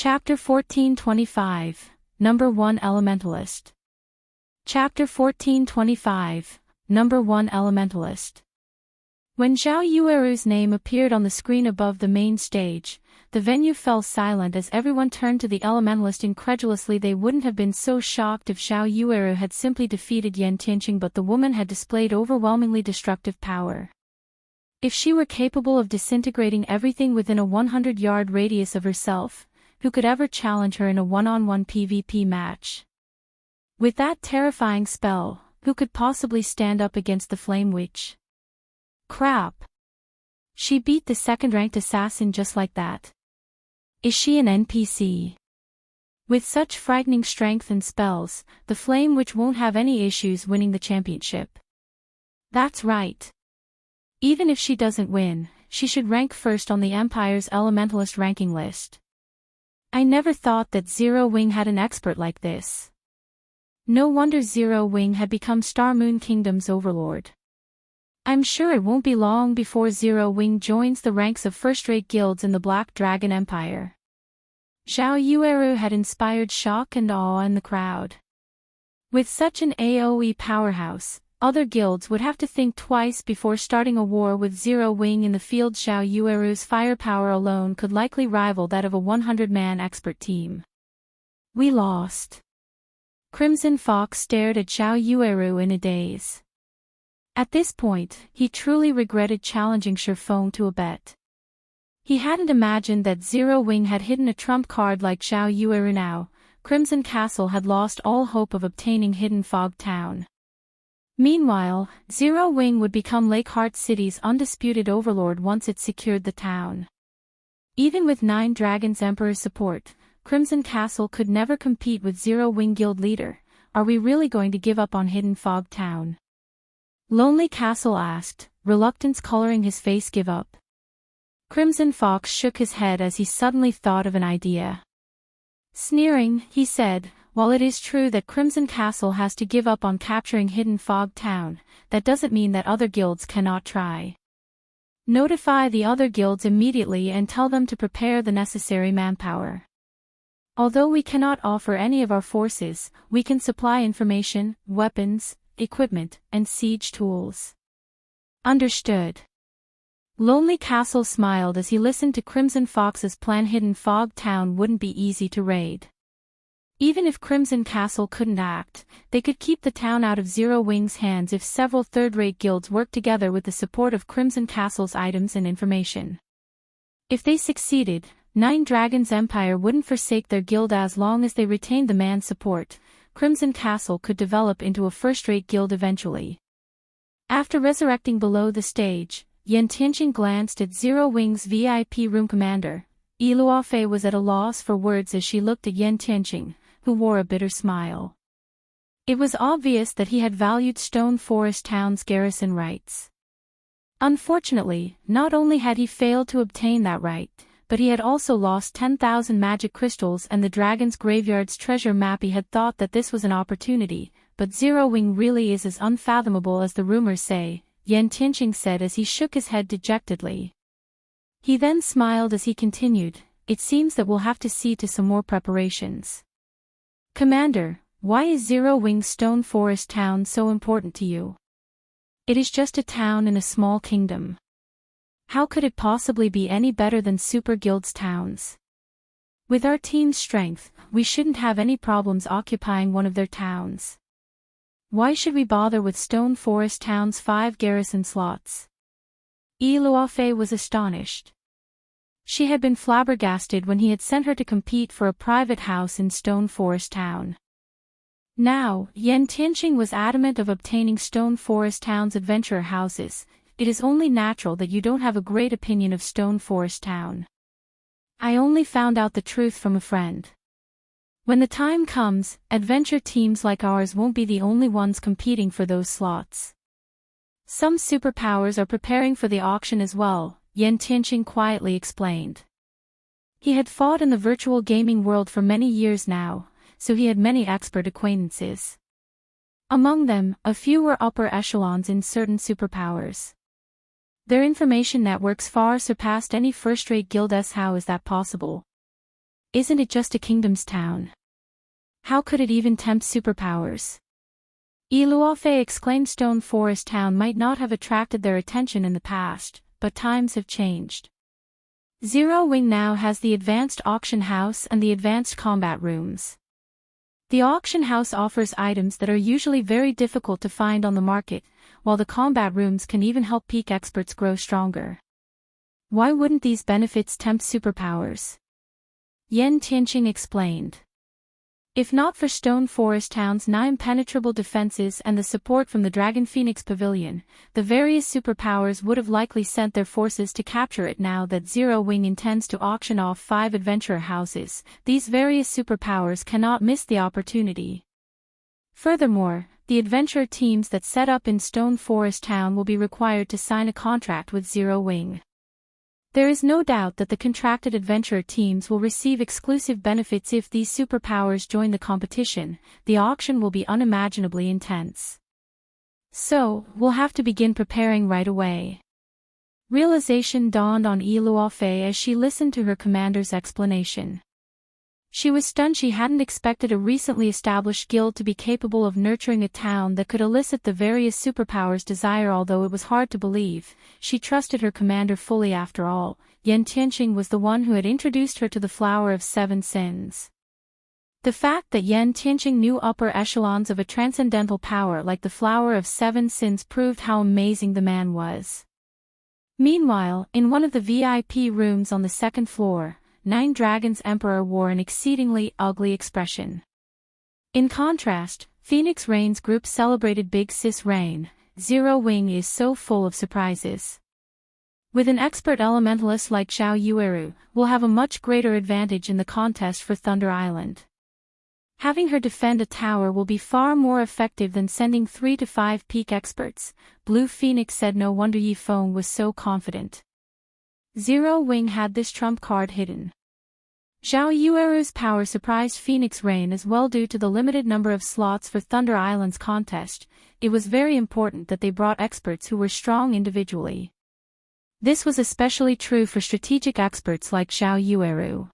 Chapter 1425, Number 1 Elementalist. Chapter 1425, Number 1 Elementalist. When Zhao Yueru's name appeared on the screen above the main stage, the venue fell silent as everyone turned to the Elementalist incredulously. They wouldn't have been so shocked if Zhao Yueru had simply defeated Enchanting, but the woman had displayed overwhelmingly destructive power. If she were capable of disintegrating everything within a 100-yard radius of herself, who could ever challenge her in a one-on-one PvP match? With that terrifying spell, who could possibly stand up against the Flame Witch? Crap! She beat the second-ranked assassin just like that. Is she an NPC? With such frightening strength and spells, the Flame Witch won't have any issues winning the championship. That's right. Even if she doesn't win, she should rank first on the Empire's Elementalist ranking list. I never thought that Zero Wing had an expert like this. No wonder Zero Wing had become Star Moon Kingdom's overlord. I'm sure it won't be long before Zero Wing joins the ranks of first-rate guilds in the Black Dragon Empire. Zhao Yueru had inspired shock and awe in the crowd. With such an AoE powerhouse, other guilds would have to think twice before starting a war with Zero Wing in the field. Zhao Yueru's firepower alone could likely rival that of a 100-man expert team. We lost. Crimson Fox stared at Zhao Yueru in a daze. At this point, he truly regretted challenging Shifeng to a bet. He hadn't imagined that Zero Wing had hidden a trump card like Zhao Yueru. Now, Crimson Castle had lost all hope of obtaining Hidden Fog Town. Meanwhile, Zero Wing would become Lakeheart City's undisputed overlord once it secured the town. Even with 9 Dragons Emperor's support, Crimson Castle could never compete with Zero Wing guild leader. Are we really going to give up on Hidden Fog Town? Lonely Castle asked, reluctance coloring his face. Give up? Crimson Fox shook his head as he suddenly thought of an idea. Sneering, he said, while it is true that Crimson Castle has to give up on capturing Hidden Fog Town, that doesn't mean that other guilds cannot try. Notify the other guilds immediately and tell them to prepare the necessary manpower. Although we cannot offer any of our forces, we can supply information, weapons, equipment, and siege tools. Understood. Lonely Castle smiled as he listened to Crimson Fox's plan. Hidden Fog Town wouldn't be easy to raid. Even if Crimson Castle couldn't act, they could keep the town out of Zero Wing's hands if several third-rate guilds worked together with the support of Crimson Castle's items and information. If they succeeded, 9 Dragons Empire wouldn't forsake their guild as long as they retained the man's support. Crimson Castle could develop into a first-rate guild eventually. After resurrecting below the stage, Enchanting glanced at Zero Wing's VIP room commander. Iluofe was at a loss for words as she looked at Enchanting, who wore a bitter smile. It was obvious that he had valued Stone Forest Town's garrison rights. Unfortunately, not only had he failed to obtain that right, but he had also lost 10,000 magic crystals and the Dragon's Graveyard's treasure map. He had thought that this was an opportunity, but Zero Wing really is as unfathomable as the rumors say, Enchanting said as he shook his head dejectedly. He then smiled as he continued, it seems that we'll have to see to some more preparations. Commander, why is Zero Wing's Stone Forest Town so important to you? It is just a town in a small kingdom. How could it possibly be any better than Super Guild's towns? With our team's strength, we shouldn't have any problems occupying one of their towns. Why should we bother with Stone Forest Town's 5 garrison slots? Iluofe was astonished. She had been flabbergasted when he had sent her to compete for a private house in Stone Forest Town. Now, Enchanting was adamant of obtaining Stone Forest Town's adventurer houses. It is only natural that you don't have a great opinion of Stone Forest Town. I only found out the truth from a friend. When the time comes, adventure teams like ours won't be the only ones competing for those slots. Some superpowers are preparing for the auction as well, Enchanting quietly explained. He had fought in the virtual gaming world for many years now, so he had many expert acquaintances. Among them, a few were upper echelons in certain superpowers. Their information networks far surpassed any first-rate guild. How is that possible? Isn't it just a kingdom's town? How could it even tempt superpowers? Iluofe exclaimed. Stone Forest Town might not have attracted their attention in the past, but times have changed. Zero Wing now has the advanced auction house and the advanced combat rooms. The auction house offers items that are usually very difficult to find on the market, while the combat rooms can even help peak experts grow stronger. Why wouldn't these benefits tempt superpowers? Yen Tianqing explained. If not for Stone Forest Town's 9 impenetrable defenses and the support from the Dragon Phoenix Pavilion, the various superpowers would have likely sent their forces to capture it. Now that Zero Wing intends to auction off 5 adventurer houses, these various superpowers cannot miss the opportunity. Furthermore, the adventurer teams that set up in Stone Forest Town will be required to sign a contract with Zero Wing. There is no doubt that the contracted adventurer teams will receive exclusive benefits if these superpowers join the competition. The auction will be unimaginably intense. So, we'll have to begin preparing right away. Realization dawned on Iluofe as she listened to her commander's explanation. She was stunned. She hadn't expected a recently established guild to be capable of nurturing a town that could elicit the various superpowers' desire. Although it was hard to believe, she trusted her commander fully. After all, Yen Tianqing was the one who had introduced her to the Flower of Seven Sins. The fact that Yen Tianqing knew upper echelons of a transcendental power like the Flower of Seven Sins proved how amazing the man was. Meanwhile, in one of the VIP rooms on the second floor, Nine Dragons Emperor wore an exceedingly ugly expression. In contrast, Phoenix Rain's group celebrated Big Sis Rain. Zero Wing is so full of surprises. With an expert elementalist like Xiao Yueru, we'll have a much greater advantage in the contest for Thunder Island. Having her defend a tower will be far more effective than sending 3 to 5 peak experts, Blue Phoenix said. No wonder Yi Feng was so confident. Zero Wing had this trump card hidden. Xiao Yueru's power surprised Phoenix Rain as well. Due to the limited number of slots for Thunder Island's contest, it was very important that they brought experts who were strong individually. This was especially true for strategic experts like Xiao Yueru.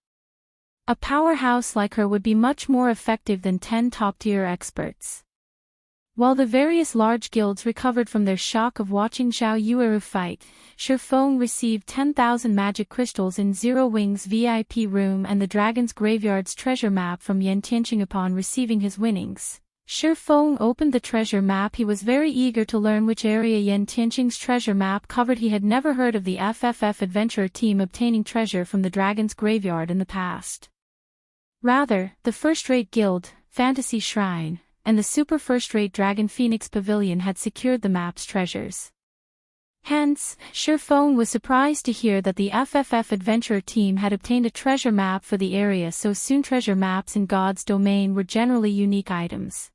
A powerhouse like her would be much more effective than 10 top-tier experts. While the various large guilds recovered from their shock of watching Xiao Yueru fight, Shi Feng received 10,000 magic crystals in Zero Wing's VIP room and the Dragon's Graveyard's treasure map from Yen Tianqing. Upon receiving his winnings, Shi Feng opened the treasure map. He was very eager to learn which area Yen Tianqing's treasure map covered. He had never heard of the FFF adventurer team obtaining treasure from the Dragon's Graveyard in the past. Rather, the first-rate guild, Fantasy Shrine, and the super first-rate Dragon Phoenix Pavilion had secured the map's treasures. Hence, Shi Feng was surprised to hear that the FFF adventurer team had obtained a treasure map for the area so soon. Treasure maps in God's domain were generally unique items.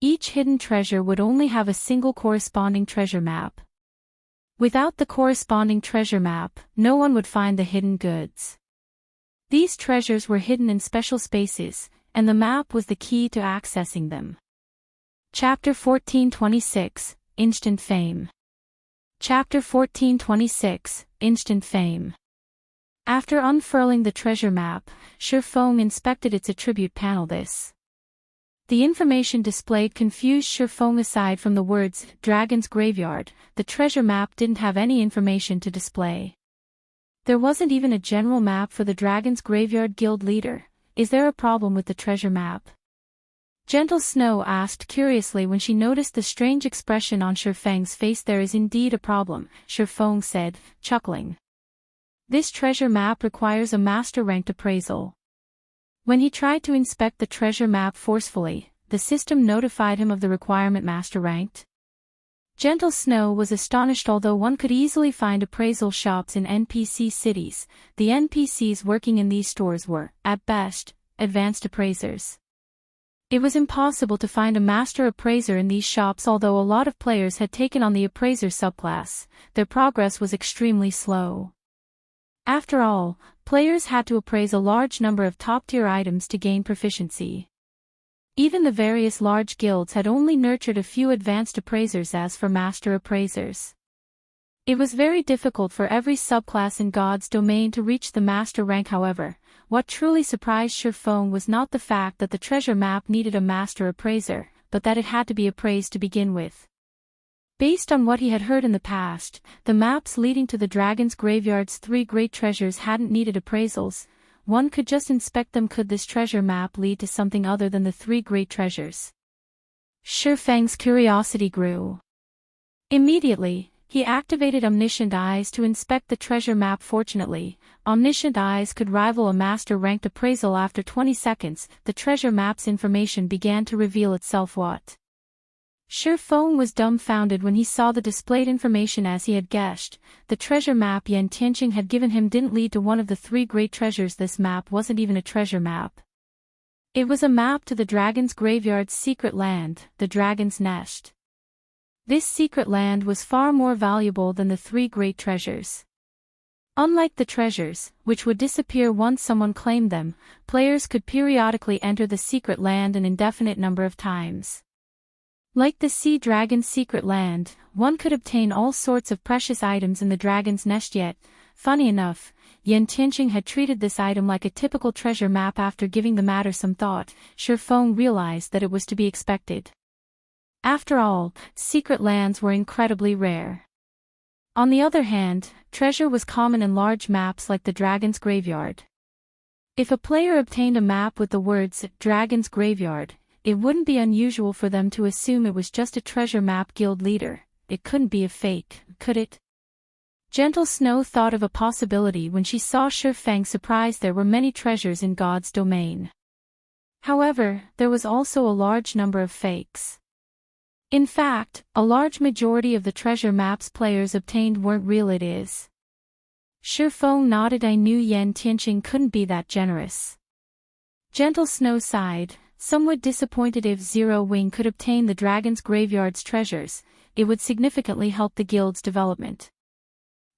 Each hidden treasure would only have a single corresponding treasure map. Without the corresponding treasure map, no one would find the hidden goods. These treasures were hidden in special spaces, and the map was the key to accessing them. Chapter 1426, Instant Fame. Chapter 1426, Instant Fame. After unfurling the treasure map, Shi Feng inspected its attribute panel. The information displayed confused Shi Feng. Aside from the words, Dragon's Graveyard, the treasure map didn't have any information to display. There wasn't even a general map for the Dragon's Graveyard guild leader. Is there a problem with the treasure map? Gentle Snow asked curiously when she noticed the strange expression on Shi Feng's face. There is indeed a problem, Shi Feng said, chuckling. This treasure map requires a master-ranked appraisal. When he tried to inspect the treasure map forcefully, the system notified him of the requirement. Master-ranked? Gentle Snow was astonished. Although one could easily find appraisal shops in NPC cities, the NPCs working in these stores were, at best, advanced appraisers. It was impossible to find a master appraiser in these shops. Although a lot of players had taken on the appraiser subclass, their progress was extremely slow. After all, players had to appraise a large number of top-tier items to gain proficiency. Even the various large guilds had only nurtured a few advanced appraisers. As for master appraisers, it was very difficult for every subclass in God's domain to reach the master rank. However, what truly surprised Shifeng was not the fact that the treasure map needed a master appraiser, but that it had to be appraised to begin with. Based on what he had heard in the past, the maps leading to the dragon's graveyard's 3 great treasures hadn't needed appraisals. One could just inspect them. Could this treasure map lead to something other than the 3 great treasures? Shifeng's curiosity grew. Immediately, he activated Omniscient Eyes to inspect the treasure map. Fortunately, Omniscient Eyes could rival a master-ranked appraisal. After 20 seconds, the treasure map's information began to reveal itself. What? Shifeng was dumbfounded when he saw the displayed information. As he had guessed, the treasure map Enchanting had given him didn't lead to one of the 3 great treasures. This map wasn't even a treasure map. It was a map to the dragon's graveyard's secret land, the Dragon's Nest. This secret land was far more valuable than the 3 great treasures. Unlike the treasures, which would disappear once someone claimed them, players could periodically enter the secret land an indefinite number of times. Like the Sea Dragon's secret land, one could obtain all sorts of precious items in the Dragon's Nest. Yet, funny enough, Enchanting had treated this item like a typical treasure map. After giving the matter some thought, Shifeng realized that it was to be expected. After all, secret lands were incredibly rare. On the other hand, treasure was common in large maps like the Dragon's Graveyard. If a player obtained a map with the words Dragon's Graveyard, it wouldn't be unusual for them to assume it was just a treasure map. Guild leader, it couldn't be a fake, could it? Gentle Snow thought of a possibility when she saw Shifeng surprised. There were many treasures in God's domain. However, there was also a large number of fakes. In fact, a large majority of the treasure maps players obtained weren't real. It is. Shifeng nodded. I knew Enchanting couldn't be that generous. Gentle Snow sighed, somewhat disappointed. If Zero Wing could obtain the Dragon's Graveyard's treasures, it would significantly help the guild's development.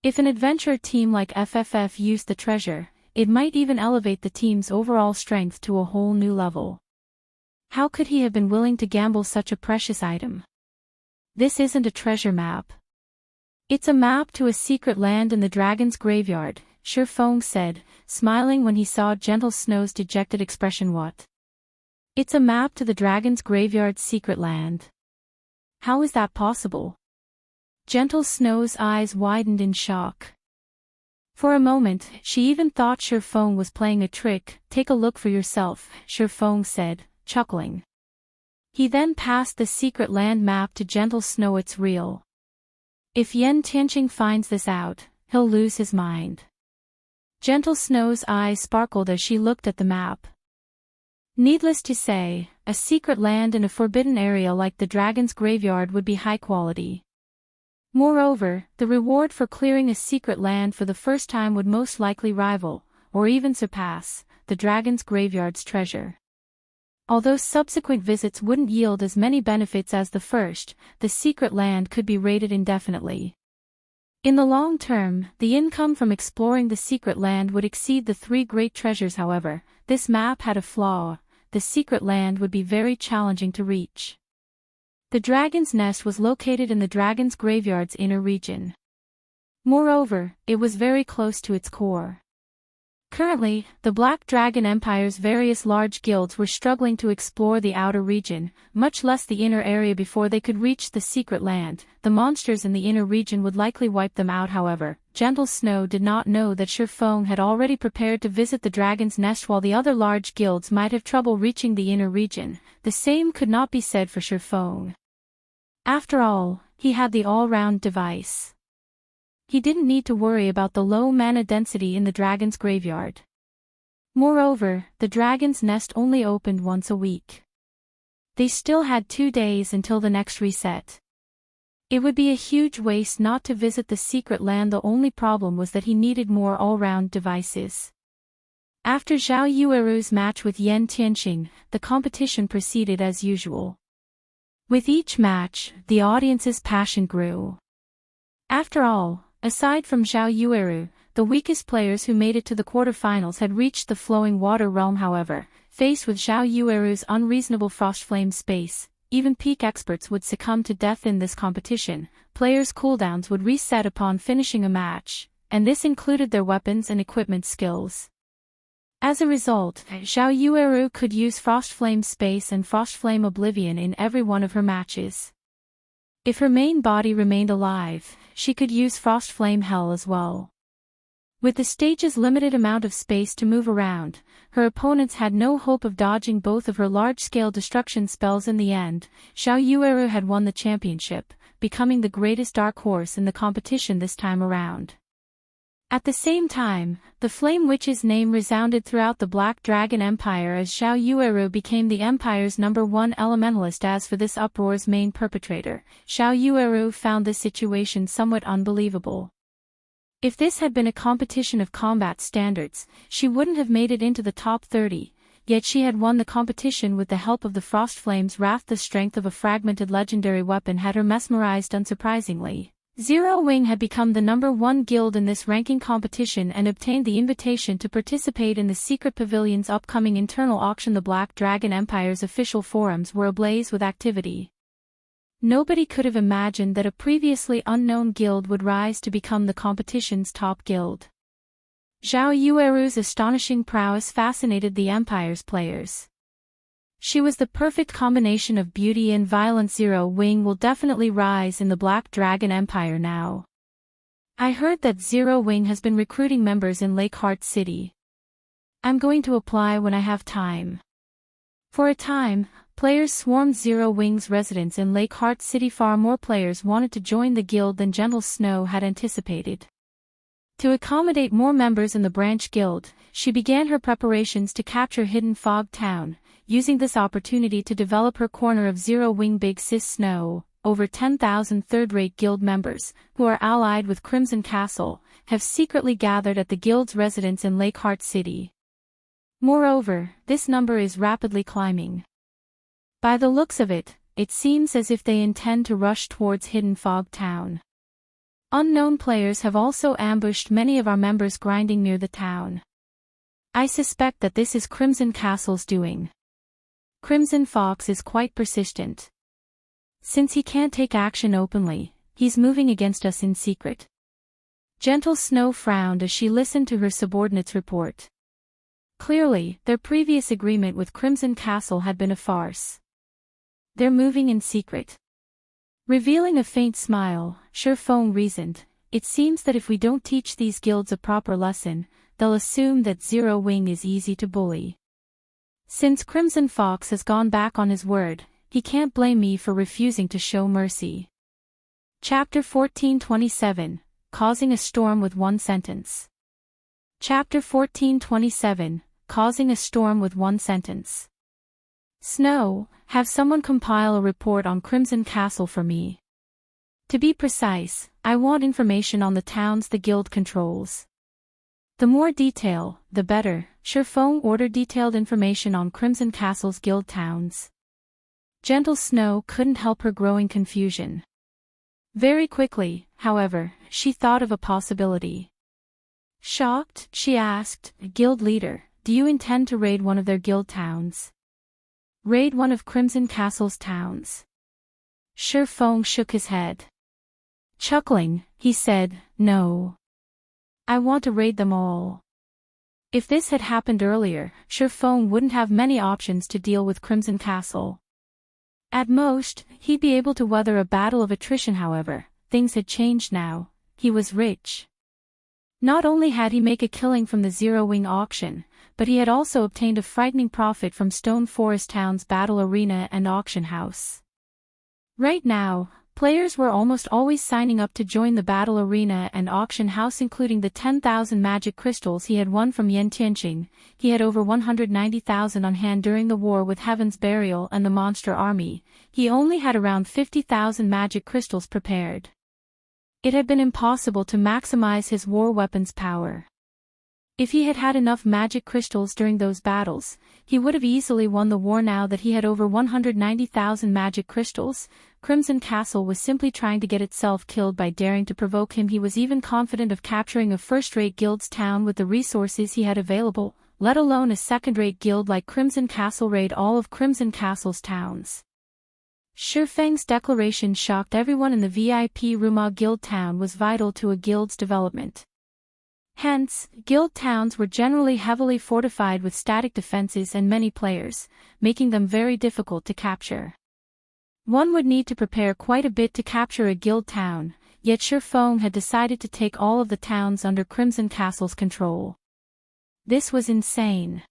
If an adventure team like FFF used the treasure, it might even elevate the team's overall strength to a whole new level. How could he have been willing to gamble such a precious item? This isn't a treasure map. It's a map to a secret land in the Dragon's Graveyard, Shifeng said, smiling when he saw Gentle Snow's dejected expression. What? It's a map to the Dragon's Graveyard's secret land. How is that possible? Gentle Snow's eyes widened in shock. For a moment, she even thought Shifeng was playing a trick. Take a look for yourself, Shifeng said, chuckling. He then passed the secret land map to Gentle Snow. It's real. If Enchanting finds this out, he'll lose his mind. Gentle Snow's eyes sparkled as she looked at the map. Needless to say, a secret land in a forbidden area like the Dragon's Graveyard would be high quality. Moreover, the reward for clearing a secret land for the first time would most likely rival, or even surpass, the Dragon's Graveyard's treasure. Although subsequent visits wouldn't yield as many benefits as the first, the secret land could be raided indefinitely. In the long term, the income from exploring the secret land would exceed the 3 great treasures. However, this map had a flaw: the secret land would be very challenging to reach. The Dragon's Nest was located in the Dragon's Graveyard's inner region. Moreover, it was very close to its core. Currently, the Black Dragon Empire's various large guilds were struggling to explore the outer region, much less the inner area, before they could reach the secret land. The monsters in the inner region would likely wipe them out. However, Gentle Snow did not know that Shifeng had already prepared to visit the Dragon's Nest. While the other large guilds might have trouble reaching the inner region, the same could not be said for Shifeng. After all, he had the all-round device. He didn't need to worry about the low mana density in the Dragon's Graveyard. Moreover, the Dragon's Nest only opened once a week. They still had 2 days until the next reset. It would be a huge waste not to visit the secret land. The only problem was that he needed more all-round devices. After Zhao Yueru's match with Enchanting, the competition proceeded as usual. With each match, the audience's passion grew. After all, aside from Zhao Yueru, the weakest players who made it to the quarterfinals had reached the Flowing Water Realm. However, faced with Zhao Yueru's unreasonable Frostflame space, even peak experts would succumb to death in this competition. Players' cooldowns would reset upon finishing a match, and this included their weapons and equipment skills. As a result, Xiao Yueru could use Frostflame Space and Frostflame Oblivion in every one of her matches. If her main body remained alive, she could use Frostflame Hell as well. With the stage's limited amount of space to move around, her opponents had no hope of dodging both of her large-scale destruction spells in the end. Xiao Yueru had won the championship, becoming the greatest dark horse in the competition this time around. At the same time, the Flame Witch's name resounded throughout the Black Dragon Empire as Xiao Yueru became the Empire's #1 Elementalist. As for this uproar's main perpetrator, Xiao Yueru found this situation somewhat unbelievable. If this had been a competition of combat standards, she wouldn't have made it into the top 30, yet she had won the competition with the help of the Frostflame's wrath. The strength of a fragmented legendary weapon had her mesmerized unsurprisingly. Zero Wing had become the #1 guild in this ranking competition and obtained the invitation to participate in the Secret Pavilion's upcoming internal auction. The Black Dragon Empire's official forums were ablaze with activity. Nobody could have imagined that a previously unknown guild would rise to become the competition's top guild. Xiao Yueru's astonishing prowess fascinated the Empire's players. She was the perfect combination of beauty and violence. Zero Wing will definitely rise in the Black Dragon Empire now. I heard that Zero Wing has been recruiting members in Lakeheart City. I'm going to apply when I have time. For a time, players swarmed Zero Wing's residence in Lakeheart City. Far more players wanted to join the guild than Gentle Snow had anticipated. To accommodate more members in the branch guild, she began her preparations to capture Hidden Fog Town, using this opportunity to develop her corner of Zero Wing. Big Sis Snow, over 10,000 third-rate guild members, who are allied with Crimson Castle, have secretly gathered at the guild's residence in Lakeheart City. Moreover, this number is rapidly climbing. By the looks of it, it seems as if they intend to rush towards Hidden Fog Town. Unknown players have also ambushed many of our members grinding near the town. I suspect that this is Crimson Castle's doing. Crimson Fox is quite persistent. Since he can't take action openly, he's moving against us in secret. Gentle Snow frowned as she listened to her subordinate's report. Clearly, their previous agreement with Crimson Castle had been a farce. They're moving in secret. Revealing a faint smile, Shurfeng reasoned, it seems that if we don't teach these guilds a proper lesson, they'll assume that Zero Wing is easy to bully. Since Crimson Fox has gone back on his word, he can't blame me for refusing to show mercy. Chapter 1427, Causing a Storm with One Sentence. Chapter 1427, Causing a Storm with One Sentence. Snow, have someone compile a report on Crimson Castle for me. To be precise, I want information on the towns the guild controls. The more detail, the better. Shurfeng ordered detailed information on Crimson Castle's guild towns. Gentle Snow couldn't help her growing confusion. Very quickly, however, she thought of a possibility. Shocked, she asked, Guild leader, do you intend to raid one of their guild towns? Raid one of Crimson Castle's towns? Shurfeng shook his head. Chuckling, he said, no. I want to raid them all. If this had happened earlier, Shurfeng wouldn't have many options to deal with Crimson Castle. At most, he'd be able to weather a battle of attrition. However, things had changed now. He was rich. Not only had he made a killing from the Zero Wing auction, but he had also obtained a frightening profit from Stone Forest Town's battle arena and auction house. Right now, players were almost always signing up to join the battle arena and auction house, including the 10,000 magic crystals he had won from Enchanting. He had over 190,000 on hand during the war with Heaven's Burial and the Monster Army. He only had around 50,000 magic crystals prepared. It had been impossible to maximize his war weapon's power. If he had had enough magic crystals during those battles, he would have easily won the war. Now that he had over 190,000 magic crystals, Crimson Castle was simply trying to get itself killed by daring to provoke him. He was even confident of capturing a first-rate guild's town with the resources he had available, let alone a second-rate guild like Crimson Castle. Raid all of Crimson Castle's towns. Shurfeng's declaration shocked everyone in the VIP room. A guild town was vital to a guild's development. Hence, guild towns were generally heavily fortified with static defenses and many players, making them very difficult to capture. One would need to prepare quite a bit to capture a guild town, yet Shurfeng had decided to take all of the towns under Crimson Castle's control. This was insane.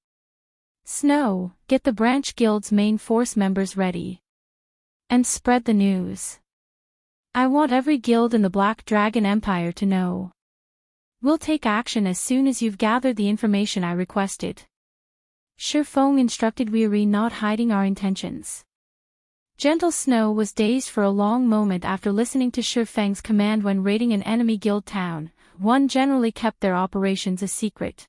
Snow, get the branch guild's main force members ready. And spread the news. I want every guild in the Black Dragon Empire to know. We'll take action as soon as you've gathered the information I requested. Shurfeng instructed, weary not hiding our intentions. Gentle Snow was dazed for a long moment after listening to Shurfeng's command. When raiding an enemy guild town, one generally kept their operations a secret.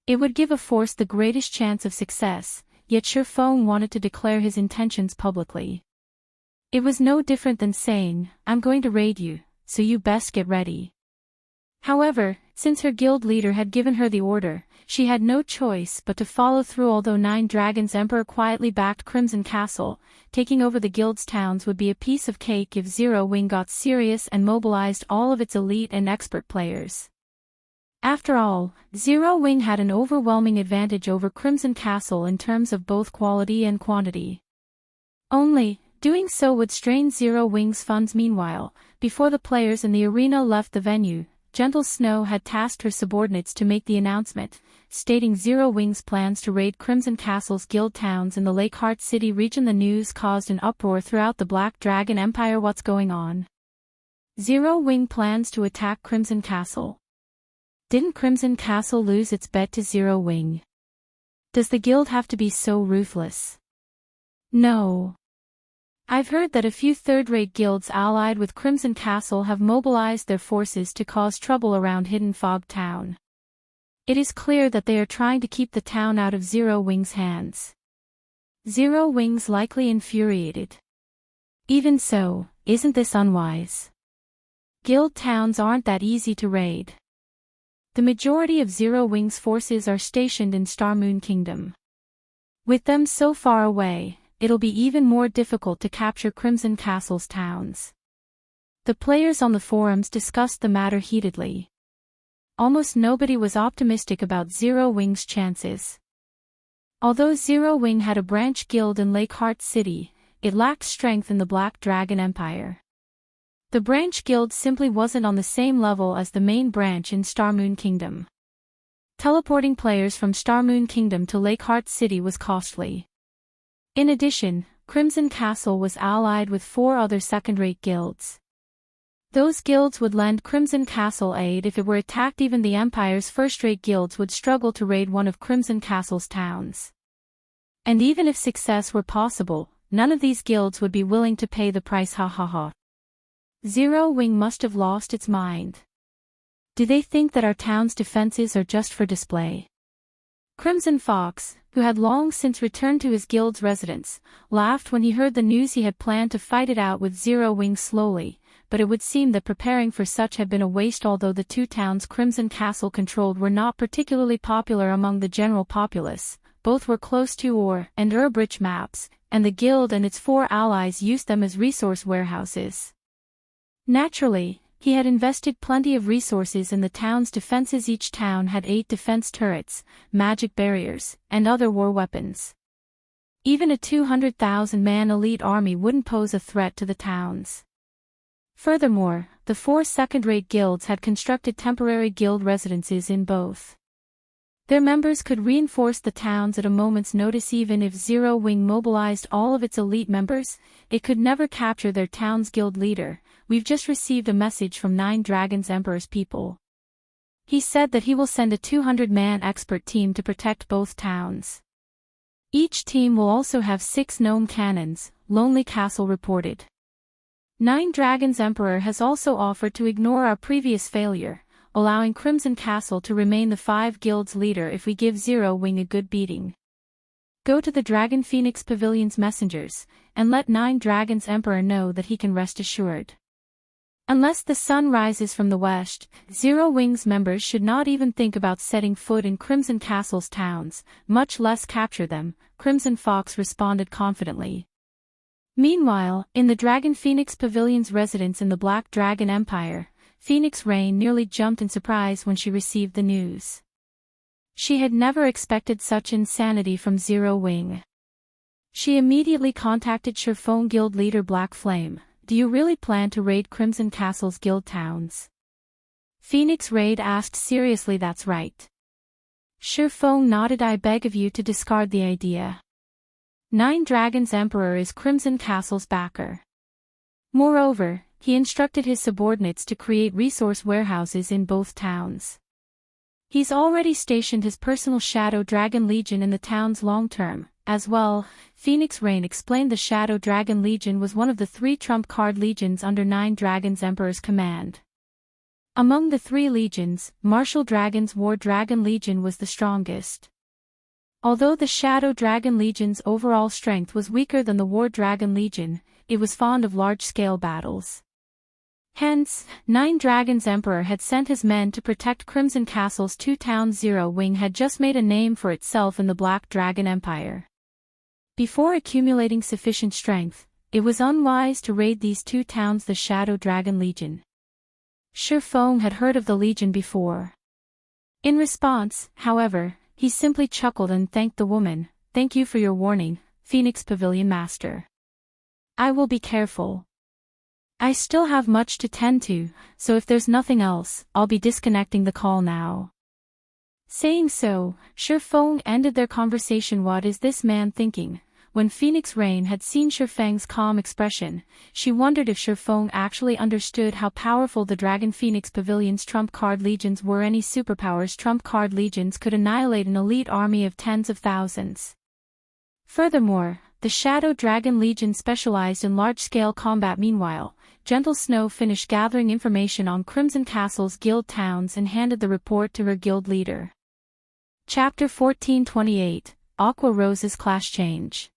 It would give a force the greatest chance of success, yet Shurfeng wanted to declare his intentions publicly. It was no different than saying, I'm going to raid you, so you best get ready. However, since her guild leader had given her the order, she had no choice but to follow through. Although Nine Dragons Emperor quietly backed Crimson Castle, taking over the guild's towns would be a piece of cake if Zero Wing got serious and mobilized all of its elite and expert players. After all, Zero Wing had an overwhelming advantage over Crimson Castle in terms of both quality and quantity. Only, doing so would strain Zero Wing's funds. Meanwhile, before the players in the arena left the venue, Gentle Snow had tasked her subordinates to make the announcement, stating Zero Wing's plans to raid Crimson Castle's guild towns in the Lakeheart City region. The news caused an uproar throughout the Black Dragon Empire. What's going on? Zero Wing plans to attack Crimson Castle. Didn't Crimson Castle lose its bet to Zero Wing? Does the guild have to be so ruthless? No. I've heard that a few third-rate guilds allied with Crimson Castle have mobilized their forces to cause trouble around Hidden Fog Town. It is clear that they are trying to keep the town out of Zero Wing's hands. Zero Wing's likely infuriated. Even so, isn't this unwise? Guild towns aren't that easy to raid. The majority of Zero Wing's forces are stationed in Starmoon Kingdom. With them so far away, it'll be even more difficult to capture Crimson Castle's towns. The players on the forums discussed the matter heatedly. Almost nobody was optimistic about Zero Wing's chances. Although Zero Wing had a branch guild in Lakeheart City, it lacked strength in the Black Dragon Empire. The branch guild simply wasn't on the same level as the main branch in Starmoon Kingdom. Teleporting players from Starmoon Kingdom to Lakeheart City was costly. In addition, Crimson Castle was allied with 4 other second-rate guilds. Those guilds would lend Crimson Castle aid if it were attacked. Even the Empire's first-rate guilds would struggle to raid one of Crimson Castle's towns. And even if success were possible, none of these guilds would be willing to pay the price. Zero Wing must have lost its mind. Do they think that our town's defenses are just for display? Crimson Fox, who had long since returned to his guild's residence, laughed when he heard the news. He had planned to fight it out with Zero Wing slowly, but it would seem that preparing for such had been a waste. Although the 2 towns Crimson Castle controlled were not particularly popular among the general populace, both were close to ore and herb-rich maps, and the guild and its 4 allies used them as resource warehouses. Naturally, he had invested plenty of resources in the town's defenses. Each town had 8 defense turrets, magic barriers, and other war weapons. Even a 200,000-man elite army wouldn't pose a threat to the towns. Furthermore, the 4 second-rate guilds had constructed temporary guild residences in both. Their members could reinforce the towns at a moment's notice. Even if Zero Wing mobilized all of its elite members, it could never capture their town's guild leader. We've just received a message from Nine Dragons Emperor's people. He said that he will send a 200-man expert team to protect both towns. Each team will also have 6 gnome cannons, Lonely Castle reported. Nine Dragons Emperor has also offered to ignore our previous failure, allowing Crimson Castle to remain the 5 guilds leader if we give Zero Wing a good beating. Go to the Dragon Phoenix Pavilion's messengers, and let Nine Dragons Emperor know that he can rest assured. Unless the sun rises from the west, Zero Wing's members should not even think about setting foot in Crimson Castle's towns, much less capture them, Crimson Fox responded confidently. Meanwhile, in the Dragon Phoenix Pavilion's residence in the Black Dragon Empire, Phoenix Rain nearly jumped in surprise when she received the news. She had never expected such insanity from Zero Wing. She immediately contacted Shurfong guild leader Black Flame. Do you really plan to raid Crimson Castle's guild towns? Phoenix Raid asked seriously. That's right. Shurfong nodded. I beg of you to discard the idea. Nine Dragons Emperor is Crimson Castle's backer. Moreover, he instructed his subordinates to create resource warehouses in both towns. He's already stationed his personal Shadow Dragon Legion in the towns long-term, as well. Phoenix Rain explained the Shadow Dragon Legion was one of the 3 trump card legions under Nine Dragons Emperor's command. Among the 3 legions, Martial Dragon's War Dragon Legion was the strongest. Although the Shadow Dragon Legion's overall strength was weaker than the War Dragon Legion, it was fond of large-scale battles. Hence, Nine Dragons Emperor had sent his men to protect Crimson Castle's 2 towns. Zero Wing had just made a name for itself in the Black Dragon Empire. Before accumulating sufficient strength, it was unwise to raid these 2 towns. The Shadow Dragon Legion. Shurfong had heard of the Legion before. In response, however, he simply chuckled and thanked the woman. Thank you for your warning, Phoenix Pavilion Master. I will be careful. I still have much to tend to, so if there's nothing else, I'll be disconnecting the call now. Saying so, Shurfong ended their conversation. What is this man thinking? When Phoenix Rain had seen Shurfeng's calm expression, she wondered if Shurfong actually understood how powerful the Dragon Phoenix Pavilion's trump card legions were. Any superpowers trump card legions could annihilate an elite army of tens of thousands. Furthermore, the Shadow Dragon Legion specialized in large-scale combat. Meanwhile, Gentle Snow finished gathering information on Crimson Castle's guild towns and handed the report to her guild leader. Chapter 1428, Aqua Rose's Class Change.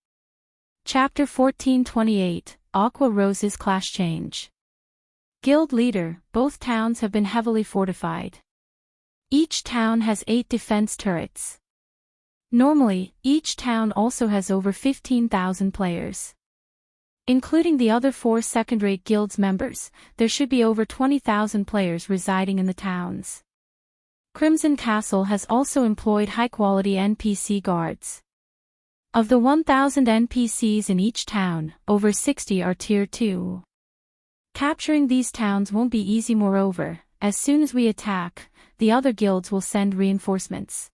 Chapter 1428, Aqua Rose's Class Change. Guild Leader, both towns have been heavily fortified. Each town has 8 defense turrets. Normally, each town also has over 15,000 players. Including the other 4 second-rate guilds members, there should be over 20,000 players residing in the towns. Crimson Castle has also employed high-quality NPC guards. Of the 1,000 NPCs in each town, over 60 are Tier 2. Capturing these towns won't be easy. Moreover, as soon as we attack, the other guilds will send reinforcements.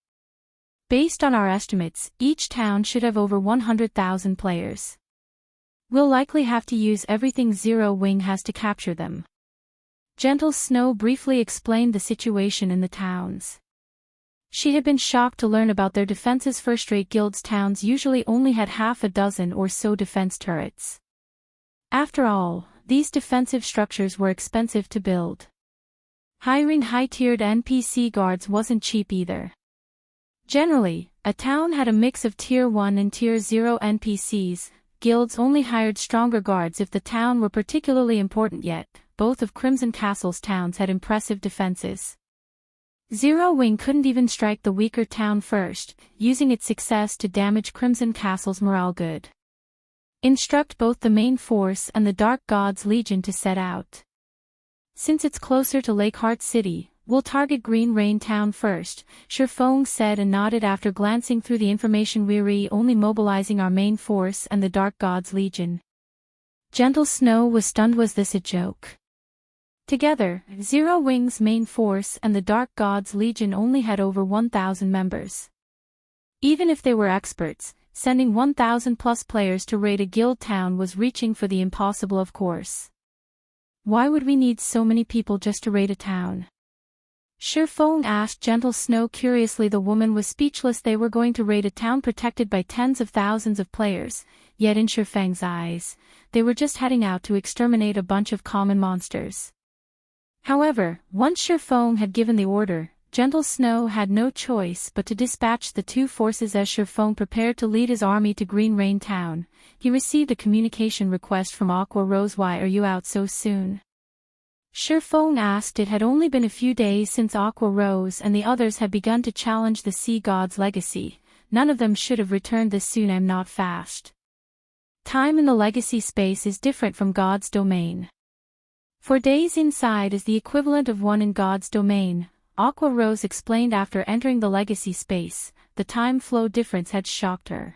Based on our estimates, each town should have over 100,000 players. We'll likely have to use everything Zero Wing has to capture them. Gentle Snow briefly explained the situation in the towns. She had been shocked to learn about their defenses. First-rate guilds towns usually only had half a dozen or so defense turrets. After all, these defensive structures were expensive to build. Hiring high-tiered NPC guards wasn't cheap either. Generally, a town had a mix of Tier 1 and Tier 0 NPCs. Guilds only hired stronger guards if the town were particularly important. Yet, both of Crimson Castle's towns had impressive defenses. Zero Wing couldn't even strike the weaker town first, using its success to damage Crimson Castle's morale. Good. Instruct both the main force and the Dark God's Legion to set out. Since it's closer to Lakeheart City, we'll target Green Rain Town first, Shurfong said and nodded after glancing through the information. We're only mobilizing our main force and the Dark God's Legion. Gentle Snow was stunned. Was this a joke? Together, Zero Wing's main force and the Dark God's Legion only had over 1,000 members. Even if they were experts, sending 1,000 plus players to raid a guild town was reaching for the impossible. Of course. Why would we need so many people just to raid a town? Shurfong asked Gentle Snow curiously. The woman was speechless. They were going to raid a town protected by tens of thousands of players, yet in Shurfeng's eyes, they were just heading out to exterminate a bunch of common monsters. However, once Shurfong had given the order, Gentle Snow had no choice but to dispatch the 2 forces. As Shurfong prepared to lead his army to Green Rain Town, he received a communication request from Aqua Rose. Why are you out so soon? Shurfong asked. It had only been a few days since Aqua Rose and the others had begun to challenge the Sea God's legacy. None of them should have returned this soon. I'm not fast. Time in the legacy space is different from God's domain. For days inside is the equivalent of one in God's domain, Aqua Rose explained after entering the legacy space. The time flow difference had shocked her.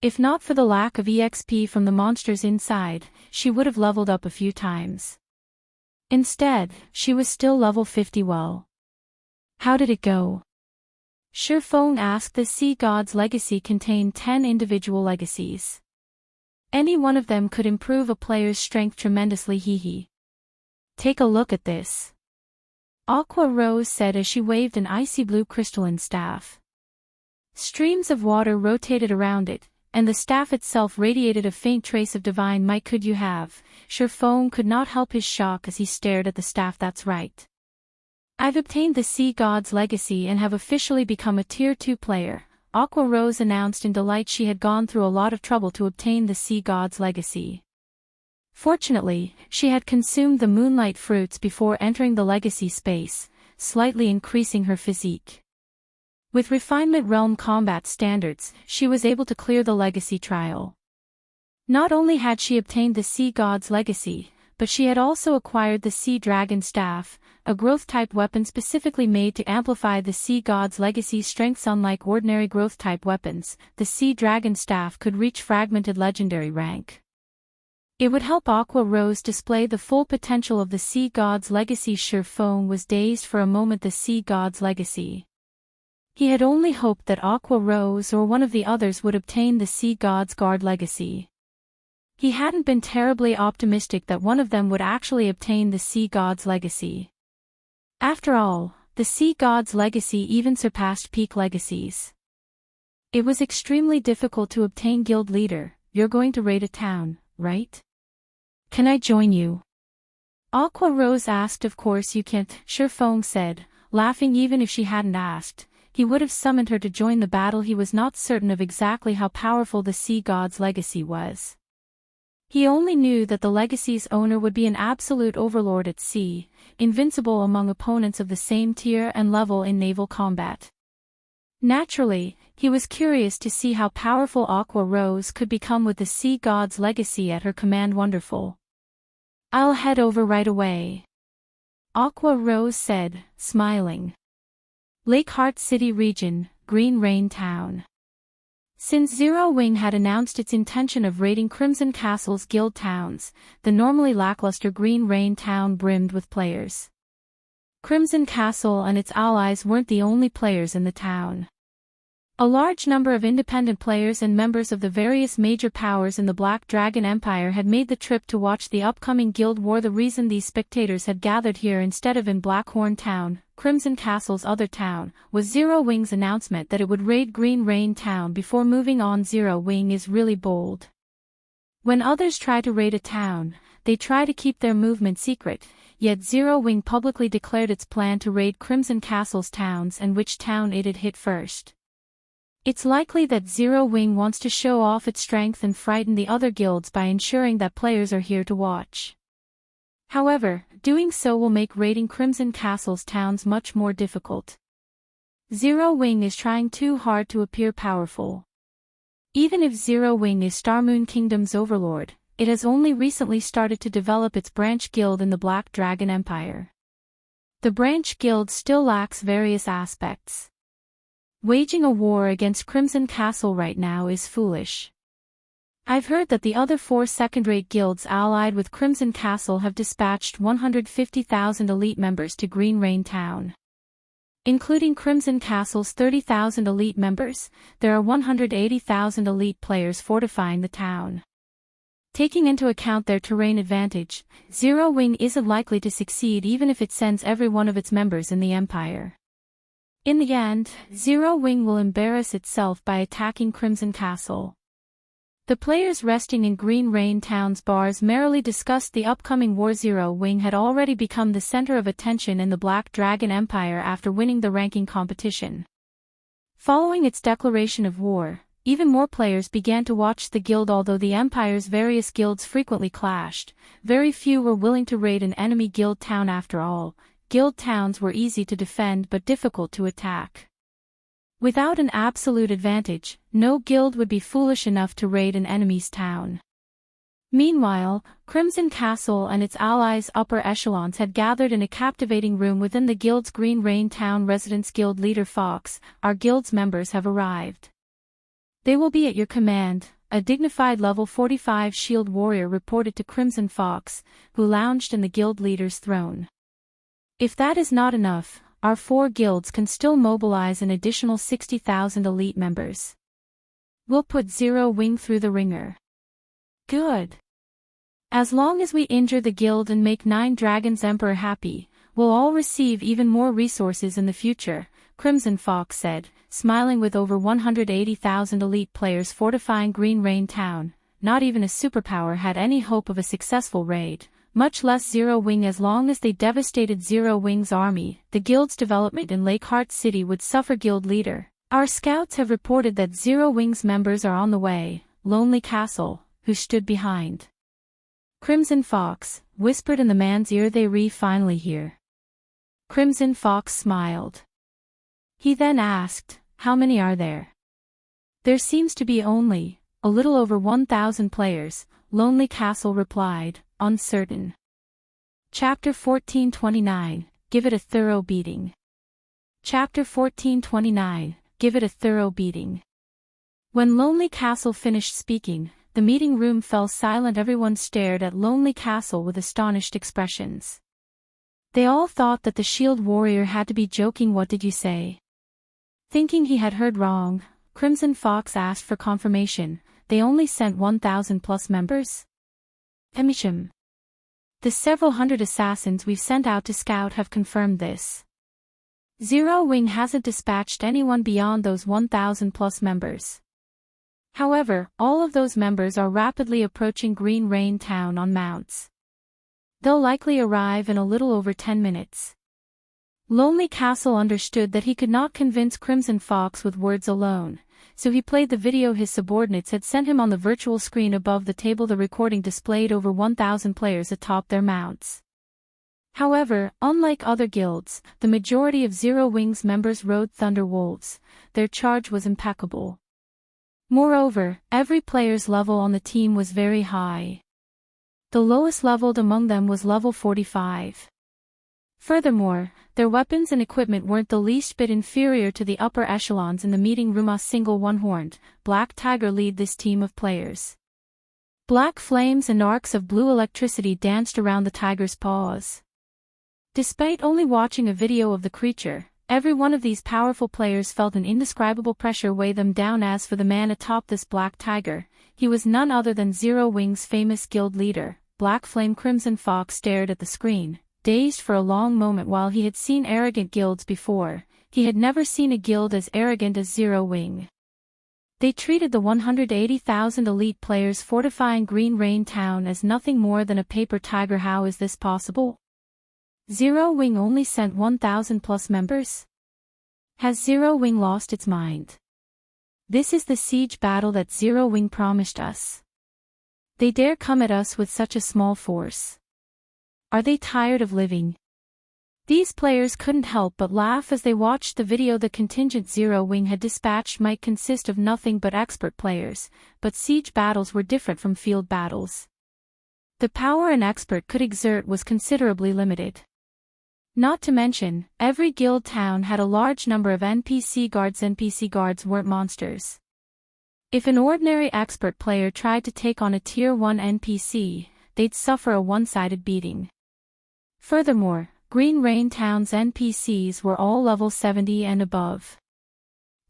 If not for the lack of EXP from the monsters inside, she would have leveled up a few times. Instead, she was still level 50. Well, how did it go? Surephone asked. The Sea God's legacy contained 10 individual legacies. Any one of them could improve a player's strength tremendously. Hee. Take a look at this. Aqua Rose said as she waved an icy blue crystalline staff. Streams of water rotated around it, and the staff itself radiated a faint trace of divine might. Could you have? Surephone could not help his shock as he stared at the staff. That's right. I've obtained the Sea God's legacy and have officially become a Tier 2 player, Aqua Rose announced in delight. She had gone through a lot of trouble to obtain the Sea God's legacy. Fortunately, she had consumed the moonlight fruits before entering the legacy space, slightly increasing her physique. With refinement realm combat standards, she was able to clear the legacy trial. Not only had she obtained the Sea God's legacy, but she had also acquired the Sea Dragon Staff, a growth-type weapon specifically made to amplify the Sea God's legacy strengths. Unlike ordinary growth-type weapons, the Sea Dragon Staff could reach fragmented legendary rank. It would help Aqua Rose display the full potential of the Sea God's legacy. Surephone was dazed for a moment. The Sea God's legacy. He had only hoped that Aqua Rose or one of the others would obtain the Sea God's Guard legacy. He hadn't been terribly optimistic that one of them would actually obtain the Sea God's legacy. After all, the Sea God's legacy even surpassed peak legacies. It was extremely difficult to obtain guild leader. You're going to raid a town, right? Can I join you? Aqua Rose asked. Of course you can't, Surephone said, laughing. Even if she hadn't asked, he would have summoned her to join the battle. He was not certain of exactly how powerful the Sea God's legacy was. He only knew that the legacy's owner would be an absolute overlord at sea, invincible among opponents of the same tier and level in naval combat. Naturally, he was curious to see how powerful Aqua Rose could become with the Sea God's legacy at her command. Wonderful. I'll head over right away, Aqua Rose said, smiling. Lakeheart City Region, Green Rain Town. Since Zero Wing had announced its intention of raiding Crimson Castle's guild towns, the normally lackluster Green Rain Town brimmed with players. Crimson Castle and its allies weren't the only players in the town. A large number of independent players and members of the various major powers in the Black Dragon Empire had made the trip to watch the upcoming guild war. The reason these spectators had gathered here instead of in Blackhorn Town, Crimson Castle's other town, was Zero Wing's announcement that it would raid Green Rain Town before moving on. Zero Wing is really bold. When others try to raid a town, they try to keep their movement secret, yet Zero Wing publicly declared its plan to raid Crimson Castle's towns and which town it'd hit first. It's likely that Zero Wing wants to show off its strength and frighten the other guilds by ensuring that players are here to watch. However, doing so will make raiding Crimson Castle's towns much more difficult. Zero Wing is trying too hard to appear powerful. Even if Zero Wing is Starmoon Kingdom's overlord, it has only recently started to develop its branch guild in the Black Dragon Empire. The branch guild still lacks various aspects. Waging a war against Crimson Castle right now is foolish. I've heard that the other 4 second-rate guilds allied with Crimson Castle have dispatched 150,000 elite members to Green Rain Town. Including Crimson Castle's 30,000 elite members, there are 180,000 elite players fortifying the town. Taking into account their terrain advantage, Zero Wing isn't likely to succeed even if it sends every one of its members in the Empire. In the end, Zero Wing will embarrass itself by attacking Crimson Castle. The players resting in Green Rain Town's bars merrily discussed the upcoming war. Zero Wing had already become the center of attention in the Black Dragon Empire after winning the ranking competition. Following its declaration of war, even more players began to watch the guild. Although the Empire's various guilds frequently clashed, very few were willing to raid an enemy guild town. After all, guild towns were easy to defend but difficult to attack. Without an absolute advantage, no guild would be foolish enough to raid an enemy's town. Meanwhile, Crimson Castle and its allies' upper echelons had gathered in a captivating room within the guild's Green Rain Town residence. Guild leader Fox, our guild's members have arrived. They will be at your command, a dignified level 45 shield warrior reported to Crimson Fox, who lounged in the guild leader's throne. If that is not enough, our 4 guilds can still mobilize an additional 60,000 elite members. We'll put Zero Wing through the ringer. Good. As long as we injure the guild and make 9 Dragons Emperor happy, we'll all receive even more resources in the future, Crimson Fox said, smiling. With over 180,000 elite players fortifying Green Rain Town, not even a superpower had any hope of a successful raid, much less Zero Wing. As long as they devastated Zero Wing's army, the guild's development in Lakeheart City would suffer. Guild leader, our scouts have reported that Zero Wing's members are on the way. Lonely Castle, who stood behind Crimson Fox, whispered in the man's ear. They finally here. Crimson Fox smiled. He then asked, how many are there? There seems to be only a little over 1,000 players, Lonely Castle replied, uncertain. Chapter 1429, Give it a thorough beating. Chapter 1429, Give it a thorough beating. When Lonely Castle finished speaking, the meeting room fell silent. Everyone stared at Lonely Castle with astonished expressions. They all thought that the shield warrior had to be joking. What did you say? Thinking he had heard wrong, Crimson Fox asked for confirmation. They only sent 1,000 plus members? Emisham. The several hundred assassins we've sent out to scout have confirmed this. Zero Wing hasn't dispatched anyone beyond those 1,000 plus members. However, all of those members are rapidly approaching Green Rain Town on mounts. They'll likely arrive in a little over 10 minutes. Lonely Castle understood that he could not convince Crimson Fox with words alone, so he played the video his subordinates had sent him on the virtual screen above the table. The recording displayed over 1,000 players atop their mounts. However, unlike other guilds, the majority of Zero Wing's members rode Thunder Wolves. Their charge was impeccable. Moreover, every player's level on the team was very high. The lowest leveled among them was level 45. Furthermore, their weapons and equipment weren't the least bit inferior to the upper echelons in the meeting room. A single one-horned, black tiger lead this team of players. Black flames and arcs of blue electricity danced around the tiger's paws. Despite only watching a video of the creature, every one of these powerful players felt an indescribable pressure weigh them down. As for the man atop this black tiger, he was none other than Zero Wing's famous guild leader, Black Flame. Crimson Fox stared at the screen, dazed for a long moment. While he had seen arrogant guilds before, he had never seen a guild as arrogant as Zero Wing. They treated the 180,000 elite players fortifying Green Rain Town as nothing more than a paper tiger. How is this possible? Zero Wing only sent 1,000 plus members? Has Zero Wing lost its mind? This is the siege battle that Zero Wing promised us. They dare come at us with such a small force. Are they tired of living? These players couldn't help but laugh as they watched the video. The contingent Zero Wing had dispatched might consist of nothing but expert players, but siege battles were different from field battles. The power an expert could exert was considerably limited. Not to mention, every guild town had a large number of NPC guards. NPC guards weren't monsters. If an ordinary expert player tried to take on a Tier 1 NPC, they'd suffer a one-sided beating. Furthermore, Green Rain Town's NPCs were all level 70 and above.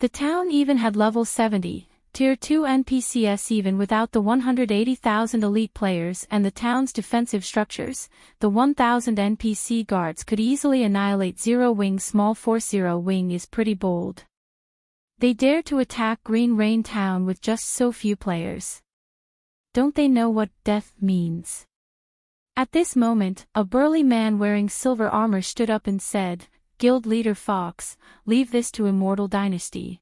The town even had level 70, Tier 2 NPCs. Even without the 180,000 elite players and the town's defensive structures, the 1,000 NPC guards could easily annihilate Zero Wing's small force. Zero Wing is pretty bold. They dare to attack Green Rain Town with just so few players. Don't they know what death means? At this moment, a burly man wearing silver armor stood up and said, Guild leader Fox, leave this to Immortal Dynasty.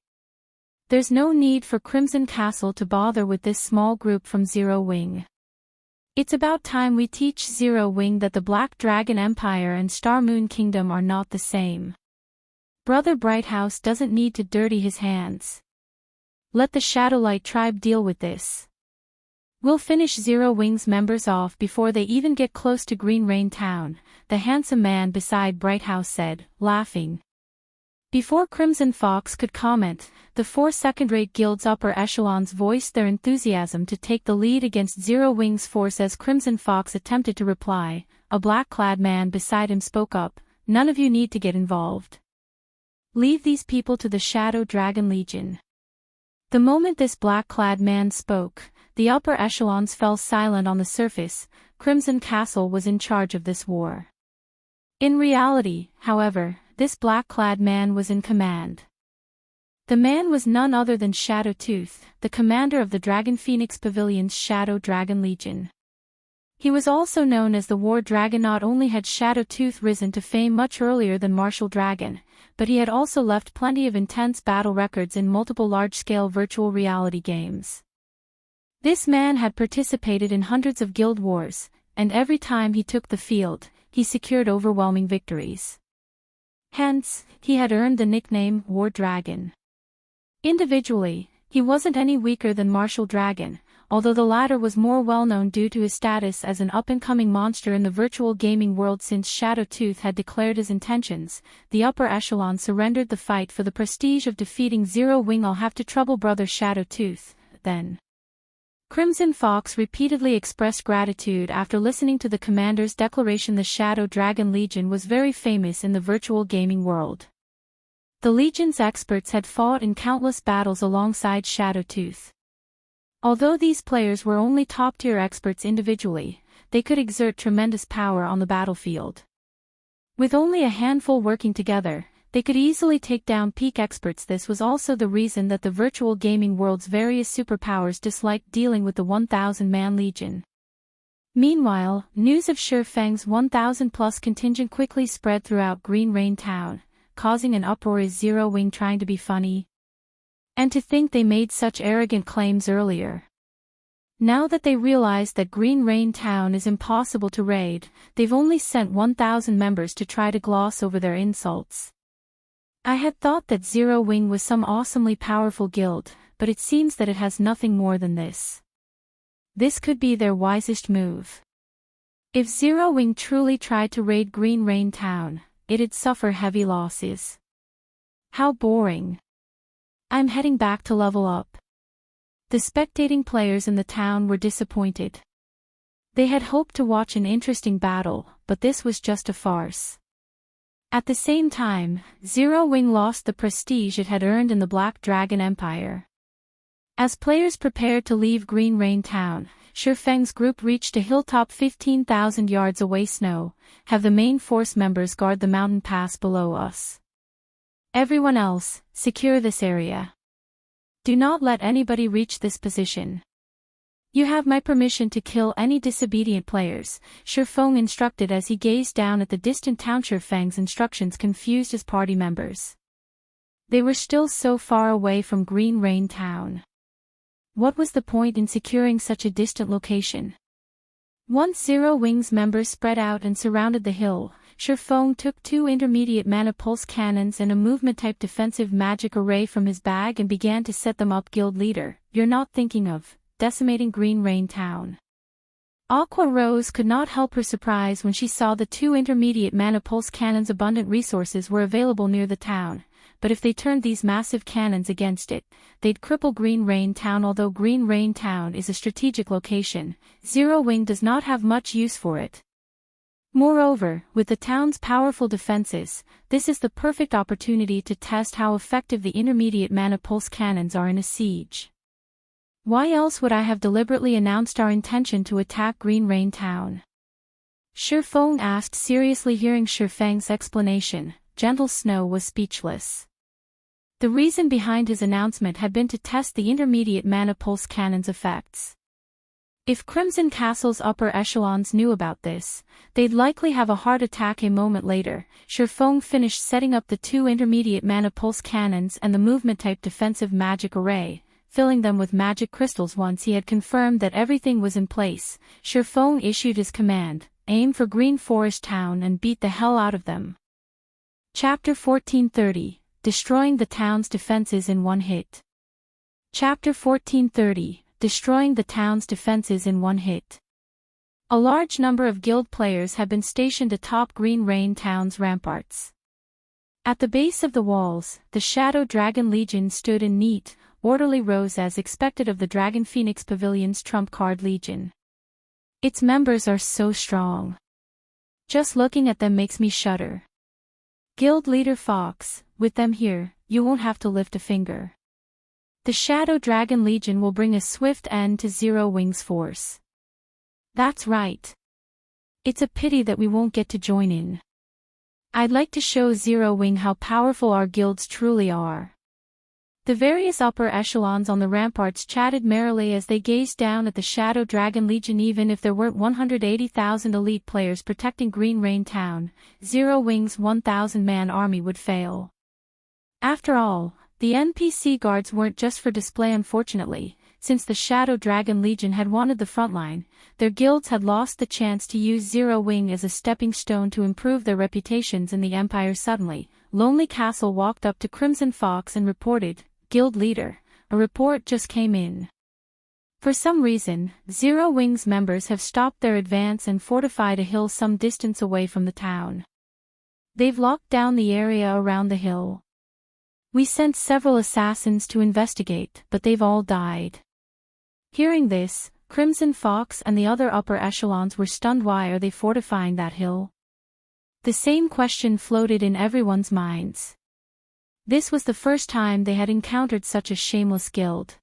There's no need for Crimson Castle to bother with this small group from Zero Wing. It's about time we teach Zero Wing that the Black Dragon Empire and Star Moon Kingdom are not the same. Brother Brighthouse doesn't need to dirty his hands. Let the Shadowlight tribe deal with this. "We'll finish Zero Wing's members off before they even get close to Green Rain Town," the handsome man beside Brighthouse said, laughing. Before Crimson Fox could comment, the 4 second-rate guild's upper echelons voiced their enthusiasm to take the lead against Zero Wing's force. As Crimson Fox attempted to reply, a black-clad man beside him spoke up, "None of you need to get involved. Leave these people to the Shadow Dragon Legion." The moment this black-clad man spoke, the upper echelons fell silent on the surface. Crimson Castle was in charge of this war. In reality, however, this black-clad man was in command. The man was none other than Shadowtooth, the commander of the Dragon Phoenix Pavilion's Shadow Dragon Legion. He was also known as the War Dragon. Not only had Shadowtooth risen to fame much earlier than Martial Dragon, but he had also left plenty of intense battle records in multiple large-scale virtual reality games. This man had participated in hundreds of guild wars, and every time he took the field, he secured overwhelming victories. Hence, he had earned the nickname War Dragon. Individually, he wasn't any weaker than Martial Dragon, although the latter was more well-known due to his status as an up-and-coming monster in the virtual gaming world. Since Shadowtooth had declared his intentions, the upper echelon surrendered the fight for the prestige of defeating Zero Wing. "I'll have to trouble brother Shadowtooth, then." Crimson Fox repeatedly expressed gratitude after listening to the commander's declaration. The Shadow Dragon Legion was very famous in the virtual gaming world. The Legion's experts had fought in countless battles alongside Shadowtooth. Although these players were only top-tier experts individually, they could exert tremendous power on the battlefield. With only a handful working together, they could easily take down peak experts. This was also the reason that the virtual gaming world's various superpowers disliked dealing with the 1,000-man Legion. Meanwhile, news of Shi Feng's 1,000-plus contingent quickly spread throughout Green Rain Town, causing an uproar. Is Zero Wing trying to be funny? And to think they made such arrogant claims earlier. Now that they realized that Green Rain Town is impossible to raid, they've only sent 1,000 members to try to gloss over their insults. I had thought that Zero Wing was some awesomely powerful guild, but it seems that it has nothing more than this. This could be their wisest move. If Zero Wing truly tried to raid Green Rain Town, it'd suffer heavy losses. How boring. I'm heading back to level up. The spectating players in the town were disappointed. They had hoped to watch an interesting battle, but this was just a farce. At the same time, Zero Wing lost the prestige it had earned in the Black Dragon Empire. As players prepared to leave Green Rain Town, Shi Feng's group reached a hilltop 15,000 yards away. Snow, have the main force members guard the mountain pass below us. Everyone else, secure this area. Do not let anybody reach this position. You have my permission to kill any disobedient players, Shi Feng instructed as he gazed down at the distant town. Shi Feng's instructions confused his party members. They were still so far away from Green Rain Town. What was the point in securing such a distant location? Once Zero Wing's members spread out and surrounded the hill, Shi Feng took 2 intermediate mana pulse cannons and a movement-type defensive magic array from his bag and began to set them up. Guild leader, you're not thinking of decimating Green Rain Town. Aqua Rose could not help her surprise when she saw the 2 intermediate mana pulse cannons. Abundant resources were available near the town, but if they turned these massive cannons against it, they'd cripple Green Rain Town. Although Green Rain Town is a strategic location, Zero Wing does not have much use for it. Moreover, with the town's powerful defenses, this is the perfect opportunity to test how effective the intermediate mana pulse cannons are in a siege. Why else would I have deliberately announced our intention to attack Green Rain Town? Shi Feng asked seriously. Hearing Shi Feng's explanation, Gentle Snow was speechless. The reason behind his announcement had been to test the intermediate mana pulse cannon's effects. If Crimson Castle's upper echelons knew about this, they'd likely have a heart attack. A moment later, Shi Feng finished setting up the 2 intermediate mana pulse cannons and the movement-type defensive magic array, filling them with magic crystals. Once he had confirmed that everything was in place, Shi Feng issued his command, aim for Green Forest Town and beat the hell out of them. Chapter 1430, Destroying the town's defenses in one hit. Chapter 1430, destroying the town's defenses in one hit. A large number of guild players had been stationed atop Green Rain Town's ramparts. At the base of the walls, the Shadow Dragon Legion stood in neat, orderly rows as expected of the Dragon Phoenix Pavilion's trump card legion. Its members are so strong. Just looking at them makes me shudder. Guild Leader Fox, with them here, you won't have to lift a finger. The Shadow Dragon Legion will bring a swift end to Zero Wing's force. That's right. It's a pity that we won't get to join in. I'd like to show Zero Wing how powerful our guilds truly are. The various upper echelons on the ramparts chatted merrily as they gazed down at the Shadow Dragon Legion. Even if there weren't 180,000 elite players protecting Green Rain Town, Zero Wing's 1,000-man army would fail. After all, the NPC guards weren't just for display. Unfortunately, since the Shadow Dragon Legion had wanted the front line, their guilds had lost the chance to use Zero Wing as a stepping stone to improve their reputations in the Empire. Suddenly, Lonely Castle walked up to Crimson Fox and reported, "Guild Leader, a report just came in. For some reason, Zero Wing's members have stopped their advance and fortified a hill some distance away from the town. They've locked down the area around the hill. We sent several assassins to investigate, but they've all died." Hearing this, Crimson Fox and the other upper echelons were stunned. Why are they fortifying that hill? The same question floated in everyone's minds. This was the first time they had encountered such a shameless guild.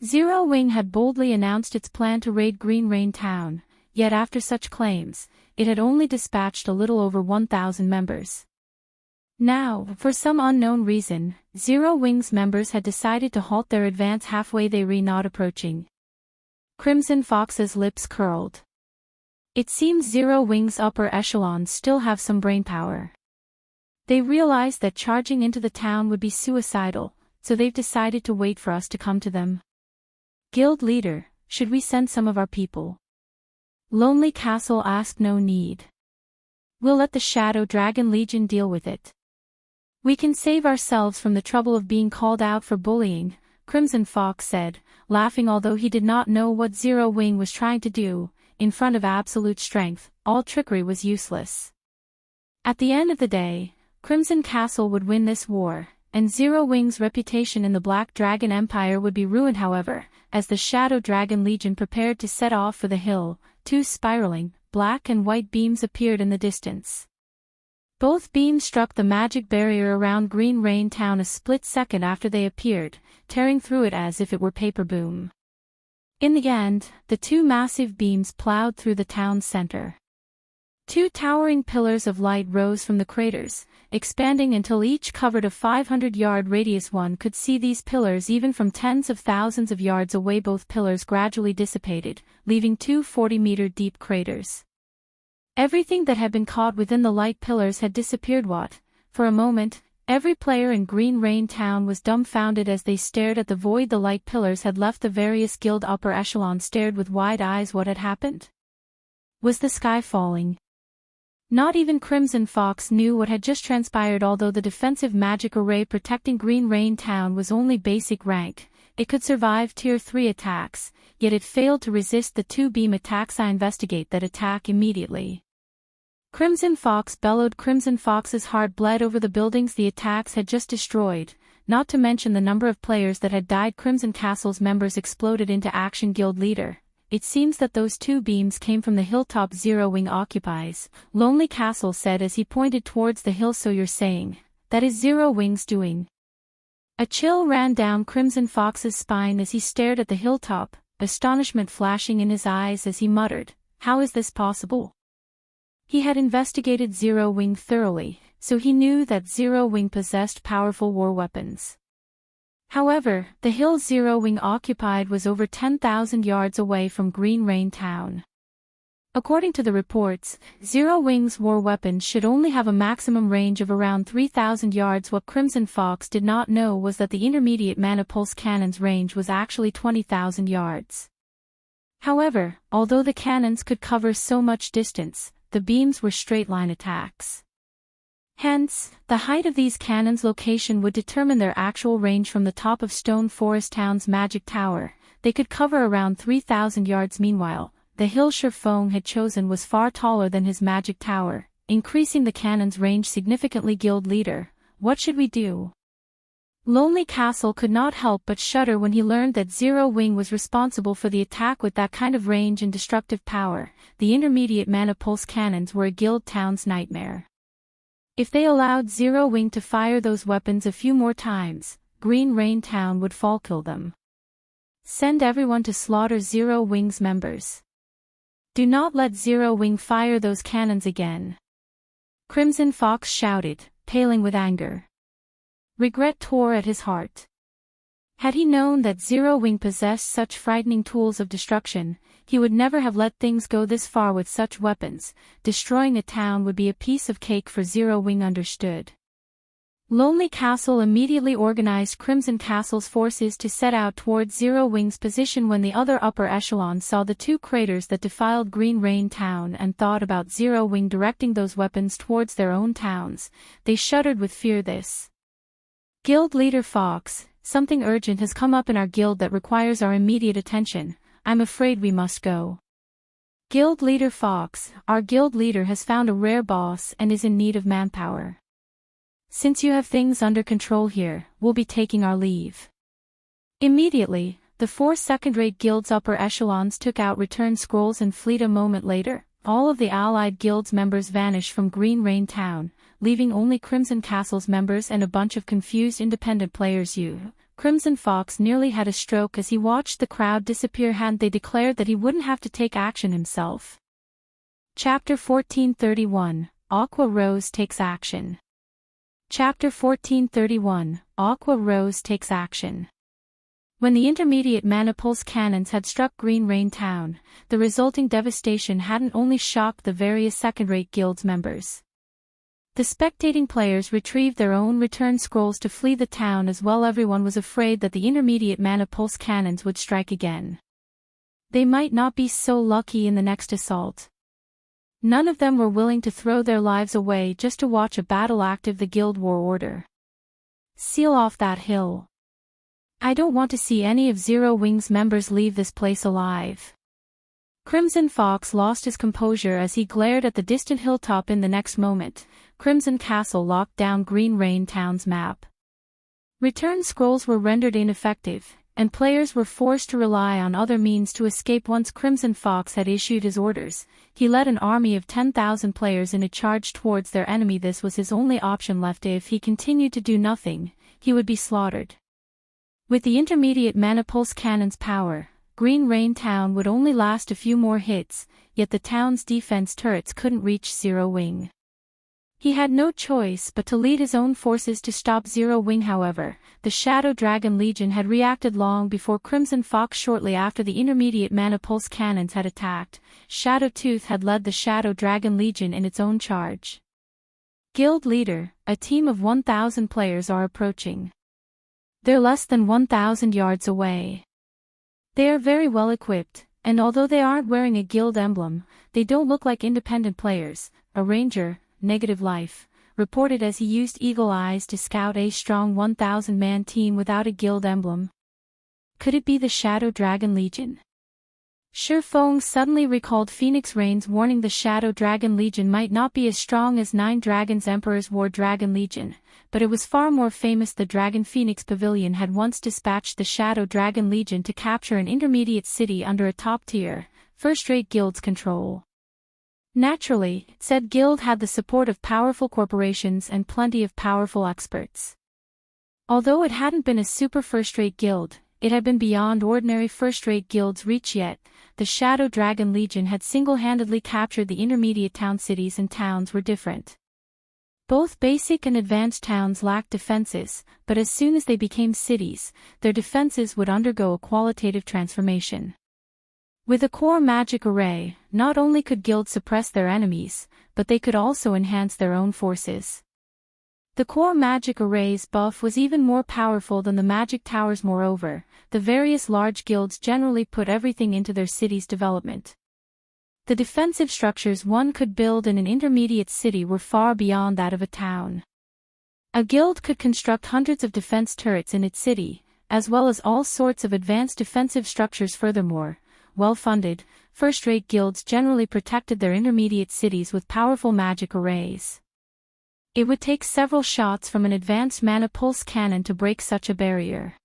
Zero Wing had boldly announced its plan to raid Green Rain Town, yet after such claims, it had only dispatched a little over 1,000 members. Now, for some unknown reason, Zero Wing's members had decided to halt their advance halfway. They were not approaching. Crimson Fox's lips curled. It seems Zero Wing's upper echelons still have some brainpower. They realized that charging into the town would be suicidal, so they've decided to wait for us to come to them. "Guild Leader, should we send some of our people?" Lonely Castle asked. "No need. We'll let the Shadow Dragon Legion deal with it. We can save ourselves from the trouble of being called out for bullying," Crimson Fox said, laughing. Although he did not know what Zero Wing was trying to do, in front of absolute strength, all trickery was useless. At the end of the day, Crimson Castle would win this war, and Zero Wing's reputation in the Black Dragon Empire would be ruined. However, as the Shadow Dragon Legion prepared to set off for the hill, two spiraling, black and white beams appeared in the distance. Both beams struck the magic barrier around Green Rain Town a split second after they appeared, tearing through it as if it were paper. Boom. In the end, the two massive beams plowed through the town's center. Two towering pillars of light rose from the craters, expanding until each covered a 500-yard radius. One could see these pillars even from tens of thousands of yards away. Both pillars gradually dissipated, leaving two 40-meter-deep craters. Everything that had been caught within the light pillars had disappeared. What? For a moment, every player in Green Rain Town was dumbfounded as they stared at the void the light pillars had left. The various guild upper echelons stared with wide eyes. What had happened? Was the sky falling? Not even Crimson Fox knew what had just transpired. Although the defensive magic array protecting Green Rain Town was only basic rank, it could survive Tier 3 attacks, yet it failed to resist the two beam attacks. "I investigate that attack immediately." Crimson Fox bellowed. Crimson Fox's heart bled over the buildings the attacks had just destroyed, not to mention the number of players that had died. Crimson Castle's members exploded into action. "Guild Leader, it seems that those two beams came from the hilltop Zero Wing occupies," Lonely Castle said as he pointed towards the hill. "So you're saying, that is Zero Wing's doing?" A chill ran down Crimson Fox's spine as he stared at the hilltop, astonishment flashing in his eyes as he muttered, "How is this possible?" He had investigated Zero Wing thoroughly, so he knew that Zero Wing possessed powerful war weapons. However, the hill Zero Wing occupied was over 10,000 yards away from Green Rain Town. According to the reports, Zero Wing's war weapons should only have a maximum range of around 3,000 yards. What Crimson Fox did not know was that the intermediate mana pulse cannon's range was actually 20,000 yards. However, although the cannons could cover so much distance, the beams were straight-line attacks. Hence, the height of these cannons' location would determine their actual range. From the top of Stone Forest Town's magic tower, they could cover around 3,000 yards. Meanwhile, the hill Shurfong had chosen was far taller than his magic tower, increasing the cannon's range significantly. Guild leader, what should we do? Lonely Castle could not help but shudder when he learned that Zero Wing was responsible for the attack. With that kind of range and destructive power, the intermediate mana pulse cannons were a guild town's nightmare. If they allowed Zero Wing to fire those weapons a few more times, Green Rain Town would fall. Kill them. Send everyone to slaughter Zero Wing's members. Do not let Zero Wing fire those cannons again. Crimson Fox shouted, paling with anger. Regret tore at his heart. Had he known that Zero Wing possessed such frightening tools of destruction, he would never have let things go this far with such weapons. Destroying a town would be a piece of cake for Zero Wing. Understood. Lonely Castle immediately organized Crimson Castle's forces to set out towards Zero Wing's position. When the other upper echelons saw the two craters that defiled Green Rain Town and thought about Zero Wing directing those weapons towards their own towns, they shuddered with fear. This Guild leader Fox, something urgent has come up in our guild that requires our immediate attention. I'm afraid we must go. Guild leader Fox, our guild leader has found a rare boss and is in need of manpower. Since you have things under control here, we'll be taking our leave. Immediately, the 4 second-rate guild's upper echelons took out return scrolls and fled. A moment later, all of the allied guild's members vanished from Green Rain Town, leaving only Crimson Castle's members and a bunch of confused independent players. Crimson Fox nearly had a stroke as he watched the crowd disappear. Hadn't they declared that he wouldn't have to take action himself? Chapter 1431, Aqua Rose takes action. Chapter 1431, Aqua Rose takes action. When the intermediate mana pulse cannons had struck Green Rain Town, the resulting devastation hadn't only shocked the various second-rate guilds members. The spectating players retrieved their own return scrolls to flee the town as well. Everyone was afraid that the intermediate mana pulse cannons would strike again. They might not be so lucky in the next assault. None of them were willing to throw their lives away just to watch a battle. Active the Guild War Order. Seal off that hill. I don't want to see any of Zero Wing's members leave this place alive. Crimson Fox lost his composure as he glared at the distant hilltop. In the next moment, Crimson Castle locked down Green Rain Town's map. Return scrolls were rendered ineffective, and players were forced to rely on other means to escape. Once Crimson Fox had issued his orders, he led an army of 10,000 players in a charge towards their enemy. This was his only option left. If he continued to do nothing, he would be slaughtered. With the intermediate mana pulse cannon's power, Green Rain Town would only last a few more hits, yet the town's defense turrets couldn't reach Zero Wing. He had no choice but to lead his own forces to stop Zero Wing. However, the Shadow Dragon Legion had reacted long before Crimson Fox. Shortly after the intermediate mana pulse cannons had attacked, Shadowtooth had led the Shadow Dragon Legion in its own charge. Guild leader, a team of 1,000 players are approaching. They're less than 1,000 yards away. They are very well equipped, and although they aren't wearing a guild emblem, they don't look like independent players. A ranger, Negative Life, reported as he used eagle eyes to scout a strong 1,000-man team without a guild emblem. Could it be the Shadow Dragon Legion? Shurfong suddenly recalled Phoenix Rain's warning. The Shadow Dragon Legion might not be as strong as 9 Dragons Emperor's War Dragon Legion, but it was far more famous. The Dragon Phoenix Pavilion had once dispatched the Shadow Dragon Legion to capture an intermediate city under a top-tier, first-rate guild's control. Naturally, said guild had the support of powerful corporations and plenty of powerful experts. Although it hadn't been a super first-rate guild, it had been beyond ordinary first-rate guilds' reach. Yet, the Shadow Dragon Legion had single-handedly captured the intermediate town. Cities and towns were different. Both basic and advanced towns lacked defenses, but as soon as they became cities, their defenses would undergo a qualitative transformation. With a core magic array, not only could guilds suppress their enemies, but they could also enhance their own forces. The core magic array's buff was even more powerful than the magic towers. Moreover, the various large guilds generally put everything into their city's development. The defensive structures one could build in an intermediate city were far beyond that of a town. A guild could construct hundreds of defense turrets in its city, as well as all sorts of advanced defensive structures. Furthermore, well-funded, first-rate guilds generally protected their intermediate cities with powerful magic arrays. It would take several shots from an advanced mana pulse cannon to break such a barrier.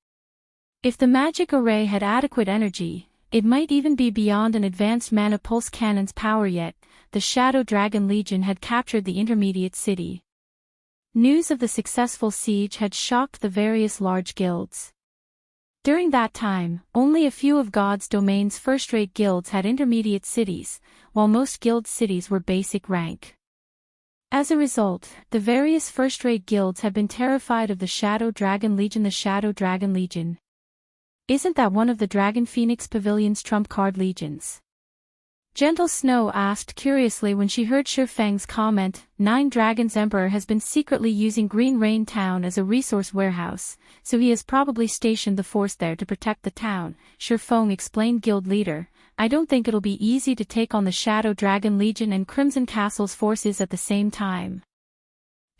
If the magic array had adequate energy, it might even be beyond an advanced mana pulse cannon's power. Yet the Shadow Dragon Legion had captured the intermediate city. News of the successful siege had shocked the various large guilds. During that time, only a few of God's domain's first-rate guilds had intermediate cities, while most guild cities were basic rank. As a result, the various first-rate guilds had been terrified of the Shadow Dragon Legion. The Shadow Dragon Legion. Isn't that one of the Dragon Phoenix Pavilion's trump card legions? Gentle Snow asked curiously when she heard Shifeng's comment. Nine Dragons Emperor has been secretly using Green Rain Town as a resource warehouse, so he has probably stationed the force there to protect the town, Shifeng explained. Guild leader, I don't think it'll be easy to take on the Shadow Dragon Legion and Crimson Castle's forces at the same time.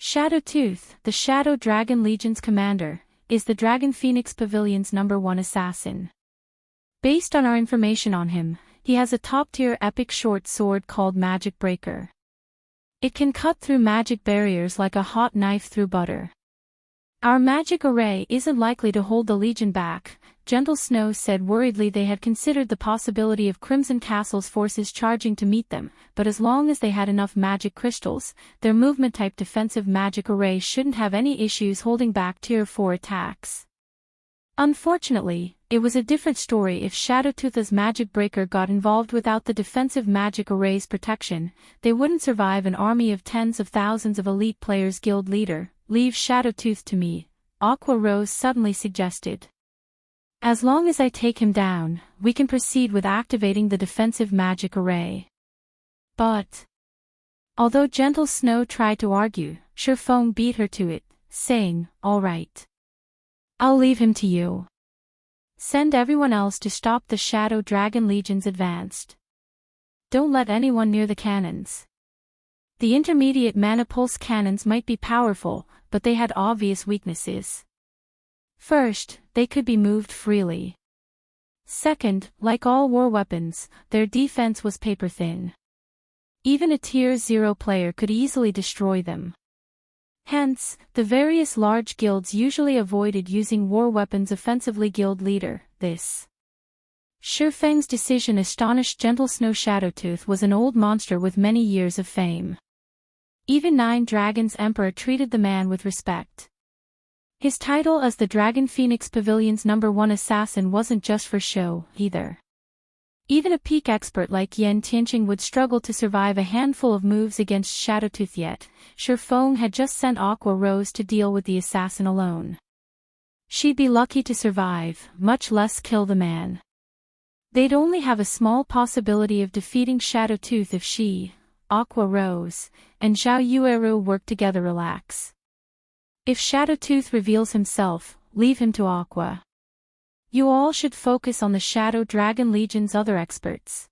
Shadowtooth, the Shadow Dragon Legion's commander, is the Dragon Phoenix Pavilion's #1 assassin. Based on our information on him, he has a top-tier epic short sword called Magic Breaker. It can cut through magic barriers like a hot knife through butter. Our magic array isn't likely to hold the Legion back, Gentle Snow said worriedly. They had considered the possibility of Crimson Castle's forces charging to meet them, but as long as they had enough magic crystals, their movement-type defensive magic array shouldn't have any issues holding back Tier 4 attacks. Unfortunately, it was a different story if Shadowtooth's Magic Breaker got involved. Without the defensive magic array's protection, they wouldn't survive an army of tens of thousands of elite players. Guild leader, leave Shadowtooth to me, Aqua Rose suddenly suggested. As long as I take him down, we can proceed with activating the defensive magic array. But although Gentle Snow tried to argue, Shifeng beat her to it, saying, all right. I'll leave him to you. Send everyone else to stop the Shadow Dragon Legion's advance. Don't let anyone near the cannons. The intermediate mana pulse cannons might be powerful, but they had obvious weaknesses. First, they could be moved freely. Second, like all war weapons, their defense was paper-thin. Even a Tier 0 player could easily destroy them. Hence, the various large guilds usually avoided using war weapons offensively. Guild leader, this Shifeng's decision astonished Gentle Snow. Shadowtooth was an old monster with many years of fame. Even Nine Dragons Emperor treated the man with respect. His title as the Dragon Phoenix Pavilion's #1 assassin wasn't just for show, either. Even a peak expert like Yen Tianqing would struggle to survive a handful of moves against Shadowtooth. Yet, Shifeng had just sent Aqua Rose to deal with the assassin alone. She'd be lucky to survive, much less kill the man. They'd only have a small possibility of defeating Shadowtooth if she, Aqua Rose, and Zhao Yueru work together. Relax. If Shadowtooth reveals himself, leave him to Aqua. You all should focus on the Shadow Dragon Legion's other experts.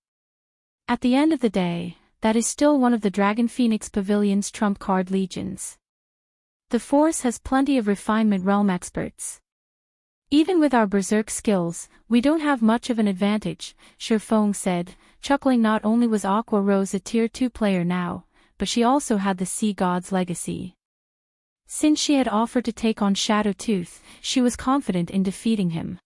At the end of the day, that is still one of the Dragon Phoenix Pavilion's trump card legions. The Force has plenty of refinement realm experts. Even with our berserk skills, we don't have much of an advantage, Shifeng said, chuckling. Not only was Aqua Rose a Tier 2 player now, but she also had the Sea God's legacy. Since she had offered to take on Shadowtooth, she was confident in defeating him.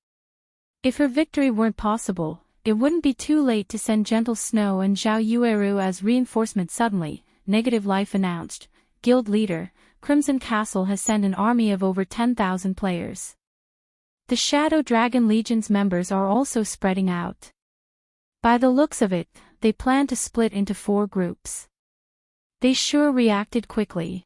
If her victory weren't possible, it wouldn't be too late to send Gentle Snow and Zhao Yueru as reinforcement. Suddenly, Negative Life announced, Guild leader, Crimson Castle has sent an army of over 10,000 players. The Shadow Dragon Legion's members are also spreading out. By the looks of it, they plan to split into 4 groups. They sure reacted quickly.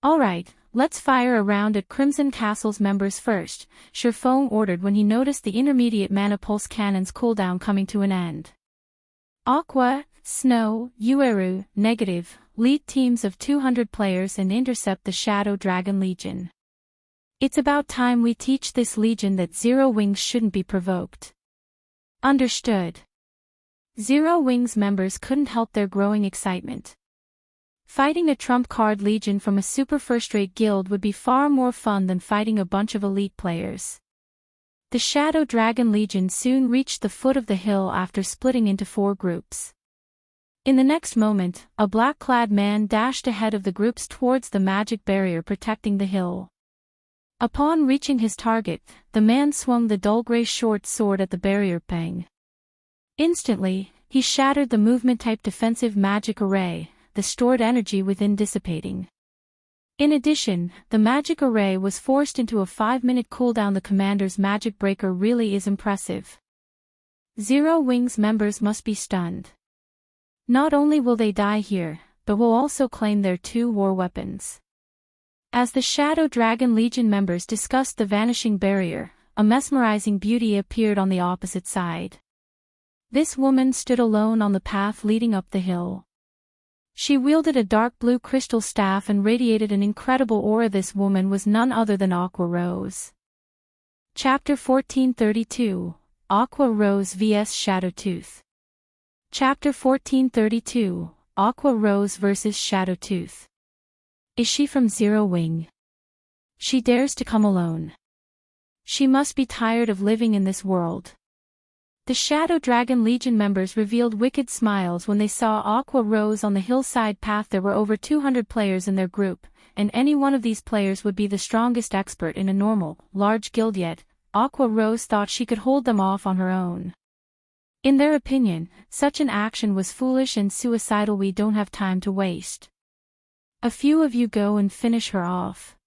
Alright, let's fire a round at Crimson Castle's members first, Shifeng ordered when he noticed the intermediate mana pulse cannon's cooldown coming to an end. Aqua, Snow, Yueru, Negative, lead teams of 200 players and intercept the Shadow Dragon Legion. It's about time we teach this legion that Zero Wings shouldn't be provoked. Understood. Zero Wings members couldn't help their growing excitement. Fighting a trump card legion from a super first-rate guild would be far more fun than fighting a bunch of elite players. The Shadow Dragon Legion soon reached the foot of the hill after splitting into 4 groups. In the next moment, a black-clad man dashed ahead of the groups towards the magic barrier protecting the hill. Upon reaching his target, the man swung the dull gray short sword at the barrier pang. Instantly, he shattered the movement-type defensive magic array, the stored energy within dissipating. In addition, the magic array was forced into a 5-minute cooldown. The commander's magic breaker really is impressive. Zero Wings members must be stunned. Not only will they die here, but will also claim their 2 war weapons. As the Shadow Dragon Legion members discussed the vanishing barrier, a mesmerizing beauty appeared on the opposite side. This woman stood alone on the path leading up the hill. She wielded a dark blue crystal staff and radiated an incredible aura. This woman was none other than Aqua Rose. Chapter 1432, Aqua Rose vs Shadowtooth. Chapter 1432, Aqua Rose vs Shadowtooth. Is she from Zero Wing? She dares to come alone. She must be tired of living in this world. The Shadow Dragon Legion members revealed wicked smiles when they saw Aqua Rose on the hillside path. There were over 200 players in their group, and any one of these players would be the strongest expert in a normal, large guild, yet Aqua Rose thought she could hold them off on her own. In their opinion, such an action was foolish and suicidal. We don't have time to waste. A few of you go and finish her off.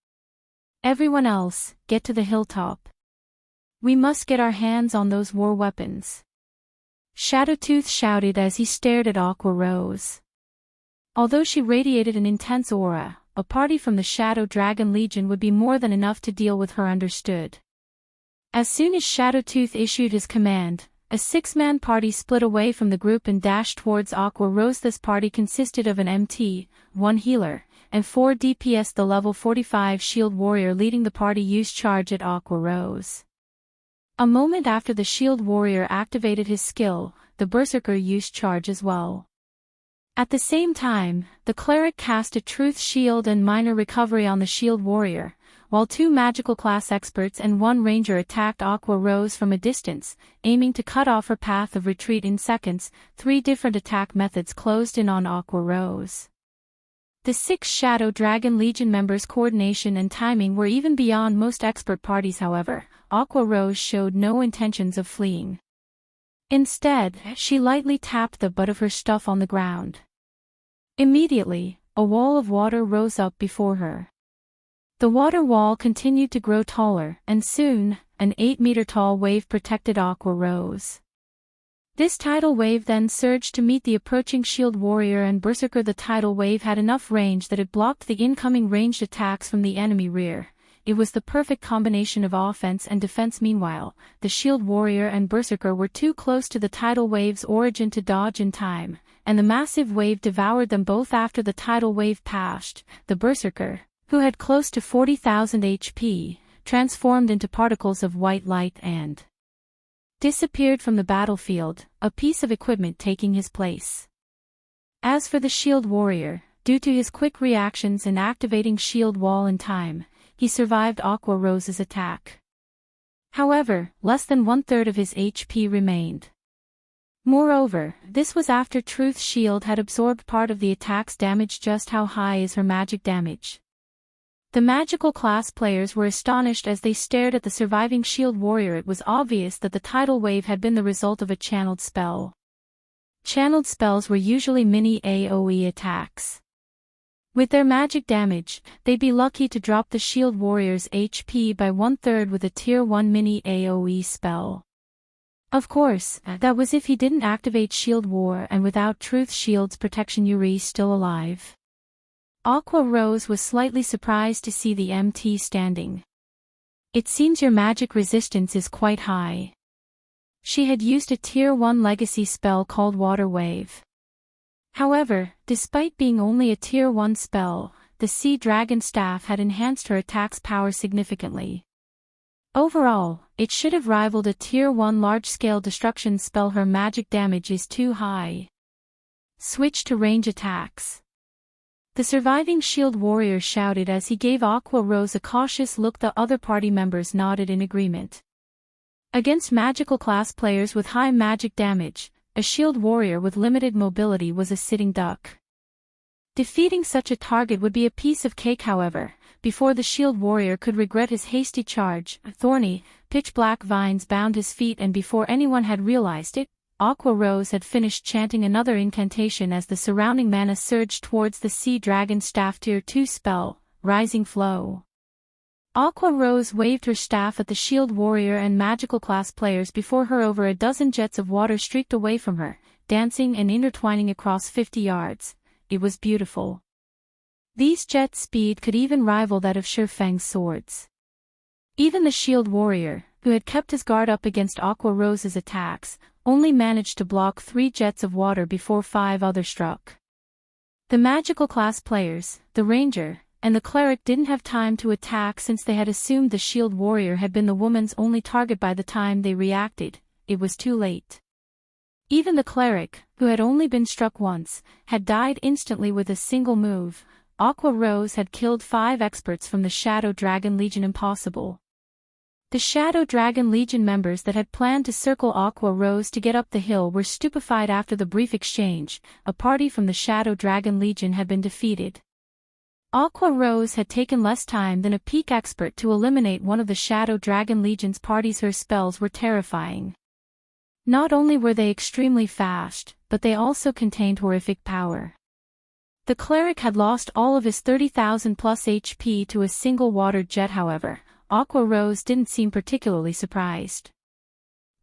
Everyone else, get to the hilltop. We must get our hands on those war weapons. Shadowtooth shouted as he stared at Aqua Rose. Although she radiated an intense aura, a party from the Shadow Dragon Legion would be more than enough to deal with her. Understood. As soon as Shadowtooth issued his command, a 6-man party split away from the group and dashed towards Aqua Rose. This party consisted of an MT, 1 healer, and 4 DPS. The level 45 shield warrior leading the party used charge at Aqua Rose. A moment after the shield warrior activated his skill, the berserker used charge as well. At the same time, the cleric cast a truth shield and minor recovery on the shield warrior, while 2 magical class experts and 1 ranger attacked Aqua Rose from a distance, aiming to cut off her path of retreat in seconds. 3 different attack methods closed in on Aqua Rose. The 6 Shadow Dragon Legion members' coordination and timing were even beyond most expert parties. However, Aqua Rose showed no intentions of fleeing. Instead, she lightly tapped the butt of her staff on the ground. Immediately, a wall of water rose up before her. The water wall continued to grow taller, and soon, an 8-meter-tall wave protected Aqua Rose. This tidal wave then surged to meet the approaching shield warrior and berserker. The tidal wave had enough range that it blocked the incoming ranged attacks from the enemy rear. It was the perfect combination of offense and defense. Meanwhile, the shield warrior and berserker were too close to the tidal wave's origin to dodge in time, and the massive wave devoured them both. After the tidal wave passed, the berserker, who had close to 40,000 HP, transformed into particles of white light and disappeared from the battlefield, a piece of equipment taking his place. As for the shield warrior, due to his quick reactions and activating shield wall in time, he survived Aqua Rose's attack. However, less than 1/3 of his HP remained. Moreover, this was after Truth's shield had absorbed part of the attack's damage. Just how high is her magic damage? The magical class players were astonished as they stared at the surviving shield warrior. It was obvious that the tidal wave had been the result of a channeled spell. Channeled spells were usually mini AoE attacks. With their magic damage, they'd be lucky to drop the shield warrior's HP by 1/3 with a tier 1 mini AoE spell. Of course, that was if he didn't activate shield war, and without Truth shield's protection. Yuri's still alive. Aqua Rose was slightly surprised to see the MT standing. It seems your magic resistance is quite high. She had used a tier 1 legacy spell called Water Wave. However, despite being only a tier 1 spell, the Sea Dragon Staff had enhanced her attack's power significantly. Overall, it should have rivaled a tier 1 large-scale destruction spell. Her magic damage is too high. Switch to range attacks. The surviving shield warrior shouted as he gave Aqua Rose a cautious look. The other party members nodded in agreement. Against magical class players with high magic damage, a shield warrior with limited mobility was a sitting duck. Defeating such a target would be a piece of cake, however. Before the shield warrior could regret his hasty charge, thorny, pitch-black vines bound his feet, and before anyone had realized it, Aqua Rose had finished chanting another incantation as the surrounding mana surged towards the Sea Dragon Staff Tier 2 spell, Rising Flow. Aqua Rose waved her staff at the shield warrior and magical class players before her. Over a dozen jets of water streaked away from her, dancing and intertwining across 50 yards. It was beautiful. These jets' speed could even rival that of Shurfang's swords. Even the shield warrior, who had kept his guard up against Aqua Rose's attacks, only managed to block 3 jets of water before 5 others struck. The magical class players, the ranger, and the cleric didn't have time to attack since they had assumed the shield warrior had been the woman's only target. By the time they reacted, it was too late. Even the cleric, who had only been struck once, had died instantly with a single move. Aqua Rose had killed 5 experts from the Shadow Dragon Legion. Impossible. The Shadow Dragon Legion members that had planned to circle Aqua Rose to get up the hill were stupefied after the brief exchange. A party from the Shadow Dragon Legion had been defeated. Aqua Rose had taken less time than a peak expert to eliminate one of the Shadow Dragon Legion's parties. Her spells were terrifying. Not only were they extremely fast, but they also contained horrific power. The cleric had lost all of his 30,000 plus HP to a single water jet. However, Aqua Rose didn't seem particularly surprised.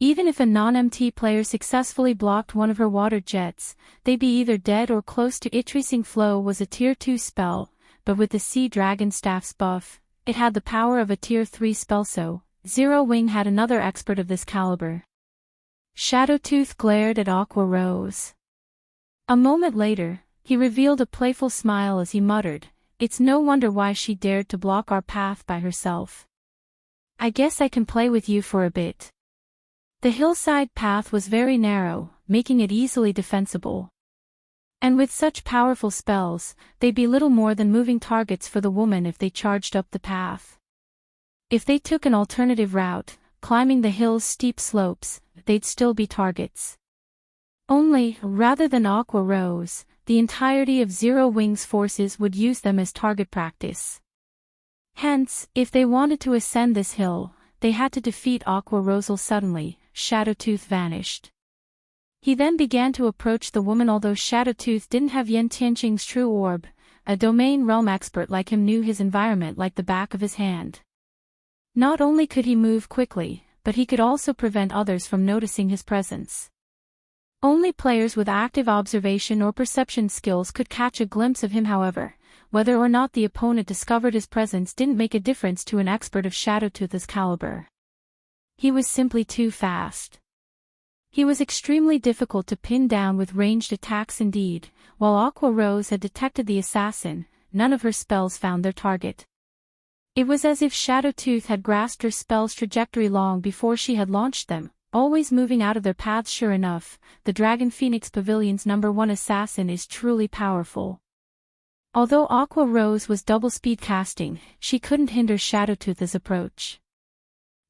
Even if a non-MT player successfully blocked one of her water jets, they'd be either dead or close to it. Rising Flow was a Tier 2 spell, but with the Sea Dragon Staff's buff, it had the power of a Tier 3 spell. So, Zero Wing had another expert of this caliber. Shadowtooth glared at Aqua Rose. A moment later, he revealed a playful smile as he muttered, "It's no wonder why she dared to block our path by herself. I guess I can play with you for a bit." The hillside path was very narrow, making it easily defensible. And with such powerful spells, they'd be little more than moving targets for the woman if they charged up the path. If they took an alternative route, climbing the hill's steep slopes, they'd still be targets. Only, rather than Aqua Rose, the entirety of Zero Wing's forces would use them as target practice. Hence, if they wanted to ascend this hill, they had to defeat Aqua Rose. Suddenly, Shadowtooth vanished. He then began to approach the woman. Although Shadowtooth didn't have Yen Tianqing's true orb, a domain realm expert like him knew his environment like the back of his hand. Not only could he move quickly, but he could also prevent others from noticing his presence. Only players with active observation or perception skills could catch a glimpse of him. However, whether or not the opponent discovered his presence didn't make a difference to an expert of Shadowtooth's caliber. He was simply too fast. He was extremely difficult to pin down with ranged attacks. Indeed, while Aqua Rose had detected the assassin, none of her spells found their target. It was as if Shadowtooth had grasped her spell's trajectory long before she had launched them, always moving out of their paths. Sure enough, the Dragon Phoenix Pavilion's #1 assassin is truly powerful. Although Aqua Rose was double-speed casting, she couldn't hinder Shadowtooth's approach.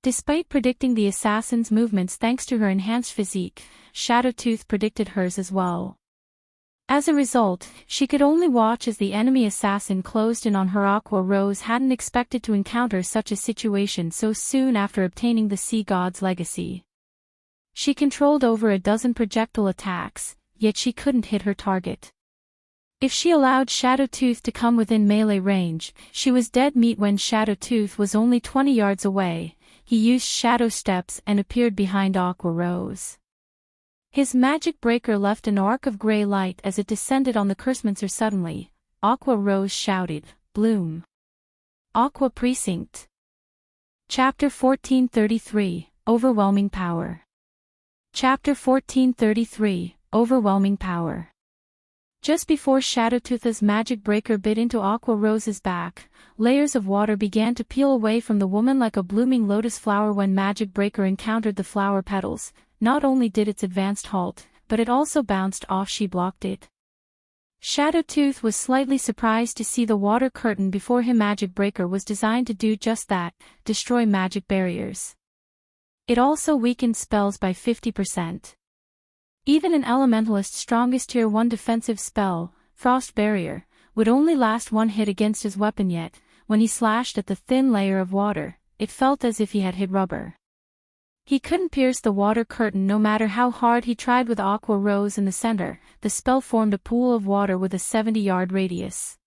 Despite predicting the assassin's movements thanks to her enhanced physique, Shadowtooth predicted hers as well. As a result, she could only watch as the enemy assassin closed in on her. Aqua Rose hadn't expected to encounter such a situation so soon after obtaining the Sea God's legacy. She controlled over a dozen projectile attacks, yet she couldn't hit her target. If she allowed Shadowtooth to come within melee range, she was dead meat. When Shadowtooth was only 20 yards away, he used Shadow Steps and appeared behind Aqua Rose. His magic breaker left an arc of gray light as it descended on the Cursemancer. Suddenly, Aqua Rose shouted, "Bloom!" Aqua Precinct. Chapter 1433, Overwhelming Power. Chapter 1433, Overwhelming Power. Just before Shadowtooth's magic breaker bit into Aqua Rose's back, layers of water began to peel away from the woman like a blooming lotus flower. When magic breaker encountered the flower petals, not only did its advanced halt, but it also bounced off. She blocked it. Shadowtooth was slightly surprised to see the water curtain before him. Magic breaker was designed to do just that, destroy magic barriers. It also weakened spells by 50%. Even an Elementalist's strongest Tier 1 defensive spell, Frost Barrier, would only last one hit against his weapon, yet when he slashed at the thin layer of water, it felt as if he had hit rubber. He couldn't pierce the water curtain no matter how hard he tried. With Aqua Rose in the center, the spell formed a pool of water with a 70-yard radius.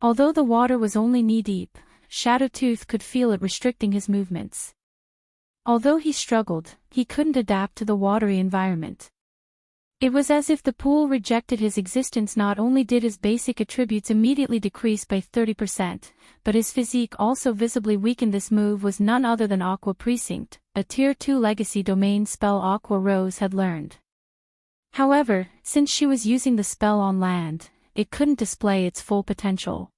Although the water was only knee-deep, Shadowtooth could feel it restricting his movements. Although he struggled, he couldn't adapt to the watery environment. It was as if the pool rejected his existence. Not only did his basic attributes immediately decrease by 30%, but his physique also visibly weakened. This move was none other than Aqua Precinct, a Tier 2 legacy domain spell Aqua Rose had learned. However, since she was using the spell on land, it couldn't display its full potential.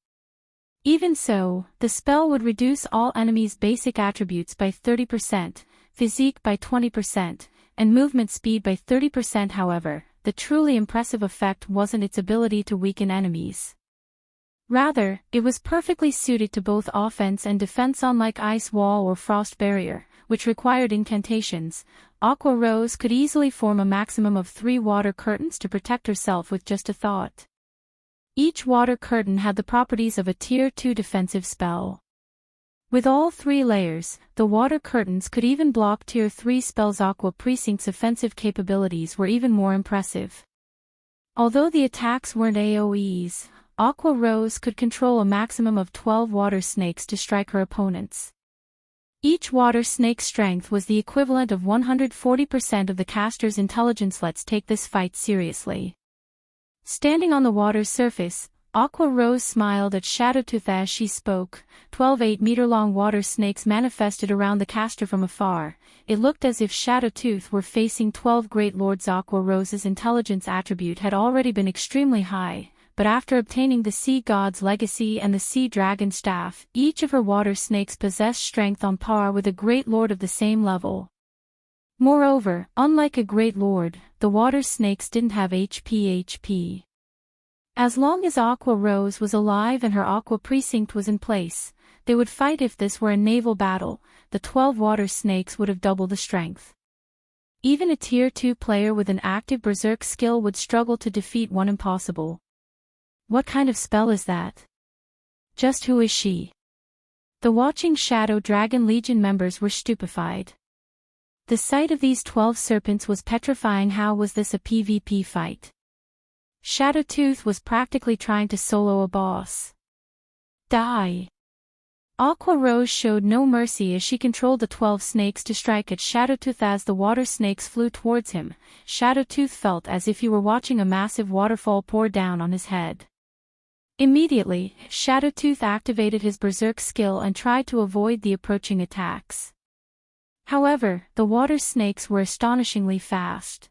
Even so, the spell would reduce all enemies' basic attributes by 30%, physique by 20%, and movement speed by 30%. However, the truly impressive effect wasn't its ability to weaken enemies. Rather, it was perfectly suited to both offense and defense. Unlike Ice Wall or Frost Barrier, which required incantations, Aqua Rose could easily form a maximum of 3 water curtains to protect herself with just a thought. Each water curtain had the properties of a Tier 2 defensive spell. With all 3 layers, the water curtains could even block Tier 3 spells. Aqua Precinct's offensive capabilities were even more impressive. Although the attacks weren't AoEs, Aqua Rose could control a maximum of 12 water snakes to strike her opponents. Each water snake's strength was the equivalent of 140% of the caster's intelligence. Let's take this fight seriously. Standing on the water's surface, Aqua Rose smiled at Shadowtooth as she spoke. 12 8-meter-long water snakes manifested around the caster from afar. It looked as if Shadowtooth were facing 12 great lords. Aqua Rose's intelligence attribute had already been extremely high, but after obtaining the Sea God's Legacy and the Sea Dragon Staff, each of her water snakes possessed strength on par with a great lord of the same level. Moreover, unlike a great lord, the water snakes didn't have HP. As long as Aqua Rose was alive and her Aqua Precinct was in place, they would fight. If this were a naval battle, the 12 water snakes would have double the strength. Even a Tier 2 player with an active Berserk skill would struggle to defeat one. Impossible. What kind of spell is that? Just who is she? The watching Shadow Dragon Legion members were stupefied. The sight of these 12 serpents was petrifying. How was this a PvP fight? Shadowtooth was practically trying to solo a boss. Die! Aqua Rose showed no mercy as she controlled the 12 snakes to strike at Shadowtooth. As the water snakes flew towards him, Shadowtooth felt as if he were watching a massive waterfall pour down on his head. Immediately, Shadowtooth activated his Berserk skill and tried to avoid the approaching attacks. However, the water snakes were astonishingly fast.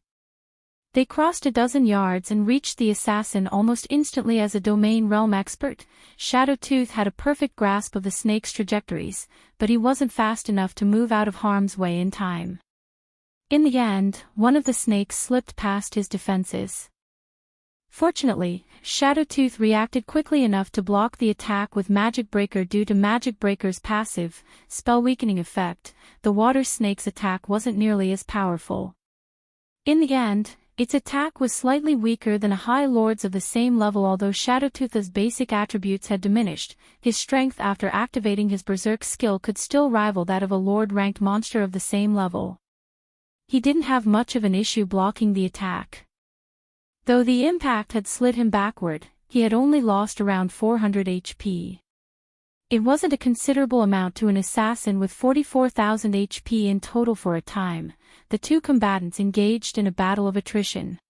They crossed a dozen yards and reached the assassin almost instantly. As a domain realm expert, Shadowtooth had a perfect grasp of the snake's trajectories, but he wasn't fast enough to move out of harm's way in time. In the end, one of the snakes slipped past his defenses. Fortunately, Shadowtooth reacted quickly enough to block the attack with Magic Breaker. Due to Magic Breaker's passive, spell weakening effect, the water snake's attack wasn't nearly as powerful. In the end, its attack was slightly weaker than a High Lord's of the same level. Although Shadowtooth's basic attributes had diminished, his strength after activating his Berserk skill could still rival that of a Lord-ranked monster of the same level. He didn't have much of an issue blocking the attack. Though the impact had slid him backward, he had only lost around 400 HP. It wasn't a considerable amount to an assassin with 44,000 HP in total. For a time, the two combatants engaged in a battle of attrition.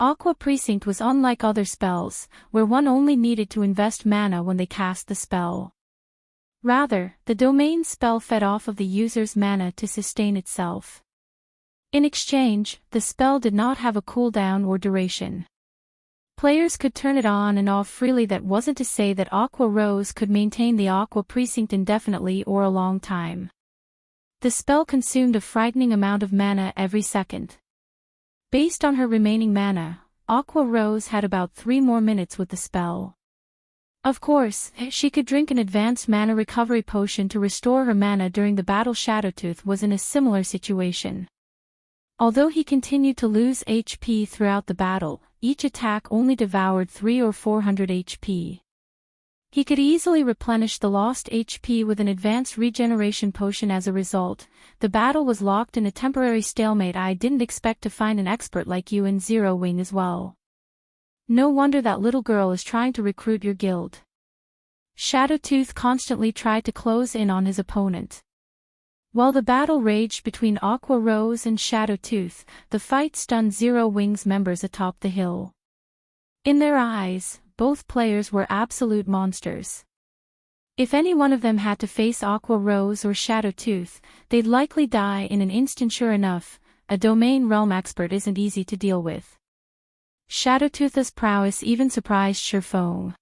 Aqua Precinct was unlike other spells, where one only needed to invest mana when they cast the spell. Rather, the domain spell fed off of the user's mana to sustain itself. In exchange, the spell did not have a cooldown or duration. Players could turn it on and off freely. That wasn't to say that Aqua Rose could maintain the Aqua Precinct indefinitely or a long time. The spell consumed a frightening amount of mana every second. Based on her remaining mana, Aqua Rose had about 3 more minutes with the spell. Of course, she could drink an advanced mana recovery potion to restore her mana during the battle. Shadowtooth was in a similar situation. Although he continued to lose HP throughout the battle, each attack only devoured 300 or 400 HP. He could easily replenish the lost HP with an advanced regeneration potion. As a result, the battle was locked in a temporary stalemate. I didn't expect to find an expert like you in Zero Wing as well. No wonder that little girl is trying to recruit your guild. Shadowtooth constantly tried to close in on his opponent. While the battle raged between Aqua Rose and Shadowtooth, the fight stunned Zero Wing's members atop the hill. In their eyes, both players were absolute monsters. If any one of them had to face Aqua Rose or Shadowtooth, they'd likely die in an instant. Sure enough, a domain realm expert isn't easy to deal with. Shadowtooth's prowess even surprised Shurfong.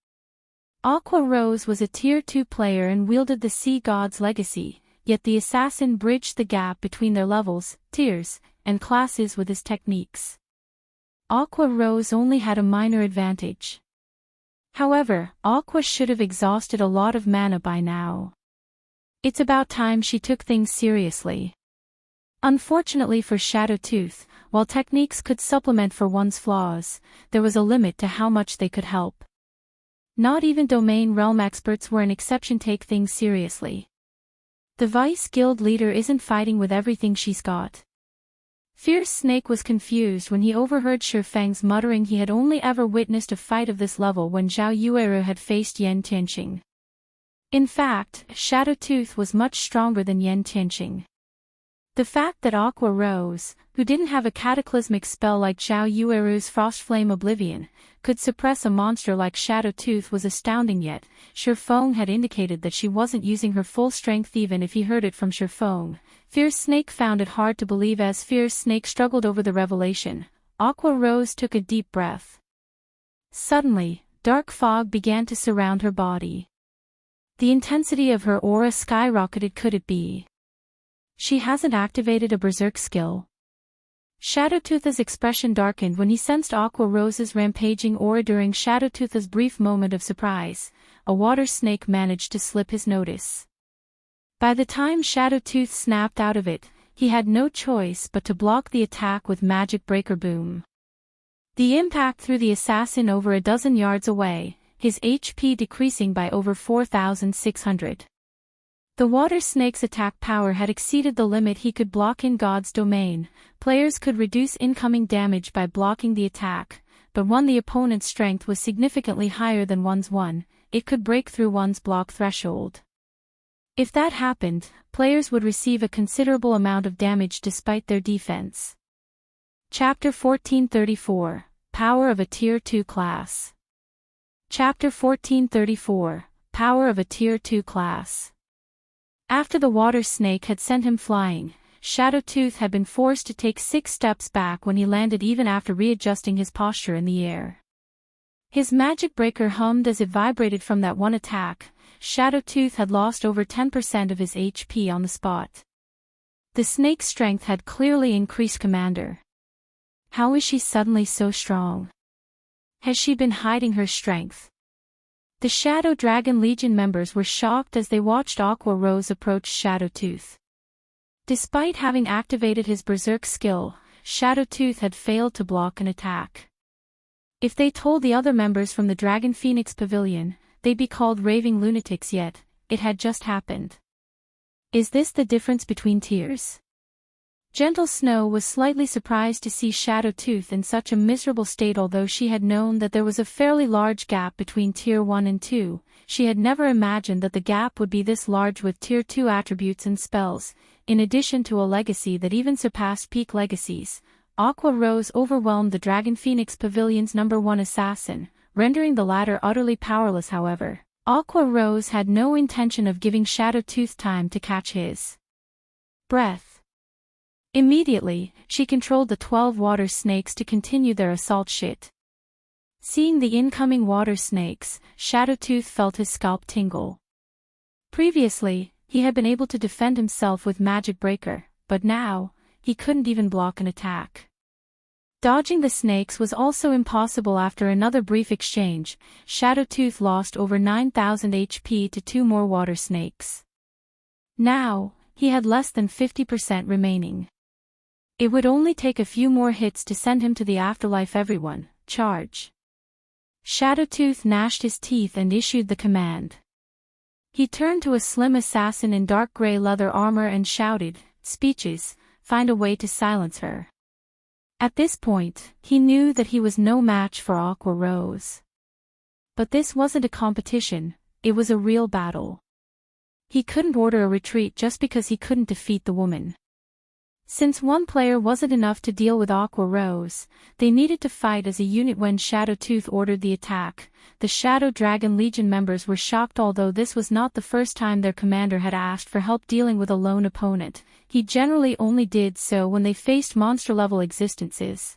Aqua Rose was a tier 2 player and wielded the Sea God's legacy, yet the assassin bridged the gap between their levels, tiers, and classes with his techniques. Aqua Rose only had a minor advantage. However, Aqua should have exhausted a lot of mana by now. It's about time she took things seriously. Unfortunately for Shadowtooth, while techniques could supplement for one's flaws, there was a limit to how much they could help. Not even domain realm experts were an exception. Take things seriously. The Vice Guild leader isn't fighting with everything she's got. Fierce Snake was confused when he overheard Shurfeng's muttering. He had only ever witnessed a fight of this level when Zhao Yueru had faced Yen Tianqing. In fact, Shadowtooth was much stronger than Yen Tianqing. The fact that Aqua Rose, who didn't have a cataclysmic spell like Zhao Yueru's Frostflame Oblivion, could suppress a monster like Shadowtooth was astounding. Yet, Shurfeng had indicated that she wasn't using her full strength. Even if he heard it from Shurfeng, Fierce Snake found it hard to believe. As Fierce Snake struggled over the revelation, Aqua Rose took a deep breath. Suddenly, dark fog began to surround her body. The intensity of her aura skyrocketed. Could it be? She hasn't activated a berserk skill. Shadowtooth's expression darkened when he sensed Aqua Rose's rampaging aura. During Shadowtooth's brief moment of surprise, a water snake managed to slip his notice. By the time Shadowtooth snapped out of it, he had no choice but to block the attack with Magic Breaker Boom. The impact threw the assassin over a dozen yards away, his HP decreasing by over 4,600. The water snake's attack power had exceeded the limit he could block. In God's domain, players could reduce incoming damage by blocking the attack, but when the opponent's strength was significantly higher than one's, it could break through one's block threshold. If that happened, players would receive a considerable amount of damage despite their defense. Chapter 1434, Power of a Tier 2 Class. Chapter 1434, Power of a Tier 2 Class. After the water snake had sent him flying, Shadowtooth had been forced to take 6 steps back when he landed, even after readjusting his posture in the air. His magic breaker hummed as it vibrated from that one attack. Shadowtooth had lost over 10% of his HP on the spot. The snake's strength had clearly increased. Commander, how is she suddenly so strong? Has she been hiding her strength? The Shadow Dragon Legion members were shocked as they watched Aqua Rose approach Shadowtooth. Despite having activated his berserk skill, Shadowtooth had failed to block an attack. If they told the other members from the Dragon Phoenix Pavilion, they'd be called raving lunatics. Yet, it had just happened. Is this the difference between tiers? Gentle Snow was slightly surprised to see Shadowtooth in such a miserable state. Although she had known that there was a fairly large gap between Tier 1 and 2, she had never imagined that the gap would be this large. With Tier 2 attributes and spells, in addition to a legacy that even surpassed peak legacies, Aqua Rose overwhelmed the Dragon Phoenix Pavilion's #1 assassin, rendering the latter utterly powerless. However, Aqua Rose had no intention of giving Shadowtooth time to catch his breath. Immediately, she controlled the 12 water snakes to continue their assault. Seeing the incoming water snakes, Shadowtooth felt his scalp tingle. Previously, he had been able to defend himself with Magic Breaker, but now, he couldn't even block an attack. Dodging the snakes was also impossible. After another brief exchange, Shadowtooth lost over 9,000 HP to 2 more water snakes. Now, he had less than 50% remaining. It would only take a few more hits to send him to the afterlife. Everyone, charge. Shadowtooth gnashed his teeth and issued the command. He turned to a slim assassin in dark gray leather armor and shouted, "Speeches, find a way to silence her." At this point, he knew that he was no match for Aqua Rose. But this wasn't a competition, it was a real battle. He couldn't order a retreat just because he couldn't defeat the woman. Since one player wasn't enough to deal with Aqua Rose, they needed to fight as a unit. When Shadowtooth ordered the attack, the Shadow Dragon Legion members were shocked. Although this was not the first time their commander had asked for help dealing with a lone opponent, he generally only did so when they faced monster-level existences.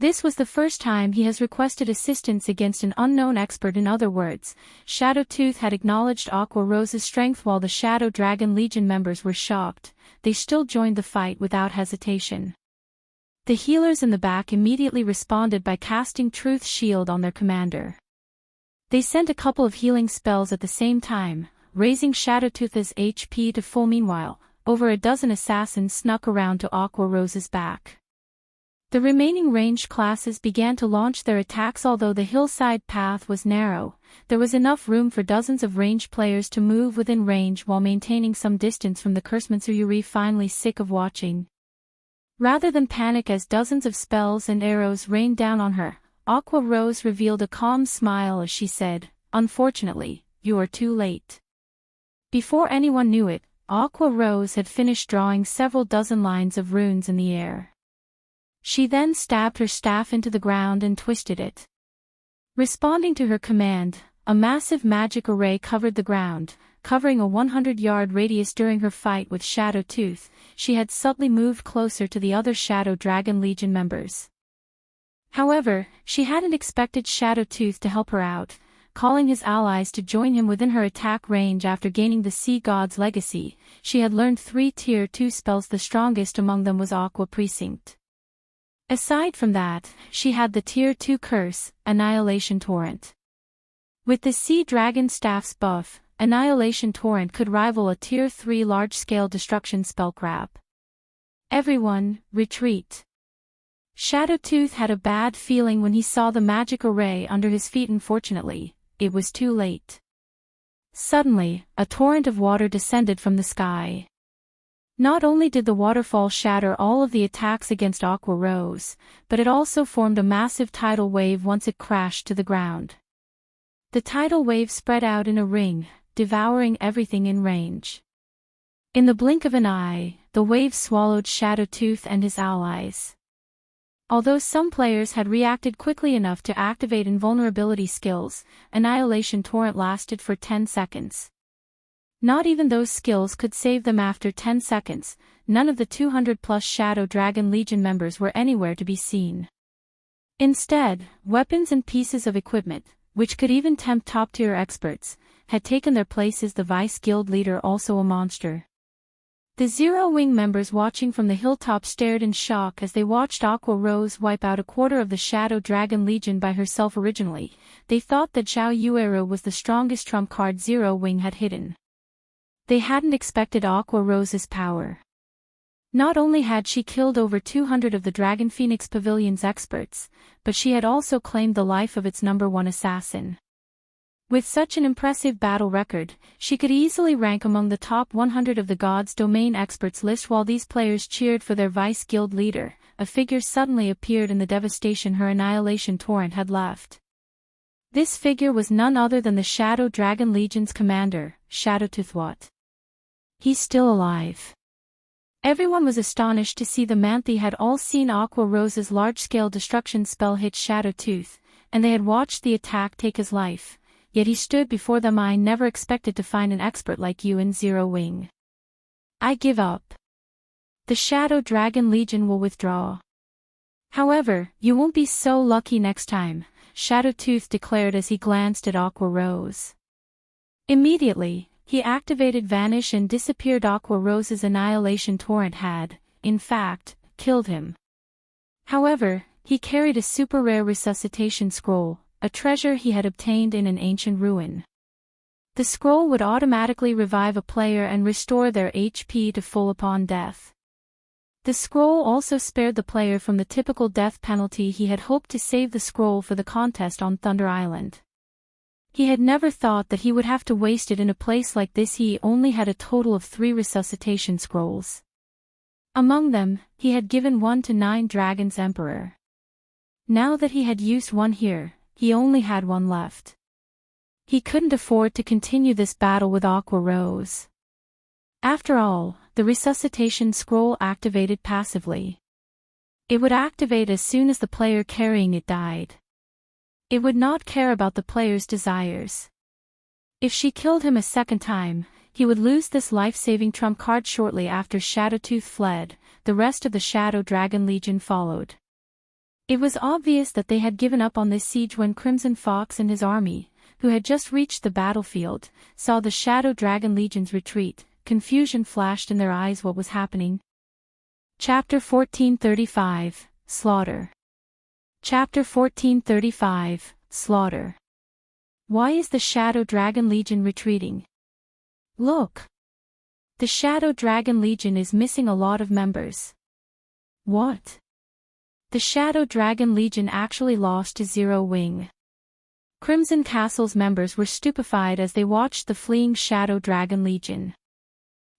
This was the first time he has requested assistance against an unknown expert. In other words, Shadowtooth had acknowledged Aqua Rose's strength. While the Shadow Dragon Legion members were shocked, they still joined the fight without hesitation. The healers in the back immediately responded by casting Truth Shield on their commander. They sent a couple of healing spells at the same time, raising Shadowtooth's HP to full. Meanwhile, over a dozen assassins snuck around to Aqua Rose's back. The remaining ranged classes began to launch their attacks. Although the hillside path was narrow, there was enough room for dozens of ranged players to move within range while maintaining some distance from the cursemonster. Yuri, finally sick of watching. Rather than panic as dozens of spells and arrows rained down on her, Aqua Rose revealed a calm smile as she said, "Unfortunately, you are too late." Before anyone knew it, Aqua Rose had finished drawing several dozen lines of runes in the air. She then stabbed her staff into the ground and twisted it. Responding to her command, a massive magic array covered the ground, covering a 100-yard radius. During her fight with Shadowtooth, she had subtly moved closer to the other Shadow Dragon Legion members. However, she hadn't expected Shadowtooth to help her out, calling his allies to join him within her attack range. After gaining the Sea God's legacy, she had learned 3 Tier 2 spells. The strongest among them was Aqua Precinct. Aside from that, she had the Tier 2 curse, Annihilation Torrent. With the Sea Dragon Staff's buff, Annihilation Torrent could rival a Tier 3 large-scale destruction spell. Crap. Everyone, retreat. Shadowtooth had a bad feeling when he saw the magic array under his feet. Unfortunately, it was too late. Suddenly, a torrent of water descended from the sky. Not only did the waterfall shatter all of the attacks against Aqua Rose, but it also formed a massive tidal wave once it crashed to the ground. The tidal wave spread out in a ring, devouring everything in range. In the blink of an eye, the wave swallowed Shadowtooth and his allies. Although some players had reacted quickly enough to activate invulnerability skills, Annihilation Torrent lasted for 10 seconds. Not even those skills could save them. After 10 seconds, none of the 200-plus Shadow Dragon Legion members were anywhere to be seen. Instead, weapons and pieces of equipment, which could even tempt top-tier experts, had taken their places. The Vice Guild leader, also a monster. The Zero Wing members watching from the hilltop stared in shock as they watched Aqua Rose wipe out a quarter of the Shadow Dragon Legion by herself. Originally, they thought that Zhao Yueru was the strongest trump card Zero Wing had hidden. They hadn't expected Aqua Rose's power. Not only had she killed over 200 of the Dragon Phoenix Pavilion's experts, but she had also claimed the life of its #1 assassin. With such an impressive battle record, she could easily rank among the top 100 of the God's Domain experts list. While these players cheered for their Vice Guild leader, a figure suddenly appeared in the devastation her Annihilation Torrent had left. This figure was none other than the Shadow Dragon Legion's commander, Shadowtooth. What? He's still alive. Everyone was astonished to see the Manthe had all seen Aqua Rose's large-scale destruction spell hit Shadowtooth, and they had watched the attack take his life, yet he stood before them. I never expected to find an expert like you in Zero Wing. I give up. The Shadow Dragon Legion will withdraw. However, you won't be so lucky next time, Shadowtooth declared as he glanced at Aqua Rose. Immediately, he activated Vanish and disappeared. Aqua Rose's Annihilation Torrent had, in fact, killed him. However, he carried a super rare resuscitation scroll, a treasure he had obtained in an ancient ruin. The scroll would automatically revive a player and restore their HP to full upon death. The scroll also spared the player from the typical death penalty. He had hoped to save the scroll for the contest on Thunder Island. He had never thought that he would have to waste it in a place like this. He only had a total of 3 resuscitation scrolls. Among them, he had given one to 9 Dragons Emperor. Now that he had used one here, he only had one left. He couldn't afford to continue this battle with Aqua Rose. After all, the resuscitation scroll activated passively. It would activate as soon as the player carrying it died. It would not care about the player's desires. If she killed him a second time, he would lose this life-saving trump card. Shortly after Shadowtooth fled, the rest of the Shadow Dragon Legion followed. It was obvious that they had given up on this siege when Crimson Fox and his army, who had just reached the battlefield, saw the Shadow Dragon Legion's retreat. Confusion flashed in their eyes. What was happening? Chapter 1435, Slaughter. Chapter 1435, Slaughter. Why is the Shadow Dragon Legion retreating? Look! The Shadow Dragon Legion is missing a lot of members. What? The Shadow Dragon Legion actually lost to Zero Wing. Crimson Castle's members were stupefied as they watched the fleeing Shadow Dragon Legion.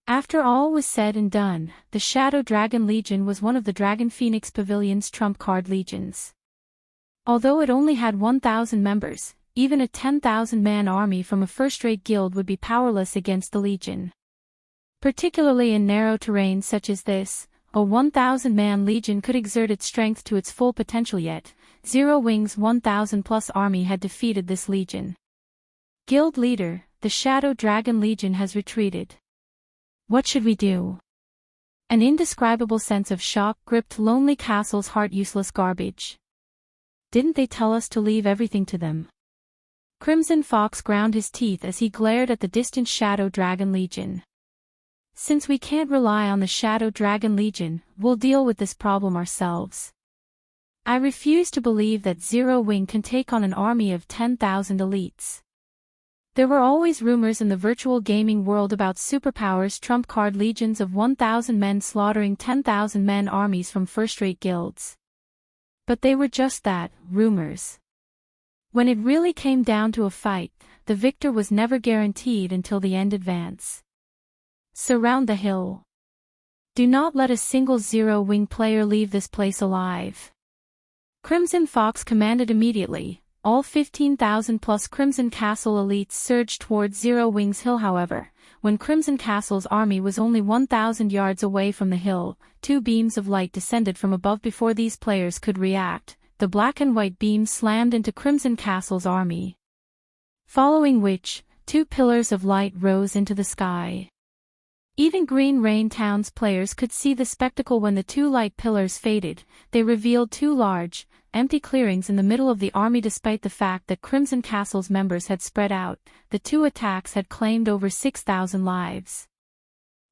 After all was said and done, the Shadow Dragon Legion was one of the Dragon Phoenix Pavilion's trump card legions. Although it only had 1,000 members, even a 10,000-man army from a first-rate guild would be powerless against the legion. Particularly in narrow terrain such as this, a 1,000-man legion could exert its strength to its full potential. Yet, Zero Wing's 1,000-plus army had defeated this legion. Guild leader, the Shadow Dragon Legion has retreated. What should we do? An indescribable sense of shock gripped Lonely Castle's heart. Useless garbage. Didn't they tell us to leave everything to them? Crimson Fox ground his teeth as he glared at the distant Shadow Dragon Legion. Since we can't rely on the Shadow Dragon Legion, we'll deal with this problem ourselves. I refuse to believe that Zero Wing can take on an army of 10,000 elites. There were always rumors in the virtual gaming world about superpowers trump card legions of 1,000 men slaughtering 10,000 men armies from first-rate guilds. But they were just that, rumors. When it really came down to a fight, the victor was never guaranteed until the end. Advance. Surround the hill. Do not let a single Zero Wing player leave this place alive. Crimson Fox commanded immediately. All 15,000-plus Crimson Castle elites surged towards Zero Wing's hill. However, when Crimson Castle's army was only 1,000 yards away from the hill, 2 beams of light descended from above. Before these players could react, the black and white beams slammed into Crimson Castle's army. Following which, 2 pillars of light rose into the sky. Even Green Rain Town's players could see the spectacle. When the 2 light pillars faded, they revealed 2 large, empty clearings in the middle of the army. Despite the fact that Crimson Castle's members had spread out, the 2 attacks had claimed over 6,000 lives.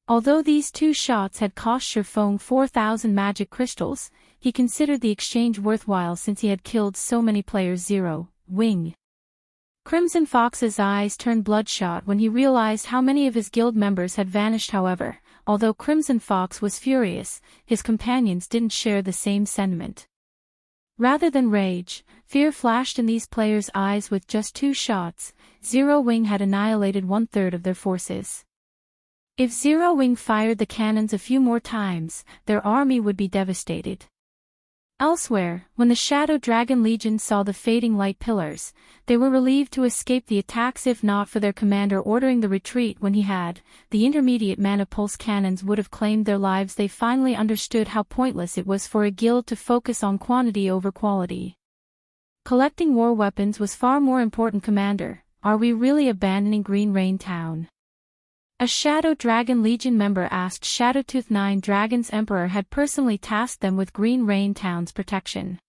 Although these 2 shots had cost Shurfong 4,000 magic crystals, he considered the exchange worthwhile since he had killed so many players. Zero Wing. Crimson Fox's eyes turned bloodshot when he realized how many of his guild members had vanished. However, although Crimson Fox was furious, his companions didn't share the same sentiment. Rather than rage, fear flashed in these players' eyes. With just 2 shots, Zero Wing had annihilated 1/3 of their forces. If Zero Wing fired the cannons a few more times, their army would be devastated. Elsewhere, when the Shadow Dragon Legion saw the fading light pillars, they were relieved to escape the attacks. If not for their commander ordering the retreat when he had, the intermediate mana pulse cannons would have claimed their lives. They finally understood how pointless it was for a guild to focus on quantity over quality. Collecting war weapons was far more important. Commander, are we really abandoning Green Rain Town? A Shadow Dragon Legion member asked. Shadowtooth. 9 Dragons Emperor had personally tasked them with Green Rain Town's protection.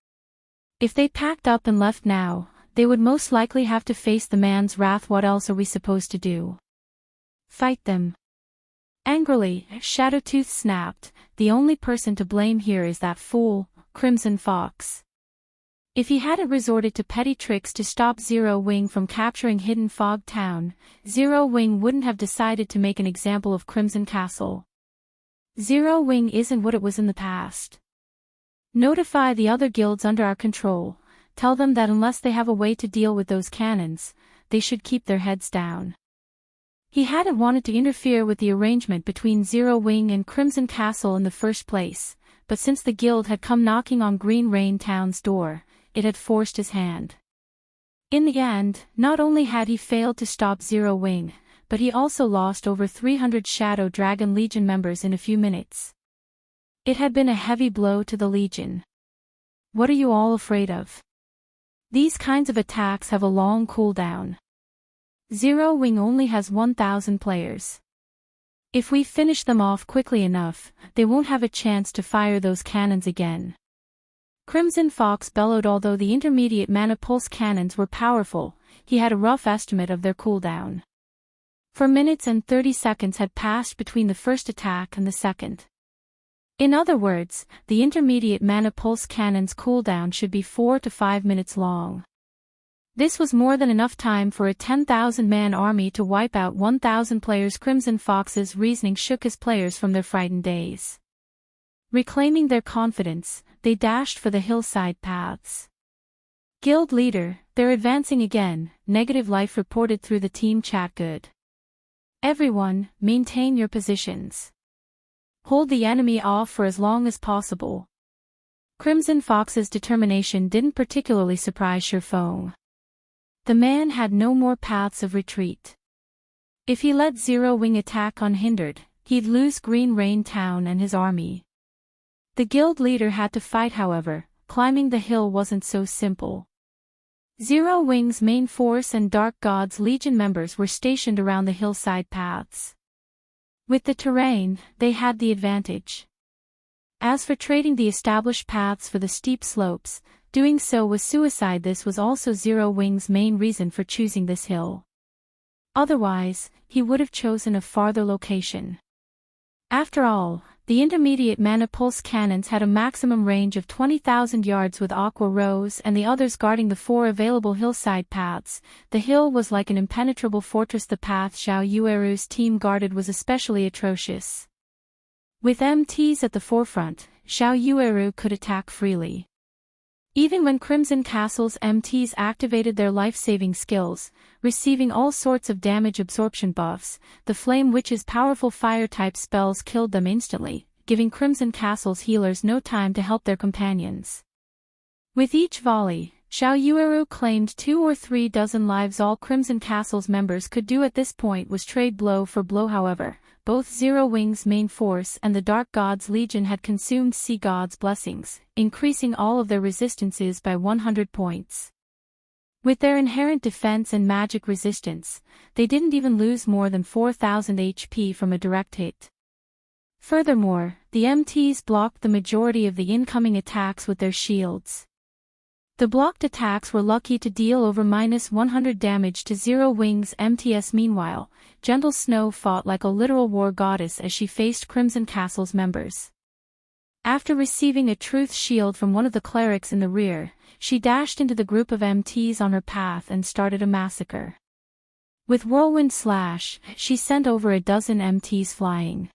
If they packed up and left now, they would most likely have to face the man's wrath. What else are we supposed to do? Fight them. Angrily, Shadowtooth snapped, the only person to blame here is that fool, Crimson Fox. If he hadn't resorted to petty tricks to stop Zero Wing from capturing Hidden Fog Town, Zero Wing wouldn't have decided to make an example of Crimson Castle. Zero Wing isn't what it was in the past. Notify the other guilds under our control, tell them that unless they have a way to deal with those cannons, they should keep their heads down. He hadn't wanted to interfere with the arrangement between Zero Wing and Crimson Castle in the first place, but since the guild had come knocking on Green Rain Town's door, it had forced his hand. In the end, not only had he failed to stop Zero Wing, but he also lost over 300 Shadow Dragon Legion members in a few minutes. It had been a heavy blow to the Legion. What are you all afraid of? These kinds of attacks have a long cooldown. Zero Wing only has 1,000 players. If we finish them off quickly enough, they won't have a chance to fire those cannons again. Crimson Fox bellowed. Although the intermediate mana pulse cannons were powerful, he had a rough estimate of their cooldown. 4 minutes and 30 seconds had passed between the first attack and the second. In other words, the intermediate mana pulse cannon's cooldown should be 4 to 5 minutes long. This was more than enough time for a 10,000-man army to wipe out 1,000 players. Crimson Fox's reasoning shook his players from their frightened daze. Reclaiming their confidence, they dashed for the hillside paths. Guild leader, they're advancing again, Negative Life reported through the team chat. Good. Everyone, maintain your positions. Hold the enemy off for as long as possible. Crimson Fox's determination didn't particularly surprise Shurfong. The man had no more paths of retreat. If he let Zero Wing attack unhindered, he'd lose Green Rain Town and his army. The guild leader had to fight. However, climbing the hill wasn't so simple. Zero Wing's main force and Dark God's Legion members were stationed around the hillside paths. With the terrain, they had the advantage. As for trading the established paths for the steep slopes, doing so was suicide. This was also Zero Wing's main reason for choosing this hill. Otherwise, he would have chosen a farther location. After all, the intermediate mana pulse cannons had a maximum range of 20,000 yards with Aqua rows and the others guarding the 4 available hillside paths. The hill was like an impenetrable fortress. The path Xiao Yueru's team guarded was especially atrocious. With MTs at the forefront, Xiao Yueru could attack freely. Even when Crimson Castle's MTs activated their life-saving skills, receiving all sorts of damage absorption buffs, the Flame Witch's powerful fire-type spells killed them instantly, giving Crimson Castle's healers no time to help their companions. With each volley, Xiao Yueru claimed 2 or 3 dozen lives. All Crimson Castle's members could do at this point was trade blow for blow. However, both Zero Wing's main force and the Dark God's Legion had consumed Sea God's blessings, increasing all of their resistances by 100 points. With their inherent defense and magic resistance, they didn't even lose more than 4,000 HP from a direct hit. Furthermore, the MTs blocked the majority of the incoming attacks with their shields. The blocked attacks were lucky to deal over -100 damage to Zero Wing's MTS. Meanwhile, Gentle Snow fought like a literal war goddess as she faced Crimson Castle's members. After receiving a truth shield from one of the clerics in the rear, she dashed into the group of MTs on her path and started a massacre. With Whirlwind Slash, she sent over a dozen MTs flying.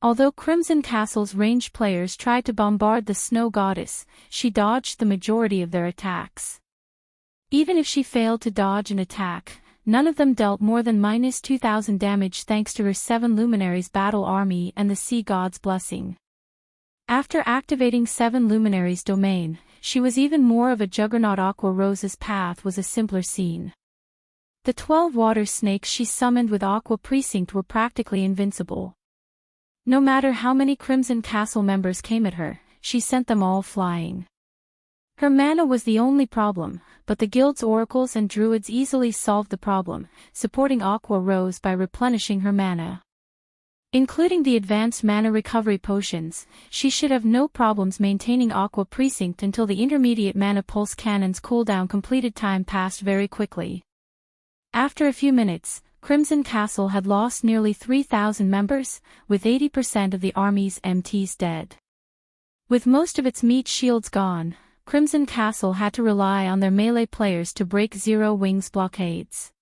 Although Crimson Castle's ranged players tried to bombard the Snow Goddess, she dodged the majority of their attacks. Even if she failed to dodge an attack, none of them dealt more than -2,000 damage thanks to her 7 Luminaries battle army and the Sea God's blessing. After activating 7 Luminaries domain, she was even more of a juggernaut. Aqua Rose's path was a simpler scene. The 12 water snakes she summoned with Aqua Precinct were practically invincible. No matter how many Crimson Castle members came at her, she sent them all flying. Her mana was the only problem, but the guild's oracles and druids easily solved the problem, supporting Aqua Rose by replenishing her mana. Including the advanced mana recovery potions, she should have no problems maintaining Aqua Precinct until the intermediate mana pulse cannon's cooldown completed. Time passed very quickly. After a few minutes, Crimson Castle had lost nearly 3,000 members, with 80% of the army's MTs dead. With most of its meat shields gone, Crimson Castle had to rely on their melee players to break Zero Wing's blockades.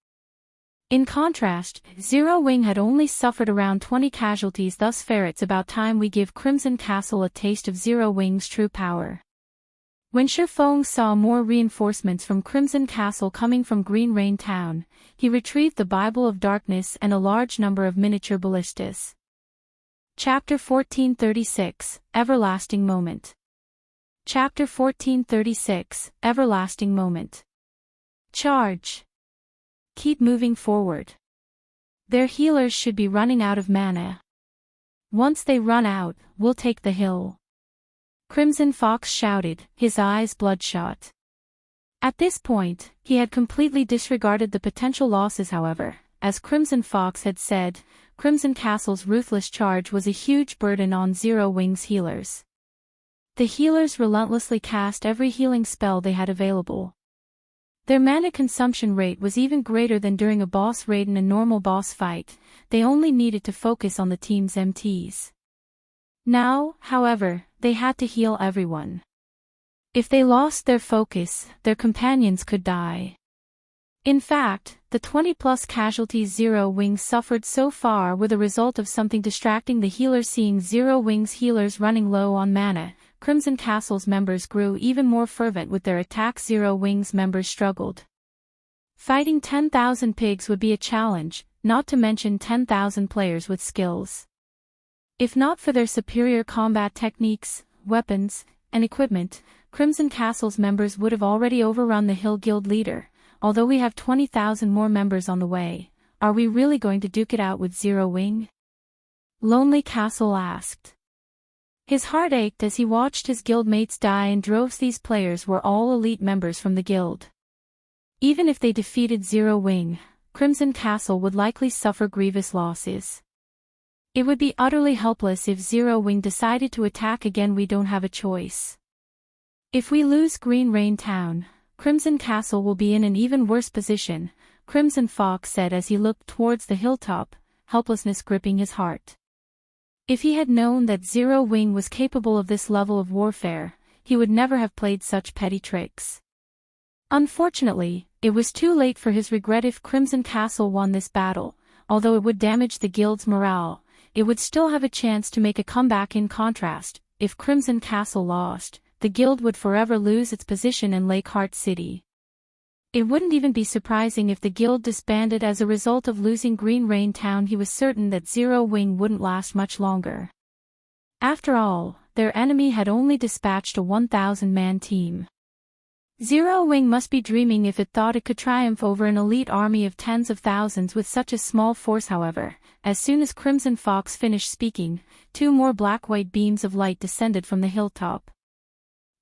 In contrast, Zero Wing had only suffered around 20 casualties, thus it's about time we give Crimson Castle a taste of Zero Wing's true power. When Shifeng saw more reinforcements from Crimson Castle coming from Green Rain Town, he retrieved the Bible of Darkness and a large number of miniature ballistas. Chapter 1436, Everlasting Moment. Chapter 1436, Everlasting Moment. Charge. Keep moving forward. Their healers should be running out of mana. Once they run out, we'll take the hill. Crimson Fox shouted, his eyes bloodshot. At this point, he had completely disregarded the potential losses. However, as Crimson Fox had said, Crimson Castle's ruthless charge was a huge burden on Zero Wing's healers. The healers relentlessly cast every healing spell they had available. Their mana consumption rate was even greater than during a boss raid in a normal boss fight. They only needed to focus on the team's MTs. Now, however, they had to heal everyone. If they lost their focus, their companions could die. In fact, the 20+ casualties Zero Wing suffered so far were the result of something distracting the healers. Seeing Zero Wing's healers running low on mana, Crimson Castle's members grew even more fervent with their attacks. Zero Wing's members struggled. Fighting 10,000 pigs would be a challenge, not to mention 10,000 players with skills. If not for their superior combat techniques, weapons, and equipment, Crimson Castle's members would have already overrun the Hill Guild leader. Although we have 20,000 more members on the way, are we really going to duke it out with Zero Wing? Lonely Castle asked. His heart ached as he watched his guildmates die in droves. These players were all elite members from the guild. Even if they defeated Zero Wing, Crimson Castle would likely suffer grievous losses. It would be utterly helpless if Zero Wing decided to attack again. We don't have a choice. If we lose Green Rain Town, Crimson Castle will be in an even worse position, Crimson Fox said as he looked towards the hilltop, helplessness gripping his heart. If he had known that Zero Wing was capable of this level of warfare, he would never have played such petty tricks. Unfortunately, it was too late for his regret. If Crimson Castle won this battle, although it would damage the guild's morale, it would still have a chance to make a comeback. In contrast, if Crimson Castle lost, the guild would forever lose its position in Lakeheart City. It wouldn't even be surprising if the guild disbanded as a result of losing Green Rain Town. He was certain that Zero Wing wouldn't last much longer. After all, their enemy had only dispatched a 1,000-man team. Zero Wing must be dreaming if it thought it could triumph over an elite army of tens of thousands with such a small force. However, as soon as Crimson Fox finished speaking, 2 more black-white beams of light descended from the hilltop.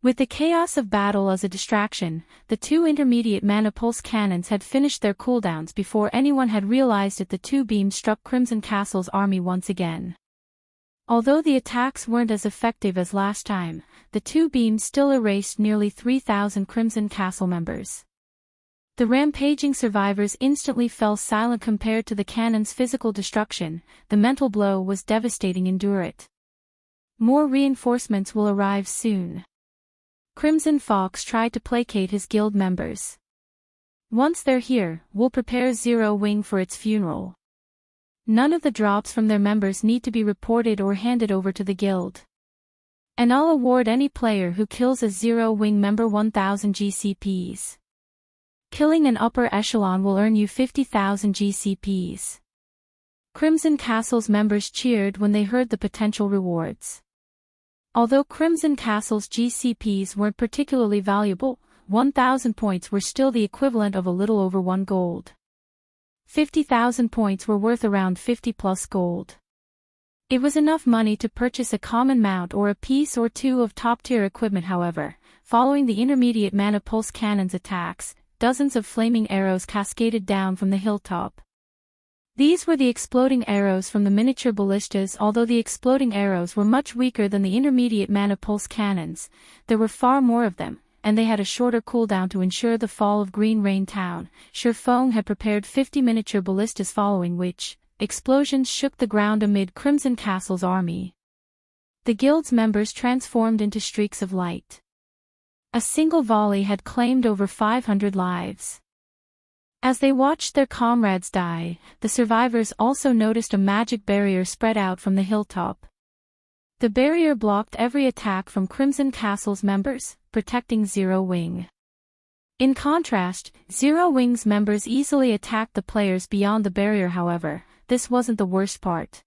With the chaos of battle as a distraction, the 2 intermediate mana pulse cannons had finished their cooldowns before anyone had realized it. The 2 beams struck Crimson Castle's army once again. Although the attacks weren't as effective as last time, the 2 beams still erased nearly 3,000 Crimson Castle members. The rampaging survivors instantly fell silent compared to the cannon's physical destruction. The mental blow was devastating. Endure it. More reinforcements will arrive soon. Crimson Fox tried to placate his guild members. Once they're here, we'll prepare Zero Wing for its funeral. None of the drops from their members need to be reported or handed over to the guild. And I'll award any player who kills a Zero Wing member 1,000 GCPs. Killing an upper echelon will earn you 50,000 GCPs. Crimson Castle's members cheered when they heard the potential rewards. Although Crimson Castle's GCPs weren't particularly valuable, 1,000 points were still the equivalent of a little over 1 gold. 50,000 points were worth around 50+ gold. It was enough money to purchase a common mount or a piece or 2 of top-tier equipment. However, following the intermediate mana pulse cannon's attacks, dozens of flaming arrows cascaded down from the hilltop. These were the exploding arrows from the miniature ballistas. Although the exploding arrows were much weaker than the intermediate mana pulse cannons, there were far more of them, and they had a shorter cooldown to ensure the fall of Green Rain Town. Shifeng had prepared 50 miniature ballistas following which, explosions shook the ground amid Crimson Castle's army. the guild's members transformed into streaks of light. A single volley had claimed over 500 lives. As they watched their comrades die, the survivors also noticed a magic barrier spread out from the hilltop. The barrier blocked every attack from Crimson Castle's members, protecting Zero Wing. In contrast, Zero Wing's members easily attacked the players beyond the barrier. However, this wasn't the worst part.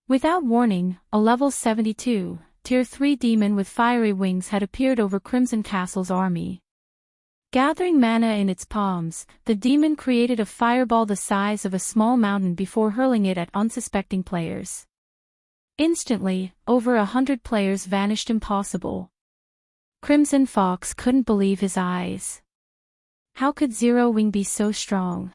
Without warning, a level 72, Tier 3 demon with fiery wings had appeared over Crimson Castle's army. Gathering mana in its palms, the demon created a fireball the size of a small mountain before hurling it at unsuspecting players. Instantly, over 100 players vanished. Impossible. Crimson Fox couldn't believe his eyes. How could Zero Wing be so strong?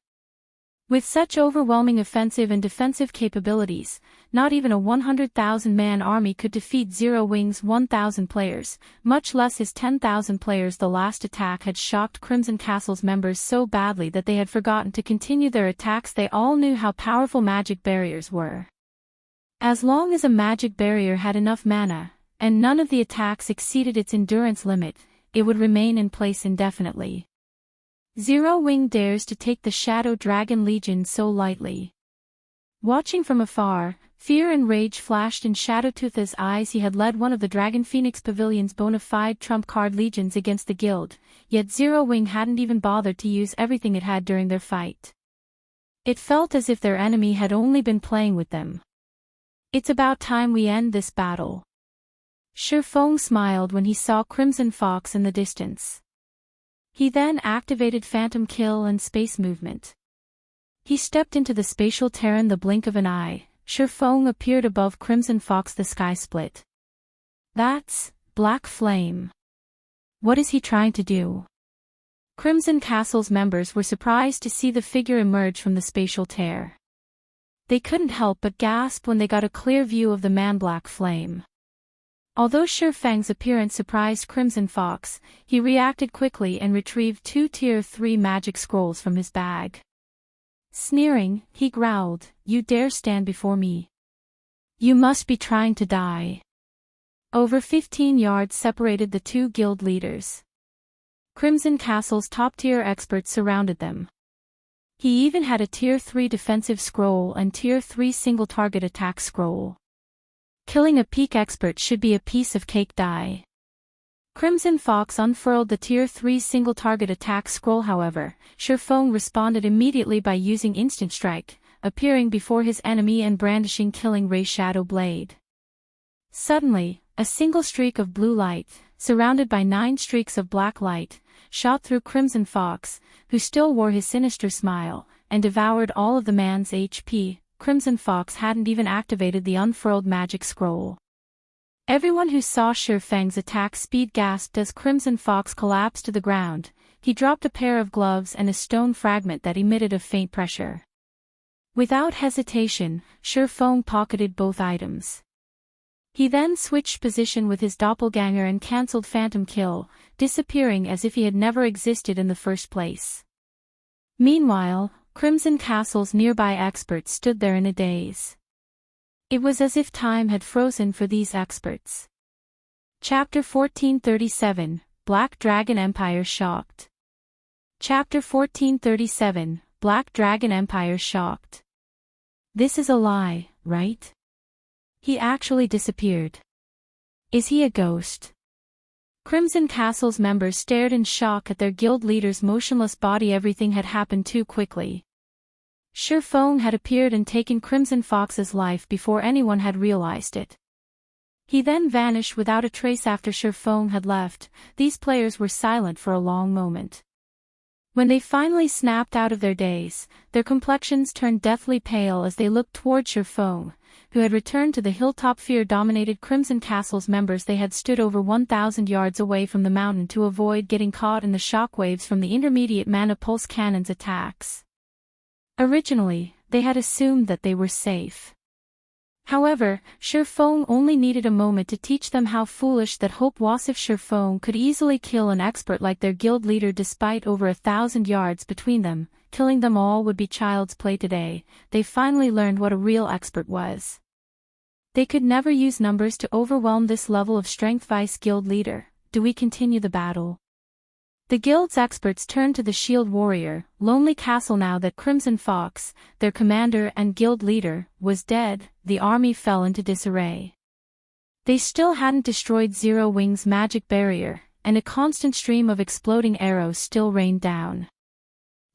With such overwhelming offensive and defensive capabilities, not even a 100,000-man army could defeat Zero Wing's 1,000 players, much less his 10,000 players. The last attack had shocked Crimson Castle's members so badly that they had forgotten to continue their attacks. They all knew how powerful magic barriers were. As long as a magic barrier had enough mana, and none of the attacks exceeded its endurance limit, it would remain in place indefinitely. Zero Wing dares to take the Shadow Dragon Legion so lightly. Watching from afar, fear and rage flashed in Shadowtooth's eyes. He had led one of the Dragon Phoenix Pavilion's bona fide trump card legions against the guild, yet Zero Wing hadn't even bothered to use everything it had during their fight. It felt as if their enemy had only been playing with them. It's about time we end this battle. Shifeng smiled when he saw Crimson Fox in the distance. He then activated Phantom Kill and Space Movement. He stepped into the spatial terrain the blink of an eye. Shifeng appeared above Crimson Fox. The sky split. That's Black Flame. What is he trying to do? Crimson Castle's members were surprised to see the figure emerge from the spatial tear. They couldn't help but gasp when they got a clear view of the man Black Flame. Although Shifeng's appearance surprised Crimson Fox, he reacted quickly and retrieved 2 Tier 3 magic scrolls from his bag. Sneering, he growled, "You dare stand before me? You must be trying to die." Over 15 yards separated the two guild leaders. Crimson Castle's top-tier experts surrounded them. He even had a Tier 3 defensive scroll and Tier 3 single-target attack scroll. Killing a peak expert should be a piece of cake. Die. Crimson Fox unfurled the Tier 3 single-target attack scroll. However, Shifeng responded immediately by using Instant Strike, appearing before his enemy and brandishing Killing Ray Shadow Blade. Suddenly, a single streak of blue light, surrounded by 9 streaks of black light, shot through Crimson Fox, who still wore his sinister smile, and devoured all of the man's HP. Crimson Fox hadn't even activated the unfurled magic scroll. Everyone who saw Shifeng's attack speed gasped as Crimson Fox collapsed to the ground. He dropped a pair of gloves and a stone fragment that emitted a faint pressure. Without hesitation, Shifeng pocketed both items. He then switched position with his doppelganger and cancelled Phantom Kill, disappearing as if he had never existed in the first place. Meanwhile, Crimson Castle's nearby experts stood there in a daze. It was as if time had frozen for these experts. Chapter 1437, Black Dragon Empire Shocked. Chapter 1437, Black Dragon Empire Shocked. This is a lie, right? He actually disappeared. Is he a ghost? Crimson Castle's members stared in shock at their guild leader's motionless body. Everything had happened too quickly. Shifeng had appeared and taken Crimson Fox's life before anyone had realized it. He then vanished without a trace after Shifeng had left. These players were silent for a long moment. When they finally snapped out of their daze, their complexions turned deathly pale as they looked toward Shifeng, who had returned to the hilltop. Fear-dominated Crimson Castle's members. They had stood over 1,000 yards away from the mountain to avoid getting caught in the shockwaves from the intermediate mana pulse cannon's attacks. Originally, they had assumed that they were safe. However, Shifeng only needed a moment to teach them how foolish that hope was. If Shifeng could easily kill an expert like their guild leader despite over 1,000 yards between them, killing them all would be child's play today. They finally learned what a real expert was. They could never use numbers to overwhelm this level of strength. Vice Guild Leader, do we continue the battle? The guild's experts turned to the shield warrior, Lonely Castle. Now that Crimson Fox, their commander and guild leader, was dead, the army fell into disarray. They still hadn't destroyed Zero Wing's magic barrier, and a constant stream of exploding arrows still rained down.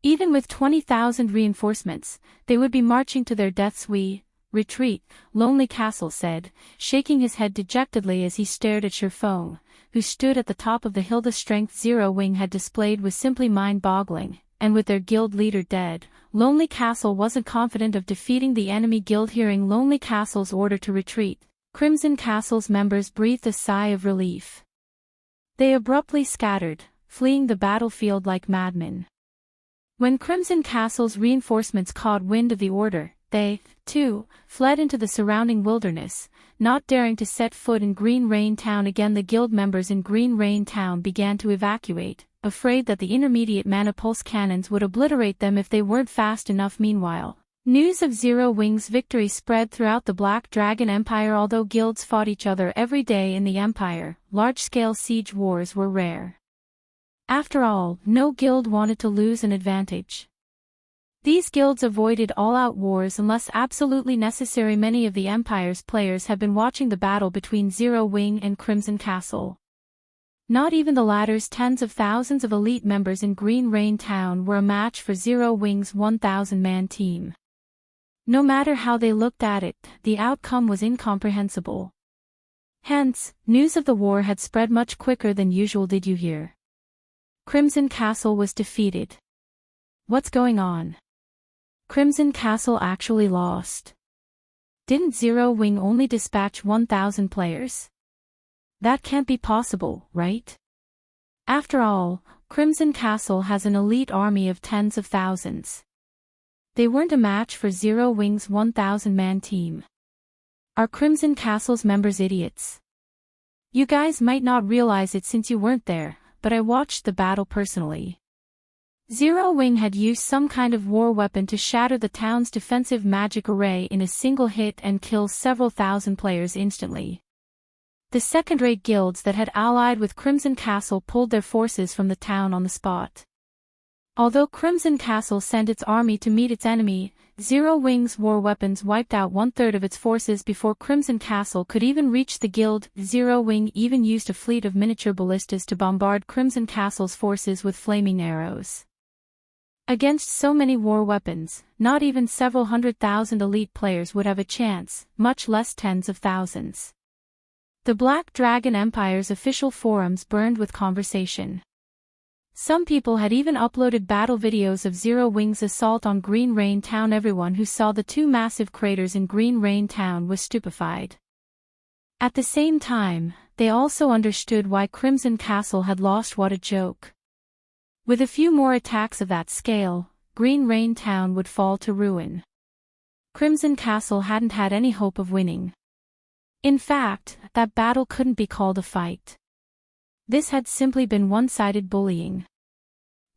Even with 20,000 reinforcements, they would be marching to their deaths. We retreat, Lonely Castle said, shaking his head dejectedly as he stared at Shurfeng, who stood at the top of the hill. The strength Zero Wing had displayed was simply mind-boggling, and with their guild leader dead, Lonely Castle wasn't confident of defeating the enemy guild. Hearing Lonely Castle's order to retreat, Crimson Castle's members breathed a sigh of relief. They abruptly scattered, fleeing the battlefield like madmen. When Crimson Castle's reinforcements caught wind of the order, they, too, fled into the surrounding wilderness, not daring to set foot in Green Rain Town again. The guild members in Green Rain Town began to evacuate, afraid that the intermediate mana pulse cannons would obliterate them if they weren't fast enough. Meanwhile, news of Zero Wing's victory spread throughout the Black Dragon Empire. Although guilds fought each other every day in the Empire, large-scale siege wars were rare. After all, no guild wanted to lose an advantage. These guilds avoided all-out wars unless absolutely necessary. Many of the Empire's players had been watching the battle between Zero Wing and Crimson Castle. Not even the latter's tens of thousands of elite members in Green Rain Town were a match for Zero Wing's 1,000-man team. No matter how they looked at it, the outcome was incomprehensible. Hence, news of the war had spread much quicker than usual. Did you hear? Crimson Castle was defeated. What's going on? Crimson Castle actually lost. Didn't Zero Wing only dispatch 1,000 players? That can't be possible, right? After all, Crimson Castle has an elite army of tens of thousands. They weren't a match for Zero Wing's 1,000-man team. Are Crimson Castle's members idiots? You guys might not realize it since you weren't there, but I watched the battle personally. Zero Wing had used some kind of war weapon to shatter the town's defensive magic array in a single hit and kill several thousand players instantly. The second-rate guilds that had allied with Crimson Castle pulled their forces from the town on the spot. Although Crimson Castle sent its army to meet its enemy, Zero Wing's war weapons wiped out one-third of its forces before Crimson Castle could even reach the guild. Zero Wing even used a fleet of miniature ballistas to bombard Crimson Castle's forces with flaming arrows. Against so many war weapons, not even several 100,000 elite players would have a chance, much less tens of thousands. The Black Dragon Empire's official forums burned with conversation. Some people had even uploaded battle videos of Zero Wing's assault on Green Rain Town. Everyone who saw the two massive craters in Green Rain Town was stupefied. At the same time, they also understood why Crimson Castle had lost. What a joke. With a few more attacks of that scale, Green Rain Town would fall to ruin. Crimson Castle hadn't had any hope of winning. In fact, that battle couldn't be called a fight. This had simply been one-sided bullying.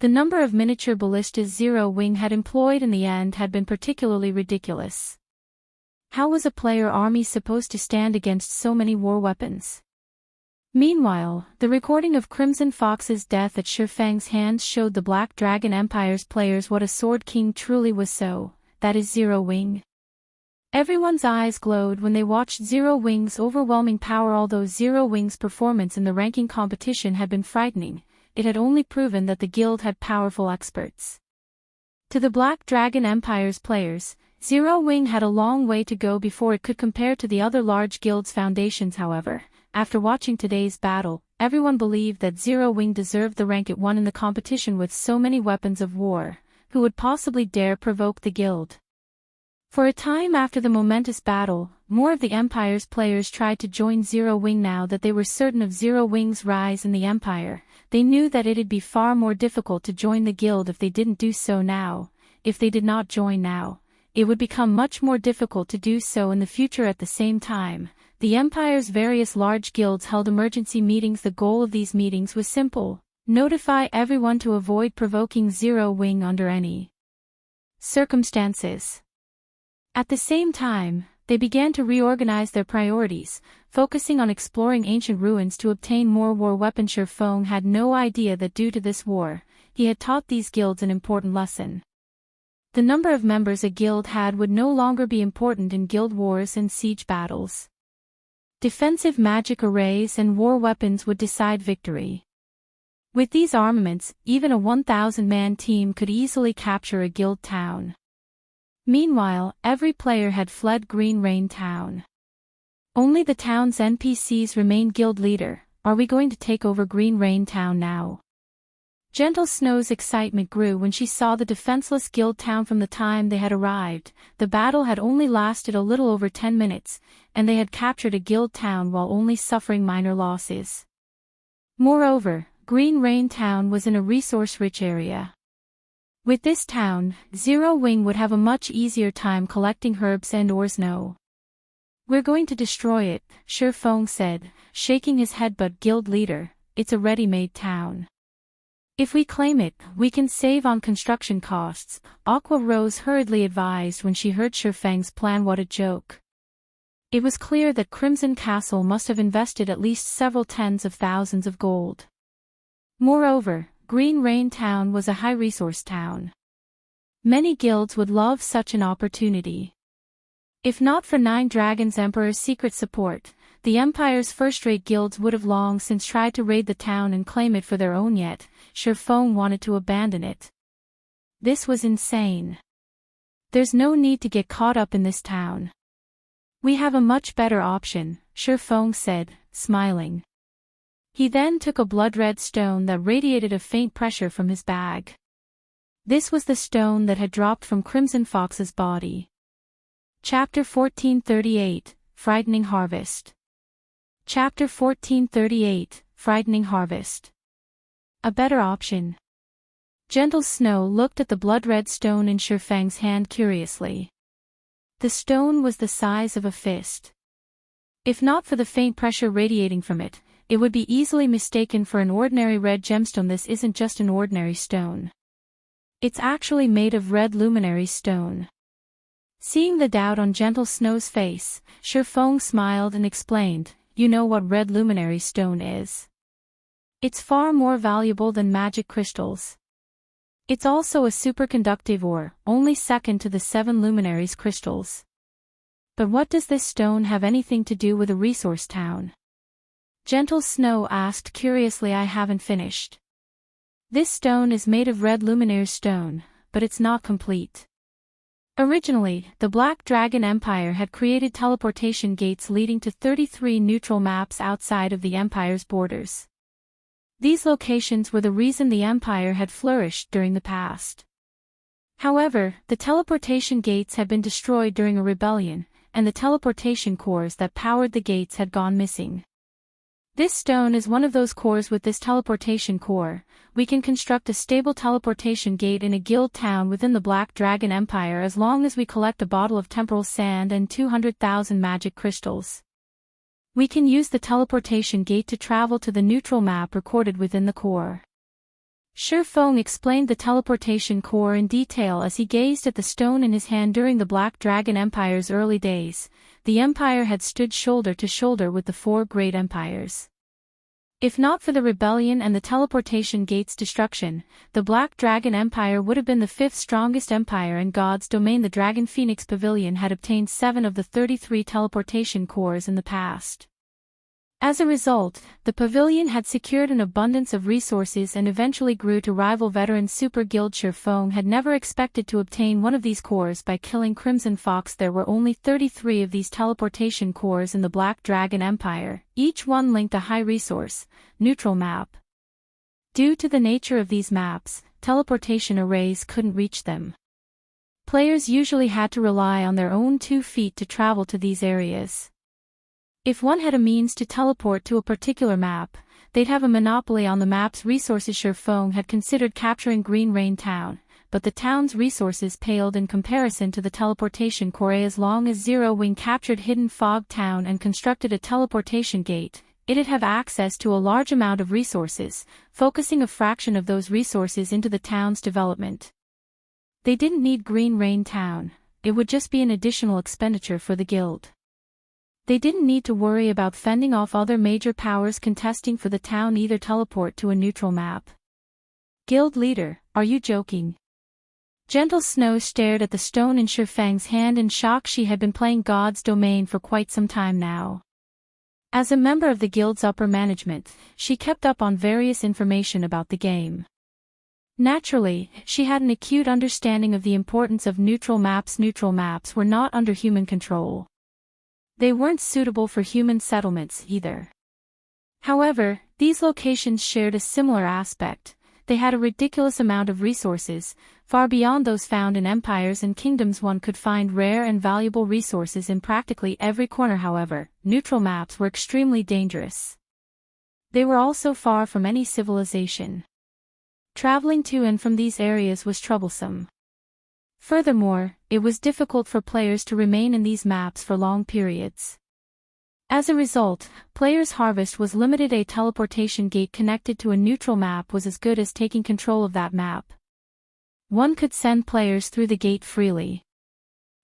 The number of miniature ballistas Zero Wing had employed in the end had been particularly ridiculous. How was a player army supposed to stand against so many war weapons? Meanwhile, the recording of Crimson Fox's death at Shurfeng's hands showed the Black Dragon Empire's players what a Sword King truly was. So, that is Zero Wing. Everyone's eyes glowed when they watched Zero Wing's overwhelming power. Although Zero Wing's performance in the ranking competition had been frightening, it had only proven that the guild had powerful experts. To the Black Dragon Empire's players, Zero Wing had a long way to go before it could compare to the other large guilds' foundations. However, after watching today's battle, everyone believed that Zero Wing deserved the rank it won in the competition. With so many weapons of war, who would possibly dare provoke the guild? For a time after the momentous battle, more of the Empire's players tried to join Zero Wing. Now that they were certain of Zero Wing's rise in the Empire, they knew that it'd be far more difficult to join the guild if they didn't do so now. If they did not join now, it would become much more difficult to do so in the future. At the same time, the Empire's various large guilds held emergency meetings. The goal of these meetings was simple: notify everyone to avoid provoking Zero Wing under any circumstances. At the same time, they began to reorganize their priorities, focusing on exploring ancient ruins to obtain more war weapons. Sure Feng had no idea that due to this war, he had taught these guilds an important lesson. The number of members a guild had would no longer be important in guild wars and siege battles. Defensive magic arrays and war weapons would decide victory. With these armaments, even a 1,000-man team could easily capture a guild town. Meanwhile, every player had fled Green Rain Town. Only the town's NPCs remained. Guild leader, are we going to take over Green Rain Town now? Gentle Snow's excitement grew when she saw the defenseless guild town. From the time they had arrived, the battle had only lasted a little over 10 minutes, and they had captured a guild town while only suffering minor losses. Moreover, Green Rain Town was in a resource-rich area. With this town, Zero Wing would have a much easier time collecting herbs and ores. No. We're going to destroy it, Sure Feng said, shaking his head. But guild leader, it's a ready-made town. If we claim it, we can save on construction costs, Aqua Rose hurriedly advised when she heard Sure Feng's plan. What a joke. It was clear that Crimson Castle must have invested at least several tens of thousands of gold. Moreover, Green Rain Town was a high-resource town. Many guilds would love such an opportunity. If not for Nine Dragons Emperor's secret support, the Empire's first-rate guilds would have long since tried to raid the town and claim it for their own. Yet, Sure Feng wanted to abandon it. This was insane. There's no need to get caught up in this town. We have a much better option, Sure Feng said, smiling. He then took a blood-red stone that radiated a faint pressure from his bag. This was the stone that had dropped from Crimson Fox's body. Chapter 1438, Frightening Harvest. Chapter 1438, Frightening Harvest. A better option. Gentle Snow looked at the blood-red stone in Sure Feng's hand curiously. The stone was the size of a fist. If not for the faint pressure radiating from it, it would be easily mistaken for an ordinary red gemstone. This isn't just an ordinary stone. It's actually made of red luminary stone. Seeing the doubt on Gentle Snow's face, Sure Feng smiled and explained, you know what red luminary stone is. It's far more valuable than magic crystals. It's also a superconductive ore, only second to the 7 Luminaries crystals. But what does this stone have anything to do with a resource town? Gentle Snow asked curiously. I haven't finished. This stone is made of red luminary stone, but it's not complete. Originally, the Black Dragon Empire had created teleportation gates leading to 33 neutral maps outside of the Empire's borders. These locations were the reason the Empire had flourished during the past. However, the teleportation gates had been destroyed during a rebellion, and the teleportation cores that powered the gates had gone missing. This stone is one of those cores. With this teleportation core, we can construct a stable teleportation gate in a guild town within the Black Dragon Empire as long as we collect a bottle of temporal sand and 200,000 magic crystals. We can use the teleportation gate to travel to the neutral map recorded within the core. Sure Feng explained the teleportation core in detail as he gazed at the stone in his hand. During the Black Dragon Empire's early days, the Empire had stood shoulder to shoulder with the 4 great empires. If not for the rebellion and the teleportation gate's destruction, the Black Dragon Empire would have been the 5th strongest empire in God's domain. The Dragon Phoenix Pavilion had obtained 7 of the 33 teleportation cores in the past. As a result, the pavilion had secured an abundance of resources and eventually grew to rival veteran Super Guild. Sure Feng had never expected to obtain one of these cores by killing Crimson Fox. There were only 33 of these teleportation cores in the Black Dragon Empire, each one linked a high-resource, neutral map. Due to the nature of these maps, teleportation arrays couldn't reach them. Players usually had to rely on their own 2 feet to travel to these areas. If one had a means to teleport to a particular map, they'd have a monopoly on the map's resources. Sure Feng had considered capturing Green Rain Town, but the town's resources paled in comparison to the teleportation core. As long as Zero Wing captured Hidden Fog Town and constructed a teleportation gate, it'd have access to a large amount of resources, focusing a fraction of those resources into the town's development. They didn't need Green Rain Town, it would just be an additional expenditure for the guild. They didn't need to worry about fending off other major powers contesting for the town, either teleport to a neutral map. Guild leader, are you joking? Gentle Snow stared at the stone in Shifang's hand in shock. She had been playing God's Domain for quite some time now. As a member of the guild's upper management, she kept up on various information about the game. Naturally, she had an acute understanding of the importance of neutral maps. Neutral maps were not under human control. They weren't suitable for human settlements either. However, these locations shared a similar aspect. They had a ridiculous amount of resources, far beyond those found in empires and kingdoms. One could find rare and valuable resources in practically every corner. However, neutral maps were extremely dangerous. They were also far from any civilization. Traveling to and from these areas was troublesome. Furthermore, it was difficult for players to remain in these maps for long periods. As a result, players' harvest was limited. A teleportation gate connected to a neutral map was as good as taking control of that map. One could send players through the gate freely.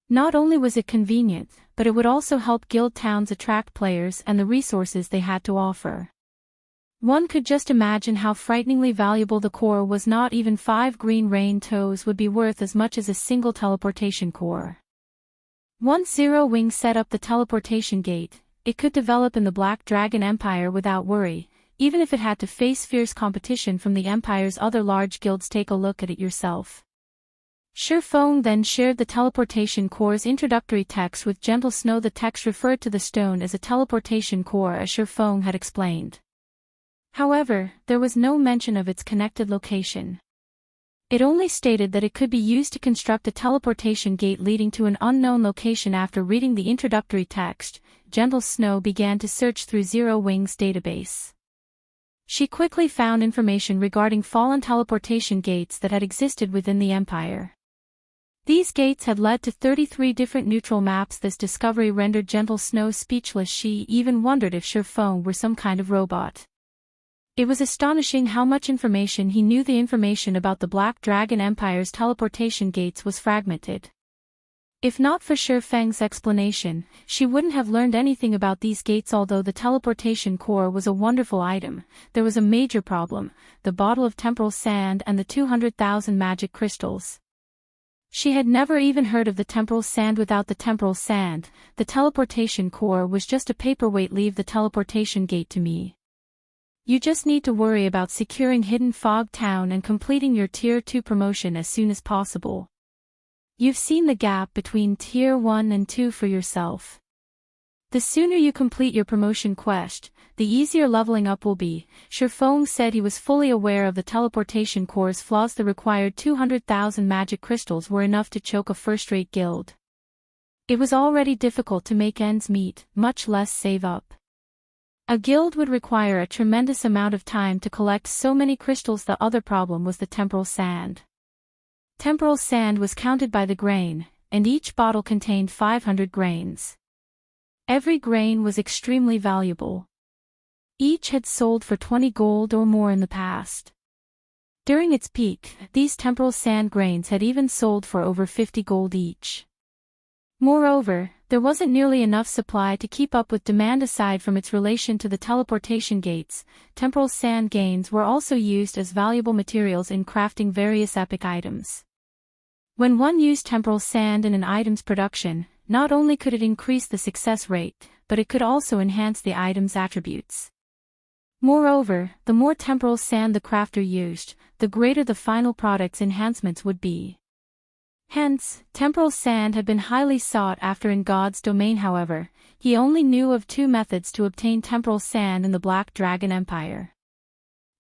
Not only was it convenient, but it would also help guild towns attract players and the resources they had to offer. One could just imagine how frighteningly valuable the core was. Not even 5 green rain toes would be worth as much as a single teleportation core. Once Zero Wing set up the teleportation gate, it could develop in the Black Dragon Empire without worry, even if it had to face fierce competition from the Empire's other large guilds. Take a look at it yourself. Shifeng then shared the teleportation core's introductory text with Gentle Snow. The text referred to the stone as a teleportation core, as Shifeng had explained. However, there was no mention of its connected location. It only stated that it could be used to construct a teleportation gate leading to an unknown location. After reading the introductory text, Gentle Snow began to search through Zero Wing's database. She quickly found information regarding fallen teleportation gates that had existed within the Empire. These gates had led to 33 different neutral maps. This discovery rendered Gentle Snow speechless. She even wondered if Shifeng were some kind of robot. It was astonishing how much information he knew. The information about the Black Dragon Empire's teleportation gates was fragmented. If not for Shifeng's explanation, she wouldn't have learned anything about these gates. Although the teleportation core was a wonderful item, there was a major problem: the bottle of temporal sand and the 200,000 magic crystals. She had never even heard of the temporal sand. Without the temporal sand, the teleportation core was just a paperweight. Leave the teleportation gate to me. You just need to worry about securing Hidden Fog Town and completing your Tier 2 promotion as soon as possible. You've seen the gap between Tier 1 and 2 for yourself. The sooner you complete your promotion quest, the easier leveling up will be. Shifeng said he was fully aware of the teleportation core's flaws. The required 200,000 magic crystals were enough to choke a first-rate guild. It was already difficult to make ends meet, much less save up. A guild would require a tremendous amount of time to collect so many crystals. The other problem was the temporal sand. Temporal sand was counted by the grain, and each bottle contained 500 grains. Every grain was extremely valuable. Each had sold for 20 gold or more in the past. During its peak, these temporal sand grains had even sold for over 50 gold each. Moreover, there wasn't nearly enough supply to keep up with demand. Aside from its relation to the teleportation gates, temporal sand grains were also used as valuable materials in crafting various epic items. When one used temporal sand in an item's production, not only could it increase the success rate, but it could also enhance the item's attributes. Moreover, the more temporal sand the crafter used, the greater the final product's enhancements would be. Hence, temporal sand had been highly sought after in God's Domain. However, he only knew of 2 methods to obtain temporal sand in the Black Dragon Empire.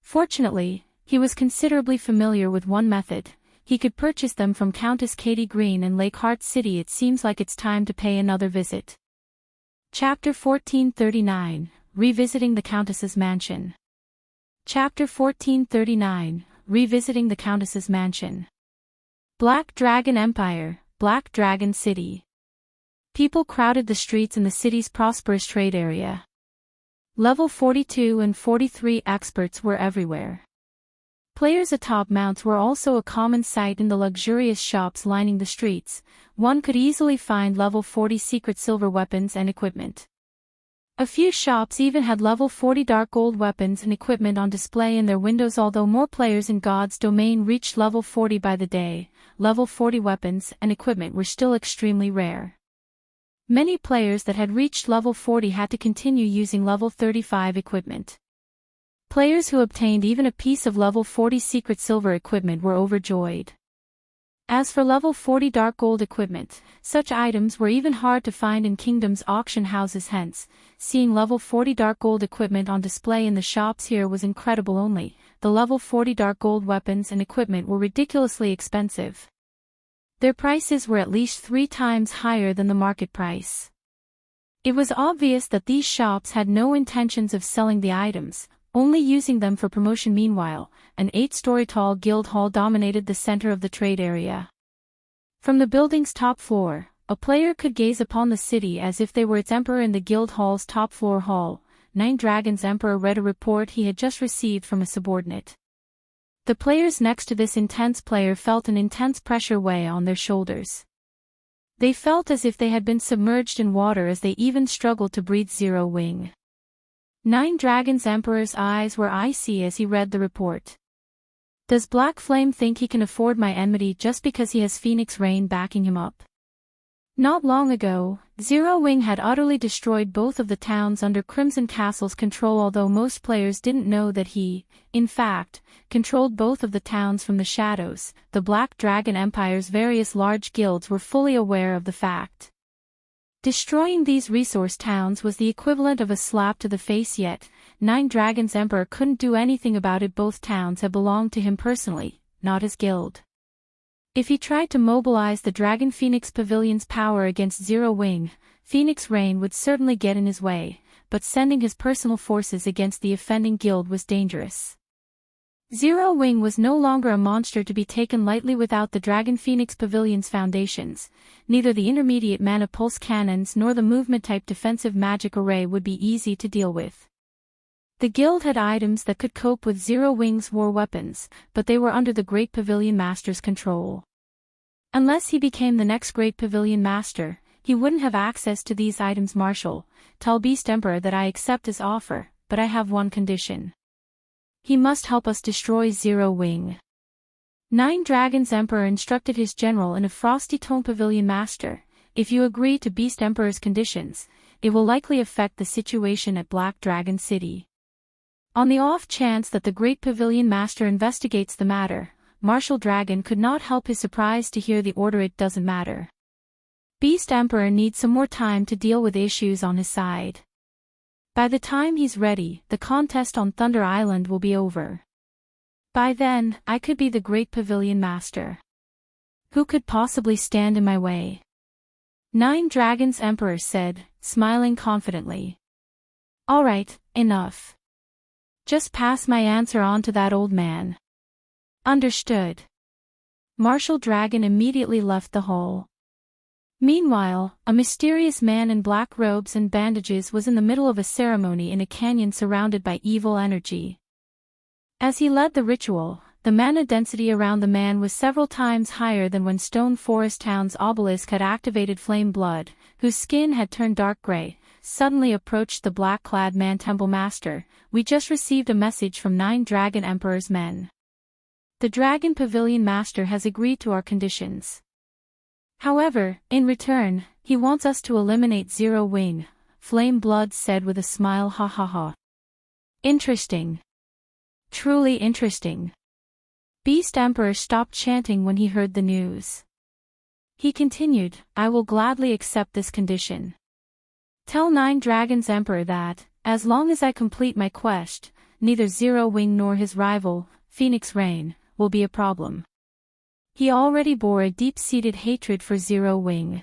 Fortunately, he was considerably familiar with one method. He could purchase them from Countess Katie Green in Lakeheart City. It seems like it's time to pay another visit. Chapter 1439, Revisiting the Countess's Mansion. Chapter 1439, Revisiting the Countess's Mansion. Black Dragon Empire, Black Dragon City. People crowded the streets in the city's prosperous trade area. Level 42 and 43 experts were everywhere. Players atop mounts were also a common sight in the luxurious shops lining the streets. One could easily find level 40 secret silver weapons and equipment. A few shops even had level 40 dark gold weapons and equipment on display in their windows. Although more players in God's domain reached level 40 by the day, level 40 weapons and equipment were still extremely rare. Many players that had reached level 40 had to continue using level 35 equipment. Players who obtained even a piece of level 40 secret silver equipment were overjoyed. As for level 40 dark gold equipment, such items were even hard to find in Kingdom's auction houses. Hence, seeing level 40 dark gold equipment on display in the shops here was incredible. Only, the level 40 dark gold weapons and equipment were ridiculously expensive. Their prices were at least 3 times higher than the market price. It was obvious that these shops had no intentions of selling the items, only using them for promotion. Meanwhile, an 8-story tall guild hall dominated the center of the trade area. From the building's top floor, a player could gaze upon the city as if they were its emperor. In the guild hall's top floor hall, Nine Dragons Emperor read a report he had just received from a subordinate. The players next to this intense player felt an intense pressure weigh on their shoulders. They felt as if they had been submerged in water, as they even struggled to breathe. Zero Wing. Nine Dragons Emperor's eyes were icy as he read the report. Does Black Flame think he can afford my enmity just because he has Phoenix Rain backing him up? Not long ago, Zero Wing had utterly destroyed both of the towns under Crimson Castle's control. Although most players didn't know that he, in fact, controlled both of the towns from the shadows, the Black Dragon Empire's various large guilds were fully aware of the fact. Destroying these resource towns was the equivalent of a slap to the face, yet Nine Dragons Emperor couldn't do anything about it. Both towns had belonged to him personally, not his guild. If he tried to mobilize the Dragon Phoenix Pavilion's power against Zero Wing, Phoenix Rain would certainly get in his way, but sending his personal forces against the offending guild was dangerous. Zero Wing was no longer a monster to be taken lightly. Without the Dragon Phoenix Pavilion's foundations, neither the intermediate mana pulse cannons nor the movement-type defensive magic array would be easy to deal with. The guild had items that could cope with Zero Wing's war weapons, but they were under the Great Pavilion Master's control. Unless he became the next Great Pavilion Master, he wouldn't have access to these items. Marshal, tell Beast Emperor that I accept his offer, but I have one condition. He must help us destroy Zero Wing. Nine Dragons Emperor instructed his general in a frosty tone. Pavilion Master, if you agree to Beast Emperor's conditions, it will likely affect the situation at Black Dragon City. On the off chance that the Great Pavilion Master investigates the matter, Marshal Dragon could not help his surprise to hear the order. It doesn't matter. Beast Emperor needs some more time to deal with issues on his side. By the time he's ready, the contest on Thunder Island will be over. By then, I could be the Great Pavilion Master. Who could possibly stand in my way? Nine Dragons Emperor said, smiling confidently. All right, enough. Just pass my answer on to that old man. Understood. Marshal Dragon immediately left the hall. Meanwhile, a mysterious man in black robes and bandages was in the middle of a ceremony in a canyon surrounded by evil energy. As he led the ritual, the mana density around the man was several times higher than when Stone Forest Town's obelisk had activated Flame Blood, whose skin had turned dark gray. Suddenly approached the black-clad man. Temple Master, we just received a message from Nine Dragon Emperor's men. The Dragon Pavilion Master has agreed to our conditions. However, in return, he wants us to eliminate Zero Wing, Flame Blood said with a smile. Ha ha ha. Interesting. Truly interesting. Beast Emperor stopped chanting when he heard the news. He continued, I will gladly accept this condition. Tell Nine Dragons Emperor that, as long as I complete my quest, neither Zero Wing nor his rival, Phoenix Rain, will be a problem. He already bore a deep-seated hatred for Zero Wing.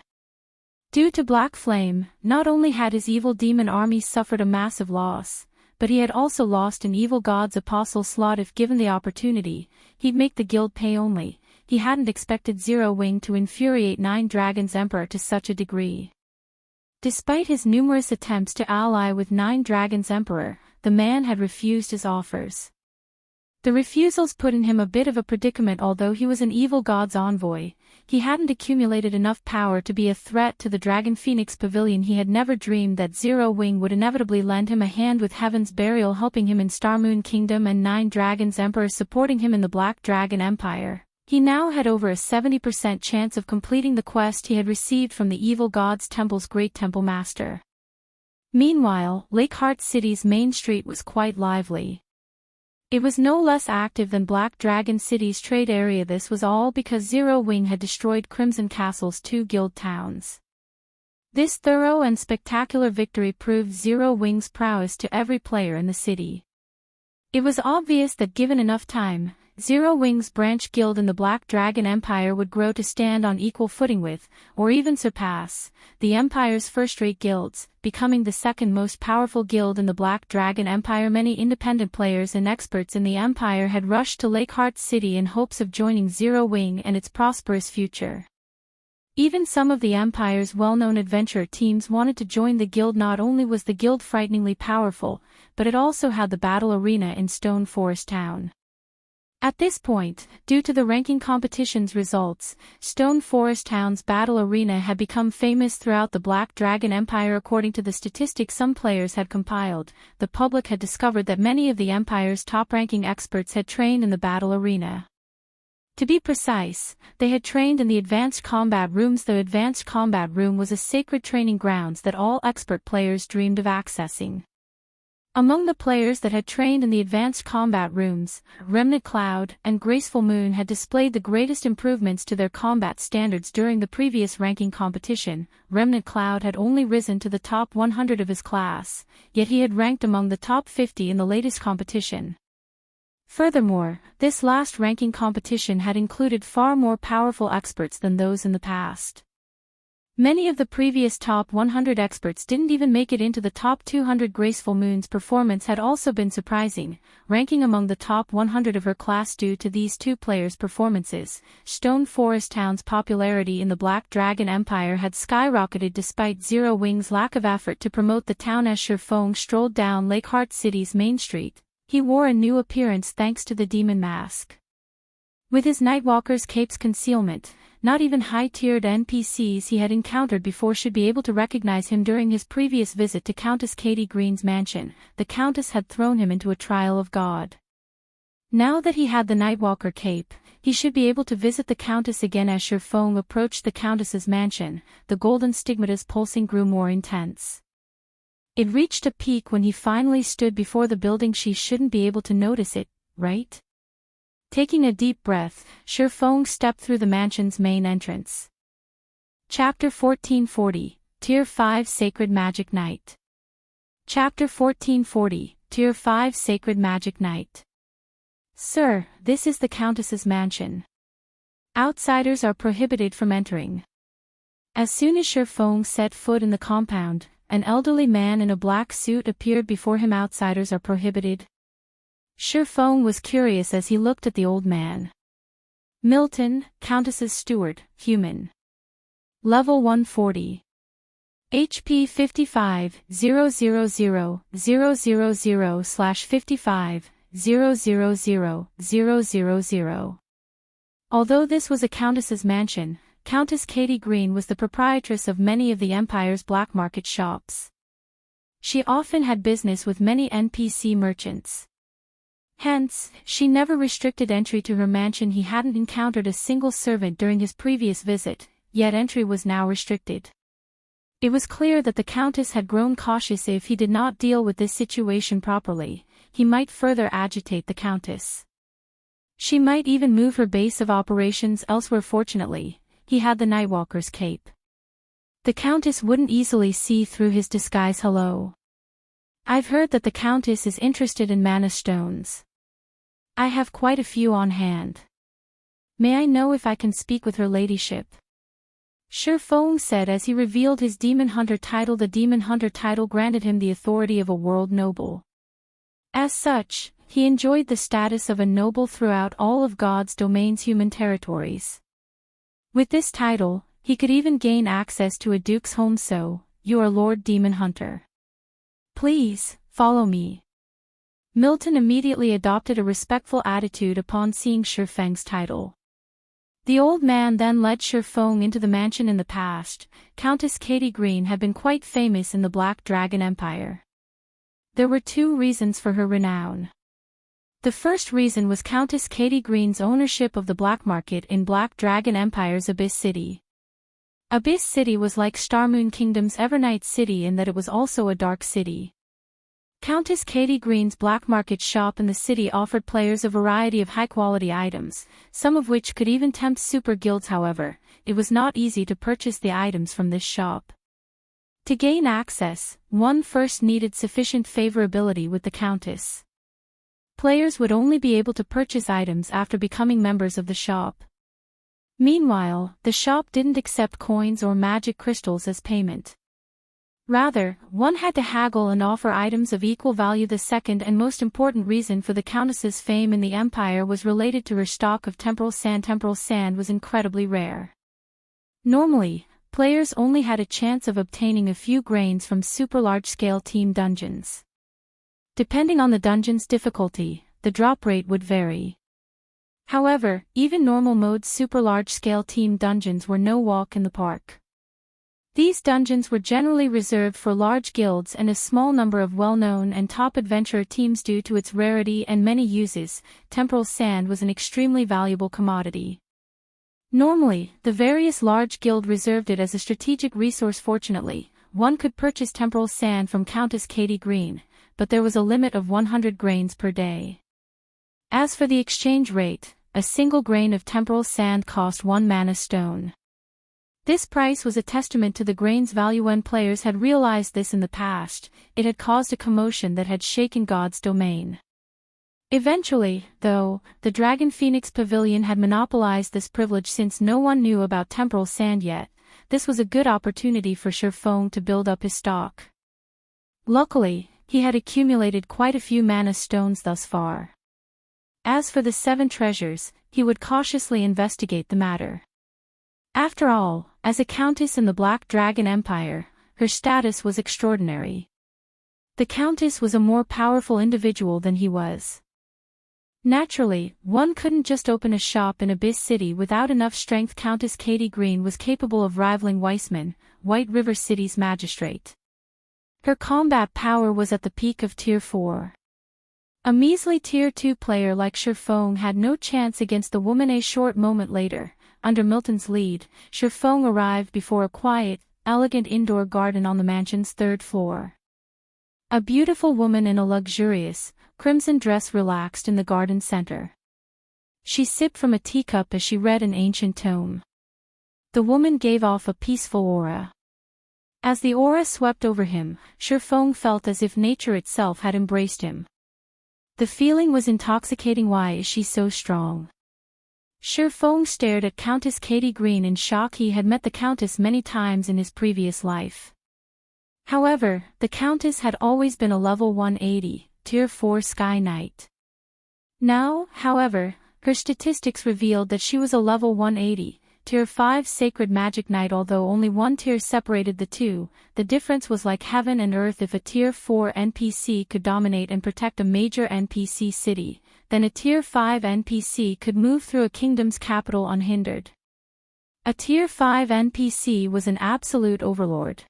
Due to Black Flame, not only had his evil demon army suffered a massive loss, but he had also lost an evil god's apostle slot. If given the opportunity, he'd make the guild pay. Only, he hadn't expected Zero Wing to infuriate Nine Dragons Emperor to such a degree. Despite his numerous attempts to ally with Nine Dragons Emperor, the man had refused his offers. The refusals put in him a bit of a predicament. Although he was an evil god's envoy, he hadn't accumulated enough power to be a threat to the Dragon Phoenix Pavilion. He had never dreamed that Zero Wing would inevitably lend him a hand, with Heaven's Burial helping him in Starmoon Kingdom and 9 Dragons Emperor supporting him in the Black Dragon Empire. He now had over a 70% chance of completing the quest he had received from the evil god's temple's great temple master. Meanwhile, Lakeheart City's main street was quite lively. It was no less active than Black Dragon City's trade area. This was all because Zero Wing had destroyed Crimson Castle's 2 guild towns. This thorough and spectacular victory proved Zero Wing's prowess to every player in the city. It was obvious that given enough time, Zero Wing's branch guild in the Black Dragon Empire would grow to stand on equal footing with, or even surpass, the Empire's first-rate guilds, becoming the second most powerful guild in the Black Dragon Empire. Many independent players and experts in the Empire had rushed to Lakeheart City in hopes of joining Zero Wing and its prosperous future. Even some of the Empire's well-known adventure teams wanted to join the guild. Not only was the guild frighteningly powerful, but it also had the battle arena in Stone Forest Town. At this point, due to the ranking competition's results, Stone Forest Town's battle arena had become famous throughout the Black Dragon Empire. According to the statistics some players had compiled, the public had discovered that many of the Empire's top-ranking experts had trained in the battle arena. To be precise, they had trained in the Advanced Combat Rooms. The Advanced Combat Room was a sacred training grounds that all expert players dreamed of accessing. Among the players that had trained in the Advanced Combat Rooms, Remnant Cloud and Graceful Moon had displayed the greatest improvements to their combat standards during the previous ranking competition. Remnant Cloud had only risen to the top 100 of his class, yet he had ranked among the top 50 in the latest competition. Furthermore, this last ranking competition had included far more powerful experts than those in the past. Many of the previous top 100 experts didn't even make it into the top 200. Graceful Moon's performance had also been surprising, ranking among the top 100 of her class. Due to these two players' performances, Stone Forest Town's popularity in the Black Dragon Empire had skyrocketed despite Zero Wing's lack of effort to promote the town. As Shurfeng strolled down Lakeheart City's main street, he wore a new appearance thanks to the demon mask. With his Nightwalker's cape's concealment, not even high-tiered NPCs he had encountered before should be able to recognize him. During his previous visit to Countess Katie Green's mansion, the Countess had thrown him into a trial of God. Now that he had the Nightwalker cape, he should be able to visit the Countess again. As Shurfeng approached the Countess's mansion, the golden stigmata's pulsing grew more intense. It reached a peak when he finally stood before the building. She shouldn't be able to notice it, right? Taking a deep breath, Shurfeng stepped through the mansion's main entrance. Chapter 1440, Tier 5 Sacred Magic Night. Chapter 1440, Tier 5 Sacred Magic Night. Sir, this is the Countess's mansion. Outsiders are prohibited from entering. As soon as Shurfeng set foot in the compound, an elderly man in a black suit appeared before him. Outsiders are prohibited. Shurfeng was curious as he looked at the old man. Milton, Countess's steward, human. Level 140. HP 55, 000/55, 000. Although this was a countess's mansion, Countess Katie Green was the proprietress of many of the Empire's black market shops. She often had business with many NPC merchants. Hence, she never restricted entry to her mansion. He hadn't encountered a single servant during his previous visit, yet entry was now restricted. It was clear that the Countess had grown cautious. If he did not deal with this situation properly, he might further agitate the Countess. She might even move her base of operations elsewhere. Fortunately, he had the Nightwalker's cape. The Countess wouldn't easily see through his disguise. Hello. I've heard that the Countess is interested in mana stones. I have quite a few on hand. May I know if I can speak with her ladyship? Shurfeng said as he revealed his Demon Hunter title. The Demon Hunter title granted him the authority of a world noble. As such, he enjoyed the status of a noble throughout all of God's domain's human territories. With this title, he could even gain access to a duke's home. So, you are Lord Demon Hunter. Please, follow me. Milton immediately adopted a respectful attitude upon seeing Shifeng's title. The old man then led Shifeng into the mansion. In the past, Countess Katie Green had been quite famous in the Black Dragon Empire. There were two reasons for her renown. The first reason was Countess Katie Green's ownership of the black market in Black Dragon Empire's Abyss City. Abyss City was like Starmoon Kingdom's Evernight City in that it was also a dark city. Countess Katie Green's black market shop in the city offered players a variety of high-quality items, some of which could even tempt super guilds. However, it was not easy to purchase the items from this shop. To gain access, one first needed sufficient favorability with the Countess. Players would only be able to purchase items after becoming members of the shop. Meanwhile, the shop didn't accept coins or magic crystals as payment. Rather, one had to haggle and offer items of equal value. The second and most important reason for the Countess's fame in the Empire was related to her stock of temporal sand. Temporal sand was incredibly rare. Normally, players only had a chance of obtaining a few grains from super large-scale team dungeons. Depending on the dungeon's difficulty, the drop rate would vary. However, even normal mode super large-scale team dungeons were no walk in the park. These dungeons were generally reserved for large guilds and a small number of well-known and top adventurer teams. Due to its rarity and many uses, temporal sand was an extremely valuable commodity. Normally, the various large guilds reserved it as a strategic resource. Fortunately, one could purchase temporal sand from Countess Katie Green, but there was a limit of 100 grains per day. As for the exchange rate, a single grain of temporal sand cost 1 mana stone. This price was a testament to the grain's value. When players had realized this in the past, it had caused a commotion that had shaken God's domain. Eventually, though, the Dragon Phoenix Pavilion had monopolized this privilege. Since no one knew about temporal sand yet, this was a good opportunity for Shifeng to build up his stock. Luckily, he had accumulated quite a few mana stones thus far. As for the 7 treasures, he would cautiously investigate the matter. After all, as a countess in the Black Dragon Empire, her status was extraordinary. The Countess was a more powerful individual than he was. Naturally, one couldn't just open a shop in Abyss City without enough strength. Countess Katie Green was capable of rivaling Weissman, White River City's magistrate. Her combat power was at the peak of Tier 4. A measly Tier 2 player like Shifeng had no chance against the woman. A short moment later, under Milton's lead, Shifeng arrived before a quiet, elegant indoor garden on the mansion's 3rd floor. A beautiful woman in a luxurious, crimson dress relaxed in the garden center. She sipped from a teacup as she read an ancient tome. The woman gave off a peaceful aura. As the aura swept over him, Shifeng felt as if nature itself had embraced him. The feeling was intoxicating. Why is she so strong? Shifeng stared at Countess Katie Green in shock. He had met the Countess many times in his previous life. However, the Countess had always been a level 180, Tier 4 Sky Knight. Now, however, her statistics revealed that she was a level 180, Tier 5 Sacred Magic Knight. Although only one tier separated the two, the difference was like heaven and earth. If a Tier 4 NPC could dominate and protect a major NPC city, then a Tier 5 NPC could move through a kingdom's capital unhindered. A Tier 5 NPC was an absolute overlord.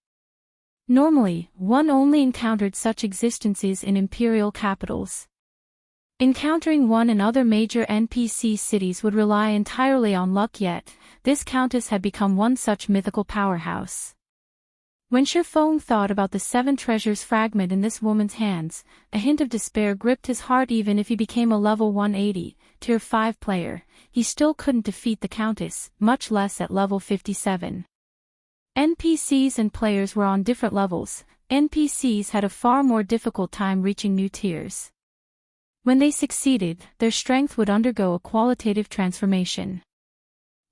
Normally, one only encountered such existences in imperial capitals. Encountering one in other major NPC cities would rely entirely on luck, yet this Countess had become one such mythical powerhouse. When Shifeng thought about the 7 treasures fragment in this woman's hands, a hint of despair gripped his heart. Even if he became a level 180, Tier 5 player, he still couldn't defeat the Countess, much less at level 57. NPCs and players were on different levels. NPCs had a far more difficult time reaching new tiers. When they succeeded, their strength would undergo a qualitative transformation.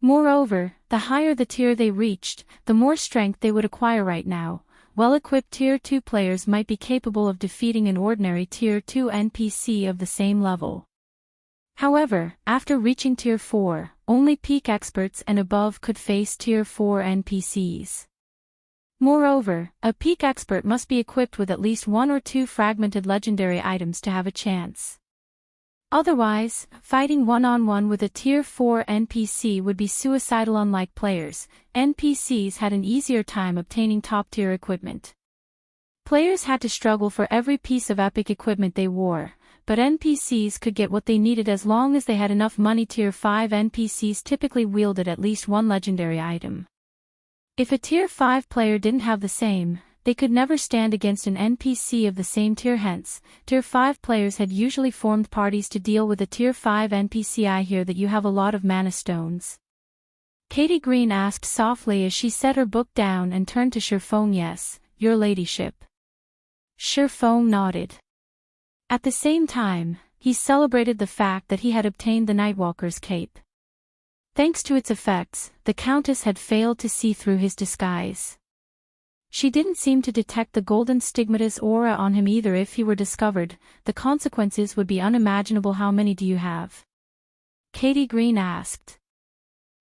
Moreover, the higher the tier they reached, the more strength they would acquire. Right now, well-equipped Tier 2 players might be capable of defeating an ordinary Tier 2 NPC of the same level. However, after reaching Tier 4, only peak experts and above could face Tier 4 NPCs. Moreover, a peak expert must be equipped with at least 1 or 2 fragmented legendary items to have a chance. Otherwise, fighting one-on-one with a Tier 4 NPC would be suicidal. Unlike players, NPCs had an easier time obtaining top-tier equipment. Players had to struggle for every piece of epic equipment they wore, but NPCs could get what they needed as long as they had enough money. Tier 5 NPCs typically wielded at least one legendary item. If a Tier 5 player didn't have the same, they could never stand against an NPC of the same tier. Hence, Tier 5 players had usually formed parties to deal with a Tier 5 NPC. I hear that you have a lot of mana stones. Katie Green asked softly as she set her book down and turned to Sherfone. Yes, your ladyship. Sherfone nodded. At the same time, he celebrated the fact that he had obtained the Nightwalker's cape. Thanks to its effects, the Countess had failed to see through his disguise. She didn't seem to detect the golden stigmatous aura on him either. If he were discovered, the consequences would be unimaginable. How many do you have? Katie Green asked.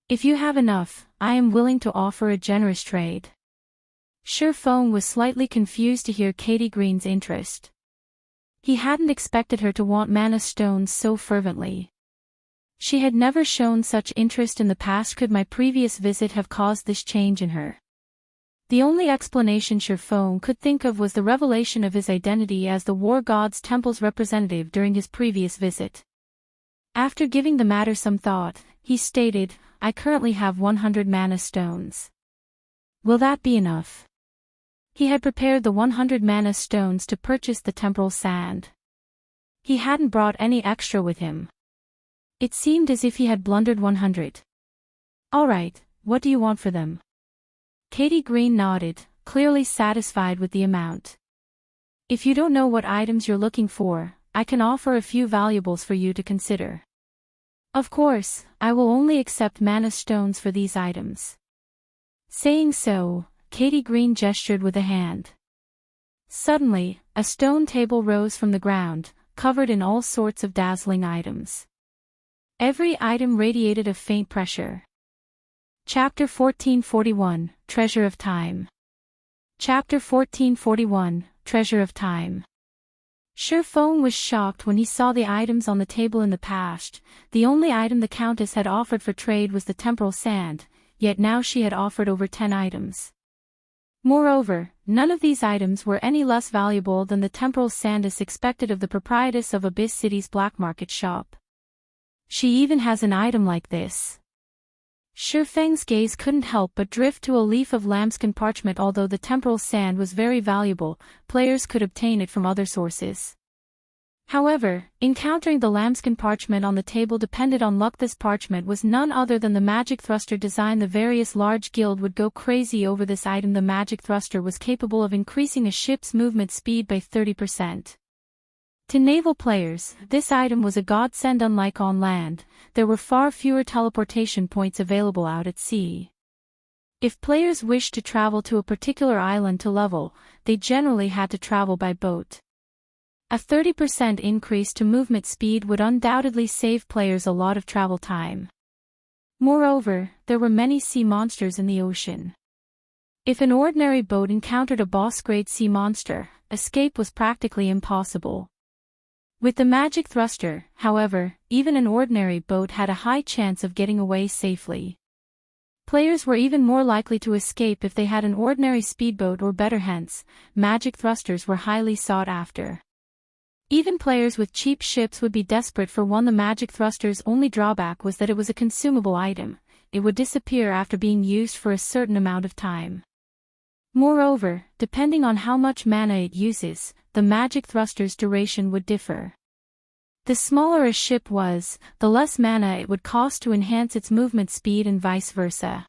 If you have enough, I am willing to offer a generous trade. Sherfone was slightly confused to hear Katie Green's interest. He hadn't expected her to want mana stones so fervently. She had never shown such interest in the past. Could my previous visit have caused this change in her? The only explanation Sherfone could think of was the revelation of his identity as the War God's Temple's representative during his previous visit. After giving the matter some thought, he stated, I currently have 100 mana stones. Will that be enough? He had prepared the 100 mana stones to purchase the temporal sand. He hadn't brought any extra with him. It seemed as if he had blundered. 100. All right, what do you want for them? Katie Green nodded, clearly satisfied with the amount. If you don't know what items you're looking for, I can offer a few valuables for you to consider. Of course, I will only accept mana stones for these items. Saying so, Katie Green gestured with a hand. Suddenly, a stone table rose from the ground, covered in all sorts of dazzling items. Every item radiated a faint pressure. Chapter 1441, Treasure of Time. Chapter 1441, Treasure of Time. Sherfone was shocked when he saw the items on the table. In the past, the only item the Countess had offered for trade was the temporal sand, yet now she had offered over 10 items. Moreover, none of these items were any less valuable than the temporal sand as expected of the proprietress of Abyss City's black market shop. She even has an item like this. Sherfone's gaze couldn't help but drift to a leaf of lambskin parchment. Although the temporal sand was very valuable, players could obtain it from other sources. However, encountering the lambskin parchment on the table depended on luck. This parchment was none other than the magic thruster design. The various large guild would go crazy over this item. The magic thruster was capable of increasing a ship's movement speed by 30%. To naval players, this item was a godsend. Unlike on land, there were far fewer teleportation points available out at sea. If players wished to travel to a particular island to level, they generally had to travel by boat. A 30% increase to movement speed would undoubtedly save players a lot of travel time. Moreover, there were many sea monsters in the ocean. If an ordinary boat encountered a boss-grade sea monster, escape was practically impossible. With the magic thruster, however, even an ordinary boat had a high chance of getting away safely. Players were even more likely to escape if they had an ordinary speedboat or better. Hence, magic thrusters were highly sought after. Even players with cheap ships would be desperate for one. The magic thruster's only drawback was that it was a consumable item. It would disappear after being used for a certain amount of time. Moreover, depending on how much mana it uses, the magic thruster's duration would differ. The smaller a ship was, the less mana it would cost to enhance its movement speed and vice versa.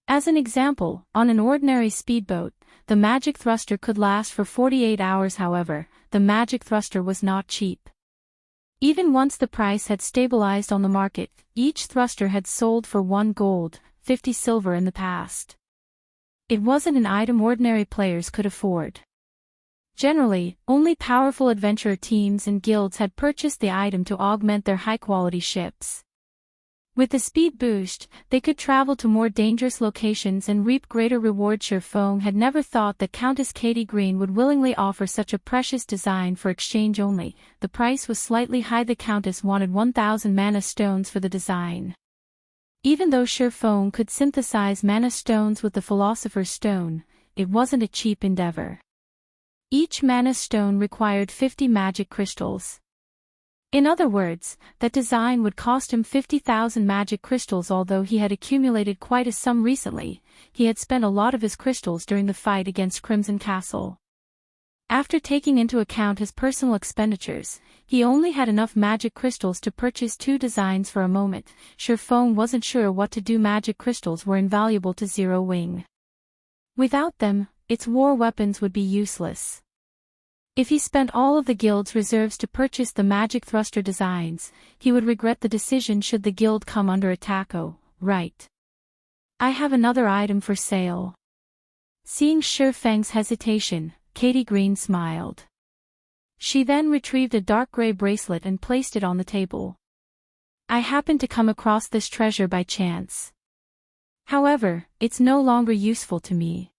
As an example, on an ordinary speedboat, the magic thruster could last for 48 hours. However, the magic thruster was not cheap. Even once the price had stabilized on the market, each thruster had sold for 1 gold, 50 silver in the past. It wasn't an item ordinary players could afford. Generally, only powerful adventurer teams and guilds had purchased the item to augment their high-quality ships. With the speed boost, they could travel to more dangerous locations and reap greater reward. Feng had never thought that Countess Katie Green would willingly offer such a precious design for exchange only. The price was slightly high. The Countess wanted 1,000 mana stones for the design. Even though Feng could synthesize mana stones with the Philosopher's Stone, it wasn't a cheap endeavor. Each mana stone required 50 magic crystals. In other words, that design would cost him 50,000 magic crystals. Although he had accumulated quite a sum recently, he had spent a lot of his crystals during the fight against Crimson Castle. After taking into account his personal expenditures, he only had enough magic crystals to purchase 2 designs. For a moment, Feng wasn't sure what to do. Magic crystals were invaluable to Zero Wing. Without them, its war weapons would be useless. If he spent all of the guild's reserves to purchase the magic thruster designs, he would regret the decision should the guild come under attack. Oh, right. I have another item for sale. Seeing Feng's hesitation, Katie Green smiled. She then retrieved a dark gray bracelet and placed it on the table. I happened to come across this treasure by chance. However, it's no longer useful to me.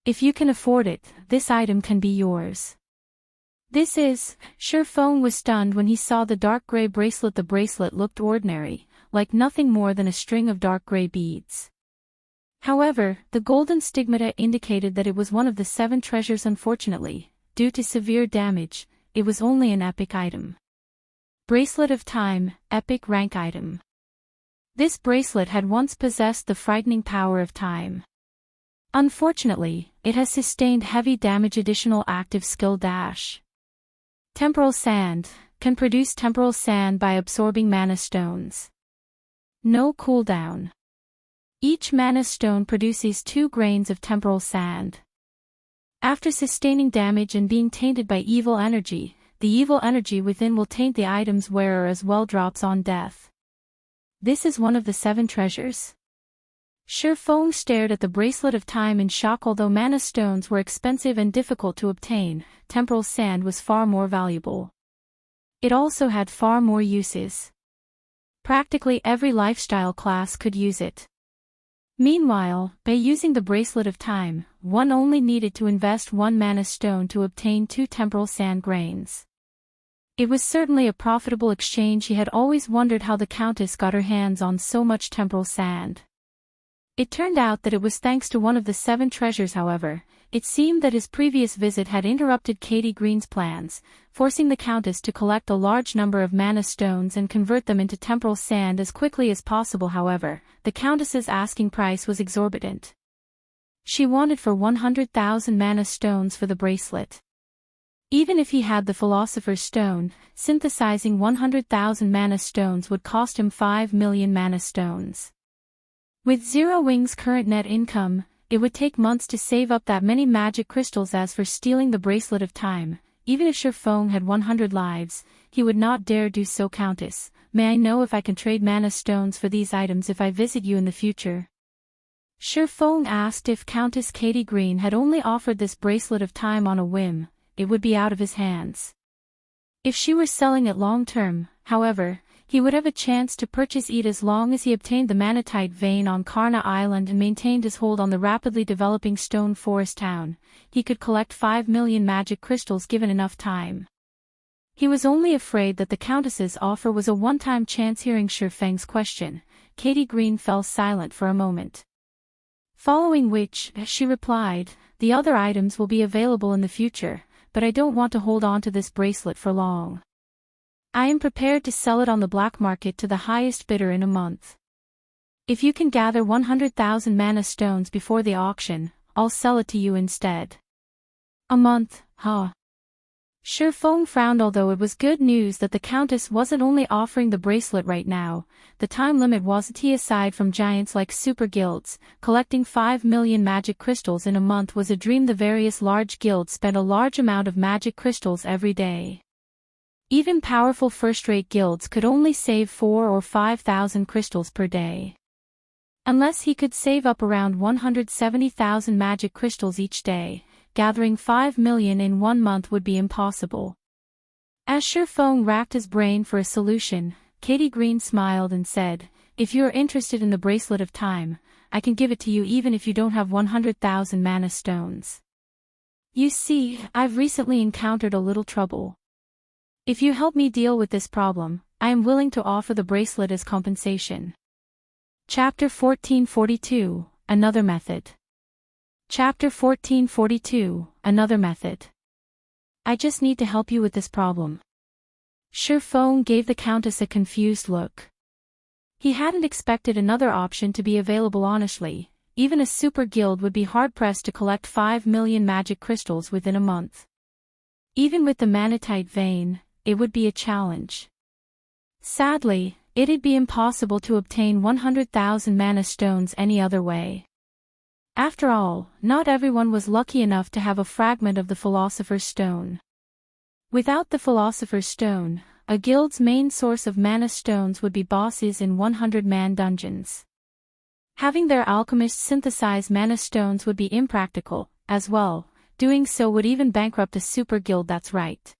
If you can afford it, this item can be yours. This is... Feng was stunned when he saw the dark gray bracelet. The bracelet looked ordinary, like nothing more than a string of dark gray beads. However, the golden stigmata indicated that it was one of the 7 treasures. Unfortunately, due to severe damage, it was only an epic item. Bracelet of Time, epic rank item. This bracelet had once possessed the frightening power of time. Unfortunately, it has sustained heavy damage. Additional active skill dash. Temporal Sand, can produce temporal sand by absorbing mana stones. No cooldown. Each mana stone produces 2 grains of temporal sand. After sustaining damage and being tainted by evil energy, the evil energy within will taint the item's wearer as well. Drops on death. This is one of the 7 treasures. Feng stared at the Bracelet of Time in shock. Although mana stones were expensive and difficult to obtain, temporal sand was far more valuable. It also had far more uses. Practically every lifestyle class could use it. Meanwhile, by using the Bracelet of Time, one only needed to invest 1 mana stone to obtain 2 temporal sand grains. It was certainly a profitable exchange. He had always wondered how the Countess got her hands on so much temporal sand. It turned out that it was thanks to one of the 7 treasures. However, it seemed that his previous visit had interrupted Katie Green's plans, forcing the Countess to collect a large number of mana stones and convert them into temporal sand as quickly as possible. However, the Countess's asking price was exorbitant. She wanted for 100,000 mana stones for the bracelet. Even if he had the Philosopher's Stone, synthesizing 100,000 mana stones would cost him 5 million mana stones. With Zero Wing's current net income, it would take months to save up that many magic crystals. As for stealing the Bracelet of Time, even if Feng had 100 lives, he would not dare do so. Countess, may I know if I can trade mana stones for these items if I visit you in the future? Feng asked. If Countess Katie Green had only offered this Bracelet of Time on a whim, it would be out of his hands. If she were selling it long term, however, he would have a chance to purchase it as long as he obtained the Manatite vein on Karna Island and maintained his hold on the rapidly developing Stone Forest town. He could collect 5 million magic crystals given enough time. He was only afraid that the Countess's offer was a one-time chance. Hearing Feng's question, Katie Green fell silent for a moment. Following which, she replied, "The other items will be available in the future, but I don't want to hold on to this bracelet for long. I am prepared to sell it on the black market to the highest bidder in a month. If you can gather 100,000 mana stones before the auction, I'll sell it to you instead." A month, huh? Feng frowned. Although it was good news that the Countess wasn't only offering the bracelet right now, the time limit wasn't. Aside from giants like super guilds, collecting 5 million magic crystals in a month was a dream. The various large guilds spent a large amount of magic crystals every day. Even powerful first-rate guilds could only save 4,000 or 5,000 crystals per day. Unless he could save up around 170,000 magic crystals each day, gathering 5 million in 1 month would be impossible. As Feng racked his brain for a solution, Katie Green smiled and said, if you are interested in the Bracelet of Time, I can give it to you even if you don't have 100,000 mana stones. You see, I've recently encountered a little trouble. If you help me deal with this problem, I am willing to offer the bracelet as compensation. Chapter 1442, Another Method. Chapter 1442, Another Method. I just need to help you with this problem. Shurfong gave the Countess a confused look. He hadn't expected another option to be available honestly. Even a super guild would be hard-pressed to collect 5 million magic crystals within a month. Even with the manatite vein, it would be a challenge. Sadly, it'd be impossible to obtain 100,000 mana stones any other way. After all, not everyone was lucky enough to have a fragment of the Philosopher's Stone. Without the Philosopher's Stone, a guild's main source of mana stones would be bosses in 100-man dungeons. Having their alchemists synthesize mana stones would be impractical, as well. Doing so would even bankrupt a super guild, that's right.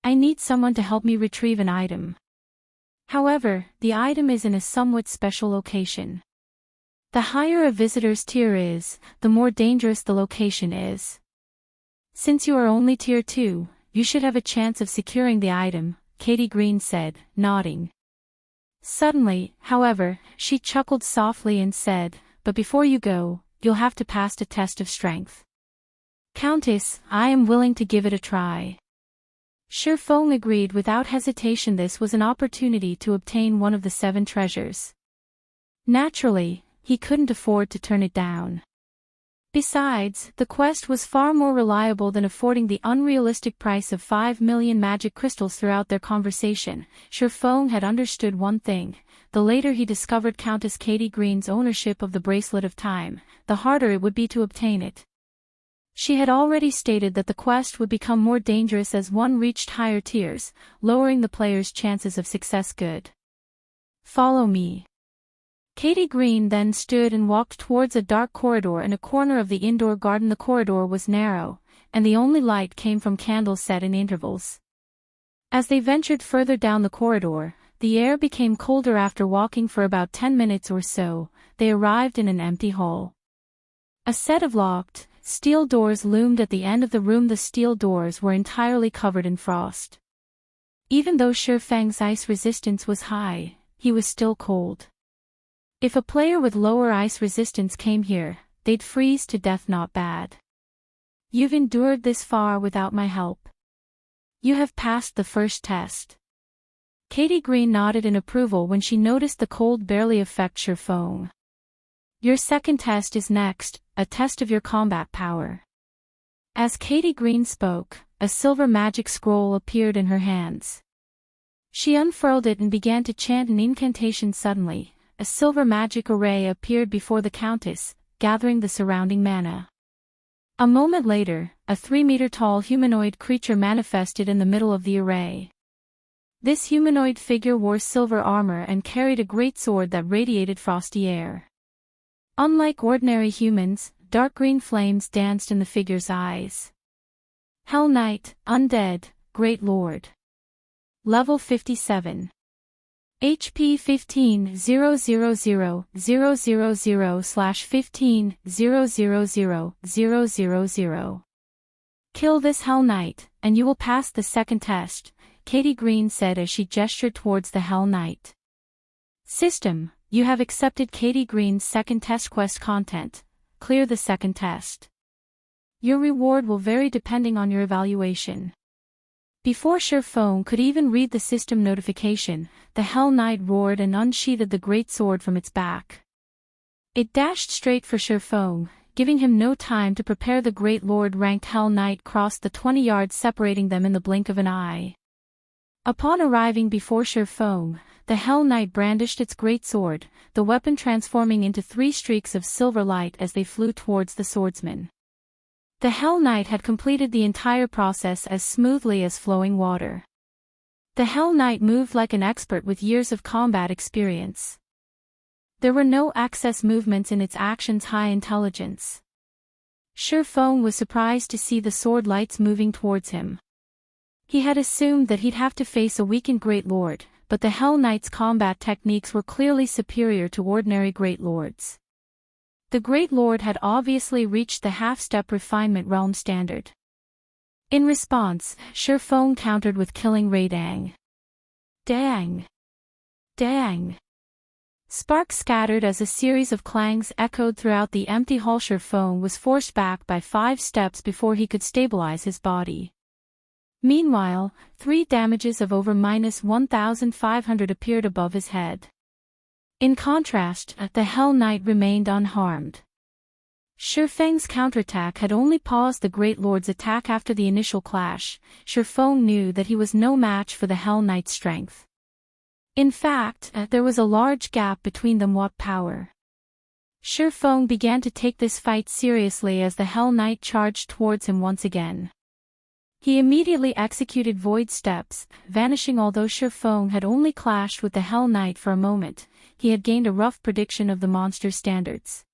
I need someone to help me retrieve an item. However, the item is in a somewhat special location. The higher a visitor's tier is, the more dangerous the location is. Since you are only tier 2, you should have a chance of securing the item, Katie Green said, nodding. Suddenly, however, she chuckled softly and said, but before you go, you'll have to pass a test of strength. Countess, I am willing to give it a try. Shurfong agreed without hesitation. This was an opportunity to obtain one of the 7 treasures. Naturally, he couldn't afford to turn it down. Besides, the quest was far more reliable than affording the unrealistic price of 5 million magic crystals. Throughout their conversation, Shurfong had understood one thing. The later he discovered Countess Katie Green's ownership of the Bracelet of Time, the harder it would be to obtain it. She had already stated that the quest would become more dangerous as one reached higher tiers, lowering the player's chances of success. Good. Follow me. Katie Green then stood and walked towards a dark corridor in a corner of the indoor garden. The corridor was narrow, and the only light came from candles set in intervals. As they ventured further down the corridor, the air became colder. After walking for about 10 minutes or so, they arrived in an empty hall. A set of locked, steel doors loomed at the end of the room. The steel doors were entirely covered in frost. Even though Shurfang's ice resistance was high, he was still cold. If a player with lower ice resistance came here, they'd freeze to death. Not bad. You've endured this far without my help. You have passed the first test. Katie Green nodded in approval when she noticed the cold barely affect Shurfong. Your second test is next, a test of your combat power. As Katie Green spoke, a silver magic scroll appeared in her hands. She unfurled it and began to chant an incantation. Suddenly, a silver magic array appeared before the Countess, gathering the surrounding mana. A moment later, a 3-meter-tall humanoid creature manifested in the middle of the array. This humanoid figure wore silver armor and carried a great sword that radiated frosty air. Unlike ordinary humans, dark green flames danced in the figure's eyes. Hell Knight, Undead, Great Lord. Level 57. HP 15,000/15,000,000. Kill this Hell Knight, and you will pass the second test, Katie Green said as she gestured towards the Hell Knight. System, you have accepted Katie Green's second test quest content. Clear the second test. Your reward will vary depending on your evaluation. Before Shurfong could even read the system notification, the Hell Knight roared and unsheathed the great sword from its back. It dashed straight for Shurfong, giving him no time to prepare. The Great Lord-ranked Hell Knight crossed the 20 yards separating them in the blink of an eye. Upon arriving before Shurfong, the Hell Knight brandished its great sword, the weapon transforming into 3 streaks of silver light as they flew towards the swordsman. The Hell Knight had completed the entire process as smoothly as flowing water. The Hell Knight moved like an expert with years of combat experience. There were no excess movements in its actions. High intelligence. Shurfong was surprised to see the sword lights moving towards him. He had assumed that he'd have to face a weakened Great Lord, but the Hell Knight's combat techniques were clearly superior to ordinary Great Lords. The Great Lord had obviously reached the half-step refinement realm standard. In response, Shifeng countered with Killing Ray Dang. Dang! Dang! Sparks scattered as a series of clangs echoed throughout the empty hall. Shifeng was forced back by 5 steps before he could stabilize his body. Meanwhile, 3 damages of over -1,500 appeared above his head. In contrast, the Hell Knight remained unharmed. Shifeng's counterattack had only paused the Great Lord's attack after the initial clash. Shifeng knew that he was no match for the Hell Knight's strength. In fact, there was a large gap between them. What power? Shifeng began to take this fight seriously as the Hell Knight charged towards him once again. He immediately executed void steps, vanishing. Although Shifeng had only clashed with the Hell Knight for a moment, he had gained a rough prediction of the monster's standards.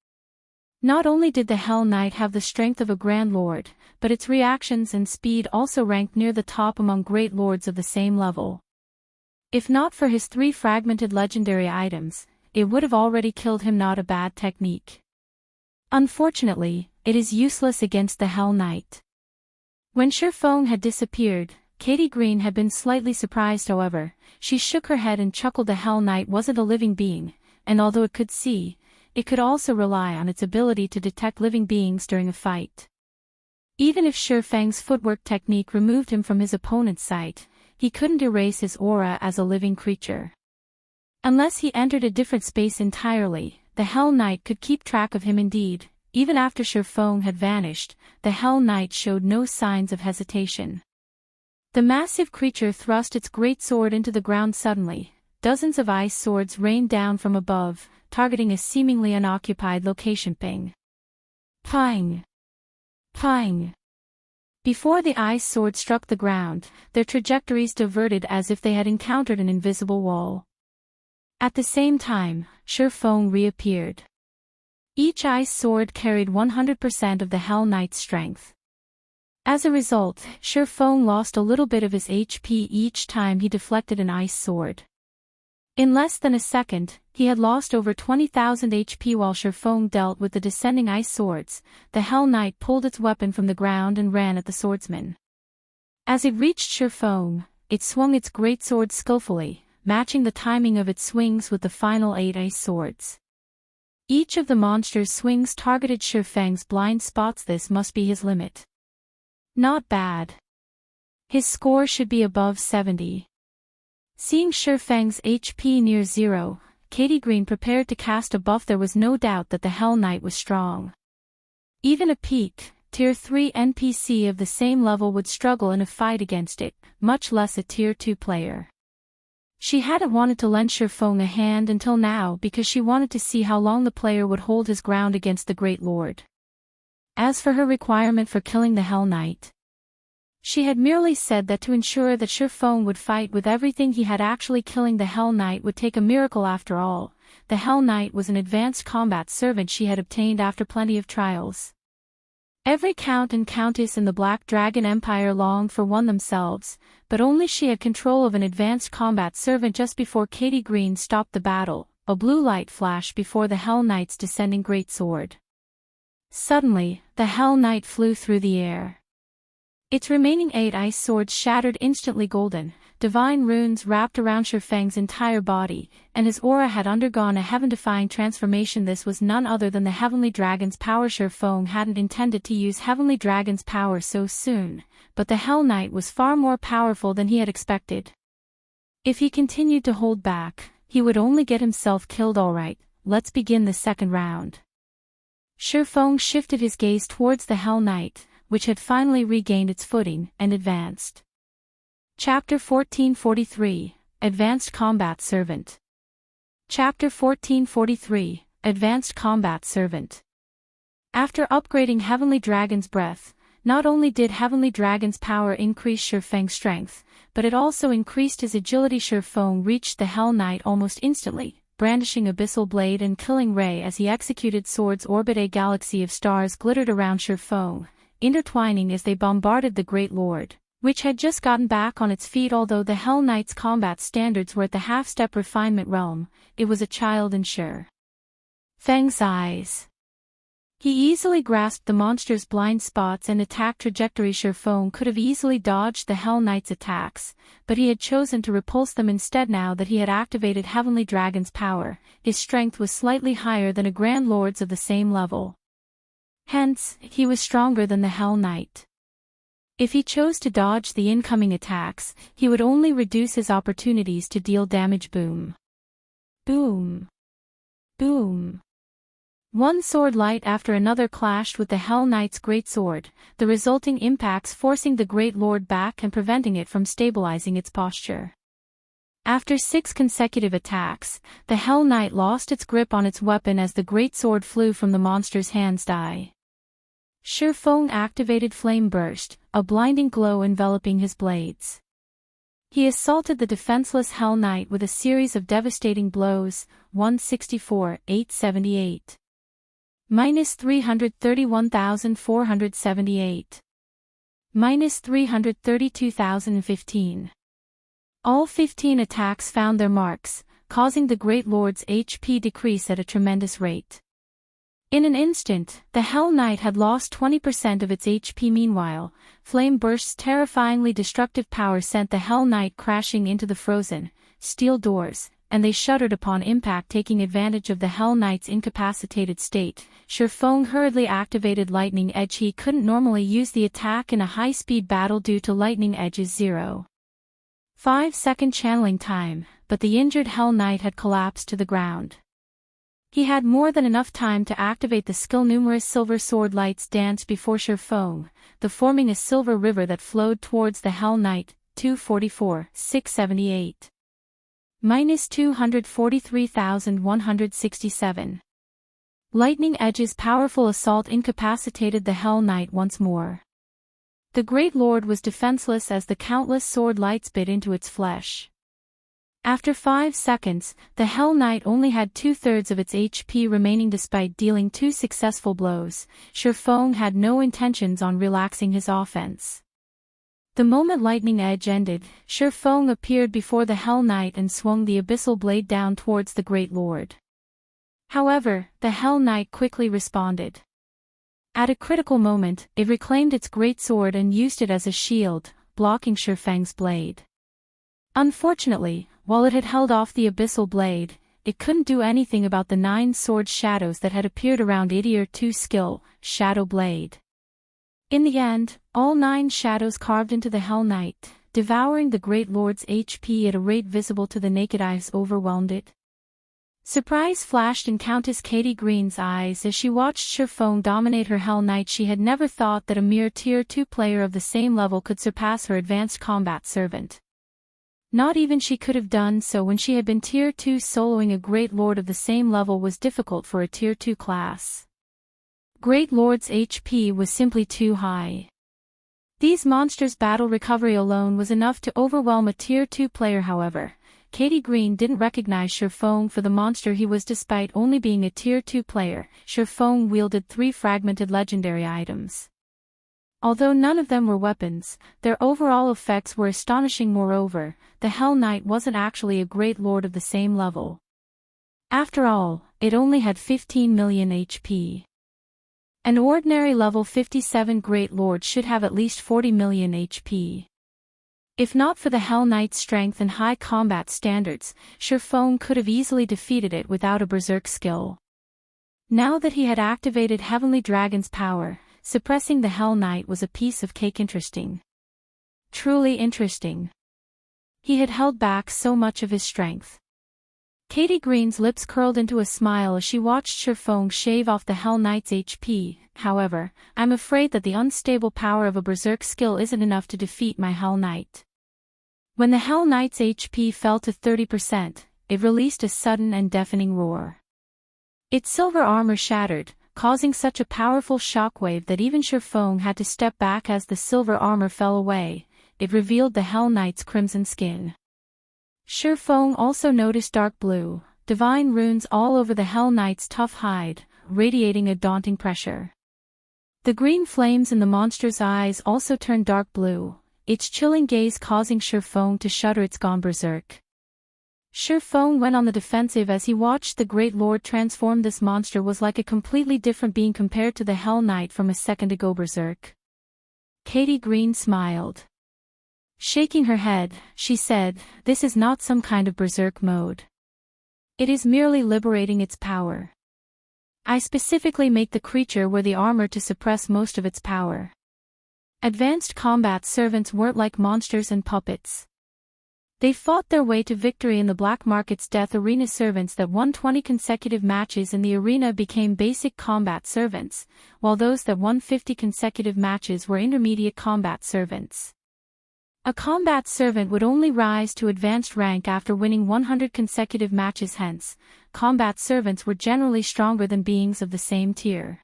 Not only did the Hell Knight have the strength of a Grand Lord, but its reactions and speed also ranked near the top among Great Lords of the same level. If not for his 3 fragmented legendary items, it would have already killed him. Not a bad technique. Unfortunately, it is useless against the Hell Knight. When Shifeng had disappeared, Katie Green had been slightly surprised. However, she shook her head and chuckled. The Hell Knight wasn't a living being, and although it could see, it could also rely on its ability to detect living beings during a fight. Even if Shifeng's footwork technique removed him from his opponent's sight, he couldn't erase his aura as a living creature. Unless he entered a different space entirely, the Hell Knight could keep track of him. Indeed, even after Shifeng had vanished, the Hell Knight showed no signs of hesitation. The massive creature thrust its great sword into the ground suddenly. Dozens of ice swords rained down from above, targeting a seemingly unoccupied location. Ping! Ping! Ping! Before the ice swords struck the ground, their trajectories diverted as if they had encountered an invisible wall. At the same time, Shifeng reappeared. Each ice sword carried 100% of the Hell Knight's strength. As a result, Shifeng lost a little bit of his HP each time he deflected an ice sword. In less than a second, he had lost over 20,000 HP. While Shifeng dealt with the descending ice swords, the Hell Knight pulled its weapon from the ground and ran at the swordsman. As it reached Shifeng, it swung its great sword skillfully, matching the timing of its swings with the final 8 ice swords. Each of the monster's swings targeted Shifeng's blind spots. This must be his limit. Not bad. His score should be above 70. Seeing Shifeng's HP near 0, Katie Green prepared to cast a buff. There was no doubt that the Hell Knight was strong. Even a peak, Tier 3 NPC of the same level would struggle in a fight against it, much less a Tier 2 player. She hadn't wanted to lend Shifeng a hand until now because she wanted to see how long the player would hold his ground against the Great Lord. As for her requirement for killing the Hell Knight, she had merely said that to ensure that Shifeng would fight with everything he had. Actually killing the Hell Knight would take a miracle. After all, the Hell Knight was an advanced combat servant she had obtained after plenty of trials. Every Count and Countess in the Black Dragon Empire longed for one themselves, but only she had control of an advanced combat servant. Just before Katie Green stopped the battle, a blue light flashed before the Hell Knight's descending greatsword. Suddenly, the Hell Knight flew through the air. Its remaining 8 ice swords shattered instantly. Golden, divine runes wrapped around Shifeng's entire body, and his aura had undergone a heaven-defying transformation. This was none other than the Heavenly Dragon's power. Shifeng hadn't intended to use Heavenly Dragon's power so soon, but the Hell Knight was far more powerful than he had expected. If he continued to hold back, he would only get himself killed. Alright, let's begin the second round. Shifeng shifted his gaze towards the Hell Knight, which had finally regained its footing, and advanced. Chapter 1443, Advanced Combat Servant. Chapter 1443, Advanced Combat Servant. After upgrading Heavenly Dragon's breath, not only did Heavenly Dragon's power increase Shifeng's strength, but it also increased his agility. Shifeng reached the Hell Knight almost instantly, brandishing Abyssal Blade and Killing Ray as he executed swords. Orbit. A galaxy of stars glittered around Shifeng, intertwining as they bombarded the Great Lord, which had just gotten back on its feet. Although the Hell Knight's combat standards were at the half-step refinement realm, it was a child in Shur Feng's eyes. He easily grasped the monster's blind spots and attack trajectory. Shur Feng could have easily dodged the Hell Knight's attacks, but he had chosen to repulse them instead. Now that he had activated Heavenly Dragon's power, his strength was slightly higher than a Grand Lord's of the same level. Hence, he was stronger than the Hell Knight. If he chose to dodge the incoming attacks, he would only reduce his opportunities to deal damage. Boom. Boom. Boom. One sword light after another clashed with the Hell Knight's greatsword, the resulting impacts forcing the Great Lord back and preventing it from stabilizing its posture. After 6 consecutive attacks, the Hell Knight lost its grip on its weapon as the greatsword flew from the monster's hands. Shur Feng activated Flame Burst, a blinding glow enveloping his blades. He assaulted the defenseless Hell Knight with a series of devastating blows. 164, 878. Minus 331,478. Minus 332,015. All 15 attacks found their marks, causing the Great Lord's HP decrease at a tremendous rate. In an instant, the Hell Knight had lost 20% of its HP. Meanwhile, Flame Burst's terrifyingly destructive power sent the Hell Knight crashing into the frozen, steel doors, and they shuddered upon impact. Taking advantage of the Hell Knight's incapacitated state, Shur Feng hurriedly activated Lightning Edge. He couldn't normally use the attack in a high-speed battle due to Lightning Edge's 0.5-second channeling time, but the injured Hell Knight had collapsed to the ground. He had more than enough time to activate the skill. Numerous silver sword lights danced before Shur Feng, forming a silver river that flowed towards the Hell Knight. 244, 678. Minus 243,167. Lightning Edge's powerful assault incapacitated the Hell Knight once more. The Great Lord was defenseless as the countless sword lights bit into its flesh. After 5 seconds, the Hell Knight only had 2/3 of its HP remaining. Despite dealing 2 successful blows, Shur Feng had no intentions on relaxing his offense. The moment Lightning Edge ended, Shur Feng appeared before the Hell Knight and swung the Abyssal blade down towards the Great Lord. However, the Hell Knight quickly responded. At a critical moment, it reclaimed its greatsword and used it as a shield, blocking Shur Feng's blade. Unfortunately, while it had held off the Abyssal blade, it couldn't do anything about the 9 sword shadows that had appeared around it. Tier 2 skill, Shadow Blade. In the end, all 9 shadows carved into the Hell Knight, devouring the Great Lord's HP at a rate visible to the naked eyes. Overwhelmed it. Surprise flashed in Countess Katie Green's eyes as she watched Shur Feng dominate her Hell Knight. She had never thought that a mere Tier 2 player of the same level could surpass her advanced combat servant. Not even she could have done so when she had been Tier 2. Soloing a Great Lord of the same level was difficult for a Tier 2 class. Great Lord's HP was simply too high. These monsters' battle recovery alone was enough to overwhelm a Tier 2 player. However, Katie Green didn't recognize Shur Feng for the monster he was. Despite only being a Tier 2 player, Shur Feng wielded 3 fragmented legendary items. Although none of them were weapons, their overall effects were astonishing. Moreover, the Hell Knight wasn't actually a Great Lord of the same level. After all, it only had 15 million HP. An ordinary level 57 Great Lord should have at least 40 million HP. If not for the Hell Knight's strength and high combat standards, Shur Feng could have easily defeated it without a berserk skill. Now that he had activated Heavenly Dragon's power, suppressing the Hell Knight was a piece of cake. Interesting. Truly interesting. He had held back so much of his strength. Katie Green's lips curled into a smile as she watched Shur Feng shave off the Hell Knight's HP. However, I'm afraid that the unstable power of a berserk skill isn't enough to defeat my Hell Knight. When the Hell Knight's HP fell to 30%, it released a sudden and deafening roar. Its silver armor shattered, causing such a powerful shockwave that even Shur Feng had to step back as the silver armor fell away. It revealed the Hell Knight's crimson skin. Shur Feng also noticed dark blue, divine runes all over the Hell Knight's tough hide, radiating a daunting pressure. The green flames in the monster's eyes also turned dark blue, its chilling gaze causing Shurfong to shudder. It's gone berserk. Shurfong went on the defensive as he watched the Great Lord transform. This monster was like a completely different being compared to the Hell Knight from a second ago. Berserk. Katie Green smiled. Shaking her head, she said, "This is not some kind of berserk mode. It is merely liberating its power. I specifically make the creature wear the armor to suppress most of its power." Advanced combat servants weren't like monsters and puppets. They fought their way to victory in the black market's death arena. Servants that won 20 consecutive matches in the arena became basic combat servants, while those that won 50 consecutive matches were intermediate combat servants. A combat servant would only rise to advanced rank after winning 100 consecutive matches. Hence, combat servants were generally stronger than beings of the same tier.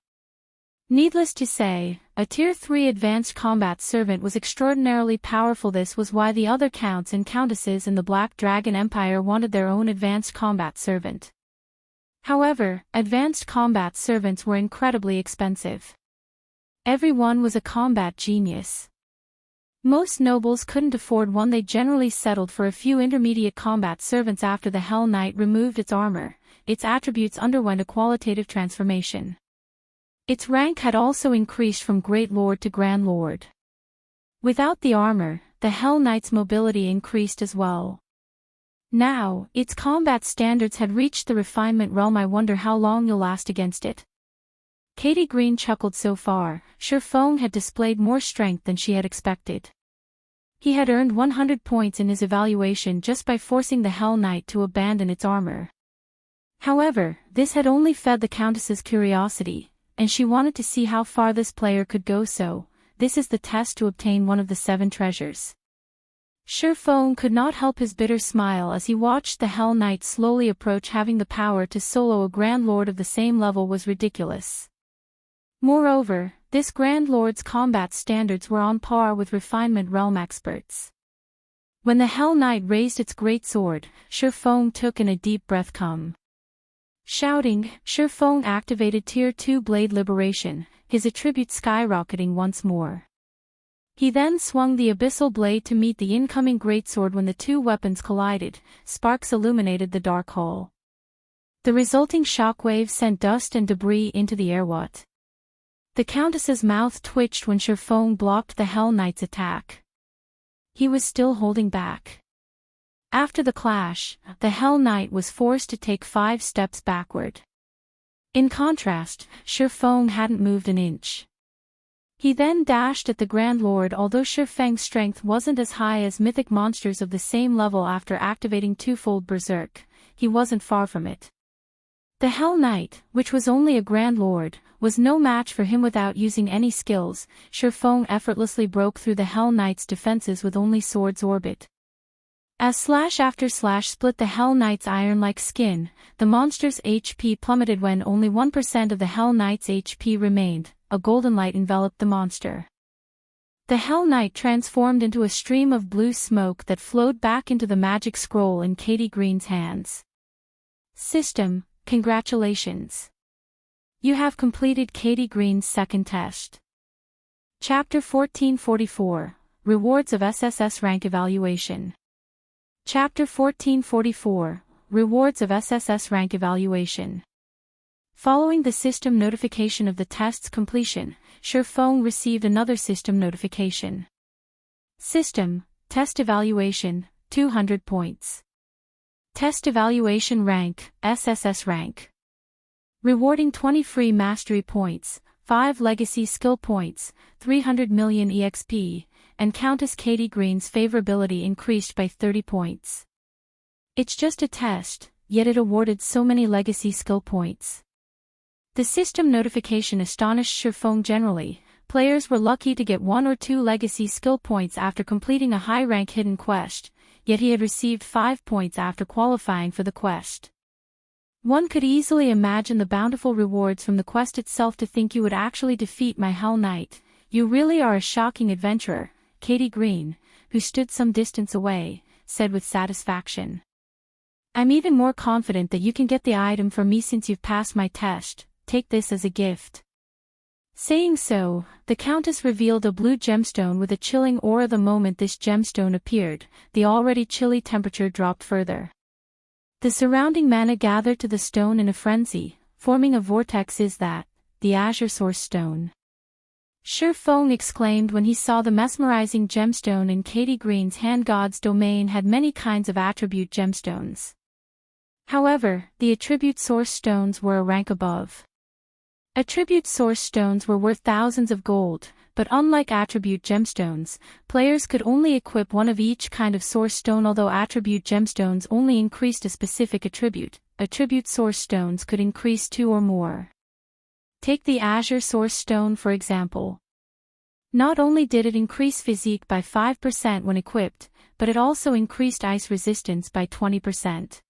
Needless to say, a Tier 3 advanced combat servant was extraordinarily powerful. This was why the other counts and countesses in the Black Dragon Empire wanted their own advanced combat servant. However, advanced combat servants were incredibly expensive. Everyone was a combat genius. Most nobles couldn't afford one. They generally settled for a few intermediate combat servants. After the Hell Knight removed its armor, its attributes underwent a qualitative transformation. Its rank had also increased from Great Lord to Grand Lord. Without the armor, the Hell Knight's mobility increased as well. Now, its combat standards had reached the refinement realm. I wonder how long you'll last against it. Katie Green chuckled. So far, Shurfong had displayed more strength than she had expected. He had earned 100 points in his evaluation just by forcing the Hell Knight to abandon its armor. However, this had only fed the Countess's curiosity, and she wanted to see how far this player could go. So, this is the test to obtain one of the 7 treasures. Shurfong could not help his bitter smile as he watched the Hell Knight slowly approach. Having the power to solo a Grand Lord of the same level was ridiculous. Moreover, this Grand Lord's combat standards were on par with refinement realm experts. When the Hell Knight raised its great sword, Shurfong took in a deep breath. Shouting, Shurfong activated Tier 2 Blade Liberation, his attributes skyrocketing once more. He then swung the Abyssal Blade to meet the incoming greatsword. When the two weapons collided, sparks illuminated the dark hall. The resulting shockwave sent dust and debris into the air. What? The Countess's mouth twitched when Shurfong blocked the Hell Knight's attack. He was still holding back. After the clash, the Hell Knight was forced to take 5 steps backward. In contrast, Shurfong hadn't moved an inch. He then dashed at the Grand Lord. Although Shurfeng's strength wasn't as high as mythic monsters of the same level after activating twofold Berserk, he wasn't far from it. The Hell Knight, which was only a Grand Lord, was no match for him. Without using any skills, Shurfong effortlessly broke through the Hell Knight's defenses with only sword's orbit. As slash after slash split the Hell Knight's iron-like skin, the monster's HP plummeted. When only 1% of the Hell Knight's HP remained, a golden light enveloped the monster. The Hell Knight transformed into a stream of blue smoke that flowed back into the magic scroll in Katie Green's hands. System, congratulations. You have completed Katie Green's second test. Chapter 1444, Rewards of SSS-rank Evaluation. Chapter 1444, Rewards of SSS-rank Evaluation. Following the system notification of the test's completion, Shurfong received another system notification. System, Test Evaluation, 200 points. Test Evaluation Rank, SSS rank. Rewarding 20 free mastery points, 5 legacy skill points, 300 million EXP, and Countess Katie Green's favorability increased by 30 points. It's just a test, yet it awarded so many legacy skill points. The system notification astonished Shurfong generally. Players were lucky to get 1 or 2 legacy skill points after completing a high-rank hidden quest, yet he had received 5 points after qualifying for the quest. One could easily imagine the bountiful rewards from the quest itself. To think you would actually defeat my Hell Knight. You really are a shocking adventurer, Katie Green, who stood some distance away, said with satisfaction. I'm even more confident that you can get the item from me since you've passed my test. Take this as a gift. Saying so, the Countess revealed a blue gemstone with a chilling aura. The moment this gemstone appeared, the already chilly temperature dropped further. The surrounding mana gathered to the stone in a frenzy, forming a vortex. Is that the Azure Source Stone? Shurfeng exclaimed when he saw the mesmerizing gemstone in Katie Green's hand. God's domain had many kinds of attribute gemstones. However, the attribute source stones were a rank above. Attribute source stones were worth thousands of gold, but unlike attribute gemstones, players could only equip one of each kind of source stone. Although attribute gemstones only increased a specific attribute, attribute source stones could increase two or more. Take the Azure Source Stone for example. Not only did it increase physique by 5% when equipped, but it also increased ice resistance by 20%.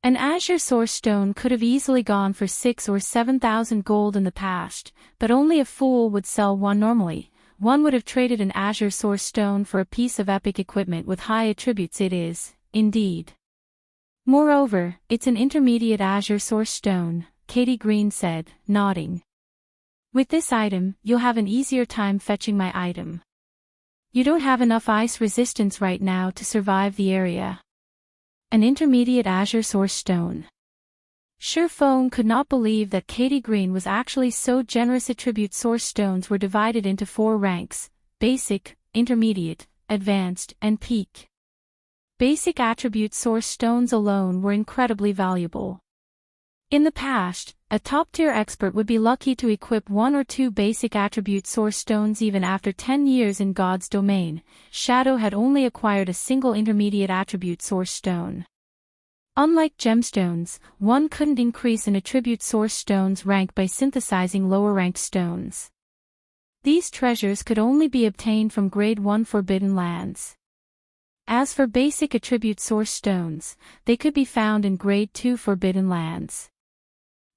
An Azure Source Stone could have easily gone for 6,000 or 7,000 gold in the past, but only a fool would sell one normally. One would have traded an Azure Source Stone for a piece of epic equipment with high attributes. It is, indeed. Moreover, it's an intermediate Azure Source Stone, Katie Green said, nodding. With this item, you'll have an easier time fetching my item. You don't have enough ice resistance right now to survive the area. An intermediate Azure Source Stone. Shurfeng could not believe that Katie Green was actually so generous. Attribute source stones were divided into 4 ranks: basic, intermediate, advanced, and peak. Basic attribute source stones alone were incredibly valuable. In the past, a top-tier expert would be lucky to equip 1 or 2 basic attribute source stones. Even after 10 years in God's domain, Shadow had only acquired a single intermediate attribute source stone. Unlike gemstones, one couldn't increase an attribute source stone's rank by synthesizing lower-ranked stones. These treasures could only be obtained from Grade 1 Forbidden Lands. As for basic attribute source stones, they could be found in Grade 2 Forbidden Lands.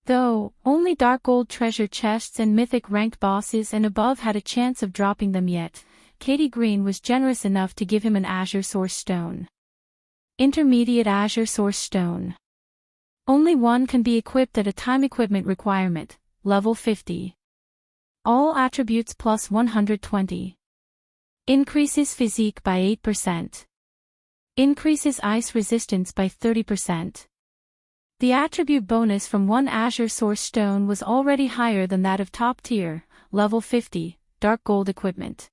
Though, only Dark Gold treasure chests and Mythic ranked bosses and above had a chance of dropping them yet, Katie Green was generous enough to give him an Azure Source Stone. Intermediate Azure Source Stone. Only one can be equipped at a time. Equipment requirement, level 50. All attributes plus 120. Increases physique by 8%. Increases ice resistance by 30%. The attribute bonus from one Azure Source Stone was already higher than that of top tier, level 50, Dark Gold equipment.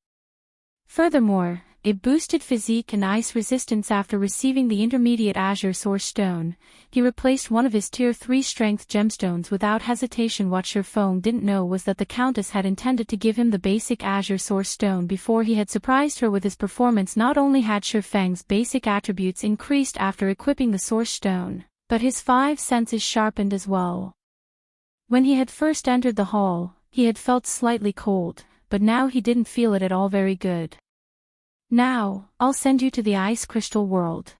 Furthermore, it boosted physique and ice resistance. After receiving the intermediate Azure Source Stone, he replaced one of his tier 3 strength gemstones without hesitation. What Shurfeng didn't know was that the Countess had intended to give him the basic Azure Source Stone before he had surprised her with his performance. Not only had Shurfeng's basic attributes increased after equipping the Source Stone, but his 5 senses sharpened as well. When he had first entered the hall, he had felt slightly cold, but now he didn't feel it at all. Very good. Now, I'll send you to the Ice Crystal World.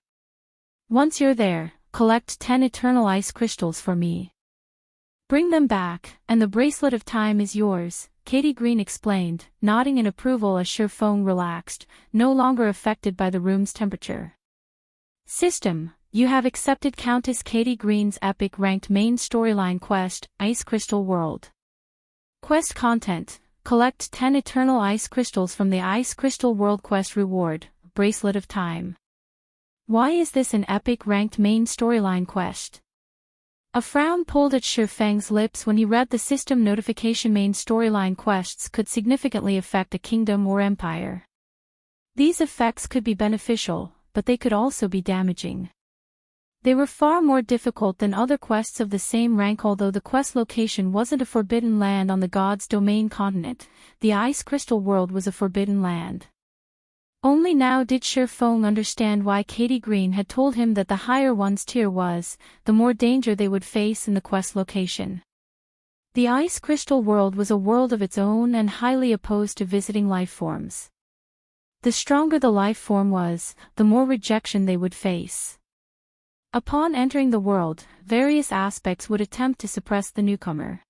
Once you're there, collect 10 eternal ice crystals for me. Bring them back, and the Bracelet of Time is yours, Katie Green explained, nodding in approval as Shurfeng relaxed, no longer affected by the room's temperature. System: you have accepted Countess Katie Green's epic ranked main storyline quest, Ice Crystal World. Quest content: collect 10 eternal ice crystals from the Ice Crystal World. Quest reward: Bracelet of Time. Why is this an epic ranked main storyline quest? A frown pulled at Shurfeng's lips when he read the system notification. Main storyline quests could significantly affect a kingdom or empire. These effects could be beneficial, but they could also be damaging. They were far more difficult than other quests of the same rank. Although the quest location wasn't a forbidden land on the God's Domain continent, the Ice Crystal World was a forbidden land. Only now did Shurfeng understand why Katie Green had told him that the higher one's tier was, the more danger they would face in the quest location. The Ice Crystal World was a world of its own and highly opposed to visiting lifeforms. The stronger the lifeform was, the more rejection they would face. Upon entering the world, various aspects would attempt to suppress the newcomer.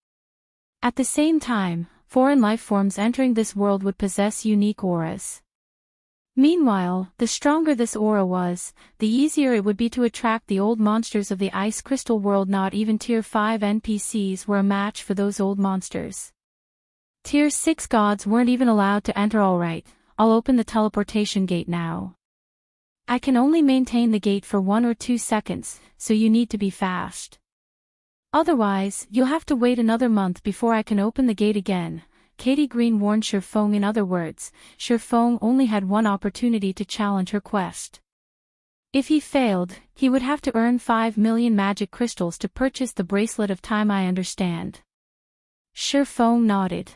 At the same time, foreign lifeforms entering this world would possess unique auras. Meanwhile, the stronger this aura was, the easier it would be to attract the old monsters of the Ice Crystal World. Not even Tier 5 NPCs were a match for those old monsters. Tier 6 gods weren't even allowed to enter. Alright, I'll open the teleportation gate now. I can only maintain the gate for 1 or 2 seconds, so you need to be fast. Otherwise, you'll have to wait another month before I can open the gate again, Katie Green warned Shifeng. In other words, Shifeng only had one opportunity to challenge her quest. If he failed, he would have to earn 5 million magic crystals to purchase the Bracelet of Time. I understand. Shifeng nodded.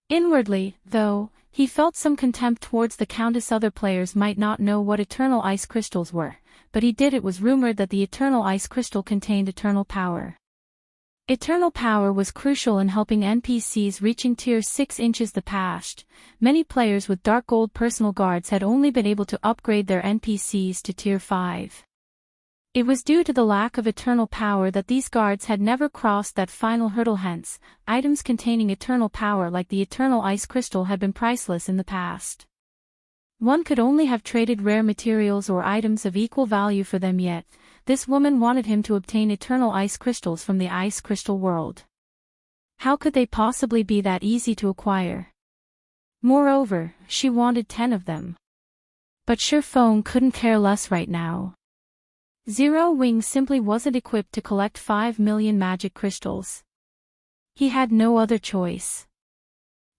Inwardly, though, he felt some contempt towards the Countess. Other players might not know what eternal ice crystals were, but he did. It was rumored that the eternal ice crystal contained eternal power. Eternal power was crucial in helping NPCs reaching tier 6 inches. The past, many players with dark gold personal guards had only been able to upgrade their NPCs to tier 5. It was due to the lack of eternal power that these guards had never crossed that final hurdle. Hence, items containing eternal power like the eternal ice crystal had been priceless in the past. One could only have traded rare materials or items of equal value for them, yet this woman wanted him to obtain eternal ice crystals from the ice crystal world. How could they possibly be that easy to acquire? Moreover, she wanted 10 of them. But Shifeng couldn't care less right now. Zero Wing simply wasn't equipped to collect 5 million magic crystals. He had no other choice.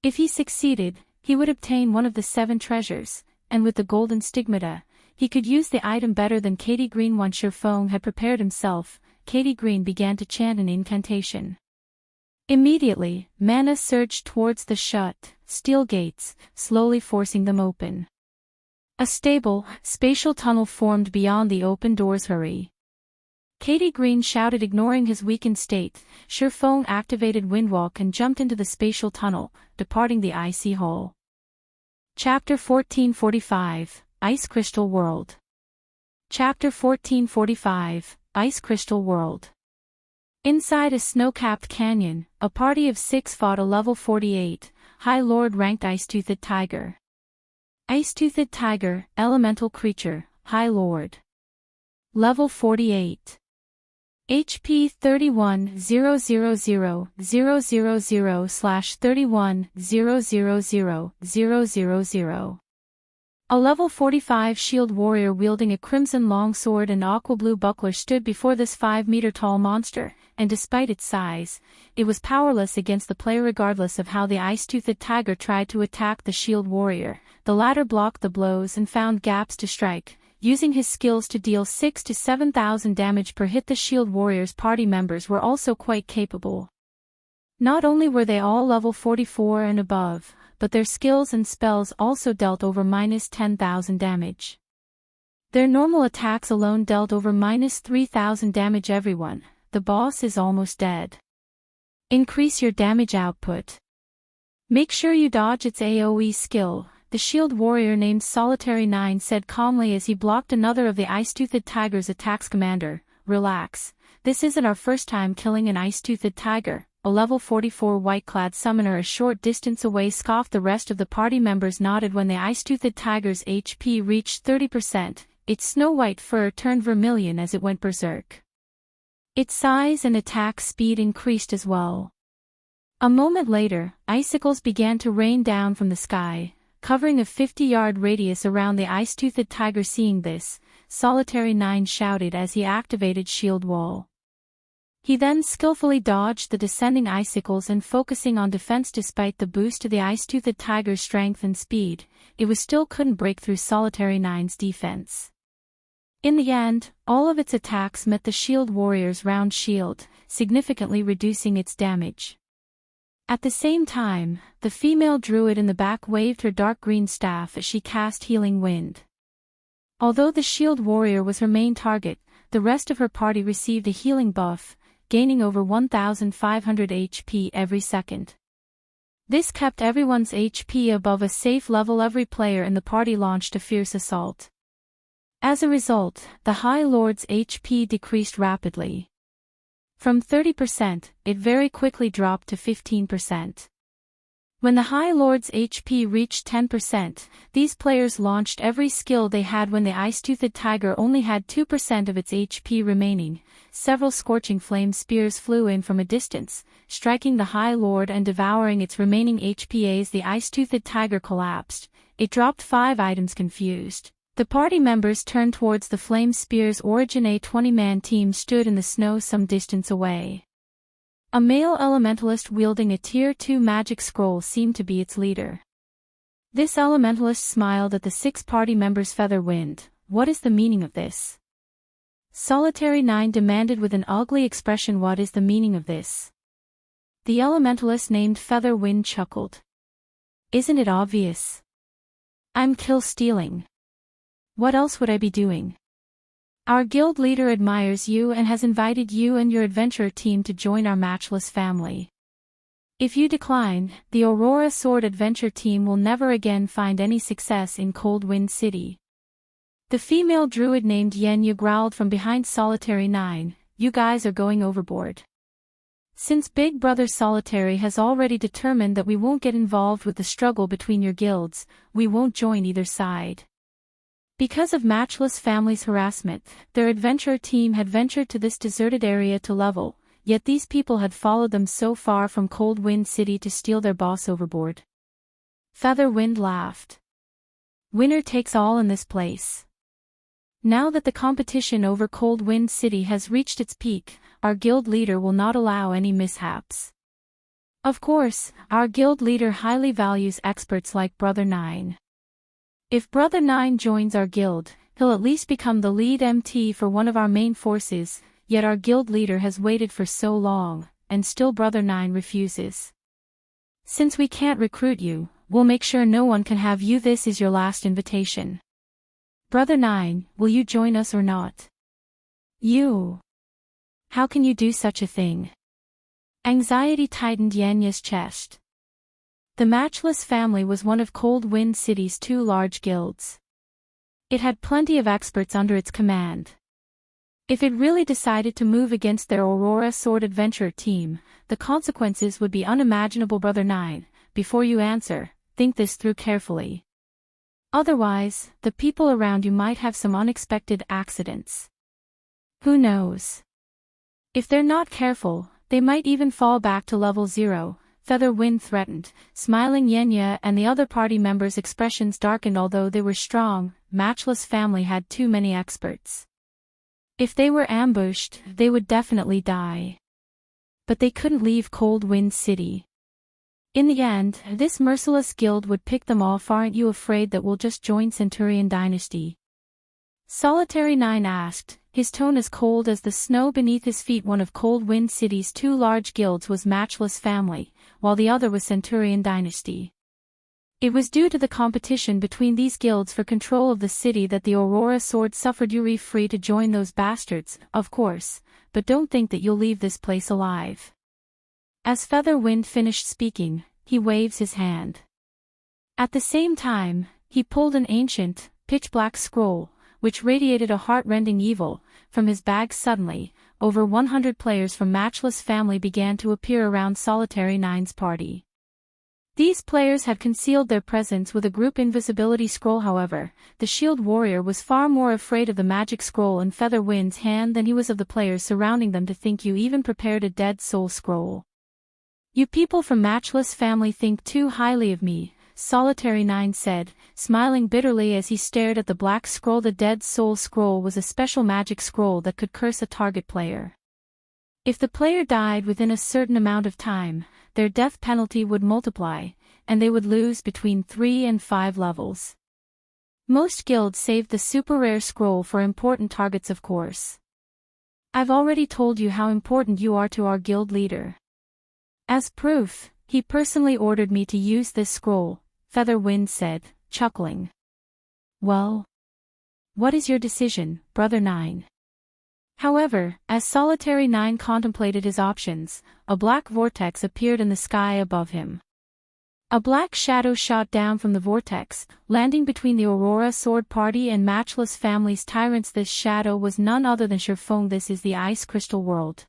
If he succeeded, he would obtain one of the 7 treasures, and with the golden stigmata, he could use the item better than Katie Green. Once Shifeng had prepared himself, Katie Green began to chant an incantation. Immediately, mana surged towards the shut, steel gates, slowly forcing them open. A stable, spatial tunnel formed beyond the open doors. Hurry! Katie Green shouted, ignoring his weakened state. Shifeng activated Windwalk and jumped into the spatial tunnel, departing the icy hole. Chapter 1445, Ice Crystal World. Chapter 1445, Ice Crystal World. Inside a snow-capped canyon, a party of 6 fought a level 48, High Lord ranked Ice-Toothed Tiger. Ice-Toothed Tiger, Elemental Creature, High Lord. Level 48. HP 31,000,000/31,000,000. A level 45 shield warrior wielding a crimson longsword and aqua blue buckler stood before this 5-meter-tall monster, and despite its size, it was powerless against the player. Regardless of how the ice-toothed tiger tried to attack the shield warrior, the latter blocked the blows and found gaps to strike, using his skills to deal 6,000 to 7,000 damage per hit. The shield warrior's party members were also quite capable. Not only were they all level 44 and above, but their skills and spells also dealt over -10,000 damage. Their normal attacks alone dealt over -3,000 damage. Everyone, the boss is almost dead. Increase your damage output. Make sure you dodge its AoE skill, the shield warrior named Solitary 9 said calmly as he blocked another of the ice-toothed tiger's attacks. Commander, relax, this isn't our first time killing an ice-toothed tiger. A level 44 white-clad summoner a short distance away scoffed. The rest of the party members nodded when the ice-toothed tiger's HP reached 30%, its snow-white fur turned vermilion as it went berserk. Its size and attack speed increased as well. A moment later, icicles began to rain down from the sky, covering a 50-yard radius around the ice-toothed tiger. Seeing this, Solitary 9 shouted as he activated Shield Wall. He then skillfully dodged the descending icicles and focusing on defense. Despite the boost to the ice-toothed tiger's strength and speed, it still couldn't break through Solitary 9's defense. In the end, all of its attacks met the shield warrior's round shield, significantly reducing its damage. At the same time, the female druid in the back waved her dark green staff as she cast Healing Wind. Although the shield warrior was her main target, the rest of her party received a healing buff, gaining over 1,500 HP every second. This kept everyone's HP above a safe level. Every player in the party launched a fierce assault. As a result, the High Lord's HP decreased rapidly. From 30%, it very quickly dropped to 15%. When the High Lord's HP reached 10%, these players launched every skill they had. When the Ice-Toothed Tiger only had 2% of its HP remaining, several scorching flame spears flew in from a distance, striking the High Lord and devouring its remaining HP. As the Ice-Toothed Tiger collapsed, it dropped 5 items. Confused, the party members turned towards the flame spear's origin. A 20-man team stood in the snow some distance away. A male elementalist wielding a Tier 2 magic scroll seemed to be its leader. This elementalist smiled at the 6 party members. Featherwind, what is the meaning of this? Solitary 9 demanded with an ugly expression. What is the meaning of this? The elementalist named Featherwind chuckled. Isn't it obvious? I'm kill stealing. What else would I be doing? Our guild leader admires you and has invited you and your adventurer team to join our matchless family. If you decline, the Aurora Sword Adventure team will never again find any success in Cold Wind City. The female druid named Yenya growled from behind Solitary 9, you guys are going overboard. Since Big Brother Solitary has already determined that we won't get involved with the struggle between your guilds, we won't join either side. Because of Matchless Family's harassment, their adventurer team had ventured to this deserted area to level, yet these people had followed them so far from Cold Wind City to steal their boss overboard. Featherwind laughed. Winner takes all in this place. Now that the competition over Cold Wind City has reached its peak, our guild leader will not allow any mishaps. Of course, our guild leader highly values experts like Brother 9. If Brother 9 joins our guild, he'll at least become the lead MT for one of our main forces, yet our guild leader has waited for so long, and still Brother 9 refuses. Since we can't recruit you, we'll make sure no one can have you. This is your last invitation. Brother 9, will you join us or not? You. How can you do such a thing? Anxiety tightened Yenya's chest. The Matchless family was one of Cold Wind City's 2 large guilds. It had plenty of experts under its command. If it really decided to move against their Aurora Sword Adventure team, the consequences would be unimaginable. Brother 9, before you answer, think this through carefully. Otherwise, the people around you might have some unexpected accidents. Who knows? If they're not careful, they might even fall back to level 0. Featherwind threatened. Smiling Yenya and the other party members' expressions darkened. Although they were strong, Matchless family had too many experts. If they were ambushed, they would definitely die. But they couldn't leave Cold Wind City. In the end, this merciless guild would pick them off. Aren't you afraid that we'll just join Centurion Dynasty? Solitary 9 asked, his tone as cold as the snow beneath his feet. One of Cold Wind City's 2 large guilds was Matchless family, while the other was Centurion Dynasty. It was due to the competition between these guilds for control of the city that the Aurora Sword suffered. You're free to join those bastards, of course, but don't think that you'll leave this place alive. As Featherwind finished speaking, he waves his hand. At the same time, he pulled an ancient, pitch-black scroll, which radiated a heart-rending evil, from his bag. Suddenly, over 100 players from Matchless family began to appear around Solitary 9's party. These players had concealed their presence with a group invisibility scroll. However, the shield warrior was far more afraid of the magic scroll in Featherwind's hand than he was of the players surrounding them. To think you even prepared a dead soul scroll. You people from Matchless family think too highly of me, Solitary 9 said, smiling bitterly as he stared at the black scroll. The Dead Soul Scroll was a special magic scroll that could curse a target player. If the player died within a certain amount of time, their death penalty would multiply, and they would lose between 3 and 5 levels. Most guilds saved the super rare scroll for important targets, of course. I've already told you how important you are to our guild leader. As proof, he personally ordered me to use this scroll, Featherwind said, chuckling. Well, what is your decision, Brother 9? However, as Solitary 9 contemplated his options, a black vortex appeared in the sky above him. A black shadow shot down from the vortex, landing between the Aurora Sword Party and Matchless family's tyrants. This shadow was none other than Shurfong. This is the Ice Crystal World.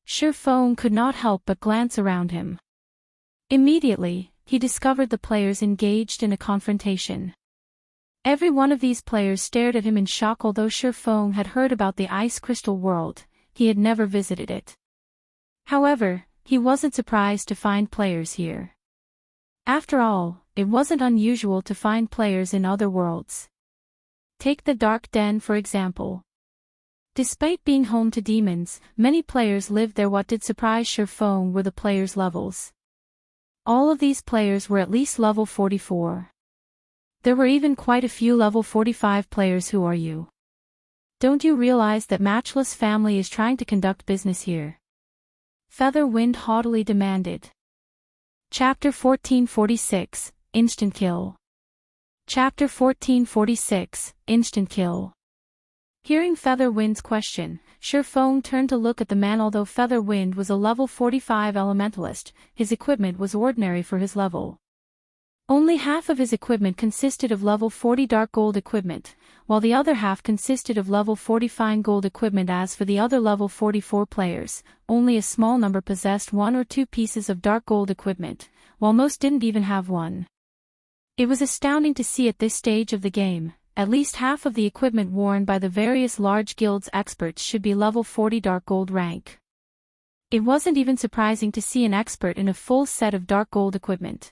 Shurfong could not help but glance around him. Immediately, he discovered the players engaged in a confrontation. Every one of these players stared at him in shock. Although Shurfeng had heard about the Ice Crystal World, he had never visited it. However, he wasn't surprised to find players here. After all, it wasn't unusual to find players in other worlds. Take the Dark Den for example. Despite being home to demons, many players lived there. What did surprise Shurfeng were the players' levels. All of these players were at least level 44. There were even quite a few level 45 players. Who are you? Don't you realize that Matchless family is trying to conduct business here? Featherwind haughtily demanded. Chapter 1446, Instant Kill. Chapter 1446, Instant Kill. Hearing Featherwind's question, Shurfeng turned to look at the man. Although Featherwind was a level 45 elementalist, his equipment was ordinary for his level. Only half of his equipment consisted of level 40 dark gold equipment, while the other half consisted of level 40 fine gold equipment. As for the other level 44 players, only a small number possessed 1 or 2 pieces of dark gold equipment, while most didn't even have one. It was astounding to see at this stage of the game, at least half of the equipment worn by the various large guilds experts should be level 40 dark gold rank. It wasn't even surprising to see an expert in a full set of dark gold equipment.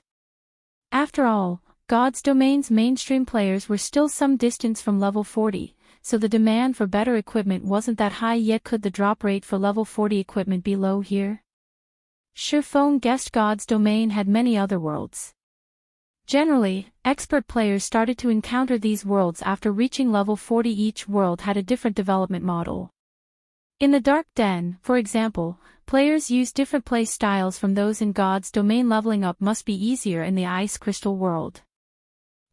After all, God's Domain's mainstream players were still some distance from level 40, so the demand for better equipment wasn't that high. Yet could the drop rate for level 40 equipment be low here? Shurfeng guessed God's Domain had many other worlds. Generally, expert players started to encounter these worlds after reaching level 40. Each world had a different development model. In the Dark Den, for example, players use different play styles from those in God's Domain. Leveling up must be easier in the Ice Crystal World.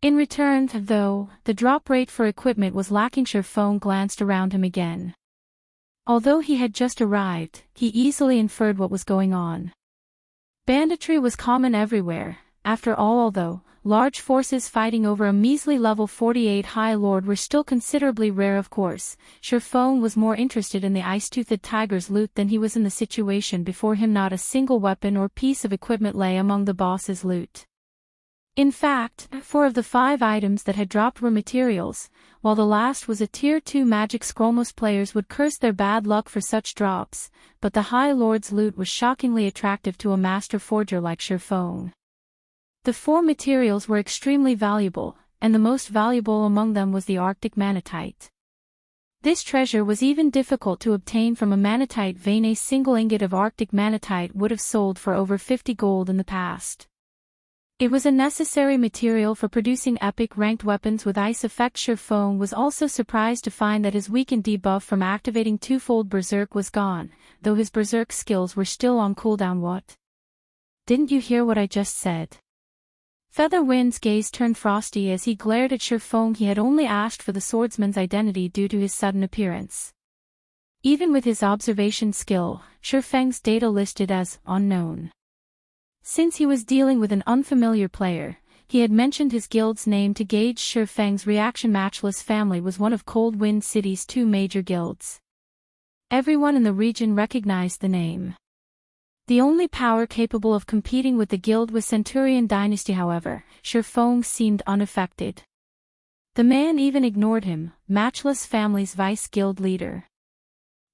In return, though, the drop rate for equipment was lacking. Shurfeng glanced around him again. Although he had just arrived, he easily inferred what was going on. Banditry was common everywhere. After all, although large forces fighting over a measly level 48 High Lord were still considerably rare. Of course, Shurfeng was more interested in the ice-toothed tiger's loot than he was in the situation before him. Not a single weapon or piece of equipment lay among the boss's loot. In fact, 4 of the 5 items that had dropped were materials, while the last was a tier 2 magic scroll. Most players would curse their bad luck for such drops, but the High Lord's loot was shockingly attractive to a master forger like Shurfeng. The 4 materials were extremely valuable, and the most valuable among them was the Arctic Manatite. This treasure was even difficult to obtain from a manatite vein. A single ingot of Arctic Manatite would have sold for over 50 gold in the past. It was a necessary material for producing epic ranked weapons with ice effect. Shurfeng was also surprised to find that his weakened debuff from activating twofold Berserk was gone, though his Berserk skills were still on cooldown. What? Didn't you hear what I just said? Featherwind's gaze turned frosty as he glared at Shurfeng. He had only asked for the swordsman's identity due to his sudden appearance. Even with his observation skill, Shurfeng's data listed as unknown. Since he was dealing with an unfamiliar player, he had mentioned his guild's name to gauge Shurfeng's reaction. Matchless family was one of Cold Wind City's 2 major guilds. Everyone in the region recognized the name. The only power capable of competing with the guild was Centurion Dynasty. However, Shurfeng seemed unaffected. The man even ignored him, Matchless family's vice-guild leader.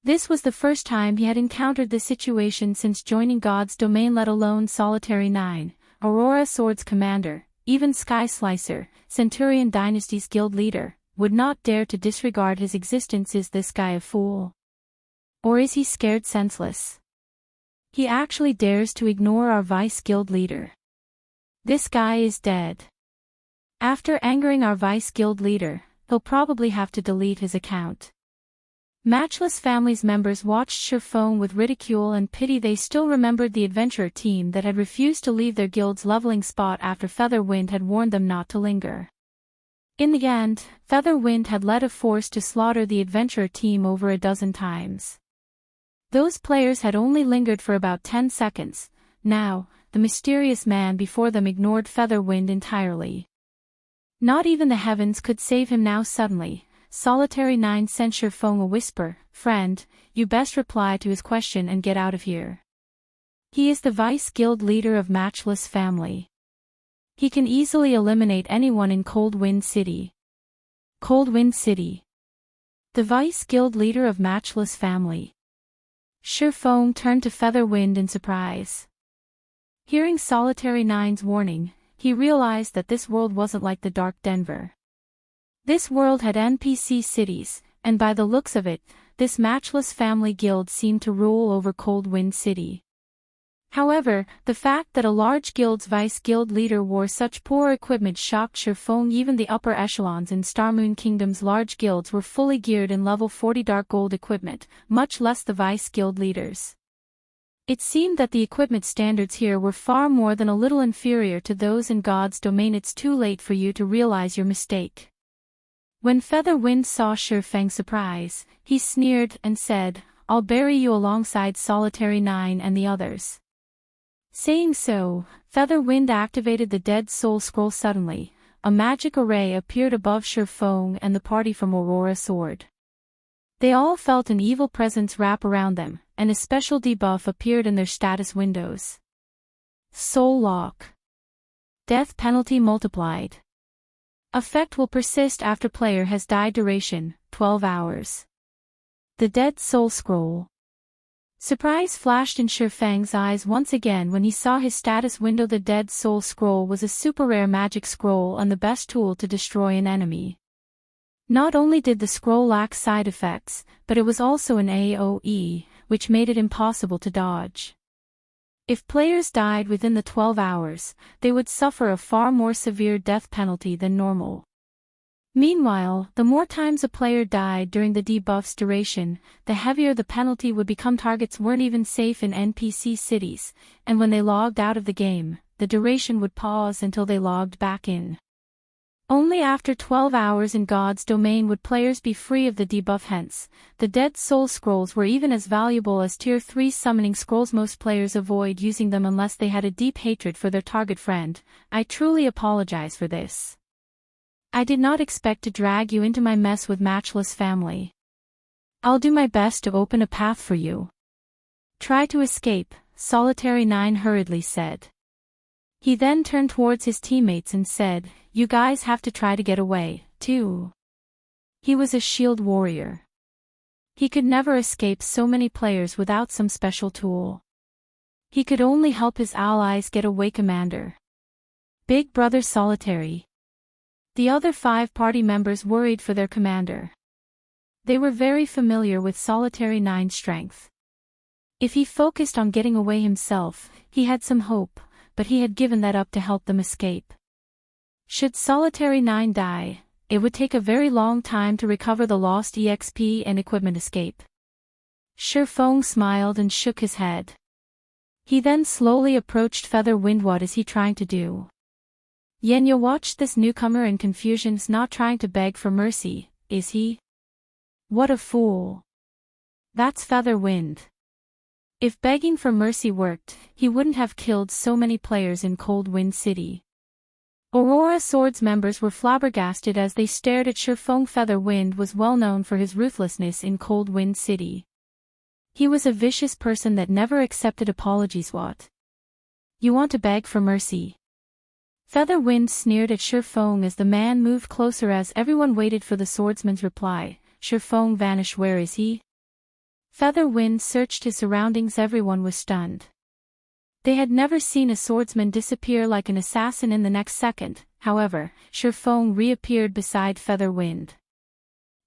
This was the first time he had encountered this situation since joining God's Domain, let alone Solitary 9, Aurora Sword's commander. Even Sky Slicer, Centurion Dynasty's guild leader, would not dare to disregard his existence. Is this guy a fool? Or is he scared senseless? He actually dares to ignore our vice-guild leader. This guy is dead. After angering our vice-guild leader, he'll probably have to delete his account. Matchless family's members watched Shurfeng with ridicule and pity. They still remembered the adventurer team that had refused to leave their guild's leveling spot after Featherwind had warned them not to linger. In the end, Featherwind had led a force to slaughter the adventurer team over a dozen times. Those players had only lingered for about 10 seconds. Now, the mysterious man before them ignored Featherwind entirely. Not even the heavens could save him now. Suddenly, Solitary 9 sent Shurfeng a whisper, "Friend, you best reply to his question and get out of here." He is the vice-guild leader of Matchless family. He can easily eliminate anyone in Cold Wind City. Cold Wind City. The Vice Guild leader of Matchless family. Shurfeng turned to Featherwind in surprise. Hearing Solitary Nine's warning, he realized that this world wasn't like the Dark Denver. This world had NPC cities, and by the looks of it, this Matchless family guild seemed to rule over Cold Wind City. However, the fact that a large guild's vice guild leader wore such poor equipment shocked Shurfeng. Even the upper echelons in Starmoon Kingdom's large guilds were fully geared in level 40 dark gold equipment, much less the vice guild leaders. It seemed that the equipment standards here were far more than a little inferior to those in God's domain. It's too late for you to realize your mistake. When Featherwind saw Shurfeng's surprise, he sneered and said, "I'll bury you alongside Solitary Nine and the others." Saying so, Featherwind activated the Dead Soul Scroll. Suddenly, a magic array appeared above Shurfeng and the party from Aurora Sword. They all felt an evil presence wrap around them, and a special debuff appeared in their status windows. Soul Lock. Death penalty multiplied. Effect will persist after player has died. Duration, 12 hours. The Dead Soul Scroll. Surprise flashed in Shurfeng's eyes once again when he saw his status window. The Dead Soul Scroll was a super rare magic scroll and the best tool to destroy an enemy. Not only did the scroll lack side effects, but it was also an AoE, which made it impossible to dodge. If players died within the 12 hours, they would suffer a far more severe death penalty than normal. Meanwhile, the more times a player died during the debuff's duration, the heavier the penalty would become. Targets weren't even safe in NPC cities, and when they logged out of the game, the duration would pause until they logged back in. Only after 12 hours in God's domain would players be free of the debuff. Hence, the Dead Soul Scrolls were even as valuable as Tier 3 summoning scrolls. Most players avoid using them unless they had a deep hatred for their target friend. I truly apologize for this. I did not expect to drag you into my mess with Matchless family. I'll do my best to open a path for you. Try to escape, Solitary Nine hurriedly said. He then turned towards his teammates and said, "You guys have to try to get away, too." He was a shield warrior. He could never escape so many players without some special tool. He could only help his allies get away. Commander. Big Brother Solitary. The other 5 party members worried for their commander. They were very familiar with Solitary Nine's strength. If he focused on getting away himself, he had some hope, but he had given that up to help them escape. Should Solitary Nine die, it would take a very long time to recover the lost EXP and equipment. Escape. Shurfeng smiled and shook his head. He then slowly approached Featherwind. What is he trying to do? Yenya watched this newcomer in confusion. He's not trying to beg for mercy, is he? What a fool. That's Featherwind. If begging for mercy worked, he wouldn't have killed so many players in Cold Wind City. Aurora Sword's members were flabbergasted as they stared at Shurfeng. Featherwind was well known for his ruthlessness in Cold Wind City. He was a vicious person that never accepted apologies. What? You want to beg for mercy? Featherwind sneered at Shurfeng as the man moved closer. As everyone waited for the swordsman's reply, Shurfeng vanished. Where is he? Featherwind searched his surroundings. Everyone was stunned. They had never seen a swordsman disappear like an assassin in the next second. However, Shurfeng reappeared beside Featherwind.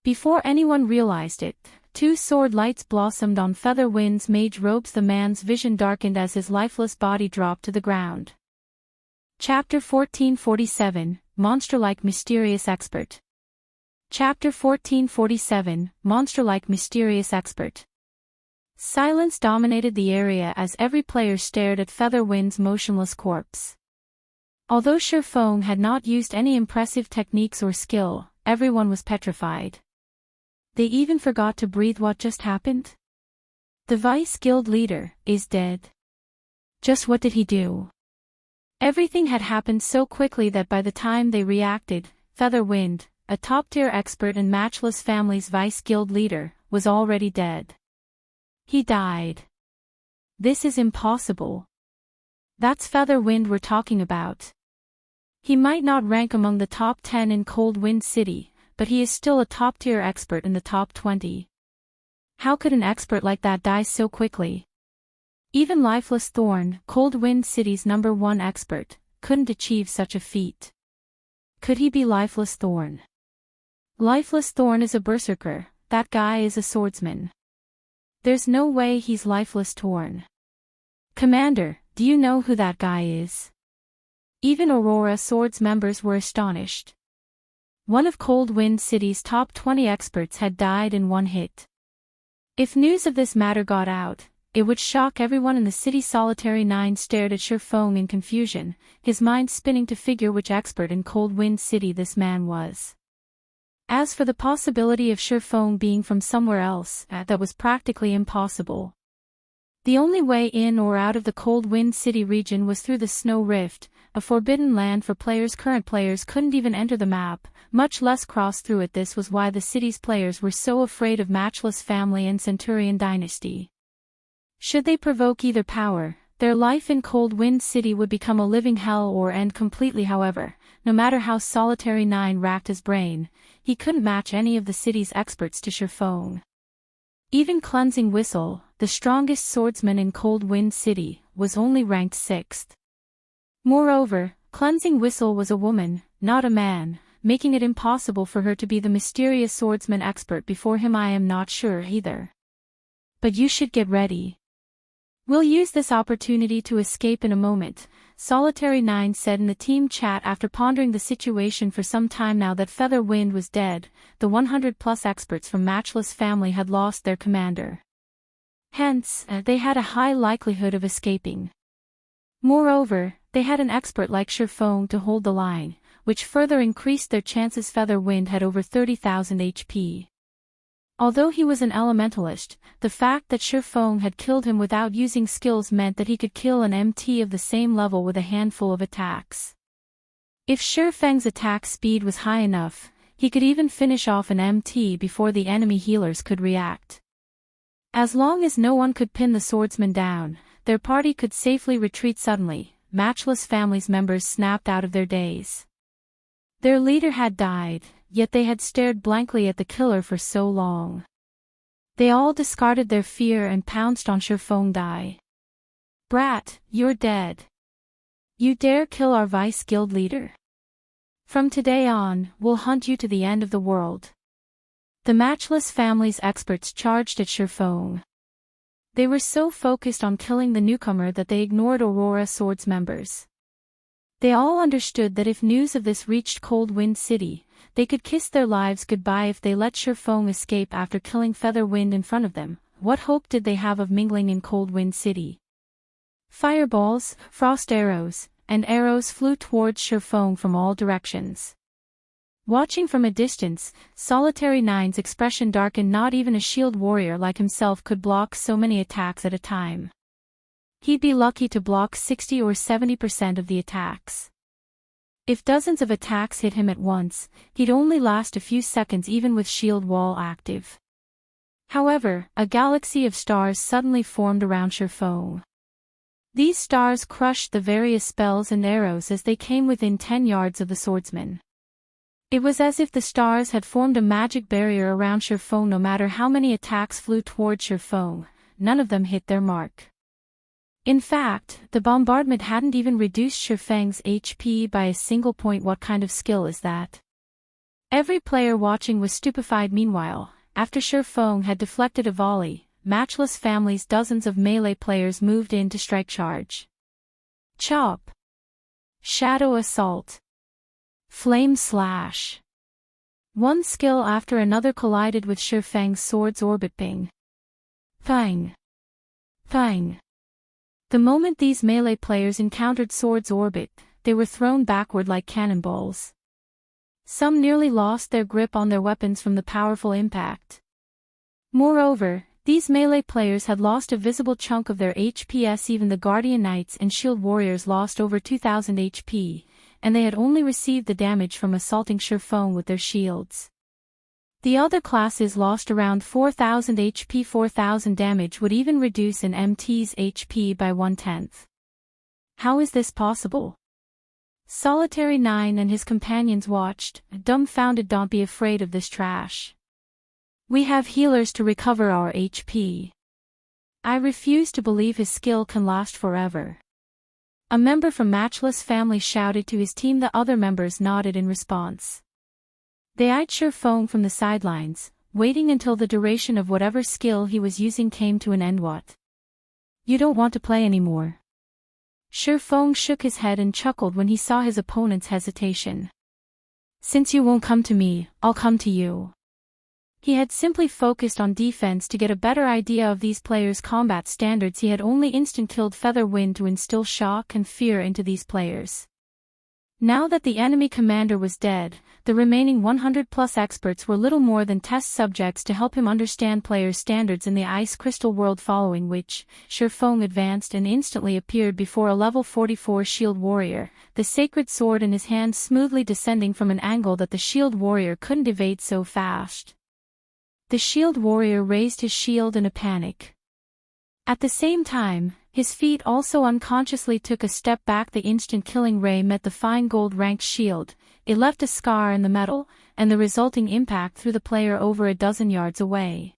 Before anyone realized it, 2 sword lights blossomed on Featherwind's mage robes. The man's vision darkened as his lifeless body dropped to the ground. Chapter 1447, Monster-like Mysterious Expert. Chapter 1447, Monster-like Mysterious Expert. Silence dominated the area as every player stared at Featherwind's motionless corpse. Although Shurfeng had not used any impressive techniques or skill, everyone was petrified. They even forgot to breathe. What just happened? The Vice Guild leader is dead. Just what did he do? Everything had happened so quickly that by the time they reacted, Featherwind, a top-tier expert and Matchless family's Vice Guild leader, was already dead. He died. This is impossible. That's Featherwind we're talking about. He might not rank among the top 10 in Cold Wind City, but he is still a top-tier expert in the top 20. How could an expert like that die so quickly? Even Lifeless Thorn, Cold Wind City's #1 expert, couldn't achieve such a feat. Could he be Lifeless Thorn? Lifeless Thorn is a berserker, that guy is a swordsman. There's no way he's Lifeless Thorn. Commander, do you know who that guy is? Even Aurora Swords members were astonished. One of Cold Wind City's top 20 experts had died in one hit. If news of this matter got out, it would shock everyone in the city. Solitary 9 stared at Shurfeng in confusion, his mind spinning to figure which expert in Cold Wind City this man was. As for the possibility of Shurfeng being from somewhere else, that was practically impossible. The only way in or out of the Cold Wind City region was through the Snow Rift, a forbidden land for players. Current players couldn't even enter the map, much less cross through it. This was why the city's players were so afraid of Matchless Family and Centurion Dynasty. Should they provoke either power, their life in Cold Wind City would become a living hell or end completely. However, no matter how Solitary 9 racked his brain, he couldn't match any of the city's experts to Shurfeng. Even Cleansing Whistle, the strongest swordsman in Cold Wind City, was only ranked 6th. Moreover, Cleansing Whistle was a woman, not a man, making it impossible for her to be the mysterious swordsman expert before him. I am not sure either. But you should get ready. We'll use this opportunity to escape in a moment, Solitary 9 said in the team chat after pondering the situation for some time. Now that Featherwind was dead, the 100+ experts from Matchless Family had lost their commander. Hence, they had a high likelihood of escaping. Moreover, they had an expert like Shurfeng to hold the line, which further increased their chances. Featherwind had over 30,000 HP. Although he was an elementalist, the fact that Shurfeng had killed him without using skills meant that he could kill an MT of the same level with a handful of attacks. If Shurfeng's attack speed was high enough, he could even finish off an MT before the enemy healers could react. As long as no one could pin the swordsman down, their party could safely retreat. Suddenly, Matchless Family's members snapped out of their daze. Their leader had died, yet they had stared blankly at the killer for so long. They all discarded their fear and pounced on Shurfeng. Die. Brat, you're dead. You dare kill our vice guild leader? From today on, we'll hunt you to the end of the world. The Matchless Family's experts charged at Shurfeng. They were so focused on killing the newcomer that they ignored Aurora Swords members. They all understood that if news of this reached Cold Wind City, they could kiss their lives goodbye if they let Shurfeng escape after killing Featherwind in front of them. What hope did they have of mingling in Cold Wind City? Fireballs, frost arrows, and arrows flew towards Shurfeng from all directions. Watching from a distance, Solitary 9's expression darkened. Not even a shield warrior like himself could block so many attacks at a time. He'd be lucky to block 60 or 70% of the attacks. If dozens of attacks hit him at once, he'd only last a few seconds even with shield wall active. However, a galaxy of stars suddenly formed around Shurfeng. These stars crushed the various spells and arrows as they came within 10 yards of the swordsman. It was as if the stars had formed a magic barrier around Shurfeng. No matter how many attacks flew towards Shurfeng, none of them hit their mark. In fact, the bombardment hadn't even reduced Shurfeng's HP by a single point. What kind of skill is that? Every player watching was stupefied. Meanwhile, after Shurfeng had deflected a volley, Matchless Family's dozens of melee players moved in to strike charge. Chop. Shadow Assault. Flame Slash. One skill after another collided with Shurfeng's sword's orbit. Bing. Bang. Bang. The moment these melee players encountered sword's orbit, they were thrown backward like cannonballs. Some nearly lost their grip on their weapons from the powerful impact. Moreover, these melee players had lost a visible chunk of their HPs. Even the Guardian Knights and Shield Warriors lost over 2,000 HP, and they had only received the damage from assaulting Shurfeng with their shields. The other classes lost around 4,000 HP. 4,000 damage would even reduce an MT's HP by 1/10. How is this possible? Solitary 9 and his companions watched, dumbfounded. Don't be afraid of this trash. We have healers to recover our HP. I refuse to believe his skill can last forever. A member from Matchless family shouted to his team. The other members nodded in response. They eyed Shurfong from the sidelines, waiting until the duration of whatever skill he was using came to an end. What? You don't want to play anymore? Shurfong shook his head and chuckled when he saw his opponent's hesitation. Since you won't come to me, I'll come to you. He had simply focused on defense to get a better idea of these players' combat standards. He had only instant-killed Featherwind to instill shock and fear into these players. Now that the enemy commander was dead, the remaining 100+ experts were little more than test subjects to help him understand players' standards in the Ice Crystal world, following which, Shurfong advanced and instantly appeared before a level 44 shield warrior, the sacred sword in his hand smoothly descending from an angle that the shield warrior couldn't evade so fast. The shield warrior raised his shield in a panic. At the same time, his feet also unconsciously took a step back. The instant killing ray met the fine gold-ranked shield. It left a scar in the metal, and the resulting impact threw the player over a dozen yards away.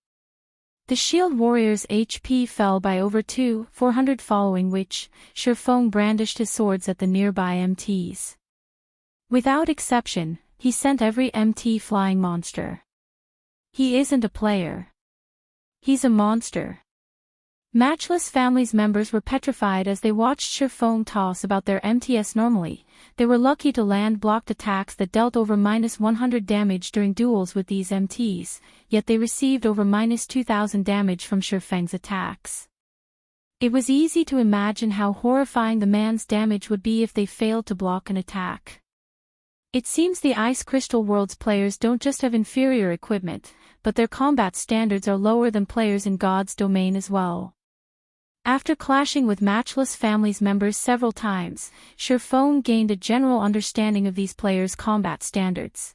The shield warrior's HP fell by over 400, following which, Shurfong brandished his swords at the nearby MTs. Without exception, he sent every MT flying monster. He isn't a player. He's a monster. Matchless family's members were petrified as they watched Shurfong toss about their MTS. Normally, they were lucky to land blocked attacks that dealt over -100 damage during duels with these MTs, yet they received over -2000 damage from Shurfeng's attacks. It was easy to imagine how horrifying the man's damage would be if they failed to block an attack. It seems the Ice Crystal World's players don't just have inferior equipment, but their combat standards are lower than players in God's domain as well. After clashing with Matchless family's members several times, Shurfong gained a general understanding of these players' combat standards.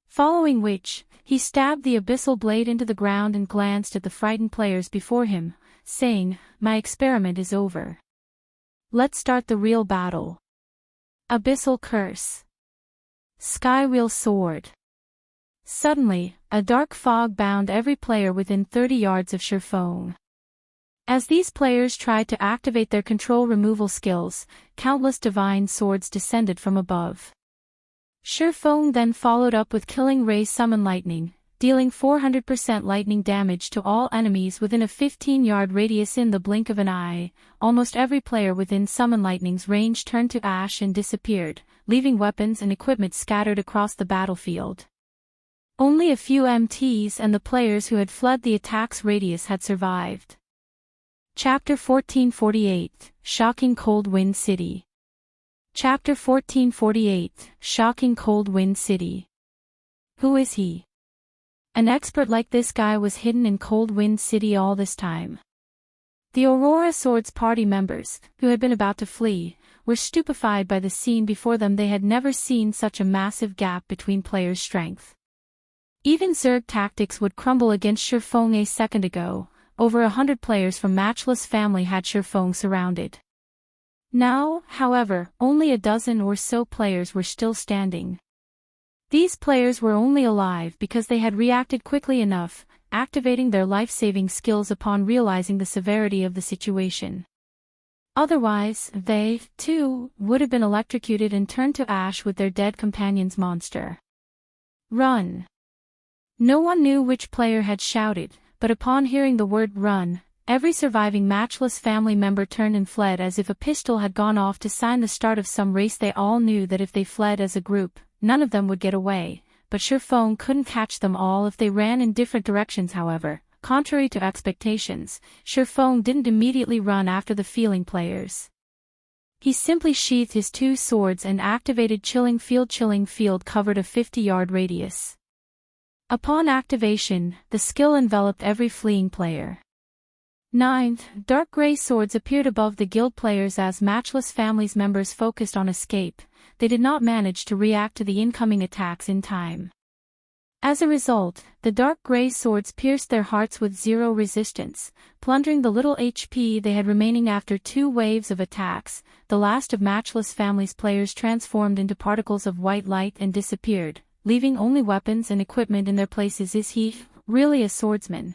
Following which, he stabbed the abyssal blade into the ground and glanced at the frightened players before him, saying, "My experiment is over. Let's start the real battle." Abyssal Curse. Skywheel Sword. Suddenly, a dark fog bound every player within 30 yards of Shurfong. As these players tried to activate their control removal skills, countless divine swords descended from above. Shurfong then followed up with Killing Ray Summon Lightning, dealing 400% lightning damage to all enemies within a 15-yard radius. In the blink of an eye, almost every player within Summon Lightning's range turned to ash and disappeared, leaving weapons and equipment scattered across the battlefield. Only a few MTs and the players who had fled the attack's radius had survived. Chapter 1448, Shocking Cold Wind City. Chapter 1448, Shocking Cold Wind City. Who is he? An expert like this guy was hidden in Cold Wind City all this time. The Aurora Swords party members, who had been about to flee, were stupefied by the scene before them. They had never seen such a massive gap between players' strength. Even Zerg tactics would crumble against Shurfong a second ago. Over 100 players from Matchless family had Shurfong surrounded. Now, however, only a dozen or so players were still standing. These players were only alive because they had reacted quickly enough, activating their life-saving skills upon realizing the severity of the situation. Otherwise, they, too, would have been electrocuted and turned to ash with their dead companion's monster. Run! No one knew which player had shouted, but upon hearing the word run, every surviving Matchless family member turned and fled as if a pistol had gone off to sign the start of some race. They all knew that if they fled as a group, none of them would get away, but Shurfong couldn't catch them all if they ran in different directions. However, contrary to expectations, Shurfong didn't immediately run after the feeling players. He simply sheathed his two swords and activated Chilling Field. Chilling Field covered a 50-yard radius. Upon activation, the skill enveloped every fleeing player. 9th, dark gray swords appeared above the guild players as Matchless family's members focused on escape. They did not manage to react to the incoming attacks in time. As a result, the dark gray swords pierced their hearts with zero resistance, plundering the little HP they had remaining after 2 waves of attacks. The last of Matchless Family's players transformed into particles of white light and disappeared, leaving only weapons and equipment in their places. Is he really a swordsman?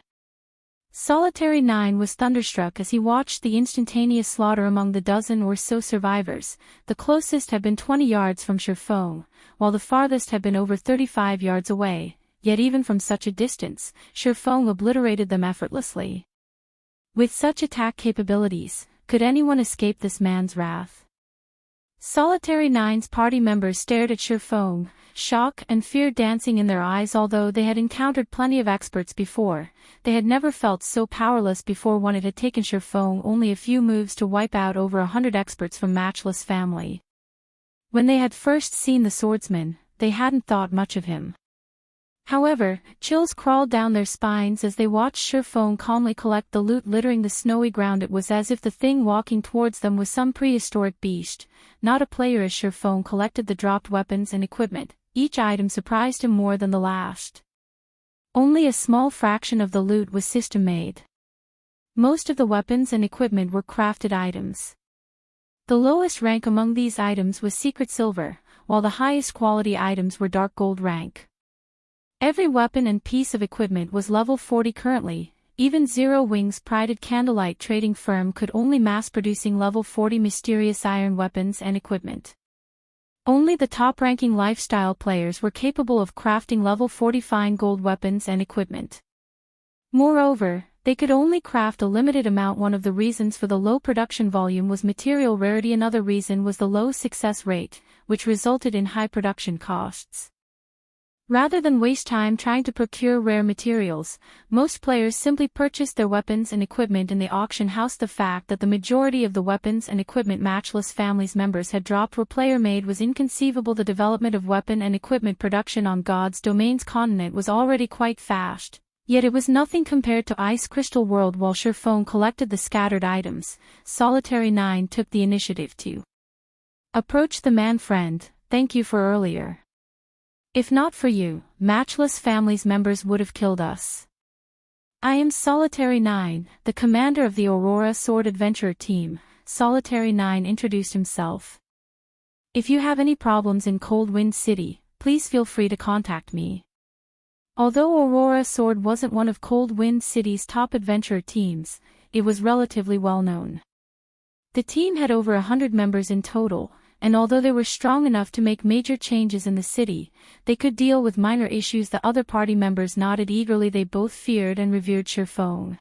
Solitary 9 was thunderstruck as he watched the instantaneous slaughter among the dozen or so survivors. The closest had been 20 yards from Shurfong, while the farthest had been over 35 yards away, yet even from such a distance, Shurfong obliterated them effortlessly. With such attack capabilities, could anyone escape this man's wrath? Solitary 9's party members stared at Shurfong, shock and fear dancing in their eyes. Although they had encountered plenty of experts before, they had never felt so powerless before. When it had taken Shurfong only a few moves to wipe out over 100 experts from Matchless Family. When they had first seen the swordsman, they hadn't thought much of him. However, chills crawled down their spines as they watched Shurfong calmly collect the loot littering the snowy ground. It was as if the thing walking towards them was some prehistoric beast, not a player. As Shurfong collected the dropped weapons and equipment, each item surprised him more than the last. Only a small fraction of the loot was system-made. Most of the weapons and equipment were crafted items. The lowest rank among these items was Secret Silver, while the highest quality items were Dark Gold rank. Every weapon and piece of equipment was level 40 currently. Even Zero Wings' prided Candlelight trading firm could only mass-producing level 40 mysterious iron weapons and equipment. Only the top-ranking lifestyle players were capable of crafting level 40 fine gold weapons and equipment. Moreover, they could only craft a limited amount. One of the reasons for the low production volume was material rarity. Another reason was the low success rate, which resulted in high production costs. Rather than waste time trying to procure rare materials, most players simply purchased their weapons and equipment in the auction house. The fact that the majority of the weapons and equipment Matchless Family's members had dropped were player-made was inconceivable. The development of weapon and equipment production on God's Domain's continent was already quite fast, yet it was nothing compared to Ice Crystal World. While Shurfong collected the scattered items, Solitary 9 took the initiative to approach the man. Friend, thank you for earlier. If not for you, Matchless Family's members would have killed us. I am Solitary 9, the commander of the Aurora Sword Adventurer team. Solitary 9 introduced himself. If you have any problems in Cold Wind City, please feel free to contact me. Although Aurora Sword wasn't one of Cold Wind City's top adventurer teams, it was relatively well known. The team had over 100 members in total, and although they were strong enough to make major changes in the city, they could deal with minor issues. The other party members nodded eagerly. They both feared and revered Shurfong.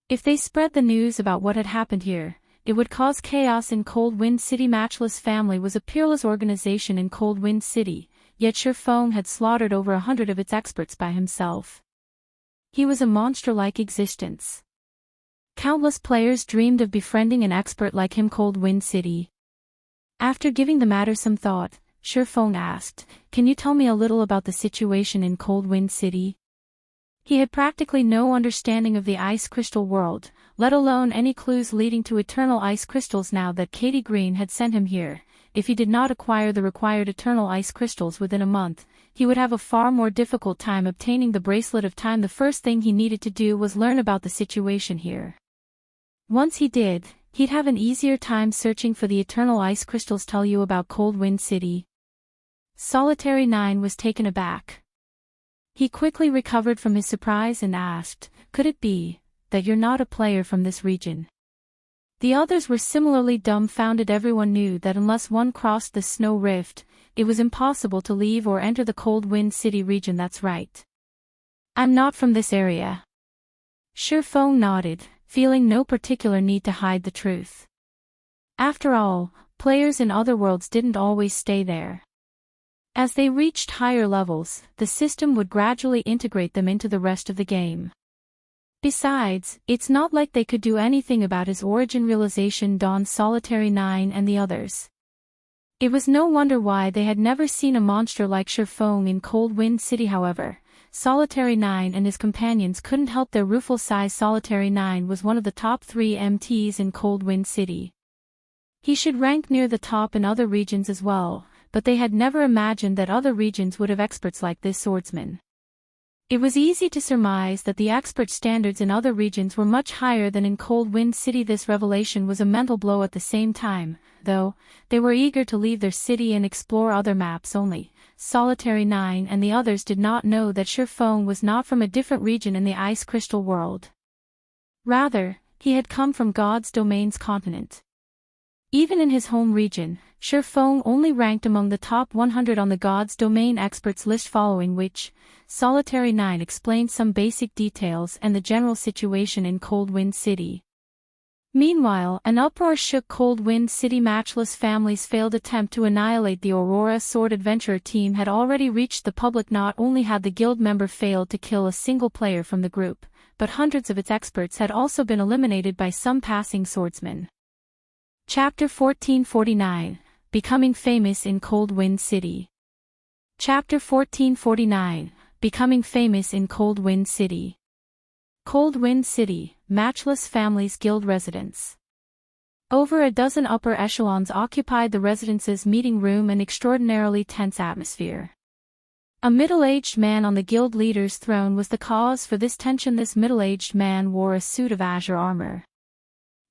If they spread the news about what had happened here, it would cause chaos in Cold Wind City. Matchless Family was a peerless organization in Cold Wind City, yet Shurfong had slaughtered over 100 of its experts by himself. He was a monster-like existence. Countless players dreamed of befriending an expert like him. Cold Wind City. After giving the matter some thought, Shurfong asked, "Can you tell me a little about the situation in Cold Wind City?" He had practically no understanding of the Ice Crystal world, let alone any clues leading to eternal ice crystals. Now that Katie Green had sent him here, if he did not acquire the required eternal ice crystals within a month, he would have a far more difficult time obtaining the Bracelet of Time. The first thing he needed to do was learn about the situation here. Once he did, he'd have an easier time searching for the eternal ice crystals. Tell you about Cold Wind City. Solitary 9 was taken aback. He quickly recovered from his surprise and asked, "Could it be that you're not a player from this region?" The others were similarly dumbfounded. Everyone knew that unless one crossed the snow rift, it was impossible to leave or enter the Cold Wind City region. That's right. I'm not from this area. Shurfong nodded, feeling no particular need to hide the truth. After all, players in other worlds didn't always stay there. As they reached higher levels, the system would gradually integrate them into the rest of the game. Besides, it's not like they could do anything about his origin. Realization dawned Solitary 9 and the others. It was no wonder why they had never seen a monster like Shurfong in Cold Wind City. However, Solitary 9 and his companions couldn't help their rueful sighs. Solitary 9 was one of the top 3 MTs in Cold Wind City. He should rank near the top in other regions as well, but they had never imagined that other regions would have experts like this swordsman. It was easy to surmise that the expert standards in other regions were much higher than in Cold Wind City. This revelation was a mental blow at the same time, though. They were eager to leave their city and explore other maps. Only Solitary 9 and the others did not know that Shurfeng was not from a different region in the Ice Crystal world. Rather, he had come from God's Domain's continent. Even in his home region, Shurfeng only ranked among the top 100 on the God's Domain experts list, following which, Solitary 9 explained some basic details and the general situation in Cold Wind City. Meanwhile, an uproar shook Cold Wind City. Matchless Family's failed attempt to annihilate the Aurora Sword Adventurer team had already reached the public. Not only had the guild member failed to kill a single player from the group, but hundreds of its experts had also been eliminated by some passing swordsmen. Chapter 1449, Becoming Famous in Cold Wind City. Chapter 1449, Becoming Famous in Cold Wind City. Cold Wind City, Matchless Family's guild residence. Over a dozen upper echelons occupied the residence's meeting room, an extraordinarily tense atmosphere. A middle-aged man on the guild leader's throne was the cause for this tension. This middle-aged man wore a suit of azure armor.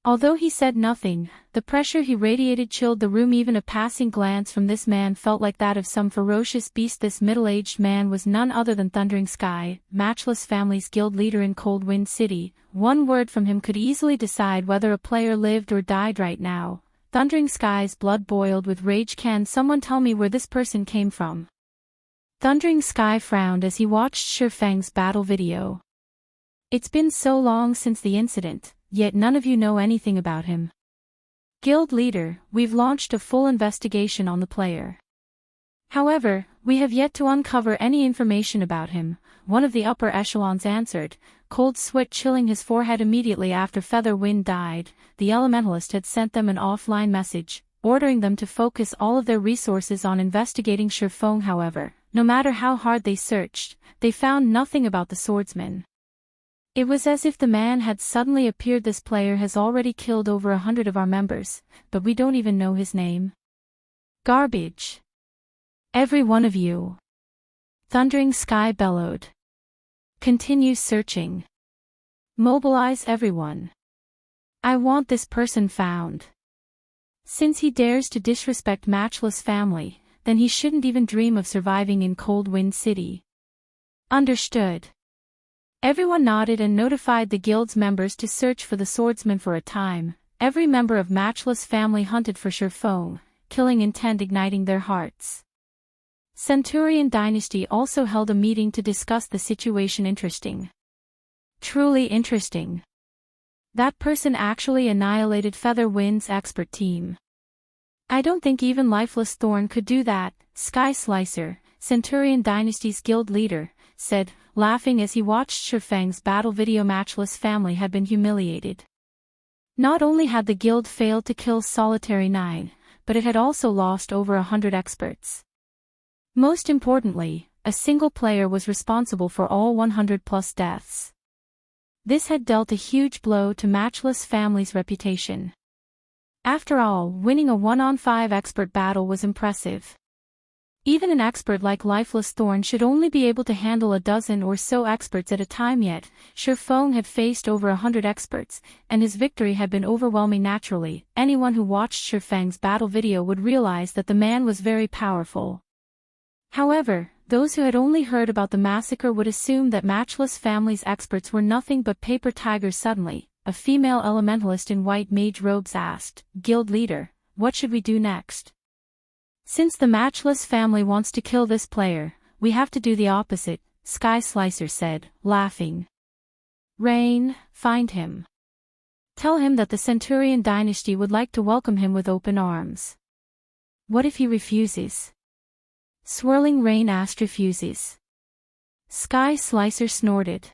Although he said nothing, the pressure he radiated chilled the room. Even a passing glance from this man felt like that of some ferocious beast. This middle-aged man was none other than Thundering Sky, Matchless Family's guild leader in Cold Wind City. One word from him could easily decide whether a player lived or died right now. Thundering Sky's blood boiled with rage. Can someone tell me where this person came from? Thundering Sky frowned as he watched Shurfeng's battle video. It's been so long since the incident, yet none of you know anything about him. Guild leader, we've launched a full investigation on the player. However, we have yet to uncover any information about him, one of the upper echelons answered, cold sweat chilling his forehead. Immediately after Featherwind died, the Elementalist had sent them an offline message, ordering them to focus all of their resources on investigating Shurfeng. However, no matter how hard they searched, they found nothing about the swordsman. It was as if the man had suddenly appeared. This player has already killed over 100 of our members, but we don't even know his name. Garbage. Every one of you. Thundering Sky bellowed. Continue searching. Mobilize everyone. I want this person found. Since he dares to disrespect Matchless Family, then he shouldn't even dream of surviving in Cold Wind City. Understood. Everyone nodded and notified the guild's members to search for the swordsman. For a time, every member of Matchless Family hunted for Shurfeng, killing intent igniting their hearts. Centurion Dynasty also held a meeting to discuss the situation. Interesting. Truly interesting. That person actually annihilated Featherwind's expert team. I don't think even Lifeless Thorn could do that, Sky Slicer, Centurion Dynasty's guild leader, said, laughing as he watched Shurfeng's battle video. Matchless Family had been humiliated. Not only had the guild failed to kill Solitary 9, but it had also lost over 100 experts. Most importantly, a single player was responsible for all 100+ deaths. This had dealt a huge blow to Matchless Family's reputation. After all, winning a 1-on-5 expert battle was impressive. Even an expert like Lifeless Thorn should only be able to handle a dozen or so experts at a time. Yet, Shurfeng had faced over 100 experts, and his victory had been overwhelming. Naturally, anyone who watched Shurfeng's battle video would realize that the man was very powerful. However, those who had only heard about the massacre would assume that Matchless Family's experts were nothing but paper tigers. Suddenly, a female elementalist in white mage robes asked, Guild leader, what should we do next? Since the Matchless Family wants to kill this player, we have to do the opposite, Sky Slicer said, laughing. Rain, find him. Tell him that the Centurion Dynasty would like to welcome him with open arms. What if he refuses? Swirling Rain asked. Refuses. Sky Slicer snorted.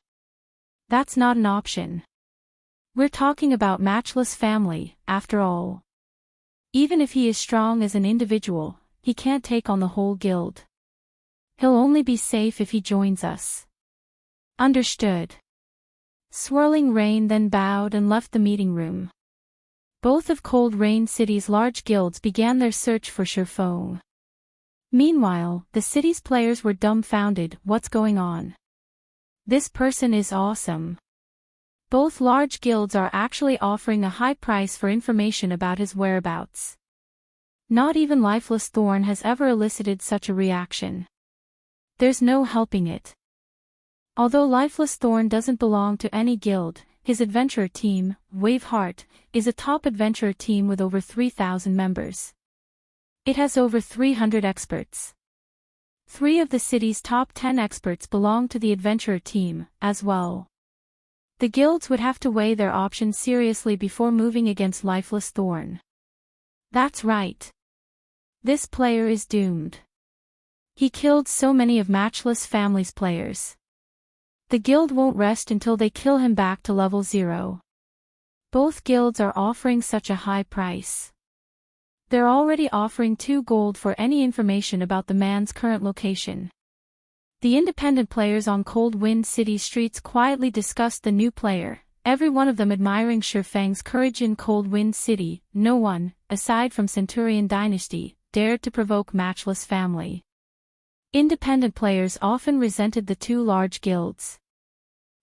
That's not an option. We're talking about Matchless Family, after all. Even if he is strong as an individual, he can't take on the whole guild. He'll only be safe if he joins us. Understood. Swirling Rain then bowed and left the meeting room. Both of Cold Rain City's large guilds began their search for Shurfeng. Meanwhile, the city's players were dumbfounded. What's going on? This person is awesome. Both large guilds are actually offering a high price for information about his whereabouts. Not even Lifeless Thorn has ever elicited such a reaction. There's no helping it. Although Lifeless Thorn doesn't belong to any guild, his adventurer team, Waveheart, is a top adventurer team with over 3,000 members. It has over 300 experts. 3 of the city's top 10 experts belong to the adventurer team, as well. The guilds would have to weigh their options seriously before moving against Lifeless Thorn. That's right. This player is doomed. He killed so many of Matchless Family's players. The guild won't rest until they kill him back to level 0. Both guilds are offering such a high price. They're already offering 2 gold for any information about the man's current location. The independent players on Cold Wind City streets quietly discussed the new player, every one of them admiring Shifang's courage in Cold Wind City. No one, aside from Centurion Dynasty, dared to provoke Matchless Family. Independent players often resented the 2 large guilds.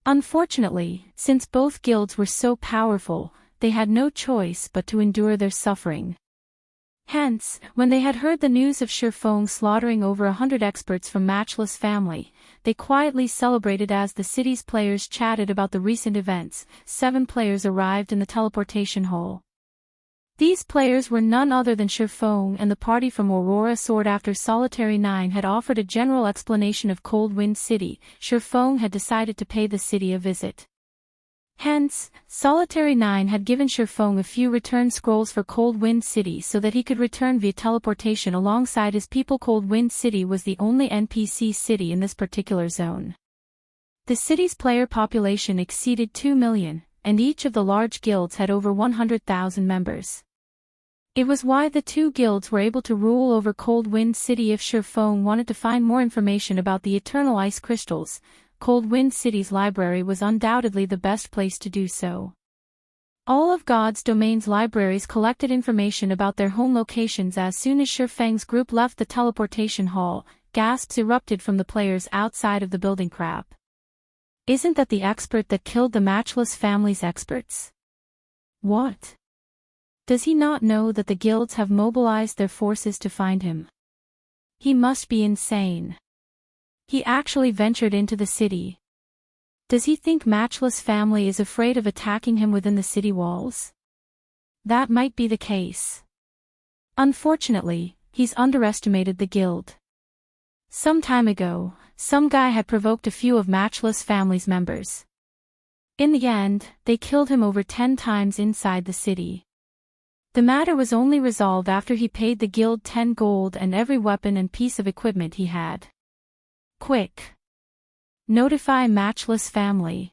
Unfortunately, since both guilds were so powerful, they had no choice but to endure their suffering. Hence, when they had heard the news of Shifang slaughtering over 100 experts from Matchless Family, they quietly celebrated as the city's players chatted about the recent events. 7 players arrived in the teleportation hall. These players were none other than Shifang and the party from Aurora Sword. After Solitary 9 had offered a general explanation of Cold Wind City, Shifang had decided to pay the city a visit. Hence, Solitary 9 had given Shifang a few return scrolls for Cold Wind City so that he could return via teleportation alongside his people. Cold Wind City was the only NPC city in this particular zone. The city's player population exceeded 2 million, and each of the large guilds had over 100,000 members. It was why the 2 guilds were able to rule over Cold Wind City. If Shifang wanted to find more information about the Eternal Ice Crystals, Cold Wind City's library was undoubtedly the best place to do so. All of God's Domain's libraries collected information about their home locations. As soon as Shifang's group left the teleportation hall, gasps erupted from the players outside of the building. Crap. Isn't that the expert that killed the Matchless Family's experts? What? Does he not know that the guilds have mobilized their forces to find him? He must be insane. He actually ventured into the city. Does he think Matchless Family is afraid of attacking him within the city walls? That might be the case. Unfortunately, he's underestimated the guild. Some time ago, some guy had provoked a few of Matchless Family's members. In the end, they killed him over 10 times inside the city. The matter was only resolved after he paid the guild 10 gold and every weapon and piece of equipment he had. Quick! Notify Matchless Family.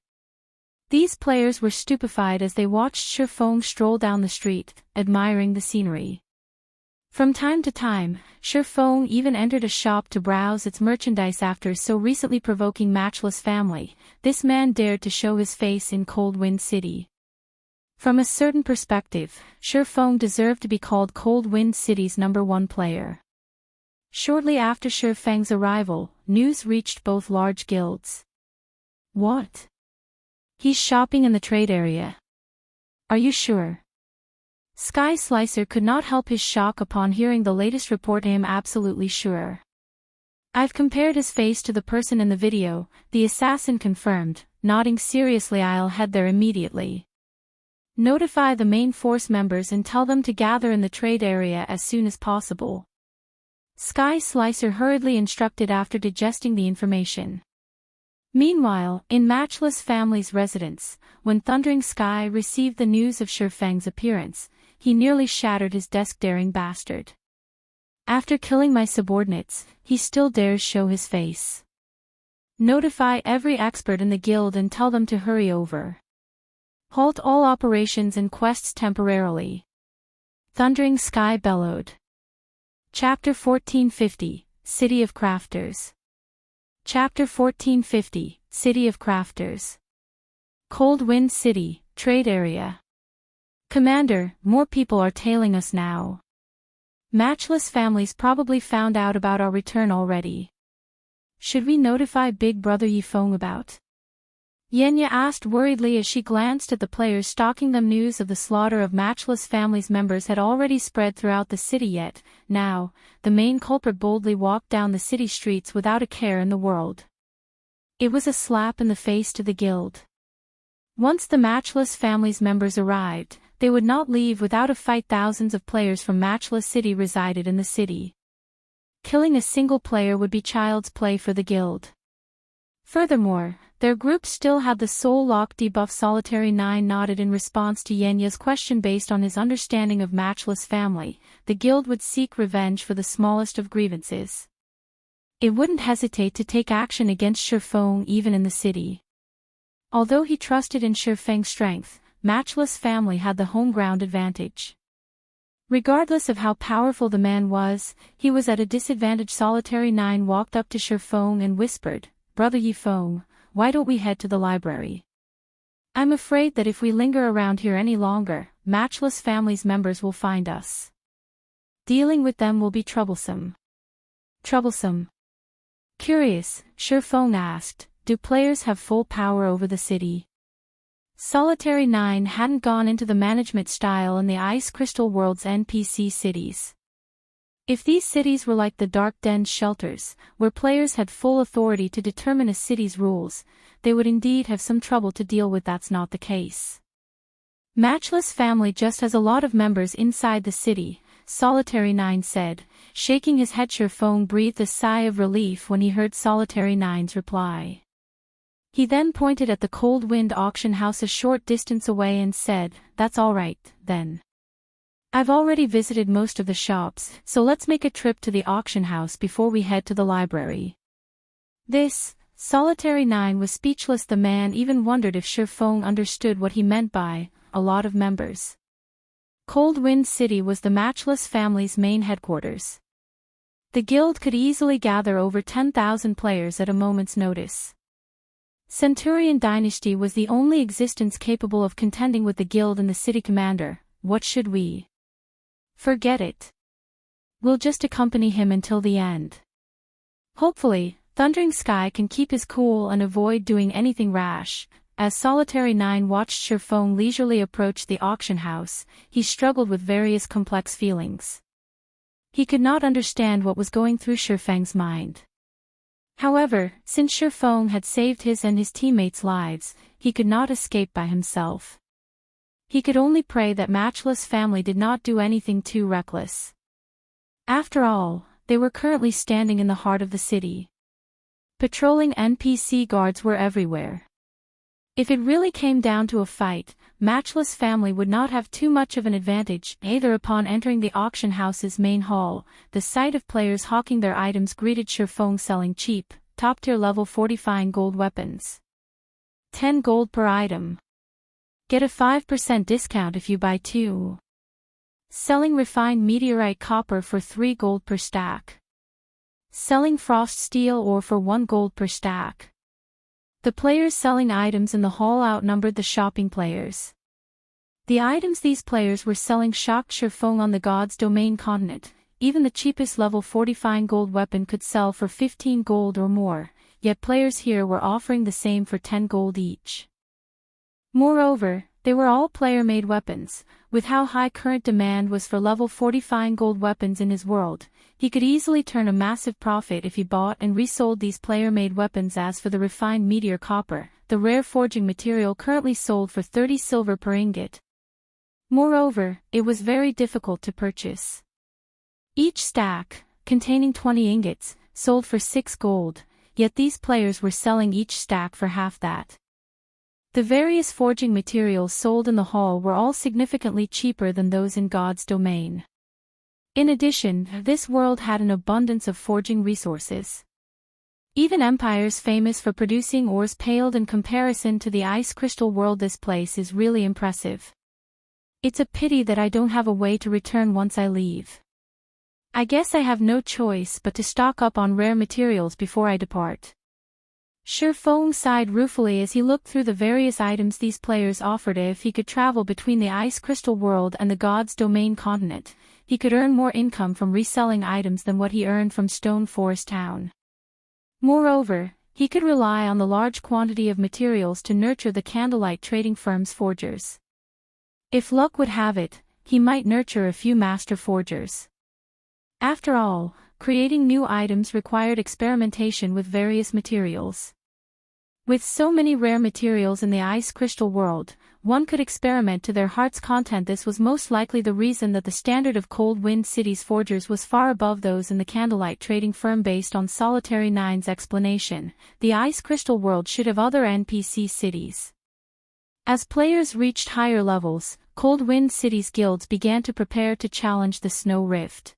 These players were stupefied as they watched Shifang stroll down the street, admiring the scenery. From time to time, Shifang even entered a shop to browse its merchandise. After so recently provoking Matchless Family, this man dared to show his face in Cold Wind City. From a certain perspective, Shifang deserved to be called Cold Wind City's #1 player. Shortly after Shifang's arrival, news reached both large guilds. What? He's shopping in the trade area. Are you sure? Sky Slicer could not help his shock upon hearing the latest report. I am absolutely sure. I've compared his face to the person in the video, the assassin confirmed, nodding seriously. I'll head there immediately. Notify the main force members and tell them to gather in the trade area as soon as possible. Sky Slicer hurriedly instructed after digesting the information. Meanwhile, in Matchless Family's residence, when Thundering Sky received the news of Shifang's appearance, he nearly shattered his desk. Daring bastard. After killing my subordinates, he still dares show his face. Notify every expert in the guild and tell them to hurry over. Halt all operations and quests temporarily. Thundering Sky bellowed. Chapter 1450, City of Crafters. Chapter 1450, City of Crafters. Cold Wind City, Trade Area. Commander, more people are tailing us now. Matchless Families probably found out about our return already. Should we notify Big Brother Yifeng about? Yenya asked worriedly as she glanced at the players stalking them. News of the slaughter of Matchless family's members had already spread throughout the city, yet, now, the main culprit boldly walked down the city streets without a care in the world. It was a slap in the face to the guild. Once the Matchless family's members arrived, they would not leave without a fight. Thousands of players from Matchless City resided in the city. Killing a single player would be child's play for the guild. Furthermore, their group still had the soul lock debuff. Solitary 9 nodded in response to Yenya's question. Based on his understanding of Matchless family, the guild would seek revenge for the smallest of grievances. It wouldn't hesitate to take action against Shifeng even in the city. Although he trusted in Shifeng's strength, Matchless family had the home ground advantage. Regardless of how powerful the man was, he was at a disadvantage. Solitary 9 walked up to Shifeng and whispered, "Brother Yifeng, why don't we head to the library? I'm afraid that if we linger around here any longer, Matchless family's members will find us. Dealing with them will be troublesome." Troublesome? Curious, Shifeng asked, "Do players have full power over the city?" Solitary 9 hadn't gone into the management style in the Ice Crystal World's NPC cities. If these cities were like the Dark Den's shelters, where players had full authority to determine a city's rules, they would indeed have some trouble to deal with. That's not the case. Matchless family just has a lot of members inside the city, Solitary 9 said, shaking his head. Shifeng breathed a sigh of relief when he heard Solitary 9's reply. He then pointed at the Cold Wind auction house a short distance away and said, "That's all right, then. I've already visited most of the shops, so let's make a trip to the auction house before we head to the library." This, Solitary 9 was speechless. The man even wondered if Shifeng understood what he meant by a lot of members. Cold Wind City was the Matchless family's main headquarters. The guild could easily gather over 10,000 players at a moment's notice. Centurion Dynasty was the only existence capable of contending with the guild and the city commander. What should we? Forget it. We'll just accompany him until the end. Hopefully, Thundering Sky can keep his cool and avoid doing anything rash. As Solitary 9 watched Shifeng leisurely approach the auction house, he struggled with various complex feelings. He could not understand what was going through Shifeng's mind. However, since Shifeng had saved his and his teammates' lives, he could not escape by himself. He could only pray that Matchless family did not do anything too reckless. After all, they were currently standing in the heart of the city. Patrolling NPC guards were everywhere. If it really came down to a fight, Matchless family would not have too much of an advantage. Either upon entering the auction house's main hall, the sight of players hawking their items greeted Shifeng selling cheap, top-tier level fortifying gold weapons. 10 gold per item. Get a 5% discount if you buy 2. Selling refined meteorite copper for 3 gold per stack. Selling frost steel ore for 1 gold per stack. The players selling items in the hall outnumbered the shopping players. The items these players were selling shocked Shifeng. On the God's Domain continent, even the cheapest level fortifying gold weapon could sell for 15 gold or more, yet players here were offering the same for 10 gold each. Moreover, they were all player-made weapons. With how high current demand was for level fortifying gold weapons in his world, he could easily turn a massive profit if he bought and resold these player-made weapons. As for the refined meteor copper, the rare forging material currently sold for 30 silver per ingot. Moreover, it was very difficult to purchase. Each stack, containing 20 ingots, sold for 6 gold, yet these players were selling each stack for half that. The various forging materials sold in the hall were all significantly cheaper than those in God's Domain. In addition, this world had an abundance of forging resources. Even empires famous for producing ores paled in comparison to the Ice Crystal World. This place is really impressive. It's a pity that I don't have a way to return once I leave. I guess I have no choice but to stock up on rare materials before I depart. Shifeng sighed ruefully as he looked through the various items these players offered. If he could travel between the Ice Crystal World and the God's Domain continent, he could earn more income from reselling items than what he earned from Stone Forest Town. Moreover, he could rely on the large quantity of materials to nurture the candlelight trading firm's forgers. If luck would have it, he might nurture a few master forgers. After all, creating new items required experimentation with various materials. With so many rare materials in the ice crystal world, one could experiment to their heart's content. This was most likely the reason that the standard of Cold Wind City's forgers was far above those in the candlelight trading firm. Based on Solitary Nine's explanation, the ice crystal world should have other NPC cities. As players reached higher levels, Cold Wind City's guilds began to prepare to challenge the Snow Rift.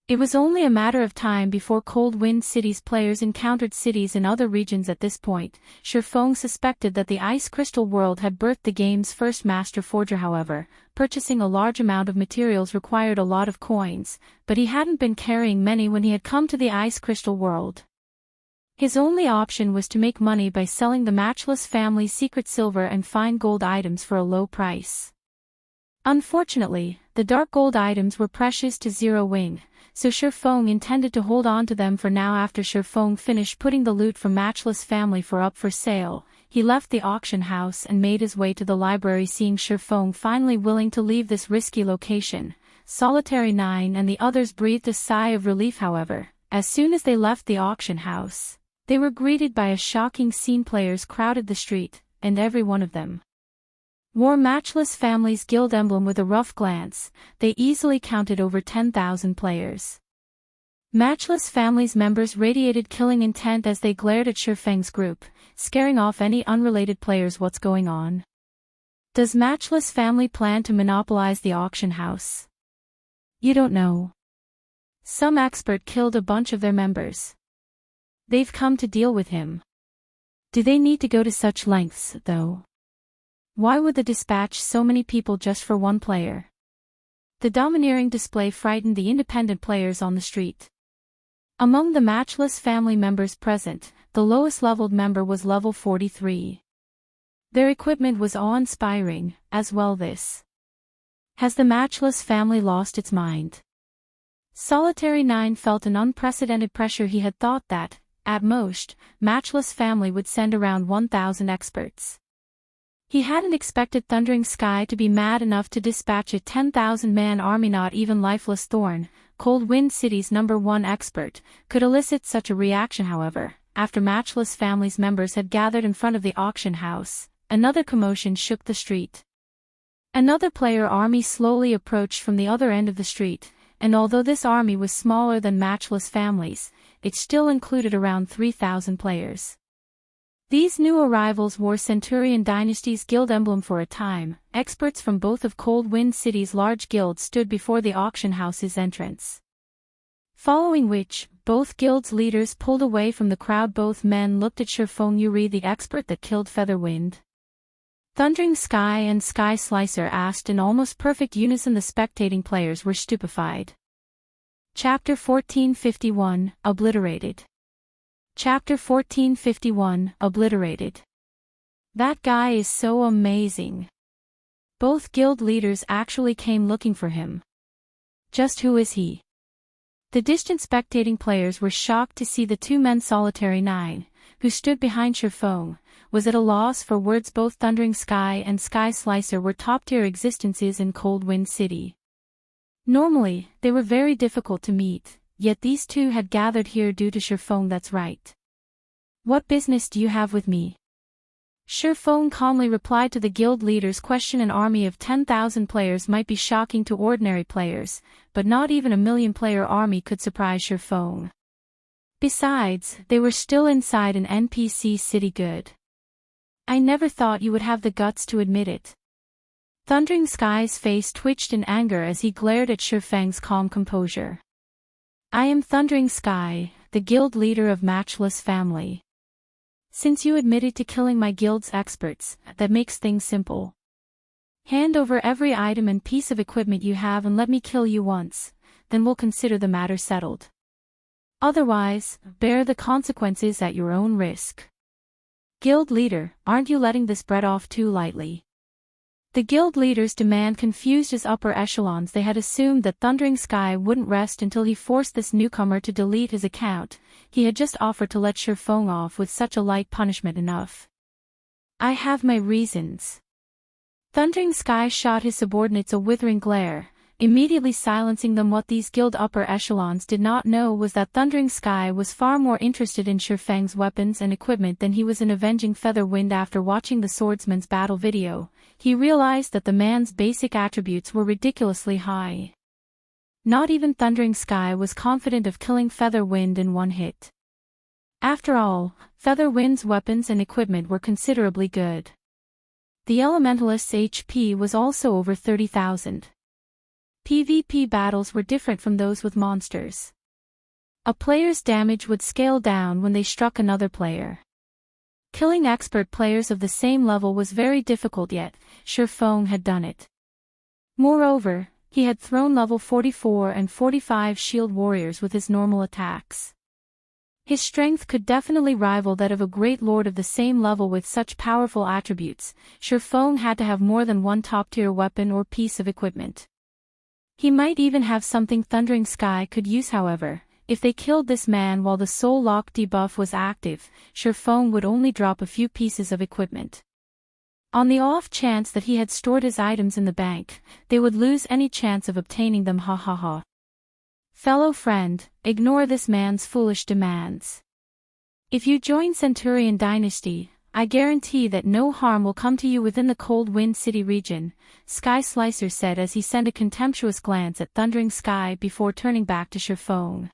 It was only a matter of time before Cold Wind City's players encountered cities in other regions. At this point, Shifeng suspected that the Ice Crystal world had birthed the game's first master forger. However, purchasing a large amount of materials required a lot of coins, but he hadn't been carrying many when he had come to the Ice Crystal world. His only option was to make money by selling the Matchless family's secret silver and fine gold items for a low price. Unfortunately, the dark gold items were precious to Zero Wing, so Shifeng intended to hold on to them for now. After Shifeng finished putting the loot from Matchless family up for sale, he left the auction house and made his way to the library. Seeing Shifeng finally willing to leave this risky location, Solitary Nine and the others breathed a sigh of relief. However, as soon as they left the auction house, they were greeted by a shocking scene. Players crowded the street, and every one of them wore Matchless family's guild emblem. With a rough glance, they easily counted over 10,000 players. Matchless family's members radiated killing intent as they glared at Shifeng's group, scaring off any unrelated players. What's going on? Does Matchless family plan to monopolize the auction house? You don't know. Some expert killed a bunch of their members. They've come to deal with him. Do they need to go to such lengths, though? Why would they dispatch so many people just for one player? The domineering display frightened the independent players on the street. Among the Matchless family members present, the lowest leveled member was level 43. Their equipment was awe-inspiring, as well. Has the Matchless family lost its mind? Solitary Nine felt an unprecedented pressure. He had thought that, at most, Matchless family would send around 1,000 experts. He hadn't expected Thundering Sky to be mad enough to dispatch a 10,000-man army. Not even Lifeless Thorn, Cold Wind City's #1 expert, could elicit such a reaction. However, after Matchless family's members had gathered in front of the auction house, another commotion shook the street. Another player army slowly approached from the other end of the street, and although this army was smaller than Matchless family's, it still included around 3,000 players. These new arrivals wore Centurion Dynasty's guild emblem. For a time, experts from both of Cold Wind City's large guilds stood before the auction house's entrance. Following which, both guilds' leaders pulled away from the crowd. Both men looked at Shifeng Yuri, the expert that killed Featherwind. Thundering Sky and Sky Slicer asked in almost perfect unison. The spectating players were stupefied. Chapter 1451, Obliterated. Chapter 1451, Obliterated. That guy is so amazing. Both guild leaders actually came looking for him. Just who is he? The distant spectating players were shocked to see the two men. Solitary Nine, who stood behind Shifeng, was at a loss for words. Both Thundering Sky and Sky Slicer were top-tier existences in Cold Wind City. Normally, they were very difficult to meet, yet these two had gathered here due to Shifeng. That's right. What business do you have with me? Shifeng calmly replied to the guild leader's question. An army of 10,000 players might be shocking to ordinary players, but not even a million-player army could surprise Shifeng. Besides, they were still inside an NPC city. Good. I never thought you would have the guts to admit it. Thundering Sky's face twitched in anger as he glared at Shifeng's calm composure. I am Thundering Sky, the guild leader of Matchless family. Since you admitted to killing my guild's experts, that makes things simple. Hand over every item and piece of equipment you have and let me kill you once, then we'll consider the matter settled. Otherwise, bear the consequences at your own risk. Guild leader, aren't you letting this bread off too lightly? The guild leader's demand confused his upper echelons. They had assumed that Thundering Sky wouldn't rest until he forced this newcomer to delete his account. He had just offered to let Shurfeng off with such a light punishment enough. I have my reasons. Thundering Sky shot his subordinates a withering glare, immediately silencing them. What these guild upper echelons did not know was that Thundering Sky was far more interested in Shurfeng's weapons and equipment than he was in avenging Featherwind. After watching the swordsman's battle video, he realized that the man's basic attributes were ridiculously high. Not even Thundering Sky was confident of killing Featherwind in one hit. After all, Featherwind's weapons and equipment were considerably good. The Elementalist's HP was also over 30,000. PvP battles were different from those with monsters. A player's damage would scale down when they struck another player. Killing expert players of the same level was very difficult, yet Shurfeng had done it. Moreover, he had thrown level 44 and 45 shield warriors with his normal attacks. His strength could definitely rival that of a great lord of the same level. With such powerful attributes, Shurfeng had to have more than one top-tier weapon or piece of equipment. He might even have something Thundering Sky could use. However, if they killed this man while the Soul Lock debuff was active, Shurfeng would only drop a few pieces of equipment. On the off chance that he had stored his items in the bank, they would lose any chance of obtaining them. Ha ha ha. Fellow friend, ignore this man's foolish demands. If you join Centurion Dynasty, I guarantee that no harm will come to you within the Cold Wind City region, Sky Slicer said as he sent a contemptuous glance at Thundering Sky before turning back to Shurfeng.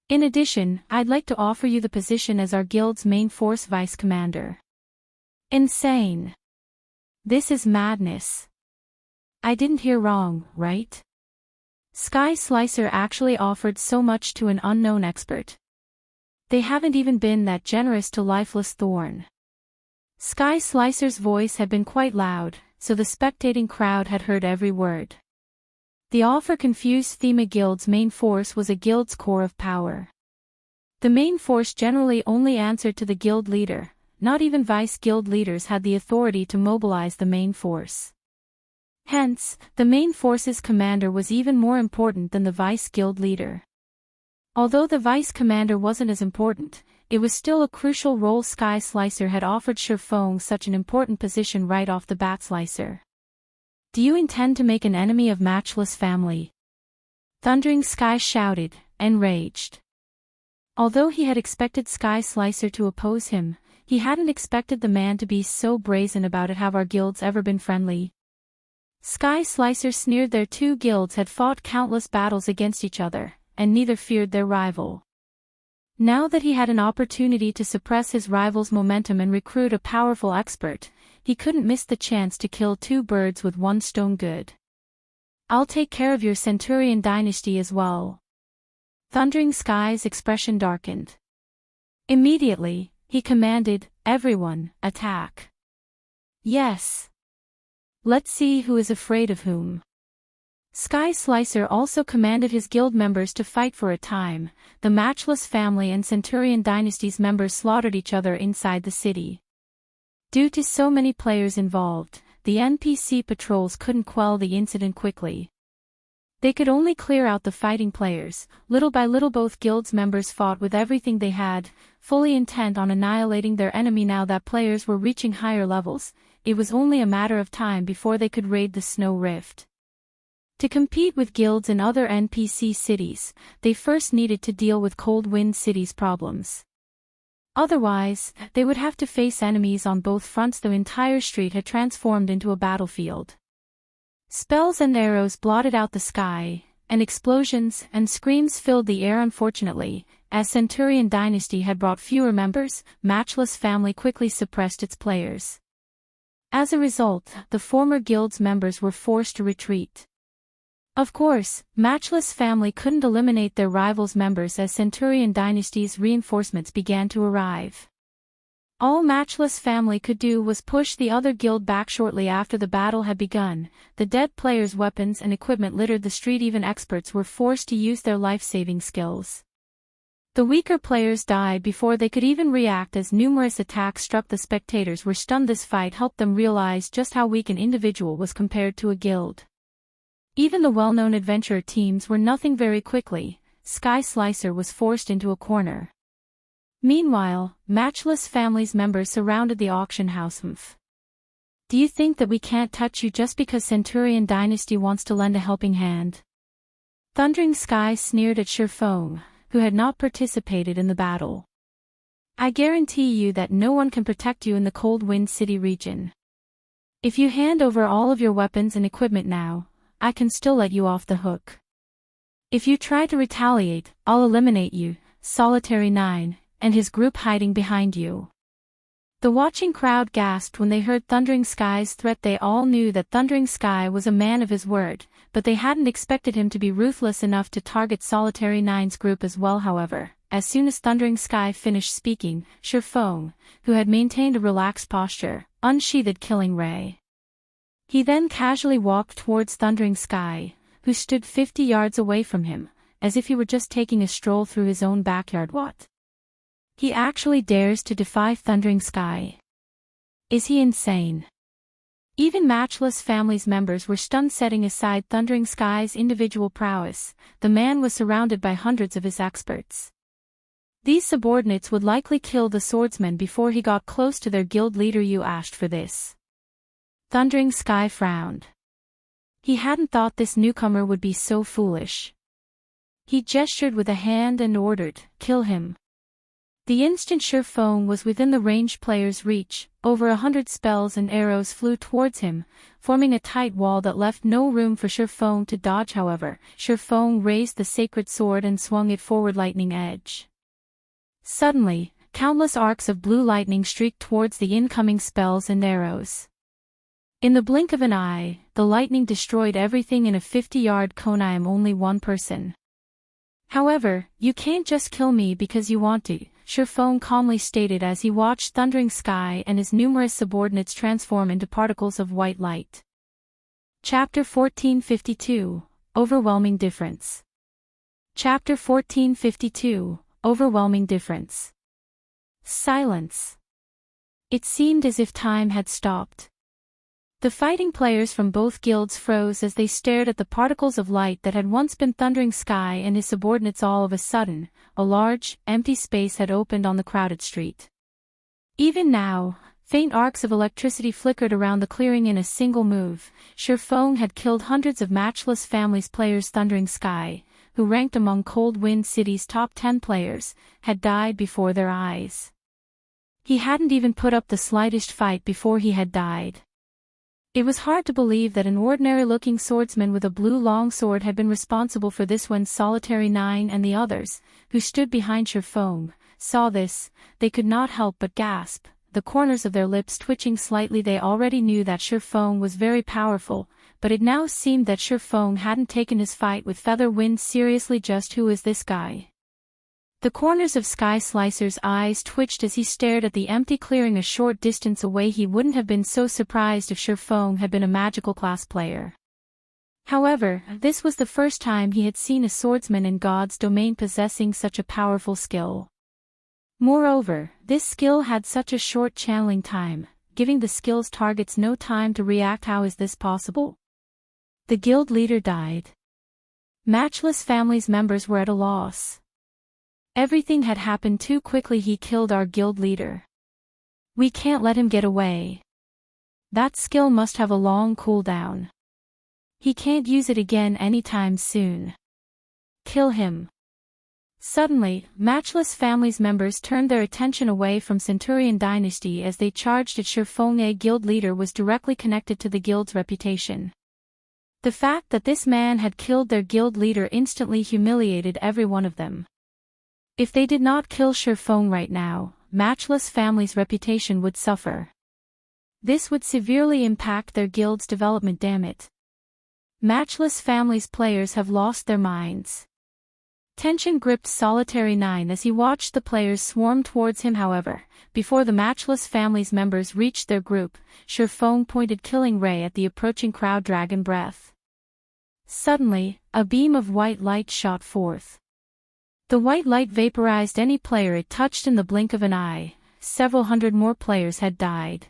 In addition, I'd like to offer you the position as our guild's main force vice commander. Insane. This is madness. I didn't hear wrong, right? Sky Slicer actually offered so much to an unknown expert. They haven't even been that generous to Lifeless Thorn. Sky Slicer's voice had been quite loud, so the spectating crowd had heard every word. The offer confused Thema Guild's main force was a guild's core of power. The main force generally only answered to the guild leader. Not even vice guild leaders had the authority to mobilize the main force. Hence, the main force's commander was even more important than the vice guild leader. Although the vice commander wasn't as important, it was still a crucial role. Sky Slicer had offered Shurfeng such an important position right off the bat. Slicer, do you intend to make an enemy of Matchless family? Thundering Sky shouted, enraged. Although he had expected Sky Slicer to oppose him, he hadn't expected the man to be so brazen about it. Have our guilds ever been friendly? Sky Slicer sneered. Their two guilds had fought countless battles against each other, and neither feared their rival. Now that he had an opportunity to suppress his rival's momentum and recruit a powerful expert, he couldn't miss the chance to kill two birds with one stone. Good. I'll take care of your Centurion Dynasty as well. Thundering Sky's expression darkened. Immediately, he commanded, everyone, attack. Yes. Let's see who is afraid of whom. Sky Slicer also commanded his guild members to fight. For a time, the Matchless family and Centurion Dynasty's members slaughtered each other inside the city. Due to so many players involved, the NPC patrols couldn't quell the incident quickly. They could only clear out the fighting players. Little by little both guilds' members fought with everything they had, fully intent on annihilating their enemy. Now that players were reaching higher levels, it was only a matter of time before they could raid the Snow Rift. To compete with guilds in other NPC cities, they first needed to deal with Cold Wind City's problems. Otherwise, they would have to face enemies on both fronts. The entire street had transformed into a battlefield. Spells and arrows blotted out the sky, and explosions and screams filled the air. Unfortunately, as Centurion Dynasty had brought fewer members, Matchless family quickly suppressed its players. As a result, the former guild's members were forced to retreat. Of course, Matchless family couldn't eliminate their rivals' members as Centurion Dynasty's reinforcements began to arrive. All Matchless family could do was push the other guild back. Shortly after the battle had begun, the dead players' weapons and equipment littered the street. Even experts were forced to use their life-saving skills. The weaker players died before they could even react as numerous attacks struck the spectators were stunned. This fight helped them realize just how weak an individual was compared to a guild. Even the well-known adventurer teams were nothing. Very quickly, Sky Slicer was forced into a corner. Meanwhile, Matchless Family's members surrounded the auction house. Do you think that we can't touch you just because Centurion Dynasty wants to lend a helping hand? Thundering Sky sneered at Shurfong, who had not participated in the battle. I guarantee you that no one can protect you in the Cold Wind City region. If you hand over all of your weapons and equipment now, I can still let you off the hook. If you try to retaliate, I'll eliminate you, Solitary 9, and his group hiding behind you. The watching crowd gasped when they heard Thundering Sky's threat. They all knew that Thundering Sky was a man of his word, but they hadn't expected him to be ruthless enough to target Solitary 9's group as well. However, as soon as Thundering Sky finished speaking, Shurfong, who had maintained a relaxed posture, unsheathed Killing Ray. He then casually walked towards Thundering Sky, who stood 50 yards away from him, as if he were just taking a stroll through his own backyard. What? He actually dares to defy Thundering Sky. Is he insane? Even Matchless Family's members were stunned. Setting aside Thundering Sky's individual prowess, the man was surrounded by hundreds of his experts. These subordinates would likely kill the swordsman before he got close to their guild leader. You asked for this. Thundering Sky frowned. He hadn't thought this newcomer would be so foolish. He gestured with a hand and ordered, "Kill him." The instant Shurfong was within the ranged player's reach, over 100 spells and arrows flew towards him, forming a tight wall that left no room for Shurfong to dodge. However, Shurfong raised the sacred sword and swung it forward. Lightning edge. Suddenly, countless arcs of blue lightning streaked towards the incoming spells and arrows. In the blink of an eye, the lightning destroyed everything in a 50-yard cone. I am only one person. However, you can't just kill me because you want to, Shurfong calmly stated as he watched Thundering Sky and his numerous subordinates transform into particles of white light. Chapter 1452, Overwhelming Difference. Chapter 1452, Overwhelming Difference. Silence. It seemed as if time had stopped. The fighting players from both guilds froze as they stared at the particles of light that had once been Thundering Sky and his subordinates. All of a sudden, a large, empty space had opened on the crowded street. Even now, faint arcs of electricity flickered around the clearing. In a single move, Shurfong had killed hundreds of Matchless Family's players. Thundering Sky, who ranked among Cold Wind City's top 10 players, had died before their eyes. He hadn't even put up the slightest fight before he had died. It was hard to believe that an ordinary-looking swordsman with a blue longsword had been responsible for this. When Solitary 9 and the others, who stood behind Shurfong, saw this, they could not help but gasp, the corners of their lips twitching slightly. They already knew that Shurfong was very powerful, but it now seemed that Shurfong hadn't taken his fight with Featherwind seriously. Just who is this guy? The corners of Sky Slicer's eyes twitched as he stared at the empty clearing a short distance away. He wouldn't have been so surprised if Shurfong had been a magical class player. However, this was the first time he had seen a swordsman in God's domain possessing such a powerful skill. Moreover, this skill had such a short channeling time, giving the skill's targets no time to react. How is this possible? The guild leader died. Matchless Family's members were at a loss. Everything had happened too quickly. He killed our guild leader. We can't let him get away. That skill must have a long cooldown. He can't use it again anytime soon. Kill him. Suddenly, Matchless Family's members turned their attention away from Centurion Dynasty as they charged at Shurfong. A guild leader was directly connected to the guild's reputation. The fact that this man had killed their guild leader instantly humiliated every one of them. If they did not kill Shurfong right now, Matchless Family's reputation would suffer. This would severely impact their guild's development. Damn it. Matchless Family's players have lost their minds. Tension gripped Solitary 9 as he watched the players swarm towards him. However, before the Matchless Family's members reached their group, Shurfong pointed Killing Ray at the approaching crowd. Dragon Breath. Suddenly, a beam of white light shot forth. The white light vaporized any player it touched in the blink of an eye. Several hundred more players had died.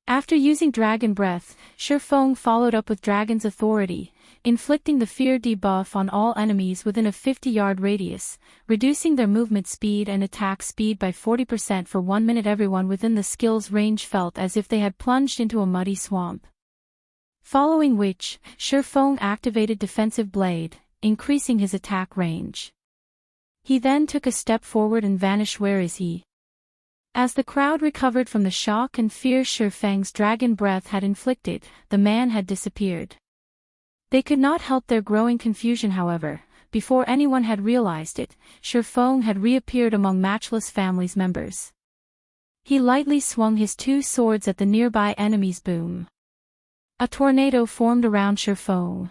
After using Dragon Breath, Shurfeng followed up with Dragon's Authority, inflicting the fear debuff on all enemies within a 50-yard radius, reducing their movement speed and attack speed by 40% for 1 minute. Everyone within the skill's range felt as if they had plunged into a muddy swamp. Following which, Shurfeng activated Defensive Blade, increasing his attack range. He then took a step forward and vanished. Where is he? As the crowd recovered from the shock and fear Shurfeng's Dragon Breath had inflicted, the man had disappeared. They could not help their growing confusion, however. Before anyone had realized it, Shurfeng had reappeared among Matchless Family's members. He lightly swung his 2 swords at the nearby enemies. Boom! A tornado formed around Shurfeng.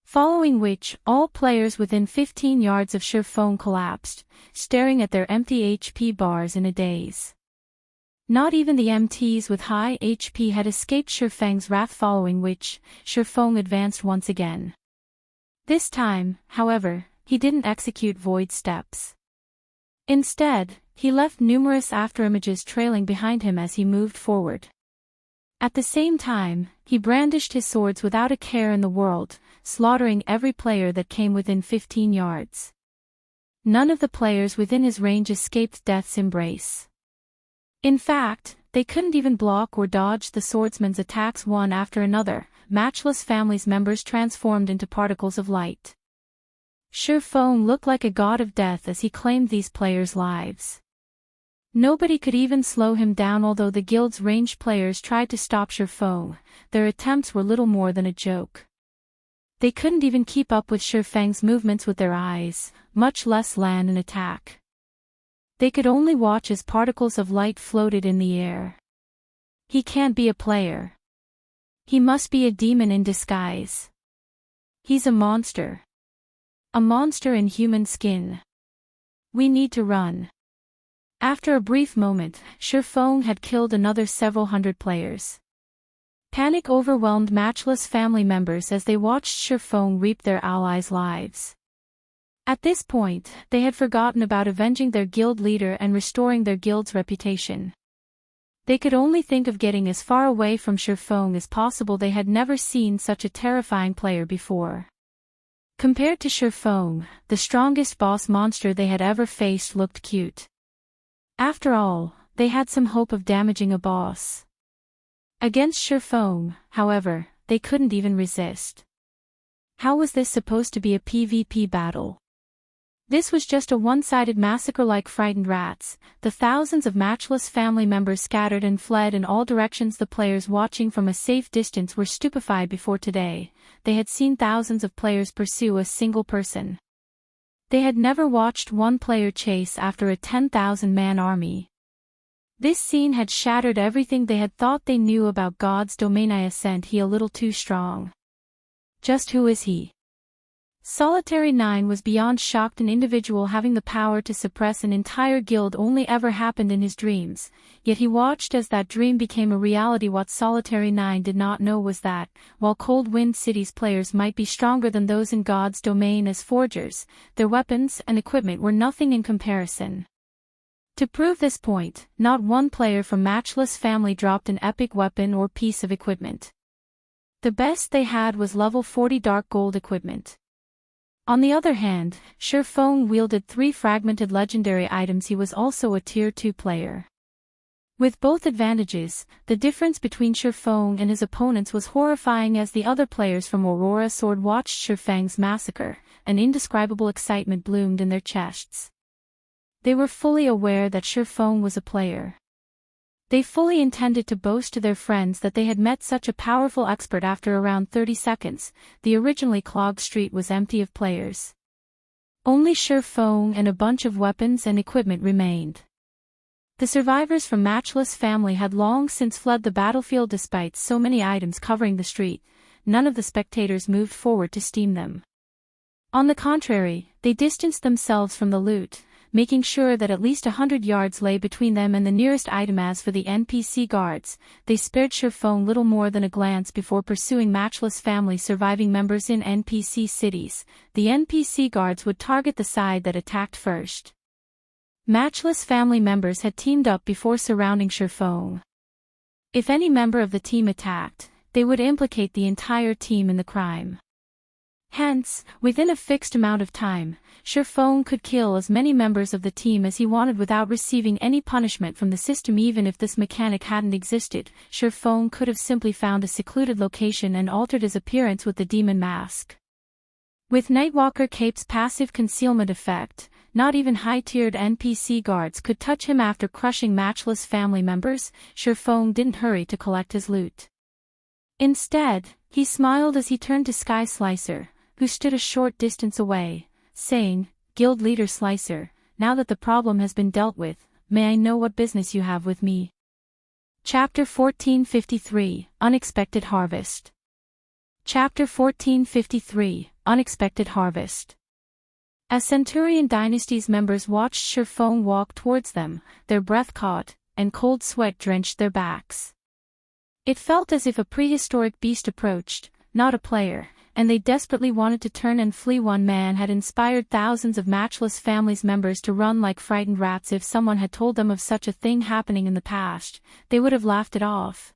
Following which, all players within 15 yards of Shurfeng collapsed, staring at their empty HP bars in a daze. Not even the MTs with high HP had escaped Shurfeng's wrath, following which, Shurfeng advanced once again. This time, however, he didn't execute void steps. Instead, he left numerous afterimages trailing behind him as he moved forward. At the same time, he brandished his swords without a care in the world, slaughtering every player that came within 15 yards. None of the players within his range escaped death's embrace. In fact, they couldn't even block or dodge the swordsman's attacks. One after another, Matchless Family's members transformed into particles of light. Shurfeng looked like a god of death as he claimed these players' lives. Nobody could even slow him down. Although the guild's ranged players tried to stop Shurfeng, their attempts were little more than a joke. They couldn't even keep up with Shurfeng's movements with their eyes, much less land an attack. They could only watch as particles of light floated in the air. He can't be a player. He must be a demon in disguise. He's a monster. A monster in human skin. We need to run. After a brief moment, Shurfeng had killed another several hundred players. Panic overwhelmed Matchless Family members as they watched Shurfeng reap their allies' lives. At this point, they had forgotten about avenging their guild leader and restoring their guild's reputation. They could only think of getting as far away from Shurfeng as possible. They had never seen such a terrifying player before. Compared to Shurfeng, the strongest boss monster they had ever faced looked cute. After all, they had some hope of damaging a boss. Against Shurfeng, however, they couldn't even resist. How was this supposed to be a PvP battle? This was just a one-sided massacre. Like frightened rats, the thousands of Matchless Family members scattered and fled in all directions. The players watching from a safe distance were stupefied. Before today, they had seen thousands of players pursue a single person. They had never watched one player chase after a 10,000-man army. This scene had shattered everything they had thought they knew about God's domain. Isn't he a little too strong? Just who is he? Solitary 9 was beyond shocked. An individual having the power to suppress an entire guild only ever happened in his dreams, yet he watched as that dream became a reality. What Solitary 9 did not know was that, while Cold Wind City's players might be stronger than those in God's domain as forgers, their weapons and equipment were nothing in comparison. To prove this point, not one player from Matchless Family dropped an epic weapon or piece of equipment. The best they had was level 40 dark gold equipment. On the other hand, Shurfeng wielded 3 fragmented legendary items. He was also a tier 2 player. With both advantages, the difference between Shurfeng and his opponents was horrifying. As the other players from Aurora Sword watched Shurfeng's massacre, an indescribable excitement bloomed in their chests. They were fully aware that Shurfeng was a player. They fully intended to boast to their friends that they had met such a powerful expert. After around 30 seconds, the originally clogged street was empty of players. Only Shurfeng and a bunch of weapons and equipment remained. The survivors from Matchless Family had long since fled the battlefield. Despite so many items covering the street, none of the spectators moved forward to steam them. On the contrary, they distanced themselves from the loot, making sure that at least 100 yards lay between them and the nearest item. As for the NPC guards, they spared Shurfong little more than a glance before pursuing matchless family surviving members in NPC cities. The NPC guards would target the side that attacked first. Matchless family members had teamed up before surrounding Shurfong. If any member of the team attacked, they would implicate the entire team in the crime. Hence, within a fixed amount of time, Shurfong could kill as many members of the team as he wanted without receiving any punishment from the system. Even if this mechanic hadn't existed, Shurfong could have simply found a secluded location and altered his appearance with the demon mask. With Nightwalker Cape's passive concealment effect, not even high-tiered NPC guards could touch him. After crushing matchless family members, Shurfong didn't hurry to collect his loot. Instead, he smiled as he turned to Sky Slicer, who stood a short distance away, saying, "Guild Leader Slicer, now that the problem has been dealt with, may I know what business you have with me?" Chapter 1453, Unexpected Harvest. Chapter 1453, Unexpected Harvest. As Centurion Dynasty's members watched Shurfong walk towards them, their breath caught, and cold sweat drenched their backs. It felt as if a prehistoric beast approached, not a player, and they desperately wanted to turn and flee. One man had inspired thousands of matchless families members to run like frightened rats. If someone had told them of such a thing happening in the past, they would have laughed it off.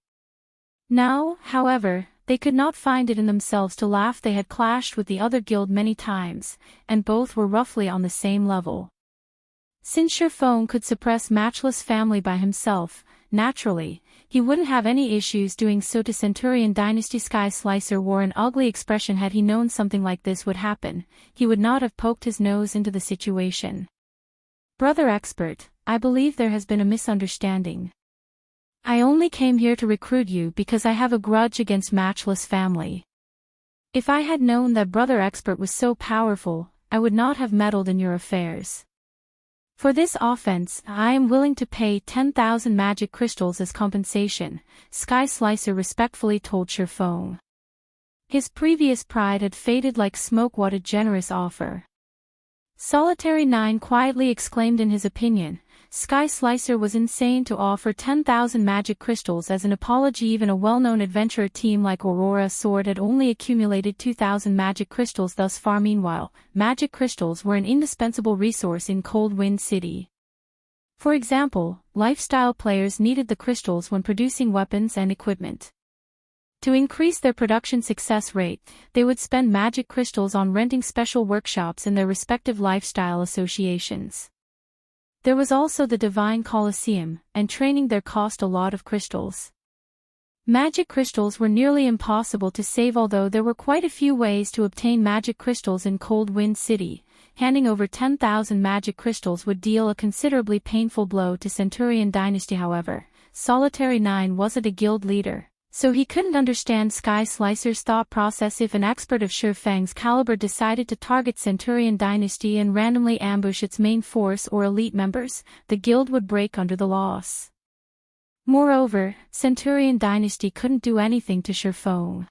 Now, however, they could not find it in themselves to laugh. They had clashed with the other guild many times, and both were roughly on the same level. Since Shurfong could suppress matchless family by himself, naturally, he wouldn't have any issues doing so to Centurion Dynasty. Sky Slicer wore an ugly expression. Had he known something like this would happen, he would not have poked his nose into the situation. "Brother Expert, I believe there has been a misunderstanding. I only came here to recruit you because I have a grudge against matchless family. If I had known that Brother Expert was so powerful, I would not have meddled in your affairs. For this offense, I am willing to pay 10,000 magic crystals as compensation," Sky Slicer respectfully told Shurfong. His previous pride had faded like smoke. What a generous offer. Solitary 9 quietly exclaimed. In his opinion, Sky Slicer was insane to offer 10,000 magic crystals as an apology. Even a well-known adventurer team like Aurora Sword had only accumulated 2,000 magic crystals thus far. Meanwhile, magic crystals were an indispensable resource in Cold Wind City. For example, lifestyle players needed the crystals when producing weapons and equipment. To increase their production success rate, they would spend magic crystals on renting special workshops in their respective lifestyle associations. There was also the Divine Colosseum, and training there cost a lot of crystals. Magic crystals were nearly impossible to save, although there were quite a few ways to obtain magic crystals in Cold Wind City. Handing over 10,000 magic crystals would deal a considerably painful blow to Centurion Dynasty. However, Solitary 9 wasn't a guild leader, so he couldn't understand Sky Slicer's thought process. If an expert of Shurfeng's caliber decided to target Centurion Dynasty and randomly ambush its main force or elite members, the guild would break under the laws. Moreover, Centurion Dynasty couldn't do anything to Shurfong.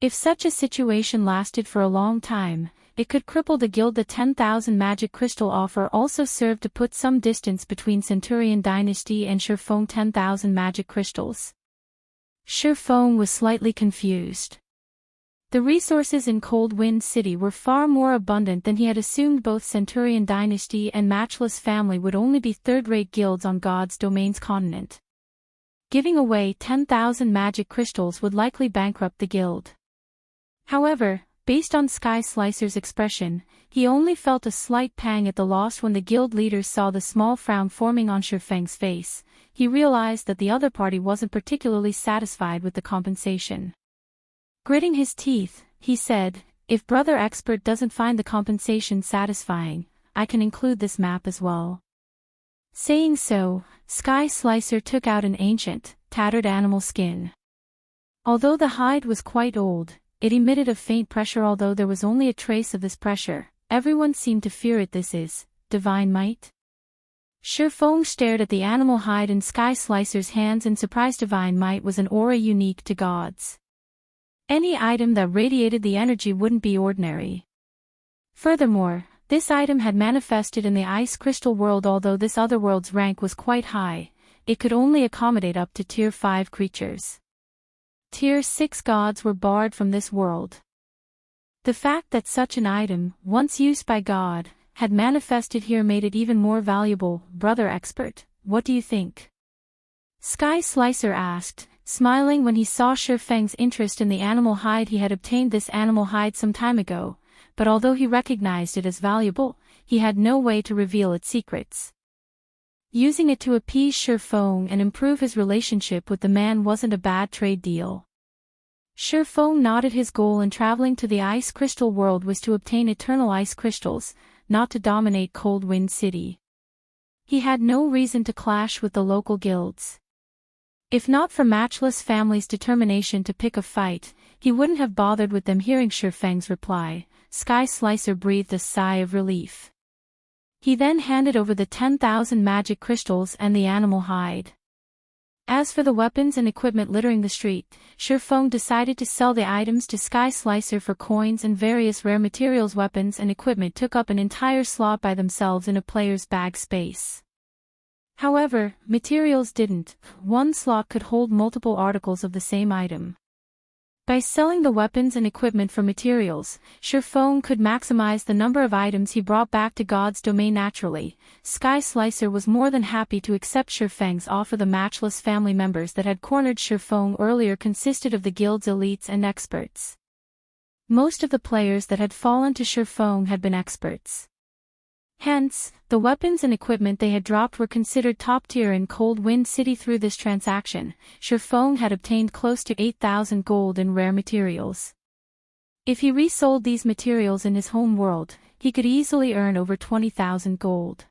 If such a situation lasted for a long time, it could cripple the guild. The 10,000 magic crystal offer also served to put some distance between Centurion Dynasty and Shurfong. 10,000 magic crystals. Shurfong was slightly confused. The resources in Cold Wind City were far more abundant than he had assumed. Both Centurion Dynasty and Matchless Family would only be third-rate guilds on God's Domain's continent. Giving away 10,000 magic crystals would likely bankrupt the guild. However, based on Sky Slicer's expression, he only felt a slight pang at the loss. When the guild leaders saw the small frown forming on Shurfeng's face, he realized that the other party wasn't particularly satisfied with the compensation. Gritting his teeth, he said, "If Brother Expert doesn't find the compensation satisfying, I can include this map as well." Saying so, Sky Slicer took out an ancient, tattered animal skin. Although the hide was quite old, it emitted a faint pressure. Although there was only a trace of this pressure, everyone seemed to fear it. "This is divine might?" Shurfong stared at the animal hide in Sky Slicer's hands in surprise. Divine might was an aura unique to gods. Any item that radiated the energy wouldn't be ordinary. Furthermore, This item had manifested in the ice crystal world. Although this other world's rank was quite high, it could only accommodate up to tier 5 creatures. Tier 6 gods were barred from this world. The fact that such an item, once used by God, had manifested here made it even more valuable. Brother expert, what do you think? Sky Slicer asked, smiling when he saw Shifeng's interest in the animal hide. He had obtained this animal hide some time ago, but although he recognized it as valuable, he had no way to reveal its secrets. Using it to appease Shifeng and improve his relationship with the man wasn't a bad trade deal. Shifeng nodded. His goal in traveling to the ice crystal world was to obtain eternal ice crystals, not to dominate Cold Wind City. He had no reason to clash with the local guilds. If not for Matchless Family's determination to pick a fight, he wouldn't have bothered with them. Hearing Shifeng's reply, Sky Slicer breathed a sigh of relief. He then handed over the 10,000 magic crystals and the animal hide. As for the weapons and equipment littering the street, Shifeng decided to sell the items to Sky Slicer for coins and various rare materials. Weapons and equipment took up an entire slot by themselves in a player's bag space. However, materials didn't. One slot could hold multiple articles of the same item. By selling the weapons and equipment for materials, Shifeng could maximize the number of items he brought back to God's domain. Naturally, Sky Slicer was more than happy to accept Shifeng's offer. The Matchless Family members that had cornered Shifeng earlier consisted of the guild's elites and experts. Most of the players that had fallen to Shifeng had been experts. Hence, the weapons and equipment they had dropped were considered top tier in Cold Wind City. Through this transaction, Shifeng had obtained close to 8,000 gold in rare materials. If he resold these materials in his home world, he could easily earn over 20,000 gold.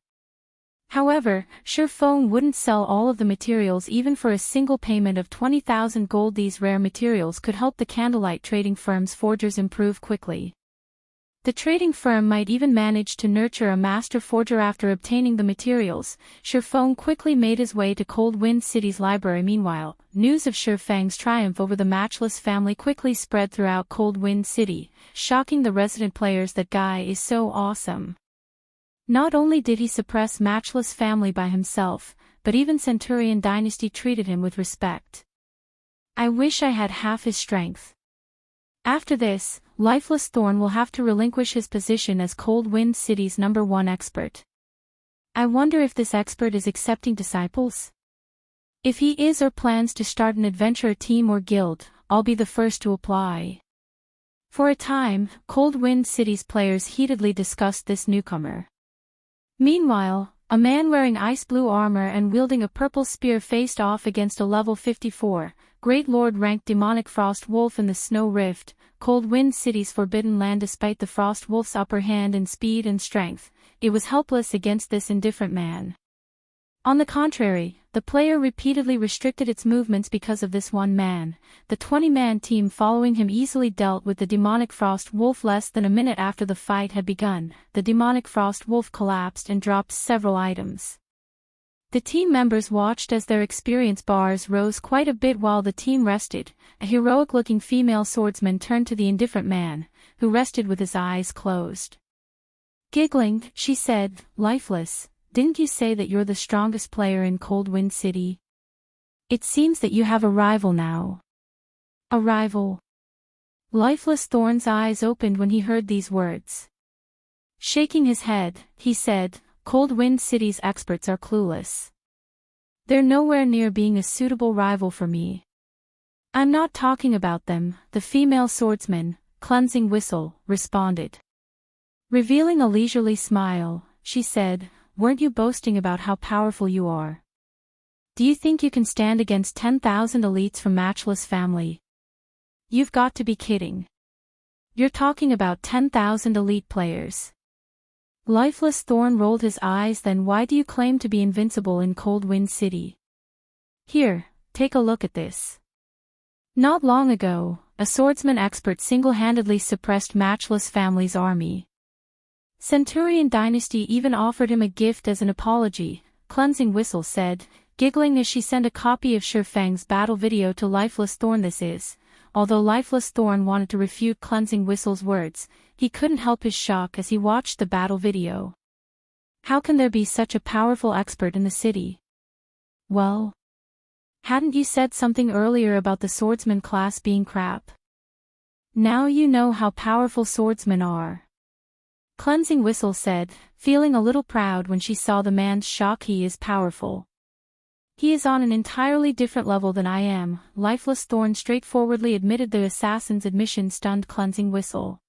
However, Shifeng wouldn't sell all of the materials even for a single payment of 20,000 gold. These rare materials could help the candlelight trading firm's forgers improve quickly. The trading firm might even manage to nurture a master forger. After obtaining the materials, Shifeng quickly made his way to Cold Wind City's library. Meanwhile, news of Shifeng's triumph over the Matchless Family quickly spread throughout Cold Wind City, shocking the resident players. That guy is so awesome. Not only did he suppress Matchless Family by himself, but even Centurion Dynasty treated him with respect. I wish I had half his strength. After this, Lifeless Thorn will have to relinquish his position as Cold Wind City's #1 expert. I wonder if this expert is accepting disciples? If he is or plans to start an adventurer team or guild, I'll be the first to apply. For a time, Cold Wind City's players heatedly discussed this newcomer. Meanwhile, a man wearing ice blue armor and wielding a purple spear faced off against a level 54, Great Lord-ranked demonic Frost Wolf in the Snow Rift, Cold Wind City's forbidden land. Despite the Frost Wolf's upper hand in speed and strength, it was helpless against this indifferent man. On the contrary, the player repeatedly restricted its movements because of this one man. The 20-man team following him easily dealt with the demonic Frost Wolf. Less than a minute after the fight had begun, the demonic Frost Wolf collapsed and dropped several items. The team members watched as their experience bars rose quite a bit while the team rested. A heroic-looking female swordsman turned to the indifferent man, who rested with his eyes closed. Giggling, she said, "Lifeless, didn't you say that you're the strongest player in Cold Wind City? It seems that you have a rival now." "A rival?" Lifeless Thorn's eyes opened when he heard these words. Shaking his head, he said, "Cold Wind City's experts are clueless. They're nowhere near being a suitable rival for me." "I'm not talking about them," the female swordsman, Cleansing Whistle, responded. Revealing a leisurely smile, she said, "Weren't you boasting about how powerful you are? Do you think you can stand against 10,000 elites from Matchless Family? You've got to be kidding. You're talking about 10,000 elite players." Lifeless Thorn rolled his eyes. "Then why do you claim to be invincible in Cold Wind City? Here, take a look at this." Not long ago, a swordsman expert single-handedly suppressed Matchless Family's army. Centurion Dynasty even offered him a gift as an apology, Cleansing Whistle said, giggling as she sent a copy of Shifeng's battle video to Lifeless Thorn. "This is although Lifeless Thorn wanted to refute Cleansing Whistle's words, he couldn't help his shock as he watched the battle video. How can there be such a powerful expert in the city? Well, hadn't you said something earlier about the swordsman class being crap? Now you know how powerful swordsmen are. Cleansing Whistle said, feeling a little proud when she saw the man's shock. He is powerful. He is on an entirely different level than I am, Lifeless Thorn straightforwardly admitted. The assassin's admission stunned Cleansing Whistle.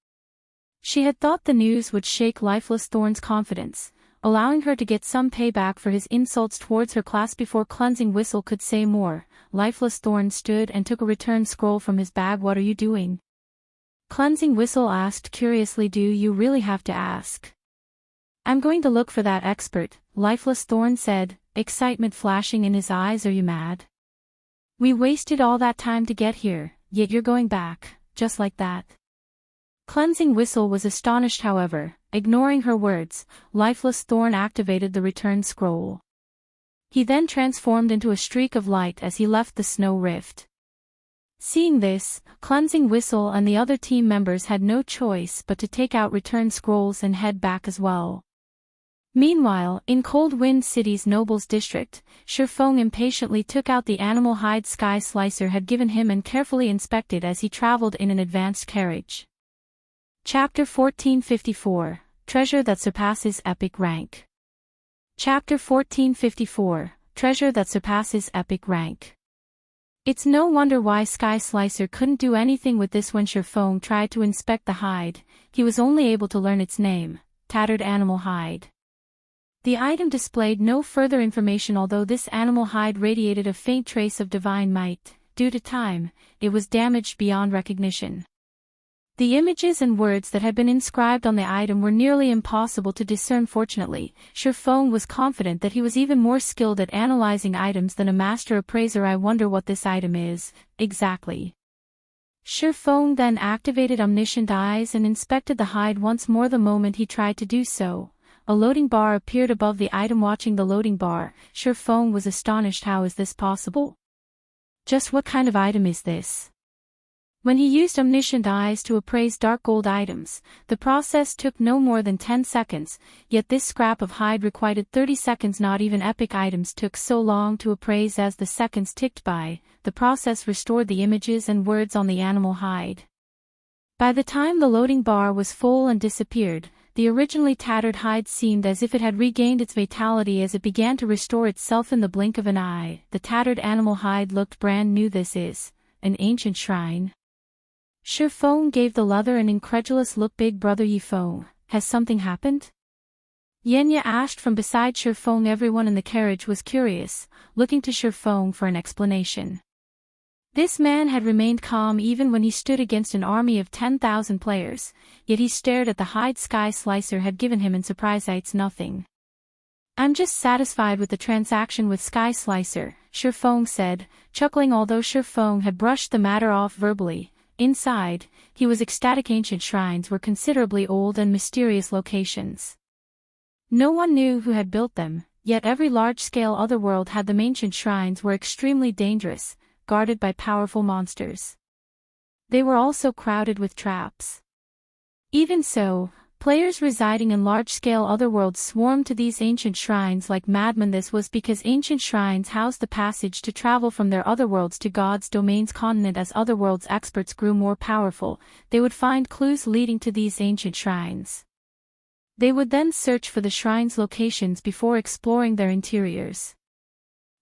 She had thought the news would shake Lifeless Thorn's confidence, allowing her to get some payback for his insults towards her class. Before Cleansing Whistle could say more, Lifeless Thorn stood and took a return scroll from his bag. What are you doing? Cleansing Whistle asked curiously. Do you really have to ask? I'm going to look for that expert, Lifeless Thorn said, excitement flashing in his eyes. Are you mad? We wasted all that time to get here, yet you're going back, just like that. Cleansing Whistle was astonished. However, ignoring her words, Lifeless Thorn activated the return scroll. He then transformed into a streak of light as he left the snow rift. Seeing this, Cleansing Whistle and the other team members had no choice but to take out return scrolls and head back as well. Meanwhile, in Cold Wind City's Nobles District, Shifeng impatiently took out the animal hide Sky Slicer had given him and carefully inspected as he traveled in an advanced carriage. Chapter 1454, Treasure That Surpasses Epic Rank. Chapter 1454, Treasure That Surpasses Epic Rank. It's no wonder why Sky Slicer couldn't do anything with this. When Shifeng tried to inspect the hide, he was only able to learn its name, Tattered Animal Hide. The item displayed no further information. Although this animal hide radiated a faint trace of divine might, due to time, it was damaged beyond recognition. The images and words that had been inscribed on the item were nearly impossible to discern. Fortunately, Shifeng was confident that he was even more skilled at analyzing items than a master appraiser. I wonder what this item is, exactly. Shifeng then activated Omniscient Eyes and inspected the hide once more. The moment he tried to do so, a loading bar appeared above the item. Watching the loading bar, Shifeng was astonished. How is this possible? Just what kind of item is this? When he used Omniscient Eyes to appraise dark gold items, the process took no more than 10 seconds, yet this scrap of hide required 30 seconds. Not even epic items took so long to appraise. As the seconds ticked by, the process restored the images and words on the animal hide. By the time the loading bar was full and disappeared, the originally tattered hide seemed as if it had regained its vitality as it began to restore itself in the blink of an eye. The tattered animal hide looked brand new. This is an ancient shrine. Shifeng gave the leather an incredulous look. Big brother Yifeng, has something happened? Yenya asked from beside Shifeng. Everyone in the carriage was curious, looking to Shifeng for an explanation. This man had remained calm even when he stood against an army of 10,000 players, yet he stared at the hide Sky Slicer had given him in surprise. It's nothing. I'm just satisfied with the transaction with Sky Slicer, Shifeng said, chuckling. Although Shifeng had brushed the matter off verbally, inside, he was ecstatic. Ancient shrines were considerably old and mysterious locations. No one knew who had built them, yet every large-scale otherworld had them. Ancient shrines were extremely dangerous, guarded by powerful monsters. They were also crowded with traps. Even so, players residing in large-scale otherworlds swarmed to these ancient shrines like madmen. This was because ancient shrines housed the passage to travel from their otherworlds to God's domain's continent. As otherworlds experts grew more powerful, they would find clues leading to these ancient shrines. They would then search for the shrine's locations before exploring their interiors.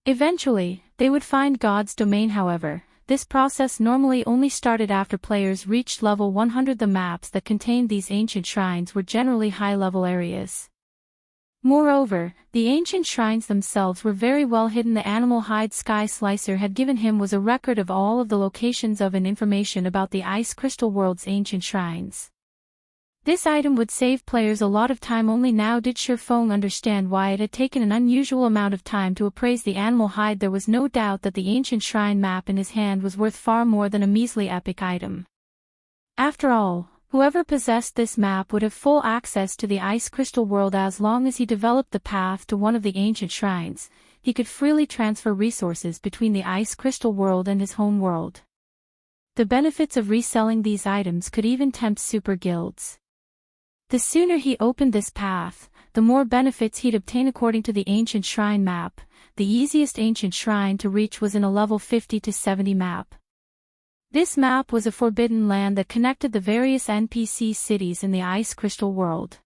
Eventually, they would find God's domain. However, this process normally only started after players reached level 100. The maps that contained these ancient shrines were generally high-level areas. Moreover, the ancient shrines themselves were very well hidden. The animal hide Sky Slicer had given him was a record of all of the locations of and information about the Ice Crystal World's ancient shrines. This item would save players a lot of time. Only now did Shifeng understand why it had taken an unusual amount of time to appraise the animal hide. There was no doubt that the ancient shrine map in his hand was worth far more than a measly epic item. After all, whoever possessed this map would have full access to the Ice Crystal World. As long as he developed the path to one of the ancient shrines, he could freely transfer resources between the Ice Crystal World and his home world. The benefits of reselling these items could even tempt super guilds. The sooner he opened this path, the more benefits he'd obtain according to the Ancient Shrine map. The easiest Ancient Shrine to reach was in a level 50 to 70 map. This map was a forbidden land that connected the various NPC cities in the Ice Crystal world.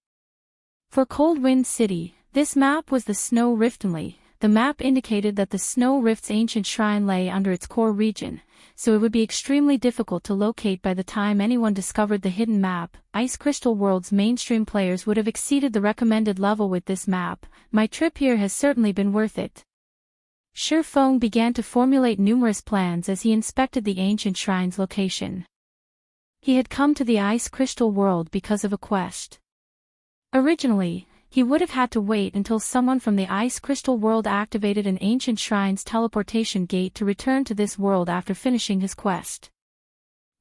For Cold Wind City, this map was the Snow Rift only. The map indicated that the Snow Rift's ancient shrine lay under its core region, so it would be extremely difficult to locate by the time anyone discovered the hidden map. Ice Crystal World's mainstream players would have exceeded the recommended level with this map. My trip here has certainly been worth it. Shurfeng began to formulate numerous plans as he inspected the ancient shrine's location. He had come to the Ice Crystal World because of a quest. Originally, he would have had to wait until someone from the Ice Crystal World activated an ancient shrine's teleportation gate to return to this world after finishing his quest.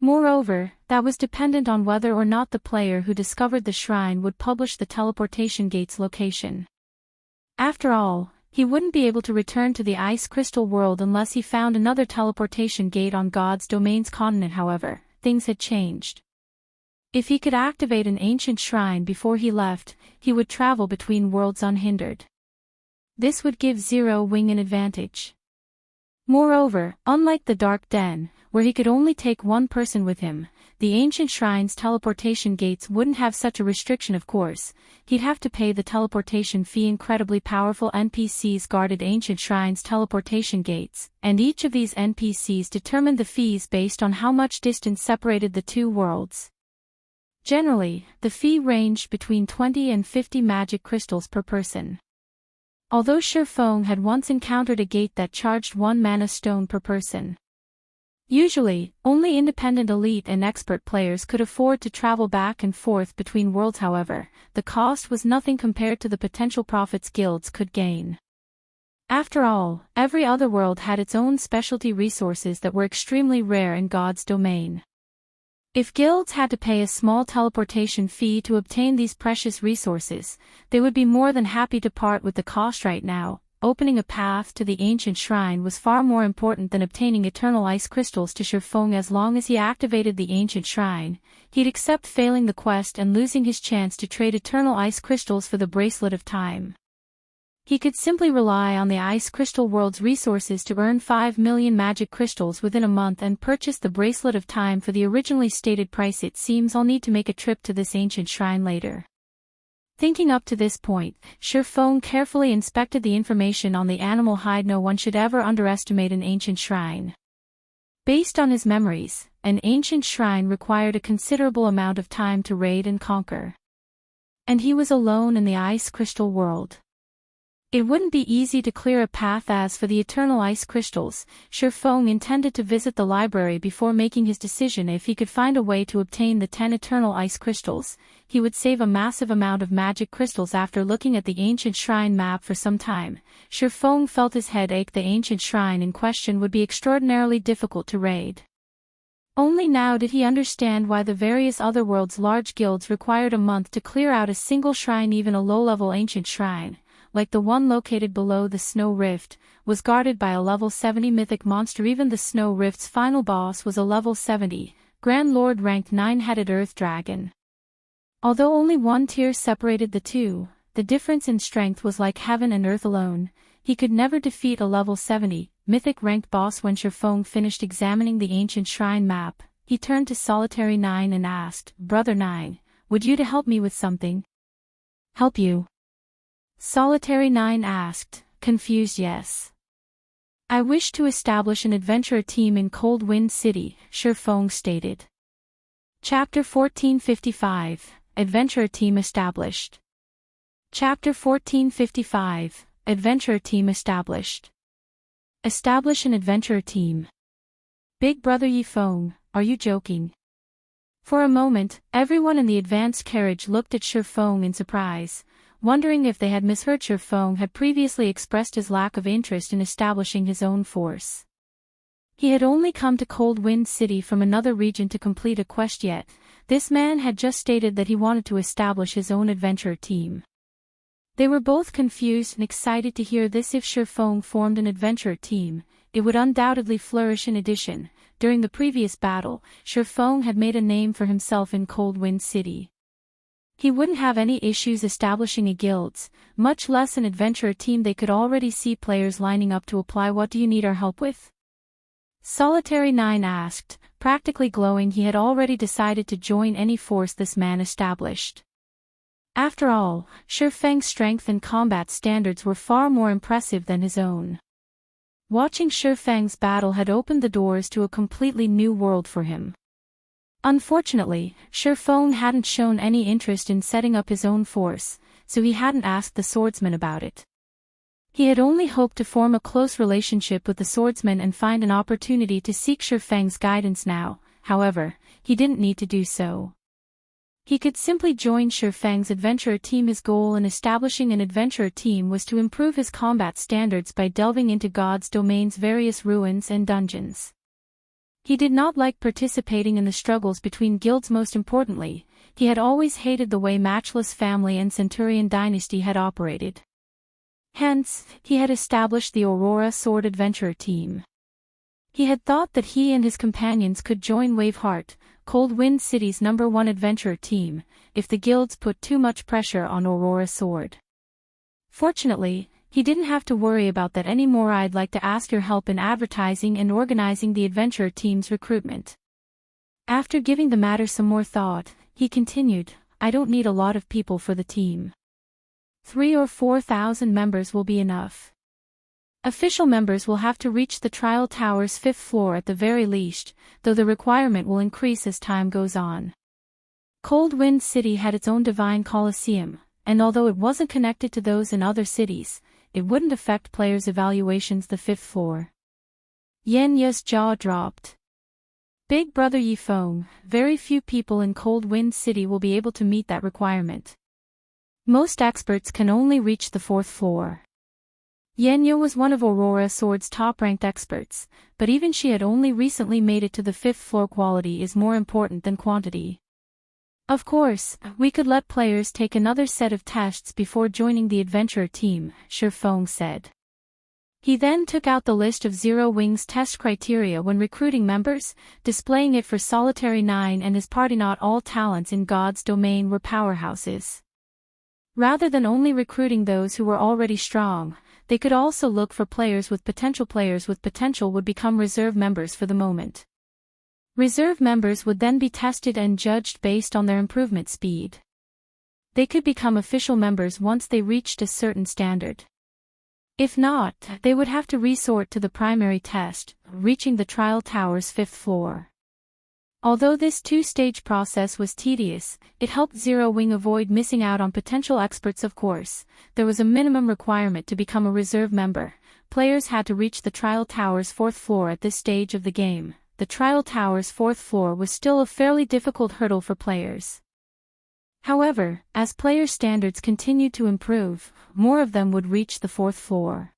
Moreover, that was dependent on whether or not the player who discovered the shrine would publish the teleportation gate's location. After all, he wouldn't be able to return to the Ice Crystal World unless he found another teleportation gate on God's Domain's continent. However, things had changed. If he could activate an ancient shrine before he left, he would travel between worlds unhindered. This would give Zero Wing an advantage. Moreover, unlike the Dark Den, where he could only take one person with him, the ancient shrine's teleportation gates wouldn't have such a restriction. Of course, he'd have to pay the teleportation fee. Incredibly powerful NPCs guarded ancient shrine's teleportation gates, and each of these NPCs determined the fees based on how much distance separated the two worlds. Generally, the fee ranged between 20 and 50 magic crystals per person. Although Shurfeng had once encountered a gate that charged 1 mana stone per person. Usually, only independent elite and expert players could afford to travel back and forth between worlds. However, the cost was nothing compared to the potential profits guilds could gain. After all, every other world had its own specialty resources that were extremely rare in God's domain. If guilds had to pay a small teleportation fee to obtain these precious resources, they would be more than happy to part with the cost. Right now, opening a path to the ancient shrine was far more important than obtaining eternal ice crystals to Shurfeng. As long as he activated the ancient shrine, he'd accept failing the quest and losing his chance to trade eternal ice crystals for the Bracelet of Time. He could simply rely on the Ice Crystal World's resources to earn 5 million magic crystals within a month and purchase the Bracelet of Time for the originally stated price. It seems I'll need to make a trip to this ancient shrine later. Thinking up to this point, Shurfeng carefully inspected the information on the animal hide. No one should ever underestimate an ancient shrine. Based on his memories, an ancient shrine required a considerable amount of time to raid and conquer. And he was alone in the Ice Crystal World. It wouldn't be easy to clear a path. As for the eternal ice crystals, Shurfeng intended to visit the library before making his decision. If he could find a way to obtain the 10 eternal ice crystals, he would save a massive amount of magic crystals. After looking at the ancient shrine map for some time, Shurfeng felt his head ache. The ancient shrine in question would be extraordinarily difficult to raid. Only now did he understand why the various other worlds' large guilds required a month to clear out a single shrine. Even a low-level ancient shrine, like the one located below the Snow Rift, was guarded by a level 70 mythic monster. Even the Snow Rift's final boss was a level 70, Grand Lord ranked 9-headed Earth Dragon. Although only one tier separated the two, the difference in strength was like heaven and earth alone. He could never defeat a level 70, mythic ranked boss. When Shurfeng finished examining the ancient shrine map, he turned to Solitary 9 and asked, "Brother 9, would you to help me with something?" "Help you?" Solitary 9 asked, confused. "Yes. I wish to establish an adventurer team in Cold Wind City," Shurfeng stated. Chapter 1455, Adventurer Team Established. Chapter 1455, Adventurer Team Established. Establish an adventurer team. Big Brother Yifeng, are you joking? For a moment, everyone in the advanced carriage looked at Shurfeng in surprise, wondering if they had misheard. Shurfeng had previously expressed his lack of interest in establishing his own force. He had only come to Cold Wind City from another region to complete a quest, yet this man had just stated that he wanted to establish his own adventurer team. They were both confused and excited to hear this. If Shurfeng formed an adventurer team, it would undoubtedly flourish. In addition, during the previous battle, Shurfeng had made a name for himself in Coldwind City. He wouldn't have any issues establishing a guilds, much less an adventurer team. They could already see players lining up to apply. What do you need our help with? Solitary 9 asked, practically glowing. He had already decided to join any force this man established. After all, Shurfeng's strength and combat standards were far more impressive than his own. Watching Shurfeng's battle had opened the doors to a completely new world for him. Unfortunately, Shurfeng hadn't shown any interest in setting up his own force, so he hadn't asked the swordsman about it. He had only hoped to form a close relationship with the swordsman and find an opportunity to seek Shurfeng's guidance now. However, he didn't need to do so. He could simply join Shurfeng's adventurer team. His goal in establishing an adventurer team was to improve his combat standards by delving into God's domain's various ruins and dungeons. He did not like participating in the struggles between guilds. Most importantly, he had always hated the way Matchless Family and Centurion Dynasty had operated. Hence, he had established the Aurora Sword Adventurer team. He had thought that he and his companions could join Waveheart, Coldwind City's #1 adventurer team, if the guilds put too much pressure on Aurora Sword. Fortunately, he didn't have to worry about that anymore. I'd like to ask your help in advertising and organizing the adventurer team's recruitment. After giving the matter some more thought, he continued, I don't need a lot of people for the team. 3,000 or 4,000 members will be enough. Official members will have to reach the Trial Tower's 5th floor at the very least, though the requirement will increase as time goes on. Coldwind City had its own Divine Coliseum, and although it wasn't connected to those in other cities, it wouldn't affect players' evaluations. The 5th floor. Yenya's jaw dropped. Big Brother Yifeng, very few people in Coldwind City will be able to meet that requirement. Most experts can only reach the 4th floor. Yenya was one of Aurora Sword's top-ranked experts, but even she had only recently made it to the 5th floor. Quality is more important than quantity. Of course, we could let players take another set of tests before joining the adventurer team, Shurfeng said. He then took out the list of Zero Wing's test criteria when recruiting members, displaying it for Solitary 9 and his party. Not all talents in God's domain were powerhouses. Rather than only recruiting those who were already strong, they could also look for players with potential. Players with potential would become reserve members for the moment. Reserve members would then be tested and judged based on their improvement speed. They could become official members once they reached a certain standard. If not, they would have to resort to the primary test, reaching the Trial Tower's 5th floor. Although this two-stage process was tedious, it helped Zero Wing avoid missing out on potential experts. Of course, there was a minimum requirement to become a reserve member. Players had to reach the Trial Tower's 4th floor at this stage of the game. The Trial Tower's 4th floor was still a fairly difficult hurdle for players. However, as player standards continued to improve, more of them would reach the 4th floor.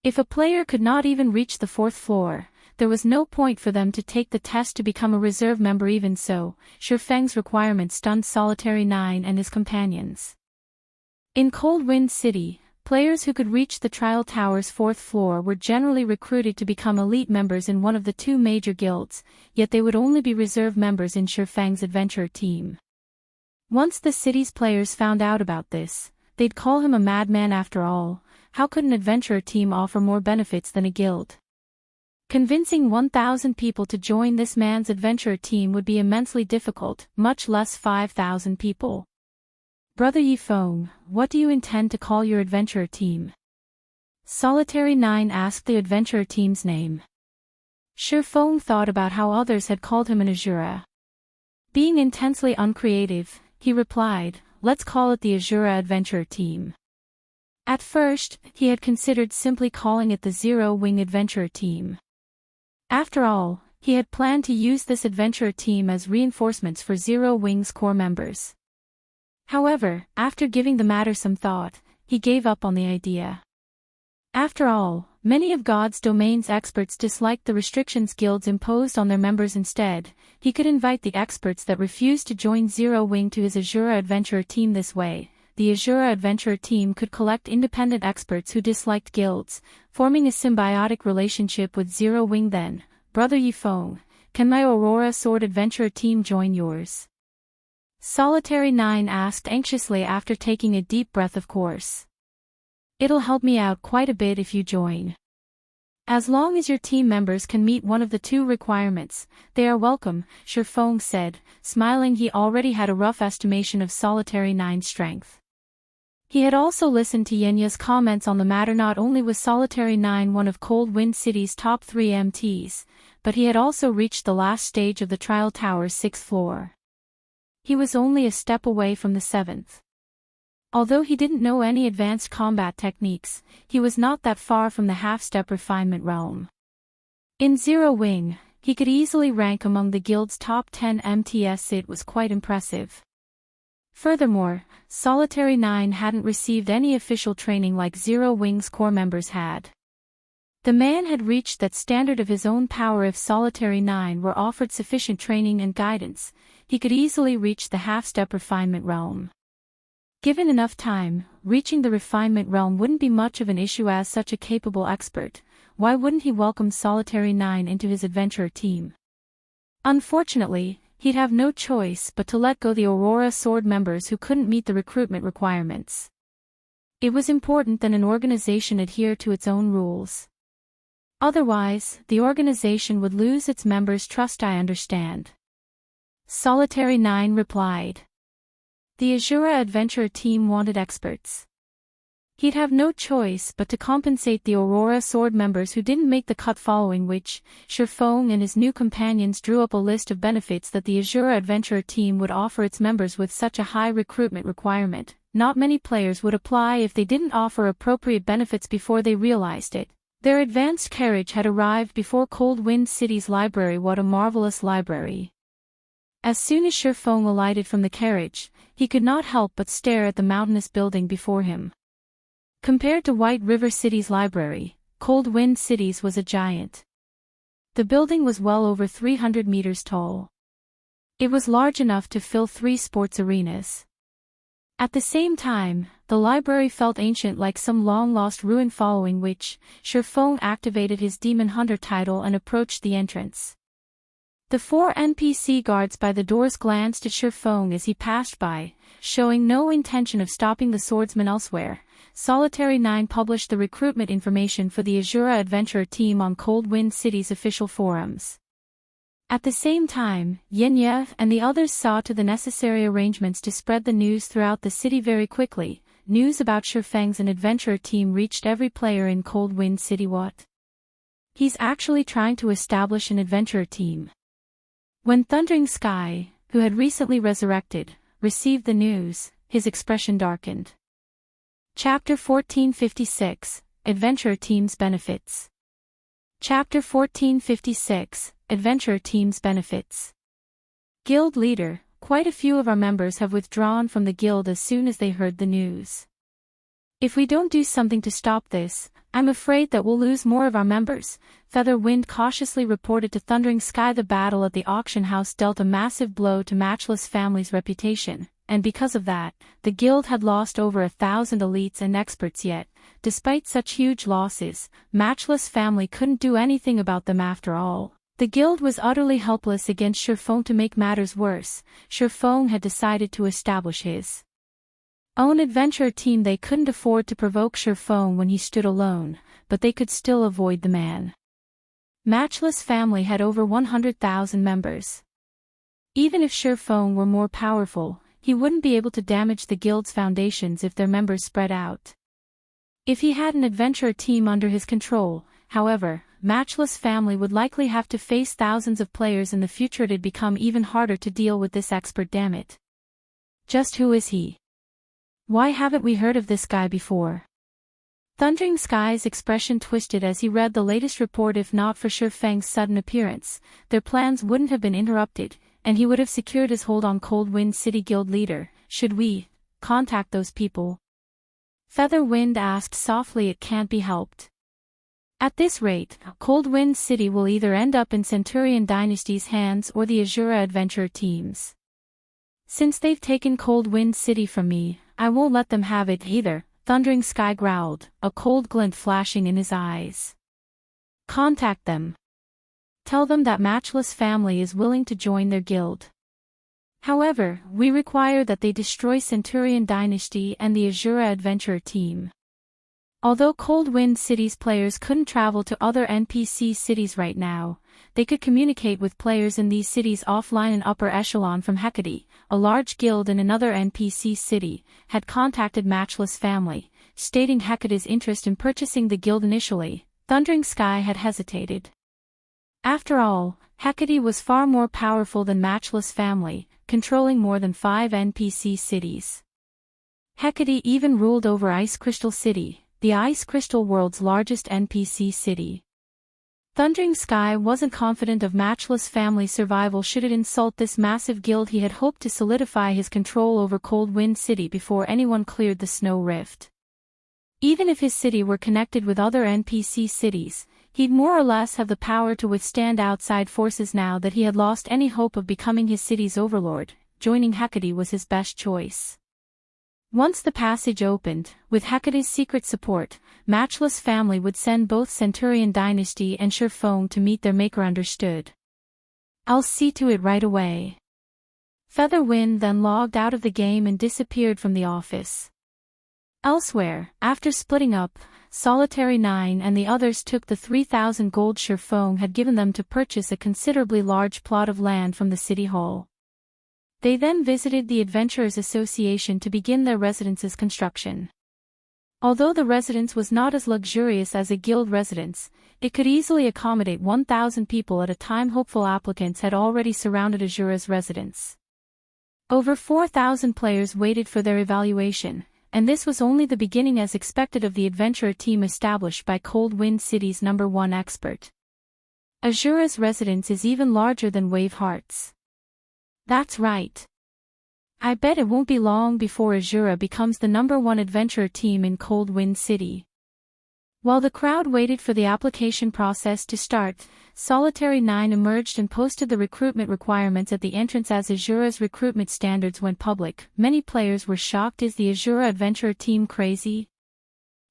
If a player could not even reach the 4th floor, there was no point for them to take the test to become a reserve member. Even so, Shurfeng's requirement stunned Solitary 9 and his companions. In Coldwind City, players who could reach the Trial Tower's 4th floor were generally recruited to become elite members in one of the two major guilds, yet they would only be reserve members in Shurfeng's adventurer team. Once the city's players found out about this, they'd call him a madman. After all, how could an adventurer team offer more benefits than a guild? Convincing 1,000 people to join this man's adventurer team would be immensely difficult, much less 5,000 people. Brother Yifeng, what do you intend to call your adventurer team? Solitary 9 asked the adventurer team's name. Shurfeng thought about how others had called him an Asura. Being intensely uncreative, he replied, let's call it the Asura Adventurer Team. At first, he had considered simply calling it the Zero Wing Adventurer Team. After all, he had planned to use this adventurer team as reinforcements for Zero Wing's core members. However, after giving the matter some thought, he gave up on the idea. After all, many of God's domain's experts disliked the restrictions guilds imposed on their members. Instead, he could invite the experts that refused to join Zero Wing to his Asura Adventurer team. This way, the Asura Adventurer team could collect independent experts who disliked guilds, forming a symbiotic relationship with Zero Wing. Then, Brother Yifeng, can my Aurora Sword Adventurer team join yours? Solitary 9 asked anxiously after taking a deep breath. Of course. It'll help me out quite a bit if you join. As long as your team members can meet one of the two requirements, they are welcome, Shifeng said, smiling. He already had a rough estimation of Solitary 9's strength. He had also listened to Yenya's comments on the matter. Not only was Solitary 9 one of Cold Wind City's top 3 MTs, but he had also reached the last stage of the Trial Tower's 6th floor. He was only a step away from the 7th. Although he didn't know any advanced combat techniques, he was not that far from the half-step refinement realm. In Zero Wing, he could easily rank among the guild's top 10 MTs. It was quite impressive. Furthermore, Solitary 9 hadn't received any official training like Zero Wing's core members had. The man had reached that standard of his own power. If Solitary 9 were offered sufficient training and guidance, he could easily reach the half-step refinement realm. Given enough time, reaching the refinement realm wouldn't be much of an issue. As such a capable expert, why wouldn't he welcome Solitary 9 into his adventurer team? Unfortunately, he'd have no choice but to let go the Aurora Sword members who couldn't meet the recruitment requirements. It was important that an organization adhere to its own rules. Otherwise, the organization would lose its members' trust. I understand. Solitary 9 replied. The Asura adventurer team wanted experts. He'd have no choice but to compensate the Aurora Sword members who didn't make the cut, following which, Shifeng and his new companions drew up a list of benefits that the Asura adventurer team would offer its members. With such a high recruitment requirement, not many players would apply if they didn't offer appropriate benefits. Before they realized it, their advanced carriage had arrived before Cold Wind City's library. What a marvelous library! As soon as Shifeng alighted from the carriage, he could not help but stare at the mountainous building before him. Compared to White River City's library, Cold Wind City's was a giant. The building was well over 300 meters tall. It was large enough to fill 3 sports arenas. At the same time, the library felt ancient, like some long-lost ruin, following which, Shifeng activated his Demon Hunter title and approached the entrance. The 4 NPC guards by the doors glanced at Shifeng as he passed by, showing no intention of stopping the swordsman elsewhere. Solitary 9 published the recruitment information for the Asura adventurer team on Cold Wind City's official forums. At the same time, Yenya and the others saw to the necessary arrangements to spread the news throughout the city. Very quickly, news about Shifeng's and adventurer team reached every player in Cold Wind City. What? He's actually trying to establish an adventurer team. When Thundering Sky, who had recently resurrected, received the news, his expression darkened. Chapter 1456, Adventurer Team's Benefits. Chapter 1456, Adventurer Team's Benefits. Guild Leader, quite a few of our members have withdrawn from the guild as soon as they heard the news. If we don't do something to stop this, I'm afraid that we'll lose more of our members, Featherwind cautiously reported to Thundering Sky. The battle at the auction house dealt a massive blow to Matchless Family's reputation, and because of that, the guild had lost over 1,000 elites and experts. Yet, despite such huge losses, Matchless Family couldn't do anything about them. After all, the guild was utterly helpless against Shifeng. To make matters worse, Shifeng had decided to establish his own adventurer team. They couldn't afford to provoke Shifeng when he stood alone, but they could still avoid the man. Matchless Family had over 100,000 members. Even if Shifeng were more powerful, he wouldn't be able to damage the guild's foundations if their members spread out. If he had an adventurer team under his control, however, Matchless Family would likely have to face thousands of players in the future. It'd become even harder to deal with this expert. Damn it. Just who is he? Why haven't we heard of this guy before? Thundering Sky's expression twisted as he read the latest report. If not for Shifeng's sudden appearance, their plans wouldn't have been interrupted, and he would have secured his hold on Cold Wind City. Guild Leader, should we contact those people? Featherwind asked softly. It can't be helped. At this rate, Cold Wind City will either end up in Centurion Dynasty's hands or the Asura adventurer team's. Since they've taken Cold Wind City from me, I won't let them have it either, Thundering Sky growled, a cold glint flashing in his eyes. Contact them. Tell them that Matchless Family is willing to join their guild. However, we require that they destroy Centurion Dynasty and the Asura Adventurer team. Although Cold Wind City's players couldn't travel to other NPC cities right now, they could communicate with players in these cities offline. An upper echelon from Hecate, a large guild in another NPC city, had contacted Matchless Family, stating Hecate's interest in purchasing the guild initially. Thundering Sky had hesitated. After all, Hecate was far more powerful than Matchless Family, controlling more than 5 NPC cities. Hecate even ruled over Ice Crystal City, the Ice Crystal World's largest NPC city. Thundering Sky wasn't confident of Matchless Family's survival should it insult this massive guild. He had hoped to solidify his control over Cold Wind City before anyone cleared the Snow Rift. Even if his city were connected with other NPC cities, he'd more or less have the power to withstand outside forces. Now that he had lost any hope of becoming his city's overlord, joining Hecate was his best choice. Once the passage opened, with Hecate's secret support, Matchless Family would send both Centurion Dynasty and Shurfong to meet their maker. Understood. I'll see to it right away. Featherwind then logged out of the game and disappeared from the office. Elsewhere, after splitting up, Solitary 9 and the others took the 3,000 gold Shurfong had given them to purchase a considerably large plot of land from the city hall. They then visited the Adventurers Association to begin their residence's construction. Although the residence was not as luxurious as a guild residence, it could easily accommodate 1,000 people at a time. Hopeful applicants had already surrounded Asura's residence. Over 4,000 players waited for their evaluation, and this was only the beginning as expected of the adventurer team established by Cold Wind City's #1 expert. Asura's residence is even larger than Wave Heart's. That's right. I bet it won't be long before Asura becomes the #1 adventurer team in Cold Wind City. While the crowd waited for the application process to start, Solitary 9 emerged and posted the recruitment requirements at the entrance. As Asura's recruitment standards went public, many players were shocked. Is the Asura adventurer team crazy?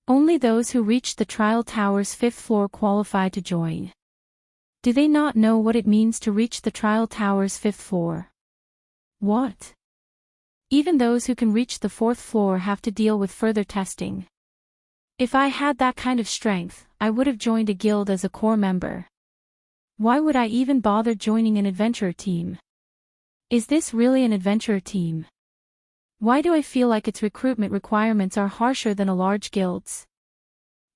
Only those who reached the Trial Tower's 5th floor qualify to join. Do they not know what it means to reach the Trial Tower's 5th floor? What? Even those who can reach the 4th floor have to deal with further testing. If I had that kind of strength, I would have joined a guild as a core member. Why would I even bother joining an adventurer team? Is this really an adventurer team? Why do I feel like its recruitment requirements are harsher than a large guild's?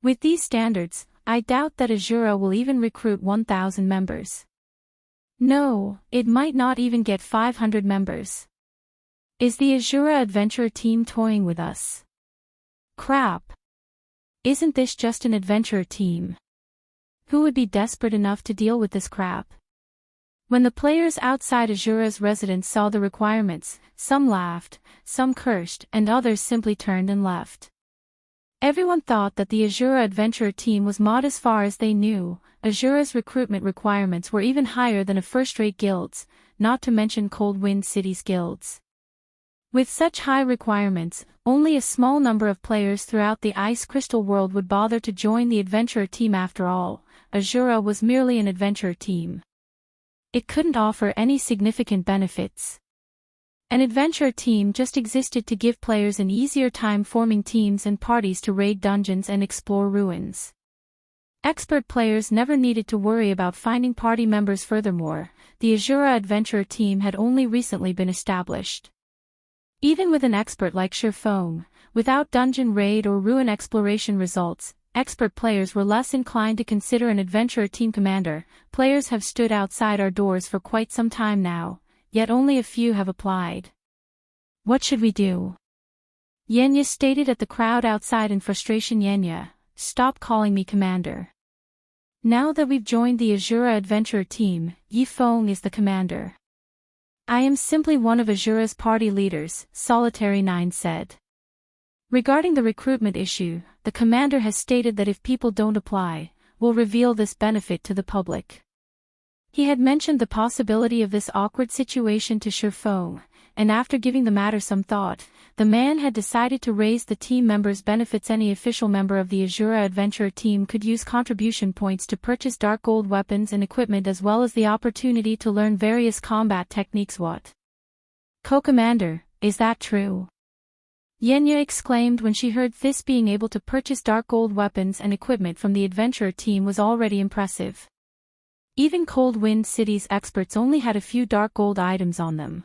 With these standards, I doubt that Asura will even recruit 1,000 members. No, it might not even get 500 members. Is the Asura adventurer team toying with us? Crap. Isn't this just an adventurer team? Who would be desperate enough to deal with this crap? When the players outside Asura's residence saw the requirements, some laughed, some cursed, and others simply turned and left. Everyone thought that the Asura adventurer team was mod. As far as they knew, Asura's recruitment requirements were even higher than a first-rate guild's, not to mention Cold Wind City's guilds. With such high requirements, only a small number of players throughout the Ice Crystal world would bother to join the adventurer team. After all, Asura was merely an adventurer team. It couldn't offer any significant benefits. An adventurer team just existed to give players an easier time forming teams and parties to raid dungeons and explore ruins. Expert players never needed to worry about finding party members. Furthermore, the Asura adventurer team had only recently been established. Even with an expert like Shurfong, without dungeon raid or ruin exploration results, expert players were less inclined to consider an adventurer team commander. Players have stood outside our doors for quite some time now, yet only a few have applied. What should we do? Yenya stated at the crowd outside in frustration. Yenya, stop calling me commander. Now that we've joined the Asura adventurer team, Yifeng is the commander. I am simply one of Asura's party leaders, Solitary 9 said. Regarding the recruitment issue, the commander has stated that if people don't apply, we'll reveal this benefit to the public. He had mentioned the possibility of this awkward situation to Shurfong, and after giving the matter some thought, the man had decided to raise the team members' benefits. Any official member of the Asura adventurer team could use contribution points to purchase dark gold weapons and equipment, as well as the opportunity to learn various combat techniques. What? Co-commander, is that true? Yenya exclaimed when she heard this. Being able to purchase dark gold weapons and equipment from the adventurer team was already impressive. Even Cold Wind City's experts only had a few dark gold items on them.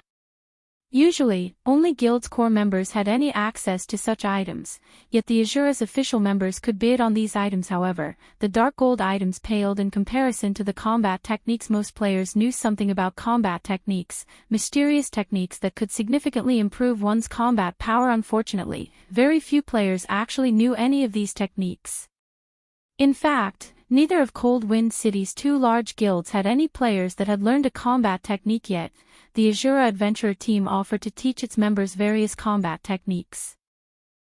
Usually, only Guild's core members had any access to such items, yet the Asura's official members could bid on these items. However, the dark gold items paled in comparison to the combat techniques. Most players knew something about combat techniques, mysterious techniques that could significantly improve one's combat power. Unfortunately, very few players actually knew any of these techniques. In fact, neither of Cold Wind City's two large guilds had any players that had learned a combat technique yet. The Asura adventurer team offered to teach its members various combat techniques.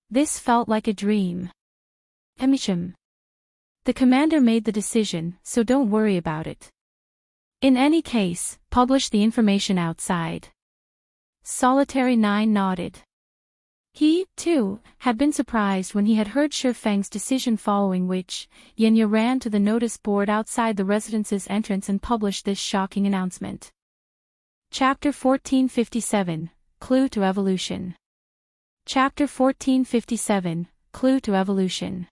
This felt like a dream. Emisham. The commander made the decision, so don't worry about it. In any case, publish the information outside. Solitary 9 nodded. He, too, had been surprised when he had heard Shifeng's decision, following which, Yenya ran to the notice board outside the residence's entrance and published this shocking announcement. Chapter 1457, Clue to Evolution. Chapter 1457, Clue to Evolution.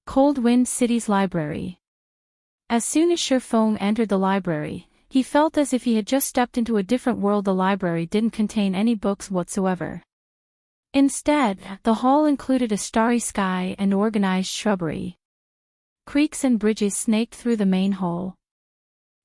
Cold Wind City's library. As soon as Shifeng entered the library, he felt as if he had just stepped into a different world. The library didn't contain any books whatsoever. Instead, the hall included a starry sky and organized shrubbery. Creeks and bridges snaked through the main hall.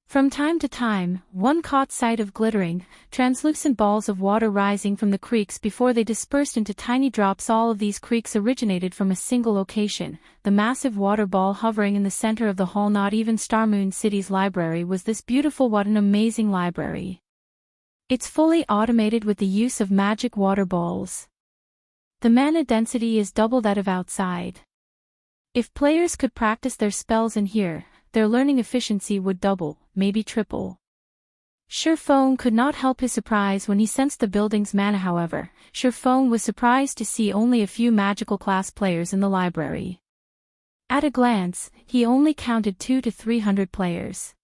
From time to time, one caught sight of glittering, translucent balls of water rising from the creeks before they dispersed into tiny drops. All of these creeks originated from a single location, the massive water ball hovering in the center of the hall. Not even Starmoon City's library was this beautiful. What an amazing library! It's fully automated with the use of magic water balls. The mana density is double that of outside. If players could practice their spells in here, their learning efficiency would double, maybe triple. Shifeng could not help his surprise when he sensed the building's mana. However, Shifeng was surprised to see only a few magical class players in the library. At a glance, he only counted 200 to 300 players.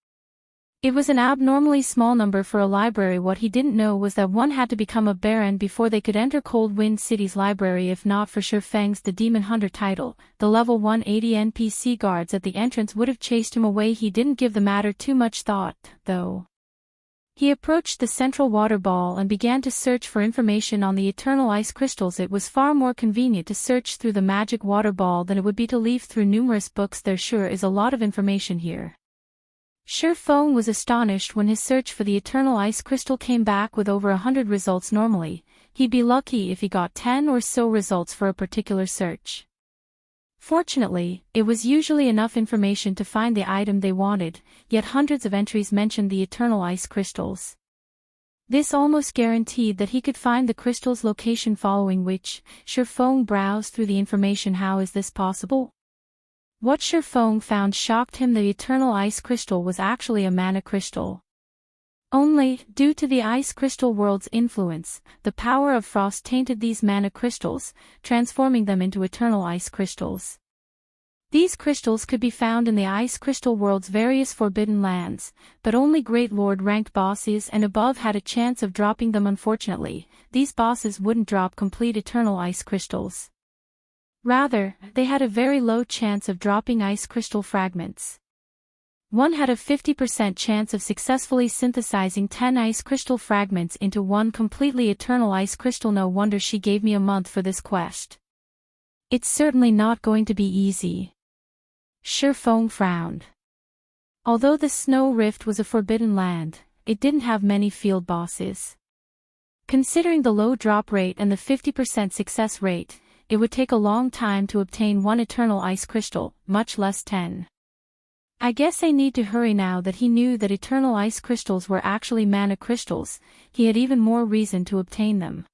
It was an abnormally small number for a library. What he didn't know was that one had to become a baron before they could enter Cold Wind City's library. If not for Shifeng's the Demon Hunter title, the level 180 NPC guards at the entrance would have chased him away. He didn't give the matter too much thought, though. He approached the central water ball and began to search for information on the eternal ice crystals. It was far more convenient to search through the magic water ball than it would be to leaf through numerous books. There sure is a lot of information here. Shifeng was astonished when his search for the eternal ice crystal came back with over 100 results. Normally, he'd be lucky if he got 10 or so results for a particular search. Fortunately, it was usually enough information to find the item they wanted, yet hundreds of entries mentioned the eternal ice crystals. This almost guaranteed that he could find the crystal's location, following which, Shifeng browsed through the information. How is this possible? What Shifeng found shocked him. The eternal ice crystal was actually a mana crystal. Only, due to the ice crystal world's influence, the power of frost tainted these mana crystals, transforming them into eternal ice crystals. These crystals could be found in the ice crystal world's various forbidden lands, but only Great Lord ranked bosses and above had a chance of dropping them. Unfortunately, these bosses wouldn't drop complete eternal ice crystals. Rather, they had a very low chance of dropping ice crystal fragments. One had a 50% chance of successfully synthesizing 10 ice crystal fragments into one completely eternal ice crystal. No wonder she gave me a month for this quest. It's certainly not going to be easy. Shifeng frowned. Although the Snow Rift was a forbidden land, it didn't have many field bosses. Considering the low drop rate and the 50% success rate, it would take a long time to obtain one eternal ice crystal, much less 10. I guess I need to hurry. Now that he knew that eternal ice crystals were actually mana crystals, he had even more reason to obtain them.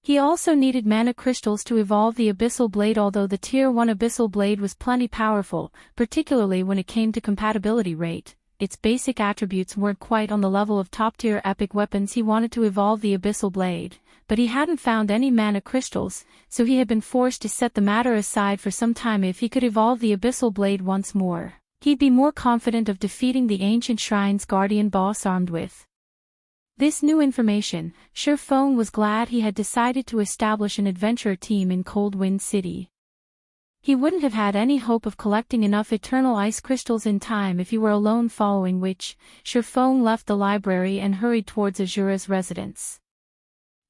He also needed mana crystals to evolve the Abyssal Blade. Although the Tier 1 Abyssal Blade was plenty powerful, particularly when it came to compatibility rate, its basic attributes weren't quite on the level of top-tier epic weapons. He wanted to evolve the Abyssal Blade, but he hadn't found any mana crystals, so he had been forced to set the matter aside for some time. If he could evolve the Abyssal Blade once more, he'd be more confident of defeating the Ancient Shrine's guardian boss armed with this new information. Shurfeng was glad he had decided to establish an adventurer team in Cold Wind City. He wouldn't have had any hope of collecting enough eternal ice crystals in time if he were alone, following which, Shurfeng left the library and hurried towards Asura's residence.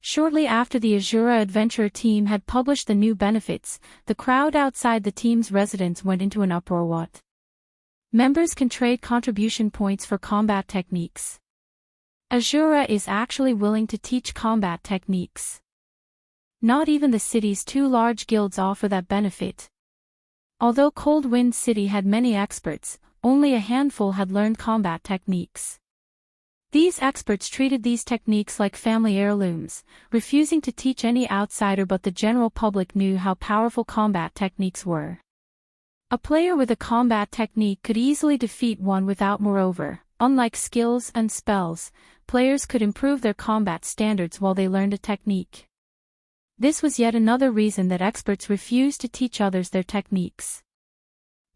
Shortly after the Asura adventurer team had published the new benefits, the crowd outside the team's residence went into an uproar. What? Members can trade contribution points for combat techniques. Asura is actually willing to teach combat techniques. Not even the city's two large guilds offer that benefit. Although Cold Wind City had many experts, only a handful had learned combat techniques. These experts treated these techniques like family heirlooms, refusing to teach any outsider, but the general public knew how powerful combat techniques were. A player with a combat technique could easily defeat one without. Moreover, unlike skills and spells, players could improve their combat standards while they learned a technique. This was yet another reason that experts refused to teach others their techniques.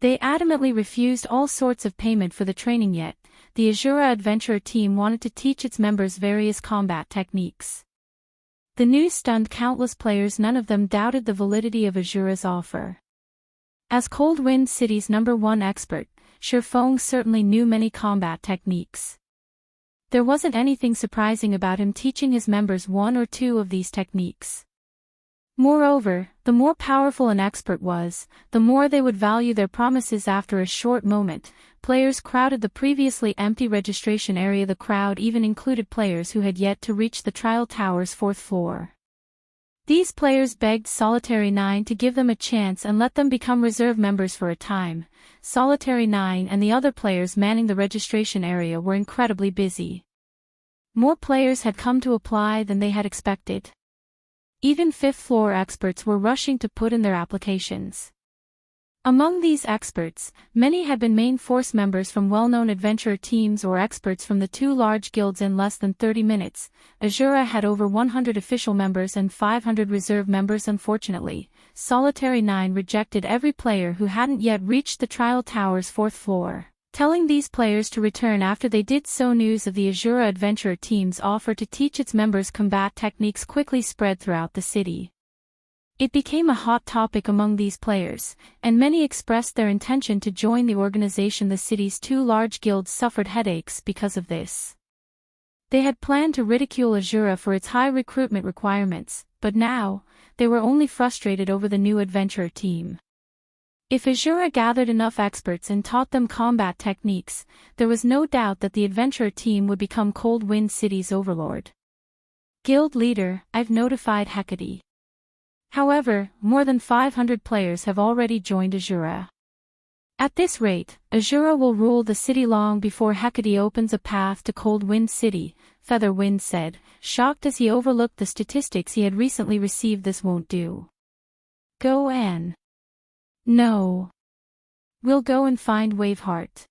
They adamantly refused all sorts of payment for the training, yet the Asura adventurer team wanted to teach its members various combat techniques. The news stunned countless players. None of them doubted the validity of Asura's offer. As Cold Wind City's #1 expert, Shurfeng certainly knew many combat techniques. There wasn't anything surprising about him teaching his members one or two of these techniques. Moreover, the more powerful an expert was, the more they would value their promises. After a short moment, players crowded the previously empty registration area. The crowd even included players who had yet to reach the trial tower's 4th floor. These players begged Solitary 9 to give them a chance and let them become reserve members for a time. Solitary 9 and the other players manning the registration area were incredibly busy. More players had come to apply than they had expected. Even 5th floor experts were rushing to put in their applications. Among these experts, many had been main force members from well-known adventurer teams or experts from the two large guilds. In less than 30 minutes, Asura had over 100 official members and 500 reserve members. Unfortunately, Solitary 9 rejected every player who hadn't yet reached the trial tower's 4th floor, telling these players to return after they did so. News of the Asura adventurer team's offer to teach its members combat techniques quickly spread throughout the city. It became a hot topic among these players, and many expressed their intention to join the organization. The city's two large guilds suffered headaches because of this. They had planned to ridicule Asura for its high recruitment requirements, but now, they were only frustrated over the new adventurer team. If Asura gathered enough experts and taught them combat techniques, there was no doubt that the adventurer team would become Cold Wind City's overlord. Guild leader, I've notified Hecate. However, more than 500 players have already joined Asura. At this rate, Asura will rule the city long before Hecate opens a path to Cold Wind City, Featherwind said, shocked as he overlooked the statistics he had recently received. This won't do. Go, Anne. No. We'll go and find Waveheart.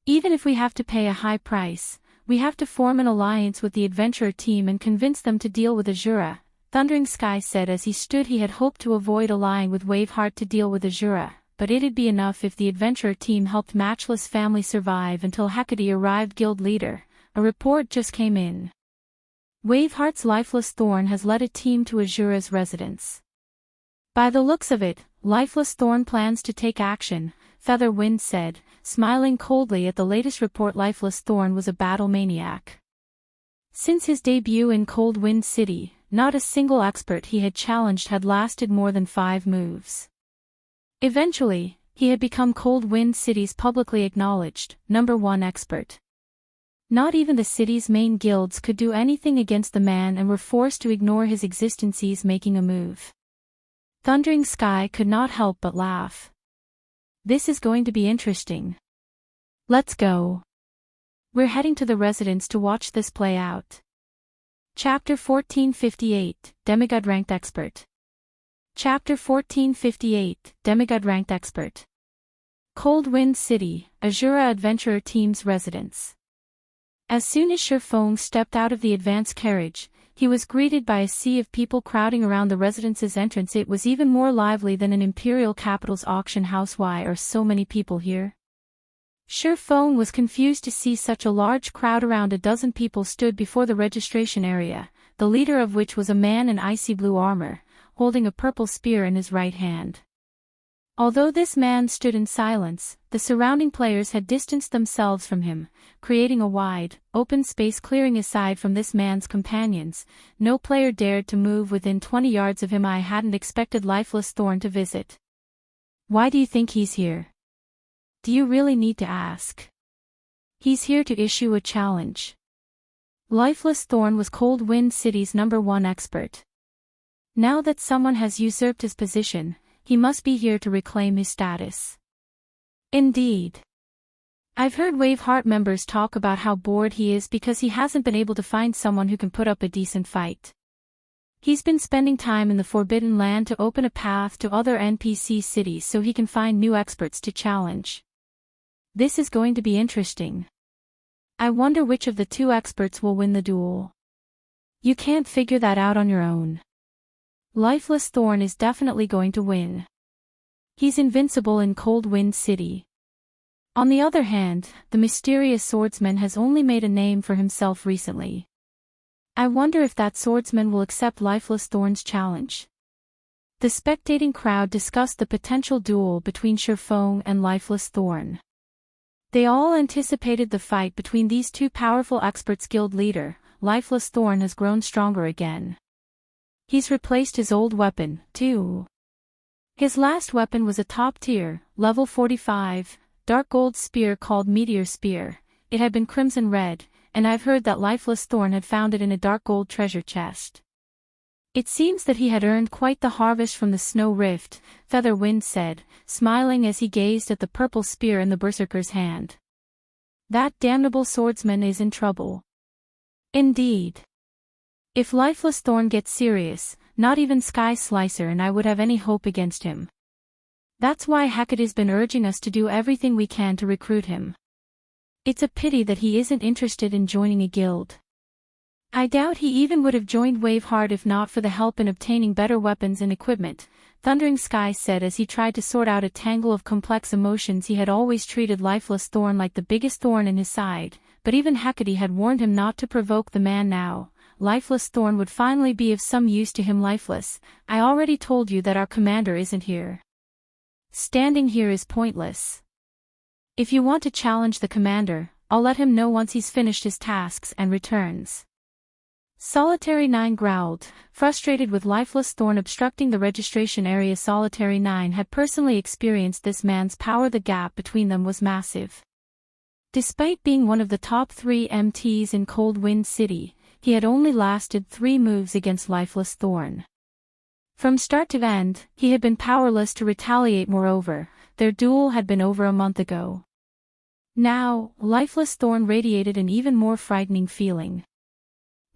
Even if we have to pay a high price, we have to form an alliance with the adventurer team and convince them to deal with Asura, Thundering Sky said as he stood. He had hoped to avoid allying with Waveheart to deal with Asura, but it'd be enough if the adventurer team helped Matchless Family survive until Hecate arrived. Guild leader, a report just came in. Waveheart's Lifeless Thorn has led a team to Asura's residence. By the looks of it, Lifeless Thorn plans to take action, Featherwind said, smiling coldly at the latest report. Lifeless Thorn was a battle maniac. Since his debut in Cold Wind City, not a single expert he had challenged had lasted more than 5 moves. Eventually, he had become Cold Wind City's publicly acknowledged #1 expert. Not even the city's main guilds could do anything against the man and were forced to ignore his existence. He's making a move. Thundering Sky could not help but laugh. This is going to be interesting. Let's go. We're heading to the residence to watch this play out. Chapter 1458, Demigod-ranked expert. Chapter 1458, Demigod-ranked expert. Cold Wind City, Asura Adventurer Team's residence. As soon as Shurfong stepped out of the advance carriage, he was greeted by a sea of people crowding around the residence's entrance. It was even more lively than an imperial capital's auction house. Why are so many people here? Shurfong was confused to see such a large crowd. Around a dozen people stood before the registration area, the leader of which was a man in icy blue armor, holding a purple spear in his right hand. Although this man stood in silence, the surrounding players had distanced themselves from him, creating a wide, open space clearing aside from this man's companions. No player dared to move within 20 yards of him. I hadn't expected Lifeless Thorn to visit. Why do you think he's here? Do you really need to ask? He's here to issue a challenge. Lifeless Thorn was Cold Wind City's #1 expert. Now that someone has usurped his position, he must be here to reclaim his status. Indeed. I've heard Waveheart members talk about how bored he is because he hasn't been able to find someone who can put up a decent fight. He's been spending time in the Forbidden Land to open a path to other NPC cities so he can find new experts to challenge. This is going to be interesting. I wonder which of the two experts will win the duel. You can't figure that out on your own. Lifeless Thorn is definitely going to win. He's invincible in Cold Wind City. On the other hand, the mysterious swordsman has only made a name for himself recently. I wonder if that swordsman will accept Lifeless Thorn's challenge. The spectating crowd discussed the potential duel between Shurfong and Lifeless Thorn. They all anticipated the fight between these two powerful experts. Guild leader, Lifeless Thorn has grown stronger again. He's replaced his old weapon, too. His last weapon was a top-tier, level 45, dark gold spear called Meteor Spear. It had been crimson red, and I've heard that Lifeless Thorn had found it in a dark gold treasure chest. It seems that he had earned quite the harvest from the Snow Rift, Featherwind said, smiling as he gazed at the purple spear in the berserker's hand. That damnable swordsman is in trouble. Indeed. If Lifeless Thorn gets serious, not even Sky Slicer and I would have any hope against him. That's why Hecate's been urging us to do everything we can to recruit him. It's a pity that he isn't interested in joining a guild. I doubt he even would have joined Waveheart if not for the help in obtaining better weapons and equipment, Thundering Sky said as he tried to sort out a tangle of complex emotions. He had always treated Lifeless Thorn like the biggest thorn in his side, but even Hecate had warned him not to provoke the man now. Lifeless Thorn would finally be of some use to him. Lifeless, I already told you that our commander isn't here. Standing here is pointless. If you want to challenge the commander, I'll let him know once he's finished his tasks and returns. Solitary 9 growled, frustrated with Lifeless Thorn obstructing the registration area. Solitary 9 had personally experienced this man's power. The gap between them was massive. Despite being one of the top 3 MTs in Cold Wind City, he had only lasted 3 moves against Lifeless Thorn. From start to end, he had been powerless to retaliate. Moreover, their duel had been over a month ago. Now, Lifeless Thorn radiated an even more frightening feeling.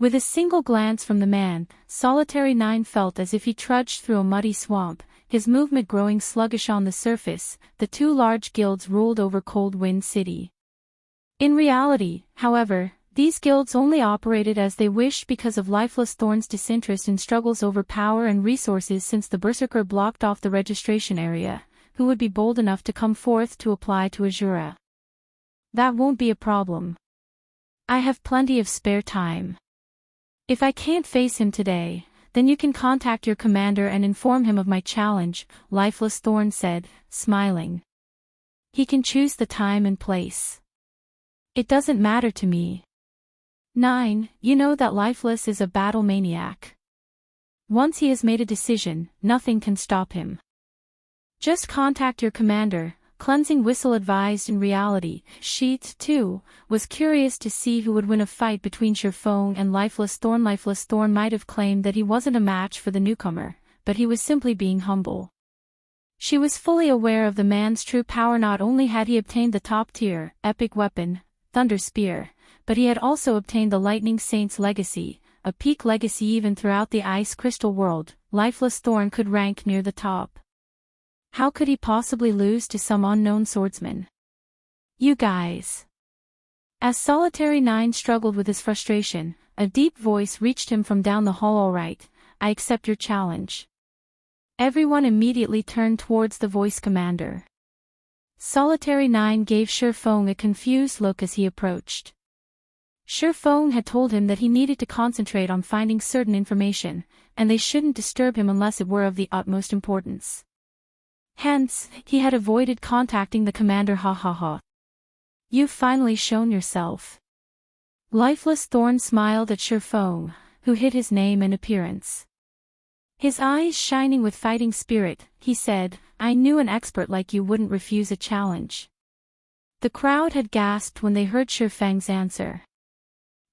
With a single glance from the man, Solitary 9 felt as if he trudged through a muddy swamp, his movement growing sluggish on the surface. The 2 large guilds ruled over Cold Wind City. In reality, however, these guilds only operated as they wished because of Lifeless Thorn's disinterest in struggles over power and resources. Since the Berserker blocked off the registration area, who would be bold enough to come forth to apply to Asura? That won't be a problem. I have plenty of spare time. If I can't face him today, then you can contact your commander and inform him of my challenge, Lifeless Thorn said, smiling. He can choose the time and place. It doesn't matter to me. 9. You know that Lifeless is a battle maniac. Once he has made a decision, nothing can stop him. Just contact your commander, Cleansing Whistle advised. In reality, Sheet, too, was curious to see who would win a fight between Shurfong and Lifeless Thorn. Lifeless Thorn might have claimed that he wasn't a match for the newcomer, but he was simply being humble. She was fully aware of the man's true power. Not only had he obtained the top-tier, epic weapon, Thunder Spear, but he had also obtained the Lightning Saint's legacy, a peak legacy. Even throughout the Ice Crystal world, Lifeless Thorn could rank near the top. How could he possibly lose to some unknown swordsman? You guys. As Solitary 9 struggled with his frustration, a deep voice reached him from down the hall. All right, I accept your challenge. Everyone immediately turned towards the voice commander. Solitary 9 gave Shifeng a confused look as he approached. Shifeng had told him that he needed to concentrate on finding certain information, and they shouldn't disturb him unless it were of the utmost importance. Hence, he had avoided contacting the commander. Ha ha ha. You've finally shown yourself. Lifeless Thorn smiled at Shifeng, who hid his name and appearance. His eyes shining with fighting spirit, he said, I knew an expert like you wouldn't refuse a challenge. The crowd had gasped when they heard Shifeng's answer.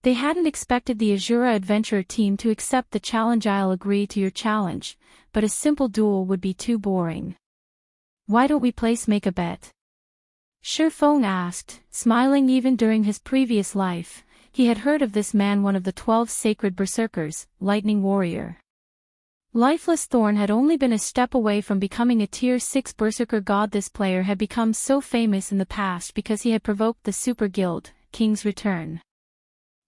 They hadn't expected the Asura adventurer team to accept the challenge. I'll agree to your challenge, but a simple duel would be too boring. Why don't we make a bet? Shifeng asked, smiling. Even during his previous life, he had heard of this man, one of the 12 sacred berserkers, Lightning Warrior. Lifeless Thorn had only been a step away from becoming a tier 6 berserker god. This player had become so famous in the past because he had provoked the super guild, King's Return.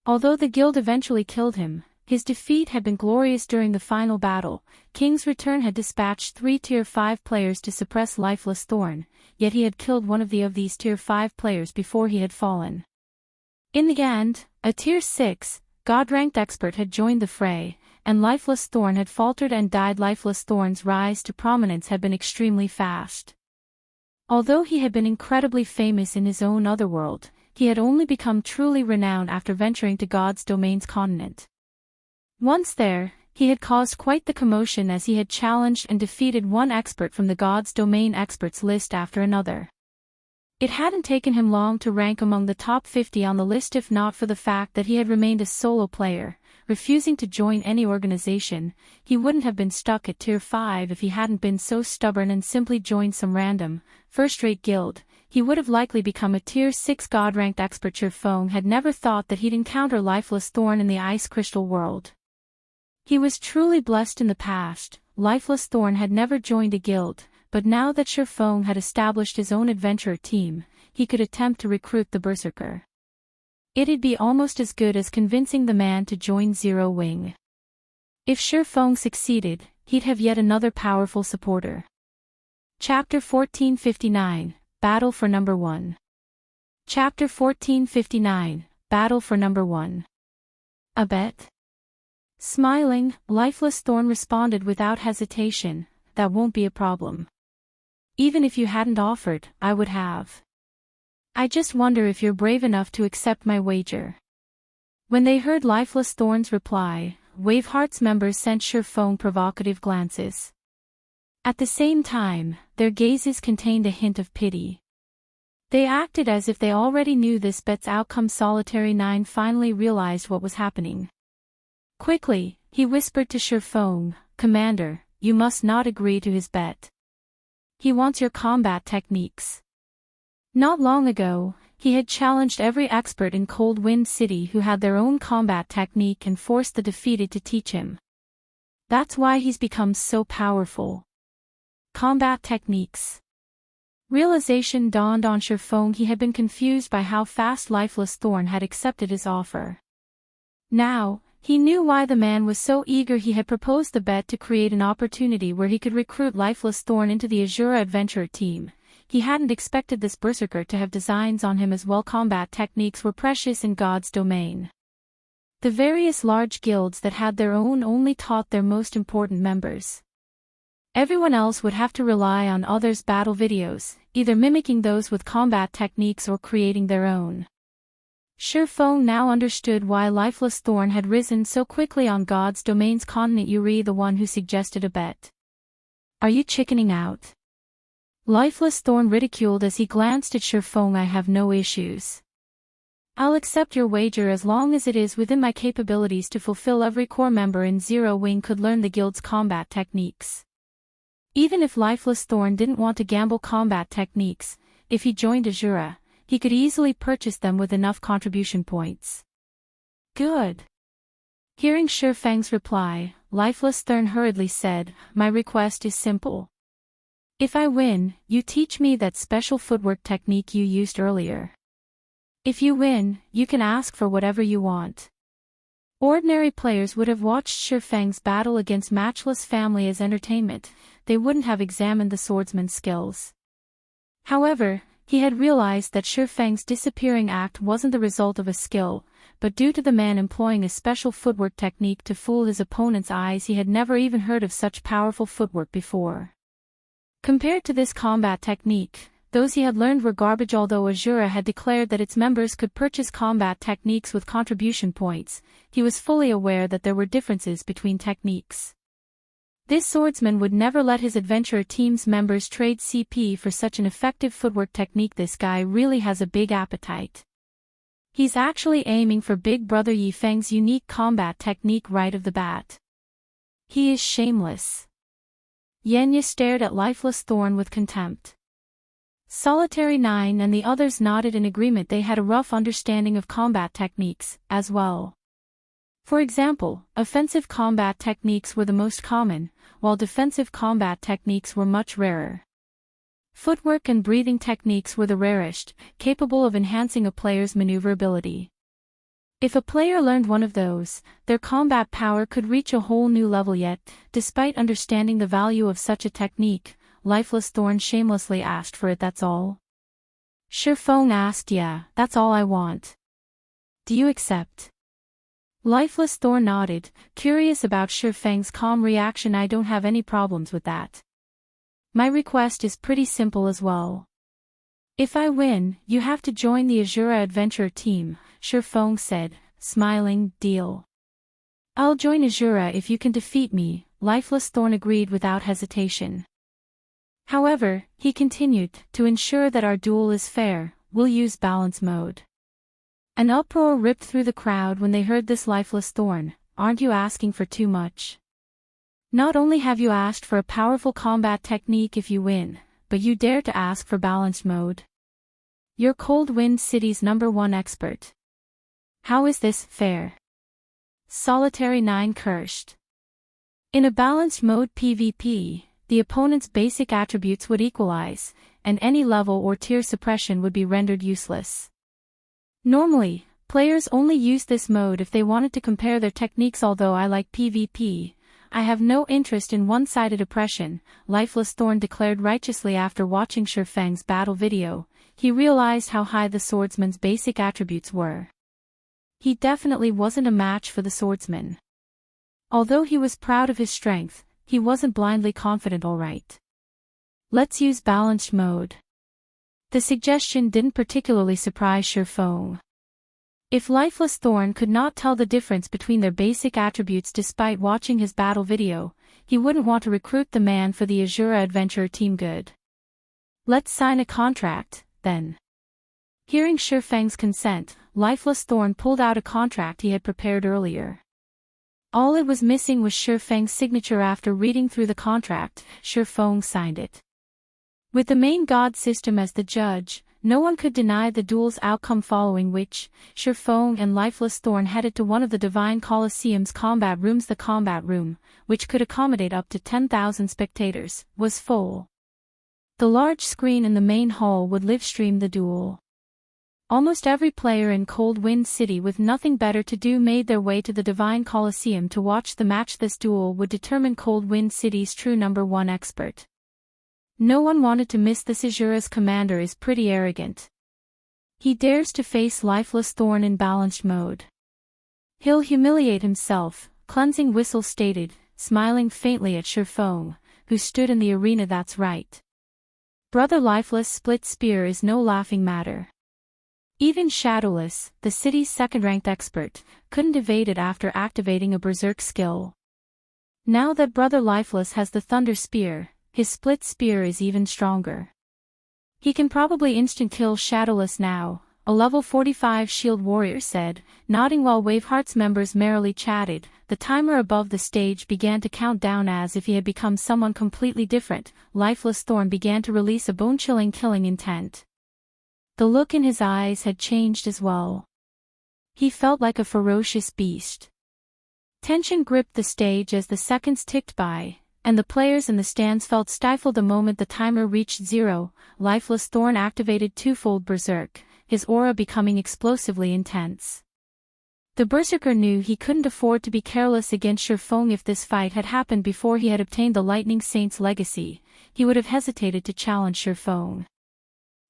Although the guild eventually killed him, his defeat had been glorious. During the final battle, King's Return had dispatched 3 tier 5 players to suppress Lifeless Thorn, yet he had killed one of these tier 5 players before he had fallen. In the end, a tier 6, god-ranked expert had joined the fray, and Lifeless Thorn had faltered and died. Lifeless Thorn's rise to prominence had been extremely fast. Although he had been incredibly famous in his own otherworld, he had only become truly renowned after venturing to God's Domain's continent. Once there, he had caused quite the commotion as he had challenged and defeated one expert from the God's Domain experts list after another. It hadn't taken him long to rank among the top 50 on the list, if not for the fact that he had remained a solo player, refusing to join any organization. He wouldn't have been stuck at tier 5 if he hadn't been so stubborn and simply joined some random, first-rate guild. He would have likely become a tier 6 god-ranked expert. Shifeng had never thought that he'd encounter Lifeless Thorn in the Ice Crystal world. He was truly blessed. In the past, Lifeless Thorn had never joined a guild, but now that Shifeng had established his own adventurer team, he could attempt to recruit the berserker. It'd be almost as good as convincing the man to join Zero Wing. If Shifeng succeeded, he'd have yet another powerful supporter. Chapter 1459, Battle for Number 1. Chapter 1459, Battle for Number 1. A bet? Smiling, Lifeless Thorn responded without hesitation, that won't be a problem. Even if you hadn't offered, I would have. I just wonder if you're brave enough to accept my wager. When they heard Lifeless Thorn's reply, Waveheart's members sent Shifeng provocative glances. At the same time, their gazes contained a hint of pity. They acted as if they already knew this bet's outcome. Solitary 9 finally realized what was happening. Quickly, he whispered to Shifeng, Commander, you must not agree to his bet. He wants your combat techniques. Not long ago, he had challenged every expert in Cold Wind City who had their own combat technique and forced the defeated to teach him. That's why he's become so powerful. Combat techniques. Realization dawned on Shifeng. He had been confused by how fast Lifeless Thorn had accepted his offer. Now, he knew why the man was so eager. He had proposed the bet to create an opportunity where he could recruit Lifeless Thorn into the Asura adventurer team. He hadn't expected this berserker to have designs on him as well. Combat techniques were precious in God's domain. The various large guilds that had their own only taught their most important members. Everyone else would have to rely on others' battle videos, either mimicking those with combat techniques or creating their own. Shifeng now understood why Lifeless Thorn had risen so quickly on God's Domain's continent. You're the one who suggested a bet. Are you chickening out? Lifeless Thorn ridiculed as he glanced at Shifeng. I have no issues. I'll accept your wager as long as it is within my capabilities to fulfill. Every core member in Zero Wing could learn the guild's combat techniques. Even if Lifeless Thorn didn't want to gamble combat techniques, if he joined Asura, he could easily purchase them with enough contribution points. Good. Hearing Shifeng's reply, Lifeless Thorn hurriedly said, My request is simple. If I win, you teach me that special footwork technique you used earlier. If you win, you can ask for whatever you want. Ordinary players would have watched Shifeng's battle against Matchless Family as entertainment, they wouldn't have examined the swordsman's skills. However, he had realized that Shifeng's disappearing act wasn't the result of a skill, but due to the man employing a special footwork technique to fool his opponent's eyes. He had never even heard of such powerful footwork before. Compared to this combat technique, those he had learned were garbage. Although Asura had declared that its members could purchase combat techniques with contribution points, he was fully aware that there were differences between techniques. This swordsman would never let his adventurer team's members trade CP for such an effective footwork technique. This guy really has a big appetite. He's actually aiming for Big Brother Yifeng's unique combat technique right off the bat. He is shameless. Yenya stared at Lifeless Thorn with contempt. Solitary 9 and the others nodded in agreement. They had a rough understanding of combat techniques, as well. For example, offensive combat techniques were the most common, while defensive combat techniques were much rarer. Footwork and breathing techniques were the rarest, capable of enhancing a player's maneuverability. If a player learned one of those, their combat power could reach a whole new level. Yet, despite understanding the value of such a technique, Lifeless Thorn shamelessly asked for it. That's all? Shifeng asked. Yeah, that's all I want. Do you accept? Lifeless Thorn nodded, curious about Shifeng's calm reaction. I don't have any problems with that. My request is pretty simple as well. If I win, you have to join the Asura adventurer team, Shifeng said, smiling. Deal. I'll join Asura if you can defeat me, Lifeless Thorn agreed without hesitation. However, he continued, to ensure that our duel is fair, we'll use balance mode. An uproar ripped through the crowd when they heard this. Lifeless Thorn, aren't you asking for too much? Not only have you asked for a powerful combat technique if you win, but you dare to ask for balanced mode. You're Cold Wind City's #1 expert. How is this fair? Solitary 9 cursed. In a balanced mode PvP, the opponent's basic attributes would equalize, and any level or tier suppression would be rendered useless. Normally, players only use this mode if they wanted to compare their techniques. Although I like PvP, I have no interest in one-sided oppression, Lifeless Thorn declared righteously. After watching Shifeng's battle video, he realized how high the swordsman's basic attributes were. He definitely wasn't a match for the swordsman. Although he was proud of his strength, he wasn't blindly confident. Alright. Let's use balanced mode. The suggestion didn't particularly surprise Shifeng. If Lifeless Thorn could not tell the difference between their basic attributes despite watching his battle video, he wouldn't want to recruit the man for the Asura adventurer team. Good. Let's sign a contract, then. Hearing Shifeng's consent, Lifeless Thorn pulled out a contract he had prepared earlier. All it was missing was Shifeng's signature. After reading through the contract, Shifeng signed it. With the main god system as the judge, no one could deny the duel's outcome, following which, Shifeng and Lifeless Thorn headed to one of the Divine Colosseum's combat rooms. The combat room, which could accommodate up to 10,000 spectators, was full. The large screen in the main hall would live-stream the duel. Almost every player in Cold Wind City with nothing better to do made their way to the Divine Colosseum to watch the match. This duel would determine Cold Wind City's true #1 expert. No one wanted to miss this. Asura's commander is pretty arrogant. He dares to face Lifeless Thorn in balanced mode. He'll humiliate himself, Cleansing Whistle stated, smiling faintly at Shifeng, who stood in the arena. That's right. Brother Lifeless Split Spear is no laughing matter. Even Shadowless, the city's second-ranked expert, couldn't evade it after activating a berserk skill. Now that Brother Lifeless has the Thunder Spear, his Split Spear is even stronger. He can probably instant-kill Shadowless now, a level 45 shield warrior said, nodding while Waveheart's members merrily chatted. The timer above the stage began to count down as if he had become someone completely different. Lifeless Thorn began to release a bone-chilling killing intent. The look in his eyes had changed as well. He felt like a ferocious beast. Tension gripped the stage as the seconds ticked by, and the players in the stands felt stifled the moment the timer reached 0. Lifeless Thorn activated twofold Berserk, his aura becoming explosively intense. The Berserker knew he couldn't afford to be careless against Shurfeng. If this fight had happened before he had obtained the Lightning Saint's legacy, he would have hesitated to challenge Shurfeng.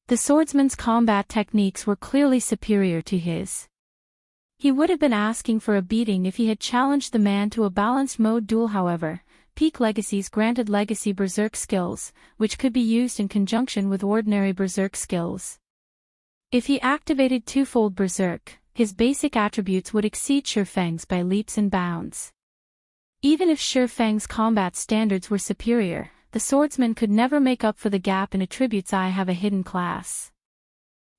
The swordsman's combat techniques were clearly superior to his. He would have been asking for a beating if he had challenged the man to a balanced mode duel. However, Peak Legacies granted Legacy Berserk skills, which could be used in conjunction with ordinary Berserk skills. If he activated twofold Berserk, his basic attributes would exceed Shurfeng's by leaps and bounds. Even if Shurfeng's combat standards were superior, the swordsman could never make up for the gap in attributes. I have a hidden class.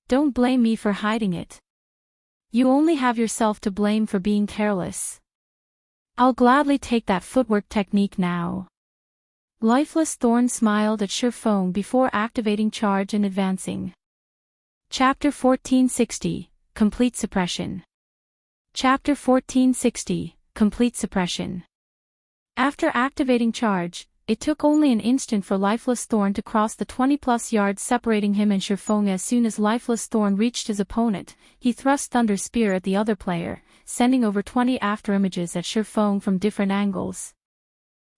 Don't blame me for hiding it. You only have yourself to blame for being careless. I'll gladly take that footwork technique now. Lifeless Thorn smiled at Shurfeng before activating charge and advancing. Chapter 1460, Complete Suppression. Chapter 1460, Complete Suppression. After activating charge, it took only an instant for Lifeless Thorn to cross the 20+ yards separating him and Shurfeng. As soon as Lifeless Thorn reached his opponent, he thrust Thunder Spear at the other player, sending over 20 afterimages at Shurfeng from different angles.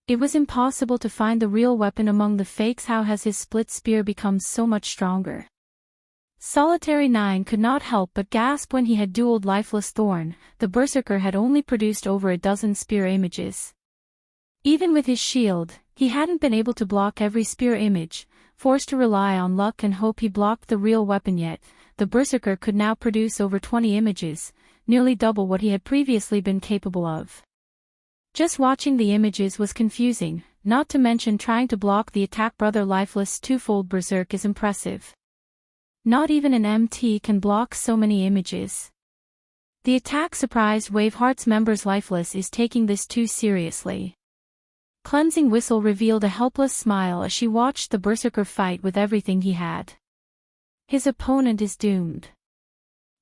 It was impossible to find the real weapon among the fakes. How has his split spear become so much stronger? Solitary 9 could not help but gasp when he had dueled Lifeless Thorn. The Berserker had only produced over a dozen spear images. Even with his shield, he hadn't been able to block every spear image, forced to rely on luck and hope he blocked the real weapon. Yet, the Berserker could now produce over 20 images, nearly double what he had previously been capable of. Just watching the images was confusing, not to mention trying to block the attack. Brother Lifeless twofold Berserk is impressive. Not even an MT can block so many images. The attack surprised Waveheart's members. Lifeless is taking this too seriously. Cleansing Whistle revealed a helpless smile as she watched the Berserker fight with everything he had. His opponent is doomed.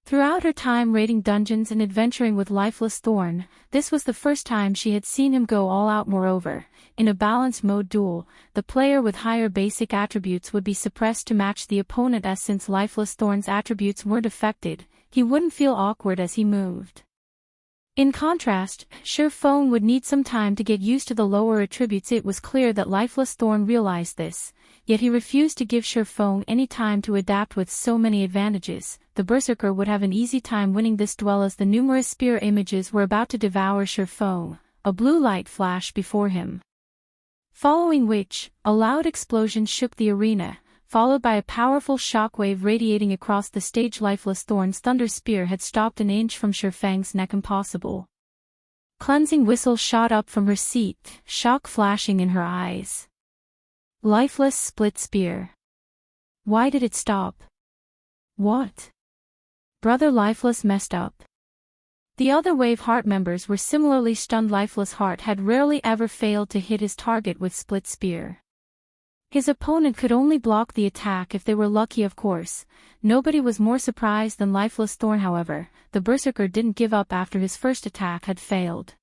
Throughout her time raiding dungeons and adventuring with Lifeless Thorn, this was the first time she had seen him go all out. Moreover, in a balanced mode duel, the player with higher basic attributes would be suppressed to match the opponent, as since Lifeless Thorn's attributes weren't affected, he wouldn't feel awkward as he moved. In contrast, Shurfeng would need some time to get used to the lower attributes. It was clear that Lifeless Thorn realized this, yet he refused to give Shurfeng any time to adapt. With so many advantages, the Berserker would have an easy time winning this duel. As the numerous spear images were about to devour Shurfeng, a blue light flashed before him. Following which, a loud explosion shook the arena, followed by a powerful shockwave radiating across the stage. Lifeless Thorn's Thunder Spear had stopped an inch from Shurfeng's neck. Impossible. Cleansing Whistle shot up from her seat, shock flashing in her eyes. Lifeless Split Spear. Why did it stop? What? Brother Lifeless messed up. The other Waveheart members were similarly stunned. Lifeless Heart had rarely ever failed to hit his target with Split Spear. His opponent could only block the attack if they were lucky. Of course, nobody was more surprised than Lifeless Thorn. However, the Berserker didn't give up after his first attack had failed.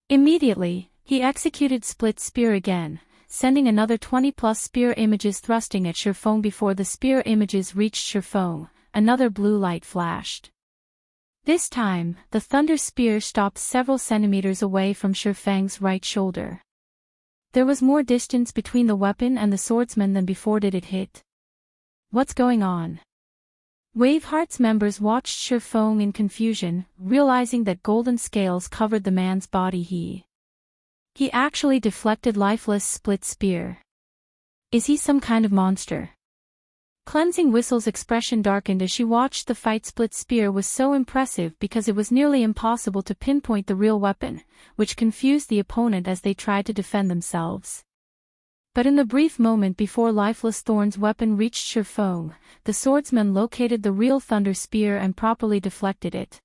Immediately, he executed Split Spear again, sending another 20+ spear images thrusting at Shurfeng. Before the spear images reached Shurfeng, another blue light flashed. This time, the Thunder Spear stopped several centimeters away from Shurfeng's right shoulder. There was more distance between the weapon and the swordsman than before. Did it hit? What's going on? Waveheart's members watched Shurfeng in confusion, realizing that golden scales covered the man's body. He actually deflected Lifeless Split Spear. Is he some kind of monster? Cleansing Whistle's expression darkened as she watched the fight. Split Spear was so impressive because it was nearly impossible to pinpoint the real weapon, which confused the opponent as they tried to defend themselves. But in the brief moment before Lifeless Thorn's weapon reached Shurfeng, the swordsman located the real Thunder Spear and properly deflected it.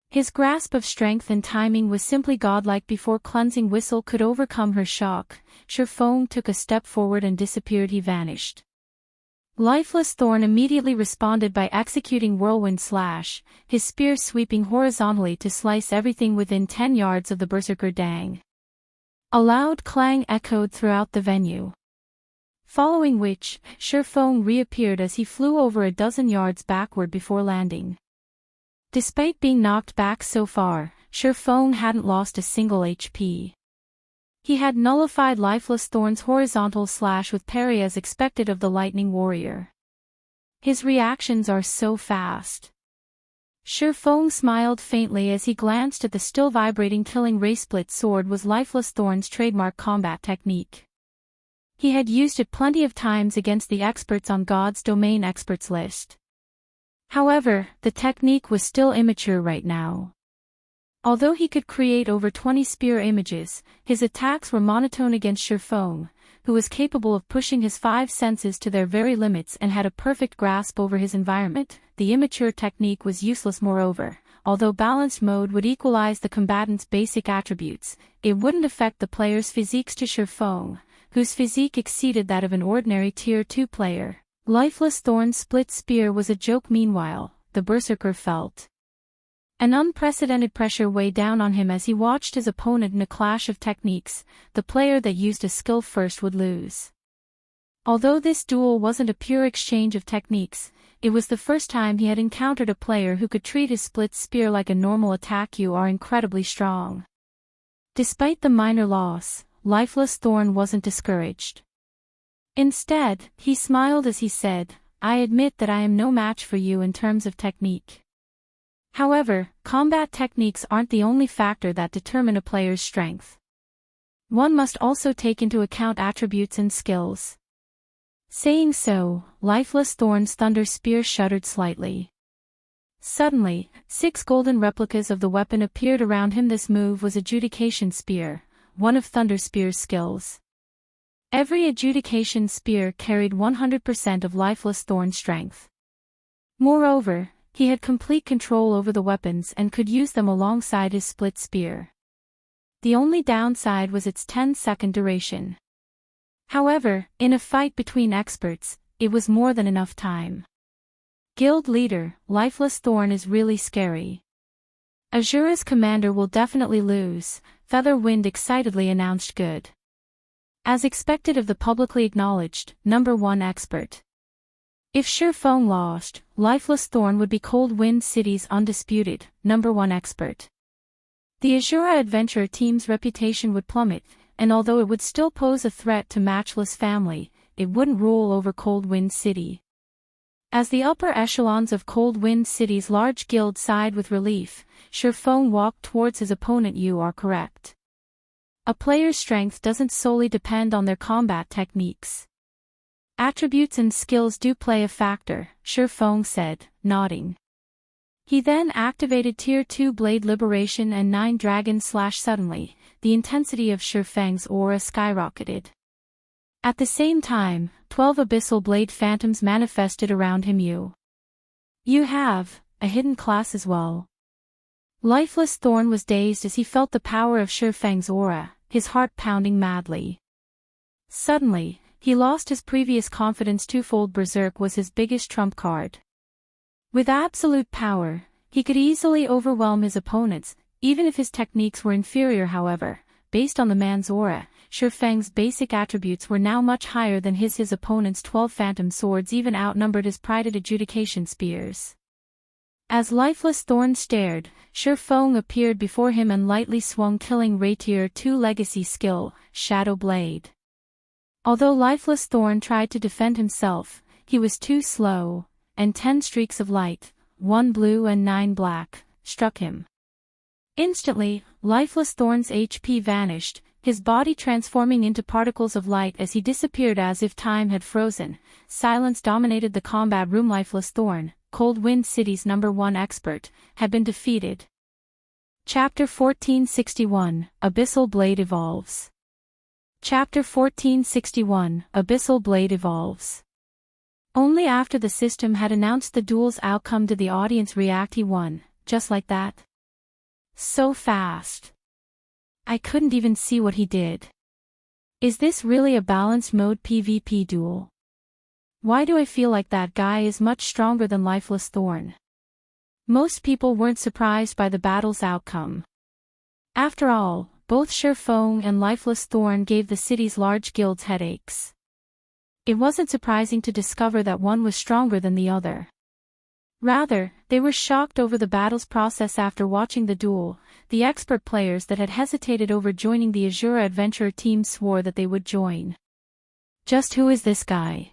His grasp of strength and timing was simply godlike. Before Cleansing Whistle could overcome her shock, Shurfeng took a step forward and disappeared. He vanished. Lifeless Thorn immediately responded by executing Whirlwind Slash, his spear sweeping horizontally to slice everything within 10 yards of the Berserker. Dang. A loud clang echoed throughout the venue. Following which, Shurfeng reappeared as he flew over a dozen yards backward before landing. Despite being knocked back so far, Shurfeng hadn't lost a single HP. He had nullified Lifeless Thorn's horizontal slash with parry as expected of the Lightning Warrior. His reactions are so fast. Shurfeng smiled faintly as he glanced at the still vibrating killing ray split sword was Lifeless Thorn's trademark combat technique. He had used it plenty of times against the experts on God's Domain experts list. However, the technique was still immature right now. Although he could create over 20 spear images, his attacks were monotone against Shurfeng, who was capable of pushing his five senses to their very limits and had a perfect grasp over his environment. The immature technique was useless moreover. Although balanced mode would equalize the combatant's basic attributes, it wouldn't affect the player's physiques to Shurfeng, whose physique exceeded that of an ordinary Tier 2 player. Lifeless Thorn's split spear was a joke meanwhile, the berserker felt. An unprecedented pressure weighed down on him as he watched his opponent in a clash of techniques. The player that used a skill first would lose. Although this duel wasn't a pure exchange of techniques, it was the first time he had encountered a player who could treat his split spear like a normal attack. You are incredibly strong. Despite the minor loss, Lifeless Thorn wasn't discouraged. Instead, he smiled as he said, "I admit that I am no match for you in terms of technique. However, combat techniques aren't the only factor that determine a player's strength. One must also take into account attributes and skills." Saying so, Lifeless Thorn's thunder spear shuddered slightly. Suddenly, 6 golden replicas of the weapon appeared around him. This move was Adjudication Spear, one of Thunder Spear's skills. Every Adjudication Spear carried 100% of Lifeless Thorn's strength. Moreover, he had complete control over the weapons and could use them alongside his split spear. The only downside was its 10-second duration. However, in a fight between experts, it was more than enough time. Guild leader, Lifeless Thorn is really scary. Asura's commander will definitely lose, Featherwind excitedly announced. Good. As expected of the publicly acknowledged, #1 expert. If Shurfeng lost, Lifeless Thorn would be Cold Wind City's undisputed, #1 expert. The Asura adventure team's reputation would plummet, and although it would still pose a threat to Matchless Family, it wouldn't rule over Cold Wind City. As the upper echelons of Cold Wind City's large guild sighed with relief, Shurfeng walked towards his opponent. You are correct. A player's strength doesn't solely depend on their combat techniques. Attributes and skills do play a factor, Shurfeng said, nodding. He then activated Tier 2 Blade Liberation and 9 Dragon Slash. Suddenly, the intensity of Shurfeng's aura skyrocketed. At the same time, 12 Abyssal Blade Phantoms manifested around him. You have a hidden class as well. Lifeless Thorn was dazed as he felt the power of Shurfeng's aura, his heart pounding madly. Suddenly, he lost his previous confidence. Twofold Berserk was his biggest trump card. With absolute power, he could easily overwhelm his opponents, even if his techniques were inferior. However, based on the man's aura, Shurfeng's basic attributes were now much higher than his. His opponent's 12 Phantom Swords even outnumbered his prided Adjudication Spears. As Lifeless Thorn stared, Shurfeng appeared before him and lightly swung Killing Ray Tier 2 Legacy skill, Shadow Blade. Although Lifeless Thorn tried to defend himself, he was too slow, and 10 streaks of light, 1 blue and 9 black, struck him. Instantly, Lifeless Thorn's HP vanished, his body transforming into particles of light as he disappeared as if time had frozen. Silence dominated the combat room. Lifeless Thorn, Cold Wind City's #1 expert, had been defeated. Chapter 1461, Abyssal Blade Evolves. Chapter 1461, Abyssal Blade Evolves. Only after the system had announced the duel's outcome did the audience react. He won, just like that. So fast. I couldn't even see what he did. Is this really a balanced mode PvP duel? Why do I feel like that guy is much stronger than Lifeless Thorn? Most people weren't surprised by the battle's outcome. After all, both Shifeng and Lifeless Thorn gave the city's large guilds headaches. It wasn't surprising to discover that one was stronger than the other. Rather, they were shocked over the battle's process after watching the duel. The expert players that had hesitated over joining the Asura adventurer team swore that they would join. Just who is this guy?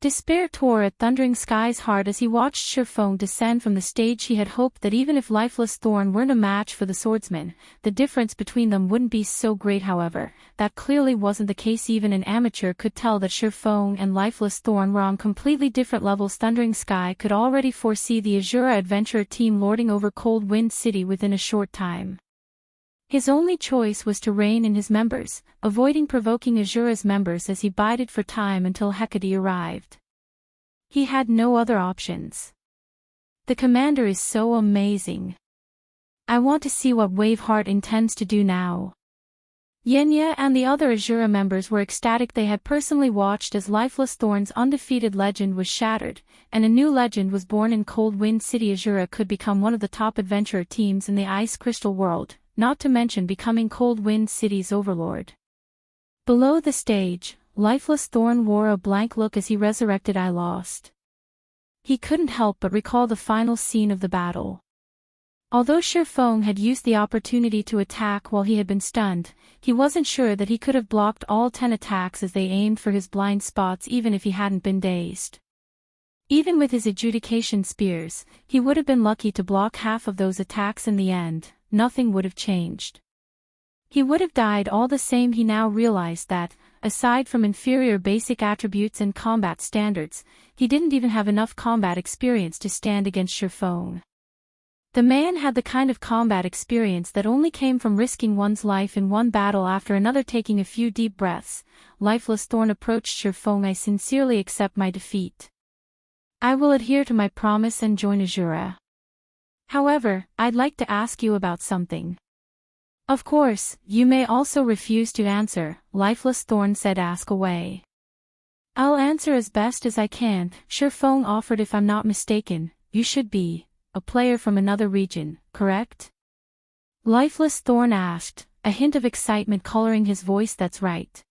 Despair tore at Thundering Sky's heart as he watched Shifeng descend from the stage. He had hoped that even if Lifeless Thorn weren't a match for the swordsman, the difference between them wouldn't be so great. However, that clearly wasn't the case. Even an amateur could tell that Shifeng and Lifeless Thorn were on completely different levels. Thundering Sky could already foresee the Asura adventurer team lording over Cold Wind City within a short time. His only choice was to rein in his members, avoiding provoking Asura's members as he bided for time until Hecate arrived. He had no other options. The commander is so amazing. I want to see what Waveheart intends to do now. Yenya and the other Asura members were ecstatic. They had personally watched as Lifeless Thorn's undefeated legend was shattered, and a new legend was born in Cold Wind City. Asura could become one of the top adventurer teams in the Ice Crystal world, not to mention becoming Cold Wind City's overlord. Below the stage, Lifeless Thorn wore a blank look as he resurrected. I lost. He couldn't help but recall the final scene of the battle. Although Shifeng had used the opportunity to attack while he had been stunned, he wasn't sure that he could have blocked all 10 attacks as they aimed for his blind spots even if he hadn't been dazed. Even with his adjudication spears, he would have been lucky to block half of those attacks in the end. Nothing would have changed. He would have died all the same. He now realized that, aside from inferior basic attributes and combat standards, he didn't even have enough combat experience to stand against Shifeng. The man had the kind of combat experience that only came from risking one's life in one battle after another. Taking a few deep breaths, Lifeless Thorn approached Shifeng. I sincerely accept my defeat. I will adhere to my promise and join Asura. However, I'd like to ask you about something. Of course, you may also refuse to answer, Lifeless Thorn said. Ask away. I'll answer as best as I can, Shifeng offered. If I'm not mistaken, you should be a player from another region, correct? Lifeless Thorn asked, a hint of excitement coloring his voice. That's right.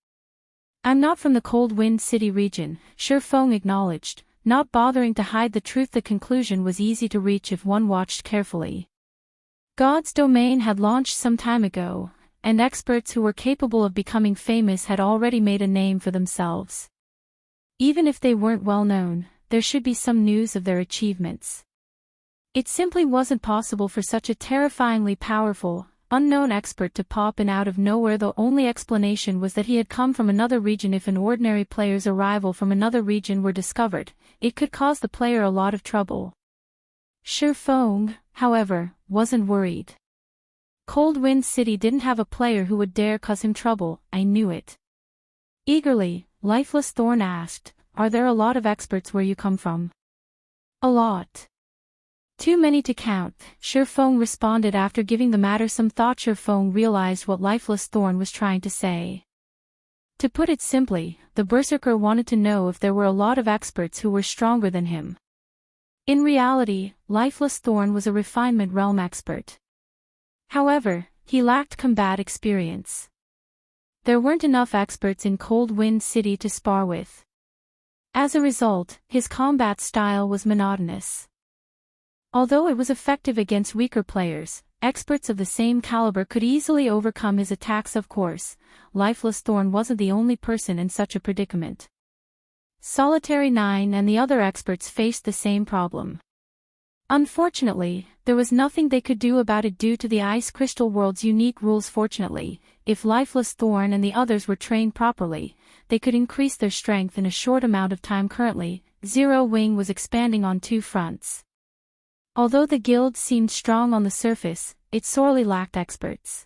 I'm not from the Cold Wind City region, Shifeng acknowledged, not bothering to hide the truth. The conclusion was easy to reach if one watched carefully. God's domain had launched some time ago, and experts who were capable of becoming famous had already made a name for themselves. Even if they weren't well known, there should be some news of their achievements. It simply wasn't possible for such a terrifyingly powerful, unknown expert to pop in out of nowhere. The only explanation was that he had come from another region. If an ordinary player's arrival from another region were discovered, it could cause the player a lot of trouble. Shifeng, however, wasn't worried. Cold Wind City didn't have a player who would dare cause him trouble. I knew it. Eagerly, Lifeless Thorn asked, are there a lot of experts where you come from? A lot. Too many to count, Shifeng responded after giving the matter some thought. Shifeng realized what Lifeless Thorn was trying to say. To put it simply, the Berserker wanted to know if there were a lot of experts who were stronger than him. In reality, Lifeless Thorn was a refinement realm expert. However, he lacked combat experience. There weren't enough experts in Cold Wind City to spar with. As a result, his combat style was monotonous. Although it was effective against weaker players, experts of the same caliber could easily overcome his attacks. Of course, Lifeless Thorn wasn't the only person in such a predicament. Solitary 9 and the other experts faced the same problem. Unfortunately, there was nothing they could do about it due to the Ice Crystal world's unique rules. Fortunately, if Lifeless Thorn and the others were trained properly, they could increase their strength in a short amount of time. Currently, Zero Wing was expanding on two fronts. Although the guild seemed strong on the surface, it sorely lacked experts.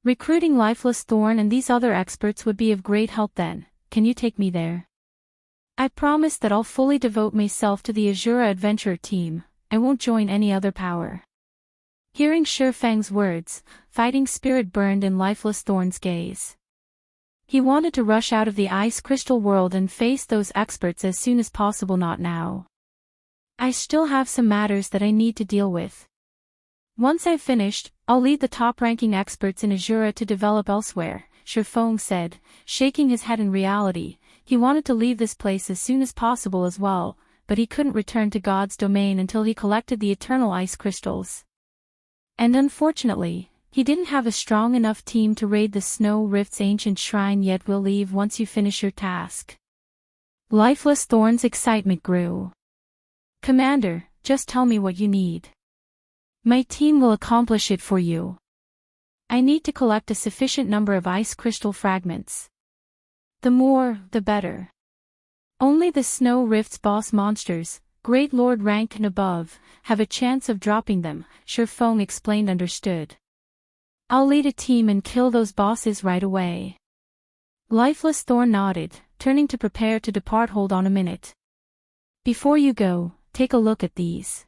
Recruiting Lifeless Thorn and these other experts would be of great help. Then, can you take me there? I promise that I'll fully devote myself to the Asura adventure team. I won't join any other power. Hearing Shifeng's words, fighting spirit burned in Lifeless Thorn's gaze. He wanted to rush out of the Ice Crystal world and face those experts as soon as possible. Not now. I still have some matters that I need to deal with. Once I've finished, I'll lead the top-ranking experts in Asura to develop elsewhere, Shifeng said, shaking his head. In reality, he wanted to leave this place as soon as possible as well, but he couldn't return to God's domain until he collected the eternal ice crystals. And unfortunately, he didn't have a strong enough team to raid the Snow Rift's ancient shrine yet. We'll leave once you finish your task. Lifeless Thorn's excitement grew. Commander, just tell me what you need. My team will accomplish it for you. I need to collect a sufficient number of ice crystal fragments. The more, the better. Only the Snow Rift's boss monsters, Great Lord rank and above, have a chance of dropping them, Shifeng explained. Understood. I'll lead a team and kill those bosses right away. Lifeless Thorn nodded, turning to prepare to depart. Hold on a minute. Before you go, take a look at these.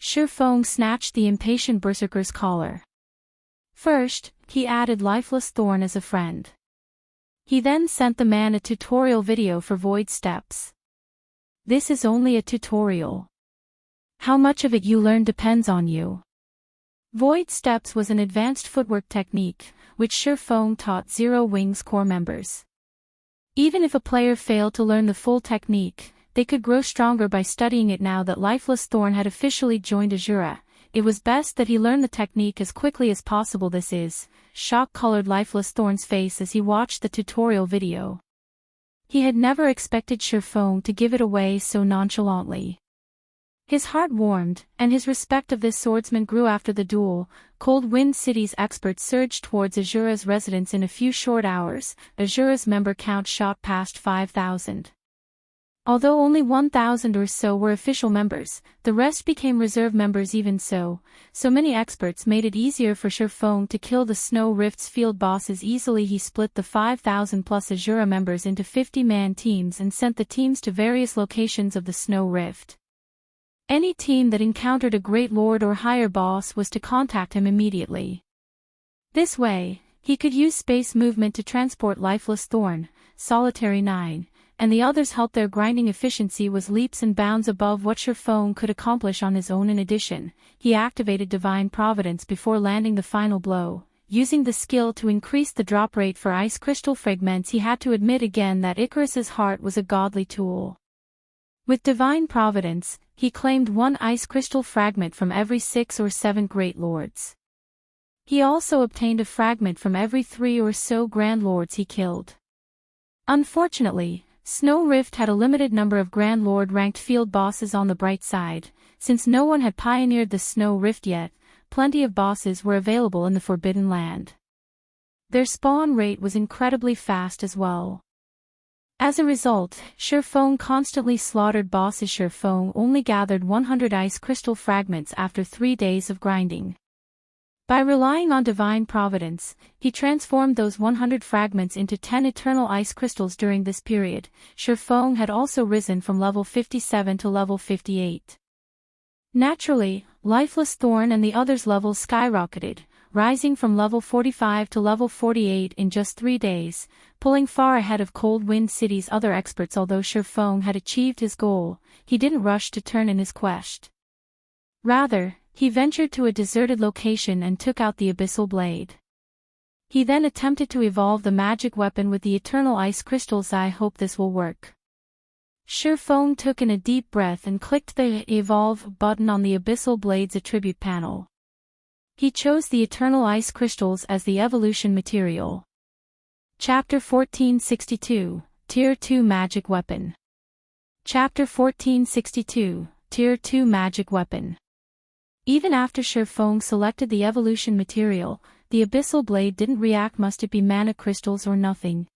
Shifeng snatched the impatient berserker's collar. First, he added Lifeless Thorn as a friend. He then sent the man a tutorial video for Void Steps. This is only a tutorial. How much of it you learn depends on you. Void Steps was an advanced footwork technique, which Shifeng taught Zero Wings core members. Even if a player failed to learn the full technique, they could grow stronger by studying it. Now that Lifeless Thorn had officially joined Asura, it was best that he learn the technique as quickly as possible. This is, shock-colored Lifeless Thorn's face as he watched the tutorial video. He had never expected Shifeng to give it away so nonchalantly. His heart warmed, and his respect of this swordsman grew after the duel. Cold Wind City's experts surged towards Asura's residence in a few short hours. Asura's member count shot past 5,000. Although only 1,000 or so were official members, the rest became reserve members. Even so, so many experts made it easier for Shifeng to kill the Snow Rift's field bosses easily. He split the 5,000 plus Asura members into 50-man teams and sent the teams to various locations of the Snow Rift. Any team that encountered a Great Lord or higher boss was to contact him immediately. This way, he could use space movement to transport Lifeless Thorn, Solitary 9, and the others helped. Their grinding efficiency was leaps and bounds above what Shifeng could accomplish on his own. In addition, he activated Divine Providence before landing the final blow, using the skill to increase the drop rate for ice crystal fragments. He had to admit again that Icarus's heart was a godly tool. With Divine Providence, he claimed one ice crystal fragment from every 6 or 7 Great Lords. He also obtained a fragment from every 3 or so Grand Lords he killed. Unfortunately, Snow Rift had a limited number of Grand Lord-ranked field bosses. On the bright side, since no one had pioneered the Snow Rift yet, plenty of bosses were available in the Forbidden Land. Their spawn rate was incredibly fast as well. As a result, Shifeng constantly slaughtered bosses. Shifeng only gathered 100 ice crystal fragments after 3 days of grinding. By relying on Divine Providence, he transformed those 100 fragments into 10 eternal ice crystals during this period. Shifeng had also risen from level 57 to level 58. Naturally, Lifeless Thorn and the others' levels skyrocketed, rising from level 45 to level 48 in just 3 days, pulling far ahead of Cold Wind City's other experts. Although Shifeng had achieved his goal, he didn't rush to turn in his quest. Rather, he ventured to a deserted location and took out the Abyssal Blade. He then attempted to evolve the magic weapon with the eternal ice crystals. I hope this will work. Shifeng took in a deep breath and clicked the Evolve button on the Abyssal Blade's attribute panel. He chose the eternal ice crystals as the evolution material. Chapter 1462, Tier 2 Magic Weapon. Chapter 1462, Tier 2 Magic Weapon. Even after Shifeng selected the evolution material, the Abyssal Blade didn't react. Must it be mana crystals or nothing?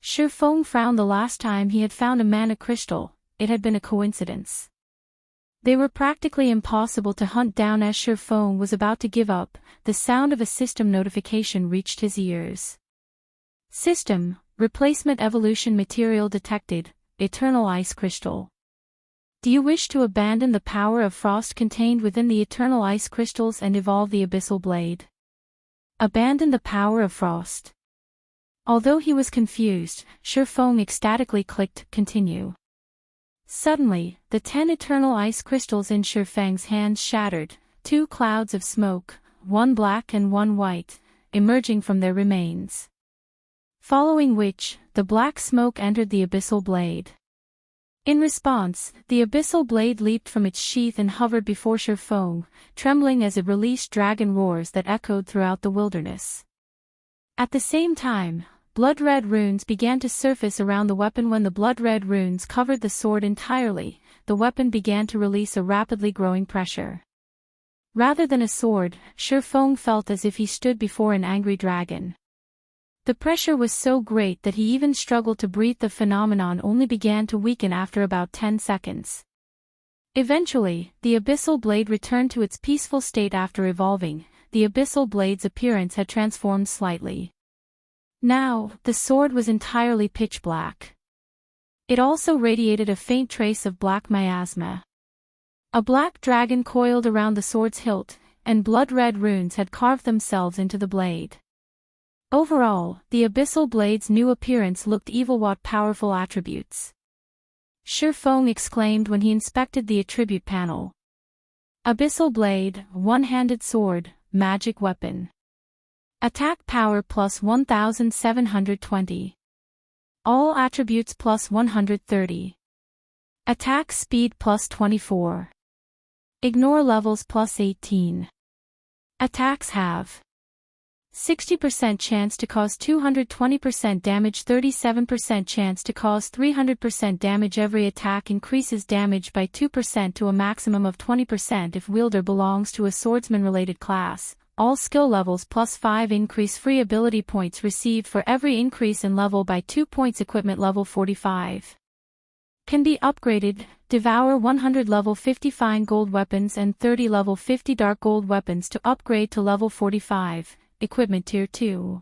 Shifeng frowned. The last time he had found a mana crystal, it had been a coincidence. They were practically impossible to hunt down. As Shifeng was about to give up, the sound of a system notification reached his ears. System, replacement evolution material detected, eternal ice crystal. Do you wish to abandon the power of frost contained within the eternal ice crystals and evolve the Abyssal Blade? Abandon the power of frost. Although he was confused, Shifeng ecstatically clicked continue. Suddenly, the 10 eternal ice crystals in Shifeng's hands shattered, two clouds of smoke, one black and one white, emerging from their remains. Following which, the black smoke entered the Abyssal blade. In response, the Abyssal blade leaped from its sheath and hovered before Shurfong, trembling as it released dragon roars that echoed throughout the wilderness. At the same time, blood-red runes began to surface around the weapon. When the blood-red runes covered the sword entirely, the weapon began to release a rapidly growing pressure. Rather than a sword, Shurfong felt as if he stood before an angry dragon. The pressure was so great that he even struggled to breathe. The phenomenon only began to weaken after about 10 seconds. Eventually, the Abyssal blade returned to its peaceful state after evolving. The Abyssal blade's appearance had transformed slightly. Now, the sword was entirely pitch black. It also radiated a faint trace of black miasma. A black dragon coiled around the sword's hilt, and blood-red runes had carved themselves into the blade. Overall, the Abyssal blade's new appearance looked evil. What powerful attributes! Shurfong exclaimed when he inspected the attribute panel. Abyssal blade, one-handed sword, magic weapon. Attack power plus 1720. All attributes plus 130. Attack speed plus 24. Ignore levels plus 18. Attacks have 60% chance to cause 220% damage, 37% chance to cause 300% damage. Every attack increases damage by 2% to a maximum of 20% if wielder belongs to a swordsman-related class. All skill levels plus 5 increase free ability points received for every increase in level by 2 points. Equipment level 45. Can be upgraded. Devour 100 level 50 fine gold weapons and 30 level 50 dark gold weapons to upgrade to level 45. Equipment Tier 2.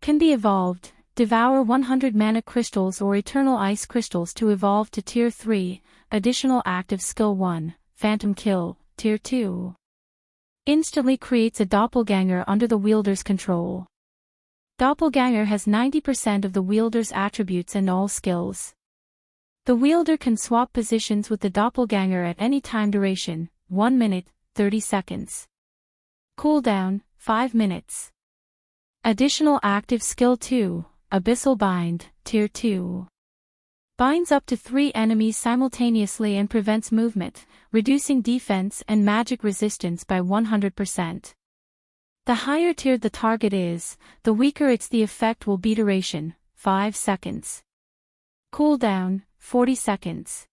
Can be evolved. Devour 100 mana crystals or eternal ice crystals to evolve to Tier 3. Additional active skill 1, Phantom Kill, Tier 2. Instantly creates a doppelganger under the wielder's control. Doppelganger has 90% of the wielder's attributes and all skills. The wielder can swap positions with the doppelganger at any time. Duration, 1 minute, 30 seconds. Cooldown, 5 minutes. Additional active skill 2, Abyssal Bind, Tier 2. Binds up to 3 enemies simultaneously and prevents movement, reducing defense and magic resistance by 100%. The higher tiered the target is, the weaker its the effect will be. Duration, 5 seconds. Cooldown, 40 seconds.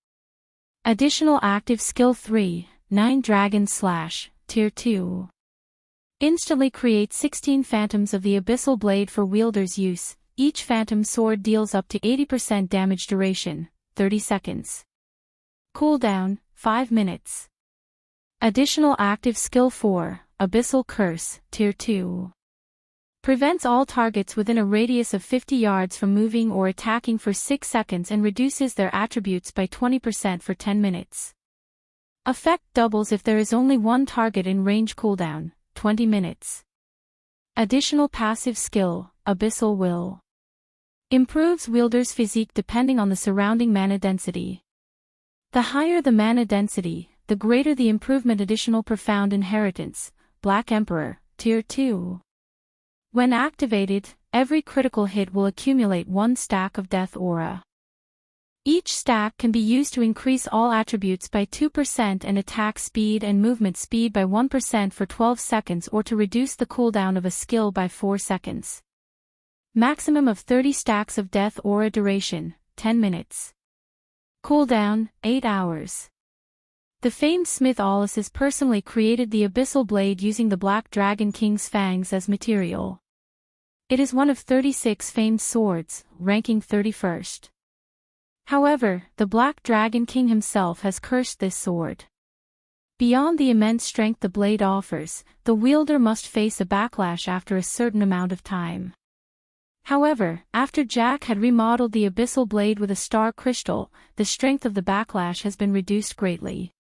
Additional active skill 3, 9 Dragon Slash, Tier 2. Instantly create 16 phantoms of the Abyssal blade for wielder's use. Each phantom sword deals up to 80% damage. Duration, 30 seconds. Cooldown, 5 minutes. Additional active skill 4, Abyssal Curse, Tier 2. Prevents all targets within a radius of 50 yards from moving or attacking for 6 seconds and reduces their attributes by 20% for 10 minutes. Effect doubles if there is only one target in range. Cooldown, 20 minutes. Additional passive skill, Abyssal Will. Improves wielder's physique depending on the surrounding mana density. The higher the mana density, the greater the improvement. Additional Profound Inheritance, Black Emperor, Tier 2. When activated, every critical hit will accumulate 1 stack of Death Aura. Each stack can be used to increase all attributes by 2% and attack speed and movement speed by 1% for 12 seconds, or to reduce the cooldown of a skill by 4 seconds. Maximum of 30 stacks of Death Aura. Duration, 10 minutes. Cooldown, 8 hours. The famed smith Ulysses personally created the Abyssal blade using the Black Dragon King's fangs as material. It is one of 36 famed swords, ranking 31st. However, the Black Dragon King himself has cursed this sword. Beyond the immense strength the blade offers, the wielder must face a backlash after a certain amount of time. However, after Jack had remodeled the Abyssal blade with a star crystal, the strength of the backlash has been reduced greatly.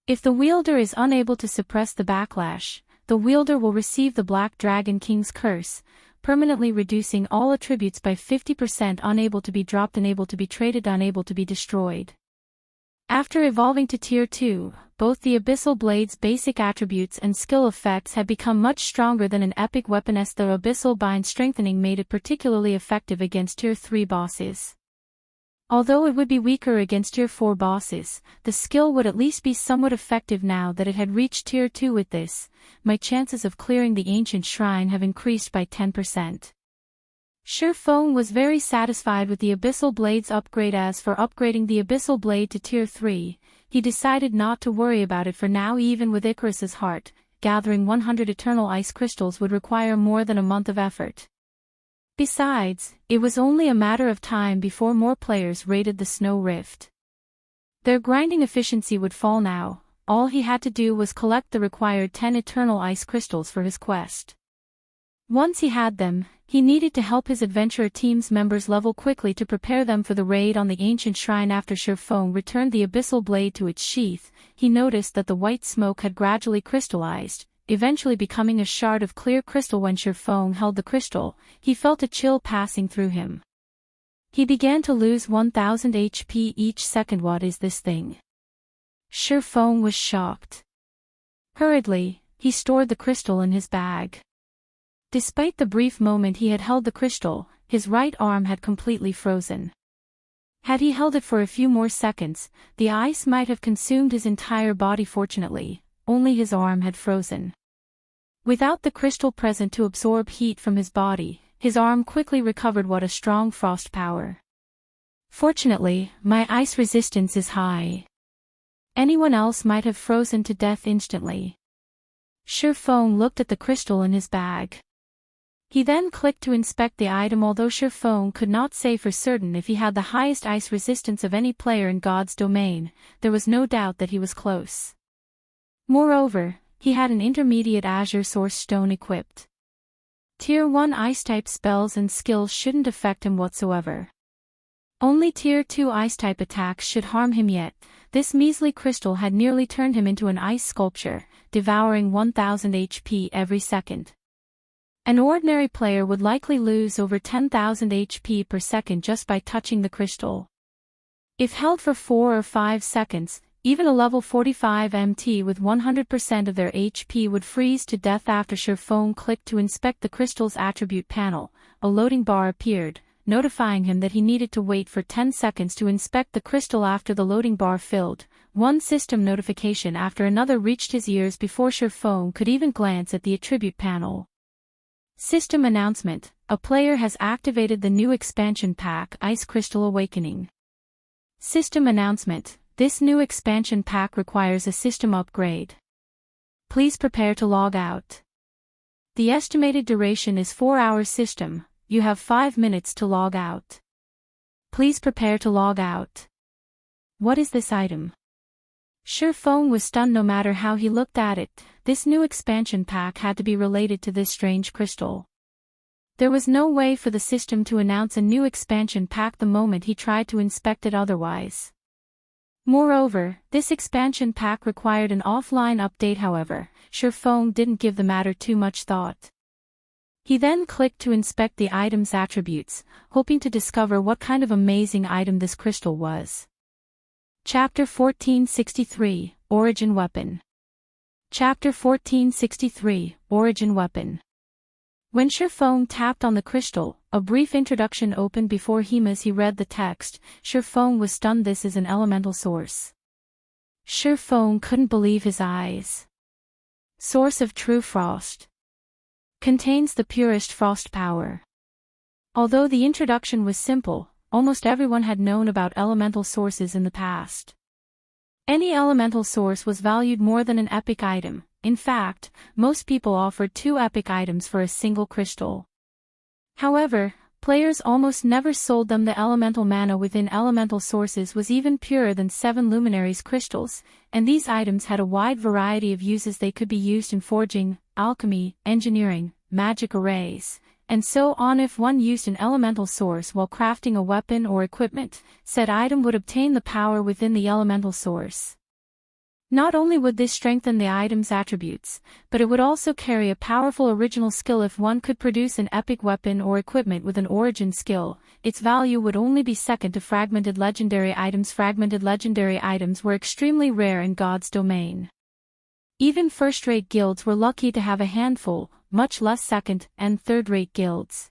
If the wielder is unable to suppress the backlash, the wielder will receive the Black Dragon King's curse, permanently reducing all attributes by 50%. Unable to be dropped, unable to be traded, unable to be destroyed. After evolving to Tier 2, both the Abyssal Blade's basic attributes and skill effects had become much stronger than an epic weapon, as the Abyssal Bind strengthening made it particularly effective against Tier 3 bosses. Although it would be weaker against Tier 4 bosses, the skill would at least be somewhat effective now that it had reached Tier 2. With this, my chances of clearing the ancient shrine have increased by 10%. Shurfeng was very satisfied with the Abyssal Blade's upgrade. As for upgrading the Abyssal Blade to Tier 3, he decided not to worry about it for now. Even with Icarus's heart, gathering 100 eternal ice crystals would require more than a month of effort. Besides, it was only a matter of time before more players raided the Snow Rift. Their grinding efficiency would fall now. All he had to do was collect the required 10 eternal ice crystals for his quest. Once he had them, he needed to help his adventurer team's members level quickly to prepare them for the raid on the ancient shrine. After Shurfeng returned the Abyssal Blade to its sheath, he noticed that the white smoke had gradually crystallized, eventually becoming a shard of clear crystal. When Shurfeng held the crystal, he felt a chill passing through him. He began to lose 1000 HP each second. What is this thing? Shurfeng was shocked. Hurriedly, he stored the crystal in his bag. Despite the brief moment he had held the crystal, his right arm had completely frozen. Had he held it for a few more seconds, the ice might have consumed his entire body. Fortunately, only his arm had frozen. Without the crystal present to absorb heat from his body, his arm quickly recovered. What a strong frost power. Fortunately, my ice resistance is high. Anyone else might have frozen to death instantly. Shurfeng looked at the crystal in his bag. He then clicked to inspect the item. Although Shurfeng could not say for certain if he had the highest ice resistance of any player in God's domain, there was no doubt that he was close. Moreover, he had an intermediate Azure Source Stone equipped. Tier 1 Ice-type spells and skills shouldn't affect him whatsoever. Only Tier 2 Ice-type attacks should harm him. Yet, this measly crystal had nearly turned him into an ice sculpture, devouring 1000 HP every second. An ordinary player would likely lose over 10,000 HP per second just by touching the crystal. If held for 4 or 5 seconds, even a level 45 MT with 100% of their HP would freeze to death. After Shurfeng clicked to inspect the crystal's attribute panel, a loading bar appeared, notifying him that he needed to wait for 10 seconds to inspect the crystal. After the loading bar filled, one system notification after another reached his ears before Shurfeng could even glance at the attribute panel. System announcement: a player has activated the new expansion pack Ice Crystal Awakening. System announcement: this new expansion pack requires a system upgrade. Please prepare to log out. The estimated duration is 4 hours. System: you have 5 minutes to log out. Please prepare to log out. What is this item? Shurfeng was stunned. No matter how he looked at it, this new expansion pack had to be related to this strange crystal. There was no way for the system to announce a new expansion pack the moment he tried to inspect it otherwise. Moreover, this expansion pack required an offline update. However, Shurfeng didn't give the matter too much thought. He then clicked to inspect the item's attributes, hoping to discover what kind of amazing item this crystal was. Chapter 1463, Origin Weapon. Chapter 1463, Origin Weapon. When Shurfeng tapped on the crystal, a brief introduction opened before him. As he read the text, Shurfeng was stunned. This is an elemental source. Shurfeng couldn't believe his eyes. Source of true frost. Contains the purest frost power. Although the introduction was simple, almost everyone had known about elemental sources in the past. Any elemental source was valued more than an epic item. In fact, most people offered 2 epic items for a single crystal. However, players almost never sold them. The elemental mana within elemental sources was even purer than 7 Luminaries crystals, and these items had a wide variety of uses. They could be used in forging, alchemy, engineering, magic arrays, and so on. If one used an elemental source while crafting a weapon or equipment, said item would obtain the power within the elemental source. Not only would this strengthen the item's attributes, but it would also carry a powerful original skill. If one could produce an epic weapon or equipment with an origin skill, its value would only be second to fragmented legendary items. Fragmented legendary items were extremely rare in God's domain. Even first-rate guilds were lucky to have a handful, much less second- and third-rate guilds.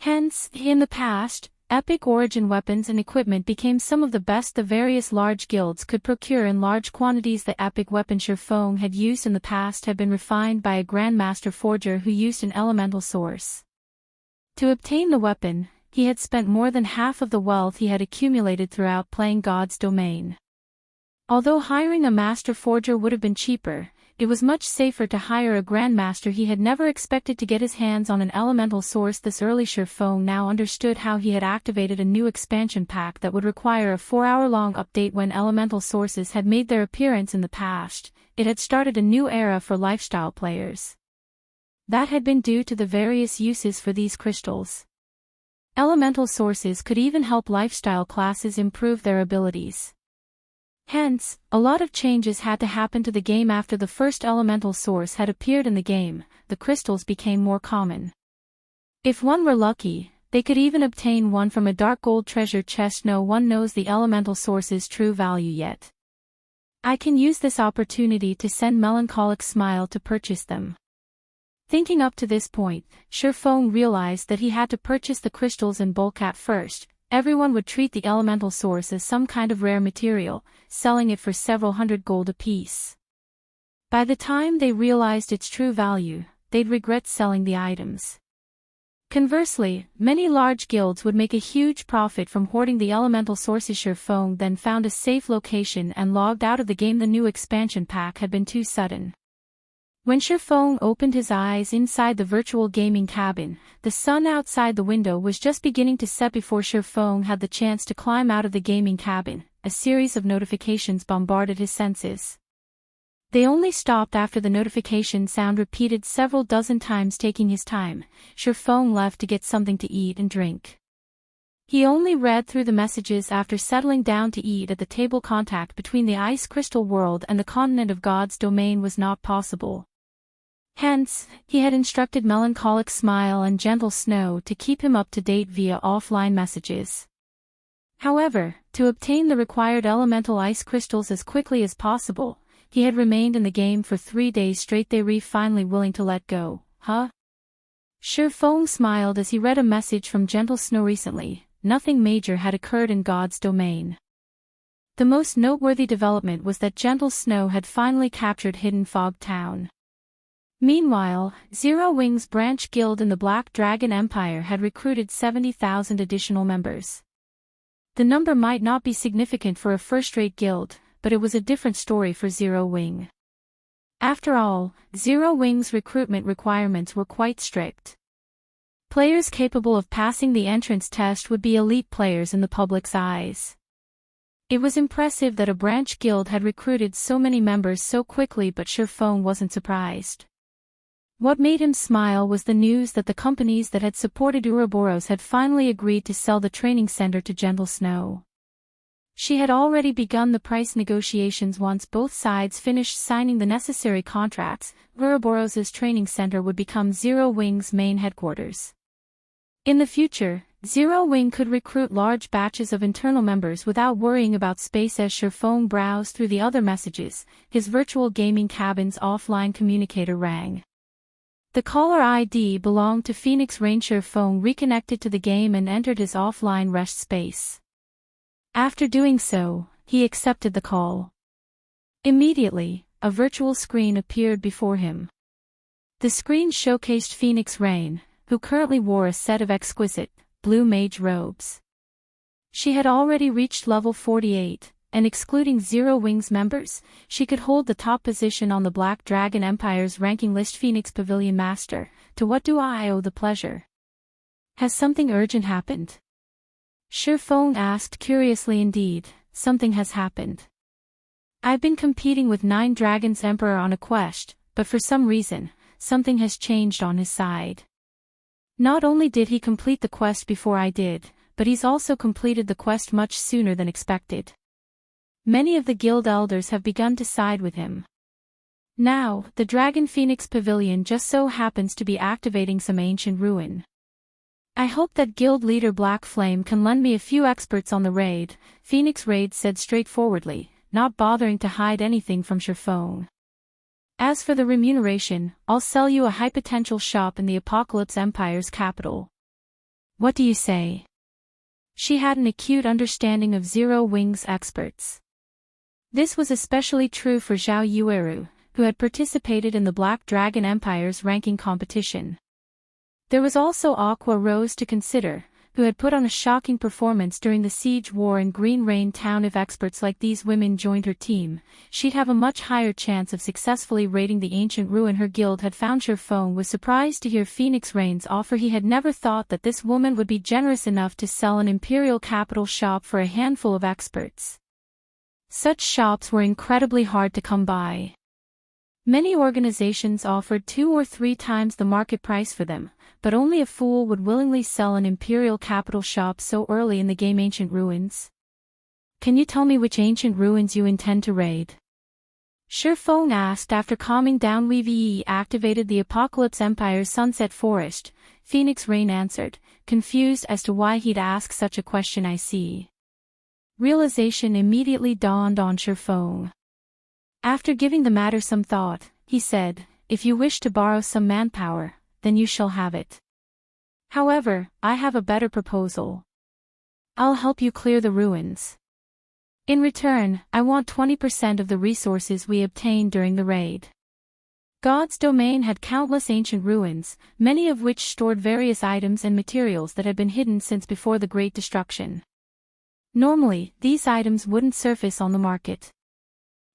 Hence, in the past, epic origin weapons and equipment became some of the best the various large guilds could procure in large quantities. The epic weapon Shurfong had used in the past had been refined by a grandmaster forger who used an elemental source. To obtain the weapon, he had spent more than half of the wealth he had accumulated throughout playing God's domain. Although hiring a master forger would have been cheaper, it was much safer to hire a grandmaster. He had never expected to get his hands on an elemental source this early. Shurfong now understood how he had activated a new expansion pack that would require a 4-hour-long update. When elemental sources had made their appearance in the past, it had started a new era for lifestyle players. That had been due to the various uses for these crystals. Elemental sources could even help lifestyle classes improve their abilities. Hence, a lot of changes had to happen to the game after the first elemental source had appeared in the game. The crystals became more common. If one were lucky, they could even obtain one from a dark gold treasure chest. No one knows the elemental source's true value yet. I can use this opportunity to send Melancholic Smile to purchase them. Thinking up to this point, Shurfong realized that he had to purchase the crystals in bulk at first. Everyone would treat the elemental source as some kind of rare material, selling it for several hundred gold apiece. By the time they realized its true value, they'd regret selling the items. Conversely, many large guilds would make a huge profit from hoarding the elemental sources. Shurfong then found a safe location and logged out of the game. The new expansion pack had been too sudden. When Shurfong opened his eyes inside the virtual gaming cabin, the sun outside the window was just beginning to set. Before Shurfong had the chance to climb out of the gaming cabin, a series of notifications bombarded his senses. They only stopped after the notification sound repeated several dozen times. Taking his time, Shurfong left to get something to eat and drink. He only read through the messages after settling down to eat at the table. Contact between the ice crystal world and the continent of God's domain was not possible. Hence, he had instructed Melancholic Smile and Gentle Snow to keep him up to date via offline messages. However, to obtain the required elemental ice crystals as quickly as possible, he had remained in the game for 3 days straight. They were finally willing to let go. Huh? Shurfong smiled as he read a message from Gentle Snow. Recently, nothing major had occurred in God's domain. The most noteworthy development was that Gentle Snow had finally captured Hidden Fog Town. Meanwhile, Zero Wings branch guild in the Black Dragon Empire had recruited 70,000 additional members. The number might not be significant for a first-rate guild, but it was a different story for Zero Wing. After all, Zero Wing's recruitment requirements were quite strict. Players capable of passing the entrance test would be elite players in the public's eyes. It was impressive that a branch guild had recruited so many members so quickly, but Shurfong wasn't surprised. What made him smile was the news that the companies that had supported Ouroboros had finally agreed to sell the training center to Gentle Snow. She had already begun the price negotiations. Once both sides finished signing the necessary contracts, Ouroboros' training center would become Zero Wing's main headquarters. In the future, Zero Wing could recruit large batches of internal members without worrying about space. As Shurfong browsed through the other messages, his virtual gaming cabin's offline communicator rang. The caller ID belonged to Phoenix Rain. Shurfong reconnected to the game and entered his offline rest space. After doing so, he accepted the call. Immediately, a virtual screen appeared before him. The screen showcased Phoenix Rain, who currently wore a set of exquisite, blue mage robes. She had already reached level 48, and excluding Zero Wing's members, she could hold the top position on the Black Dragon Empire's ranking list. Phoenix Pavilion Master, to what do I owe the pleasure? Has something urgent happened? Shurfong asked curiously. Indeed, something has happened. I've been competing with 9 Dragons Emperor on a quest, but for some reason, something has changed on his side. Not only did he complete the quest before I did, but he's also completed the quest much sooner than expected. Many of the guild elders have begun to side with him. Now, the Dragon Phoenix Pavilion just so happens to be activating some ancient ruin. I hope that guild leader Black Flame can lend me a few experts on the raid, Phoenix Raid said straightforwardly, not bothering to hide anything from Shifeng. As for the remuneration, I'll sell you a high-potential shop in the Apocalypse Empire's capital. What do you say? She had an acute understanding of Zero Wing's experts. This was especially true for Zhao Yueru, who had participated in the Black Dragon Empire's ranking competition. There was also Aqua Rose to consider, who had put on a shocking performance during the siege war in Green Rain Town. If experts like these women joined her team, she'd have a much higher chance of successfully raiding the ancient ruin her guild had found. Shifeng was surprised to hear Phoenix Rain's offer. He had never thought that this woman would be generous enough to sell an imperial capital shop for a handful of experts. Such shops were incredibly hard to come by. Many organizations offered 2 or 3 times the market price for them, but only a fool would willingly sell an imperial capital shop so early in the game. Ancient ruins? Can you tell me which ancient ruins you intend to raid? Shifeng asked after calming down. We've activated the Apocalypse Empire's Sunset Forest, Phoenix Rain answered, confused as to why he'd ask such a question. I see. Realization immediately dawned on Shifeng. After giving the matter some thought, he said, if you wish to borrow some manpower, then you shall have it. However, I have a better proposal. I'll help you clear the ruins. In return, I want 20% of the resources we obtained during the raid. God's domain had countless ancient ruins, many of which stored various items and materials that had been hidden since before the Great Destruction. Normally, these items wouldn't surface on the market.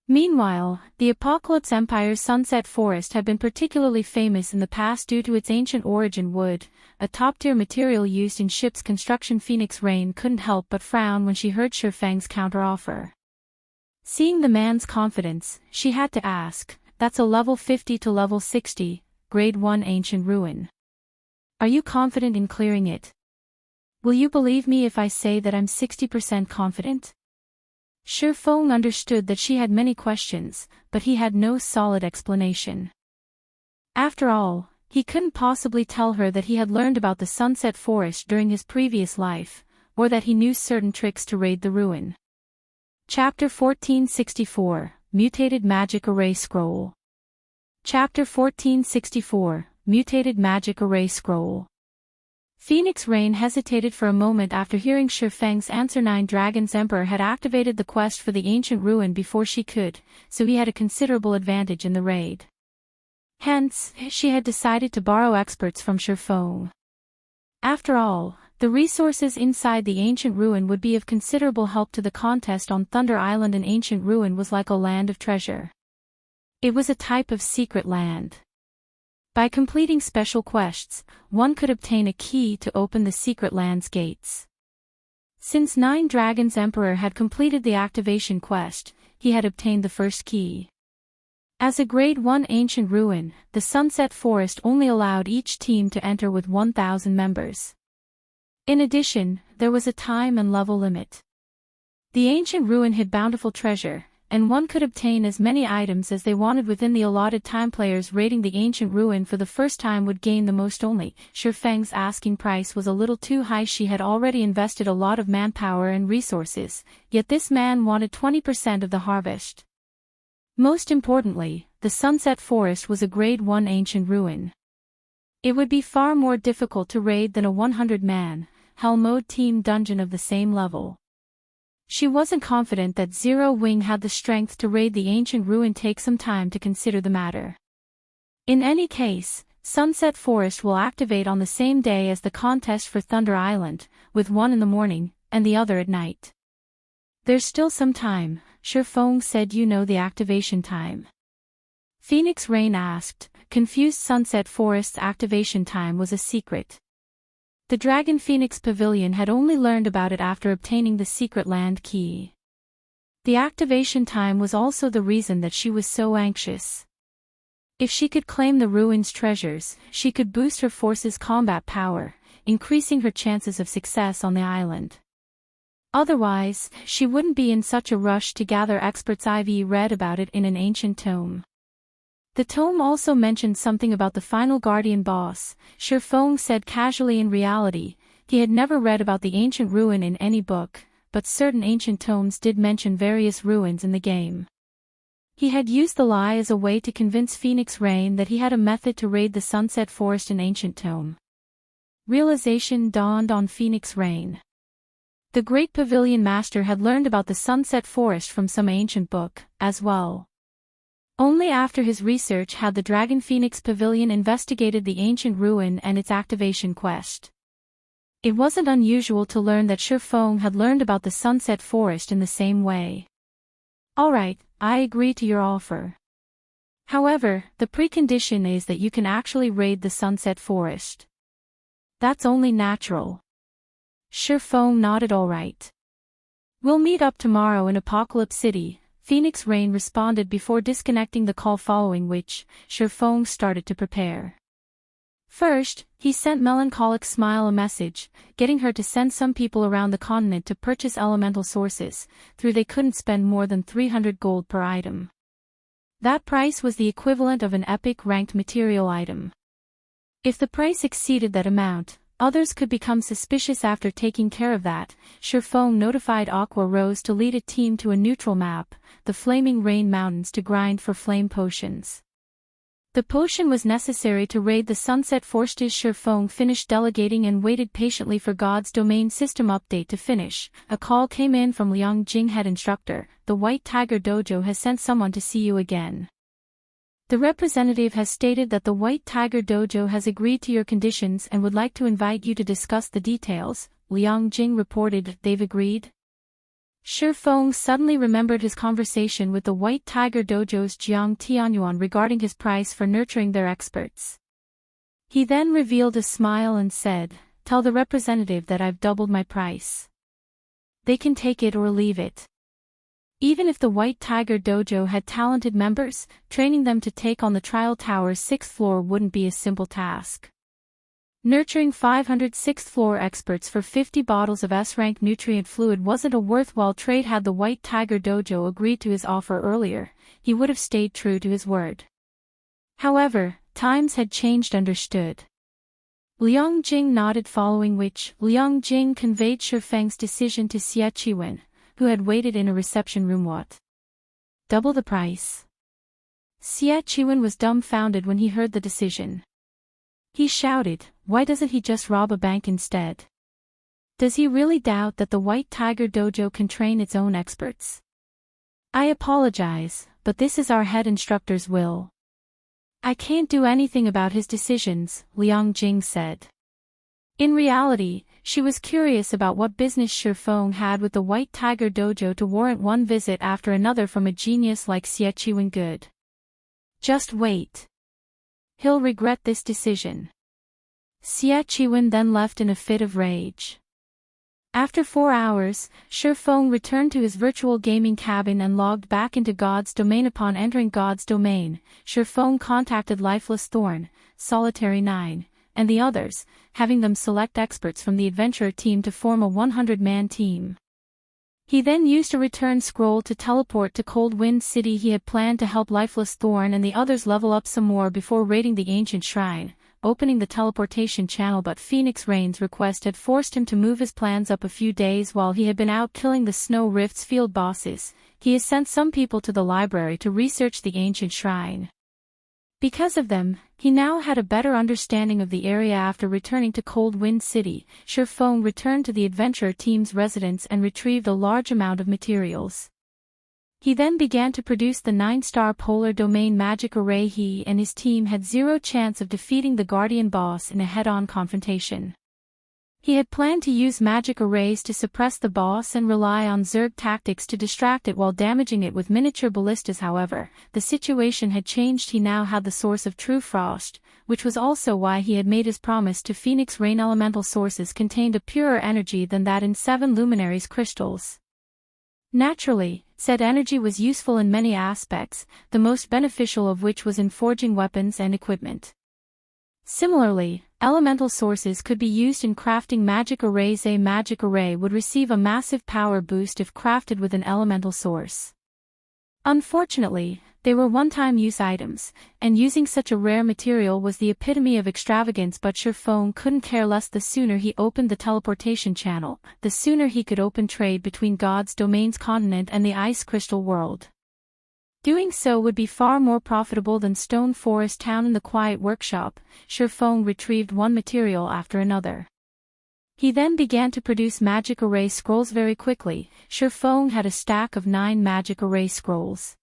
Meanwhile, the Apocalypse Empire's Sunset Forest had been particularly famous in the past due to its ancient origin. Wood, a top-tier material used in ships' construction. Phoenix Rain couldn't help but frown when she heard Shifeng's counteroffer. Seeing the man's confidence, she had to ask, that's a level 50 to level 60, grade 1 ancient ruin. Are you confident in clearing it? Will you believe me if I say that I'm 60% confident? Shifeng understood that she had many questions, but he had no solid explanation. After all, he couldn't possibly tell her that he had learned about the Sunset Forest during his previous life, or that he knew certain tricks to raid the ruin. Chapter 1464, Mutated Magic Array Scroll. Chapter 1464, Mutated Magic Array Scroll. Phoenix Rain hesitated for a moment after hearing Shifeng's answer. 9 Dragons Emperor had activated the quest for the ancient ruin before she could, so he had a considerable advantage in the raid. Hence, she had decided to borrow experts from Shifeng. After all, the resources inside the ancient ruin would be of considerable help to the contest on Thunder Island. An ancient ruin was like a land of treasure. It was a type of secret land. By completing special quests, one could obtain a key to open the secret land's gates. Since 9 Dragons Emperor had completed the activation quest, he had obtained the first key. As a grade 1 ancient ruin, the Sunset Forest only allowed each team to enter with 1,000 members. In addition, there was a time and level limit. The ancient ruin hid bountiful treasure, and one could obtain as many items as they wanted within the allotted time. Players raiding the ancient ruin for the first time would gain the most. Only, Shifeng's asking price was a little too high. She had already invested a lot of manpower and resources, yet this man wanted 20% of the harvest. Most importantly, the Sunset Forest was a grade 1 ancient ruin. It would be far more difficult to raid than a 100-man, Hell Mode team dungeon of the same level. She wasn't confident that Zero Wing had the strength to raid the ancient ruin. Take some time to consider the matter. In any case, Sunset Forest will activate on the same day as the contest for Thunder Island, with one in the morning, and the other at night. There's still some time, Shifeng said. You know the activation time? Phoenix Rain asked, confused. Sunset Forest's activation time was a secret. The Dragon Phoenix Pavilion had only learned about it after obtaining the secret land key. The activation time was also the reason that she was so anxious. If she could claim the ruin's treasures, she could boost her force's combat power, increasing her chances of success on the island. Otherwise, she wouldn't be in such a rush to gather experts. I've read about it in an ancient tome. The tome also mentioned something about the final guardian boss, Shurfong said casually. In reality, he had never read about the ancient ruin in any book, but certain ancient tomes did mention various ruins in the game. He had used the lie as a way to convince Phoenix Rain that he had a method to raid the Sunset Forest in ancient tome. Realization dawned on Phoenix Rain. The great pavilion master had learned about the Sunset Forest from some ancient book, as well. Only after his research had the Dragon Phoenix Pavilion investigated the ancient ruin and its activation quest. It wasn't unusual to learn that Shurfong had learned about the Sunset Forest in the same way. Alright, I agree to your offer. However, the precondition is that you can actually raid the Sunset Forest. That's only natural. Shurfong nodded. Alright. We'll meet up tomorrow in Apocalypse City, Phoenix Rain responded before disconnecting the call, following which, Shurfong started to prepare. First, he sent Melancholic Smile a message, getting her to send some people around the continent to purchase elemental sources, though they couldn't spend more than 300 gold per item. That price was the equivalent of an epic ranked material item. If the price exceeded that amount, others could become suspicious. After taking care of that, Shurfong notified Aqua Rose to lead a team to a neutral map, the Flaming Rain Mountains, to grind for flame potions. The potion was necessary to raid the Sunset Forest. Shurfong finished delegating and waited patiently for God's Domain system update to finish. A call came in from Liang Jing, head instructor. The White Tiger Dojo has sent someone to see you again. The representative has stated that the White Tiger Dojo has agreed to your conditions and would like to invite you to discuss the details, Liang Jing reported. They've agreed? Shurfong suddenly remembered his conversation with the White Tiger Dojo's Jiang Tianyuan regarding his price for nurturing their experts. He then revealed a smile and said, "Tell the representative that I've doubled my price. They can take it or leave it." Even if the White Tiger Dojo had talented members, training them to take on the Trial Tower's 6th floor wouldn't be a simple task. Nurturing 500 6th floor experts for 50 bottles of S-rank nutrient fluid wasn't a worthwhile trade. Had the White Tiger Dojo agreed to his offer earlier, he would have stayed true to his word. However, times had changed. Understood. Liang Jing nodded, following which, Liang Jing conveyed Shurfeng's decision to Xie Chiwen, who had waited in a reception room. What? Double the price? Xie Chiwen was dumbfounded when he heard the decision. He shouted, "Why doesn't he just rob a bank instead? Does he really doubt that the White Tiger Dojo can train its own experts?" "I apologize, but this is our head instructor's will. I can't do anything about his decisions," Liang Jing said. In reality, she was curious about what business Shurfong had with the White Tiger Dojo to warrant one visit after another from a genius like Xie Chiwen. Good. Just wait. He'll regret this decision. Xie Chiwen then left in a fit of rage. After 4 hours, Shurfong returned to his virtual gaming cabin and logged back into God's Domain. Upon entering God's Domain, Shurfong contacted Lifeless Thorn, Solitary 9, and the others, having them select experts from the adventurer team to form a 100-man team. He then used a return scroll to teleport to Cold Wind City. He had planned to help Lifeless Thorn and the others level up some more before raiding the ancient shrine, opening the teleportation channel, but Phoenix Rain's request had forced him to move his plans up a few days. While he had been out killing the Snow Rift's field bosses, he has sent some people to the library to research the ancient shrine. Because of them, he now had a better understanding of the area. After returning to Cold Wind City, Shurfong returned to the adventurer team's residence and retrieved a large amount of materials. He then began to produce the 9-star Polar Domain magic array. He and his team had zero chance of defeating the Guardian boss in a head-on confrontation. He had planned to use magic arrays to suppress the boss and rely on Zerg tactics to distract it while damaging it with miniature ballistas. However, the situation had changed. He now had the source of true frost, which was also why he had made his promise to Phoenix Rain. Elemental sources contained a purer energy than that in 7 Luminaries crystals. Naturally, said energy was useful in many aspects, the most beneficial of which was in forging weapons and equipment. Similarly, elemental sources could be used in crafting magic arrays. A magic array would receive a massive power boost if crafted with an elemental source. Unfortunately, they were one-time use items, and using such a rare material was the epitome of extravagance. But Shurfong couldn't care less. The sooner he opened the teleportation channel, the sooner he could open trade between God's domain's continent and the ice crystal world. Doing so would be far more profitable than Stone Forest Town. In the quiet workshop, Shurfong retrieved one material after another. He then began to produce magic array scrolls very quickly. Shurfong had a stack of 9 magic array scrolls.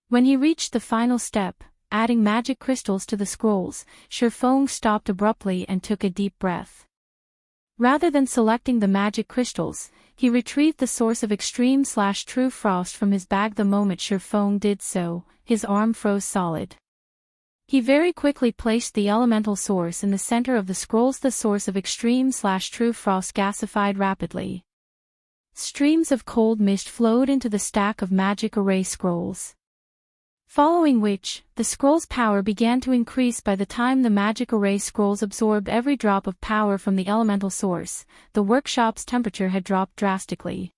When he reached the final step, adding magic crystals to the scrolls, Shurfong stopped abruptly and took a deep breath. Rather than selecting the magic crystals, he retrieved the source of extreme/true frost from his bag. The moment Shurfong did so, his arm froze solid. He very quickly placed the elemental source in the center of the scrolls. The source of extreme/true frost gasified rapidly. Streams of cold mist flowed into the stack of magic array scrolls. Following which, the scroll's power began to increase. By the time the magic array scrolls absorbed every drop of power from the elemental source, the workshop's temperature had dropped drastically.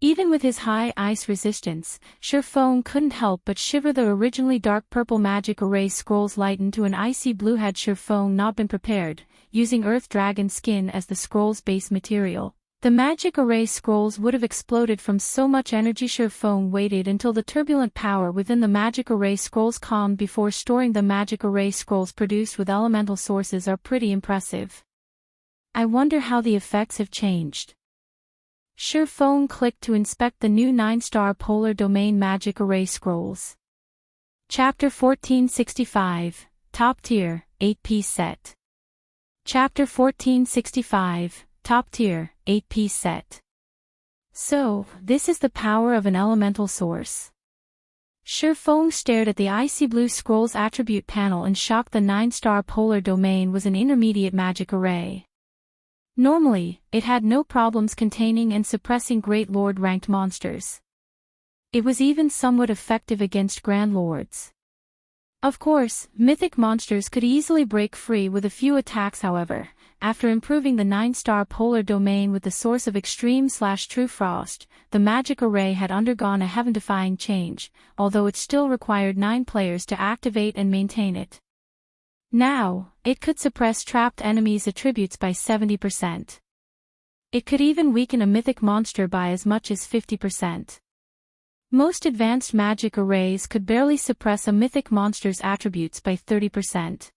Even with his high ice resistance, Shurfong couldn't help but shiver. The originally dark purple magic array scrolls lightened to an icy blue. Had Shurfong not been prepared, using earth dragon skin as the scroll's base material, the magic array scrolls would have exploded from so much energy. Shurfong waited until the turbulent power within the magic array scrolls calmed before storing the magic array scrolls produced with elemental sources are pretty impressive. I wonder how the effects have changed. Shurfong clicked to inspect the new 9-star polar domain magic array scrolls. Chapter 1465, Top Tier, 8-piece set. Chapter 1465, Top Tier, 8-piece set. So, this is the power of an elemental source. Shurfong stared at the icy blue scroll's attribute panel in shock. The 9-star polar domain was an intermediate magic array. Normally, it had no problems containing and suppressing Great Lord-ranked monsters. It was even somewhat effective against Grand Lords. Of course, mythic monsters could easily break free with a few attacks. However, after improving the 9-star polar domain with the source of extreme/true frost, the magic array had undergone a heaven-defying change, although it still required 9 players to activate and maintain it. Now, it could suppress trapped enemies' attributes by 70%. It could even weaken a mythic monster by as much as 50%. Most advanced magic arrays could barely suppress a mythic monster's attributes by 30%.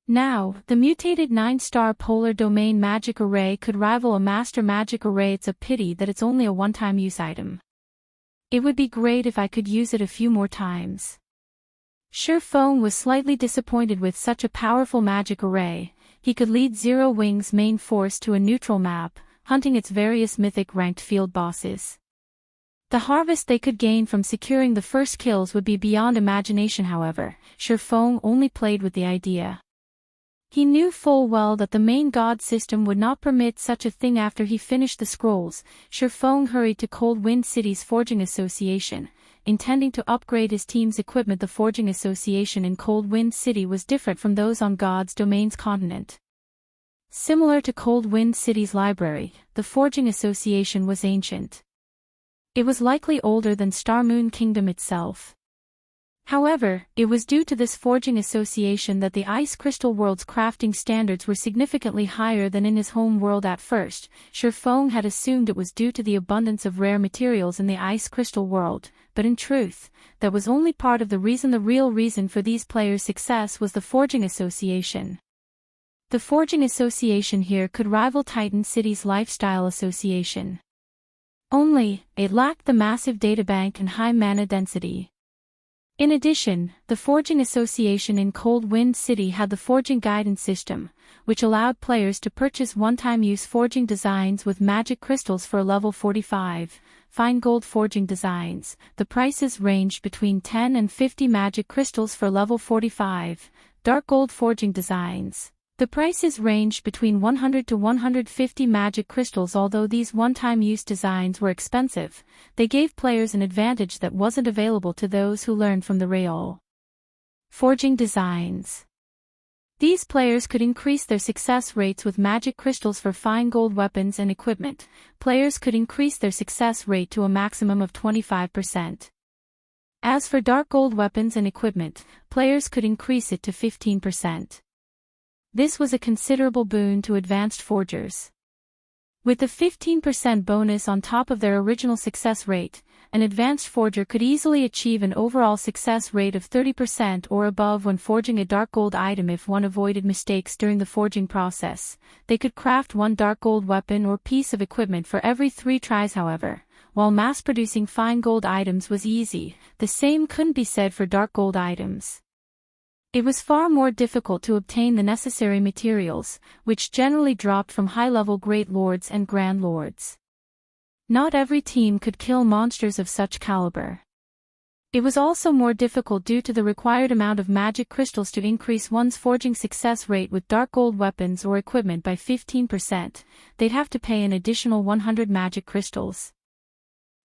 Now, the mutated 9-star polar domain magic array could rival a master magic array. It's a pity that it's only a one-time use item. It would be great if I could use it a few more times. Shurfong was slightly disappointed with such a powerful magic array. He could lead Zero Wing's main force to a neutral map, hunting its various mythic-ranked field bosses. The harvest they could gain from securing the first kills would be beyond imagination. However, Shurfong only played with the idea. He knew full well that the main god system would not permit such a thing. After he finished the scrolls, Shurfong hurried to Cold Wind City's Forging Association, intending to upgrade his team's equipment. The Forging Association in Cold Wind City was different from those on God's Domain's continent. Similar to Cold Wind City's library, the Forging Association was ancient. It was likely older than Star Moon Kingdom itself. However, it was due to this Forging Association that the Ice Crystal World's crafting standards were significantly higher than in his home world. At first, Shurfong had assumed it was due to the abundance of rare materials in the Ice Crystal World, but in truth, that was only part of the reason. The real reason for these players' success was the Forging Association. The Forging Association here could rival Titan City's Lifestyle Association. Only, it lacked the massive databank and high mana density. In addition, the Forging Association in Cold Wind City had the Forging Guidance System, which allowed players to purchase one-time use forging designs with magic crystals for level 45, fine gold forging designs. The prices ranged between 10 and 50 magic crystals for level 45, dark gold forging designs. The prices ranged between 100 to 150 magic crystals. Although these one-time use designs were expensive, they gave players an advantage that wasn't available to those who learned from the Real Forging designs. These players could increase their success rates with magic crystals for fine gold weapons and equipment. Players could increase their success rate to a maximum of 25%. As for dark gold weapons and equipment, players could increase it to 15%. This was a considerable boon to advanced forgers. With the 15% bonus on top of their original success rate, an advanced forger could easily achieve an overall success rate of 30% or above when forging a dark gold item if one avoided mistakes during the forging process. They could craft one dark gold weapon or piece of equipment for every 3 tries. However, while mass-producing fine gold items was easy, the same couldn't be said for dark gold items. It was far more difficult to obtain the necessary materials, which generally dropped from high-level Great Lords and Grand Lords. Not every team could kill monsters of such caliber. It was also more difficult due to the required amount of magic crystals to increase one's forging success rate with dark gold weapons or equipment by 15%. They'd have to pay an additional 100 magic crystals.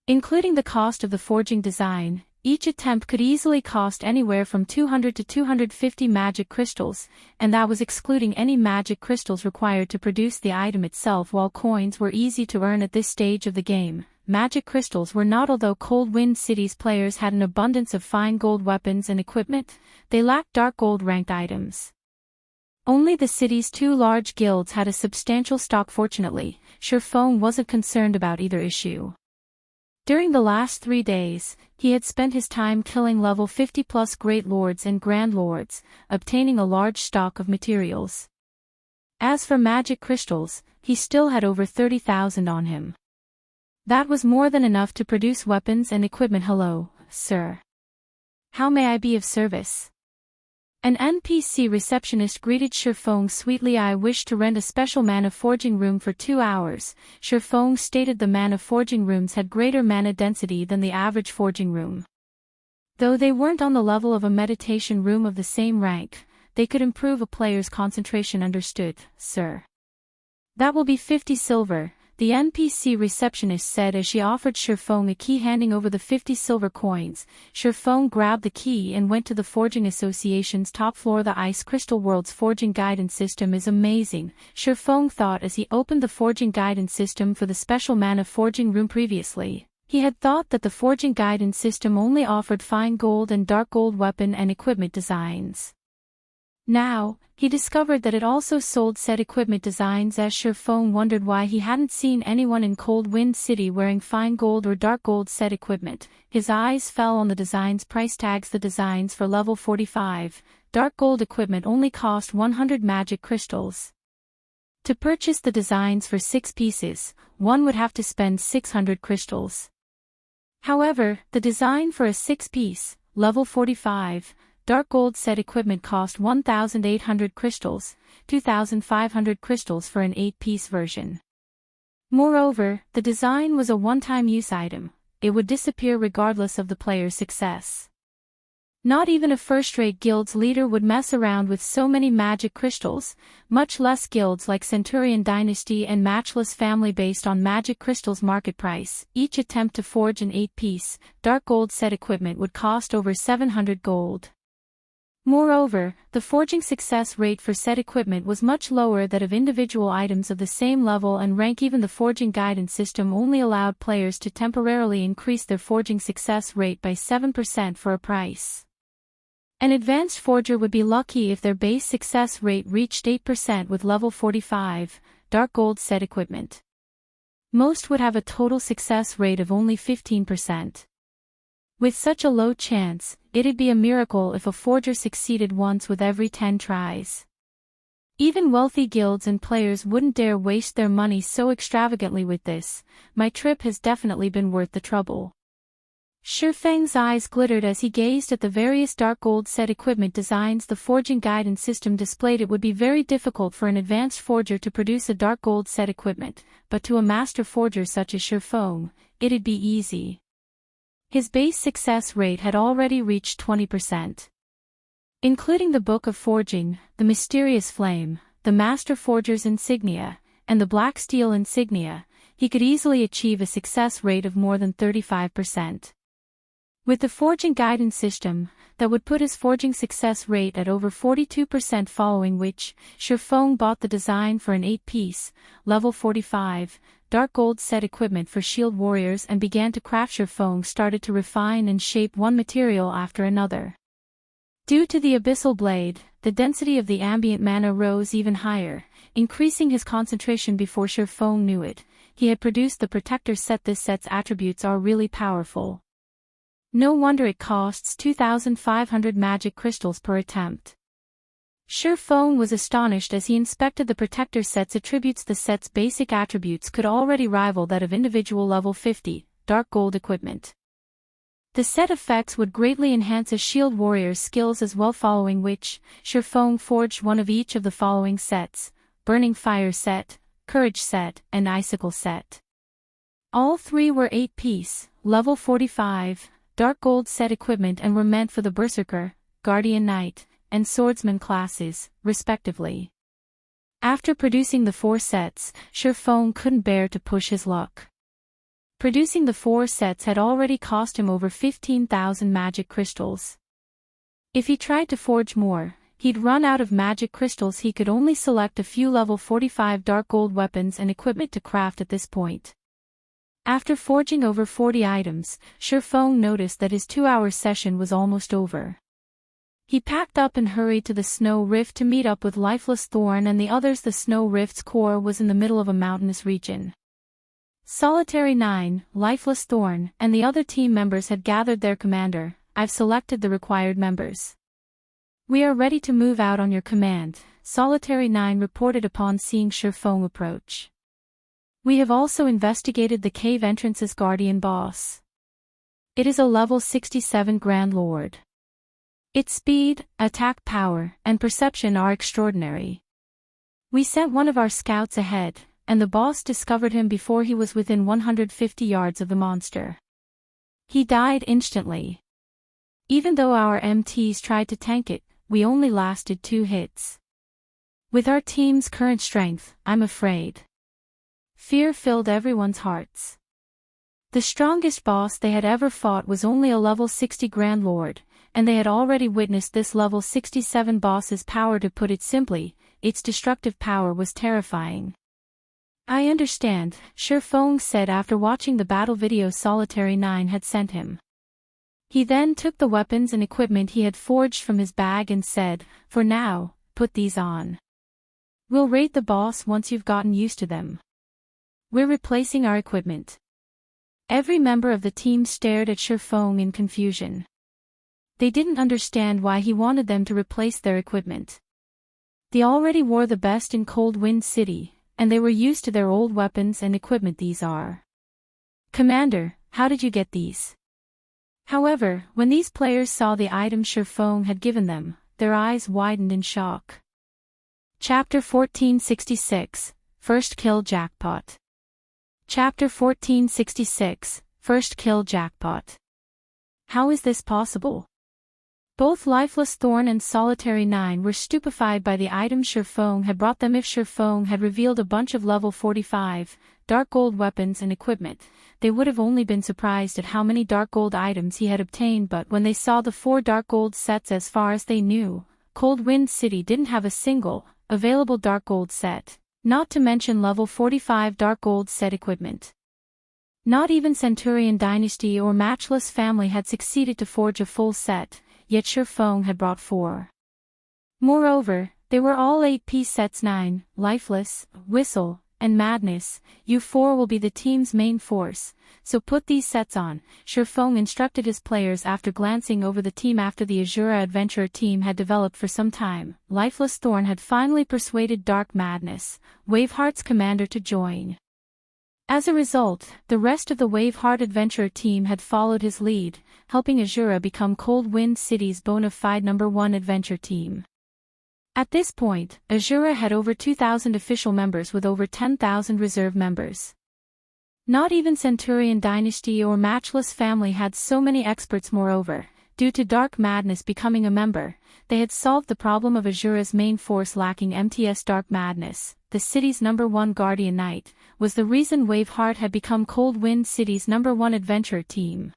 Including the cost of the forging design, each attempt could easily cost anywhere from 200 to 250 magic crystals, and that was excluding any magic crystals required to produce the item itself. While coins were easy to earn at this stage of the game, magic crystals were not. Although Cold Wind City's players had an abundance of fine gold weapons and equipment, they lacked dark gold ranked items. Only the city's 2 large guilds had a substantial stock. Fortunately, Shurfong wasn't concerned about either issue. During the last 3 days, he had spent his time killing level 50+ Great Lords and Grand Lords, obtaining a large stock of materials. As for magic crystals, he still had over 30,000 on him. That was more than enough to produce weapons and equipment. Hello, sir. How may I be of service? An NPC receptionist greeted Shurfong sweetly. I wish to rent a special mana forging room for 2 hours. Shurfong stated the mana forging rooms had greater mana density than the average forging room. Though they weren't on the level of a meditation room of the same rank, they could improve a player's concentration. Understood, sir. That will be 50 silver, the NPC receptionist said as she offered Shurfong a key. Handing over the 50 silver coins, Shurfong grabbed the key and went to the Forging Association's top floor. The Ice Crystal World's forging guidance system is amazing, Shurfong thought as he opened the forging guidance system for the special mana forging room. Previously, he had thought that the forging guidance system only offered fine gold and dark gold weapon and equipment designs. Now, he discovered that it also sold set equipment designs. As Shurfong wondered why he hadn't seen anyone in Cold Wind City wearing fine gold or dark gold set equipment, his eyes fell on the designs' price tags. The designs for level 45, dark gold equipment only cost 100 magic crystals. To purchase the designs for 6 pieces, one would have to spend 600 crystals. However, the design for a 6-piece, level 45, dark gold set equipment cost 1,800 crystals, 2,500 crystals for an 8-piece version. Moreover, the design was a one-time use item. It would disappear regardless of the player's success. Not even a first-rate guild's leader would mess around with so many magic crystals, much less guilds like Centurion Dynasty and Matchless Family. Based on magic crystals' market price, each attempt to forge an 8-piece, dark gold set equipment would cost over 700 gold. Moreover, the forging success rate for set equipment was much lower than that of individual items of the same level and rank. Even the forging guidance system only allowed players to temporarily increase their forging success rate by 7% for a price. An advanced forger would be lucky if their base success rate reached 8% with level 45, dark gold set equipment. Most would have a total success rate of only 15%. With such a low chance, it'd be a miracle if a forger succeeded once with every 10 tries. Even wealthy guilds and players wouldn't dare waste their money so extravagantly with this. My trip has definitely been worth the trouble. Shurfeng's eyes glittered as he gazed at the various dark gold set equipment designs the forging guidance system displayed. It would be very difficult for an advanced forger to produce a dark gold set equipment, but to a master forger such as Shurfeng, it'd be easy. His base success rate had already reached 20%. Including the Book of Forging, the Mysterious Flame, the Master Forger's Insignia, and the Black Steel Insignia, he could easily achieve a success rate of more than 35%. With the forging guidance system, that would put his forging success rate at over 42%, following which, Shurfeng bought the design for an 8-piece, level 45, dark gold set equipment for shield warriors and began to craft. Shurfeng started to refine and shape one material after another. Due to the Abyssal blade, the density of the ambient mana rose even higher, increasing his concentration. Before Shurfeng knew it, he had produced the protector set. This set's attributes are really powerful. No wonder it costs 2,500 magic crystals per attempt. Shurfeng was astonished as he inspected the protector set's attributes. The set's basic attributes could already rival that of individual level 50, dark gold equipment. The set effects would greatly enhance a shield warrior's skills as well, following which, Shurfeng forged one of each of the following sets: Burning Fire set, Courage set, and Icicle set. All three were 8-piece, level 45, dark gold set equipment and were meant for the Berserker, Guardian Knight, and Swordsman classes, respectively. After producing the 4 sets, Shurfeng couldn't bear to push his luck. Producing the 4 sets had already cost him over 15,000 magic crystals. If he tried to forge more, he'd run out of magic crystals. He could only select a few level 45 dark gold weapons and equipment to craft at this point. After forging over 40 items, Shurfeng noticed that his 2-hour session was almost over. He packed up and hurried to the Snow Rift to meet up with Lifeless Thorn and the others. The Snow Rift's core was in the middle of a mountainous region. Solitary 9, Lifeless Thorn, and the other team members had gathered their commander. I've selected the required members. We are ready to move out on your command, Solitary 9 reported upon seeing Shurfeng approach. We have also investigated the cave entrance's guardian boss. It is a level 67 Grand Lord. Its speed, attack power, and perception are extraordinary. We sent one of our scouts ahead, and the boss discovered him before he was within 150 yards of the monster. He died instantly. Even though our MTs tried to tank it, we only lasted 2 hits. With our team's current strength, I'm afraid. Fear filled everyone's hearts. The strongest boss they had ever fought was only a level 60 Grand Lord, and they had already witnessed this level 67 boss's power. To put it simply, its destructive power was terrifying. I understand, Shurfeng said after watching the battle video Solitary 9 had sent him. He then took the weapons and equipment he had forged from his bag and said, "For now, put these on. We'll raid the boss once you've gotten used to them. We're replacing our equipment." Every member of the team stared at Shurfeng in confusion. They didn't understand why he wanted them to replace their equipment. They already wore the best in Cold Wind City, and they were used to their old weapons and equipment. These are. Commander, how did you get these? However, when these players saw the items Shurfeng had given them, their eyes widened in shock. Chapter 1466, First Kill Jackpot. Chapter 1466, First Kill Jackpot. How is this possible? Both Lifeless Thorn and Solitary 9 were stupefied by the items Shurfeng had brought them. If Shurfeng had revealed a bunch of level 45, dark gold weapons and equipment, they would have only been surprised at how many dark gold items he had obtained. But when they saw the 4 dark gold sets, as far as they knew, Cold Wind City didn't have a single available dark gold set, not to mention level 45 dark gold set equipment. Not even Centurion Dynasty or Matchless Family had succeeded to forge a full set, yet Shurfeng had brought 4. Moreover, they were all 8-piece sets: 9, Lifeless, Whistle, and Madness. You 4 will be the team's main force, so put these sets on, Shurfeng instructed his players after glancing over the team. After the Asura adventurer team had developed for some time, Lifeless Thorn had finally persuaded Dark Madness, Waveheart's commander, to join. As a result, the rest of the Waveheart adventurer team had followed his lead, helping Asura become Cold Wind City's bona fide #1 adventure team. At this point, Asura had over 2,000 official members with over 10,000 reserve members. Not even Centurion Dynasty or Matchless Family had so many experts. Moreover, due to Dark Madness becoming a member, they had solved the problem of Asura's main force lacking MTS. Dark Madness, the city's #1 Guardian Knight, was the reason Waveheart had become Cold Wind City's #1 adventure team.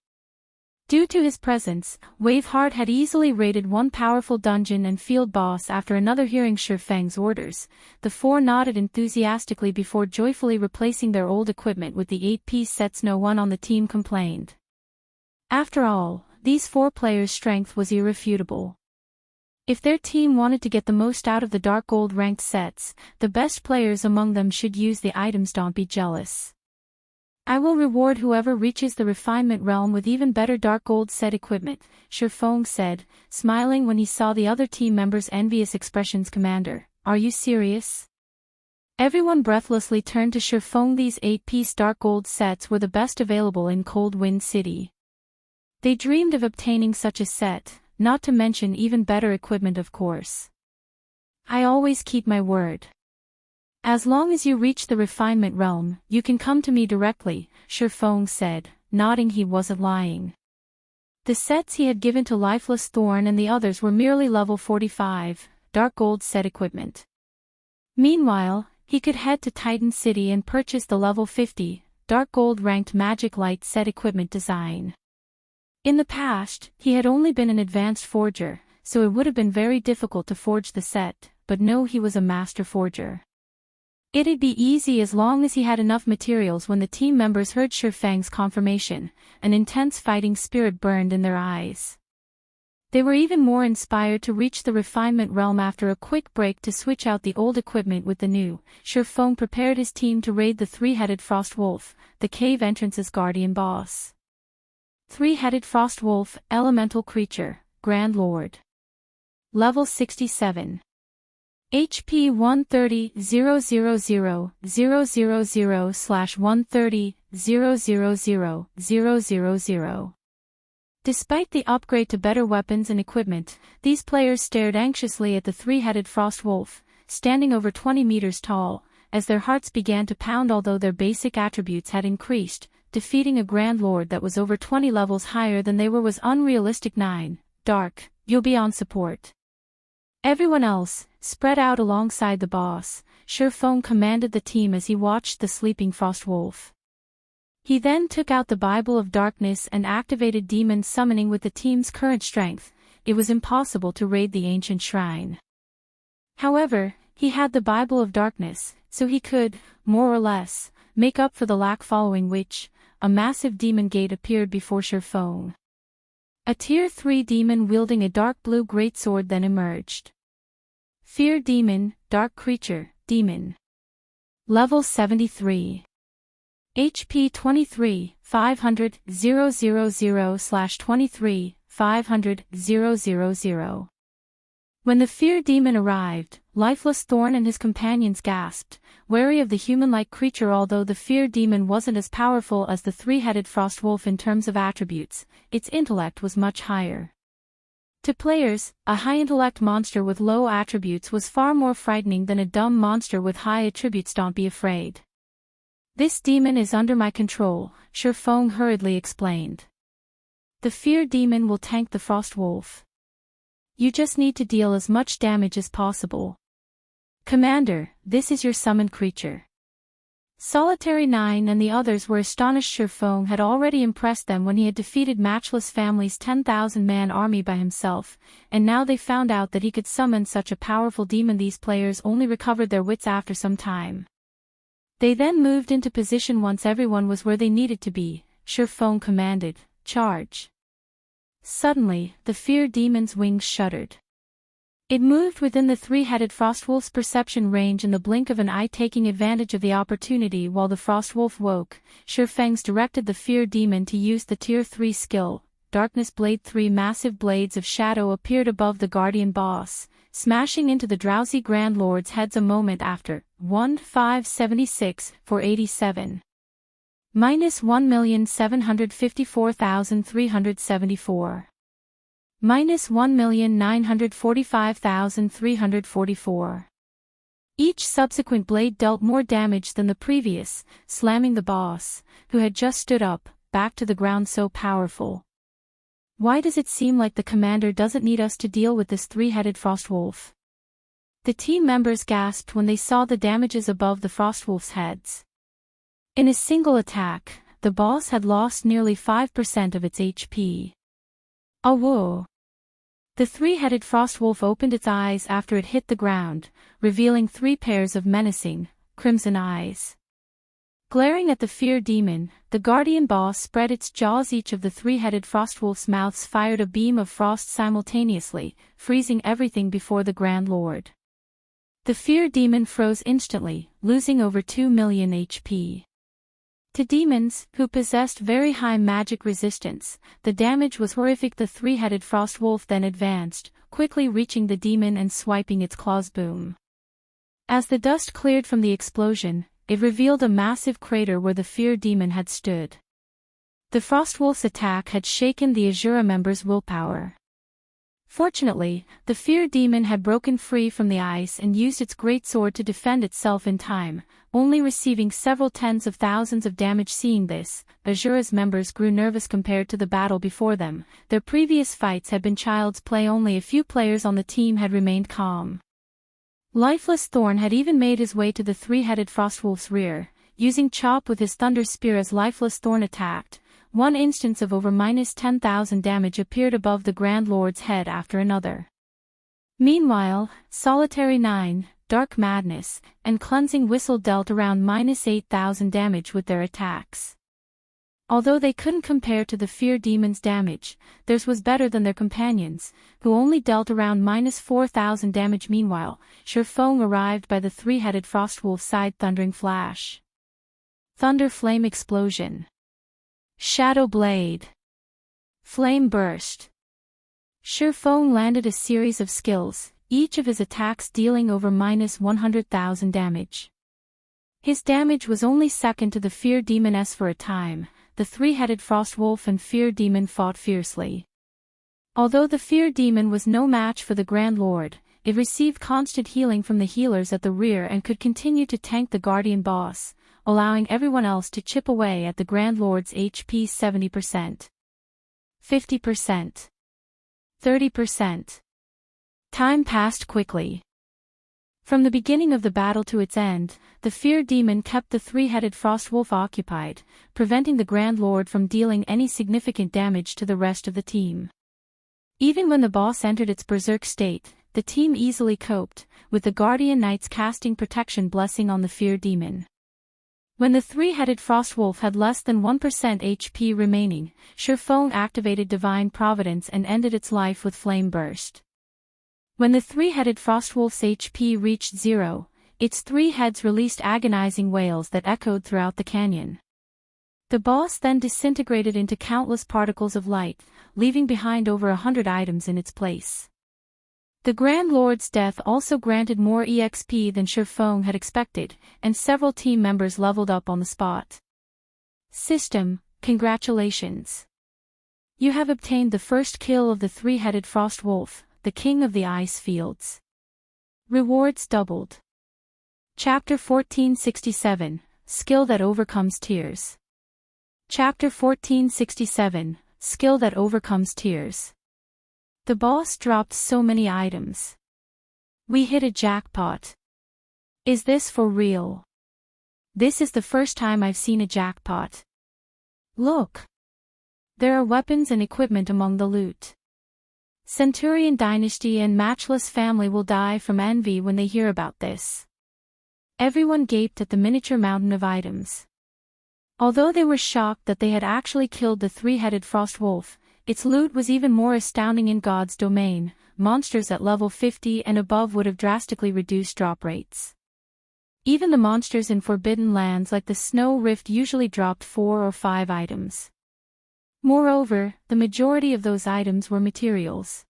Due to his presence, Waveheart had easily raided one powerful dungeon and field boss after another. Hearing Shifeng's orders, the four nodded enthusiastically before joyfully replacing their old equipment with the 8-piece sets. No one on the team complained. After all, these four players' strength was irrefutable. If their team wanted to get the most out of the Dark Gold ranked sets, the best players among them should use the items. Don't be jealous. I will reward whoever reaches the refinement realm with even better Dark Gold set equipment, Shifeng said, smiling when he saw the other team members' envious expressions. Commander, are you serious? Everyone breathlessly turned to Shifeng. These 8-piece Dark Gold sets were the best available in Cold Wind City. They dreamed of obtaining such a set, not to mention even better equipment, of course. I always keep my word. As long as you reach the refinement realm, you can come to me directly, Shifeng said, nodding. He wasn't lying. The sets he had given to Lifeless Thorn and the others were merely level 45, Dark Gold set equipment. Meanwhile, he could head to Titan City and purchase the level 50, Dark Gold ranked Magic Light set equipment design. In the past, he had only been an advanced forger, so it would have been very difficult to forge the set, but no, he was a master forger. It'd be easy as long as he had enough materials. When the team members heard Shifeng's confirmation, an intense fighting spirit burned in their eyes. They were even more inspired to reach the refinement realm. After a quick break to switch out the old equipment with the new, Shifeng prepared his team to raid the three-headed Frost Wolf, the cave entrance's guardian boss. Three-headed Frost Wolf, elemental creature, Grand Lord. Level 67. HP 130,000/130,000,000. Despite the upgrade to better weapons and equipment, these players stared anxiously at the three-headed Frost Wolf, standing over 20 meters tall, as their hearts began to pound. Although their basic attributes had increased, defeating a Grand Lord that was over 20 levels higher than they were was unrealistic. 9. Dark, you'll be on support. Everyone else, spread out alongside the boss, Shifeng commanded the team as he watched the sleeping Frost Wolf. He then took out the Bible of Darkness and activated demon summoning. With the team's current strength, it was impossible to raid the ancient shrine. However, he had the Bible of Darkness, so he could, more or less, make up for the lack. Following which, a massive demon gate appeared before Shifeng. A Tier 3 demon wielding a dark blue greatsword then emerged. Fear Demon, Dark Creature, Demon. Level 73. HP 23,500,000/23,500,000. When the Fear Demon arrived, Lifeless Thorn and his companions gasped, wary of the human-like creature. Although the Fear Demon wasn't as powerful as the three-headed Frost Wolf in terms of attributes, its intellect was much higher. To players, a high-intellect monster with low attributes was far more frightening than a dumb monster with high attributes. Don't be afraid. This demon is under my control, Shifeng hurriedly explained. The Fear Demon will tank the Frost Wolf. You just need to deal as much damage as possible. Commander, this is your summoned creature. Solitary 9 and the others were astonished. Shifeng had already impressed them when he had defeated Matchless Family's 10,000-man army by himself, and now they found out that he could summon such a powerful demon. These players only recovered their wits after some time. They then moved into position. Once everyone was where they needed to be, Shifeng commanded, "Charge." Suddenly, the Fear Demon's wings shuddered. It moved within the three-headed Frostwolf's perception range in the blink of an eye. Taking advantage of the opportunity while the Frostwolf woke, Shifeng directed the Fear Demon to use the Tier 3 skill, Darkness Blade. 3 massive blades of shadow appeared above the Guardian boss, smashing into the drowsy Grand Lord's heads. A moment after, 1,576 for 87. -1,754,374. -1,945,344. Each subsequent blade dealt more damage than the previous, slamming the boss, who had just stood up, back to the ground. So powerful. Why does it seem like the commander doesn't need us to deal with this three-headed Frostwolf? The team members gasped when they saw the damages above the Frostwolf's heads. In a single attack, the boss had lost nearly 5% of its HP. Awoo! The three-headed frostwolf opened its eyes after it hit the ground, revealing 3 pairs of menacing, crimson eyes. Glaring at the fear demon, the guardian boss spread its jaws. Each of the three-headed frostwolf's mouths fired a beam of frost simultaneously, freezing everything before the Grand Lord. The fear demon froze instantly, losing over 2 million HP. To demons, who possessed very high magic resistance, the damage was horrific. The three-headed frostwolf then advanced, quickly reaching the demon and swiping its claws. Boom. As the dust cleared from the explosion, it revealed a massive crater where the fear demon had stood. The frostwolf's attack had shaken the Asura members' willpower. Fortunately, the fear demon had broken free from the ice and used its greatsword to defend itself in time, only receiving several tens of thousands of damage. Seeing this, Asura's members grew nervous compared to the battle before them. Their previous fights had been child's play. Only a few players on the team had remained calm. Lifeless Thorn had even made his way to the three-headed frostwolf's rear, using Chop with his thunder spear as Lifeless Thorn attacked. One instance of over -10,000 damage appeared above the Grand Lord's head after another. Meanwhile, Solitary 9, Dark Madness, and Cleansing Whistle dealt around -8,000 damage with their attacks. Although they couldn't compare to the Fear Demon's damage, theirs was better than their companions, who only dealt around -4,000 damage. Meanwhile, Shurfong arrived by the three-headed frostwolf's side. Thundering Flash. Thunder Flame Explosion. Shadow Blade. Flame Burst. Shurfong landed a series of skills, each of his attacks dealing over -100,000 damage. His damage was only second to the Fear Demoness. For a time, the three-headed frostwolf and Fear Demon fought fiercely. Although the Fear Demon was no match for the Grand Lord, it received constant healing from the healers at the rear and could continue to tank the Guardian boss, allowing everyone else to chip away at the Grand Lord's HP. 70%. 50%. 30%. Time passed quickly. From the beginning of the battle to its end, the Fear Demon kept the three-headed frostwolf occupied, preventing the Grand Lord from dealing any significant damage to the rest of the team. Even when the boss entered its berserk state, the team easily coped, with the Guardian Knights casting Protection Blessing on the Fear Demon. When the three-headed frostwolf had less than 1% HP remaining, Shurfong activated Divine Providence and ended its life with Flame Burst. When the three-headed frostwolf's HP reached 0, its 3 heads released agonizing wails that echoed throughout the canyon. The boss then disintegrated into countless particles of light, leaving behind over 100 items in its place. The Grand Lord's death also granted more EXP than Shurfong had expected, and several team members leveled up on the spot. System, congratulations. You have obtained the first kill of the three-headed frostwolf, the King of the Ice Fields. Rewards doubled. Chapter 1467, Skill that Overcomes Tears. Chapter 1467, Skill that Overcomes Tears. The boss dropped so many items. We hit a jackpot. Is this for real? This is the first time I've seen a jackpot. Look. There are weapons and equipment among the loot. Centurion Dynasty and Matchless Family will die from envy when they hear about this. Everyone gaped at the miniature mountain of items. Although they were shocked that they had actually killed the three-headed frostwolf, its loot was even more astounding. In God's domain, monsters at level 50 and above would have drastically reduced drop rates. Even the monsters in forbidden lands like the Snow Rift usually dropped 4 or 5 items. Moreover, the majority of those items were materials.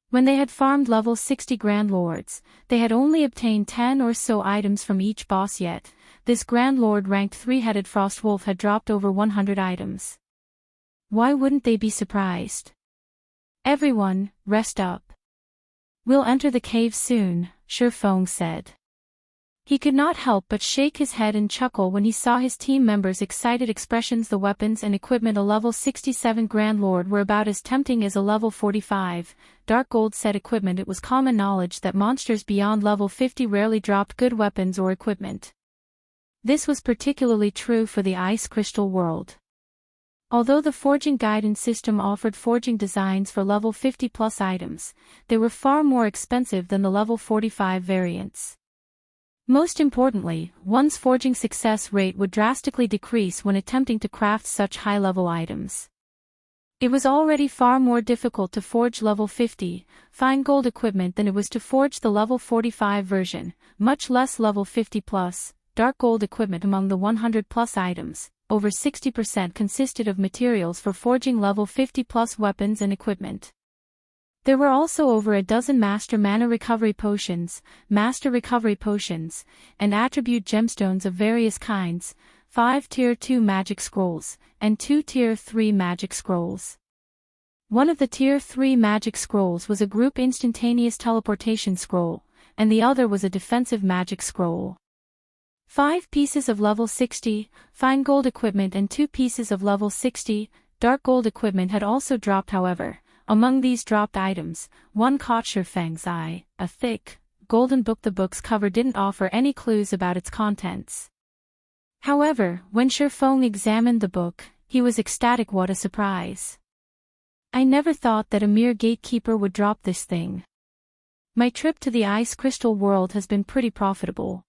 When they had farmed level 60 Grand Lords, they had only obtained 10 or so items from each boss. Yet this Grand Lord ranked three-headed frostwolf had dropped over 100 items. Why wouldn't they be surprised? Everyone, rest up. We'll enter the cave soon, Shurfong said. He could not help but shake his head and chuckle when he saw his team members' excited expressions. The weapons and equipment a level 67 Grand Lord were about as tempting as a level 45 Dark Gold set equipment. It was common knowledge that monsters beyond level 50 rarely dropped good weapons or equipment. This was particularly true for the Ice Crystal world. Although the forging guidance system offered forging designs for level 50+ items, they were far more expensive than the level 45 variants. Most importantly, one's forging success rate would drastically decrease when attempting to craft such high-level items. It was already far more difficult to forge level 50, fine gold equipment than it was to forge the level 45 version, much less level 50+, dark gold equipment. Among the 100+ items, over 60% consisted of materials for forging level 50+ weapons and equipment. There were also over a dozen Master Mana Recovery Potions, Master Recovery Potions, and Attribute Gemstones of various kinds, 5 Tier 2 Magic Scrolls, and 2 Tier 3 Magic Scrolls. One of the Tier 3 Magic Scrolls was a group instantaneous teleportation scroll, and the other was a defensive magic scroll. 5 pieces of level 60, fine gold equipment and 2 pieces of level 60, dark gold equipment had also dropped. However, among these dropped items, one caught Shifeng's eye, a thick, golden book. The book's cover didn't offer any clues about its contents. However, when Shifeng examined the book, he was ecstatic. What a surprise! I never thought that a mere gatekeeper would drop this thing. My trip to the Ice Crystal world has been pretty profitable.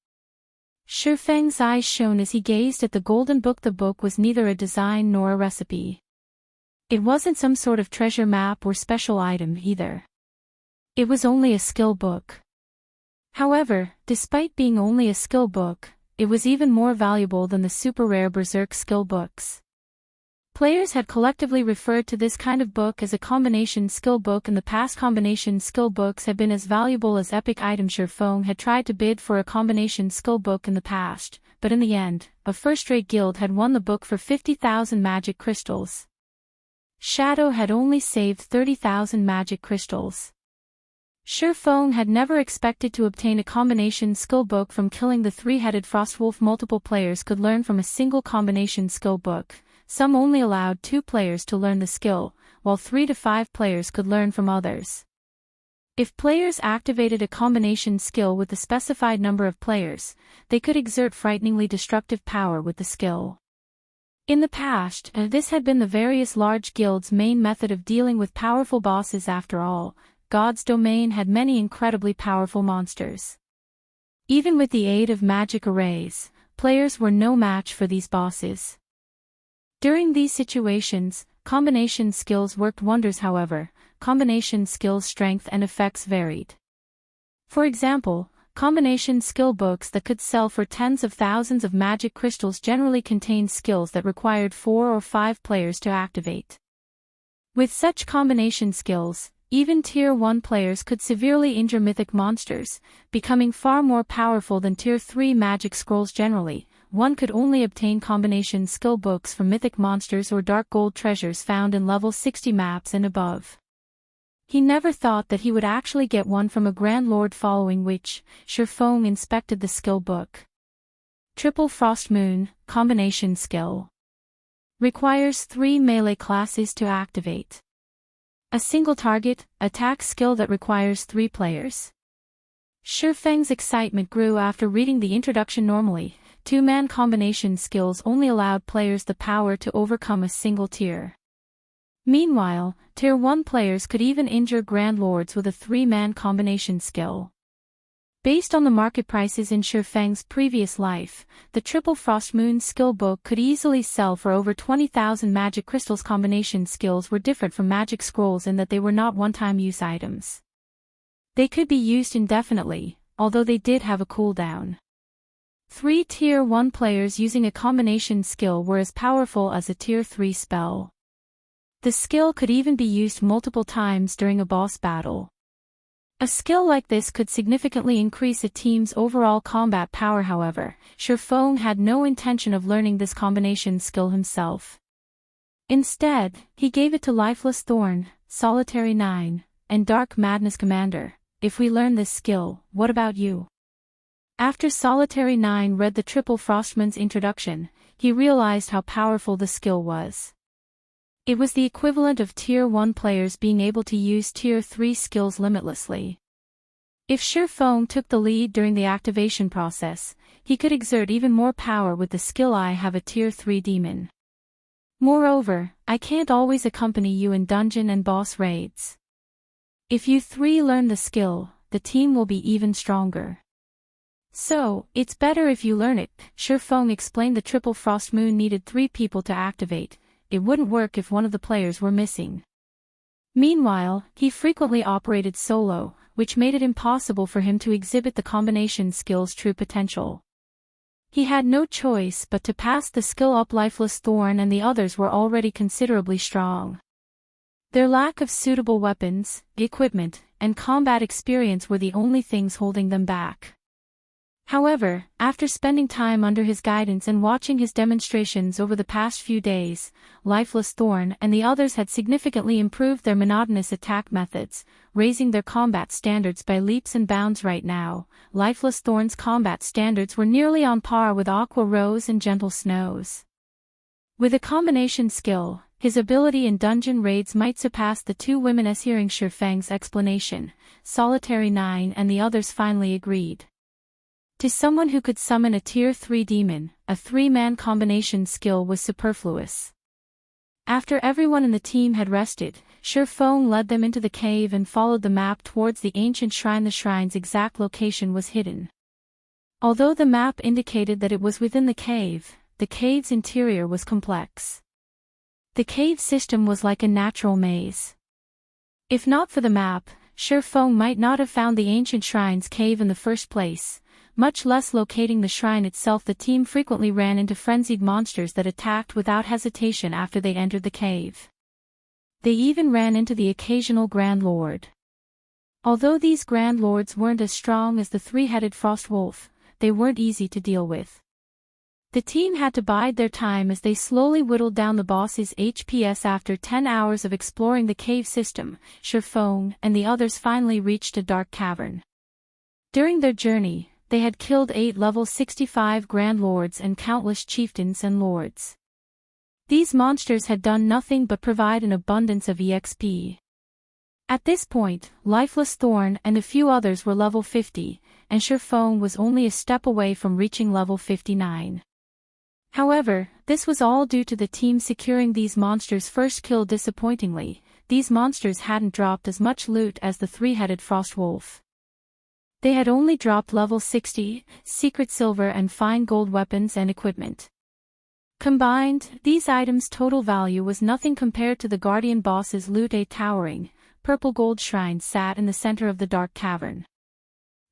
Shifeng's eyes shone as he gazed at the golden book. The book was neither a design nor a recipe. It wasn't some sort of treasure map or special item either. It was only a skill book. However, despite being only a skill book, it was even more valuable than the super rare Berserk skill books. Players had collectively referred to this kind of book as a combination skill book in the past. Combination skill books had been as valuable as epic items. Shifeng had tried to bid for a combination skill book in the past, but in the end, a first-rate guild had won the book for 50,000 magic crystals. Shadow had only saved 30,000 magic crystals. Shifeng had never expected to obtain a combination skill book from killing the three-headed Frostwolf. Multiple players could learn from a single combination skill book. Some only allowed 2 players to learn the skill, while 3 to 5 players could learn from others. If players activated a combination skill with the specified number of players, they could exert frighteningly destructive power with the skill. In the past, this had been the various large guilds' main method of dealing with powerful bosses. After all, God's domain had many incredibly powerful monsters. Even with the aid of magic arrays, players were no match for these bosses. During these situations, combination skills worked wonders. However, combination skills' strength and effects varied. For example, combination skill books that could sell for tens of thousands of magic crystals generally contained skills that required 4 or 5 players to activate. With such combination skills, even Tier 1 players could severely injure mythic monsters, becoming far more powerful than Tier 3 magic scrolls. Generally, one could only obtain combination skill books from mythic monsters or dark gold treasures found in level 60 maps and above. He never thought that he would actually get one from a Grand Lord. Following which, Shifeng inspected the skill book. Triple Frost Moon, combination skill. Requires 3 melee classes to activate. A single target, attack skill that requires 3 players. Shifeng's excitement grew after reading the introduction. Normally, 2-man combination skills only allowed players the power to overcome a single tier. Meanwhile, Tier 1 players could even injure Grand Lords with a 3-man combination skill. Based on the market prices in Shifeng's previous life, the Triple Frost Moon skill book could easily sell for over 20,000 magic crystals. Combination skills were different from magic scrolls in that they were not one-time use items. They could be used indefinitely, although they did have a cooldown. 3 Tier 1 players using a combination skill were as powerful as a Tier 3 spell. The skill could even be used multiple times during a boss battle. A skill like this could significantly increase a team's overall combat power. However, Shifeng had no intention of learning this combination skill himself. Instead, he gave it to Lifeless Thorn, Solitary 9, and Dark Madness Commander. If we learn this skill, what about you? After Solitary 9 read the Triple Frostman's introduction, he realized how powerful the skill was. It was the equivalent of Tier 1 players being able to use Tier 3 skills limitlessly. If Shifeng took the lead during the activation process, he could exert even more power with the skill. I have a Tier 3 demon. Moreover, I can't always accompany you in dungeon and boss raids. If you three learn the skill, the team will be even stronger. So, it's better if you learn it. Shifeng explained the triple frost moon needed 3 people to activate. It wouldn't work if one of the players were missing. Meanwhile, he frequently operated solo, which made it impossible for him to exhibit the combination skill's true potential. He had no choice but to pass the skill up. Lifeless Thorn and the others were already considerably strong. Their lack of suitable weapons, equipment, and combat experience were the only things holding them back. However, after spending time under his guidance and watching his demonstrations over the past few days, Lifeless Thorn and the others had significantly improved their monotonous attack methods, raising their combat standards by leaps and bounds. Right now, Lifeless Thorn's combat standards were nearly on par with Aqua Rose and Gentle Snow's. With a combination skill, his ability in dungeon raids might surpass the 2 women. As hearing Shifeng's explanation, Solitary 9 and the others finally agreed. To someone who could summon a Tier 3 demon, a 3-man combination skill was superfluous. After everyone in the team had rested, Shifeng led them into the cave and followed the map towards the ancient shrine. The shrine's exact location was hidden. Although the map indicated that it was within the cave's interior was complex. The cave system was like a natural maze. If not for the map, Shifeng might not have found the ancient shrine's cave in the first place. Much less locating the shrine itself. The team frequently ran into frenzied monsters that attacked without hesitation after they entered the cave. They even ran into the occasional Grand Lord. Although these Grand Lords weren't as strong as the 3-headed Frost Wolf, they weren't easy to deal with. The team had to bide their time as they slowly whittled down the boss's HPs. After 10 hours of exploring the cave system, Shifeng and the others finally reached a dark cavern. During their journey, they had killed 8 level 65 Grand Lords and countless chieftains and lords. These monsters had done nothing but provide an abundance of EXP. At this point, Lifeless Thorn and a few others were level 50, and Shifeng was only a step away from reaching level 59. However, this was all due to the team securing these monsters' first kill. Disappointingly, these monsters hadn't dropped as much loot as the 3-headed Frost Wolf. They had only dropped level 60, secret silver and fine gold weapons and equipment. Combined, these items' total value was nothing compared to the Guardian boss's loot. A towering, purple gold shrine sat in the center of the dark cavern.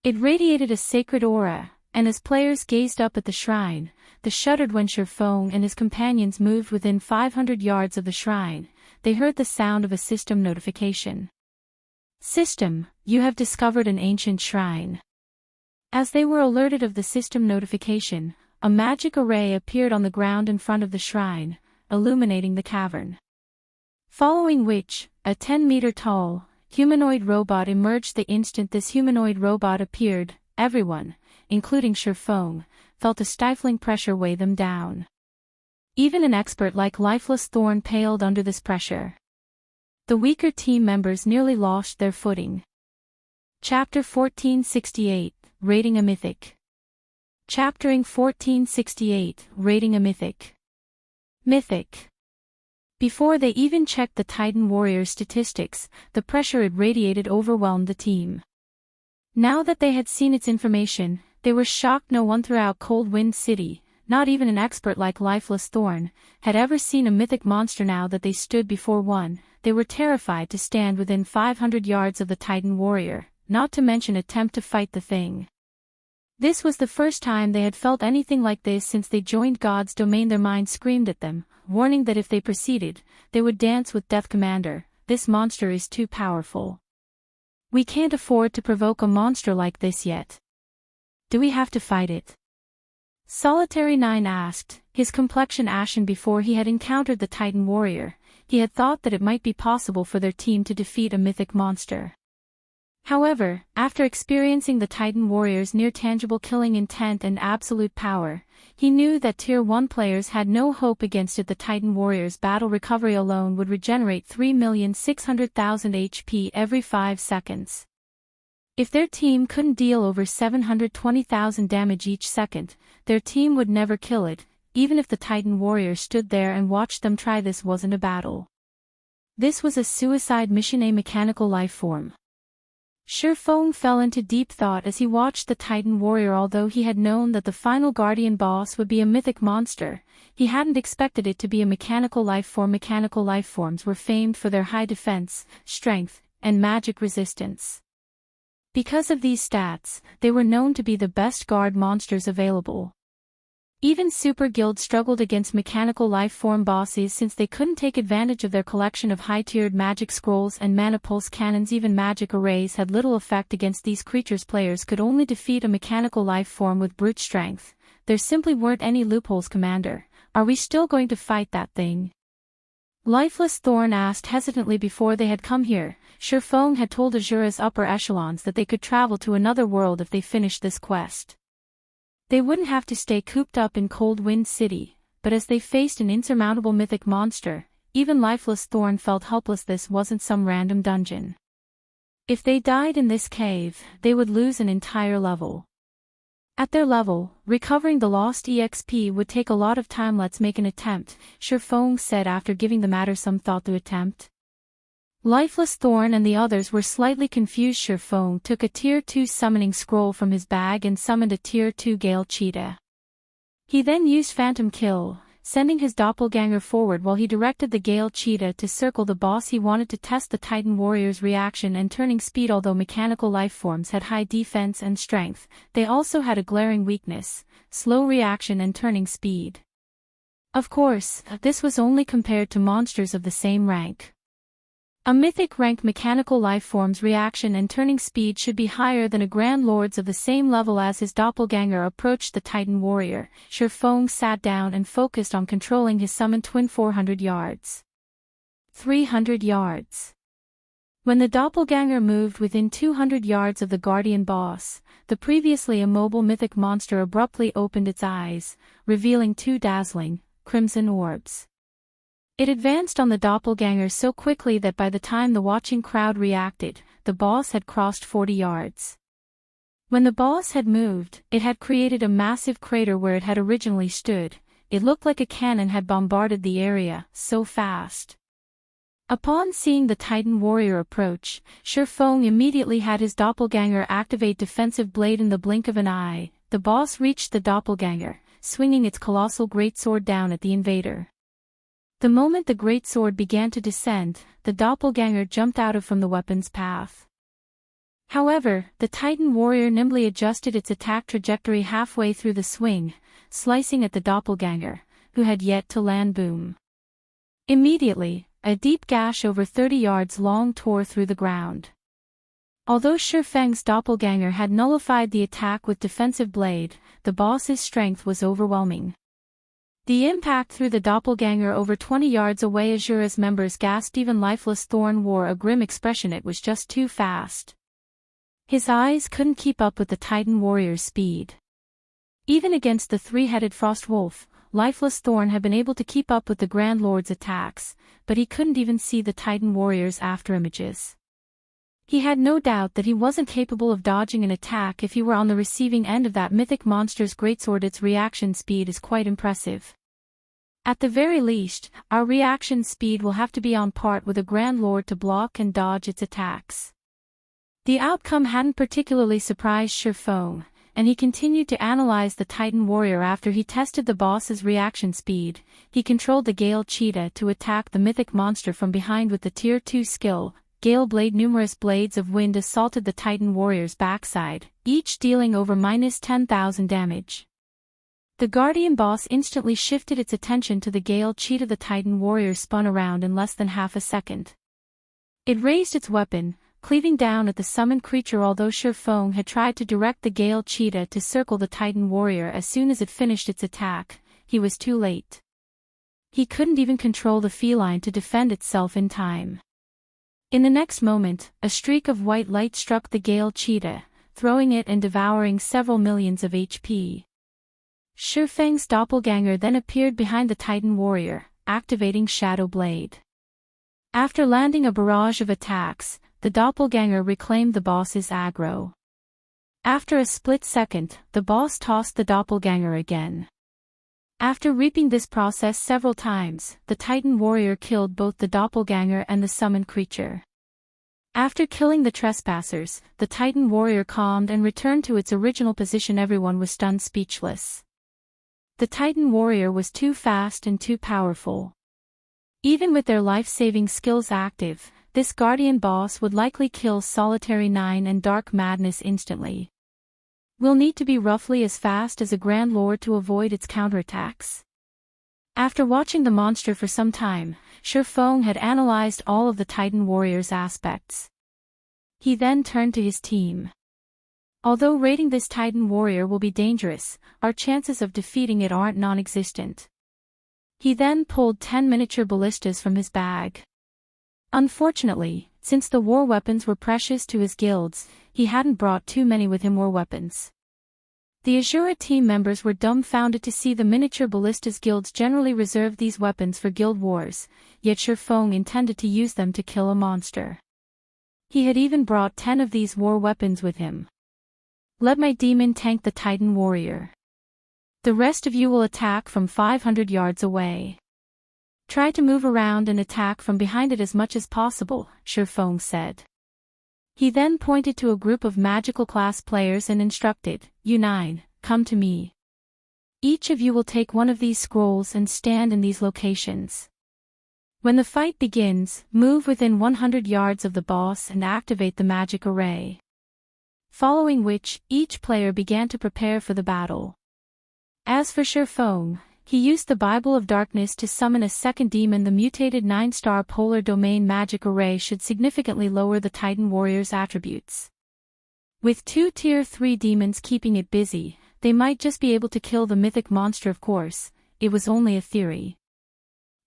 It radiated a sacred aura, and as players gazed up at the shrine, they shuddered. When Shifeng and his companions moved within 500 yards of the shrine, they heard the sound of a system notification. System, you have discovered an ancient shrine. As they were alerted of the system notification, a magic array appeared on the ground in front of the shrine, illuminating the cavern. Following which, a 10-meter-tall, humanoid robot emerged. The instant this humanoid robot appeared, everyone, including Shifeng, felt a stifling pressure weigh them down. Even an expert like Lifeless Thorn paled under this pressure. The weaker team members nearly lost their footing. Chapter 1468, Raiding a Mythic. Chaptering 1468, Raiding a Mythic. Mythic. Before they even checked the Titan Warrior statistics, the pressure it radiated overwhelmed the team. Now that they had seen its information, they were shocked. No one throughout Cold Wind City, not even an expert like Lifeless Thorn, had ever seen a mythic monster. Now that they stood before one, they were terrified to stand within 500 yards of the Titan Warrior, not to mention attempt to fight the thing. This was the first time they had felt anything like this since they joined God's domain. Their minds screamed at them, warning that if they proceeded, they would dance with Death. Commander, this monster is too powerful. We can't afford to provoke a monster like this yet. Do we have to fight it? Solitary 9 asked, his complexion ashen. Before he had encountered the Titan Warrior, he had thought that it might be possible for their team to defeat a mythic monster. However, after experiencing the Titan Warrior's near-tangible killing intent and absolute power, he knew that Tier 1 players had no hope against it. The Titan Warrior's battle recovery alone would regenerate 3,600,000 HP every 5 seconds. If their team couldn't deal over 720,000 damage each second, their team would never kill it. even if the Titan warrior stood there and watched them try. This wasn't a battle. This was a suicide mission, a mechanical life form. Shifeng fell into deep thought as he watched the Titan warrior. Although he had known that the final guardian boss would be a mythic monster, he hadn't expected it to be a mechanical life form. Mechanical life forms were famed for their high defense, strength, and magic resistance. Because of these stats, they were known to be the best guard monsters available. Even Super Guild struggled against mechanical life form bosses since they couldn't take advantage of their collection of high-tiered magic scrolls and mana pulse cannons. Even magic arrays had little effect against these creatures. Players could only defeat a mechanical life form with brute strength. There simply weren't any loopholes. Commander, are we still going to fight that thing? Lifeless Thorn asked hesitantly. Before they had come here, Shifeng had told Asura's upper echelons that they could travel to another world if they finished this quest. They wouldn't have to stay cooped up in Cold Wind City, but as they faced an insurmountable mythic monster, even Lifeless Thorn felt helpless. This wasn't some random dungeon. If they died in this cave, they would lose an entire level. At their level, recovering the lost EXP would take a lot of time. Let's make an attempt, Shifeng said after giving the matter some thought. The attempt? Lifeless Thorn and the others were slightly confused. Shifeng took a Tier 2 summoning scroll from his bag and summoned a Tier 2 Gale Cheetah. He then used Phantom Kill, sending his doppelganger forward while he directed the Gale Cheetah to circle the boss. He wanted to test the Titan warrior's reaction and turning speed. Although mechanical life forms had high defense and strength, they also had a glaring weakness: slow reaction and turning speed. Of course, this was only compared to monsters of the same rank. A mythic rank mechanical life form's reaction and turning speed should be higher than a Grand Lord's of the same level. As his doppelganger approached the Titan warrior, Shifeng sat down and focused on controlling his summoned twin. 400 yards. 300 yards. When the doppelganger moved within 200 yards of the guardian boss, the previously immobile mythic monster abruptly opened its eyes, revealing two dazzling, crimson orbs. It advanced on the doppelganger so quickly that by the time the watching crowd reacted, the boss had crossed 40 yards. When the boss had moved, it had created a massive crater where it had originally stood. It looked like a cannon had bombarded the area, so fast. Upon seeing the Titan warrior approach, Shifeng immediately had his doppelganger activate Defensive Blade. In the blink of an eye, the boss reached the doppelganger, swinging its colossal greatsword down at the invader. The moment the greatsword began to descend, the doppelganger jumped out of from the weapon's path. However, the Titan warrior nimbly adjusted its attack trajectory halfway through the swing, slicing at the doppelganger, who had yet to land. Boom. Immediately, a deep gash over 30 yards long tore through the ground. Although Shifeng's doppelganger had nullified the attack with Defensive Blade, the boss's strength was overwhelming. The impact threw the doppelganger over 20 yards away. Asura's members gasped. Even Lifeless Thorn wore a grim expression. It was just too fast. His eyes couldn't keep up with the Titan warrior's speed. Even against the three-headed frost wolf, Lifeless Thorn had been able to keep up with the Grand Lord's attacks, but he couldn't even see the Titan warrior's afterimages. He had no doubt that he wasn't capable of dodging an attack if he were on the receiving end of that mythic monster's greatsword. Its reaction speed is quite impressive. At the very least, our reaction speed will have to be on par with a Grand Lord to block and dodge its attacks. The outcome hadn't particularly surprised Shifeng, and he continued to analyze the Titan warrior. After he tested the boss's reaction speed, he controlled the Gale Cheetah to attack the mythic monster from behind with the Tier 2 skill, Gale Blade. Numerous blades of wind assaulted the Titan warrior's backside, each dealing over -10,000 damage. The guardian boss instantly shifted its attention to the Gale Cheetah. The Titan warrior spun around in less than half a second. It raised its weapon, cleaving down at the summoned creature. Although Shifeng had tried to direct the Gale Cheetah to circle the Titan warrior as soon as it finished its attack, he was too late. He couldn't even control the feline to defend itself in time. In the next moment, a streak of white light struck the Gale Cheetah, throwing it and devouring several millions of HP. Shifeng's doppelganger then appeared behind the Titan warrior, activating Shadow Blade. After landing a barrage of attacks, the doppelganger reclaimed the boss's aggro. After a split second, the boss tossed the doppelganger again. After repeating this process several times, the Titan warrior killed both the doppelganger and the summoned creature. After killing the trespassers, the Titan warrior calmed and returned to its original position. Everyone was stunned speechless. The Titan warrior was too fast and too powerful. Even with their life-saving skills active, this guardian boss would likely kill Solitary 9 and Dark Madness instantly. We'll need to be roughly as fast as a Grand Lord to avoid its counterattacks. After watching the monster for some time, Shifeng had analyzed all of the Titan warrior's aspects. He then turned to his team. Although raiding this Titan warrior will be dangerous, our chances of defeating it aren't non-existent. He then pulled 10 miniature ballistas from his bag. Unfortunately, since the war weapons were precious to his guilds, he hadn't brought too many with him. War weapons. The Asura team members were dumbfounded to see the miniature ballistas guilds generally reserve these weapons for guild wars, yet Shifeng intended to use them to kill a monster. He had even brought 10 of these war weapons with him. Let my demon tank the Titan warrior. The rest of you will attack from 500 yards away. Try to move around and attack from behind it as much as possible, Shifeng said. He then pointed to a group of magical class players and instructed, "You 9, come to me. Each of you will take one of these scrolls and stand in these locations. When the fight begins, move within 100 yards of the boss and activate the magic array." Following which, each player began to prepare for the battle. As for Shifeng, he used the Bible of Darkness to summon a second demon. The mutated 9-star Polar Domain magic array should significantly lower the Titan warrior's attributes. With 2 Tier 3 demons keeping it busy, they might just be able to kill the mythic monster. Of course, it was only a theory.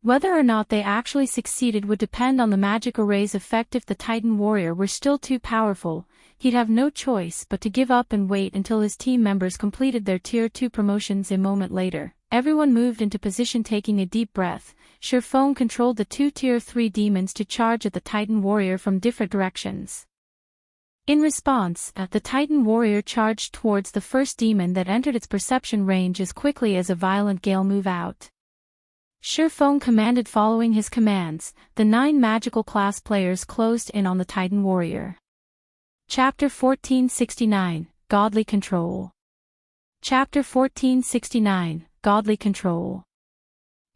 Whether or not they actually succeeded would depend on the magic array's effect. If the Titan warrior were still too powerful, he'd have no choice but to give up and wait until his team members completed their Tier 2 promotions. A moment later, everyone moved into position. Taking a deep breath, Shifeng controlled the 2 Tier 3 demons to charge at the Titan warrior from different directions. In response, the Titan warrior charged towards the first demon that entered its perception range as quickly as a violent gale moved out. Shifeng commanded. Following his commands, the 9 magical class players closed in on the Titan warrior. Chapter 1469, Godly Control. Chapter 1469, Godly Control.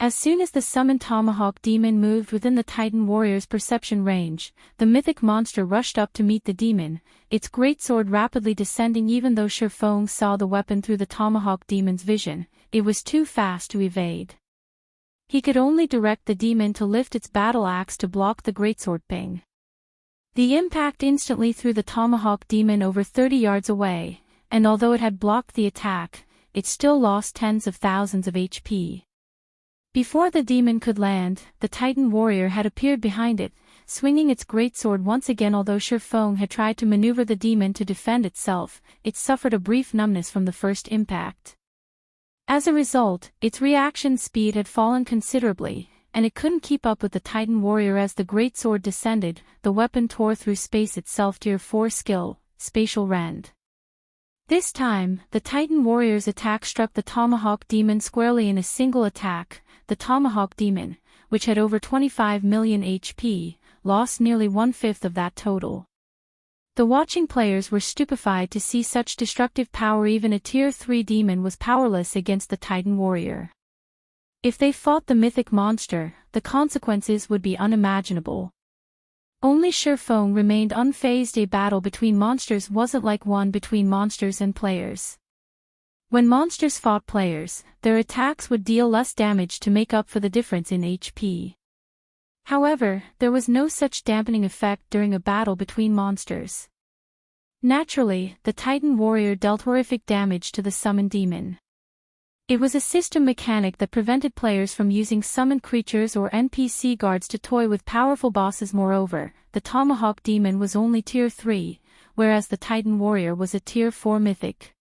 As soon as the summoned Tomahawk demon moved within the Titan warrior's perception range, the mythic monster rushed up to meet the demon, its greatsword rapidly descending. Even though Shifeng saw the weapon through the Tomahawk demon's vision, it was too fast to evade. He could only direct the demon to lift its battle axe to block the greatsword ping. The impact instantly threw the Tomahawk demon over 30 yards away, and although it had blocked the attack, it still lost tens of thousands of HP. Before the demon could land, the Titan warrior had appeared behind it, swinging its greatsword once again. Although Shifeng had tried to maneuver the demon to defend itself, it suffered a brief numbness from the first impact. As a result, its reaction speed had fallen considerably, and it couldn't keep up with the Titan warrior. As the greatsword descended, the weapon tore through space itself. Tier 4 skill, Spatial Rend. This time, the Titan warrior's attack struck the Tomahawk demon squarely in a single attack. The Tomahawk demon, which had over 25 million HP, lost nearly 1/5 of that total. The watching players were stupefied to see such destructive power. Even a Tier 3 demon was powerless against the Titan warrior. If they fought the mythic monster, the consequences would be unimaginable. Only Shifeng remained unfazed. A battle between monsters wasn't like one between monsters and players. When monsters fought players, their attacks would deal less damage to make up for the difference in HP. However, there was no such dampening effect during a battle between monsters. Naturally, the Titan warrior dealt horrific damage to the summoned demon. It was a system mechanic that prevented players from using summoned creatures or NPC guards to toy with powerful bosses. Moreover, the Tomahawk demon was only Tier 3, whereas the Titan warrior was a Tier 4 mythic.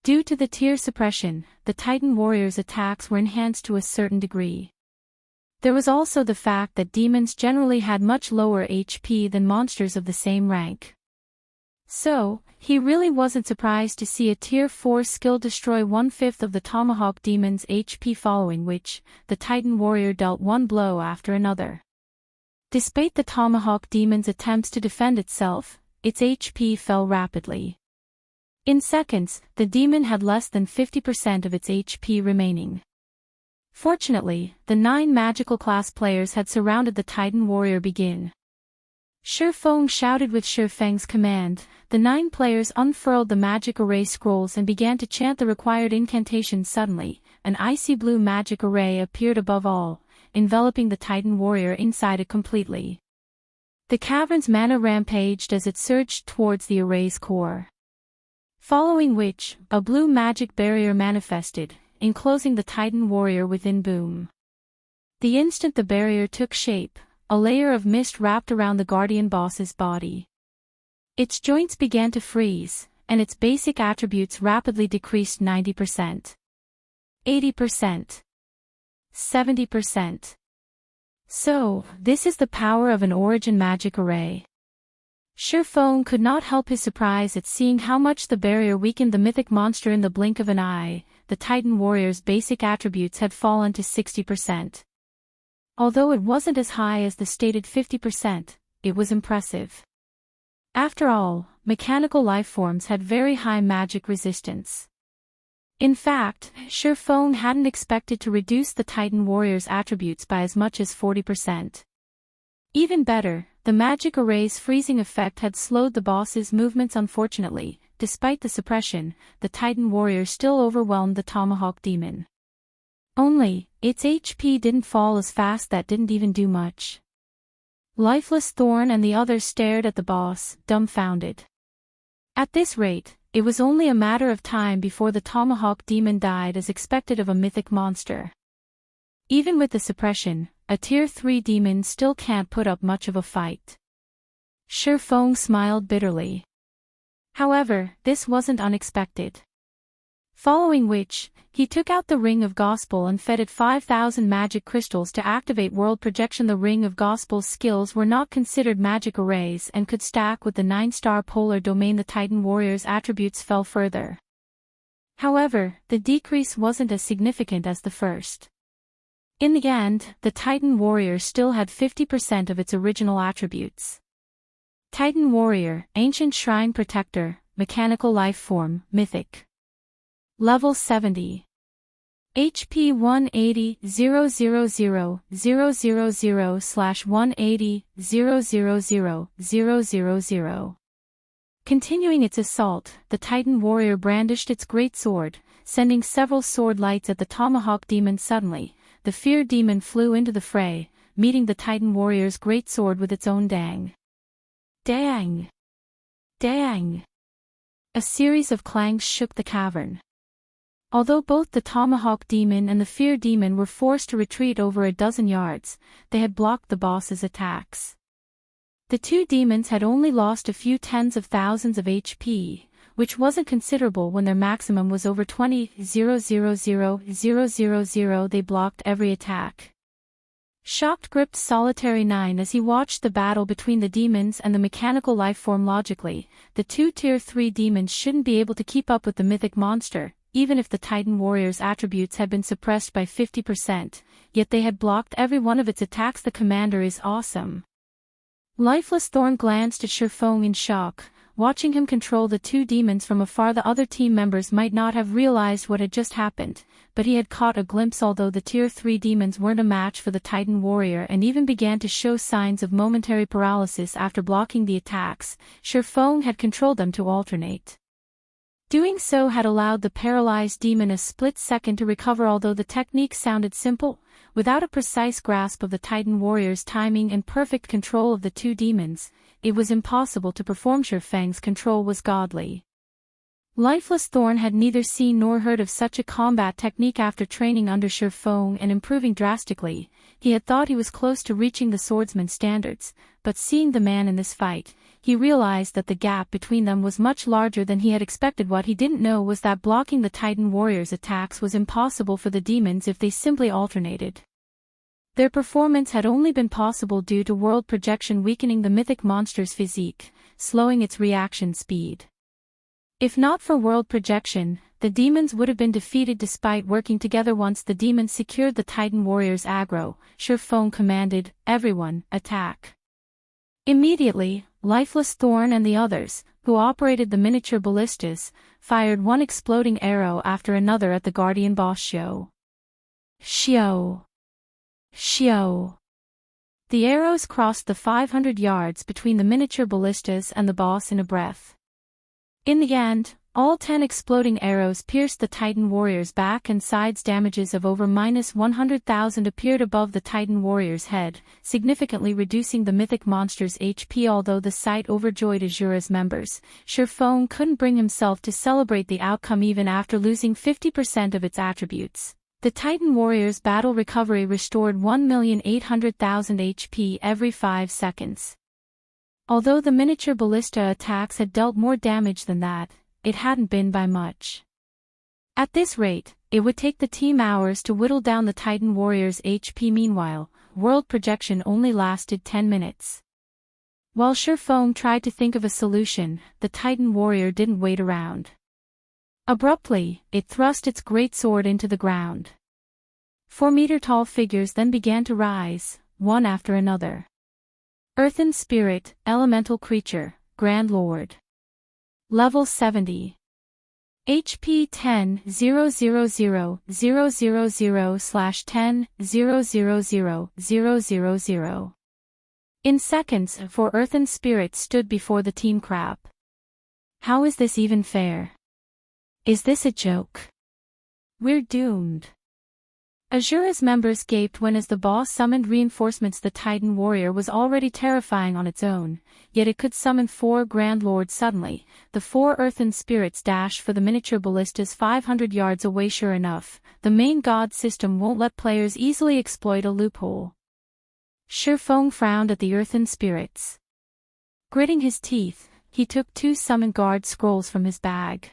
Due to the tier suppression, the Titan warrior's attacks were enhanced to a certain degree. There was also the fact that demons generally had much lower HP than monsters of the same rank. So, he really wasn't surprised to see a tier 4 skill destroy 1/5 of the Tomahawk Demon's HP, following which, the Titan Warrior dealt one blow after another. Despite the Tomahawk Demon's attempts to defend itself, its HP fell rapidly. In seconds, the demon had less than 50% of its HP remaining. Fortunately, the 9 magical class players had surrounded the Titan Warrior. Begin. Shifeng shouted with Shifeng's command. The 9 players unfurled the magic array scrolls and began to chant the required incantation. Suddenly, an icy blue magic array appeared above all, enveloping the Titan Warrior inside it completely. The cavern's mana rampaged as it surged towards the array's core. Following which, a blue magic barrier manifested, enclosing the Titan Warrior within. Boom. The instant the barrier took shape, a layer of mist wrapped around the guardian boss's body. Its joints began to freeze, and its basic attributes rapidly decreased 90%. 80%. 70%. So, this is the power of an origin magic array. Shifeng could not help his surprise at seeing how much the barrier weakened the mythic monster in the blink of an eye. The Titan Warrior's basic attributes had fallen to 60%. Although it wasn't as high as the stated 50%, it was impressive. After all, mechanical lifeforms had very high magic resistance. In fact, Shifeng hadn't expected to reduce the Titan Warrior's attributes by as much as 40%. Even better, the magic array's freezing effect had slowed the boss's movements. Unfortunately, despite the suppression, the Titan Warrior still overwhelmed the Tomahawk Demon. Only, its HP didn't fall as fast. That didn't even do much. Lifeless Thorn and the others stared at the boss, dumbfounded. At this rate, it was only a matter of time before the Tomahawk Demon died as expected of a mythic monster. Even with the suppression, a tier 3 demon still can't put up much of a fight. Shifeng smiled bitterly. However, this wasn't unexpected. Following which, he took out the Ring of Gospel and fed it 5,000 magic crystals to activate world projection. The Ring of Gospel's skills were not considered magic arrays and could stack with the 9-star polar domain. The Titan Warrior's attributes fell further. However, the decrease wasn't as significant as the first. In the end, the Titan Warrior still had 50% of its original attributes. Titan Warrior, Ancient Shrine Protector, Mechanical Life Form, Mythic. Level 70. HP 180,000/180,000,000. Continuing its assault, the Titan Warrior brandished its great sword, sending several sword lights at the Tomahawk Demon. Suddenly, the Fear Demon flew into the fray, meeting the Titan Warrior's great sword with its own dang. Dang! Dang! A series of clangs shook the cavern. Although both the Tomahawk Demon and the Fear Demon were forced to retreat over a dozen yards, they had blocked the boss's attacks. The two demons had only lost a few tens of thousands of HP, which wasn't considerable when their maximum was over 20,000,000. They blocked every attack. Shocked gripped Solitary 9 as he watched the battle between the demons and the mechanical lifeform. Logically, the two tier 3 demons shouldn't be able to keep up with the mythic monster, even if the Titan Warrior's attributes had been suppressed by 50%, yet they had blocked every one of its attacks. The commander is awesome. Lifeless Thorn glanced at Shifeng in shock, watching him control the two demons from afar. The other team members might not have realized what had just happened, but he had caught a glimpse. Although the tier 3 demons weren't a match for the Titan Warrior and even began to show signs of momentary paralysis after blocking the attacks, Shifeng had controlled them to alternate. Doing so had allowed the paralyzed demon a split second to recover. Although the technique sounded simple, without a precise grasp of the Titan Warrior's timing and perfect control of the two demons, it was impossible to perform. Shifeng's control was godly. Lifeless Thorn had neither seen nor heard of such a combat technique. After training under Shifeng and improving drastically, he had thought he was close to reaching the swordsman's standards, but seeing the man in this fight, he realized that the gap between them was much larger than he had expected. What he didn't know was that blocking the Titan Warrior's attacks was impossible for the demons if they simply alternated. Their performance had only been possible due to world projection weakening the mythic monster's physique. slowing its reaction speed. If not for world projection, the demons would have been defeated despite working together. Once the demons secured the Titan warrior's aggro, Shurfong commanded, "Everyone, attack." Immediately, Lifeless Thorn and the others, who operated the miniature ballistas, fired one exploding arrow after another at the guardian boss Shio. Shio! Shio! The arrows crossed the 500 yards between the miniature ballistas and the boss in a breath. In the end, all 10 exploding arrows pierced the Titan warrior's back and sides. Damages of over -100,000 appeared above the Titan warrior's head, significantly reducing the mythic monster's HP. Although the sight overjoyed Asura's members, Shurfong couldn't bring himself to celebrate the outcome even after losing 50% of its attributes. The Titan warrior's battle recovery restored 1,800,000 HP every 5 seconds. Although the miniature ballista attacks had dealt more damage than that, it hadn't been by much. At this rate, it would take the team hours to whittle down the Titan warrior's HP. Meanwhile, world projection only lasted 10 minutes. While Shurfong tried to think of a solution, the Titan warrior didn't wait around. Abruptly, it thrust its great sword into the ground. 4-meter-tall figures then began to rise, one after another. Earthen Spirit, Elemental Creature, Grand Lord. Level 70. HP 10,000/10,000,000. In seconds, 4 earthen spirits stood before the team crab. How is this even fair? Is this a joke? We're doomed. Asura's members gaped when as the boss summoned reinforcements. The Titan warrior was already terrifying on its own, yet it could summon 4 Grand Lords suddenly. The 4 earthen spirits dashed for the miniature ballistas 500 yards away. Sure enough, the main god system won't let players easily exploit a loophole. Shurfong frowned at the earthen spirits. Gritting his teeth, he took 2 summon guard scrolls from his bag.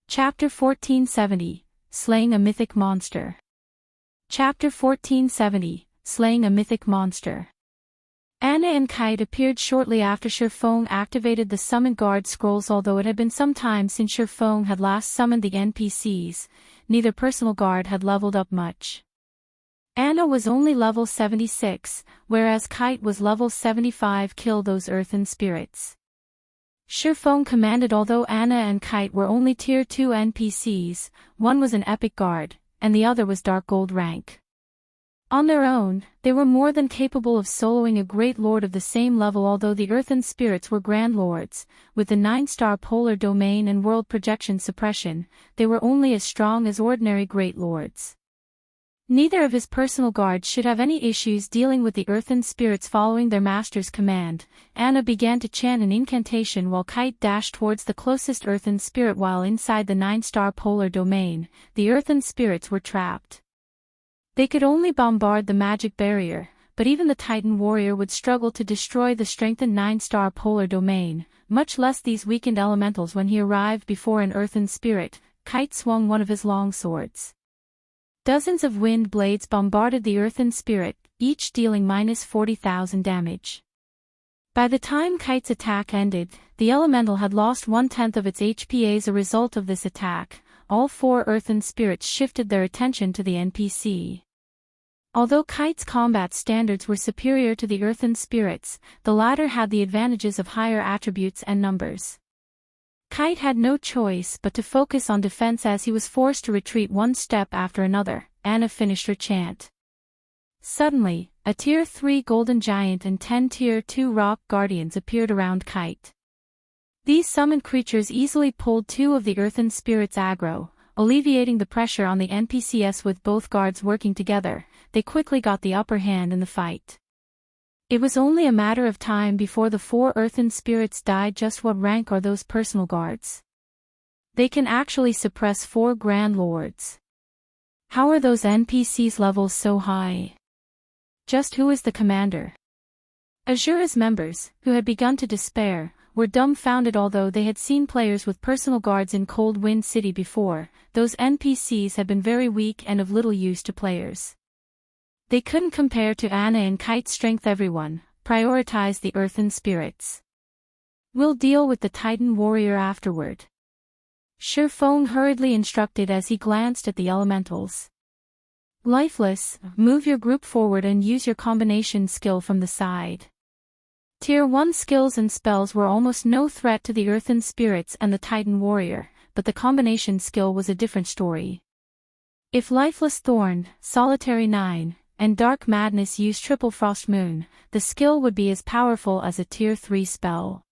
Chapter 1470, Slaying a Mythic Monster. Chapter 1470, Slaying a Mythic Monster. Anna and Kite appeared shortly after Shurfong activated the Summon Guard scrolls. Although it had been some time since Shurfong had last summoned the NPCs, neither personal guard had leveled up much. Anna was only level 76, whereas Kite was level 75. Kill those earthen spirits. Shurfong commanded. Although Anna and Kite were only tier 2 NPCs, one was an epic guard, and the other was dark gold rank. On their own, they were more than capable of soloing a great lord of the same level. Although the earthen spirits were grand lords, with the 9-star polar domain and world projection suppression, they were only as strong as ordinary great lords. Neither of his personal guards should have any issues dealing with the earthen spirits. Following their master's command, Anna began to chant an incantation while Kite dashed towards the closest earthen spirit. While inside the 9-star polar domain, the earthen spirits were trapped. They could only bombard the magic barrier, but even the Titan warrior would struggle to destroy the strengthened 9-star polar domain, much less these weakened elementals. When he arrived before an earthen spirit, Kite swung one of his long swords. Dozens of wind blades bombarded the earthen spirit, each dealing -40,000 damage. By the time Kite's attack ended, the elemental had lost 1/10 of its HP. As a result of this attack, all 4 earthen spirits shifted their attention to the NPC. Although Kite's combat standards were superior to the earthen spirits, the latter had the advantages of higher attributes and numbers. Kite had no choice but to focus on defense as he was forced to retreat one step after another. Anna finished her chant. Suddenly, a tier 3 golden giant and 10 tier 2 rock guardians appeared around Kite. These summoned creatures easily pulled 2 of the earthen spirits' aggro, alleviating the pressure on the NPCs. With both guards working together, they quickly got the upper hand in the fight. It was only a matter of time before the 4 earthen spirits died. Just what rank are those personal guards? They can actually suppress 4 grand lords. How are those NPCs' levels so high? Just who is the commander? Asura's members, who had begun to despair, were dumbfounded. Although they had seen players with personal guards in Cold Wind City before, those NPCs had been very weak and of little use to players. They couldn't compare to Anna and Kite's strength. Everyone prioritized the earthen spirits. We'll deal with the Titan warrior afterward. Shifeng hurriedly instructed as he glanced at the elementals. Lifeless, move your group forward and use your combination skill from the side. Tier 1 skills and spells were almost no threat to the Earthen Spirits and the Titan warrior, but the combination skill was a different story. If Lifeless Thorn, Solitary 9, and Dark Madness used Triple Frost Moon, the skill would be as powerful as a Tier 3 spell.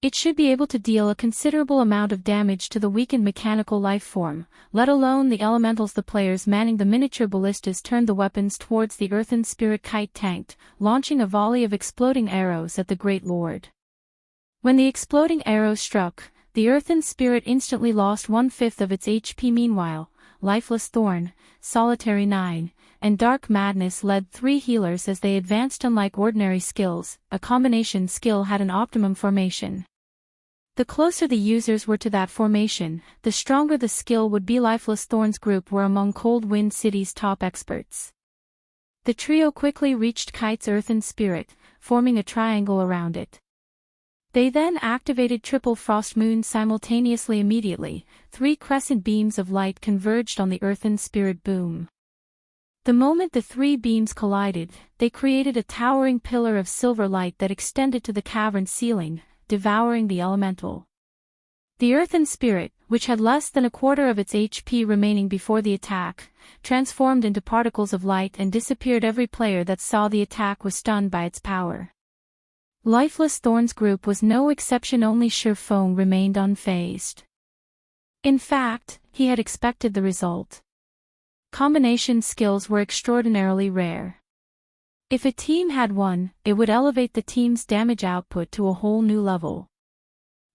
It should be able to deal a considerable amount of damage to the weakened mechanical life form, let alone the elementals. The players manning the miniature ballistas turned the weapons towards the Earthen Spirit Kite tanked, launching a volley of exploding arrows at the Great Lord. When the exploding arrows struck, the Earthen Spirit instantly lost 1/5 of its HP. Meanwhile, Lifeless Thorn, Solitary 9, and Dark Madness led 3 healers as they advanced. Unlike ordinary skills, a combination skill had an optimum formation. The closer the users were to that formation, the stronger the skill would be. Lifeless Thorn's group were among Cold Wind City's top experts. The trio quickly reached Kite's Earthen Spirit, forming a triangle around it. They then activated Triple Frost Moon simultaneously. Immediately, 3 crescent beams of light converged on the Earthen Spirit. Boom. The moment the 3 beams collided, they created a towering pillar of silver light that extended to the cavern's ceiling, devouring the elemental. The Earthen Spirit, which had less than a quarter of its HP remaining before the attack, transformed into particles of light and disappeared. Every player that saw the attack was stunned by its power. Lifeless Thorn's group was no exception. Only Shifeng remained unfazed. In fact, he had expected the result. Combination skills were extraordinarily rare. If a team had one, it would elevate the team's damage output to a whole new level.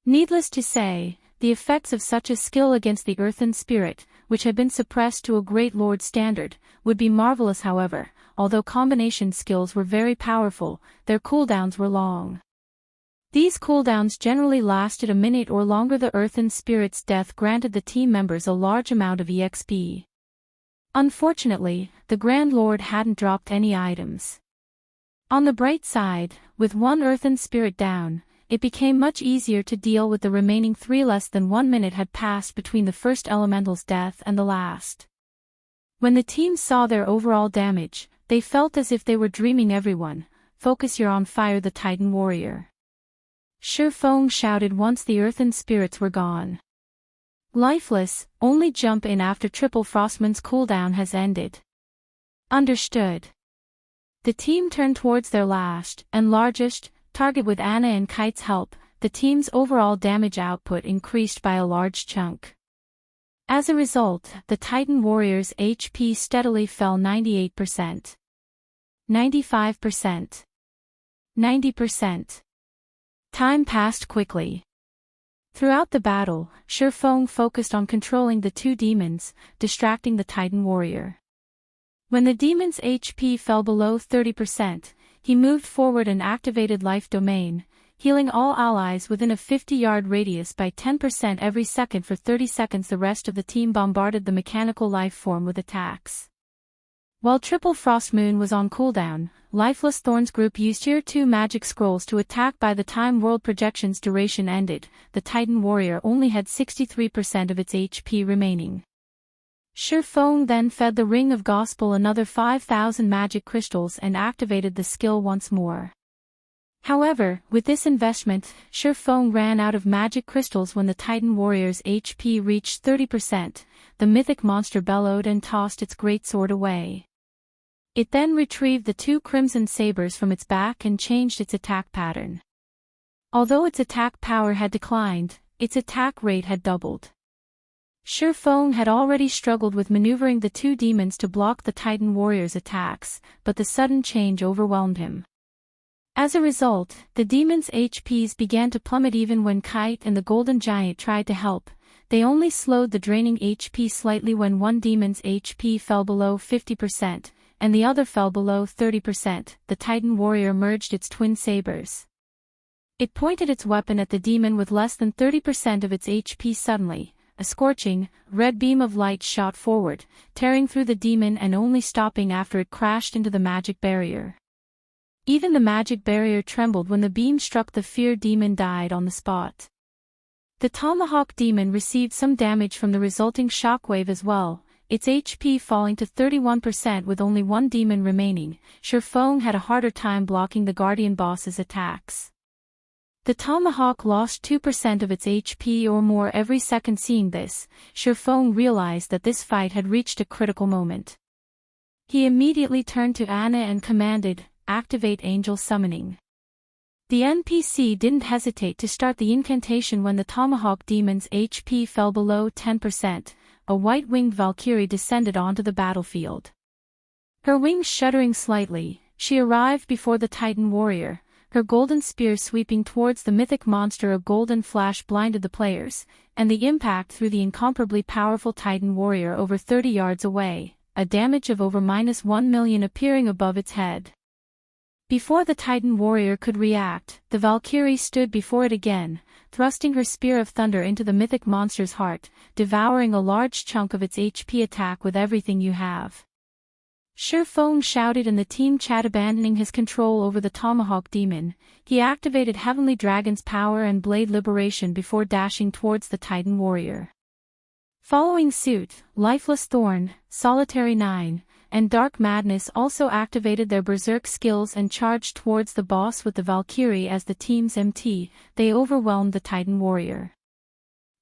Needless to say, the effects of such a skill against the Earthen Spirit, which had been suppressed to a Great Lord standard, would be marvelous. However, although combination skills were very powerful, their cooldowns were long. These cooldowns generally lasted a minute or longer. The Earthen Spirit's death granted the team members a large amount of EXP. Unfortunately, the Grand Lord hadn't dropped any items. On the bright side, with 1 Earthen Spirit down, it became much easier to deal with the remaining 3. Less than 1 minute had passed between the first elemental's death and the last. When the team saw their overall damage, they felt as if they were dreaming. Everyone, focus, you're on fire. The Titan warrior. Shifeng shouted once the Earthen Spirits were gone. Lifeless, only jump in after Triple Frostman's cooldown has ended. Understood. The team turned towards their last, and largest, target. With Anna and Kite's help, the team's overall damage output increased by a large chunk. As a result, the Titan warrior's HP steadily fell. 98%. 95%. 90%. Time passed quickly. Throughout the battle, Shifeng focused on controlling the 2 demons, distracting the Titan warrior. When the demon's HP fell below 30%, he moved forward and activated Life Domain, healing all allies within a 50-yard radius by 10% every second for 30 seconds. The rest of the team bombarded the mechanical life form with attacks. While Triple Frost Moon was on cooldown, Lifeless Thorn's group used Tier 2 magic scrolls to attack. By the time World Projection's duration ended, the Titan warrior only had 63% of its HP remaining. Shifeng then fed the Ring of Gospel another 5,000 magic crystals and activated the skill once more. However, with this investment, Shifeng ran out of magic crystals. When the Titan warrior's HP reached 30%, the mythic monster bellowed and tossed its greatsword away. It then retrieved the 2 crimson sabers from its back and changed its attack pattern. Although its attack power had declined, its attack rate had doubled. Shifeng had already struggled with maneuvering the 2 demons to block the Titan warrior's attacks, but the sudden change overwhelmed him. As a result, the demons' HPs began to plummet. Even when Kite and the Golden Giant tried to help, they only slowed the draining HP slightly. When one demon's HP fell below 50%, and the other fell below 30%, the Titan warrior merged its twin sabers. It pointed its weapon at the demon with less than 30% of its HP. Suddenly, a scorching, red beam of light shot forward, tearing through the demon and only stopping after it crashed into the magic barrier. Even the magic barrier trembled when the beam struck. The fear demon died on the spot. The tomahawk demon received some damage from the resulting shockwave as well, its HP falling to 31% with only one demon remaining. Shurfeng had a harder time blocking the guardian boss's attacks. The tomahawk lost 2% of its HP or more every second. Seeing this, Shurfeng realized that this fight had reached a critical moment. He immediately turned to Anna and commanded, "Activate Angel Summoning." The NPC didn't hesitate to start the incantation when the tomahawk demon's HP fell below 10%. A white-winged Valkyrie descended onto the battlefield. Her wings shuddering slightly, she arrived before the Titan warrior, her golden spear sweeping towards the mythic monster. A golden flash blinded the players, and the impact threw the incomparably powerful Titan warrior over 30 yards away, a damage of over -1 million appearing above its head. Before the Titan warrior could react, the Valkyrie stood before it again, thrusting her spear of thunder into the mythic monster's heart, devouring a large chunk of its HP. "Attack with everything you have!" Shurfeng shouted, and the team chat. Abandoning his control over the tomahawk demon, he activated Heavenly Dragon's power and Blade Liberation before dashing towards the Titan warrior. Following suit, Lifeless Thorn, Solitary 9, and Dark Madness also activated their berserk skills and charged towards the boss with the Valkyrie as the team's MT. They overwhelmed the Titan warrior.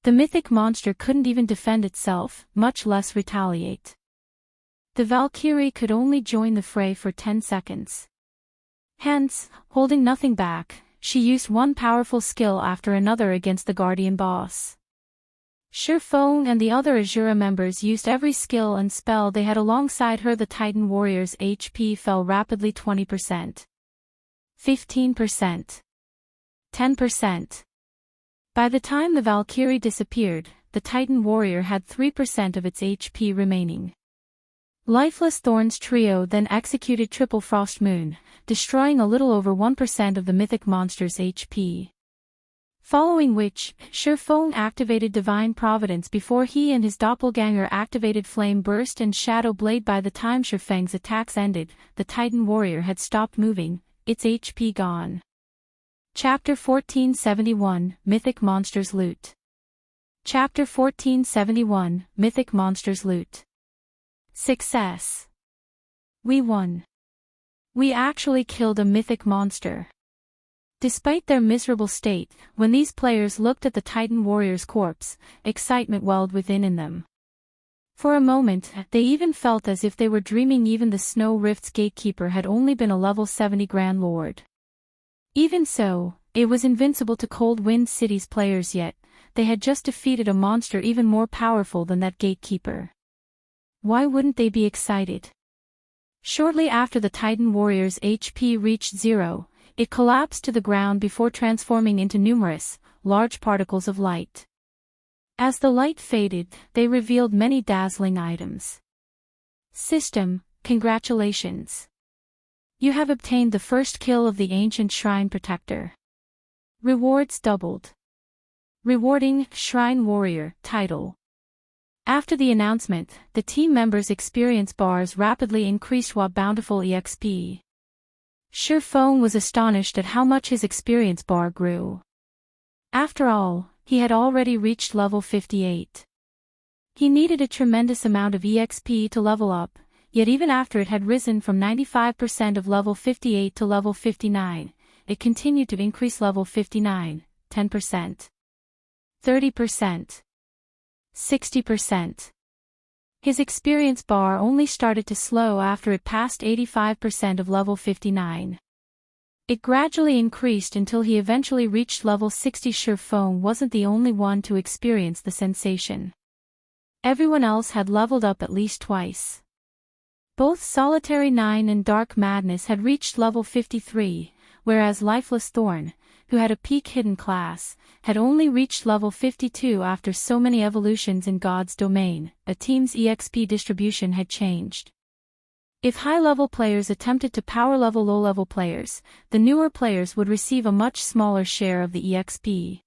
The mythic monster couldn't even defend itself, much less retaliate. The Valkyrie could only join the fray for 10 seconds. Hence, holding nothing back, she used one powerful skill after another against the guardian boss. Shurfeng and the other Asura members used every skill and spell they had alongside her. The Titan warrior's HP fell rapidly. 20%. 15%. 10%. By the time the Valkyrie disappeared, the Titan warrior had 3% of its HP remaining. Lifeless Thorn's trio then executed Triple Frost Moon, destroying a little over 1% of the mythic monster's HP. Following which, Shurfeng activated Divine Providence before he and his doppelganger activated Flame Burst and Shadow Blade. By the time Shurfeng's attacks ended, the Titan warrior had stopped moving, its HP gone. Chapter 1471, Mythic Monsters Loot. Chapter 1471, Mythic Monsters Loot. Success. We won. We actually killed a mythic monster. Despite their miserable state, when these players looked at the Titan warrior's corpse, excitement welled within them. For a moment, they even felt as if they were dreaming. Even the Snow Rift's gatekeeper had only been a level 70 Grand Lord. Even so, it was invincible to Cold Wind City's players, yet they had just defeated a monster even more powerful than that gatekeeper. Why wouldn't they be excited? Shortly after the Titan warrior's HP reached 0, it collapsed to the ground before transforming into numerous, large particles of light. As the light faded, they revealed many dazzling items. System, congratulations. You have obtained the first kill of the Ancient Shrine Protector. Rewards doubled. Rewarding Shrine Warrior title. After the announcement, the team members' experience bars rapidly increased while bountiful EXP. Shurfeng was astonished at how much his experience bar grew. After all, he had already reached level 58. He needed a tremendous amount of EXP to level up, yet even after it had risen from 95% of level 58 to level 59, it continued to increase. Level 59, 10%. 30%. 60%. His experience bar only started to slow after it passed 85% of level 59. It gradually increased until he eventually reached level 60. Shurfeng wasn't the only one to experience the sensation. Everyone else had leveled up at least twice. Both Solitary 9 and Dark Madness had reached level 53, whereas Lifeless Thorn, who had a peak hidden class, had only reached level 52 after so many evolutions in God's domain. A team's EXP distribution had changed. If high-level players attempted to power-level low-level players, the newer players would receive a much smaller share of the EXP.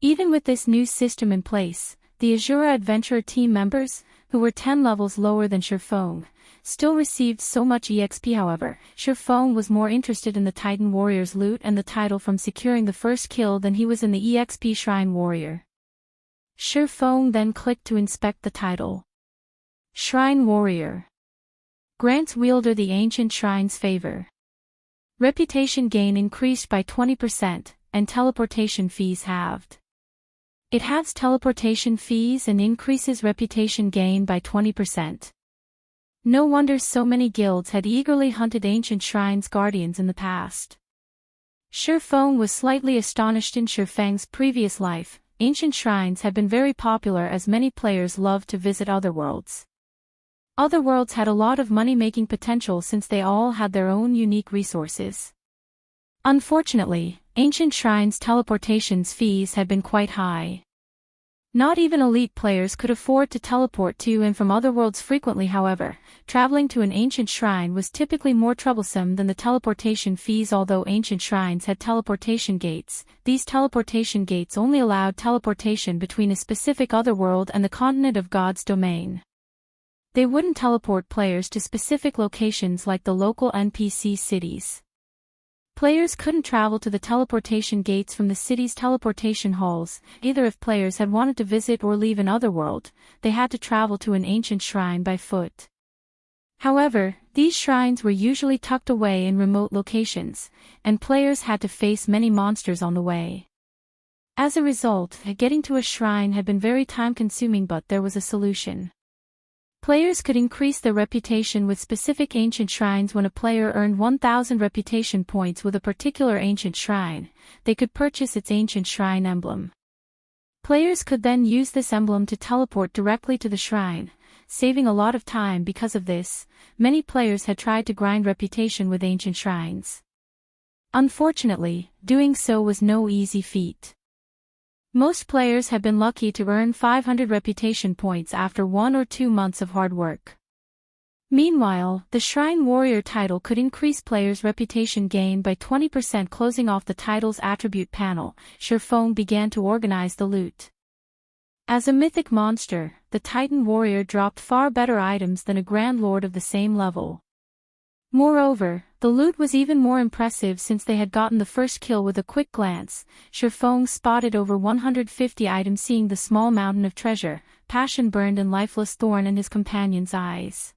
Even with this new system in place, The Asura adventurer team members, who were 10 levels lower than Shurfeng, still received so much EXP. However, Shurfeng was more interested in the Titan Warrior's loot and the title from securing the first kill than he was in the EXP Shrine Warrior. Shurfeng then clicked to inspect the title. Shrine Warrior. Grants wielder the ancient shrine's favor. Reputation gain increased by 20%, and teleportation fees halved. It halves teleportation fees and increases reputation gain by 20%. No wonder so many guilds had eagerly hunted ancient shrines guardians in the past. Shurfeng was slightly astonished. In Shurfeng's previous life, ancient shrines had been very popular as many players loved to visit otherworlds. Otherworlds had a lot of money-making potential since they all had their own unique resources. Unfortunately, ancient shrines' teleportation fees had been quite high. Not even elite players could afford to teleport to and from otherworlds frequently. However, traveling to an ancient shrine was typically more troublesome than the teleportation fees. Although ancient shrines had teleportation gates, these teleportation gates only allowed teleportation between a specific otherworld and the continent of God's domain. They wouldn't teleport players to specific locations like the local NPC cities. Players couldn't travel to the teleportation gates from the city's teleportation halls. Either if players had wanted to visit or leave an otherworld, they had to travel to an ancient shrine by foot. However, these shrines were usually tucked away in remote locations, and players had to face many monsters on the way. As a result, getting to a shrine had been very time-consuming, but there was a solution. Players could increase their reputation with specific ancient shrines. When a player earned 1,000 reputation points with a particular ancient shrine, they could purchase its ancient shrine emblem. Players could then use this emblem to teleport directly to the shrine, saving a lot of time. Because of this, many players had tried to grind reputation with ancient shrines. Unfortunately, doing so was no easy feat. Most players have been lucky to earn 500 reputation points after 1 or 2 months of hard work. Meanwhile, the Shrine Warrior title could increase players' reputation gain by 20%. Closing off the title's attribute panel, Shurfeng began to organize the loot. As a mythic monster, the Titan Warrior dropped far better items than a Grand Lord of the same level. Moreover, the loot was even more impressive since they had gotten the first kill. With a quick glance, Shurfeng spotted over 150 items. Seeing the small mountain of treasure, passion burned in Lifeless Thorn and his companions' eyes.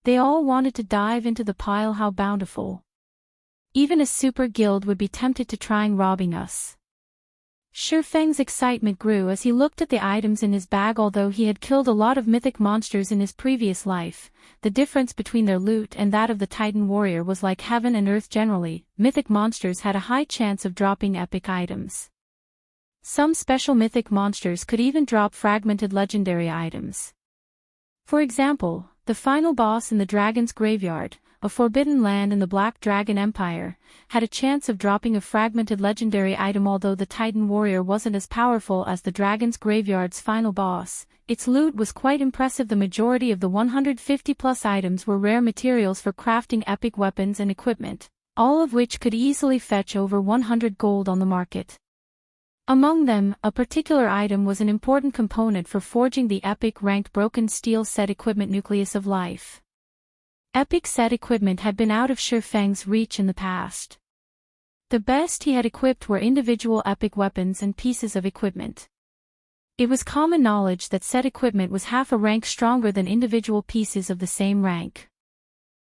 They all wanted to dive into the pile. How bountiful. Even a super guild would be tempted to trying robbing us. Shurfeng's excitement grew as he looked at the items in his bag. Although he had killed a lot of mythic monsters in his previous life, the difference between their loot and that of the Titan Warrior was like heaven and earth. Generally, mythic monsters had a high chance of dropping epic items. Some special mythic monsters could even drop fragmented legendary items. For example, the final boss in the Dragon's Graveyard, a forbidden land in the Black Dragon Empire, had a chance of dropping a fragmented legendary item. Although the Titan Warrior wasn't as powerful as the Dragon's Graveyard's final boss, its loot was quite impressive. The majority of the 150+ items were rare materials for crafting epic weapons and equipment, all of which could easily fetch over 100 gold on the market. Among them, a particular item was an important component for forging the epic ranked broken steel set equipment Nucleus of Life. Epic set equipment had been out of Shurfeng's reach in the past. The best he had equipped were individual epic weapons and pieces of equipment. It was common knowledge that set equipment was half a rank stronger than individual pieces of the same rank.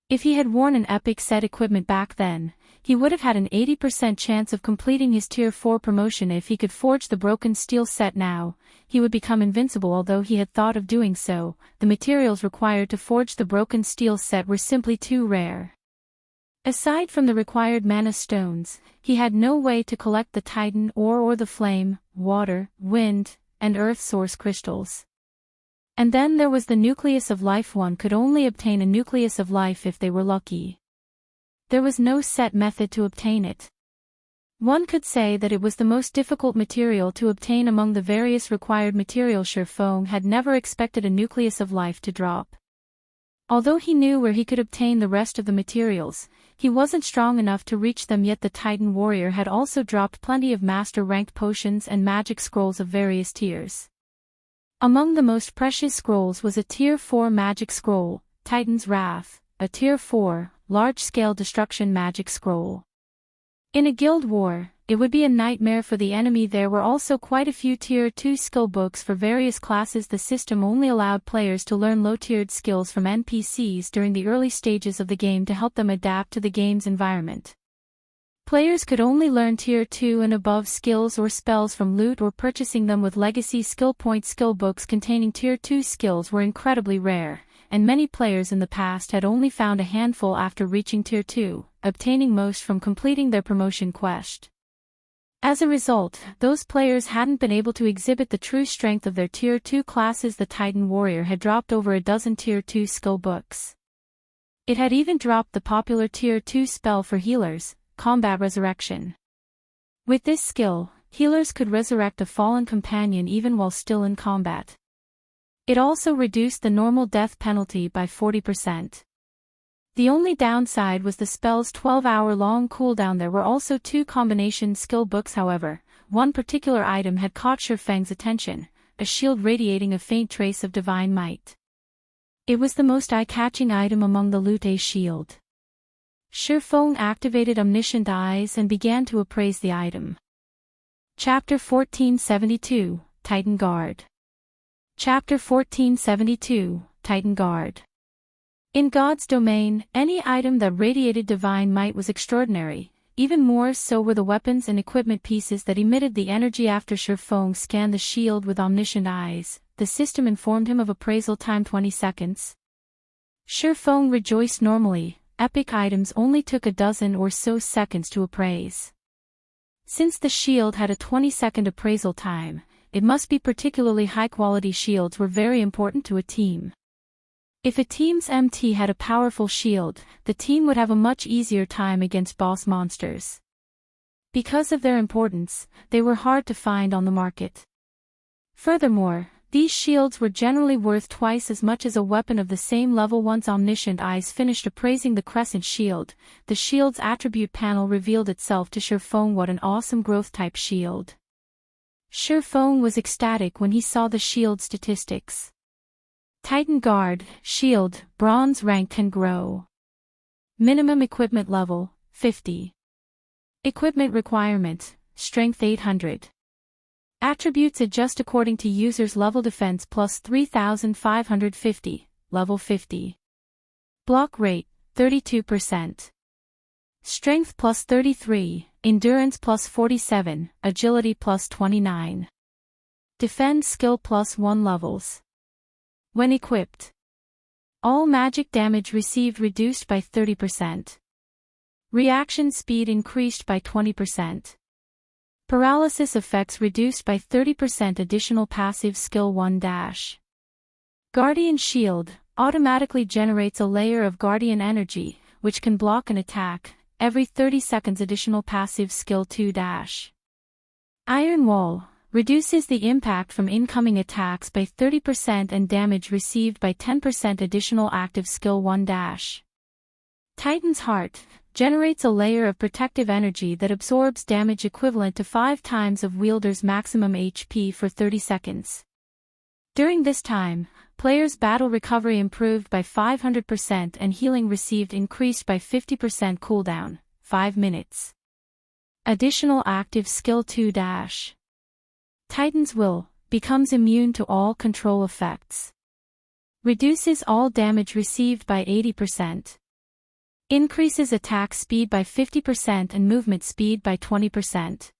If he had worn an epic set equipment back then, he would have had an 80% chance of completing his Tier 4 promotion. If he could forge the broken steel set now, he would become invincible. Although he had thought of doing so, the materials required to forge the broken steel set were simply too rare. Aside from the required mana stones, he had no way to collect the Titan ore or the flame, water, wind, and earth source crystals. And then there was the Nucleus of Life. One could only obtain a Nucleus of Life if they were lucky. There was no set method to obtain it. One could say that it was the most difficult material to obtain among the various required materials. Shurfeng had never expected a Nucleus of Life to drop. Although he knew where he could obtain the rest of the materials, he wasn't strong enough to reach them yet. The Titan Warrior had also dropped plenty of master-ranked potions and magic scrolls of various tiers. Among the most precious scrolls was a Tier 4 magic scroll, Titan's Wrath, a Tier 4, large-scale destruction magic scroll. In a guild war, it would be a nightmare for the enemy. There were also quite a few Tier 2 skill books for various classes. The system only allowed players to learn low-tiered skills from NPCs during the early stages of the game to help them adapt to the game's environment. Players could only learn Tier 2 and above skills or spells from loot or purchasing them with legacy skill points. Skill books containing Tier 2 skills were incredibly rare, and many players in the past had only found a handful after reaching Tier 2, obtaining most from completing their promotion quest. As a result, those players hadn't been able to exhibit the true strength of their Tier 2 classes. The Titan Warrior had dropped over a dozen Tier 2 skill books. It had even dropped the popular Tier 2 spell for healers, Combat Resurrection. With this skill, healers could resurrect a fallen companion even while still in combat. It also reduced the normal death penalty by 40%. The only downside was the spell's 12-hour-long cooldown. There were also 2 combination skill books. However, one particular item had caught Shurfeng's attention, a shield radiating a faint trace of divine might. It was the most eye-catching item among the loot. A shield. Shurfeng activated Omniscient Eyes and began to appraise the item. Chapter 1472, Titan Guard. Chapter 1472, Titan Guard. In God's domain, any item that radiated divine might was extraordinary, even more so were the weapons and equipment pieces that emitted the energy. After Shurfeng scanned the shield with Omniscient Eyes, the system informed him of appraisal time 20 seconds. Shurfeng rejoiced. Normally, epic items only took a dozen or so seconds to appraise. Since the shield had a 20-second appraisal time, it must be particularly high-quality. Shields were very important to a team. If a team's MT had a powerful shield, the team would have a much easier time against boss monsters. Because of their importance, they were hard to find on the market. Furthermore, these shields were generally worth twice as much as a weapon of the same level. Once Omniscient Eyes finished appraising the Crescent Shield, the shield's attribute panel revealed itself to Shurfeng. What an awesome growth-type shield! Shurfeng was ecstatic when he saw the shield statistics. Titan Guard, Shield, Bronze rank can grow. Minimum equipment level, 50. Equipment requirement, Strength 800. Attributes adjust according to user's level. Defense plus 3550, level 50. Block rate, 32%. Strength plus 33, Endurance plus 47, Agility plus 29. Defend skill plus 1 levels. When equipped, all magic damage received reduced by 30%. Reaction speed increased by 20%. Paralysis effects reduced by 30%. Additional passive skill 1 dash. Guardian Shield automatically generates a layer of guardian energy, which can block an attack every 30 seconds. Additional passive skill 2 dash. Iron Wall reduces the impact from incoming attacks by 30% and damage received by 10%. Additional active skill 1 dash. Titan's Heart generates a layer of protective energy that absorbs damage equivalent to 5 times of wielder's maximum HP for 30 seconds. During this time, players' battle recovery improved by 500% and healing received increased by 50%. Cooldown, 5 minutes. Additional active skill 2 dash. Titan's Will becomes immune to all control effects. Reduces all damage received by 80%. Increases attack speed by 50% and movement speed by 20%.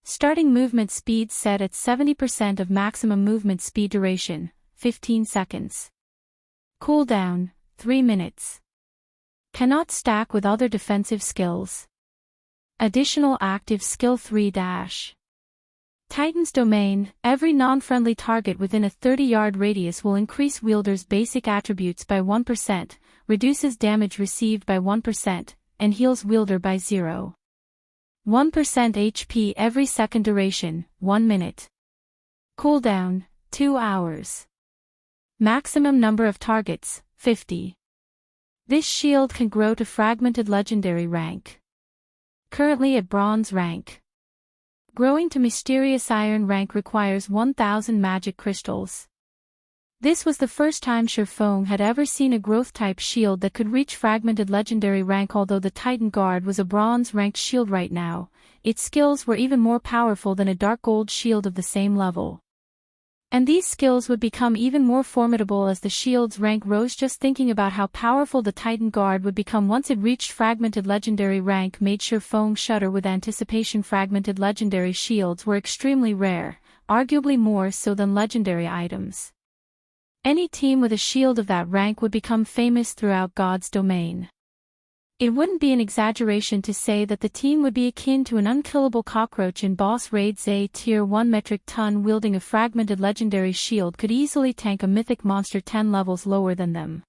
Starting movement speed set at 70% of maximum movement speed. Duration, 15 seconds. Cooldown, 3 minutes. Cannot stack with other defensive skills. Additional active skill 3 dash. Titan's Domain, every non-friendly target within a 30-yard radius will increase wielder's basic attributes by 1%, reduces damage received by 1%, and heals wielder by 0. 1% HP every second. Duration, 1 minute. Cooldown, 2 hours. Maximum number of targets, 50. This shield can grow to Fragmented Legendary rank. Currently at Bronze rank. Growing to mysterious iron rank requires 1,000 magic crystals. This was the first time Shurfeng had ever seen a growth-type shield that could reach fragmented legendary rank. Although the Titan Guard was a bronze-ranked shield right now, its skills were even more powerful than a dark gold shield of the same level. And these skills would become even more formidable as the shield's rank rose. Just thinking about how powerful the Titan Guard would become once it reached fragmented legendary rank made Shurfeng shudder with anticipation. Fragmented legendary shields were extremely rare, arguably more so than legendary items. Any team with a shield of that rank would become famous throughout God's domain. It wouldn't be an exaggeration to say that the team would be akin to an unkillable cockroach in boss raids. A tier 1 metric ton wielding a fragmented legendary shield could easily tank a mythic monster 10 levels lower than them.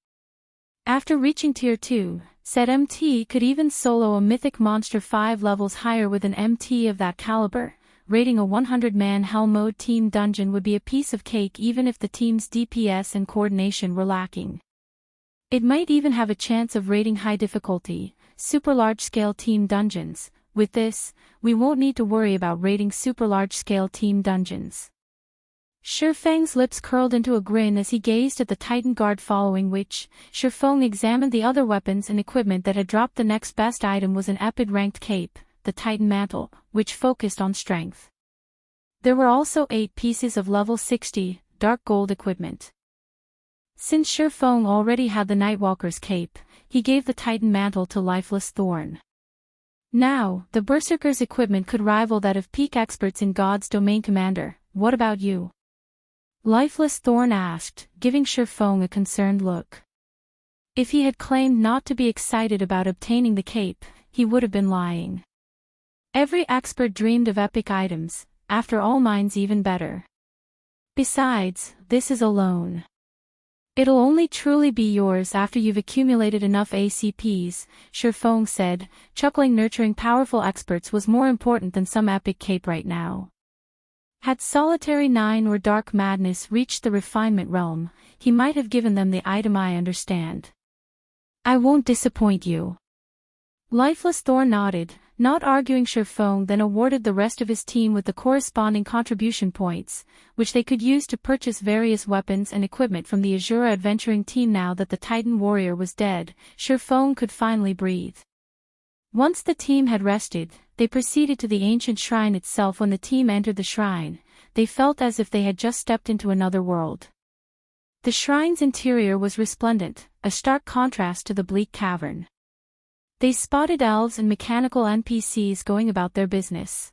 After reaching tier 2, said MT could even solo a mythic monster 5 levels higher. With an MT of that caliber, raiding a 100-man hell mode team dungeon would be a piece of cake even if the team's DPS and coordination were lacking. It might even have a chance of raiding high difficulty, super large-scale team dungeons. With this, we won't need to worry about raiding super large-scale team dungeons. Shurfeng's lips curled into a grin as he gazed at the Titan Guard, following which, Shurfeng examined the other weapons and equipment that had dropped. The next best item was an Epid-ranked cape, the Titan Mantle, which focused on strength. There were also 8 pieces of level 60, dark gold equipment. Since Shurfeng already had the Nightwalker's cape, he gave the Titan Mantle to Lifeless Thorn. Now, the Berserker's equipment could rival that of peak experts in God's domain. Commander, what about you? Lifeless Thorn asked, giving Shurfeng a concerned look. If he had claimed not to be excited about obtaining the cape, he would have been lying. Every expert dreamed of epic items, after all mine's even better. Besides, this is a loan. It'll only truly be yours after you've accumulated enough ACPs, Shurfeng said, chuckling. Nurturing powerful experts was more important than some epic cape right now. Had Solitary 9 or Dark Madness reached the refinement realm, he might have given them the item. I understand. I won't disappoint you. Lifeless Thorn nodded, not arguing. Shurfeng then awarded the rest of his team with the corresponding contribution points, which they could use to purchase various weapons and equipment from the Asura adventuring team. Now that the Titan Warrior was dead, Shurfeng could finally breathe. Once the team had rested, they proceeded to the ancient shrine itself. When the team entered the shrine, they felt as if they had just stepped into another world. The shrine's interior was resplendent, a stark contrast to the bleak cavern. They spotted elves and mechanical NPCs going about their business.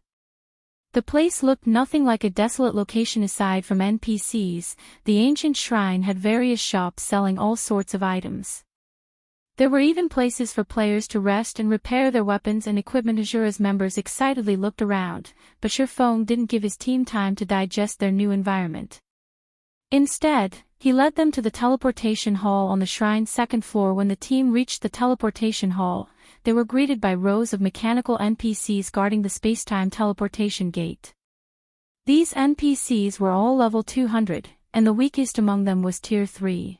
The place looked nothing like a desolate location. Aside from NPCs, the ancient shrine had various shops selling all sorts of items. There were even places for players to rest and repair their weapons and equipment. Asura's members excitedly looked around, but Shurfeng didn't give his team time to digest their new environment. Instead, he led them to the teleportation hall on the shrine's second floor. When the team reached the teleportation hall, they were greeted by rows of mechanical NPCs guarding the spacetime teleportation gate. These NPCs were all level 200, and the weakest among them was tier 3.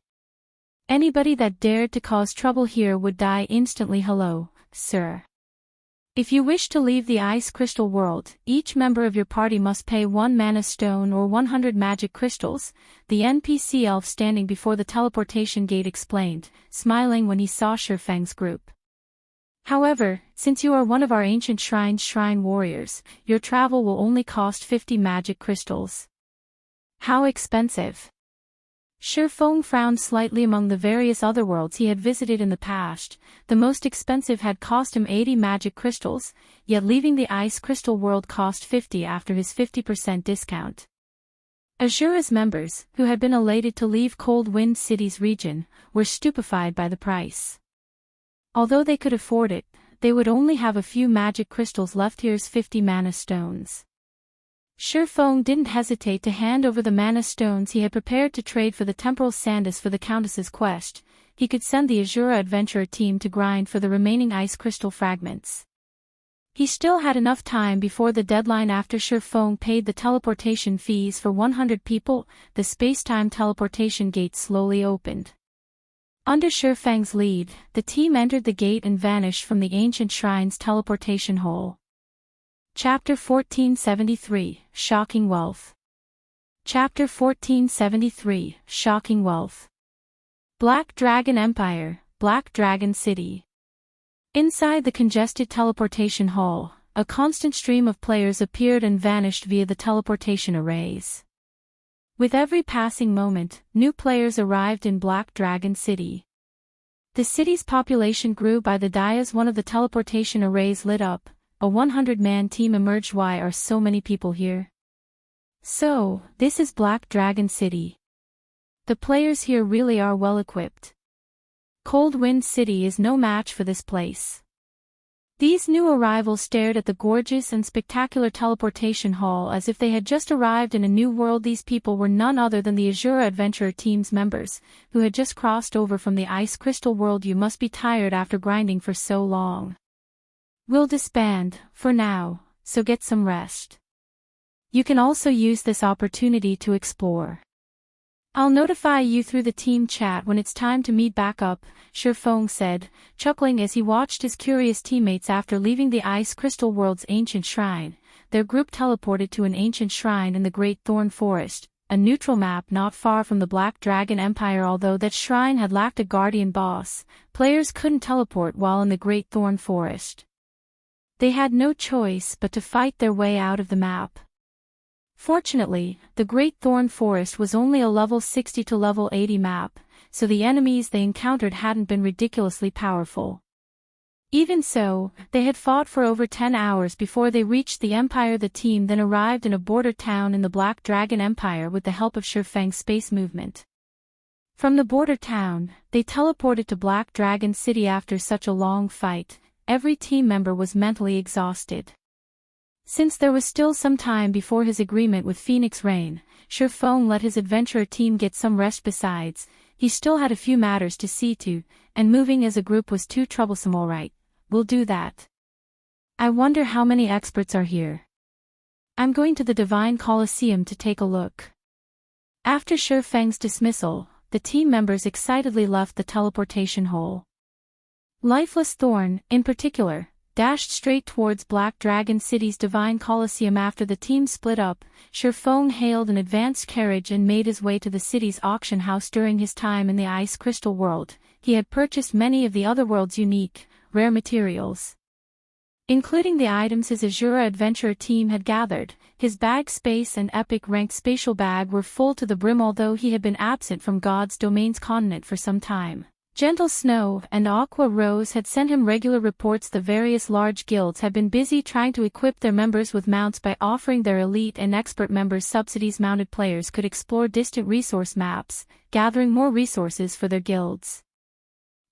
Anybody that dared to cause trouble here would die instantly. Hello, sir. If you wish to leave the Ice Crystal world, each member of your party must pay 1 mana stone or 100 magic crystals, the NPC elf standing before the teleportation gate explained, smiling when he saw Shurfeng's group. However, since you are one of our ancient shrine's shrine warriors, your travel will only cost 50 magic crystals. How expensive? Shurfeng frowned slightly. Among the various other worlds he had visited in the past, the most expensive had cost him 80 magic crystals, yet leaving the Ice Crystal world cost 50 after his 50% discount. Asura's members, who had been elated to leave Cold Wind City's region, were stupefied by the price. Although they could afford it, they would only have a few magic crystals left. Here's 50 mana stones. Shurfeng didn't hesitate to hand over the mana stones he had prepared to trade for the temporal sandus for the Countess's quest. He could send the Asura adventurer team to grind for the remaining ice crystal fragments. He still had enough time before the deadline. After Shurfeng paid the teleportation fees for 100 people, the spacetime teleportation gate slowly opened. Under Shurfeng's lead, the team entered the gate and vanished from the ancient shrine's teleportation hole. Chapter 1473, Shocking Wealth. Chapter 1473, Shocking Wealth. Black Dragon Empire, Black Dragon City. Inside the congested teleportation hall, a constant stream of players appeared and vanished via the teleportation arrays. With every passing moment, new players arrived in Black Dragon City. The city's population grew by the die as one of the teleportation arrays lit up. A 100-man team emerged. Why are so many people here? So, this is Black Dragon City. The players here really are well equipped. Cold Wind City is no match for this place. These new arrivals stared at the gorgeous and spectacular teleportation hall as if they had just arrived in a new world. These people were none other than the Asura Adventurer Team's members, who had just crossed over from the Ice Crystal world. You must be tired after grinding for so long. We'll disband, for now, so get some rest. You can also use this opportunity to explore. I'll notify you through the team chat when it's time to meet back up, Shifeng said, chuckling as he watched his curious teammates. After leaving the Ice Crystal World's ancient shrine, their group teleported to an ancient shrine in the Great Thorn Forest, a neutral map not far from the Black Dragon Empire. Although that shrine had lacked a guardian boss, players couldn't teleport while in the Great Thorn Forest. They had no choice but to fight their way out of the map. Fortunately, the Great Thorn Forest was only a level 60 to level 80 map, so the enemies they encountered hadn't been ridiculously powerful. Even so, they had fought for over 10 hours before they reached the Empire. The team then arrived in a border town in the Black Dragon Empire with the help of Shifeng's space movement. From the border town, they teleported to Black Dragon City. After such a long fight, every team member was mentally exhausted. Since there was still some time before his agreement with Phoenix Rain, Shifeng let his adventurer team get some rest. Besides, he still had a few matters to see to, and moving as a group was too troublesome. Alright, we'll do that. I wonder how many experts are here. I'm going to the Divine Colosseum to take a look. After Shifeng's dismissal, the team members excitedly left the teleportation hole. Lifeless Thorn, in particular, dashed straight towards Black Dragon City's Divine Colosseum. After the team split up, Shifeng hailed an advanced carriage and made his way to the city's auction house. During his time in the Ice Crystal world, he had purchased many of the other world's unique, rare materials, including the items his Asura Adventurer team had gathered. His bag space and epic ranked spatial bag were full to the brim. Although he had been absent from God's Domain's continent for some time, Gentle Snow and Aqua Rose had sent him regular reports. The various large guilds had been busy trying to equip their members with mounts by offering their elite and expert members subsidies. Mounted players could explore distant resource maps, gathering more resources for their guilds.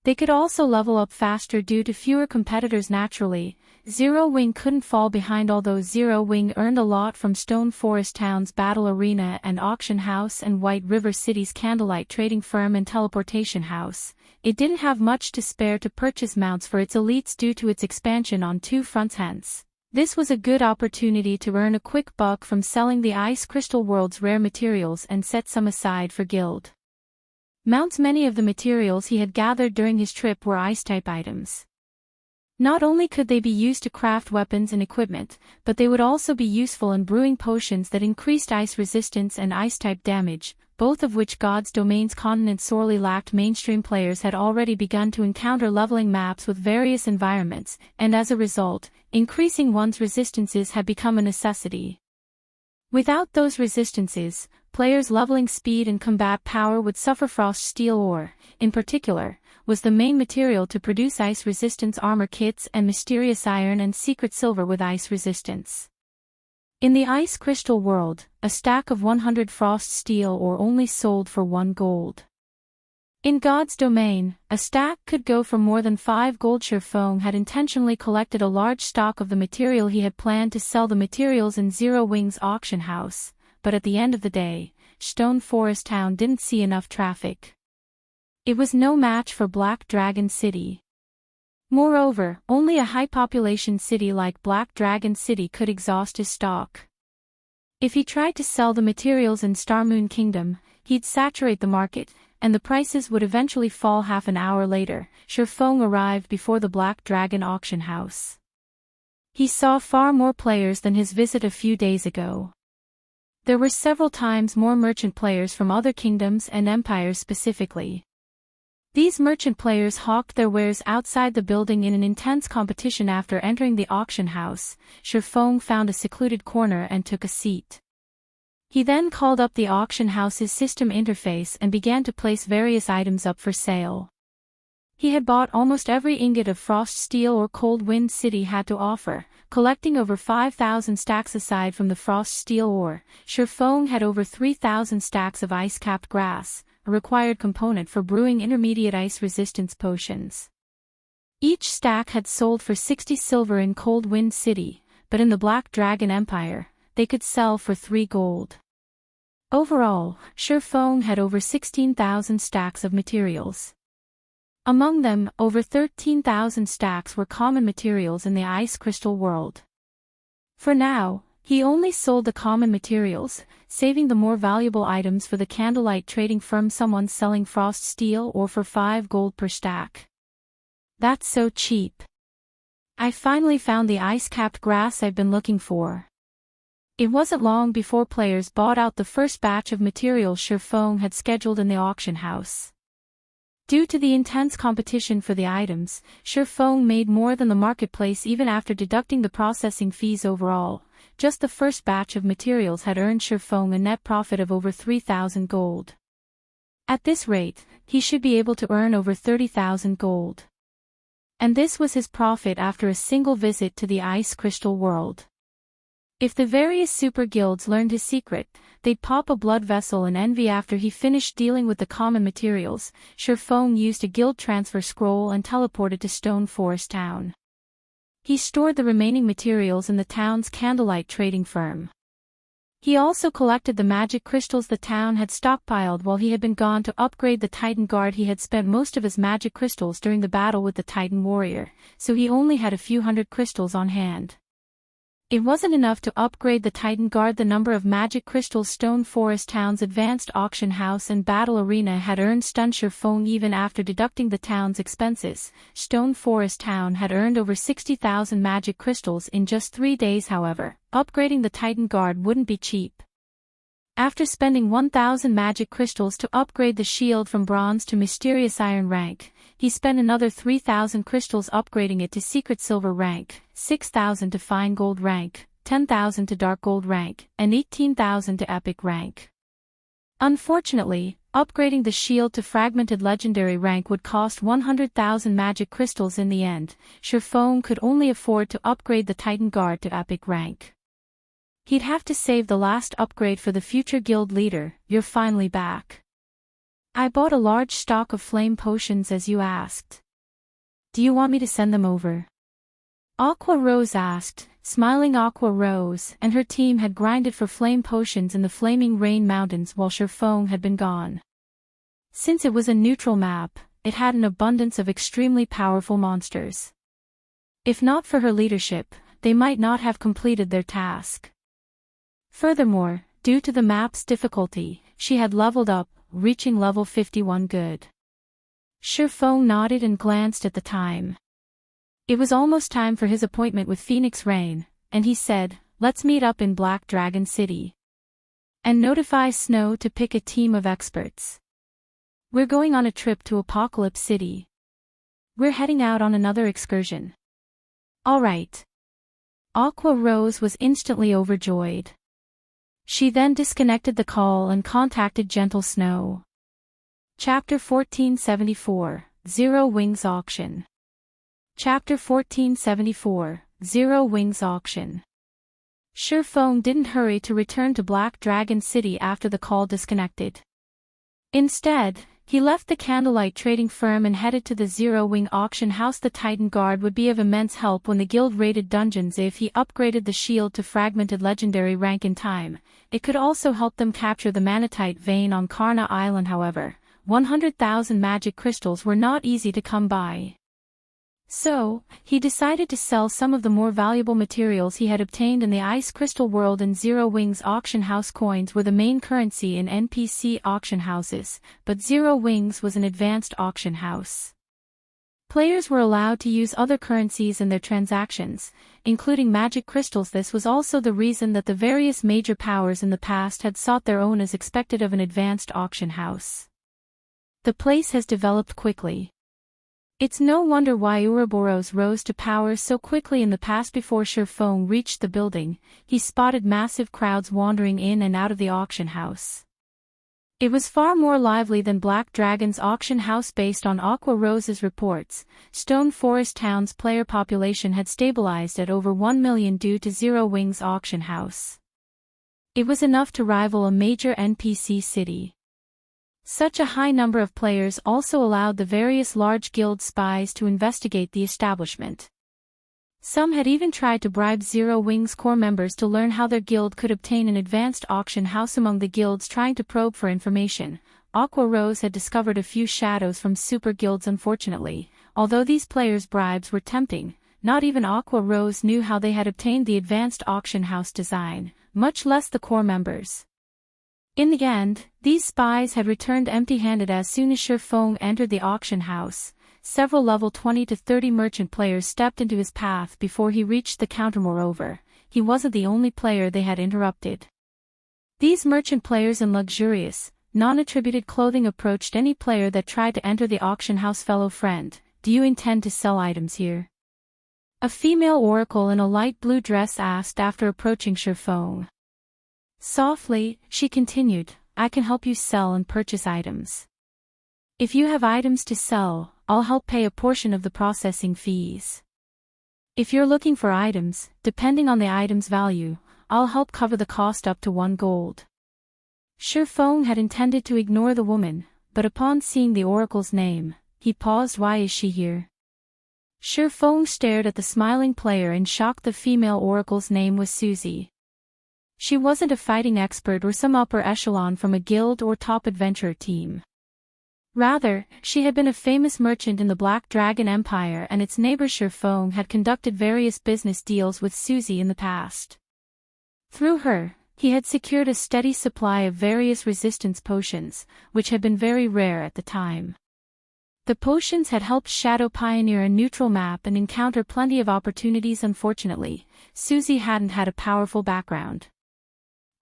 They could also level up faster due to fewer competitors. Naturally, Zero Wing couldn't fall behind. Although Zero Wing earned a lot from Stone Forest Town's Battle Arena and Auction House and White River City's Candlelight Trading Firm and Teleportation House, it didn't have much to spare to purchase mounts for its elites due to its expansion on two fronts. Hence, this was a good opportunity to earn a quick buck from selling the Ice Crystal world's rare materials and set some aside for guild mounts. Many of the materials he had gathered during his trip were ice-type items. Not only could they be used to craft weapons and equipment, but they would also be useful in brewing potions that increased ice resistance and ice-type damage, both of which God's Domain's continent sorely lacked. Mainstream players had already begun to encounter leveling maps with various environments, and as a result, increasing one's resistances had become a necessity. Without those resistances, players' leveling speed and combat power would suffer. Frost steel ore, in particular, was the main material to produce ice resistance armor kits, and mysterious iron and secret silver with ice resistance. In the Ice Crystal world, a stack of 100 frost steel ore only sold for 1 gold. In God's Domain, a stack could go for more than 5 gold. Shifeng had intentionally collected a large stock of the material. He had planned to sell the materials in Zero Wing's auction house, but at the end of the day, Stone Forest Town didn't see enough traffic. It was no match for Black Dragon City. Moreover, only a high-population city like Black Dragon City could exhaust his stock. If he tried to sell the materials in Starmoon Kingdom, he'd saturate the market, and the prices would eventually fall. Half an hour later, Shifeng arrived before the Black Dragon auction house. He saw far more players than his visit a few days ago. There were several times more merchant players from other kingdoms and empires specifically. These merchant players hawked their wares outside the building in an intense competition. After entering the auction house, Shifeng found a secluded corner and took a seat. He then called up the auction house's system interface and began to place various items up for sale. He had bought almost every ingot of frost steel or Cold Wind City had to offer, collecting over 5,000 stacks. Aside from the frost steel ore, Shifeng had over 3,000 stacks of ice-capped grass, a required component for brewing intermediate ice resistance potions. Each stack had sold for 60 silver in Cold Wind City, but in the Black Dragon Empire, they could sell for 3 gold. Overall, Shifeng had over 16,000 stacks of materials. Among them, over 13,000 stacks were common materials in the ice crystal world. For now, he only sold the common materials, saving the more valuable items for the candlelight trading firm. Someone selling frost steel ore for 5 gold per stack. That's so cheap. I finally found the ice-capped grass I've been looking for. It wasn't long before players bought out the first batch of materials Shifeng had scheduled in the auction house. Due to the intense competition for the items, Shifeng made more than the marketplace even after deducting the processing fees. Overall, just the first batch of materials had earned Shifeng a net profit of over 3,000 gold. At this rate, he should be able to earn over 30,000 gold. And this was his profit after a single visit to the ice crystal world. If the various super guilds learned his secret, they'd pop a blood vessel in envy. After he finished dealing with the common materials, Shifeng used a guild transfer scroll and teleported to Stone Forest Town. He stored the remaining materials in the town's candlelight trading firm. He also collected the magic crystals the town had stockpiled while he had been gone to upgrade the Titan Guard. He had spent most of his magic crystals during the battle with the Titan Warrior, so he only had a few hundred crystals on hand. It wasn't enough to upgrade the Titan Guard. The number of magic crystals Stone Forest Town's advanced auction house and battle arena had earned stunned Shifeng. Even after deducting the town's expenses, Stone Forest Town had earned over 60,000 magic crystals in just 3 days. However, upgrading the Titan Guard wouldn't be cheap. After spending 1,000 magic crystals to upgrade the shield from bronze to mysterious iron rank, he spent another 3,000 crystals upgrading it to secret silver rank, 6,000 to fine gold rank, 10,000 to dark gold rank, and 18,000 to epic rank. Unfortunately, upgrading the shield to fragmented legendary rank would cost 100,000 magic crystals in the end. Shifeng could only afford to upgrade the Titan Guard to epic rank. He'd have to save the last upgrade for the future guild leader. You're finally back. I bought a large stock of flame potions as you asked. Do you want me to send them over? Aqua Rose asked, smiling. Aqua Rose and her team had grinded for flame potions in the Flaming Rain Mountains while Shifeng had been gone. Since it was a neutral map, it had an abundance of extremely powerful monsters. If not for her leadership, they might not have completed their task. Furthermore, due to the map's difficulty, she had leveled up, reaching level 51. Good. Shifeng nodded and glanced at the time. It was almost time for his appointment with Phoenix Rain, and he said, let's meet up in Black Dragon City. And notify Snow to pick a team of experts. We're going on a trip to Apocalypse City. We're heading out on another excursion. All right. Aqua Rose was instantly overjoyed. She then disconnected the call and contacted Gentle Snow. Chapter 1474, Zero Wings Auction. Chapter 1474, Zero Wings Auction. Shifeng didn't hurry to return to Black Dragon City after the call disconnected. Instead, he left the candlelight trading firm and headed to the Zero Wing auction house. The Titan Guard would be of immense help when the guild raided dungeons. If he upgraded the shield to fragmented legendary rank in time, it could also help them capture the Manatite vein on Karna Island. However, 100,000 magic crystals were not easy to come by. So, he decided to sell some of the more valuable materials he had obtained in the Ice Crystal world. In Zero Wings auction house, coins were the main currency in NPC auction houses, but Zero Wings was an advanced auction house. Players were allowed to use other currencies in their transactions, including magic crystals. This was also the reason that the various major powers in the past had sought their own as expected of an advanced auction house. The place has developed quickly. It's no wonder why Ouroboros rose to power so quickly in the past. Before Shurfong reached the building, he spotted massive crowds wandering in and out of the auction house. It was far more lively than Black Dragon's auction house. Based on Aqua Rose's reports, Stone Forest Town's player population had stabilized at over 1 million due to Zero Wings auction house. It was enough to rival a major NPC city. Such a high number of players also allowed the various large guild spies to investigate the establishment. Some had even tried to bribe Zero Wings core members to learn how their guild could obtain an advanced auction house. Among the guilds trying to probe for information, Aqua Rose had discovered a few shadows from super guilds. Unfortunately, although these players' bribes were tempting, not even Aqua Rose knew how they had obtained the advanced auction house design, much less the core members. In the end, these spies had returned empty-handed. As soon as Shurfong entered the auction house, several level 20 to 30 merchant players stepped into his path before he reached the counter. Moreover, he wasn't the only player they had interrupted. These merchant players in luxurious, non-attributed clothing approached any player that tried to enter the auction house. Fellow friend, do you intend to sell items here? A female oracle in a light blue dress asked after approaching Shurfong. Softly, she continued, I can help you sell and purchase items. If you have items to sell, I'll help pay a portion of the processing fees. If you're looking for items, depending on the item's value, I'll help cover the cost up to 1 gold. Shurfong had intended to ignore the woman, but upon seeing the oracle's name, he paused. Why is she here? Shurfong stared at the smiling player in shock. The female oracle's name was Susie. She wasn't a fighting expert or some upper echelon from a guild or top adventurer team. Rather, she had been a famous merchant in the Black Dragon Empire and its neighbor. Shurfong had conducted various business deals with Susie in the past. Through her, he had secured a steady supply of various resistance potions, which had been very rare at the time. The potions had helped Shadow pioneer a neutral map and encounter plenty of opportunities. Unfortunately, Susie hadn't had a powerful background.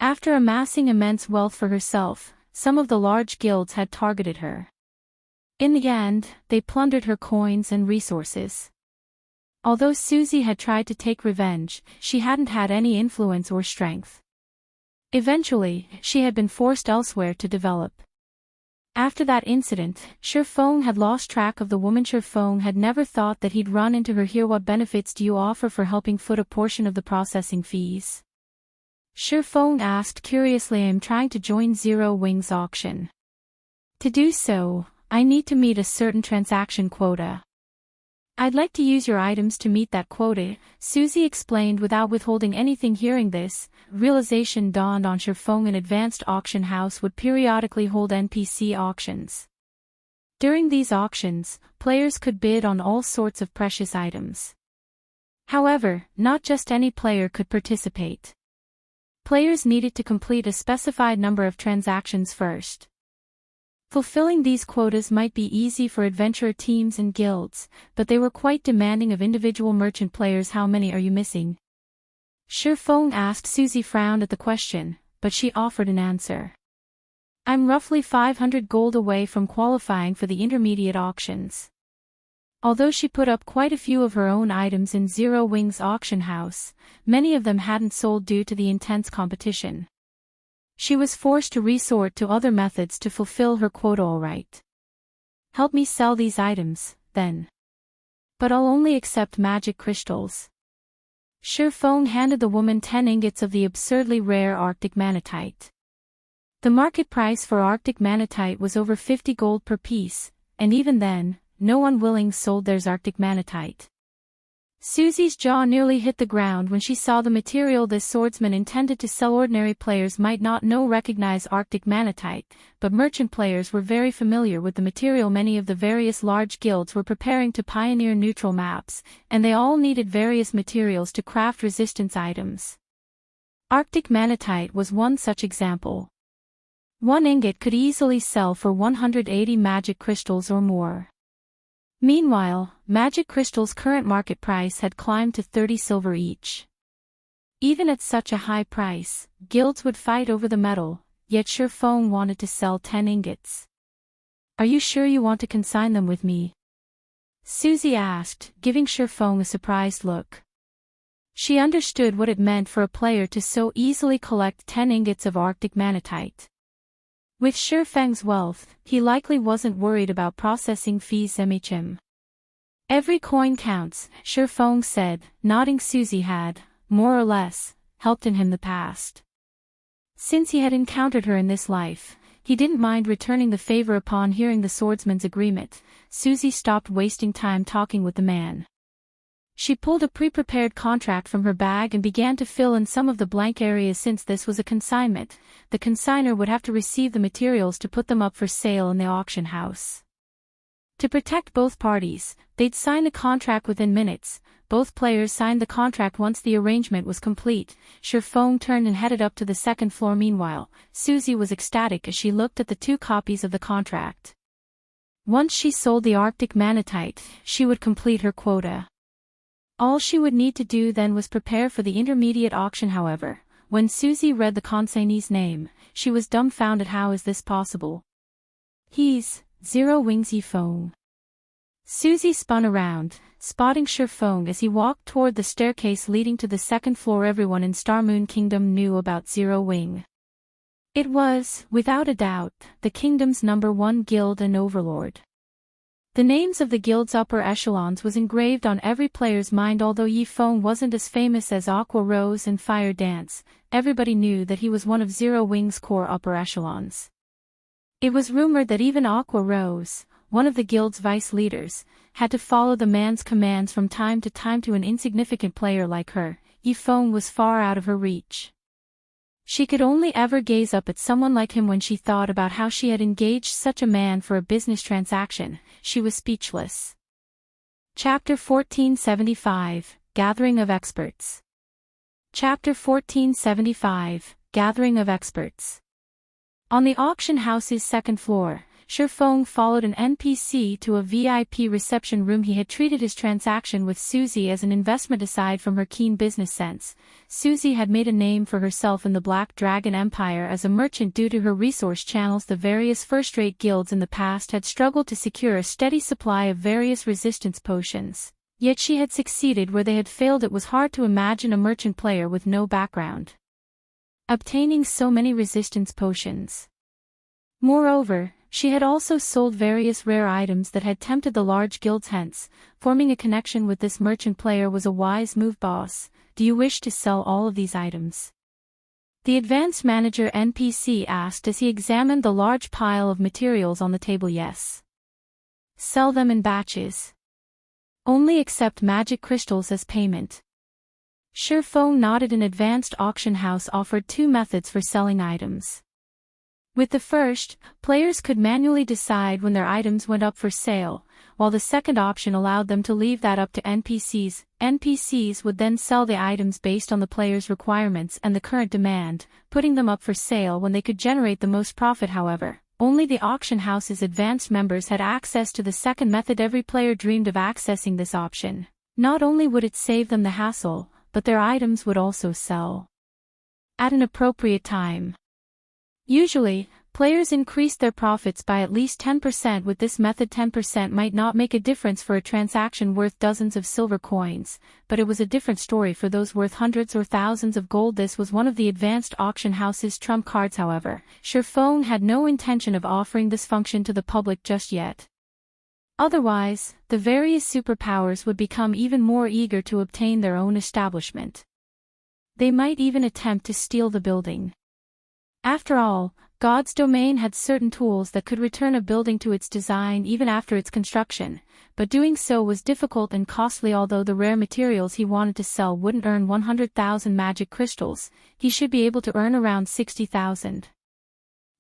After amassing immense wealth for herself, some of the large guilds had targeted her. In the end, they plundered her coins and resources. Although Susie had tried to take revenge, she hadn't had any influence or strength. Eventually, she had been forced elsewhere to develop. After that incident, Shurfong had lost track of the woman. Shurfong had never thought that he'd run into her here. What benefits do you offer for helping foot a portion of the processing fees? Shurfong asked curiously. I am trying to join Zero Wings auction. To do so, I need to meet a certain transaction quota. I'd like to use your items to meet that quota, Susie explained without withholding anything. Hearing this, realization dawned on Shurfong. An advanced auction house would periodically hold NPC auctions. During these auctions, players could bid on all sorts of precious items. However, not just any player could participate. Players needed to complete a specified number of transactions first. Fulfilling these quotas might be easy for adventurer teams and guilds, but they were quite demanding of individual merchant players. How many are you missing? Shurfong asked. Susie frowned at the question, but she offered an answer. I'm roughly 500 gold away from qualifying for the intermediate auctions. Although she put up quite a few of her own items in Zero Wings auction house, many of them hadn't sold due to the intense competition. She was forced to resort to other methods to fulfill her quota. All right. Help me sell these items, then. But I'll only accept magic crystals. Shurfong handed the woman 10 ingots of the absurdly rare Arctic Manatite. The market price for Arctic Manatite was over 50 gold per piece, and even then, no one willing sold theirs Arctic Manatite. Susie's jaw nearly hit the ground when she saw the material this swordsman intended to sell. Ordinary players might not recognize Arctic Manatite, but merchant players were very familiar with the material. Many of the various large guilds were preparing to pioneer neutral maps, and they all needed various materials to craft resistance items. Arctic Manatite was one such example. 1 ingot could easily sell for 180 magic crystals or more. Meanwhile, magic crystals' current market price had climbed to 30 silver each. Even at such a high price, guilds would fight over the metal, yet Shurfeng wanted to sell 10 ingots. "Are you sure you want to consign them with me?" Susie asked, giving Shurfeng a surprised look. She understood what it meant for a player to so easily collect 10 ingots of Arctic manatite. With Shurfeng's wealth, he likely wasn't worried about processing fees. "MHM. Every coin counts," Shurfeng said, nodding. Susie had, more or less, helped in him the past. Since he had encountered her in this life, he didn't mind returning the favor. Upon hearing the swordsman's agreement, Susie stopped wasting time talking with the man. She pulled a pre-prepared contract from her bag and began to fill in some of the blank areas. Since this was a consignment, the consignor would have to receive the materials to put them up for sale in the auction house. To protect both parties, they'd sign the contract within minutes. Both players signed the contract once the arrangement was complete. Shurfeng turned and headed up to the second floor. Meanwhile, Susie was ecstatic as she looked at the 2 copies of the contract. Once she sold the Arctic manatite, she would complete her quota. All she would need to do then was prepare for the intermediate auction. However, when Susie read the consignee's name, she was dumbfounded. "How is this possible? He's Zero Wings Yifeng." Susie spun around, spotting Shurfeng as he walked toward the staircase leading to the second floor. Everyone in Starmoon Kingdom knew about Zero Wing. It was, without a doubt, the kingdom's #1 guild and overlord. The names of the guild's upper echelons was engraved on every player's mind. Although Yifeng wasn't as famous as Aqua Rose and Fire Dance, everybody knew that he was one of Zero Wing's core upper echelons. It was rumored that even Aqua Rose, one of the guild's vice leaders, had to follow the man's commands from time to time. To an insignificant player like her, Yifeng was far out of her reach. She could only ever gaze up at someone like him. When she thought about how she had engaged such a man for a business transaction, she was speechless. Chapter 1475, Gathering of Experts. Chapter 1475, Gathering of Experts. On the auction house's second floor, Shurfeng followed an NPC to a VIP reception room. He had treated his transaction with Susie as an investment. Aside from her keen business sense, Susie had made a name for herself in the Black Dragon Empire as a merchant. Due to her resource channels, the various first-rate guilds in the past had struggled to secure a steady supply of various resistance potions. Yet she had succeeded where they had failed. It was hard to imagine a merchant player with no background obtaining so many resistance potions. Moreover, she had also sold various rare items that had tempted the large guilds. Hence, forming a connection with this merchant player was a wise move. "Boss, do you wish to sell all of these items?" The advanced manager NPC asked as he examined the large pile of materials on the table. "Yes. Sell them in batches. Only accept magic crystals as payment." Shurfeng nodded. An advanced auction house offered 2 methods for selling items. With the first, players could manually decide when their items went up for sale, while the second option allowed them to leave that up to NPCs. NPCs would then sell the items based on the player's requirements and the current demand, putting them up for sale when they could generate the most profit. However, only the auction house's advanced members had access to the second method. Every player dreamed of accessing this option. Not only would it save them the hassle, but their items would also sell at an appropriate time. Usually, players increased their profits by at least 10%. With this method, 10% might not make a difference for a transaction worth dozens of silver coins, but it was a different story for those worth hundreds or thousands of gold. This was one of the advanced auction house's trump cards. However, Shurfeng had no intention of offering this function to the public just yet. Otherwise, the various superpowers would become even more eager to obtain their own establishment. They might even attempt to steal the building. After all, God's domain had certain tools that could return a building to its design even after its construction, but doing so was difficult and costly. Although the rare materials he wanted to sell wouldn't earn 100,000 magic crystals, he should be able to earn around 60,000.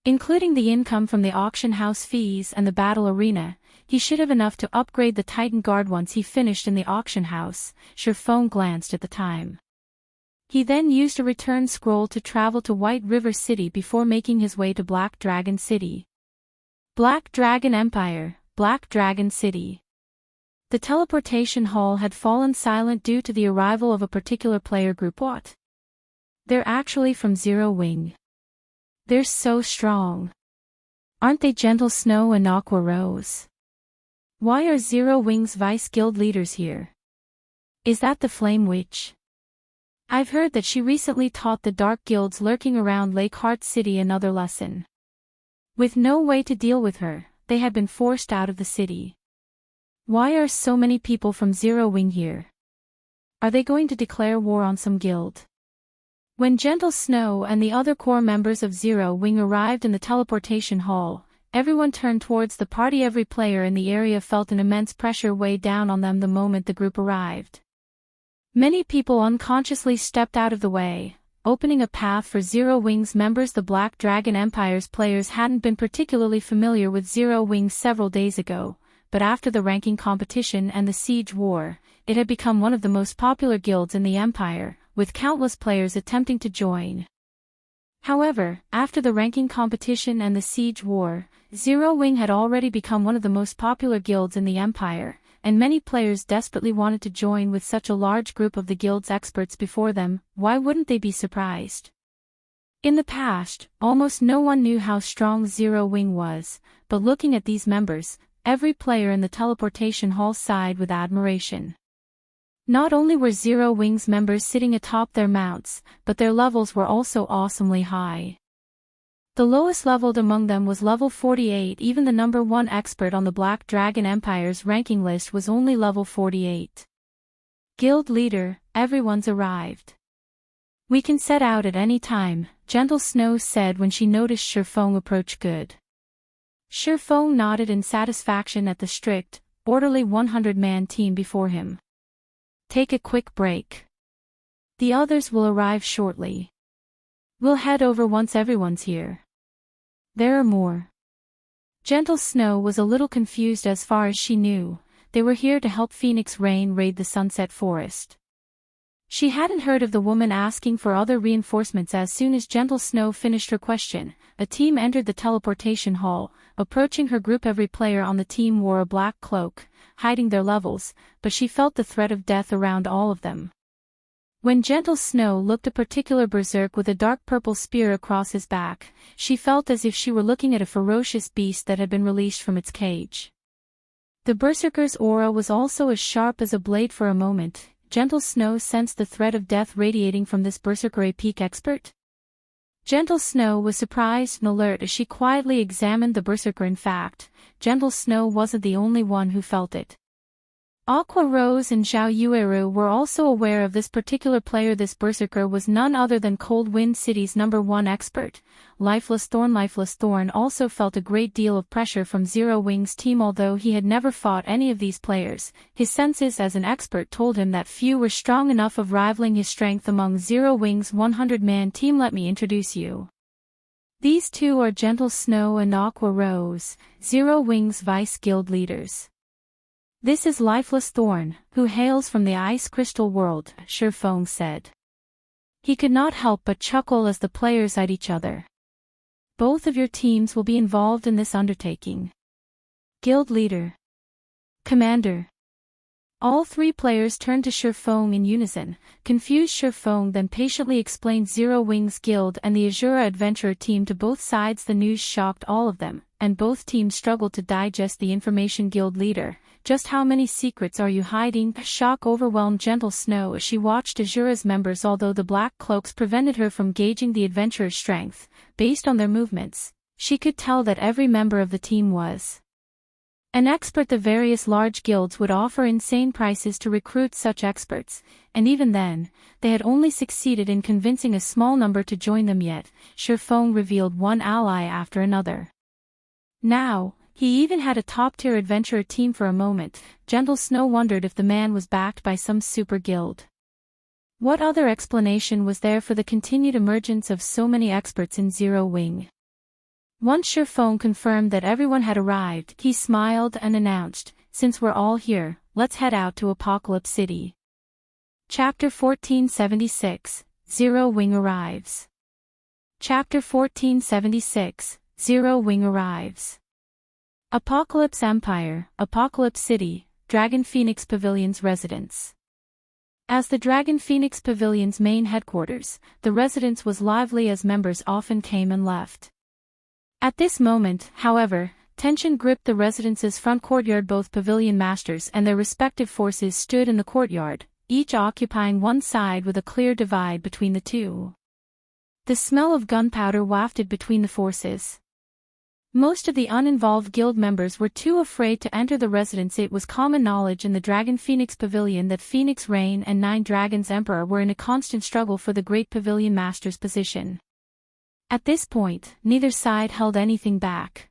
Including the income from the auction house fees and the battle arena, he should have enough to upgrade the Titan Guard. Once he finished in the auction house, Shurfeng glanced at the time. He then used a return scroll to travel to White River City before making his way to Black Dragon City. Black Dragon Empire, Black Dragon City. The teleportation hall had fallen silent due to the arrival of a particular player group. What? They're actually from Zero Wing. They're so strong. Aren't they Gentle Snow and Aqua Rose? Why are Zero Wing's Vice Guild leaders here? Is that the Flame Witch? I've heard that she recently taught the Dark Guilds lurking around Lake Heart City another lesson. With no way to deal with her, they had been forced out of the city. Why are so many people from Zero Wing here? Are they going to declare war on some guild? When Gentle Snow and the other core members of Zero Wing arrived in the teleportation hall, everyone turned towards the party. Every player in the area felt an immense pressure weigh down on them the moment the group arrived. Many people unconsciously stepped out of the way, opening a path for Zero Wing's members. The Black Dragon Empire's players hadn't been particularly familiar with Zero Wing several days ago, but after the ranking competition and the siege war, it had become one of the most popular guilds in the Empire, with countless players attempting to join. However, after the ranking competition and the siege war, Zero Wing had already become one of the most popular guilds in the Empire, and many players desperately wanted to join with such a large group of the guild's experts before them. Why wouldn't they be surprised? In the past, almost no one knew how strong Zero Wing was, but looking at these members, every player in the teleportation hall sighed with admiration. Not only were Zero Wing's members sitting atop their mounts, but their levels were also awesomely high. The lowest leveled among them was level 48. Even the number 1 expert on the Black Dragon Empire's ranking list was only level 48. Guild leader, everyone's arrived. We can set out at any time, Gentle Snow said when she noticed Shurfong approach. Good. Shurfong nodded in satisfaction at the strict, orderly 100-man team before him. Take a quick break. The others will arrive shortly. We'll head over once everyone's here. There are more. Gentle Snow was a little confused. As far as she knew, they were here to help Phoenix Rain raid the Sunset Forest. She hadn't heard of the woman asking for other reinforcements. As soon as Gentle Snow finished her question, a team entered the teleportation hall, approaching her group. Every player on the team wore a black cloak, hiding their levels, but she felt the threat of death around all of them. When Gentle Snow looked a particular berserk with a dark purple spear across his back, she felt as if she were looking at a ferocious beast that had been released from its cage. The berserker's aura was also as sharp as a blade. For a moment, Gentle Snow sensed the threat of death radiating from this berserker. A peak expert? Gentle Snow was surprised and alert as she quietly examined the berserker. In fact, Gentle Snow wasn't the only one who felt it. Aqua Rose and Zhao Yueru were also aware of this particular player. This berserker was none other than Cold Wind City's number 1 expert, Lifeless Thorn. Lifeless Thorn also felt a great deal of pressure from Zero Wing's team. Although he had never fought any of these players, his senses as an expert told him that few were strong enough of rivaling his strength among Zero Wing's 100-man team. Let me introduce you. These two are Gentle Snow and Aqua Rose, Zero Wing's Vice Guild leaders. This is Lifeless Thorn, who hails from the Ice Crystal World, Shurfong said. He could not help but chuckle as the players eyed each other. Both of your teams will be involved in this undertaking. Guild leader. Commander. All 3 players turned to Shurfong in unison. Confused Shurfong then patiently explained Zero Wing's guild and the Asura adventurer team to both sides. The news shocked all of them, and both teams struggled to digest the information. Guild leader, just how many secrets are you hiding? Shock overwhelmed Gentle Snow as she watched Asura's members. Although the black cloaks prevented her from gauging the adventurer's strength, based on their movements, she could tell that every member of the team was an expert. The various large guilds would offer insane prices to recruit such experts, and even then, they had only succeeded in convincing a small number to join them. Yet, Shurfong revealed one ally after another. Now, he even had a top-tier adventurer team. For a moment, Gentle Snow wondered if the man was backed by some super guild. What other explanation was there for the continued emergence of so many experts in Zero Wing? Once Shurfong confirmed that everyone had arrived, he smiled and announced, "Since we're all here, let's head out to Apocalypse City." Chapter 1476, Zero Wing arrives. Chapter 1476, Zero Wing arrives. Apocalypse Empire, Apocalypse City, Dragon Phoenix Pavilion's residence. As the Dragon Phoenix Pavilion's main headquarters, the residence was lively as members often came and left. At this moment, however, tension gripped the residence's front courtyard. Both pavilion masters and their respective forces stood in the courtyard, each occupying one side with a clear divide between the two. The smell of gunpowder wafted between the forces. Most of the uninvolved guild members were too afraid to enter the residence. It was common knowledge in the Dragon Phoenix Pavilion that Phoenix Rain and Nine Dragons Emperor were in a constant struggle for the Great Pavilion Master's position. At this point, neither side held anything back.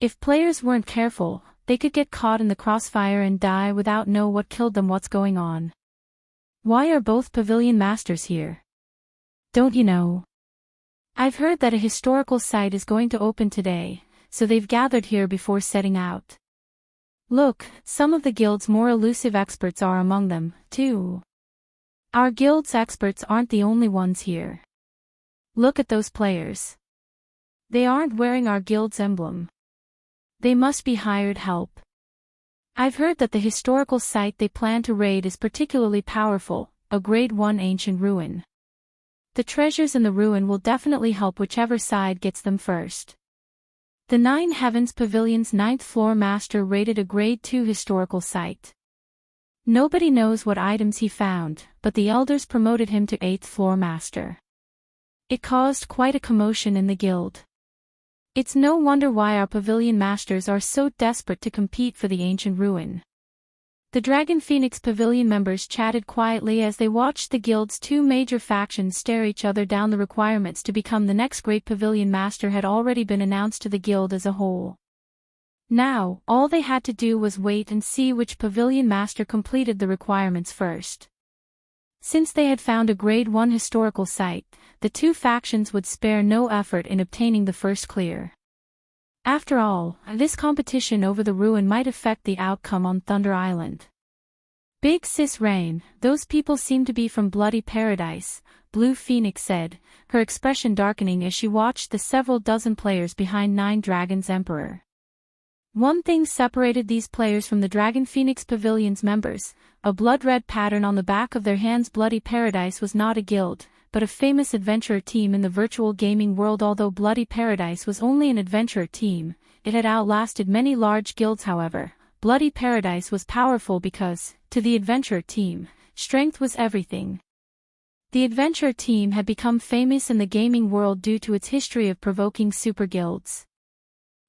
If players weren't careful, they could get caught in the crossfire and die without know what killed them. What's going on? Why are both pavilion masters here? Don't you know? I've heard that a historical site is going to open today, so they've gathered here before setting out. Look, some of the guild's more elusive experts are among them, too. Our guild's experts aren't the only ones here. Look at those players. They aren't wearing our guild's emblem. They must be hired help. I've heard that the historical site they plan to raid is particularly powerful, a Grade 1 ancient ruin. The treasures in the ruin will definitely help whichever side gets them first. The Nine Heavens Pavilion's 9th floor master raided a Grade 2 historical site. Nobody knows what items he found, but the elders promoted him to 8th floor master. It caused quite a commotion in the guild. It's no wonder why our pavilion masters are so desperate to compete for the ancient ruin. The Dragon Phoenix Pavilion members chatted quietly as they watched the guild's two major factions stare each other down. The requirements to become the next great pavilion master had already been announced to the guild as a whole. Now, all they had to do was wait and see which pavilion master completed the requirements first. Since they had found a Grade 1 historical site, the two factions would spare no effort in obtaining the first clear. After all, this competition over the ruin might affect the outcome on Thunder Island. Big Sis Rain, those people seem to be from Bloody Paradise, Blue Phoenix said, her expression darkening as she watched the several dozen players behind Nine Dragons Emperor. One thing separated these players from the Dragon Phoenix Pavilion's members, a blood-red pattern on the back of their hands. Bloody Paradise was not a guild, but a famous adventurer team in the virtual gaming world. Although Bloody Paradise was only an adventurer team, it had outlasted many large guilds. However, Bloody Paradise was powerful because, to the adventurer team, strength was everything. The adventurer team had become famous in the gaming world due to its history of provoking super guilds.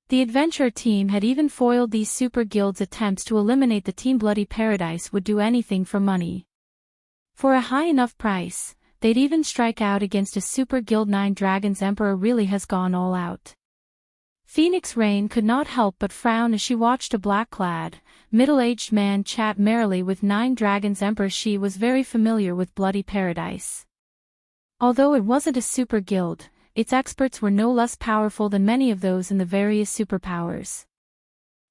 The adventurer team had even foiled these super guilds' attempts to eliminate the team. Bloody Paradise would do anything for money. For a high enough price, they'd even strike out against a super guild. Nine Dragons Emperor really has gone all out. Phoenix Rain could not help but frown as she watched a black-clad, middle-aged man chat merrily with Nine Dragons Emperor. She was very familiar with Bloody Paradise. Although it wasn't a super guild, its experts were no less powerful than many of those in the various superpowers.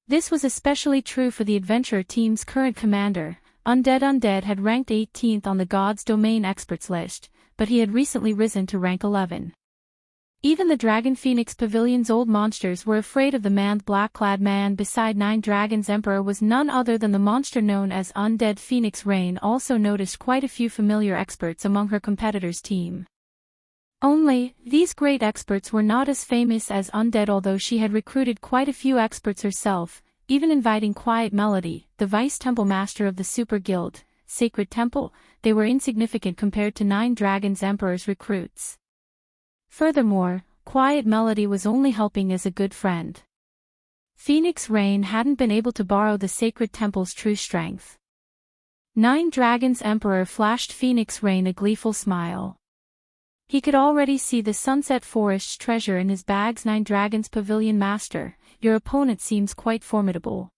This was especially true for the adventurer team's current commander. Undead had ranked 18th on the God's Domain experts list, but he had recently risen to rank 11. Even the Dragon Phoenix Pavilion's old monsters were afraid of the man. The black-clad man beside Nine Dragons Emperor was none other than the monster known as Undead. Phoenix Rain also noticed quite a few familiar experts among her competitors' team. Only, these great experts were not as famous as Undead. Although she had recruited quite a few experts herself, even inviting Quiet Melody, the Vice Temple Master of the Super Guild, Sacred Temple, they were insignificant compared to Nine Dragons Emperor's recruits. Furthermore, Quiet Melody was only helping as a good friend. Phoenix Rain hadn't been able to borrow the Sacred Temple's true strength. Nine Dragons Emperor flashed Phoenix Rain a gleeful smile. He could already see the Sunset Forest's treasure in his bags. Nine Dragons Pavilion Master, your opponent seems quite formidable.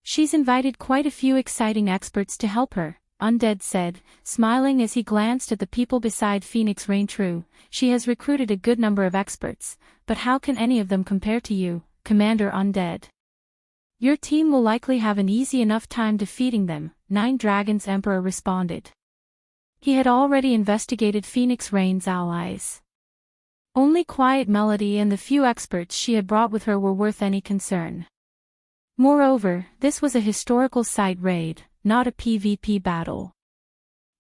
She's invited quite a few exciting experts to help her, Undead said, smiling as he glanced at the people beside Phoenix Rain. True, she has recruited a good number of experts, but how can any of them compare to you, Commander Undead? Your team will likely have an easy enough time defeating them, Nine Dragons Emperor responded. He had already investigated Phoenix Rain's allies. Only Quiet Melody and the few experts she had brought with her were worth any concern. Moreover, this was a historical site raid, not a PvP battle.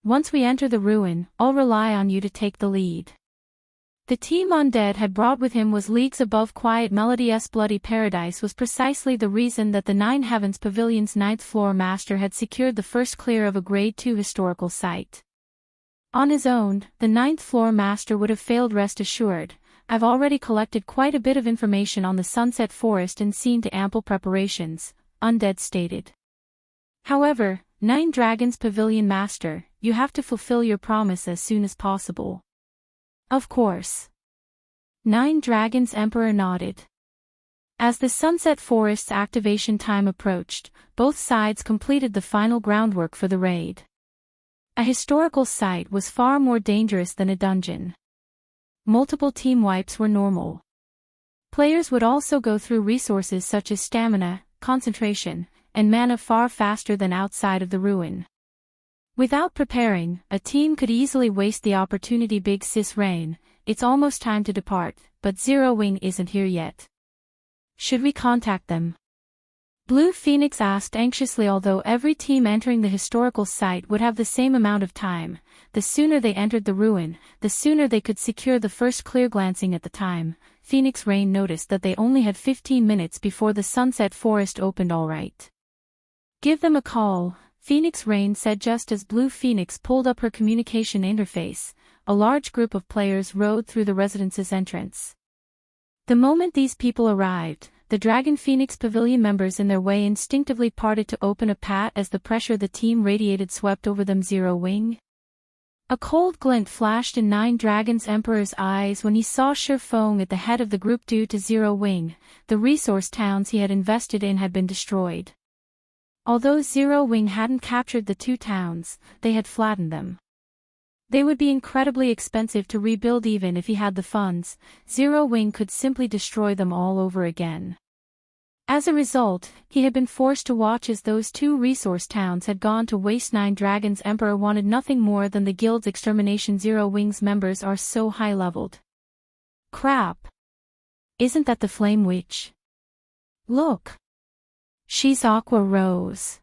Once we enter the ruin, I'll rely on you to take the lead. The team Undead had brought with him was leagues above. Quiet Melody's Bloody Paradise was precisely the reason that the Nine Heavens Pavilion's 9th floor master had secured the first clear of a Grade 2 historical site. On his own, the 9th floor master would have failed. Rest assured, I've already collected quite a bit of information on the Sunset Forest and seen to ample preparations, Undead stated. However, Nine Dragons Pavilion Master, you have to fulfill your promise as soon as possible. Of course. Nine Dragons Emperor nodded. As the Sunset Forest's activation time approached, both sides completed the final groundwork for the raid. A historical site was far more dangerous than a dungeon. Multiple team wipes were normal. Players would also go through resources such as stamina, concentration, and mana far faster than outside of the ruin. Without preparing, a team could easily waste the opportunity. Big Sis Rain, it's almost time to depart, but Zero Wing isn't here yet. Should we contact them? Blue Phoenix asked anxiously. Although every team entering the historical site would have the same amount of time, the sooner they entered the ruin, the sooner they could secure the first clear. Glancing at the time, Phoenix Rain noticed that they only had 15 minutes before the Sunset Forest opened. All right. Give them a call, Phoenix Rain said just as Blue Phoenix pulled up her communication interface. A large group of players rode through the residence's entrance. The moment these people arrived, the Dragon Phoenix Pavilion members in their way instinctively parted to open a path as the pressure the team radiated swept over them. Zero Wing? A cold glint flashed in Nine Dragons Emperor's eyes when he saw Shurfong at the head of the group. Due to Zero Wing, the resource towns he had invested in had been destroyed. Although Zero Wing hadn't captured the two towns, they had flattened them. They would be incredibly expensive to rebuild. Even if he had the funds, Zero Wing could simply destroy them all over again. As a result, he had been forced to watch as those two resource towns had gone to waste. Nine Dragons Emperor wanted nothing more than the guild's extermination. Zero Wing's members are so high-leveled. Crap. Isn't that the Flame Witch? Look. She's Aqua Rose.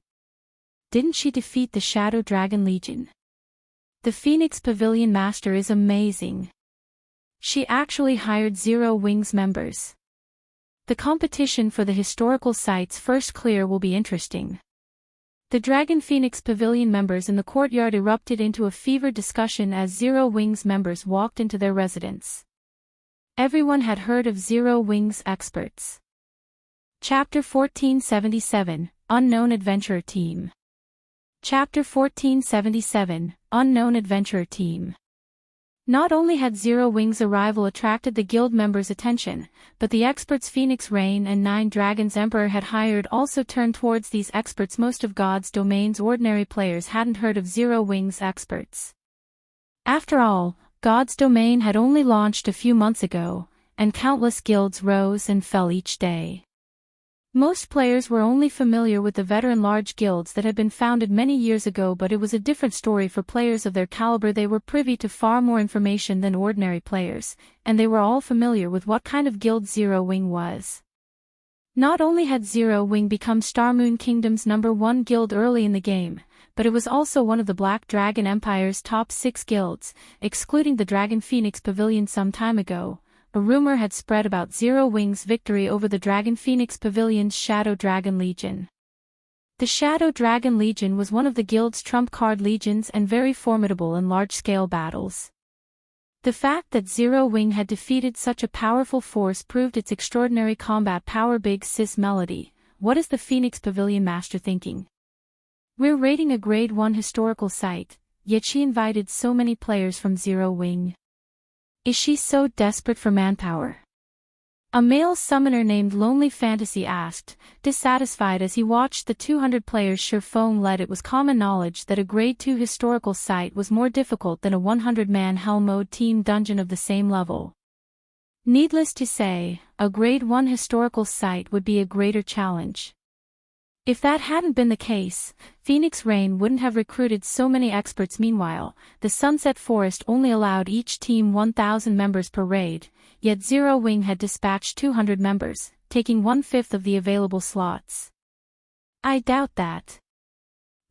Didn't she defeat the Shadow Dragon Legion? The Phoenix Pavilion Master is amazing. She actually hired Zero Wing's members. The competition for the historical site's first clear will be interesting. The Dragon Phoenix Pavilion members in the courtyard erupted into a fevered discussion as Zero Wing's members walked into their residence. Everyone had heard of Zero Wing's experts. Chapter 1477, Unknown Adventurer Team. Chapter 1477, Unknown Adventurer Team. Not only had Zero Wing's arrival attracted the guild members' attention, but the experts Phoenix Rain and Nine Dragons Emperor had hired also turned towards these experts. Most of God's Domain's ordinary players hadn't heard of Zero Wing's experts. After all, God's Domain had only launched a few months ago, and countless guilds rose and fell each day. Most players were only familiar with the veteran large guilds that had been founded many years ago, but it was a different story for players of their caliber. They were privy to far more information than ordinary players, and they were all familiar with what kind of guild Zero Wing was. Not only had Zero Wing become Starmoon Kingdom's #1 guild early in the game, but it was also one of the Black Dragon Empire's top 6 guilds, excluding the Dragon Phoenix Pavilion. Some time ago, a rumor had spread about Zero Wing's victory over the Dragon Phoenix Pavilion's Shadow Dragon Legion. The Shadow Dragon Legion was one of the guild's trump card legions and very formidable in large-scale battles. The fact that Zero Wing had defeated such a powerful force proved its extraordinary combat power. Big Sis Melody, what is the Phoenix Pavilion Master thinking? We're raiding a Grade 1 historical site, yet she invited so many players from Zero Wing. Is she so desperate for manpower? A male summoner named Lonely Fantasy asked, dissatisfied as he watched the 200 players Shurfong led. It was common knowledge that a Grade 2 historical site was more difficult than a 100-man Hell Mode team dungeon of the same level. Needless to say, a Grade 1 historical site would be a greater challenge. If that hadn't been the case, Phoenix Rain wouldn't have recruited so many experts. Meanwhile, the Sunset Forest only allowed each team 1,000 members per raid, yet Zero Wing had dispatched 200 members, taking 1/5 of the available slots. I doubt that.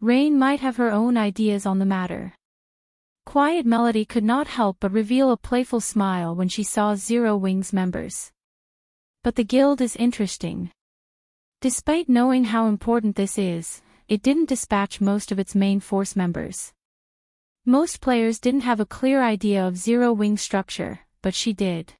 Rain might have her own ideas on the matter. Quiet Melody could not help but reveal a playful smile when she saw Zero Wing's members. But the guild is interesting. Despite knowing how important this is, it didn't dispatch most of its main force members. Most players didn't have a clear idea of Zero Wing's structure, but she did.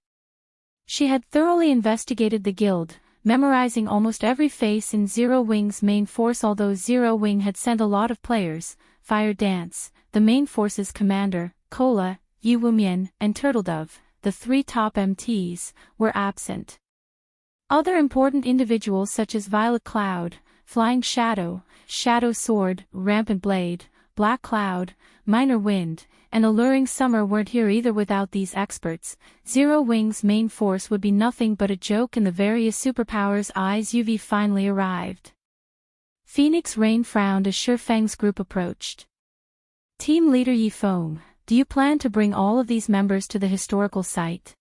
She had thoroughly investigated the guild, memorizing almost every face in Zero Wing's main force. Although Zero Wing had sent a lot of players, Fire Dance, the main force's commander, Cola, Yi Wumian, and Turtledove, the three top MTs, were absent. Other important individuals such as Violet Cloud, Flying Shadow, Shadow Sword, Rampant Blade, Black Cloud, Minor Wind, and Alluring Summer weren't here either. Without these experts, Zero Wing's main force would be nothing but a joke in the various superpowers' eyes. UV finally arrived. Phoenix Rain frowned as Shifeng's group approached. Team leader Yifeng, do you plan to bring all of these members to the historical site?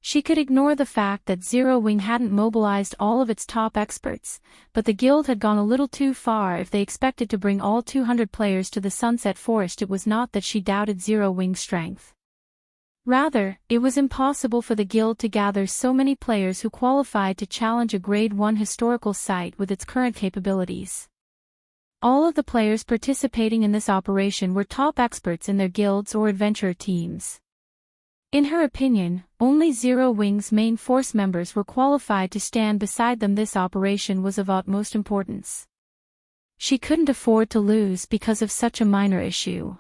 She could ignore the fact that Zero Wing hadn't mobilized all of its top experts, but the guild had gone a little too far if they expected to bring all 200 players to the Sunset Forest. It was not that she doubted Zero Wing's strength. Rather, it was impossible for the guild to gather so many players who qualified to challenge a Grade 1 historical site with its current capabilities. All of the players participating in this operation were top experts in their guilds or adventurer teams. In her opinion, only Zero Wing's main force members were qualified to stand beside them. This operation was of utmost importance. She couldn't afford to lose because of such a minor issue.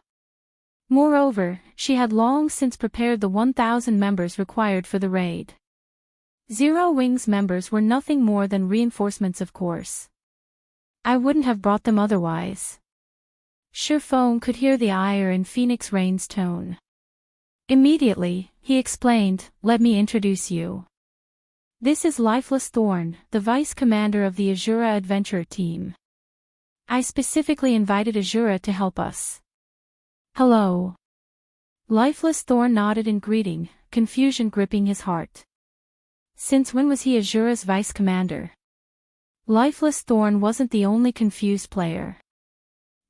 Moreover, she had long since prepared the 1,000 members required for the raid. Zero Wing's members were nothing more than reinforcements, of course. I wouldn't have brought them otherwise. Shifeng could hear the ire in Phoenix Rain's tone. Immediately, he explained, let me introduce you. This is Lifeless Thorn, the vice commander of the Asura adventure team. I specifically invited Asura to help us. Hello. Lifeless Thorn nodded in greeting, confusion gripping his heart. Since when was he Asura's vice commander? Lifeless Thorn wasn't the only confused player.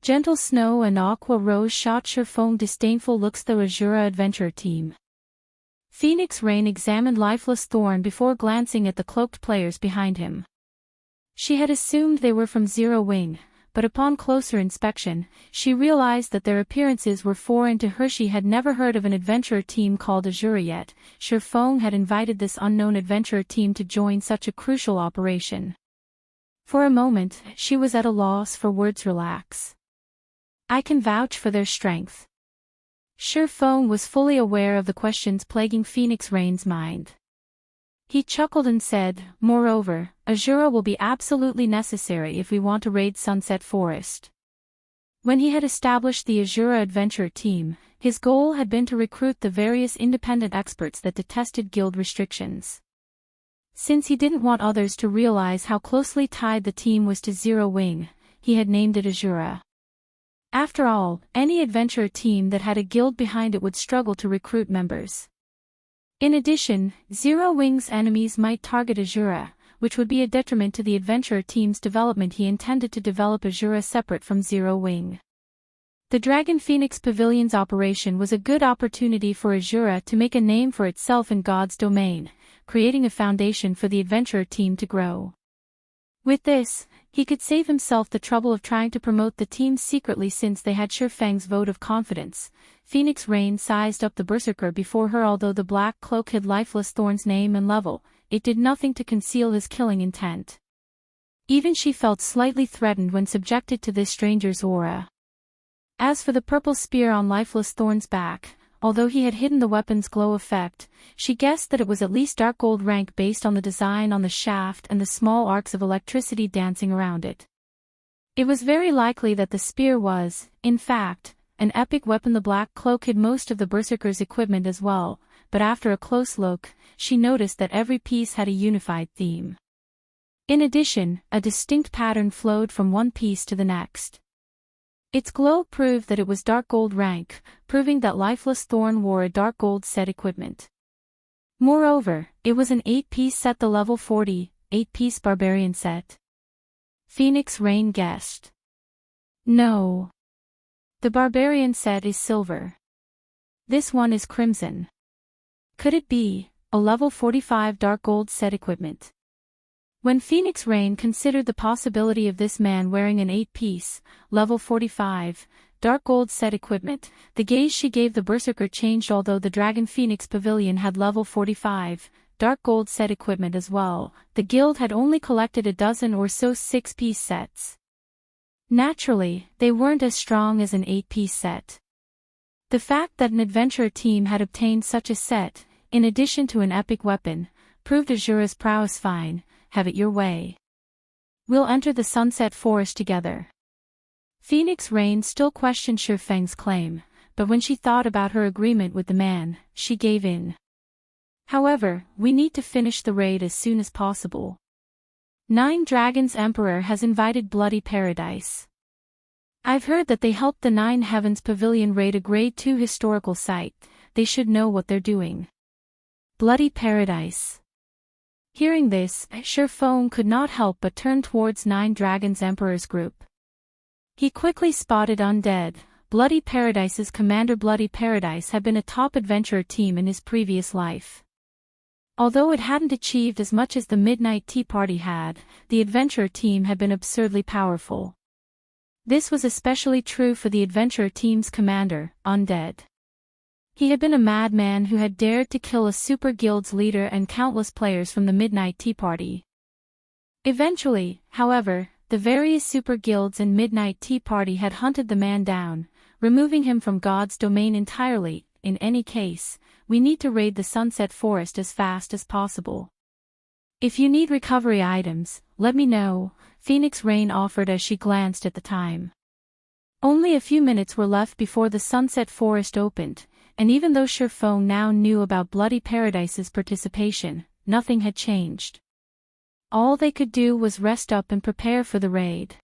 Gentle Snow and Aqua Rose shot Shifeng disdainful looks. The Asura adventure team. Phoenix Rain examined Lifeless Thorn before glancing at the cloaked players behind him. She had assumed they were from Zero Wing, but upon closer inspection, she realized that their appearances were foreign to her. She had never heard of an adventurer team called Asura yet. Shifeng had invited this unknown adventurer team to join such a crucial operation. For a moment, she was at a loss for words. Relax. I can vouch for their strength. Shifeng was fully aware of the questions plaguing Phoenix Rain's mind. He chuckled and said, moreover, Asura will be absolutely necessary if we want to raid Sunset Forest. When he had established the Asura adventure team, his goal had been to recruit the various independent experts that detested guild restrictions. Since he didn't want others to realize how closely tied the team was to Zero Wing, he had named it Asura. After all, any adventurer team that had a guild behind it would struggle to recruit members. In addition, Zero Wing's enemies might target Asura, which would be a detriment to the adventurer team's development. He intended to develop Asura separate from Zero Wing. The Dragon Phoenix Pavilion's operation was a good opportunity for Asura to make a name for itself in God's domain, creating a foundation for the adventurer team to grow. With this, he could save himself the trouble of trying to promote the team secretly. Since they had Shifeng's vote of confidence, Phoenix Rain sized up the berserker before her. Although the black cloak hid Lifeless Thorn's name and level, it did nothing to conceal his killing intent. Even she felt slightly threatened when subjected to this stranger's aura. As for the purple spear on Lifeless Thorn's back, although he had hidden the weapon's glow effect, she guessed that it was at least dark gold rank based on the design on the shaft and the small arcs of electricity dancing around it. It was very likely that the spear was, in fact, an epic weapon. The black cloak hid most of the berserker's equipment as well, but after a close look, she noticed that every piece had a unified theme. In addition, a distinct pattern flowed from one piece to the next. Its glow proved that it was dark gold rank, proving that Lifeless Thorn wore a dark gold set equipment. Moreover, it was an 8-piece set, the level 40, 8-piece barbarian set. Phoenix Rain guessed. No. The barbarian set is silver. This one is crimson. Could it be a level 45 dark gold set equipment? When Phoenix Rain considered the possibility of this man wearing an 8-piece, level 45, dark gold set equipment, the gaze she gave the berserker changed. Although the Dragon Phoenix Pavilion had level 45, dark gold set equipment as well, the guild had only collected a dozen or so 6-piece sets. Naturally, they weren't as strong as an 8-piece set. The fact that an adventurer team had obtained such a set, in addition to an epic weapon, proved Asura's prowess. Fine, have it your way. We'll enter the Sunset Forest together. Phoenix Rain still questioned Shifeng's claim, but when she thought about her agreement with the man, she gave in. However, we need to finish the raid as soon as possible. 9 Dragons Emperor has invited Bloody Paradise. I've heard that they helped the 9 Heavens Pavilion raid a grade 2 historical site. They should know what they're doing. Bloody Paradise. Hearing this, Shifeng could not help but turn towards 9 Dragons Emperor's group. He quickly spotted Undead, Bloody Paradise's commander. Bloody Paradise had been a top adventurer team in his previous life. Although it hadn't achieved as much as the Midnight Tea Party had, the adventurer team had been absurdly powerful. This was especially true for the adventurer team's commander, Undead. He had been a madman who had dared to kill a super guild's leader and countless players from the Midnight Tea Party. Eventually, however, the various super guilds and Midnight Tea Party had hunted the man down, removing him from God's domain entirely. In any case, we need to raid the Sunset Forest as fast as possible. If you need recovery items, let me know, Phoenix Rain offered as she glanced at the time. Only a few minutes were left before the Sunset Forest opened, and even though Shifeng now knew about Bloody Paradise's participation, nothing had changed. All they could do was rest up and prepare for the raid.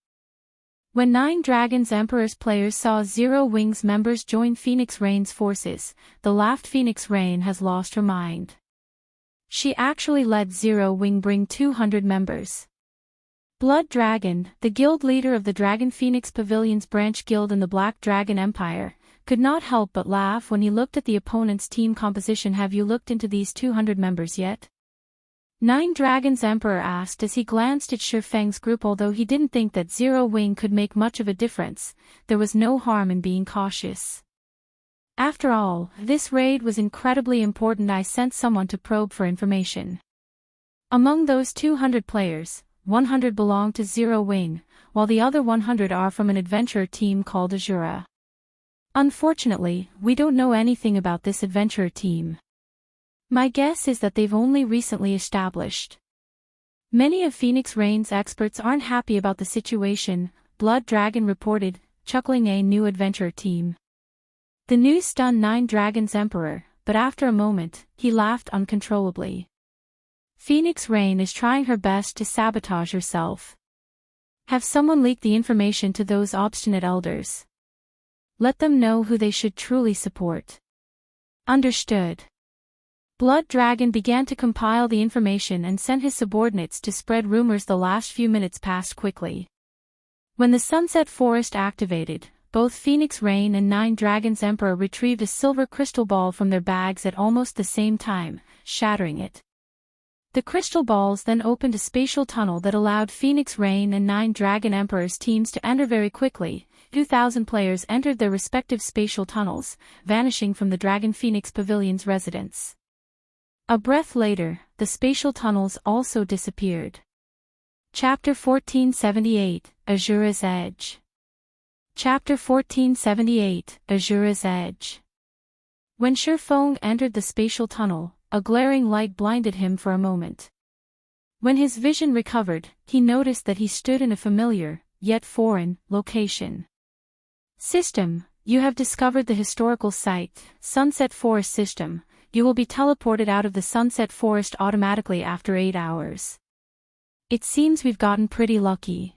When 9 Dragons Emperor's players saw Zero Wings members join Phoenix Rain's forces, the laughed Phoenix Rain has lost her mind. She actually let Zero Wing bring 200 members. Blood Dragon, the guild leader of the Dragon Phoenix Pavilion's branch guild in the Black Dragon Empire, could not help but laugh when he looked at the opponent's team composition. Have you looked into these 200 members yet? 9 Dragons Emperor asked as he glanced at Shifeng's group. Although he didn't think that Zero Wing could make much of a difference, there was no harm in being cautious. After all, this raid was incredibly important. I sent someone to probe for information. Among those 200 players, 100 belong to Zero Wing, while the other 100 are from an adventurer team called Asura. Unfortunately, we don't know anything about this adventurer team. My guess is that they've only recently established. Many of Phoenix Rain's experts aren't happy about the situation, Blood Dragon reported, chuckling. A new adventurer team. The news stunned 9 Dragons Emperor, but after a moment, he laughed uncontrollably. Phoenix Rain is trying her best to sabotage herself. Have someone leak the information to those obstinate elders. Let them know who they should truly support. Understood. Blood Dragon began to compile the information and sent his subordinates to spread rumors. The last few minutes passed quickly. When the Sunset Forest activated, both Phoenix Rain and 9 Dragons Emperor retrieved a silver crystal ball from their bags at almost the same time, shattering it. The crystal balls then opened a spatial tunnel that allowed Phoenix Rain and 9 Dragon Emperor's teams to enter very quickly. 2,000 players entered their respective spatial tunnels, vanishing from the Dragon Phoenix Pavilion's residence. A breath later, the spatial tunnels also disappeared. Chapter 1478, Asura's Edge. Chapter 1478, Asura's Edge. When Shifeng entered the spatial tunnel, a glaring light blinded him for a moment. When his vision recovered, he noticed that he stood in a familiar, yet foreign, location. System, you have discovered the historical site, Sunset Forest System. You will be teleported out of the Sunset Forest automatically after 8 hours. It seems we've gotten pretty lucky.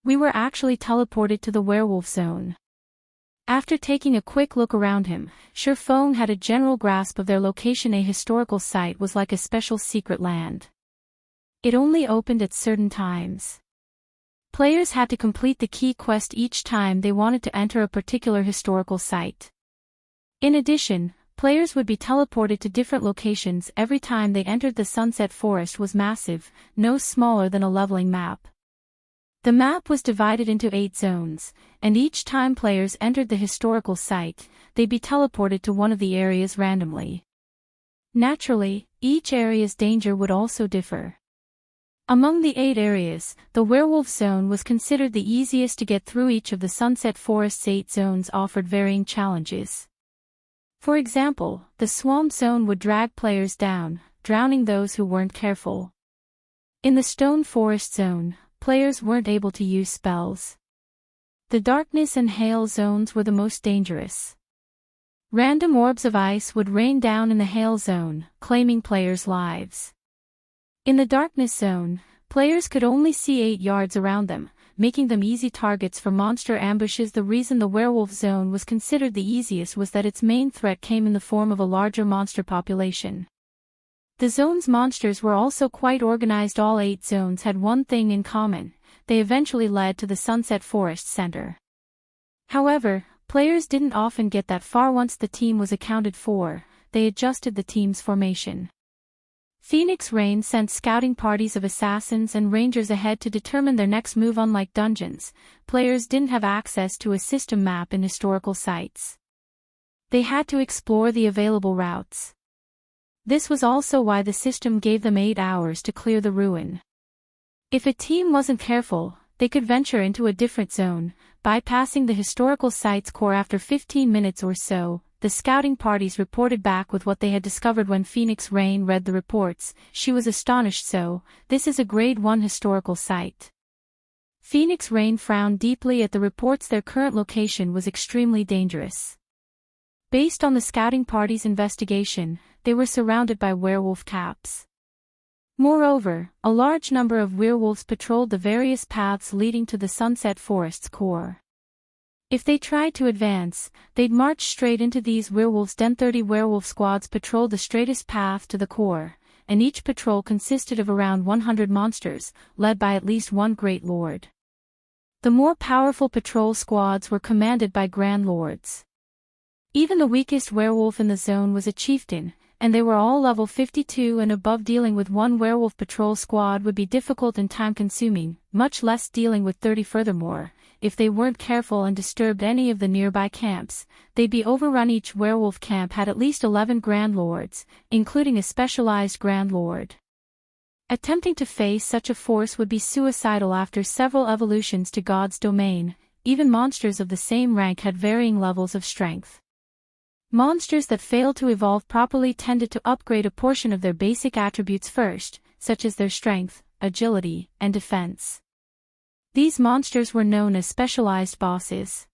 We were actually teleported to the werewolf zone. After taking a quick look around him, Shifeng had a general grasp of their location. A historical site was like a special secret land. It only opened at certain times. Players had to complete the key quest each time they wanted to enter a particular historical site. In addition, players would be teleported to different locations every time they entered the Sunset Forest was massive, no smaller than a leveling map. The map was divided into 8 zones, and each time players entered the historical site, they'd be teleported to one of the areas randomly. Naturally, each area's danger would also differ. Among the 8 areas, the Werewolf Zone was considered the easiest to get through. Each of the Sunset Forest's 8 zones offered varying challenges. For example, the Swamp Zone would drag players down, drowning those who weren't careful. In the Stone Forest Zone, players weren't able to use spells. The Darkness and Hail zones were the most dangerous. Random orbs of ice would rain down in the Hail zone, claiming players' lives. In the Darkness zone, players could only see 8 yards around them, making them easy targets for monster ambushes. The reason the Werewolf Zone was considered the easiest was that its main threat came in the form of a larger monster population. The zone's monsters were also quite organized. All 8 zones had one thing in common: they eventually led to the Sunset Forest Center. However, players didn't often get that far. Once the team was accounted for, they adjusted the team's formation. Phoenix Rain sent scouting parties of assassins and rangers ahead to determine their next move. Unlike dungeons, players didn't have access to a system map in historical sites. They had to explore the available routes. This was also why the system gave them 8 hours to clear the ruin. If a team wasn't careful, they could venture into a different zone, bypassing the historical site's core. After 15 minutes or so, the scouting parties reported back with what they had discovered. When Phoenix Rain read the reports, she was astonished. "So, this is a Grade 1 historical site." Phoenix Rain frowned deeply at the reports. Their current location was extremely dangerous. Based on the scouting party's investigation, they were surrounded by werewolf caps. Moreover, a large number of werewolves patrolled the various paths leading to the Sunset Forest's core. If they tried to advance, they'd march straight into these werewolves' den. 30 werewolf squads patrolled the straightest path to the core, and each patrol consisted of around 100 monsters, led by at least one Great Lord. The more powerful patrol squads were commanded by Grand Lords. Even the weakest werewolf in the zone was a chieftain, and they were all level 52 and above. Dealing with one werewolf patrol squad would be difficult and time-consuming, much less dealing with 30. Furthermore, if they weren't careful and disturbed any of the nearby camps, they'd be overrun. Each werewolf camp had at least 11 Grand Lords, including a specialized Grand Lord. Attempting to face such a force would be suicidal. After several evolutions to God's domain, even monsters of the same rank had varying levels of strength. Monsters that failed to evolve properly tended to upgrade a portion of their basic attributes first, such as their strength, agility, and defense. These monsters were known as specialized bosses.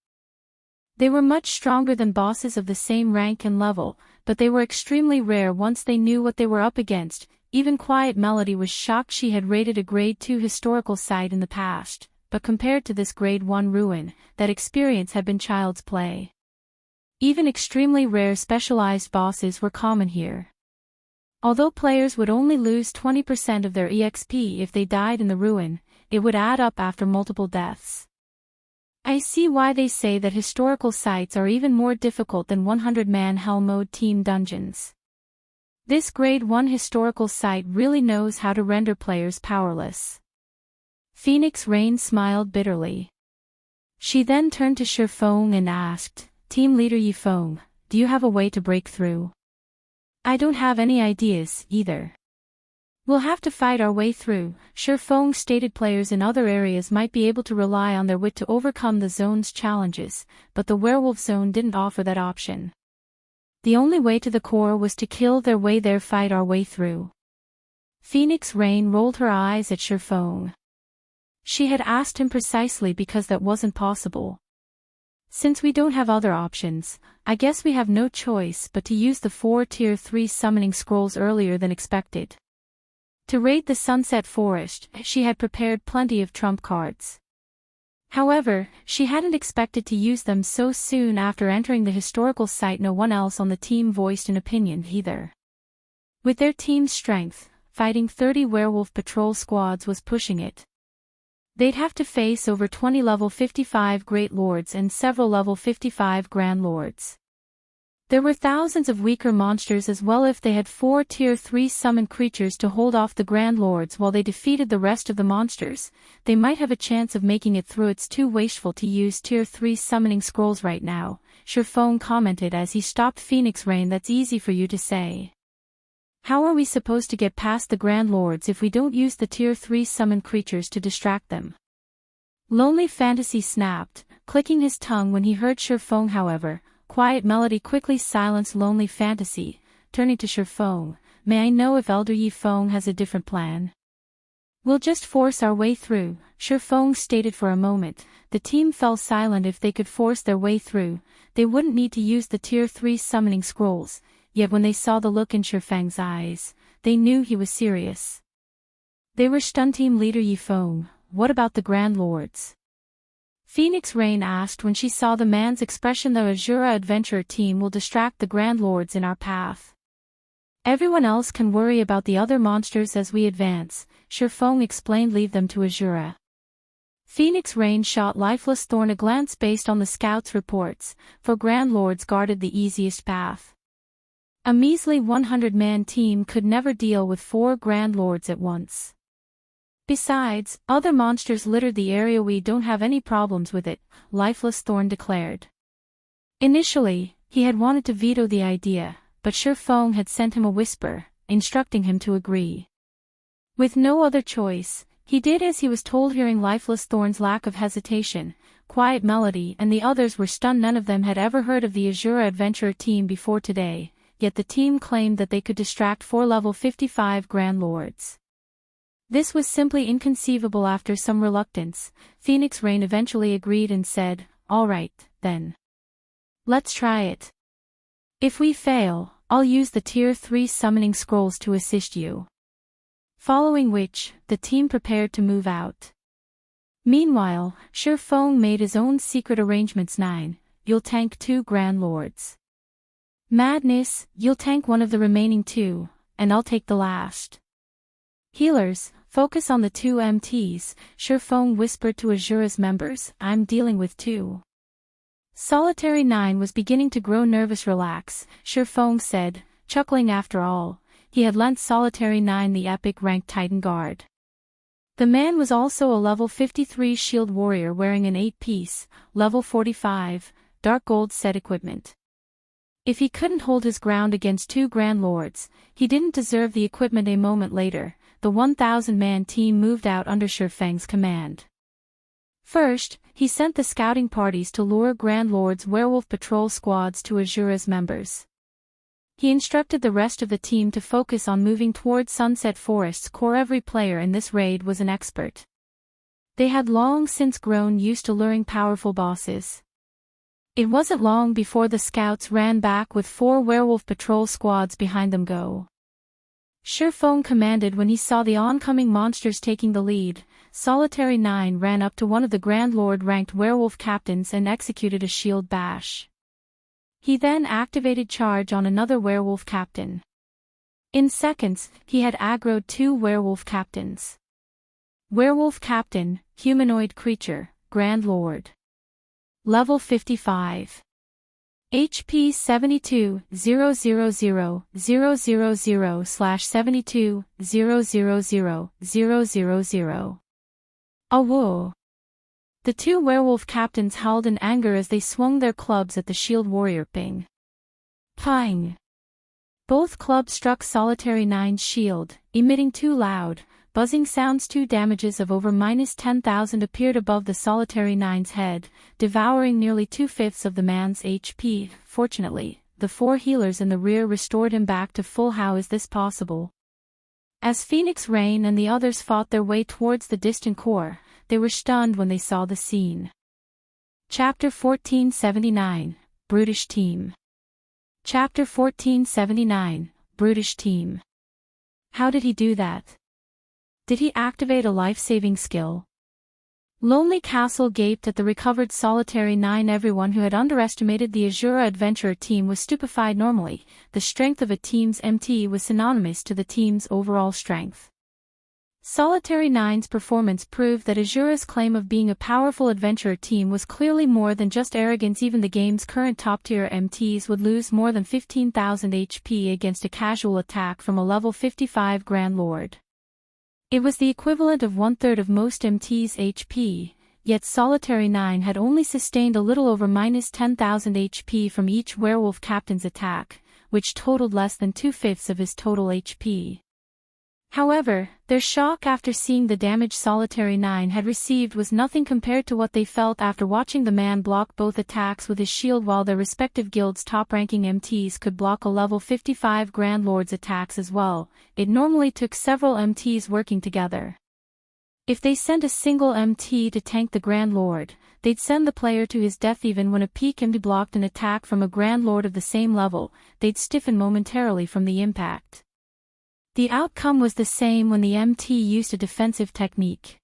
They were much stronger than bosses of the same rank and level, but they were extremely rare once they knew what they were up against. Even Quiet Melody was shocked. She had raided a Grade 2 historical site in the past, but compared to this Grade 1 ruin, that experience had been child's play. Even extremely rare specialized bosses were common here. Although players would only lose 20% of their EXP if they died in the ruin, it would add up after multiple deaths. I see why they say that historical sites are even more difficult than 100-man Hell Mode team dungeons. This Grade 1 historical site really knows how to render players powerless. Phoenix Rain smiled bitterly. She then turned to Shifeng and asked, "Team Leader Yifeng, do you have a way to break through?" "I don't have any ideas, either. We'll have to fight our way through," Shifeng stated. Players in other areas might be able to rely on their wit to overcome the zone's challenges, but the Werewolf Zone didn't offer that option. The only way to the core was to kill their way there. "Fight our way through." Phoenix Rain rolled her eyes at Shifeng. She had asked him precisely because that wasn't possible. "Since we don't have other options, I guess we have no choice but to use the 4 Tier 3 summoning scrolls earlier than expected." To raid the Sunset Forest, she had prepared plenty of trump cards. However, she hadn't expected to use them so soon after entering the historical site. No one else on the team voiced an opinion either. With their team's strength, fighting 30 werewolf patrol squads was pushing it. They'd have to face over 20 level 55 Great Lords and several level 55 Grand Lords. There were thousands of weaker monsters as well. If they had 4 tier 3 summoned creatures to hold off the Grand Lords while they defeated the rest of the monsters, they might have a chance of making it through. It's too wasteful to use tier 3 summoning scrolls right now, Surefong commented as he stopped Phoenix Rain. That's easy for you to say. How are we supposed to get past the Grand Lords if we don't use the tier 3 summoned creatures to distract them? Lonely Fantasy snapped, clicking his tongue when he heard Surefong. However, Quiet Melody quickly silenced Lonely Fantasy, turning to Surefong. May I know if Elder Yifeng has a different plan? We'll just force our way through, Surefong stated. For a moment, the team fell silent. If they could force their way through, they wouldn't need to use the tier 3 summoning scrolls. Yet when they saw the look in Surefang's eyes, they knew he was serious. They were stunned. Team leader Yifeng, what about the Grand Lords? Phoenix Rain asked when she saw the man's expression. The Asura Adventurer team will distract the Grand Lords in our path. Everyone else can worry about the other monsters as we advance, Surefong explained. Leave them to Asura. Phoenix Rain shot Lifeless Thorn a glance. Based on the scouts' reports, 4 Grand Lords guarded the easiest path. A measly 100-man team could never deal with 4 Grand Lords at once. Besides, other monsters littered the area. We don't have any problems with it, Lifeless Thorn declared. Initially, he had wanted to veto the idea, but Surefong had sent him a whisper, instructing him to agree. With no other choice, he did as he was told. Hearing Lifeless Thorn's lack of hesitation, Quiet Melody and the others were stunned. None of them had ever heard of the Asura Adventurer team before today. Yet the team claimed that they could distract 4 level 55 Grand Lords. This was simply inconceivable. After some reluctance, Phoenix Rain eventually agreed and said, "All right, then. Let's try it. If we fail, I'll use the tier 3 summoning scrolls to assist you." Following which, the team prepared to move out. Meanwhile, Surefong made his own secret arrangements. 9. You'll tank 2 Grand Lords. Madness, you'll tank one of the remaining 2, and I'll take the last. Healers, focus on the 2 MTs, Surefong whispered to Asura's members. I'm dealing with 2. Solitary 9 was beginning to grow nervous. Relax, Surefong said, chuckling. After all, he had lent Solitary 9 the epic ranked Titan Guard. The man was also a level 53 shield warrior wearing an 8-piece, level 45, dark gold set equipment. If he couldn't hold his ground against 2 Grand Lords, he didn't deserve the equipment. A moment later, the 1,000-man team moved out under Surefang's command. First, he sent the scouting parties to lure Grand Lords' werewolf patrol squads to Asura's members. He instructed the rest of the team to focus on moving towards Sunset Forest's core. Every player in this raid was an expert. They had long since grown used to luring powerful bosses. It wasn't long before the scouts ran back with 4 werewolf patrol squads behind them. Go! Surefong commanded when he saw the oncoming monsters taking the lead. Solitary 9 ran up to one of the Grand Lord-ranked werewolf captains and executed a shield bash. He then activated charge on another werewolf captain. In seconds, he had aggroed 2 werewolf captains. Werewolf captain, humanoid creature, Grand Lord. Level 55. HP 72-000-000/72-000-000. Awoo! The 2 werewolf captains howled in anger as they swung their clubs at the shield warrior. Ping! Pang! Both clubs struck Solitary 9's shield, emitting 2 loud, buzzing sounds. 2 damages of over -10,000 appeared above the Solitary 9's head, devouring nearly 2/5 of the man's HP. Fortunately, the 4 healers in the rear restored him back to full. How is this possible? As Phoenix Rain and the others fought their way towards the distant core, they were stunned when they saw the scene. Chapter 1479, Brutish Team. Chapter 1479, Brutish Team. How did he do that? Did he activate a life-saving skill? Lonely Castle gaped at the recovered Solitary 9. Everyone who had underestimated the Asura Adventurer team was stupefied. Normally, the strength of a team's MT was synonymous to the team's overall strength. Solitary 9's performance proved that Asura's claim of being a powerful adventurer team was clearly more than just arrogance. Even the game's current top-tier MTs would lose more than 15,000 HP against a casual attack from a level 55 Grand Lord. It was the equivalent of one-third of most MTs' HP, yet Solitary 9 had only sustained a little over minus 10,000 HP from each werewolf captain's attack, which totaled less than 2/5 of his total HP. However, their shock after seeing the damage Solitary 9 had received was nothing compared to what they felt after watching the man block both attacks with his shield while their respective guilds' top-ranking MTs could block a level 55 Grand Lord's attacks as well. It normally took several MTs working together. If they sent a single MT to tank the Grand Lord, they'd send the player to his death. Even when a peak MT blocked an attack from a Grand Lord of the same level, they'd stiffen momentarily from the impact. The outcome was the same when the MT used a defensive technique.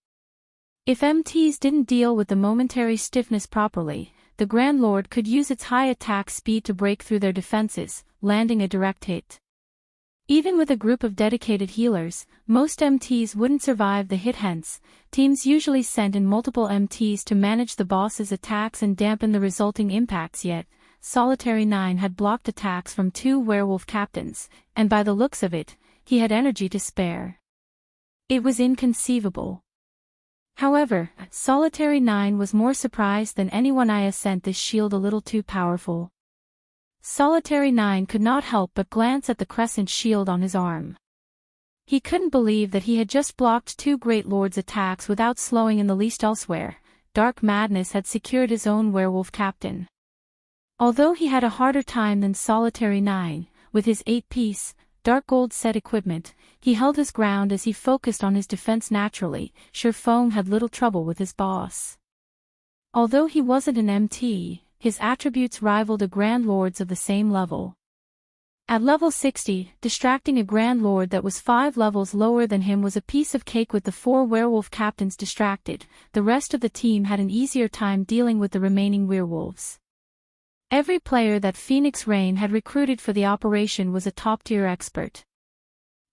If MTs didn't deal with the momentary stiffness properly, the Grand Lord could use its high attack speed to break through their defenses, landing a direct hit. Even with a group of dedicated healers, most MTs wouldn't survive the hit. Hence, teams usually sent in multiple MTs to manage the boss's attacks and dampen the resulting impacts. Yet, Solitary 9 had blocked attacks from 2 werewolf captains, and by the looks of it, he had energy to spare. It was inconceivable. However, Solitary 9 was more surprised than anyone. I sent this shield a little too powerful. Solitary 9 could not help but glance at the crescent shield on his arm. He couldn't believe that he had just blocked 2 Great Lords' attacks without slowing in the least. Elsewhere, Dark Madness had secured his own werewolf captain. Although he had a harder time than Solitary 9, with his 8-piece, dark gold set equipment, he held his ground as he focused on his defense naturally. Shadowtooth had little trouble with his boss. Although he wasn't an MT, his attributes rivaled a Grand Lord's of the same level. At level 60, distracting a Grand Lord that was 5 levels lower than him was a piece of cake. With the 4 werewolf captains distracted, the rest of the team had an easier time dealing with the remaining werewolves. Every player that Phoenix Rain had recruited for the operation was a top-tier expert.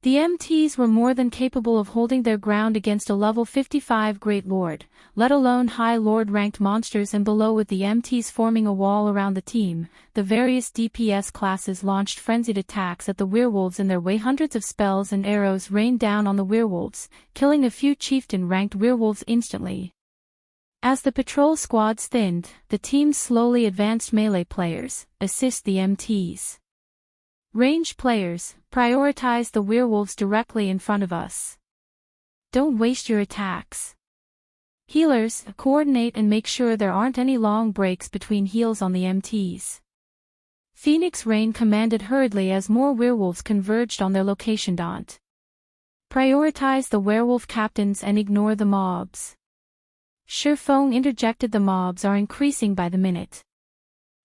The MTs were more than capable of holding their ground against a level 55 Great Lord, let alone high Lord-ranked monsters and below. With the MTs forming a wall around the team, the various DPS classes launched frenzied attacks at the werewolves in their way. Hundreds of spells and arrows rained down on the werewolves, killing a few chieftain-ranked werewolves instantly. As the patrol squads thinned, the team's slowly advanced melee players assist the MTs. Ranged players prioritize the werewolves directly in front of us. Don't waste your attacks. Healers coordinate and make sure there aren't any long breaks between heals on the MTs. Phoenix Rain commanded hurriedly as more werewolves converged on their location. Don't prioritize the werewolf captains and ignore the mobs. Shadowtooth interjected. The mobs are increasing by the minute.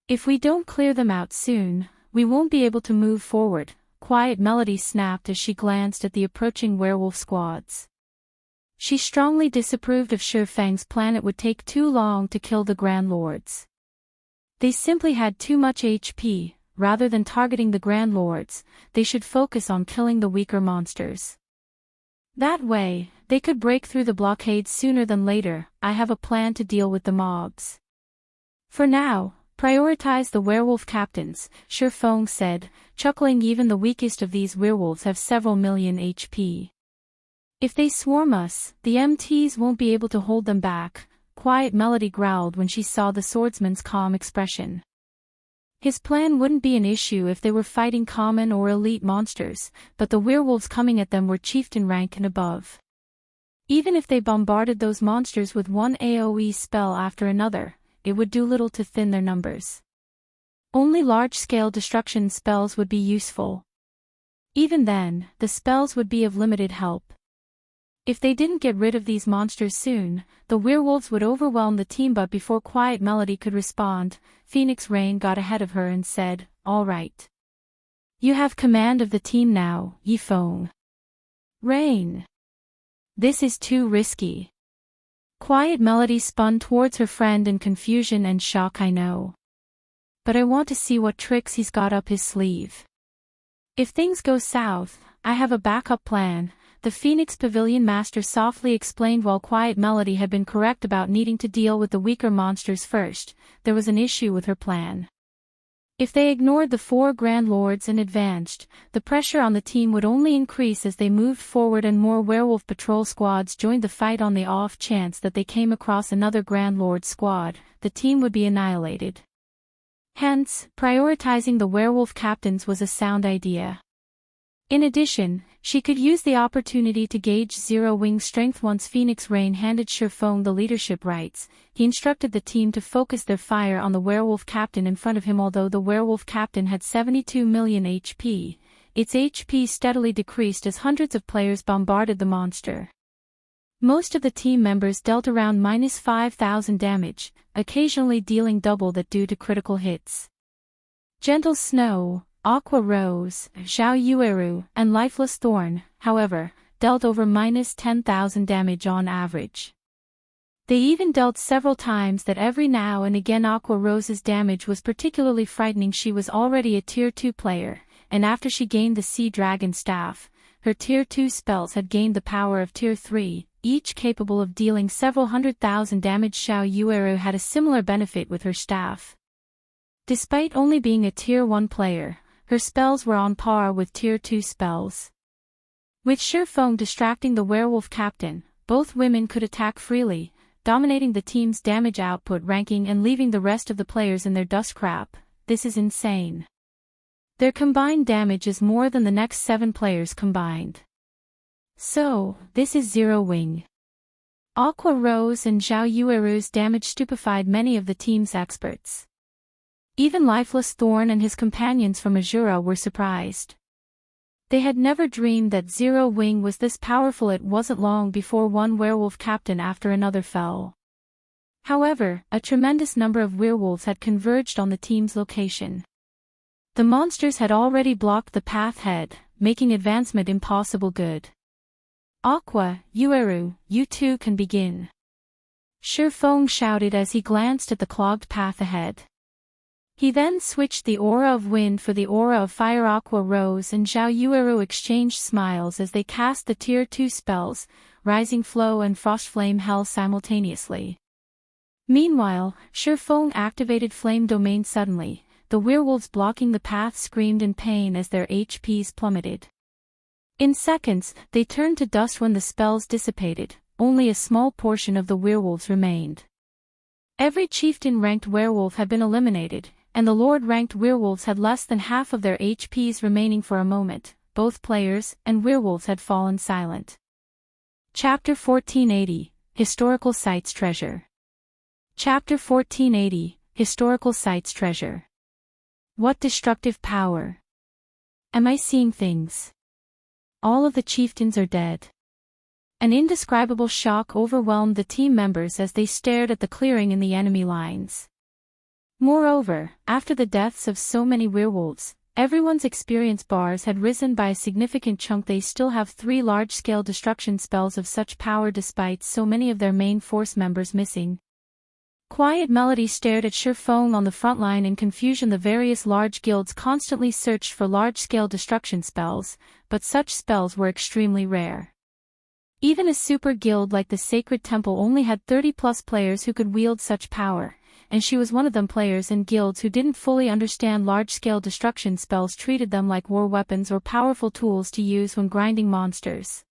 If we don't clear them out soon, we won't be able to move forward. Quiet Melody snapped as she glanced at the approaching werewolf squads. She strongly disapproved of Shadowtooth's plan. It would take too long to kill the Grand Lords. They simply had too much HP. Rather than targeting the Grand Lords, they should focus on killing the weaker monsters. That way, they could break through the blockade sooner than later. I have a plan to deal with the mobs. For now, prioritize the werewolf captains, Shadowtooth said, chuckling. Even the weakest of these werewolves have several million HP. If they swarm us, the MTs won't be able to hold them back. Quiet Melody growled when she saw the swordsman's calm expression. His plan wouldn't be an issue if they were fighting common or elite monsters, but the werewolves coming at them were chieftain rank and above. Even if they bombarded those monsters with one AoE spell after another, it would do little to thin their numbers. Only large-scale destruction spells would be useful. Even then, the spells would be of limited help. If they didn't get rid of these monsters soon, the werewolves would overwhelm the team. But before Quiet Melody could respond, Phoenix Rain got ahead of her and said, "All right. You have command of the team now, Yifeng." "Rain. This is too risky." Quiet Melody spun towards her friend in confusion and shock. "I know. But I want to see what tricks he's got up his sleeve. If things go south, I have a backup plan." the Phoenix Pavilion Master softly explained while Quiet Melody had been correct about needing to deal with the weaker monsters first. There was an issue with her plan. If they ignored the 4 Grand Lords and advanced, the pressure on the team would only increase as they moved forward and more werewolf patrol squads joined the fight. On the off chance that they came across another Grand Lord squad, the team would be annihilated. Hence, prioritizing the werewolf captains was a sound idea. In addition, she could use the opportunity to gauge Zero Wing's strength. Once Phoenix Rain handed Shifeng the leadership rights, he instructed the team to focus their fire on the werewolf captain in front of him. Although the werewolf captain had 72 million HP, its HP steadily decreased as hundreds of players bombarded the monster. Most of the team members dealt around -5,000 damage, occasionally dealing double that due to critical hits. Gentle Snow, Aqua Rose, Xiao Yueru, and Lifeless Thorn, however, dealt over -10,000 damage on average. They even dealt several times that every now and again. Aqua Rose's damage was particularly frightening. She was already a Tier 2 player, and after she gained the Sea Dragon Staff, her Tier 2 spells had gained the power of Tier 3, each capable of dealing several 100,000 damage. Xiao Yueru had a similar benefit with her staff. Despite only being a Tier 1 player, her spells were on par with Tier 2 spells. With Shifeng distracting the werewolf captain, both women could attack freely, dominating the team's damage output ranking and leaving the rest of the players in their dust crap. This is insane. Their combined damage is more than the next 7 players combined. So, this is Zero Wing. Aqua Rose and Xiao Yueru's damage stupefied many of the team's experts. Even Lifeless Thorn and his companions from Asura were surprised. They had never dreamed that Zero Wing was this powerful. It wasn't long before one werewolf captain after another fell. However, a tremendous number of werewolves had converged on the team's location. The monsters had already blocked the path ahead, making advancement impossible. Good. Aqua, Yueru, you two can begin. Shifeng shouted as he glanced at the clogged path ahead. He then switched the aura of wind for the aura of fire. Aqua Rose and Xiao Yueru exchanged smiles as they cast the Tier 2 spells, Rising Flow and Frost Flame Hell simultaneously. Meanwhile, Shifeng activated Flame Domain suddenly. The werewolves blocking the path screamed in pain as their HPs plummeted. In seconds, they turned to dust when the spells dissipated. Only a small portion of the werewolves remained. Every chieftain-ranked werewolf had been eliminated, and the Lord-ranked werewolves had less than half of their HPs remaining. For a moment, both players and werewolves had fallen silent. Chapter 1480, Historical Sites Treasure. Chapter 1480, Historical Sites Treasure. What destructive power! Am I seeing things? All of the chieftains are dead. An indescribable shock overwhelmed the team members as they stared at the clearing in the enemy lines. Moreover, after the deaths of so many werewolves, everyone's experience bars had risen by a significant chunk. They still have 3 large-scale destruction spells of such power despite so many of their main force members missing. Quiet Melody stared at Shifeng on the front line in confusion. The various large guilds constantly searched for large-scale destruction spells, but such spells were extremely rare. Even a super guild like the Sacred Temple only had 30+ players who could wield such power, and she was one of them. Players in guilds who didn't fully understand large-scale destruction spells treated them like war weapons or powerful tools to use when grinding monsters.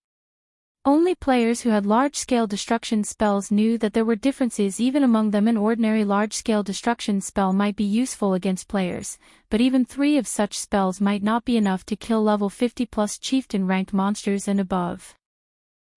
Only players who had large-scale destruction spells knew that there were differences even among them. An ordinary large-scale destruction spell might be useful against players, but even 3 of such spells might not be enough to kill level 50+ chieftain-ranked monsters and above.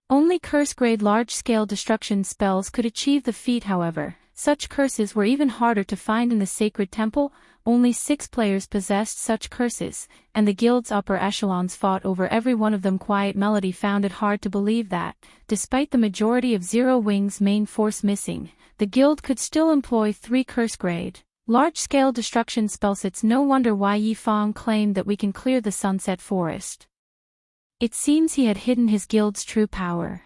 Only curse-grade large-scale destruction spells could achieve the feat. However, such curses were even harder to find in the Sacred Temple. Only 6 players possessed such curses, and the guild's upper echelons fought over every one of them. Quiet Melody found it hard to believe that, despite the majority of Zero Wing's main force missing, the guild could still employ 3 curse-grade, large-scale destruction spells. It's no wonder why Yifeng claimed that we can clear the Sunset Forest. It seems he had hidden his guild's true power.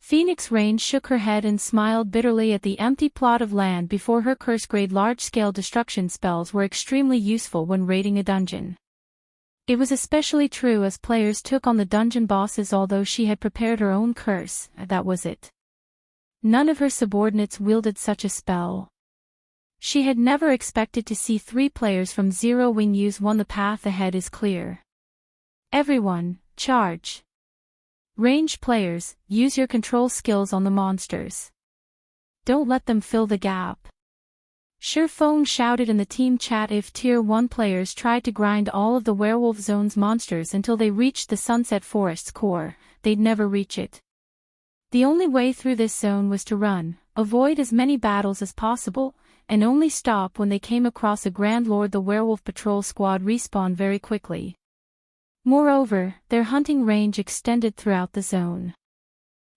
Phoenix Rain shook her head and smiled bitterly at the empty plot of land before her. Curse-grade large-scale destruction spells were extremely useful when raiding a dungeon. It was especially true as players took on the dungeon bosses. Although she had prepared her own curse, that was it. None of her subordinates wielded such a spell. She had never expected to see 3 players from Zero Wing use one. The path ahead is clear. Everyone, charge. Ranged players, use your control skills on the monsters. Don't let them fill the gap. Shurfeng shouted in the team chat. If Tier 1 players tried to grind all of the Werewolf Zone's monsters until they reached the Sunset Forest's core, they'd never reach it. The only way through this zone was to run, avoid as many battles as possible, and only stop when they came across a Grand Lord. The Werewolf Patrol Squad respawned very quickly. Moreover, their hunting range extended throughout the zone.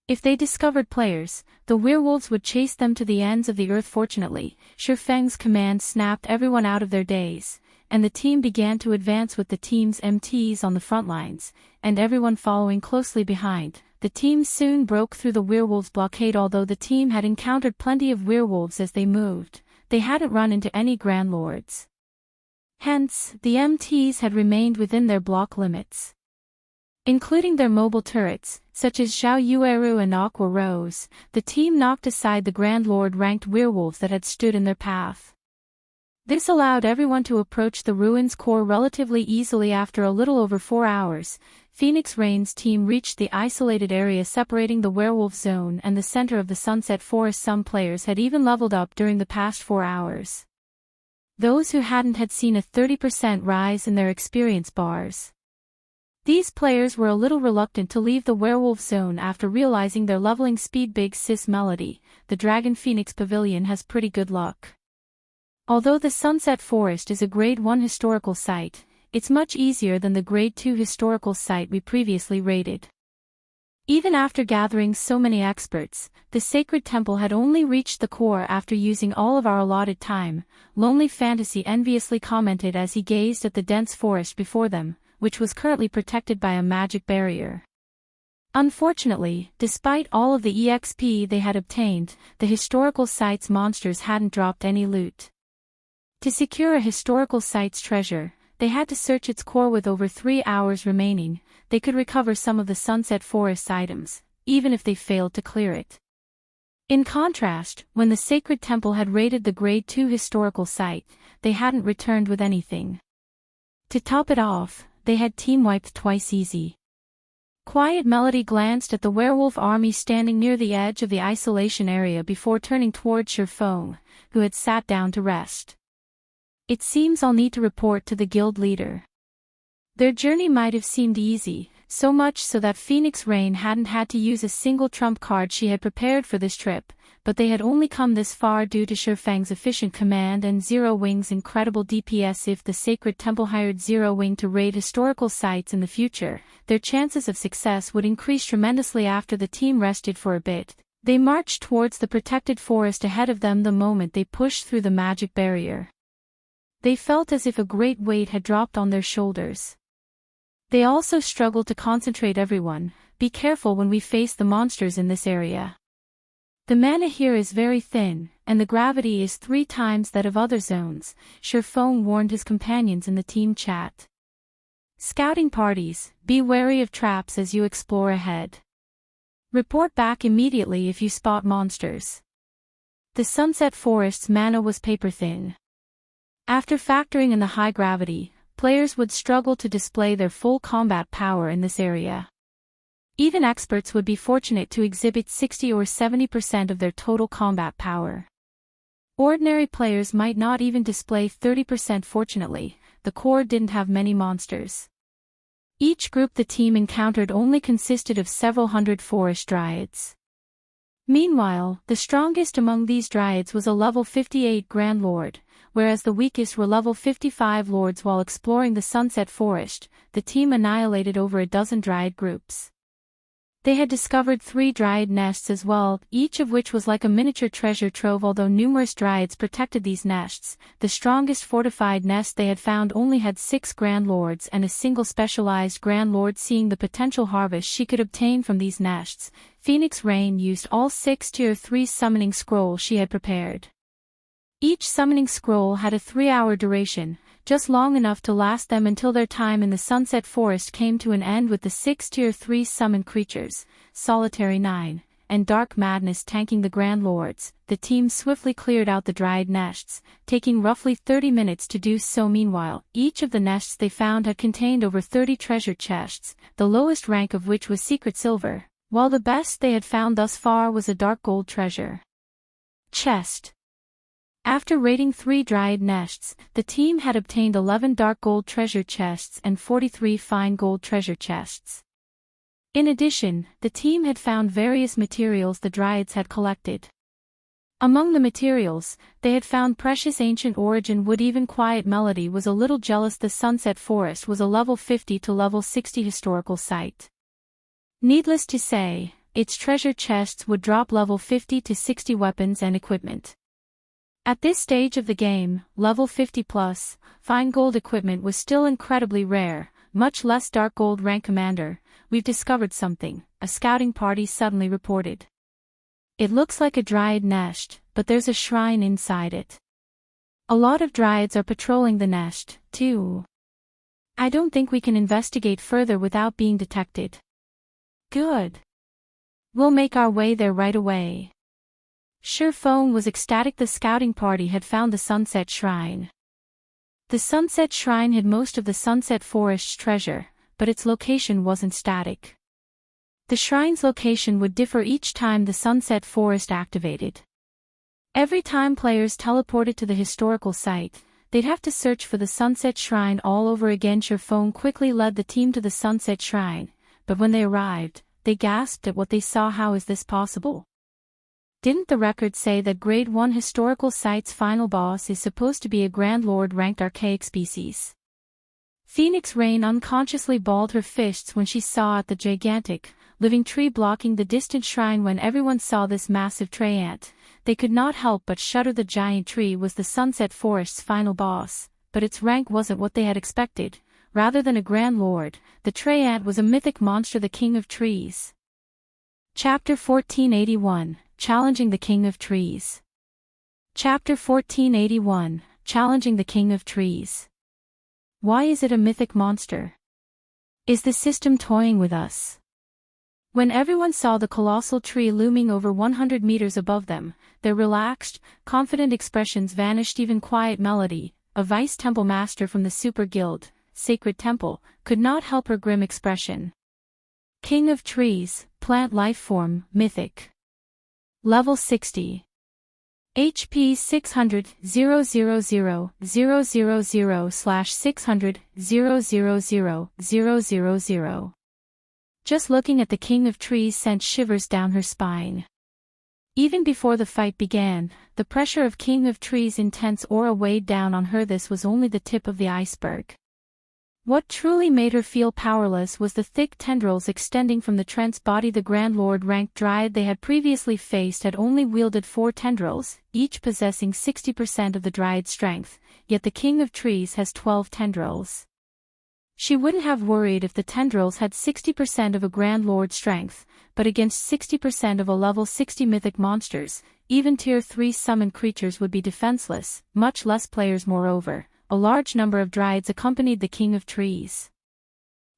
If they discovered players, the werewolves would chase them to the ends of the earth. Fortunately, Shurfeng's command snapped everyone out of their daze, and the team began to advance with the team's MTs on the front lines, and everyone following closely behind. The team soon broke through the werewolves' blockade. Although the team had encountered plenty of werewolves as they moved, they hadn't run into any Grand Lords. Hence, the MTs had remained within their block limits. Including their mobile turrets, such as Xiao Yueru and Aqua Rose, the team knocked aside the Grand Lord-ranked werewolves that had stood in their path. This allowed everyone to approach the ruins core relatively easily. After a little over 4 hours, Phoenix Rain's team reached the isolated area separating the werewolf zone and the center of the Sunset Forest. Some players had even leveled up during the past 4 hours. Those who hadn't had seen a 30% rise in their experience bars. These players were a little reluctant to leave the werewolf zone after realizing their leveling speed. Big Sis Melody, the Dragon Phoenix Pavilion has pretty good luck. Although the Sunset Forest is a Grade 1 historical site, it's much easier than the Grade 2 historical site we previously raided. Even after gathering so many experts, the Sacred Temple had only reached the core after using all of our allotted time. Lonely Fantasy enviously commented as he gazed at the dense forest before them, which was currently protected by a magic barrier. Unfortunately, despite all of the EXP they had obtained, the historical site's monsters hadn't dropped any loot. To secure a historical site's treasure, they had to search its core. With over 3 hours remaining, they could recover some of the Sunset Forest's items, even if they failed to clear it. In contrast, when the Sacred Temple had raided the Grade 2 historical site, they hadn't returned with anything. To top it off, they had team-wiped twice easy. Quiet Melody glanced at the werewolf army standing near the edge of the isolation area before turning toward Shurfeng, who had sat down to rest. It seems I'll need to report to the guild leader. Their journey might have seemed easy, so much so that Phoenix Rain hadn't had to use a single trump card she had prepared for this trip, but they had only come this far due to Shurfeng's efficient command and Zero Wing's incredible DPS. If the Sacred Temple hired Zero Wing to raid historical sites in the future, their chances of success would increase tremendously. After the team rested for a bit, they marched towards the protected forest ahead of them. The moment they pushed through the magic barrier, they felt as if a great weight had dropped on their shoulders. They also struggled to concentrate. Everyone, be careful when we face the monsters in this area. The mana here is very thin, and the gravity is 3 times that of other zones, Shurfeng warned his companions in the team chat. Scouting parties, be wary of traps as you explore ahead. Report back immediately if you spot monsters. The Sunset Forest's mana was paper thin. After factoring in the high gravity, players would struggle to display their full combat power in this area. Even experts would be fortunate to exhibit 60 or 70% of their total combat power. Ordinary players might not even display 30%. Fortunately, the core didn't have many monsters. Each group the team encountered only consisted of several hundred forest dryads. Meanwhile, the strongest among these dryads was a level 58 Grand Lord, whereas the weakest were level 55 lords. While exploring the Sunset Forest, the team annihilated over a dozen dryad groups. They had discovered 3 dryad nests as well, each of which was like a miniature treasure trove. Although numerous dryads protected these nests, the strongest fortified nest they had found only had 6 Grand Lords and a single specialized Grand Lord. Seeing the potential harvest she could obtain from these nests, Phoenix Rain used all 6 Tier 3 summoning scrolls she had prepared. Each summoning scroll had a 3-hour duration, just long enough to last them until their time in the Sunset Forest came to an end with the 6 Tier 3 summoned creatures, Solitary 9, and Dark Madness tanking the Grand Lords. The team swiftly cleared out the Dryad nests, taking roughly 30 minutes to do so. Meanwhile, each of the nests they found had contained over 30 treasure chests, the lowest rank of which was Secret Silver, while the best they had found thus far was a dark gold treasure chest. After raiding 3 Dryad nests, the team had obtained 11 dark gold treasure chests and 43 fine gold treasure chests. In addition, the team had found various materials the Dryads had collected. Among the materials, they had found precious ancient origin wood. Even Quiet Melody was a little jealous. The Sunset Forest was a level 50 to level 60 historical site. Needless to say, its treasure chests would drop level 50 to 60 weapons and equipment. At this stage of the game, level 50 plus, fine gold equipment was still incredibly rare, much less dark gold rank. Commander, we've discovered something, a scouting party suddenly reported. It looks like a Dryad nest, but there's a shrine inside it. A lot of Dryads are patrolling the nest, too. I don't think we can investigate further without being detected. Good. We'll make our way there right away. Sure. Phone was ecstatic. The scouting party had found the Sunset Shrine. The Sunset Shrine hid most of the Sunset Forest's treasure, but its location wasn't static. The shrine's location would differ each time the Sunset Forest activated. Every time players teleported to the historical site, they'd have to search for the Sunset Shrine all over again. Sure. Phone quickly led the team to the Sunset Shrine, but when they arrived, they gasped at what they saw. How is this possible? Didn't the record say that Grade 1 historical site's final boss is supposed to be a Grand Lord-ranked archaic species? Phoenix Rain unconsciously balled her fists when she saw the gigantic, living tree blocking the distant shrine. When everyone saw this massive tree ant, they could not help but shudder. The giant tree was the Sunset Forest's final boss, but its rank wasn't what they had expected. Rather than a Grand Lord, the tree ant was a mythic monster, the King of Trees. Chapter 1481. Challenging the King of Trees. Chapter 1481, Challenging the King of Trees. Why is it a mythic monster? Is the system toying with us? When everyone saw the colossal tree looming over 100 meters above them, their relaxed, confident expressions vanished. Even Quiet Melody, a vice temple master from the Super Guild, Sacred Temple, could not help her grim expression. King of Trees, plant life form, mythic. Level 60. HP 600 000 000 /600 000 000. Just looking at the King of Trees sent shivers down her spine. Even before the fight began, the pressure of King of Trees' intense aura weighed down on her. This was only the tip of the iceberg. What truly made her feel powerless was the thick tendrils extending from the Trent's body. The Grand Lord-ranked Dryad they had previously faced had only wielded 4 tendrils, each possessing 60% of the Dryad's strength, yet the King of Trees has 12 tendrils. She wouldn't have worried if the tendrils had 60% of a Grand Lord's strength, but against 60% of a level 60 mythic monsters, even Tier 3 summoned creatures would be defenseless, much less players. Moreover, a large number of Dryads accompanied the King of Trees.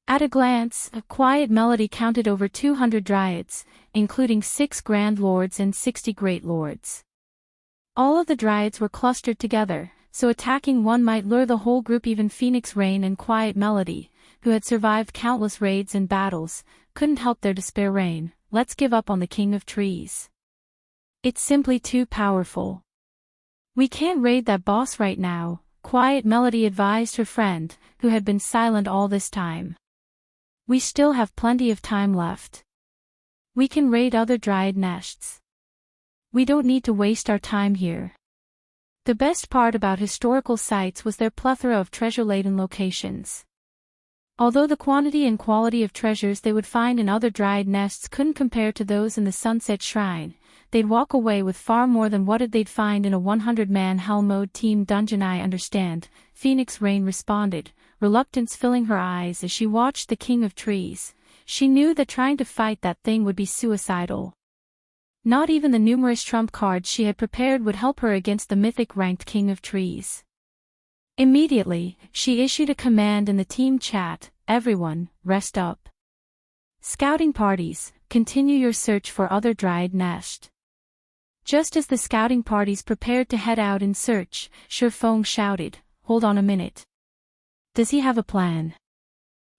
At a glance, a Quiet Melody counted over 200 Dryads, including 6 Grand Lords and 60 Great Lords. All of the Dryads were clustered together, so attacking one might lure the whole group. Even Phoenix Rain and Quiet Melody, who had survived countless raids and battles, couldn't help their despair. Rain, let's give up on the King of Trees. It's simply too powerful. We can't raid that boss right now, Quiet Melody advised her friend, who had been silent all this time. We still have plenty of time left. We can raid other Dryad nests. We don't need to waste our time here. The best part about historical sites was their plethora of treasure-laden locations. Although the quantity and quality of treasures they would find in other Dryad nests couldn't compare to those in the Sunset Shrine, they'd walk away with far more than what they'd find in a 100-man Hell Mode team dungeon. I understand, Phoenix Rain responded, reluctance filling her eyes as she watched the King of Trees. She knew that trying to fight that thing would be suicidal. Not even the numerous trump cards she had prepared would help her against the mythic-ranked King of Trees. Immediately, she issued a command in the team chat, "Everyone, rest up. Scouting parties, continue your search for other dried nest." Just as the scouting parties prepared to head out in search, Shurfeng shouted, "Hold on a minute. Does he have a plan?"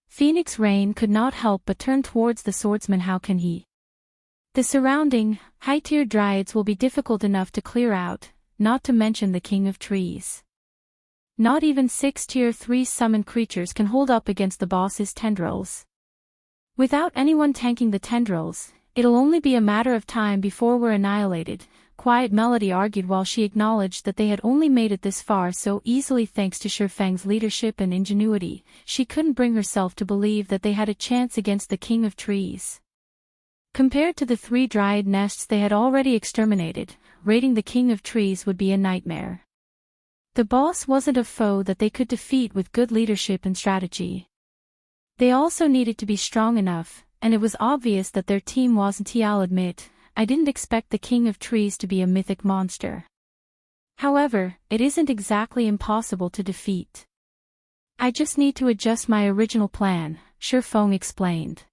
Phoenix Rain could not help but turn towards the swordsman. "How can he? The surrounding, high-tier dryads will be difficult enough to clear out, not to mention the King of Trees. Not even 6 tier 3 summoned creatures can hold up against the boss's tendrils. Without anyone tanking the tendrils, it'll only be a matter of time before we're annihilated," Quiet Melody argued while she acknowledged that they had only made it this far so easily thanks to Shurfeng's leadership and ingenuity. She couldn't bring herself to believe that they had a chance against the King of Trees. Compared to the 3 dryad nests they had already exterminated, raiding the King of Trees would be a nightmare. The boss wasn't a foe that they could defeat with good leadership and strategy. They also needed to be strong enough, and it was obvious that their team wasn't. "I'll admit, I didn't expect the King of Trees to be a mythic monster. However, it isn't exactly impossible to defeat. I just need to adjust my original plan," Shurfeng explained.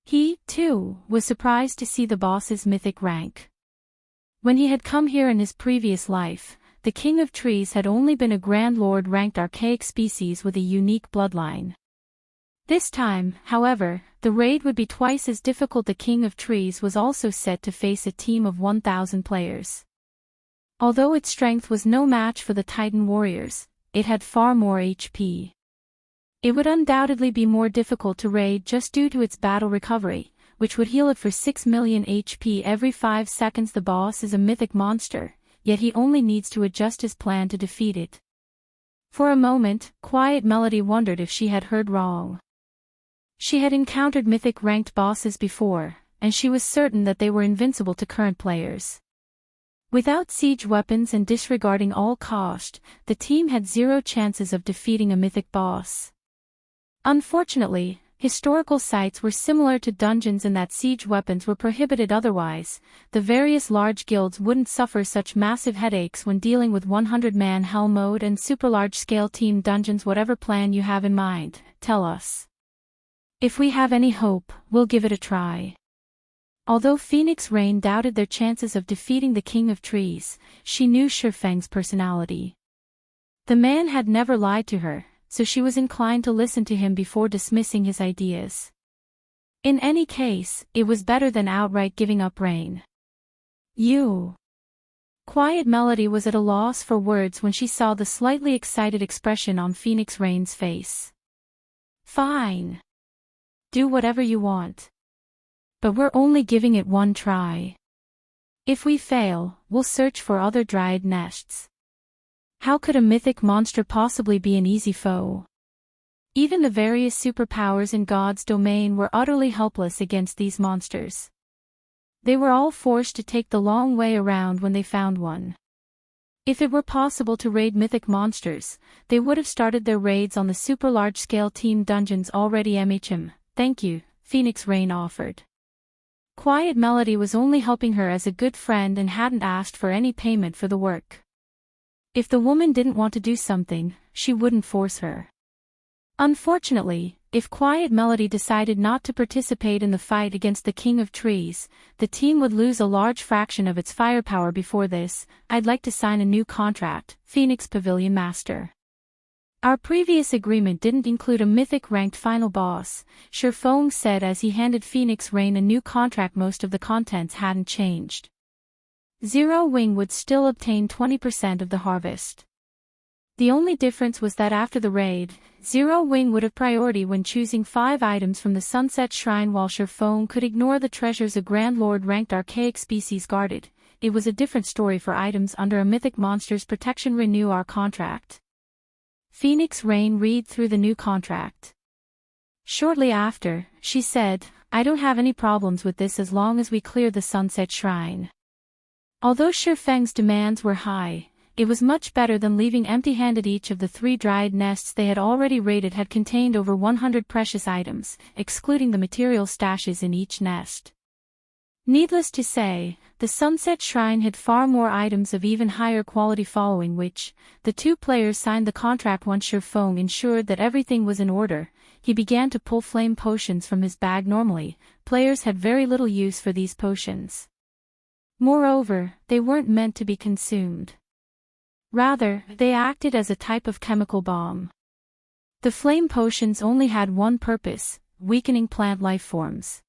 He, too, was surprised to see the boss's mythic rank. When he had come here in his previous life, the King of Trees had only been a Grand Lord-ranked archaic species with a unique bloodline. This time, however, the raid would be twice as difficult. The King of Trees was also set to face a team of 1,000 players. Although its strength was no match for the Titan warriors, it had far more HP. It would undoubtedly be more difficult to raid just due to its battle recovery, which would heal it for 6 million HP every 5 seconds. The boss is a mythic monster, yet he only needs to adjust his plan to defeat it. For a moment, Quiet Melody wondered if she had heard wrong. She had encountered mythic-ranked bosses before, and she was certain that they were invincible to current players. Without siege weapons and disregarding all cost, the team had 0 chances of defeating a mythic boss. Unfortunately, historical sites were similar to dungeons in that siege weapons were prohibited. Otherwise, the various large guilds wouldn't suffer such massive headaches when dealing with 100-man hell mode and super large-scale team dungeons. Whatever plan you have in mind, tell us. If we have any hope, we'll give it a try. Although Phoenix Rain doubted their chances of defeating the King of Trees, she knew Shurfeng's personality. The man had never lied to her, so she was inclined to listen to him before dismissing his ideas. In any case, it was better than outright giving up. "Rain. You." Quiet Melody was at a loss for words when she saw the slightly excited expression on Phoenix Rain's face. "Fine. Do whatever you want. But we're only giving it one try. If we fail, we'll search for other dryad nests." How could a mythic monster possibly be an easy foe? Even the various superpowers in God's domain were utterly helpless against these monsters. They were all forced to take the long way around when they found one. If it were possible to raid mythic monsters, they would have started their raids on the super large-scale team dungeons already. "Thank you," Phoenix Rain offered. Quiet Melody was only helping her as a good friend and hadn't asked for any payment for the work. If the woman didn't want to do something, she wouldn't force her. Unfortunately, if Quiet Melody decided not to participate in the fight against the King of Trees, the team would lose a large fraction of its firepower. "Before this, I'd like to sign a new contract," Phoenix Pavilion Master. "Our previous agreement didn't include a mythic-ranked final boss," Shurfeng said as he handed Phoenix Rain a new contract. Most of the contents hadn't changed. Zero Wing would still obtain 20% of the harvest. The only difference was that after the raid, Zero Wing would have priority when choosing 5 items from the Sunset Shrine while Shurfeng could ignore the treasures a Grand Lord-ranked archaic species guarded. It was a different story for items under a mythic monster's protection. "Renew our contract." Phoenix Rain read through the new contract. Shortly after, she said, "I don't have any problems with this as long as we clear the Sunset Shrine." Although Shurfeng's demands were high, it was much better than leaving empty-handed. Each of the 3 dryad nests they had already raided had contained over 100 precious items, excluding the material stashes in each nest. Needless to say, the Sunset Shrine had far more items of even higher quality following which, the two players signed the contract once Shifeng ensured that everything was in order. He began to pull flame potions from his bag normally. Players had very little use for these potions. Moreover, they weren't meant to be consumed. Rather, they acted as a type of chemical bomb. The flame potions only had one purpose, weakening plant life forms.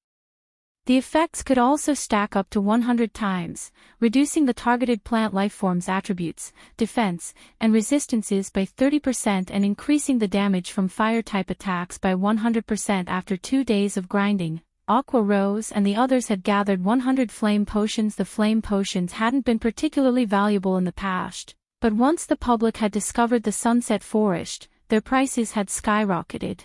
The effects could also stack up to 100 times, reducing the targeted plant lifeform's attributes, defense, and resistances by 30% and increasing the damage from fire-type attacks by 100% after 2 days of grinding. Aqua Rose and the others had gathered 100 flame potions. The flame potions hadn't been particularly valuable in the past, but once the public had discovered the Sunset Forest, their prices had skyrocketed.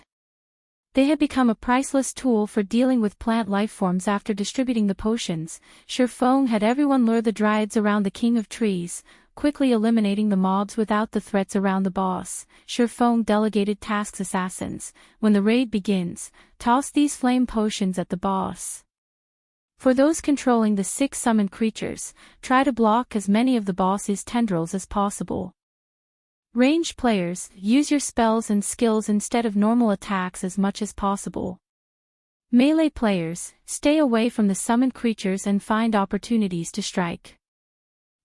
They had become a priceless tool for dealing with plant lifeforms. After distributing the potions, Shifeng had everyone lure the Dryads around the King of Trees, quickly eliminating the mobs without the threats around the boss. Shifeng delegated tasks assassins. When the raid begins, toss these flame potions at the boss. For those controlling the 6 summoned creatures, try to block as many of the boss's tendrils as possible. Ranged players, use your spells and skills instead of normal attacks as much as possible. Melee players, stay away from the summoned creatures and find opportunities to strike.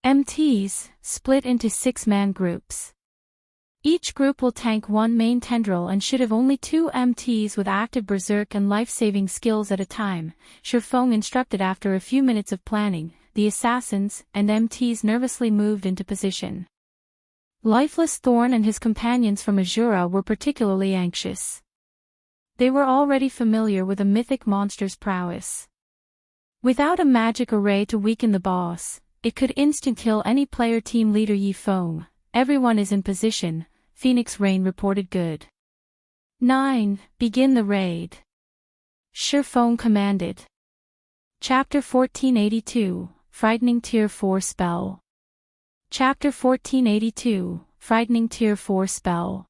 MTs, split into 6-man groups. Each group will tank 1 main tendril and should have only 2 MTs with active berserk and life-saving skills at a time. Shifeng instructed. After a few minutes of planning, the assassins and MTs nervously moved into position. Lifeless Thorn and his companions from Asura were particularly anxious. They were already familiar with a mythic monster's prowess. Without a magic array to weaken the boss, it could instant-kill any player. Team leader Yifeng, everyone is in position, Phoenix Rain reported. Good. 9. Begin the raid. Shifeng commanded. Chapter 1482, Frightening Tier 4 Spell. Chapter 1482, Frightening Tier 4 Spell.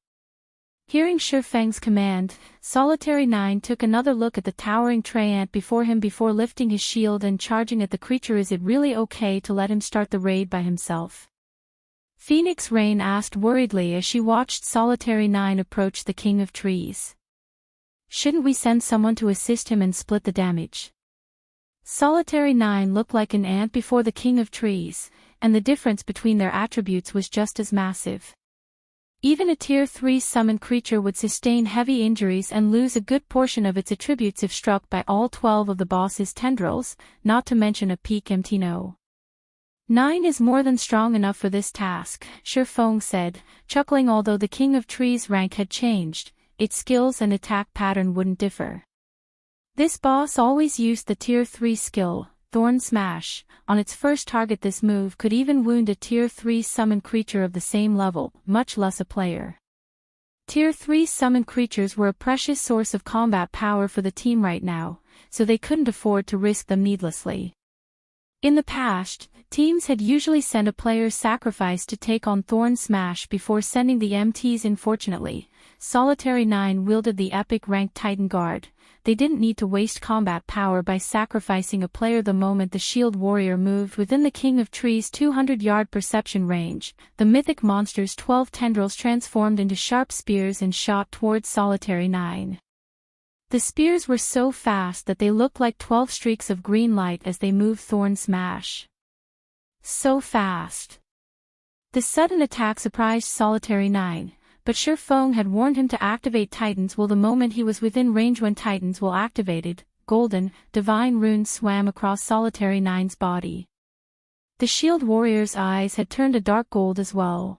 Hearing Shifeng's command, Solitary 9 took another look at the towering Treant before him before lifting his shield and charging at the creature. Is it really okay to let him start the raid by himself? Phoenix Rain asked worriedly as she watched Solitary 9 approach the King of Trees. Shouldn't we send someone to assist him and split the damage? Solitary 9 looked like an ant before the King of Trees, and the difference between their attributes was just as massive. Even a Tier 3 summoned creature would sustain heavy injuries and lose a good portion of its attributes if struck by all 12 of the boss's tendrils, not to mention a peak MT. No. 9 is more than strong enough for this task, Shifeng said, chuckling. Although the King of Trees' rank had changed, its skills and attack pattern wouldn't differ. This boss always used the Tier 3 skill, Thorn Smash, on its first target. This move could even wound a Tier 3 summoned creature of the same level, much less a player. Tier 3 summoned creatures were a precious source of combat power for the team right now, so they couldn't afford to risk them needlessly. In the past, teams had usually sent a player's sacrifice to take on Thorn Smash before sending the MTs. Unfortunately, Solitary 9 wielded the epic ranked Titan Guard. They didn't need to waste combat power by sacrificing a player. The moment the shield warrior moved within the King of Trees' 200-yard perception range, the mythic monster's 12 tendrils transformed into sharp spears and shot towards Solitary 9. The spears were so fast that they looked like 12 streaks of green light as they moved Thorn Smash. So fast. The sudden attack surprised Solitary 9. But Shifeng had warned him to activate Titan's Will the moment he was within range. When Titan's Will activated, golden, divine runes swam across Solitary 9's body. The shield warrior's eyes had turned a dark gold as well.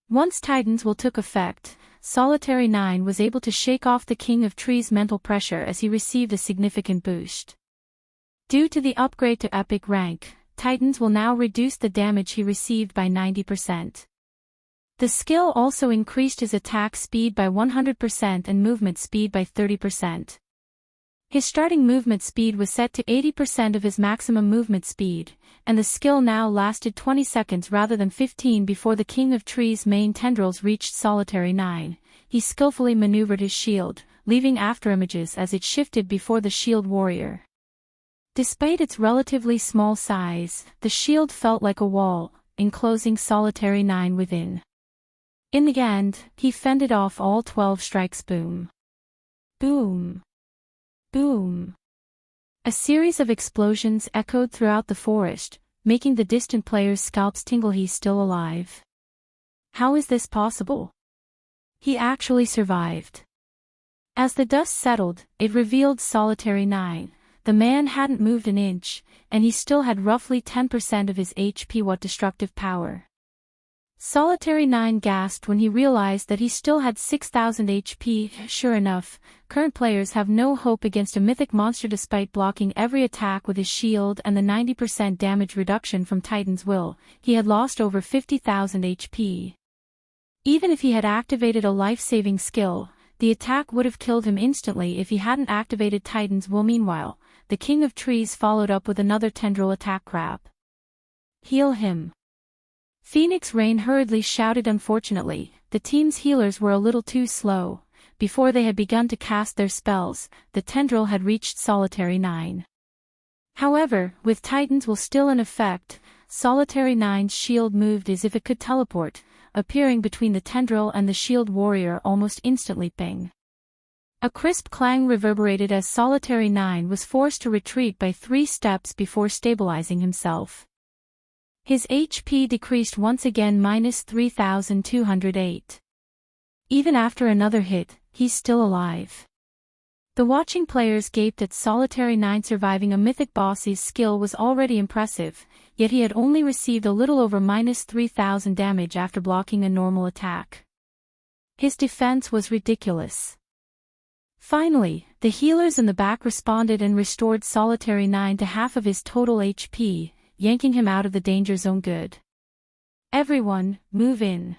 Once Titan's Will took effect, Solitary 9 was able to shake off the King of Trees' mental pressure as he received a significant boost. Due to the upgrade to epic rank, Titan's Will now reduce the damage he received by 90%. The skill also increased his attack speed by 100% and movement speed by 30%. His starting movement speed was set to 80% of his maximum movement speed, and the skill now lasted 20 seconds rather than 15 before the King of Trees' main tendrils reached Solitary 9. He skillfully maneuvered his shield, leaving afterimages as it shifted before the shield warrior. Despite its relatively small size, the shield felt like a wall, enclosing Solitary 9 within. In the end, he fended off all 12 strikes. Boom. Boom. Boom. A series of explosions echoed throughout the forest, making the distant players' scalps tingle. He's still alive. How is this possible? He actually survived. As the dust settled, it revealed Solitary 9. The man hadn't moved an inch, and he still had roughly 10% of his HP. What destructive power! Solitary 9 gasped when he realized that he still had 6,000 HP. Sure enough, current players have no hope against a mythic monster. Despite blocking every attack with his shield and the 90% damage reduction from Titan's Will, he had lost over 50,000 HP. Even if he had activated a life-saving skill, the attack would have killed him instantly if he hadn't activated Titan's Will. Meanwhile, the King of Trees followed up with another tendril attack. Crap. Heal him. Phoenix Rain hurriedly shouted. Unfortunately, the team's healers were a little too slow. Before they had begun to cast their spells, the tendril had reached Solitary 9. However, with Titan's Will still in effect, Solitary 9's shield moved as if it could teleport, appearing between the tendril and the shield warrior almost instantly. Bang. A crisp clang reverberated as Solitary 9 was forced to retreat by 3 steps before stabilizing himself. His HP decreased once again -3,208. Even after another hit, he's still alive. The watching players gaped at Solitary 9. Surviving a mythic boss's skill was already impressive, yet he had only received a little over -3,000 damage after blocking a normal attack. His defense was ridiculous. Finally, the healers in the back responded and restored Solitary 9 to half of his total HP, yanking him out of the danger zone. Good. Everyone, move in.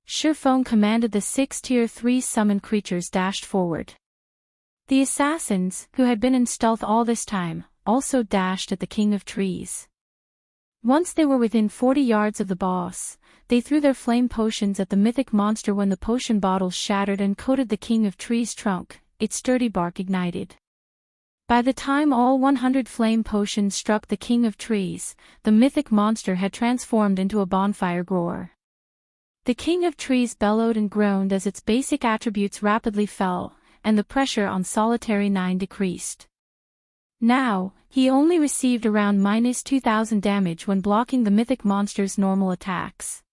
Shurfeng commanded. The 6 Tier 3 summoned creatures dashed forward. The assassins, who had been in stealth all this time, also dashed at the King of Trees. Once they were within 40 yards of the boss, they threw their flame potions at the mythic monster. When the potion bottles shattered and coated the King of Trees' trunk, its sturdy bark ignited. By the time all 100 flame potions struck the King of Trees, the mythic monster had transformed into a bonfire grower. The King of Trees bellowed and groaned as its basic attributes rapidly fell, and the pressure on Solitary 9 decreased. Now, he only received around -2,000 damage when blocking the mythic monster's normal attacks.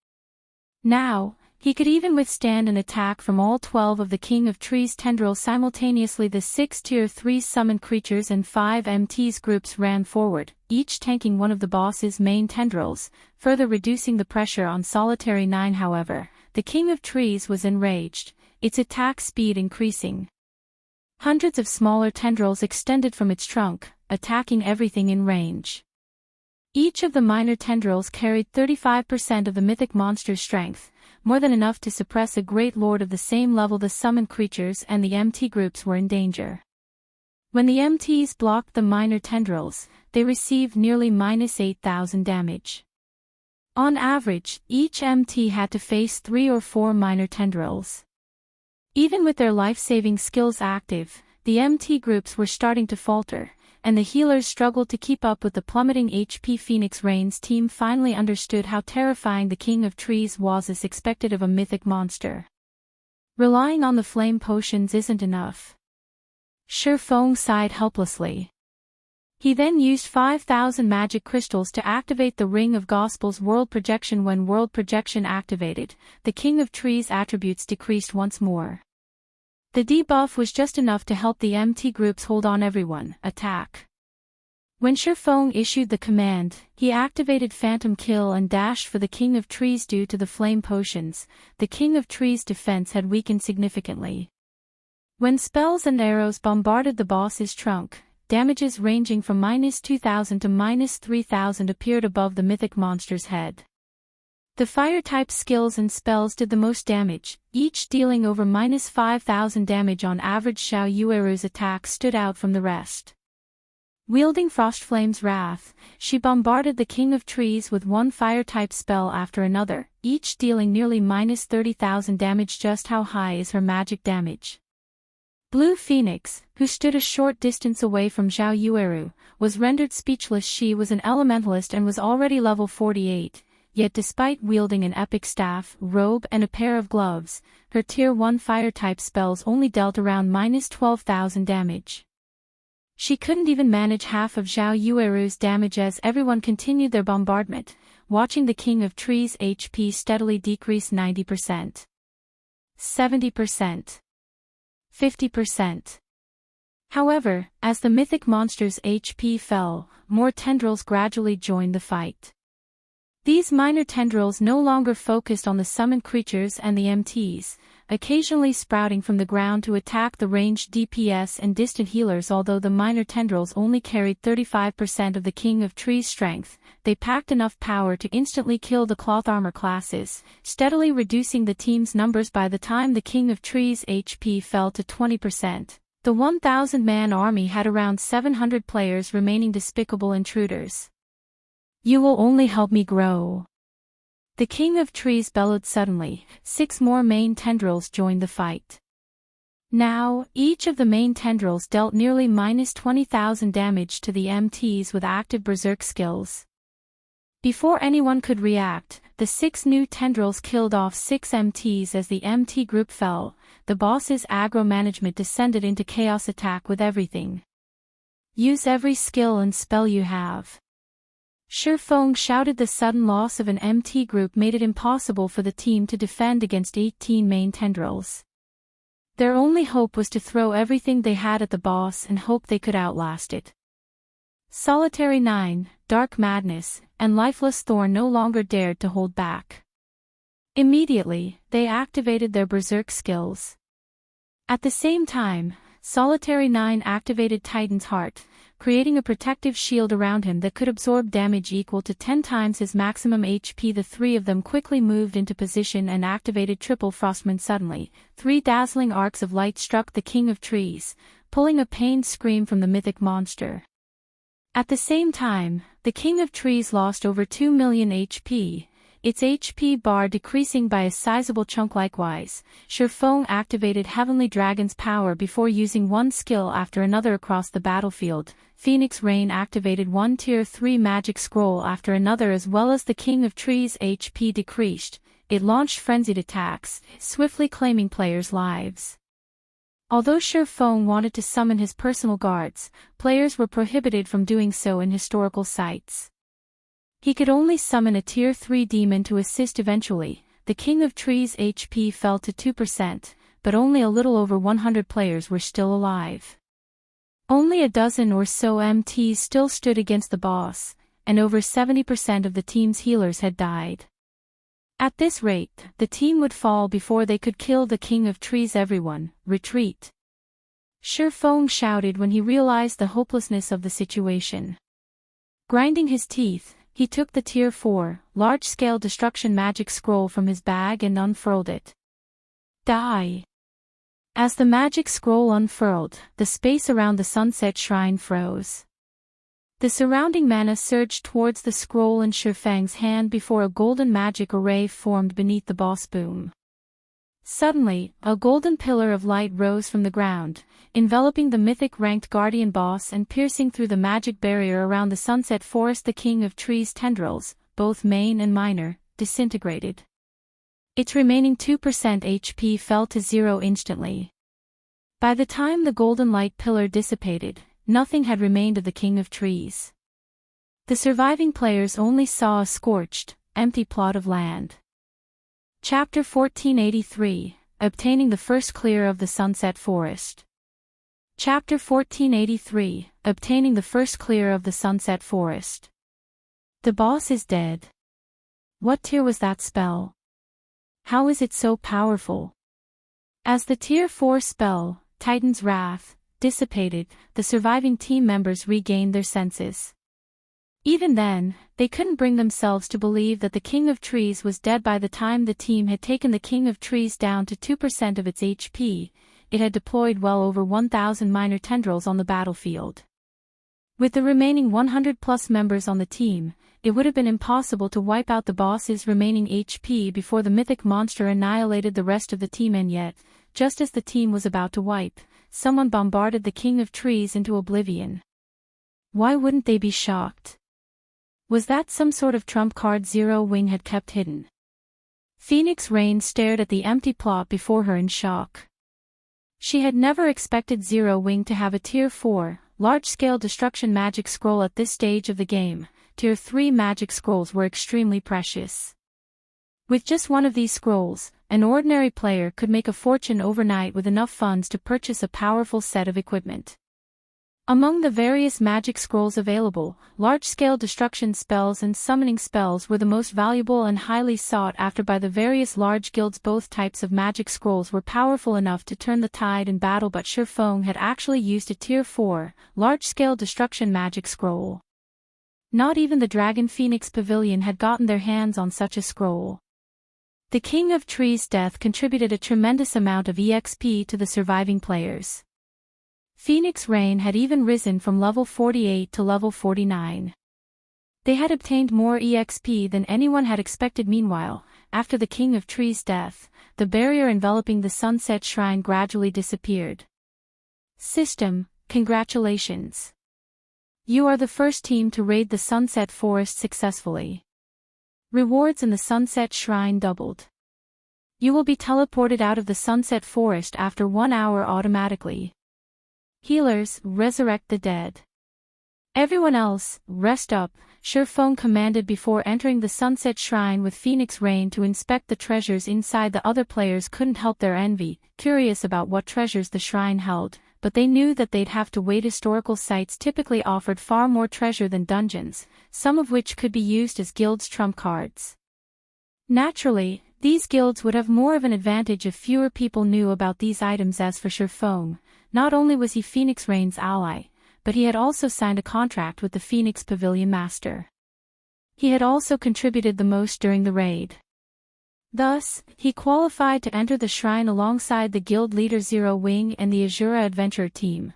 Now, he could even withstand an attack from all 12 of the King of Trees tendrils simultaneously. The 6 Tier 3 summoned creatures and 5 MTs groups ran forward, each tanking one of the boss's main tendrils, further reducing the pressure on Solitary 9. However, the King of Trees was enraged, its attack speed increasing. Hundreds of smaller tendrils extended from its trunk, attacking everything in range. Each of the minor tendrils carried 35% of the mythic monster's strength, more than enough to suppress a great lord of the same level. The summoned creatures and the MT groups were in danger. When the MTs blocked the minor tendrils, they received nearly -8,000 damage. On average, each MT had to face 3 or 4 minor tendrils. Even with their life-saving skills active, the MT groups were starting to falter, and the healers struggled to keep up with the plummeting HP. Phoenix Rain's team finally understood how terrifying the King of Trees was as expected of a mythic monster. Relying on the flame potions isn't enough. Shurfeng sighed helplessly. He then used 5,000 magic crystals to activate the Ring of Gospel's World Projection. When World Projection activated, the King of Trees' attributes decreased once more. The debuff was just enough to help the MT groups hold on. Everyone, attack. When Shurfeng issued the command, he activated Phantom Kill and dashed for the King of Trees. Due to the flame potions, the King of Trees' defense had weakened significantly. When spells and arrows bombarded the boss's trunk, damages ranging from -2,000 to -3,000 appeared above the mythic monster's head. The fire-type skills and spells did the most damage, each dealing over -5,000 damage on average. Xiao Yueru's attack stood out from the rest. Wielding Frostflame's Wrath, she bombarded the King of Trees with one fire-type spell after another, each dealing nearly -30,000 damage. Just how high is her magic damage? Blue Phoenix, who stood a short distance away from Zhao Yueru, was rendered speechless. She was an elementalist and was already level 48, yet despite wielding an epic staff, robe and a pair of gloves, her tier 1 fire-type spells only dealt around -12,000 damage. She couldn't even manage half of Zhao Yueru's damage as everyone continued their bombardment, watching the King of Trees' HP steadily decrease 90%. 70%. 50%. However, as the mythic monster's HP fell, more tendrils gradually joined the fight. These minor tendrils no longer focused on the summoned creatures and the MTs, occasionally sprouting from the ground to attack the ranged DPS and distant healers. Although the minor tendrils only carried 35% of the King of Trees' strength, they packed enough power to instantly kill the cloth armor classes, steadily reducing the team's numbers. By the time the King of Trees' HP fell to 20%, the 1,000-man army had around 700 players remaining. Despicable intruders. You will only help me grow. The King of Trees bellowed suddenly. 6 more main tendrils joined the fight. Now, each of the main tendrils dealt nearly -20,000 damage to the MTs with active berserk skills. Before anyone could react, the 6 new tendrils killed off 6 MTs. As the MT group fell, the boss's aggro management descended into chaos. Attack with everything. Use every skill and spell you have. Shifeng shouted. The sudden loss of an MT group made it impossible for the team to defend against 18 main tendrils. Their only hope was to throw everything they had at the boss and hope they could outlast it. Solitary 9, Dark Madness, and Lifeless Thorn no longer dared to hold back. Immediately, they activated their berserk skills. At the same time, Solitary 9 activated Titan's Heart, creating a protective shield around him that could absorb damage equal to 10 times his maximum HP. The 3 of them quickly moved into position and activated Triple Frostman. Suddenly, 3 dazzling arcs of light struck the King of Trees, pulling a pained scream from the mythic monster. At the same time, the King of Trees lost over 2 million HP, its HP bar decreasing by a sizable chunk. Likewise, Shifeng activated Heavenly Dragon's power before using one skill after another across the battlefield. Phoenix Rain activated one tier 3 magic scroll after another. As well as the King of Trees' HP decreased, it launched frenzied attacks, swiftly claiming players' lives. Although Shifeng wanted to summon his personal guards, players were prohibited from doing so in historical sites. He could only summon a tier 3 demon to assist. Eventually, the King of Trees' HP fell to 2%, but only a little over 100 players were still alive. Only a dozen or so MTs still stood against the boss, and over 70% of the team's healers had died. At this rate, the team would fall before they could kill the King of Trees. Everyone, retreat! Shifeng shouted when he realized the hopelessness of the situation. Grinding his teeth, he took the tier 4, large-scale destruction magic scroll from his bag and unfurled it. Die! As the magic scroll unfurled, the space around the sunset shrine froze. The surrounding mana surged towards the scroll in Shifeng's hand before a golden magic array formed beneath the boss boom. Suddenly, a golden pillar of light rose from the ground, enveloping the mythic-ranked guardian boss and piercing through the magic barrier around the sunset forest. The King of Trees' tendrils, both main and minor, disintegrated. Its remaining 2% HP fell to 0 instantly. By the time the golden light pillar dissipated, nothing had remained of the King of Trees. The surviving players only saw a scorched, empty plot of land. Chapter 1483, Obtaining the First Clear of the Sunset Forest. Chapter 1483, Obtaining the First Clear of the Sunset Forest. The boss is dead. What tier was that spell? How is it so powerful? As the tier 4 spell, Titan's Wrath, dissipated, the surviving team members regained their senses. Even then, they couldn't bring themselves to believe that the King of Trees was dead. By the time the team had taken the King of Trees down to 2% of its HP, it had deployed well over 1,000 minor tendrils on the battlefield. With the remaining 100+ members on the team, it would have been impossible to wipe out the boss's remaining HP before the mythic monster annihilated the rest of the team. And yet, just as the team was about to wipe, someone bombarded the King of Trees into oblivion. Why wouldn't they be shocked? Was that some sort of trump card Zero Wing had kept hidden? Phoenix Rain stared at the empty plot before her in shock. She had never expected Zero Wing to have a Tier 4, large-scale destruction magic scroll at this stage of the game. Tier 3 magic scrolls were extremely precious. With just one of these scrolls, an ordinary player could make a fortune overnight with enough funds to purchase a powerful set of equipment. Among the various magic scrolls available, large-scale destruction spells and summoning spells were the most valuable and highly sought after by the various large guilds. Both types of magic scrolls were powerful enough to turn the tide in battle, but Shifeng had actually used a Tier 4, large-scale destruction magic scroll. Not even the Dragon Phoenix Pavilion had gotten their hands on such a scroll. The King of Trees' death contributed a tremendous amount of EXP to the surviving players. Phoenix Rain had even risen from level 48 to level 49. They had obtained more EXP than anyone had expected. Meanwhile, after the King of Trees' death, the barrier enveloping the Sunset Shrine gradually disappeared. System, congratulations. You are the first team to raid the Sunset Forest successfully. Rewards in the Sunset Shrine doubled. You will be teleported out of the Sunset Forest after 1 hour automatically. Healers, resurrect the dead. Everyone else, rest up, Shifeng commanded before entering the Sunset Shrine with Phoenix Rain to inspect the treasures inside. The other players couldn't help their envy, curious about what treasures the shrine held, but they knew that they'd have to wait. Historical sites typically offered far more treasure than dungeons, some of which could be used as guilds' trump cards. Naturally, these guilds would have more of an advantage if fewer people knew about these items. As for Shifeng, not only was he Phoenix Rain's ally, but he had also signed a contract with the Phoenix Pavilion Master. He had also contributed the most during the raid. Thus, he qualified to enter the shrine alongside the guild leader Zero Wing and the Asura adventurer team.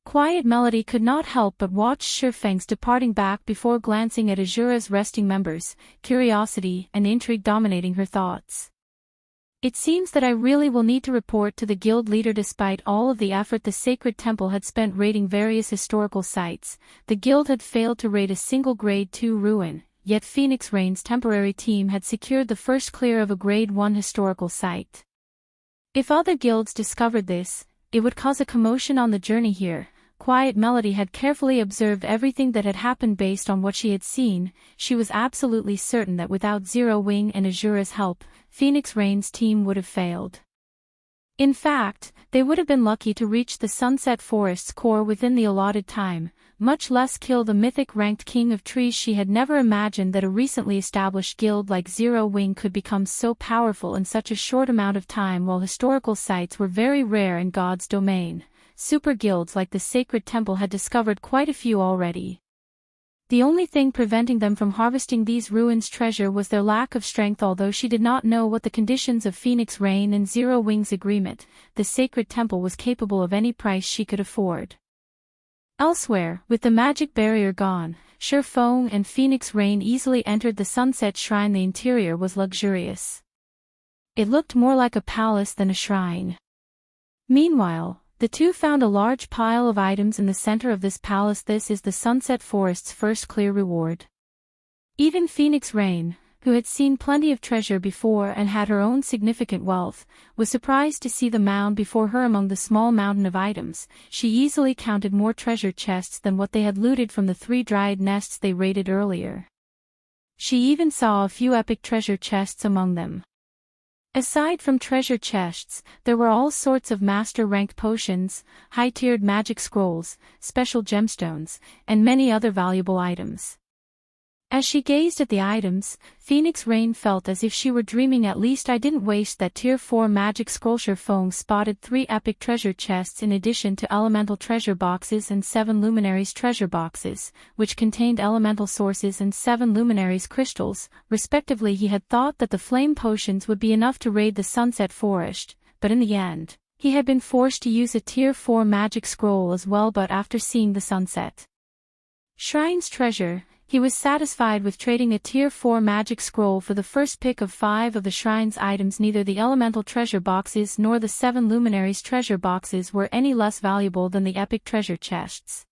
Quiet Melody could not help but watch Shifeng's departing back before glancing at Asura's resting members, curiosity and intrigue dominating her thoughts. It seems that I really will need to report to the guild leader. Despite all of the effort the Sacred Temple had spent raiding various historical sites, the guild had failed to raid a single Grade 2 ruin, yet Phoenix Rain's temporary team had secured the first clear of a Grade 1 historical site. If other guilds discovered this, it would cause a commotion on the journey here. Quiet Melody had carefully observed everything that had happened. Based on what she had seen, she was absolutely certain that without Zero Wing and Asura's help, Phoenix Rain's team would have failed. In fact, they would have been lucky to reach the Sunset Forest's core within the allotted time, much less kill the Mythic-ranked King of Trees. She had never imagined that a recently established guild like Zero Wing could become so powerful in such a short amount of time. While historical sites were very rare in God's domain, super guilds like the Sacred Temple had discovered quite a few already. The only thing preventing them from harvesting these ruins' treasure was their lack of strength. Although she did not know what the conditions of Phoenix Rain and Zero Wing's agreement, the Sacred Temple was capable of any price she could afford. Elsewhere, with the magic barrier gone, Shifeng and Phoenix Rain easily entered the Sunset Shrine. The interior was luxurious. It looked more like a palace than a shrine. Meanwhile, the two found a large pile of items in the center of this palace. This is the Sunset Forest's first clear reward. Even Phoenix Rain, who had seen plenty of treasure before and had her own significant wealth, was surprised to see the mound before her. Among the small mountain of items, she easily counted more treasure chests than what they had looted from the 3 dryad nests they raided earlier. She even saw a few epic treasure chests among them. Aside from treasure chests, there were all sorts of master-ranked potions, high-tiered magic scrolls, special gemstones, and many other valuable items. As she gazed at the items, Phoenix Rain felt as if she were dreaming. At least I didn't waste that Tier 4 magic scroll. Shifeng spotted 3 epic treasure chests in addition to elemental treasure boxes and 7 Luminaries treasure boxes, which contained elemental sources and 7 Luminaries crystals, respectively. He had thought that the flame potions would be enough to raid the Sunset Forest, but in the end, he had been forced to use a Tier 4 magic scroll as well. But after seeing the Sunset Shrine's treasure, He was satisfied with trading a Tier 4 magic scroll for the first pick of 5 of the shrine's items. Neither the elemental treasure boxes nor the 7 luminaries treasure boxes were any less valuable than the epic treasure chests.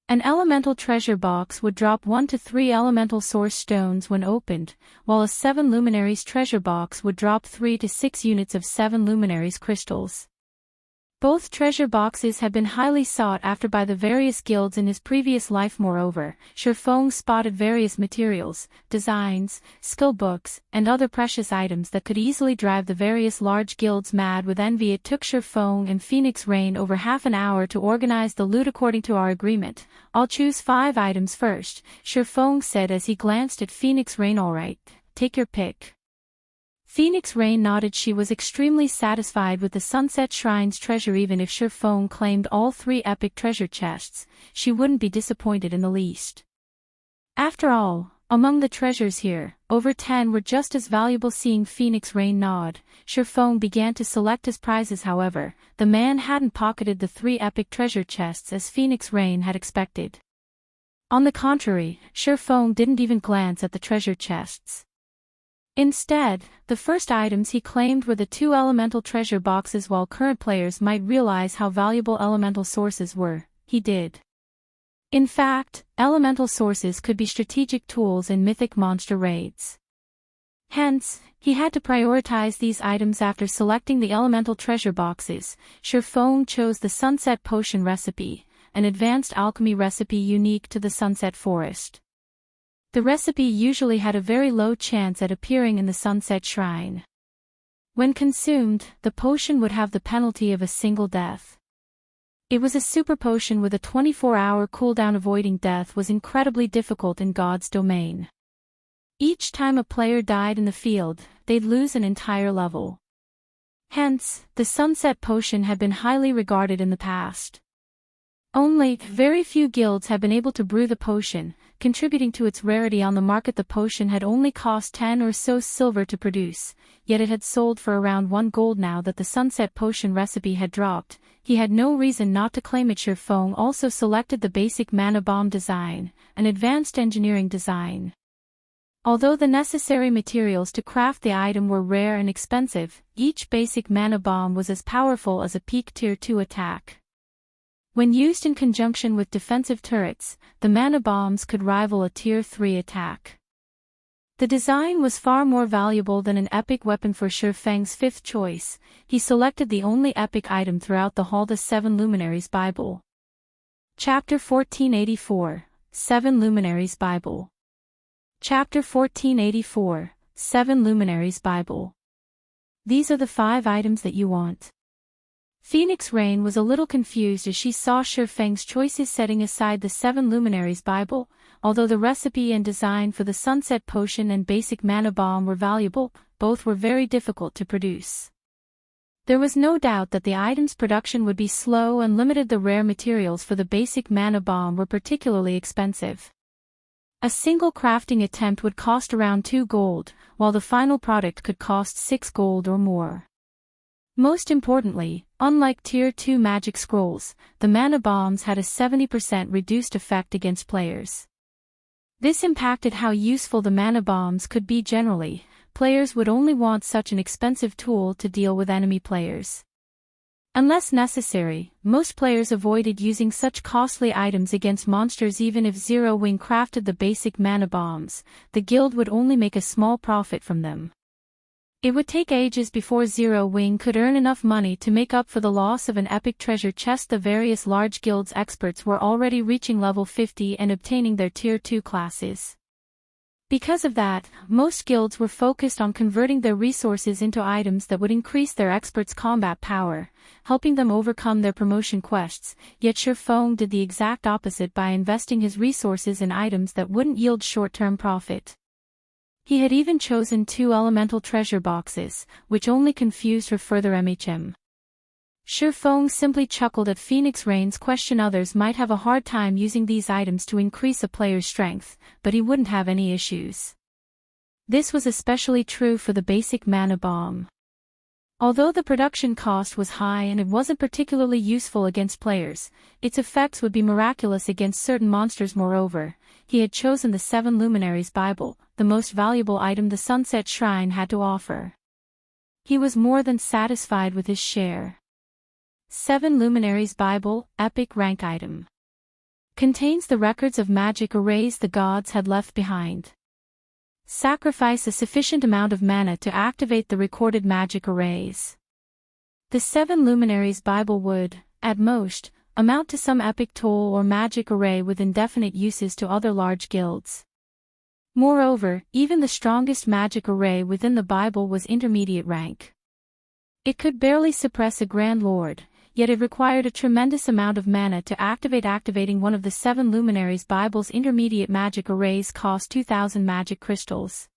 An elemental treasure box would drop 1 to 3 elemental source stones when opened, while a 7 luminaries treasure box would drop 3 to 6 units of 7 luminaries crystals. Both treasure boxes had been highly sought after by the various guilds in his previous life. Moreover, Shifeng spotted various materials, designs, skill books, and other precious items that could easily drive the various large guilds mad with envy. It took Shifeng and Phoenix Rain over half an hour to organize the loot according to our agreement. I'll choose 5 items first, Shifeng said as he glanced at Phoenix Rain. Alright, take your pick. Phoenix Rain nodded. She was extremely satisfied with the Sunset Shrine's treasure. Even if Shifeng claimed all 3 epic treasure chests, she wouldn't be disappointed in the least. After all, among the treasures here, over 10 were just as valuable. Seeing Phoenix Rain nod, Shifeng began to select his prizes. However, the man hadn't pocketed the 3 epic treasure chests as Phoenix Rain had expected. On the contrary, Shifeng didn't even glance at the treasure chests. Instead, the first items he claimed were the 2 elemental treasure boxes. While current players might realize how valuable elemental sources were, he did. In fact, elemental sources could be strategic tools in mythic monster raids. Hence, he had to prioritize these items. After selecting the elemental treasure boxes, Shifeng chose the Sunset Potion recipe, an advanced alchemy recipe unique to the Sunset Forest. The recipe usually had a very low chance at appearing in the Sunset Shrine. When consumed, the potion would have the penalty of a single death. It was a super potion with a 24-hour cooldown. Avoiding death was incredibly difficult in God's domain. Each time a player died in the field, they'd lose an entire level. Hence, the Sunset Potion had been highly regarded in the past. Only very few guilds had been able to brew the potion, contributing to its rarity. On the market, the potion had only cost 10 or so silver to produce, yet it had sold for around 1 gold. Now that the Sunset Potion recipe had dropped, he had no reason not to claim it. Shifeng also selected the basic mana bomb design, an advanced engineering design. Although the necessary materials to craft the item were rare and expensive, each basic mana bomb was as powerful as a peak Tier 2 attack. When used in conjunction with defensive turrets, the mana bombs could rival a Tier 3 attack. The design was far more valuable than an epic weapon. For Shifeng's 5th choice, he selected the only epic item throughout the hall, the 7 Luminaries Bible. Chapter 1484, 7 Luminaries Bible. Chapter 1484, 7 Luminaries Bible. These are the 5 items that you want. Phoenix Rain was a little confused as she saw Shifeng's choices. Setting aside the 7 Luminaries Bible, although the recipe and design for the Sunset Potion and basic mana bomb were valuable, both were very difficult to produce. There was no doubt that the item's production would be slow and limited. The rare materials for the basic mana bomb were particularly expensive. A single crafting attempt would cost around 2 gold, while the final product could cost 6 gold or more. Most importantly, unlike Tier 2 magic scrolls, the mana bombs had a 70% reduced effect against players. This impacted how useful the mana bombs could be. Generally, players would only want such an expensive tool to deal with enemy players. Unless necessary, most players avoided using such costly items against monsters. Even if Zero Wing crafted the basic mana bombs, the guild would only make a small profit from them. It would take ages before Zero Wing could earn enough money to make up for the loss of an epic treasure chest. The various large guilds' experts were already reaching level 50 and obtaining their Tier 2 classes. Because of that, most guilds were focused on converting their resources into items that would increase their experts' combat power, helping them overcome their promotion quests. Yet Shifeng did the exact opposite by investing his resources in items that wouldn't yield short-term profit. He had even chosen 2 elemental treasure boxes, which only confused her further. Shifeng simply chuckled at Phoenix Rain's question. Others might have a hard time using these items to increase a player's strength, but he wouldn't have any issues. This was especially true for the basic mana bomb. Although the production cost was high and it wasn't particularly useful against players, its effects would be miraculous against certain monsters. Moreover, he had chosen the 7 Luminaries Bible, the most valuable item the Sunset Shrine had to offer. He was more than satisfied with his share. 7 Luminaries Bible, epic rank item. Contains the records of magic arrays the gods had left behind. Sacrifice a sufficient amount of mana to activate the recorded magic arrays. The 7 Luminaries Bible would, at most, amount to some epic toll or magic array with indefinite uses to other large guilds. Moreover, even the strongest magic array within the Bible was intermediate rank. It could barely suppress a Grand Lord, yet it required a tremendous amount of mana to activate. Activating one of the 7 Luminaries Bible's intermediate magic arrays cost 2,000 magic crystals.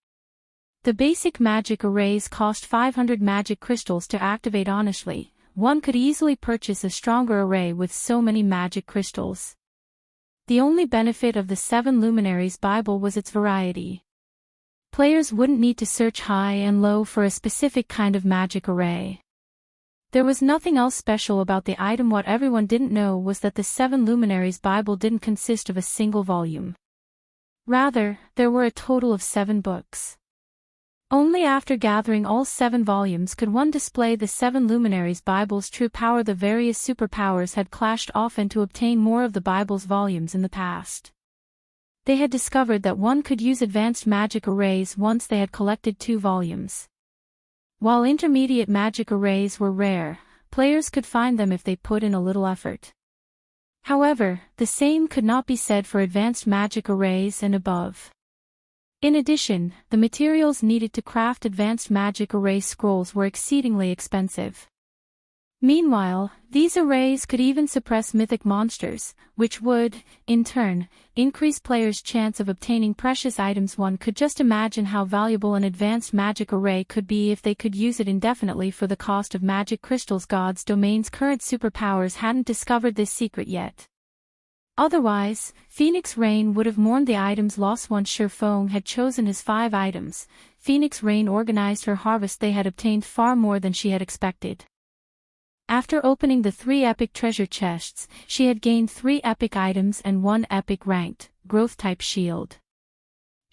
The basic magic arrays cost 500 magic crystals to activate. Honestly, one could easily purchase a stronger array with so many magic crystals. The only benefit of the 7 Luminaries Bible was its variety. Players wouldn't need to search high and low for a specific kind of magic array. There was nothing else special about the item. What everyone didn't know was that the 7 Luminaries Bible didn't consist of a single volume. Rather, there were a total of 7 books. Only after gathering all 7 volumes could one display the 7 Luminaries Bible's true power. The various superpowers had clashed often to obtain more of the Bible's volumes in the past. They had discovered that one could use advanced magic arrays once they had collected 2 volumes. While intermediate magic arrays were rare, players could find them if they put in a little effort. However, the same could not be said for advanced magic arrays and above. In addition, the materials needed to craft advanced magic array scrolls were exceedingly expensive. Meanwhile, these arrays could even suppress mythic monsters, which would, in turn, increase players' chance of obtaining precious items. One could just imagine how valuable an advanced magic array could be if they could use it indefinitely for the cost of magic crystals. God's domain's current superpowers hadn't discovered this secret yet. Otherwise, Phoenix Rain would have mourned the items lost. Once Shurfong had chosen his 5 items, Phoenix Rain organized her harvest. They had obtained far more than she had expected. After opening the 3 epic treasure chests, she had gained 3 epic items and 1 epic ranked, growth-type shield.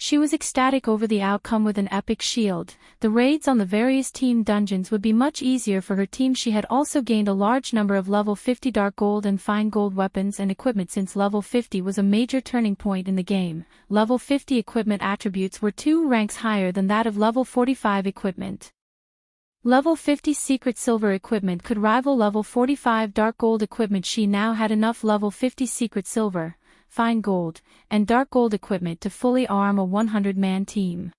She was ecstatic over the outcome. With an epic shield, the raids on the various team dungeons would be much easier for her team. She had also gained a large number of level 50 dark gold and fine gold weapons and equipment. Since level 50 was a major turning point in the game, level 50 equipment attributes were 2 ranks higher than that of level 45 equipment. Level 50 secret silver equipment could rival level 45 dark gold equipment. She now had enough level 50 secret silver, fine gold, and dark gold equipment to fully arm a 100-man team.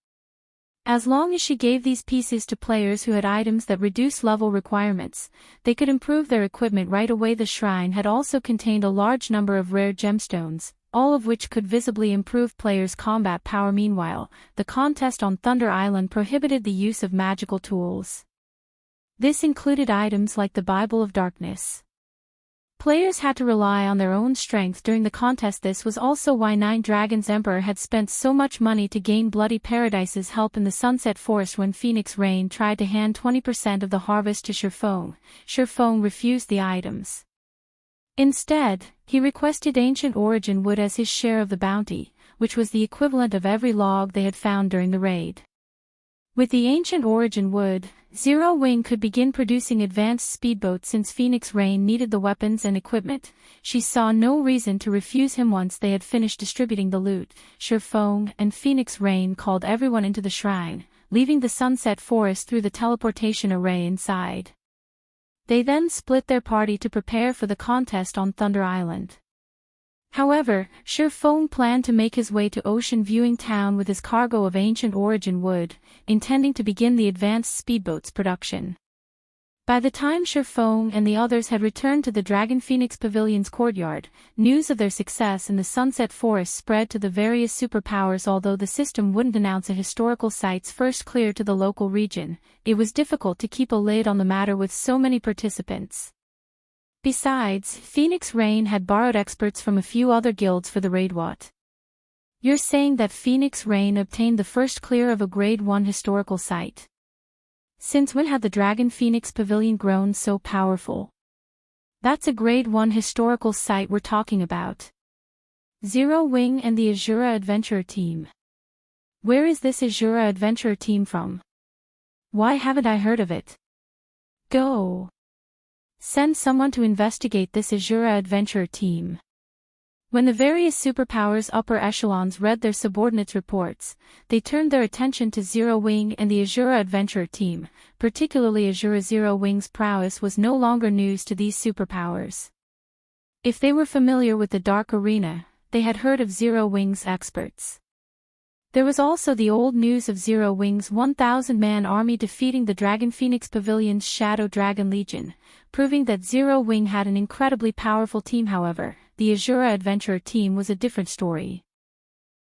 As long as she gave these pieces to players who had items that reduced level requirements, they could improve their equipment right away. The shrine had also contained a large number of rare gemstones, all of which could visibly improve players' combat power. Meanwhile, the contest on Thunder Island prohibited the use of magical tools. This included items like the Bible of Darkness. Players had to rely on their own strength during the contest. This was also why 9 Dragons Emperor had spent so much money to gain Bloody Paradise's help in the Sunset Forest. When Phoenix Rain tried to hand 20% of the harvest to Shurfong, Shurfong refused the items. Instead, he requested Ancient Origin Wood as his share of the bounty, which was the equivalent of every log they had found during the raid. With the Ancient Origin Wood, Zero Wing could begin producing advanced speedboats. Since Phoenix Rain needed the weapons and equipment, she saw no reason to refuse him. Once they had finished distributing the loot, Shurfong and Phoenix Rain called everyone into the shrine, leaving the Sunset Forest through the teleportation array inside. They then split their party to prepare for the contest on Thunder Island. However, Shurfong planned to make his way to Ocean Viewing Town with his cargo of Ancient Origin Wood, intending to begin the advanced speedboats production. By the time Shurfong and the others had returned to the Dragon Phoenix Pavilion's courtyard, news of their success in the Sunset Forest spread to the various superpowers. Although the system wouldn't announce a historical site's first clear to the local region, it was difficult to keep a lid on the matter with so many participants. Besides, Phoenix Rain had borrowed experts from a few other guilds for the raid. What? You're saying that Phoenix Rain obtained the first clear of a Grade 1 historical site? Since when had the Dragon Phoenix Pavilion grown so powerful? That's a Grade 1 historical site we're talking about. Zero Wing and the Asura Adventurer Team. Where is this Asura Adventurer Team from? Why haven't I heard of it? Go. Send someone to investigate this Asura Adventurer Team. When the various superpowers upper echelons read their subordinates' reports, they turned their attention to Zero Wing and the Asura Adventurer Team, particularly Asura Zero Wing's prowess was no longer news to these superpowers. If they were familiar with the Dark Arena, they had heard of Zero Wing's experts. There was also the old news of Zero Wing's 1,000-man army defeating the Dragon Phoenix Pavilion's Shadow Dragon Legion, proving that Zero Wing had an incredibly powerful team. However, the Asura Adventurer Team was a different story.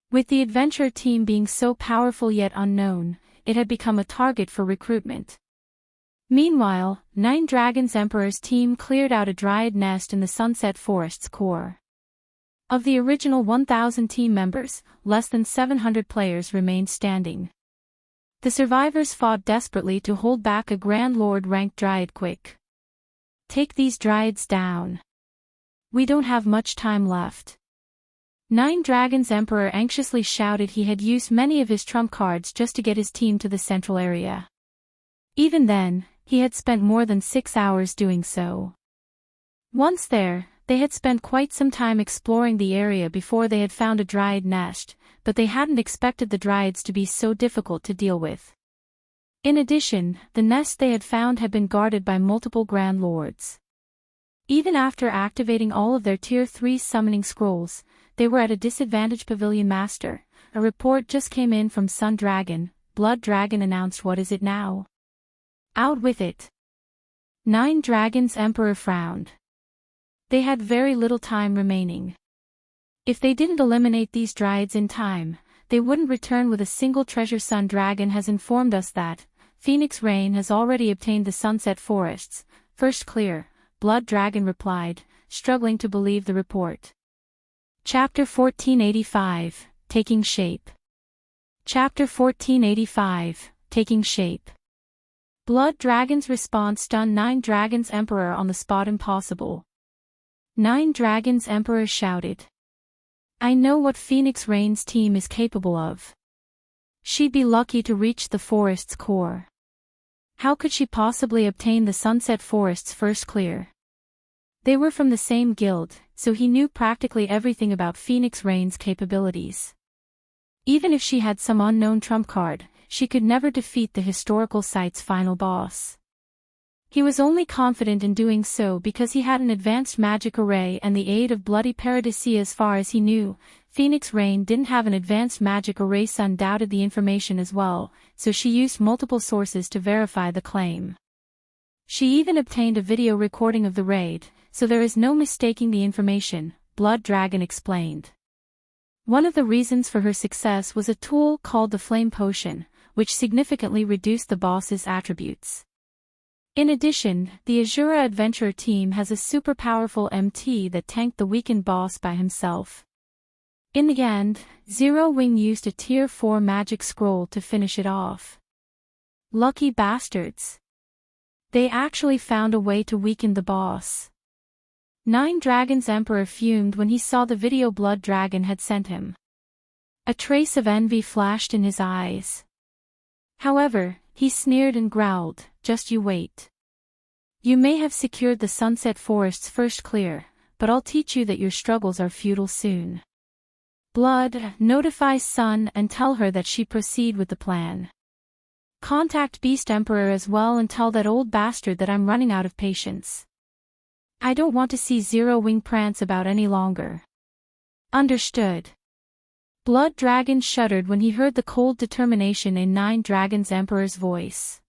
With the Adventurer Team being so powerful yet unknown, it had become a target for recruitment. Meanwhile, Nine Dragons Emperor's team cleared out a dryad nest in the Sunset Forest's core. Of the original 1,000 team members, less than 700 players remained standing. The survivors fought desperately to hold back a Grand Lord-ranked dryad. Quick! Take these dryads down. We don't have much time left. Nine Dragons Emperor anxiously shouted. He had used many of his trump cards just to get his team to the central area. Even then, he had spent more than 6 hours doing so. Once there, they had spent quite some time exploring the area before they had found a dryad nest, but they hadn't expected the dryads to be so difficult to deal with. In addition, the nest they had found had been guarded by multiple Grand Lords. Even after activating all of their Tier 3 summoning scrolls, they were at a disadvantage. Pavilion Master, a report just came in from Sun Dragon. Blood Dragon announced. What is it now? Out with it. Nine Dragons Emperor frowned. They had very little time remaining. If they didn't eliminate these dryads in time, they wouldn't return with a single treasure. Sun Dragon has informed us that Phoenix Rain has already obtained the Sunset Forests. First clear, Blood Dragon replied, struggling to believe the report. Chapter 1485, Taking Shape. Chapter 1485, Taking Shape. Blood Dragon's response stunned Nine Dragons Emperor on the spot. Impossible. Nine Dragons Emperor shouted. I know what Phoenix Rain's team is capable of. She'd be lucky to reach the forest's core. How could she possibly obtain the Sunset Forest's first clear? They were from the same guild, so he knew practically everything about Phoenix Rain's capabilities. Even if she had some unknown trump card, she could never defeat the historical site's final boss. He was only confident in doing so because he had an advanced magic array and the aid of Bloody Paradisia. As far as he knew, Phoenix Rain didn't have an advanced magic array. Sun doubted the information as well, so she used multiple sources to verify the claim. She even obtained a video recording of the raid, so there is no mistaking the information, Blood Dragon explained. One of the reasons for her success was a tool called the Flame Potion, which significantly reduced the boss's attributes. In addition, the Asura Adventurer Team has a super powerful MT that tanked the weakened boss by himself. In the end, Zero Wing used a Tier 4 magic scroll to finish it off. Lucky bastards. They actually found a way to weaken the boss. Nine Dragons Emperor fumed when he saw the video Blood Dragon had sent him. A trace of envy flashed in his eyes. However, he sneered and growled, just you wait. You may have secured the Sunset Forest's first clear, but I'll teach you that your struggles are futile soon. Blood, notify Sun and tell her that she proceed with the plan. Contact Beast Emperor as well and tell that old bastard that I'm running out of patience. I don't want to see Zero Wing prance about any longer. Understood. Blood Dragon shuddered when he heard the cold determination in Nine Dragons Emperor's voice.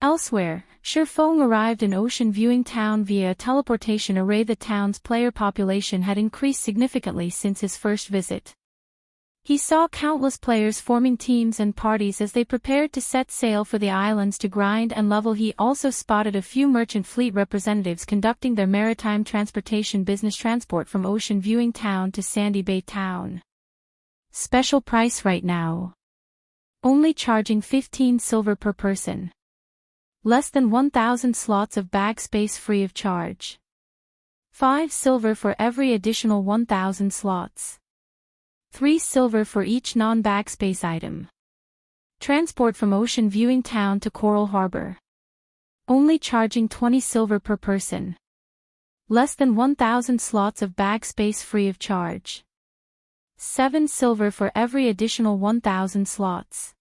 Elsewhere, Shurfeng arrived in Ocean Viewing Town via a teleportation array. The town's player population had increased significantly since his first visit. He saw countless players forming teams and parties as they prepared to set sail for the islands to grind and level. He also spotted a few merchant fleet representatives conducting their maritime transportation business transport from Ocean Viewing Town to Sandy Bay Town. Special price right now. Only charging 15 silver per person. Less than 1,000 slots of bag space free of charge. 5 silver for every additional 1,000 slots. 3 silver for each non-backspace item. Transport from Ocean Viewing Town to Coral Harbor. Only charging 20 silver per person. Less than 1,000 slots of bag space free of charge. 7 silver for every additional 1,000 slots.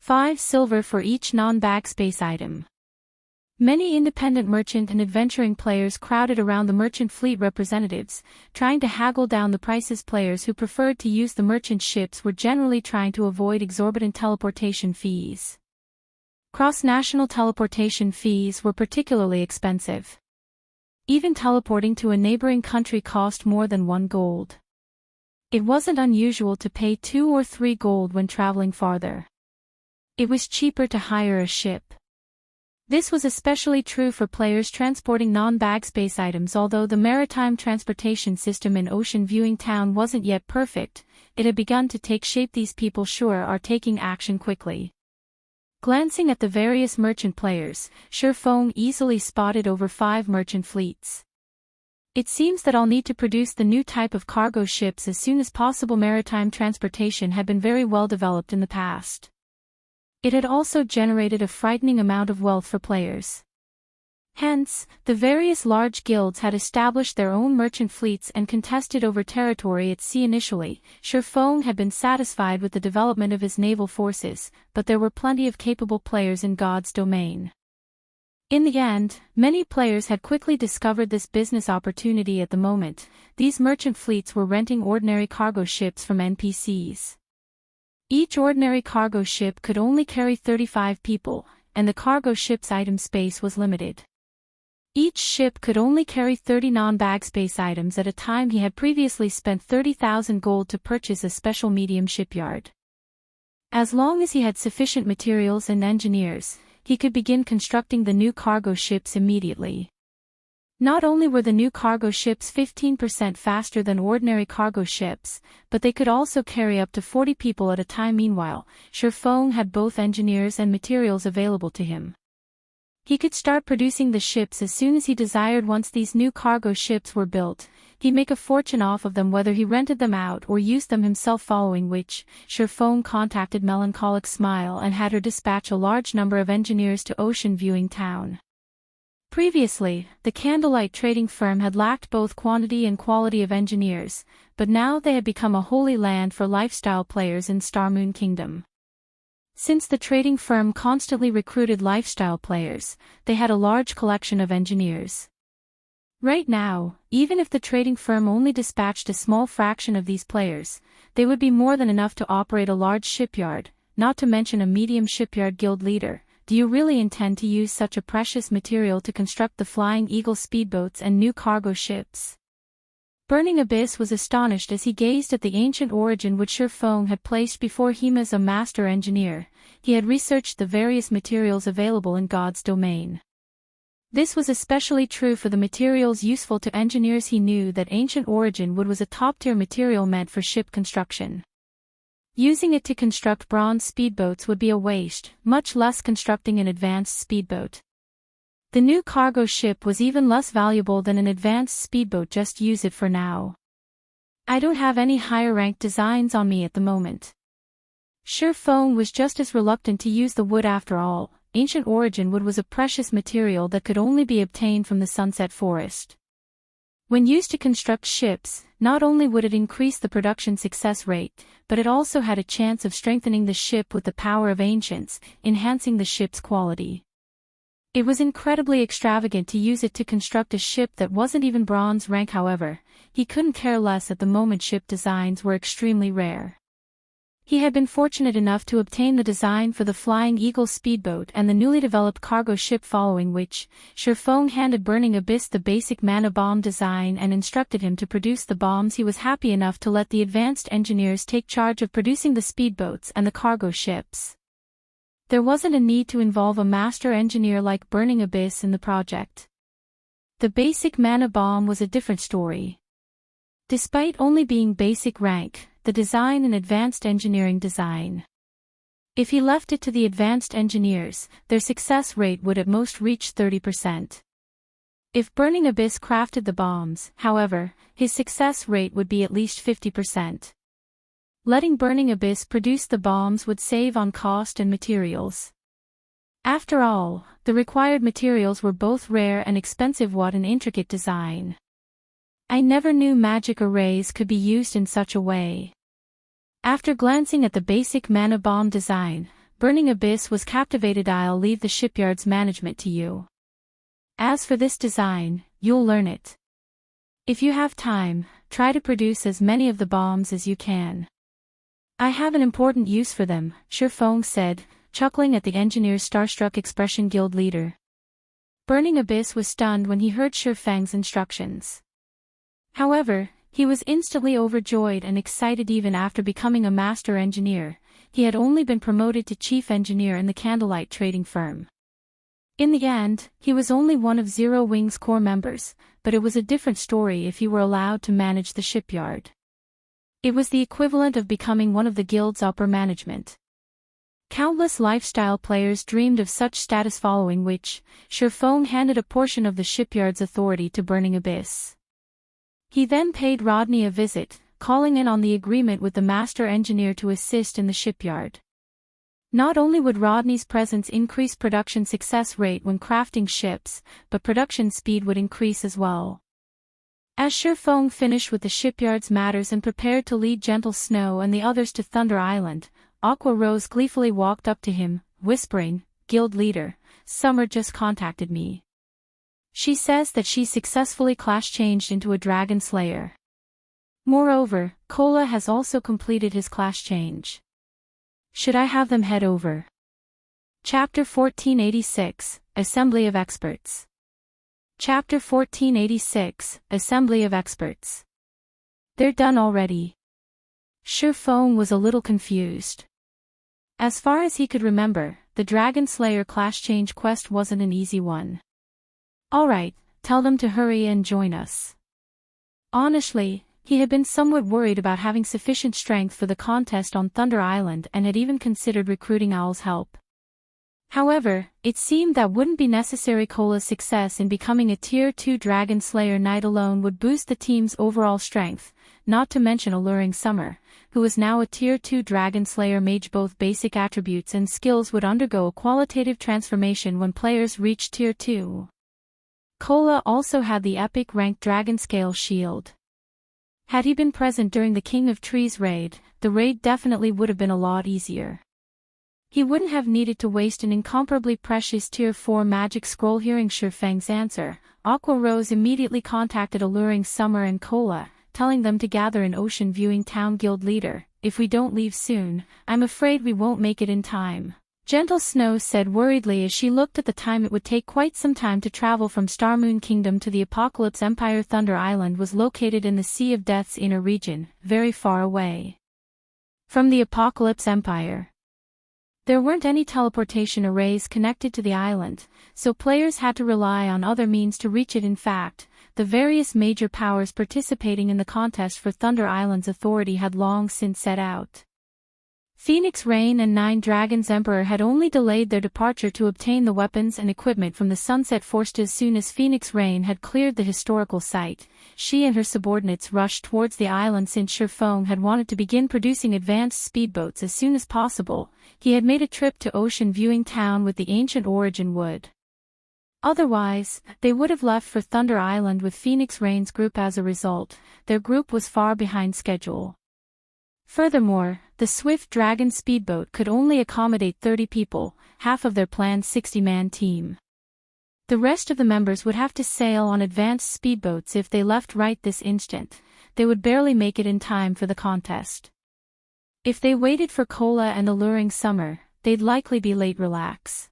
5 silver for each non-backspace item. Many independent merchant and adventuring players crowded around the merchant fleet representatives, trying to haggle down the prices. Players who preferred to use the merchant ships were generally trying to avoid exorbitant teleportation fees. Cross-national teleportation fees were particularly expensive. Even teleporting to a neighboring country cost more than 1 gold. It wasn't unusual to pay 2 or 3 gold when traveling farther. It was cheaper to hire a ship. This was especially true for players transporting non-bagspace items. Although the maritime transportation system in Ocean Viewing Town wasn't yet perfect, it had begun to take shape. These people sure are taking action quickly. Glancing at the various merchant players, Shurfong easily spotted over 5 merchant fleets. It seems that I'll need to produce the new type of cargo ships as soon as possible. Maritime transportation had been very well developed in the past. It had also generated a frightening amount of wealth for players. Hence, the various large guilds had established their own merchant fleets and contested over territory at sea. Initially, Shurfong had been satisfied with the development of his naval forces, but there were plenty of capable players in God's domain. In the end, many players had quickly discovered this business opportunity. At the moment, these merchant fleets were renting ordinary cargo ships from NPCs. Each ordinary cargo ship could only carry 35 people, and the cargo ship's item space was limited. Each ship could only carry 30 non-bagspace items at a time. He had previously spent 30,000 gold to purchase a special medium shipyard. As long as he had sufficient materials and engineers, he could begin constructing the new cargo ships immediately. Not only were the new cargo ships 15% faster than ordinary cargo ships, but they could also carry up to 40 people at a time. Meanwhile, Shurfong had both engineers and materials available to him. He could start producing the ships as soon as he desired. Once these new cargo ships were built, he'd make a fortune off of them, whether he rented them out or used them himself. Following which, Shurfong contacted Melancholic Smile and had her dispatch a large number of engineers to Ocean Viewing Town. Previously, the Candlelight trading firm had lacked both quantity and quality of engineers, but now they had become a holy land for lifestyle players in Starmoon Kingdom. Since the trading firm constantly recruited lifestyle players, they had a large collection of engineers. Right now, even if the trading firm only dispatched a small fraction of these players, they would be more than enough to operate a large shipyard, not to mention a medium shipyard guild leader. Do you really intend to use such a precious material to construct the Flying Eagle speedboats and new cargo ships? Burning Abyss was astonished as he gazed at the ancient origin which Shurfong had placed before him. As a master engineer, he had researched the various materials available in God's domain. This was especially true for the materials useful to engineers. He knew that ancient origin wood was a top-tier material meant for ship construction. Using it to construct bronze speedboats would be a waste, much less constructing an advanced speedboat. The new cargo ship was even less valuable than an advanced speedboat. Just use it for now. I don't have any higher ranked designs on me at the moment. Shurfong was just as reluctant to use the wood. After all, ancient origin wood was a precious material that could only be obtained from the Sunset Forest. When used to construct ships, not only would it increase the production success rate, but it also had a chance of strengthening the ship with the power of ancients, enhancing the ship's quality. It was incredibly extravagant to use it to construct a ship that wasn't even bronze rank. However, he couldn't care less at the moment. Ship designs were extremely rare. He had been fortunate enough to obtain the design for the Flying Eagle speedboat and the newly developed cargo ship, following which, Shurfong handed Burning Abyss the basic mana bomb design and instructed him to produce the bombs. He was happy enough to let the advanced engineers take charge of producing the speedboats and the cargo ships. There wasn't a need to involve a master engineer like Burning Abyss in the project. The basic mana bomb was a different story. Despite only being basic rank, the design and advanced engineering design. If he left it to the advanced engineers, their success rate would at most reach 30%. If Burning Abyss crafted the bombs, however, his success rate would be at least 50%. Letting Burning Abyss produce the bombs would save on cost and materials. After all, the required materials were both rare and expensive. What an intricate design. I never knew magic arrays could be used in such a way. After glancing at the basic mana bomb design, Burning Abyss was captivated. I'll leave the shipyard's management to you. As for this design, you'll learn it. If you have time, try to produce as many of the bombs as you can. I have an important use for them, Shifeng said, chuckling at the engineer's starstruck expression. Guild leader. Burning Abyss was stunned when he heard Shifeng's instructions. However, he was instantly overjoyed and excited. Even after becoming a master engineer, he had only been promoted to chief engineer in the Candlelight trading firm. In the end, he was only one of Zero Wing's core members, but it was a different story if he were allowed to manage the shipyard. It was the equivalent of becoming one of the guild's upper management. Countless lifestyle players dreamed of such status, following which, Shifeng handed a portion of the shipyard's authority to Burning Abyss. He then paid Rodney a visit, calling in on the agreement with the master engineer to assist in the shipyard. Not only would Rodney's presence increase production success rate when crafting ships, but production speed would increase as well. As Shifeng finished with the shipyard's matters and prepared to lead Gentle Snow and the others to Thunder Island, Aqua Rose gleefully walked up to him, whispering, "Guild leader, Summer just contacted me. She says that she successfully class-changed into a dragon slayer. Moreover, Kola has also completed his class change. Should I have them head over?" Chapter 1486, Assembly of Experts. Chapter 1486, Assembly of Experts. They're done already. Shifeng was a little confused. As far as he could remember, the Dragon Slayer class change quest wasn't an easy one. Alright, tell them to hurry and join us. Honestly, he had been somewhat worried about having sufficient strength for the contest on Thunder Island and had even considered recruiting Owl's help. However, it seemed that wouldn't be necessary. Kola's success in becoming a Tier 2 Dragon Slayer Knight alone would boost the team's overall strength, not to mention Alluring Summer, who was now a Tier 2 Dragon Slayer Mage. Both basic attributes and skills would undergo a qualitative transformation when players reached Tier 2. Kola also had the epic ranked Dragon Scale Shield. Had he been present during the King of Trees raid, the raid definitely would have been a lot easier. He wouldn't have needed to waste an incomparably precious Tier 4 magic scroll. Hearing Shifeng's answer, Aqua Rose immediately contacted Alluring Summer and Kola, telling them to gather in Ocean Viewing Town. Guild leader, if we don't leave soon, I'm afraid we won't make it in time. Gentle Snow said worriedly as she looked at the time. It would take quite some time to travel from Starmoon Kingdom to the Apocalypse Empire. Thunder Island was located in the Sea of Death's inner region, very far away from the Apocalypse Empire. There weren't any teleportation arrays connected to the island, so players had to rely on other means to reach it. In fact, the various major powers participating in the contest for Thunder Island's authority had long since set out. Phoenix Rain and 9 Dragons Emperor had only delayed their departure to obtain the weapons and equipment from the Sunset Forest. As soon as Phoenix Rain had cleared the historical site, she and her subordinates rushed towards the island. Since Shifeng had wanted to begin producing advanced speedboats as soon as possible, he had made a trip to Ocean Viewing Town with the ancient Origin Wood. Otherwise, they would have left for Thunder Island with Phoenix Rain's group. As a result, their group was far behind schedule. Furthermore, the Swift Dragon speedboat could only accommodate 30 people, half of their planned 60-man team. The rest of the members would have to sail on advanced speedboats. If they left right this instant, they would barely make it in time for the contest. If they waited for Kola and Alluring Summer, they'd likely be late. Relax.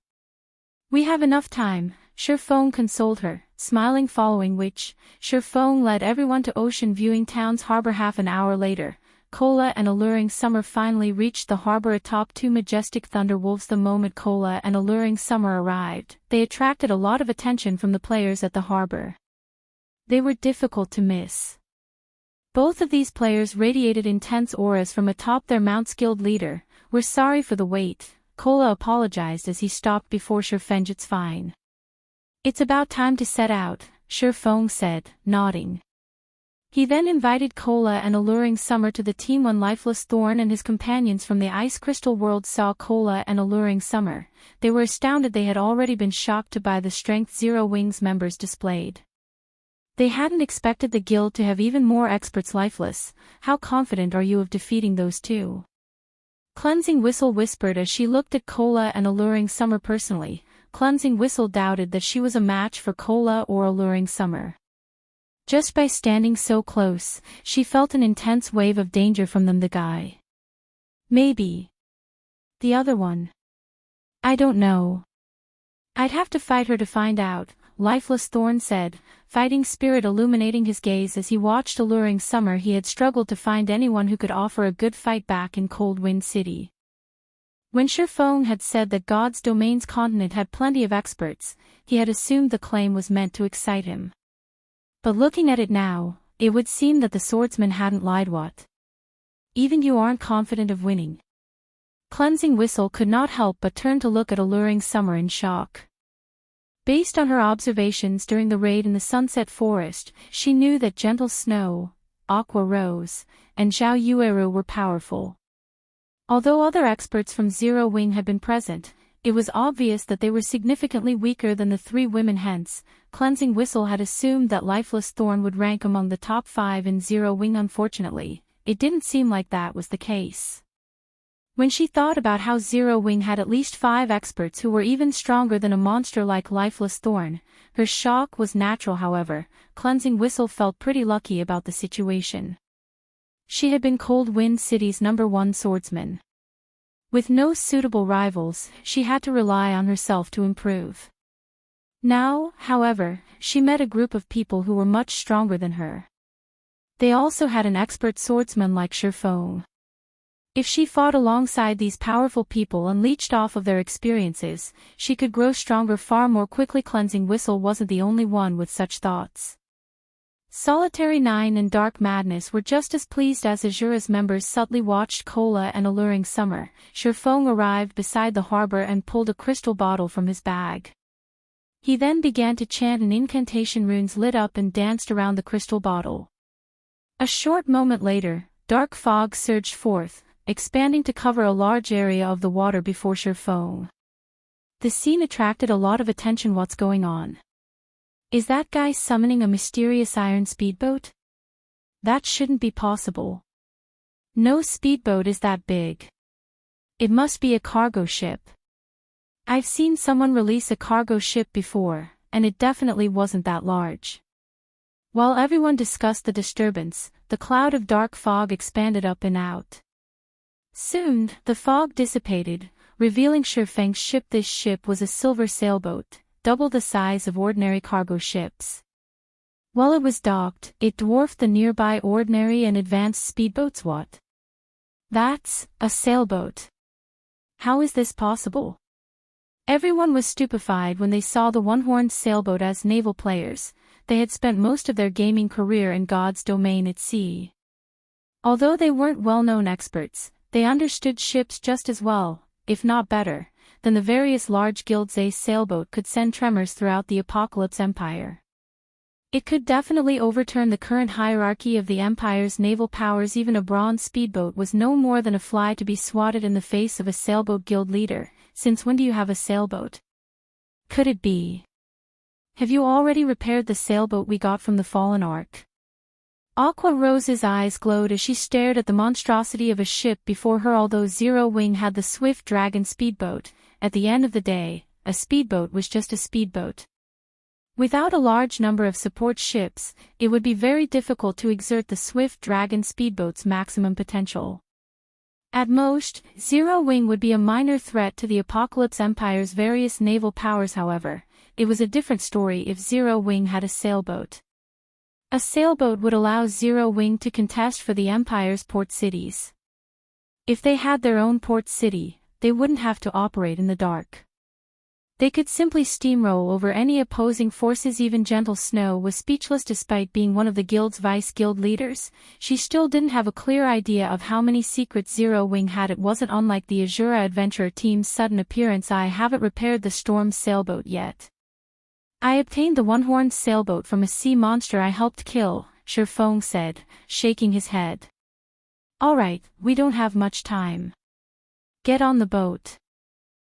We have enough time, Shifeng consoled her, smiling, following which, Shifeng led everyone to Ocean Viewing Town's harbor. Half an hour later, Kola and Alluring Summer finally reached the harbor atop 2 majestic thunder wolves. The moment Kola and Alluring Summer arrived, they attracted a lot of attention from the players at the harbor. They were difficult to miss. Both of these players radiated intense auras from atop their mounts. Guild leader, we're sorry for the wait, Kola apologized as he stopped before Shifeng. It's fine. It's about time to set out, Shifeng said, nodding. He then invited Kola and Alluring Summer to the team when Lifeless Thorn and his companions from the Ice Crystal world saw Kola and Alluring Summer. They were astounded. They had already been shocked by the strength Zero Wings members displayed. They hadn't expected the guild to have even more experts lifeless. How confident are you of defeating those two? Cleansing Whistle whispered as she looked at Kola and Alluring Summer personally. Cleansing Whistle doubted that she was a match for Kola or Alluring Summer. Just by standing so close, she felt an intense wave of danger from them. The guy. Maybe. The other one. I don't know. I'd have to fight her to find out, Lifeless Thorn said, fighting spirit illuminating his gaze as he watched Alluring Summer. He had struggled to find anyone who could offer a good fight back in Cold Wind City. When Shifeng had said that God's Domain's continent had plenty of experts, he had assumed the claim was meant to excite him. But looking at it now, it would seem that the swordsman hadn't lied. What? Even you aren't confident of winning? Cleansing Whistle could not help but turn to look at Alluring Summer in shock. Based on her observations during the raid in the Sunset Forest, she knew that Gentle Snow, Aqua Rose, and Zhao Yueru were powerful. Although other experts from Zero Wing had been present, it was obvious that they were significantly weaker than the three women. Hence, Cleansing Whistle had assumed that Lifeless Thorn would rank among the top 5 in Zero Wing. Unfortunately, it didn't seem like that was the case. When she thought about how Zero Wing had at least 5 experts who were even stronger than a monster like Lifeless Thorn, her shock was natural. However, Cleansing Whistle felt pretty lucky about the situation. She had been Cold Wind City's #1 swordsman. With no suitable rivals, she had to rely on herself to improve. Now, however, she met a group of people who were much stronger than her. They also had an expert swordsman like Shifeng. If she fought alongside these powerful people and leached off of their experiences, she could grow stronger far more quickly. Cleansing Whistle wasn't the only one with such thoughts. Solitary 9 and Dark Madness were just as pleased as Asura's members subtly watched Kola and Alluring Summer. Shifeng arrived beside the harbor and pulled a crystal bottle from his bag. He then began to chant an incantation. Runes lit up and danced around the crystal bottle. A short moment later, dark fog surged forth, expanding to cover a large area of the water before Shifeng. The scene attracted a lot of attention. What's going on? Is that guy summoning a mysterious iron speedboat? That shouldn't be possible. No speedboat is that big. It must be a cargo ship. I've seen someone release a cargo ship before, and it definitely wasn't that large. While everyone discussed the disturbance, the cloud of dark fog expanded up and out. Soon, the fog dissipated, revealing Shifeng's ship. This ship was a silver sailboat, double the size of ordinary cargo ships. While it was docked, it dwarfed the nearby ordinary and advanced speedboats. What? That's a sailboat. How is this possible? Everyone was stupefied when they saw the one-horned sailboat. As naval players, they had spent most of their gaming career in God's domain at sea. Although they weren't well-known experts, they understood ships just as well, if not better, than the various large guilds. A sailboat could send tremors throughout the Apocalypse Empire. It could definitely overturn the current hierarchy of the Empire's naval powers. Even a bronze speedboat was no more than a fly to be swatted in the face of a sailboat guild leader. Since when do you have a sailboat? Could it be? Have you already repaired the sailboat we got from the Fallen Ark? Aqua Rose's eyes glowed as she stared at the monstrosity of a ship before her. Although Zero Wing had the Swift Dragon speedboat, at the end of the day, a speedboat was just a speedboat. Without a large number of support ships, it would be very difficult to exert the Swift Dragon speedboat's maximum potential. At most, Zero Wing would be a minor threat to the Apocalypse Empire's various naval powers. However, it was a different story if Zero Wing had a sailboat. A sailboat would allow Zero Wing to contest for the Empire's port cities. If they had their own port city, they wouldn't have to operate in the dark. They could simply steamroll over any opposing forces. Even Gentle Snow was speechless. Despite being one of the guild's vice-guild leaders, she still didn't have a clear idea of how many secrets Zero Wing had. It wasn't unlike the Asura adventure team's sudden appearance. I haven't repaired the Storm sailboat yet. I obtained the one-horned sailboat from a sea monster I helped kill, Shifeng said, shaking his head. Alright, we don't have much time. Get on the boat.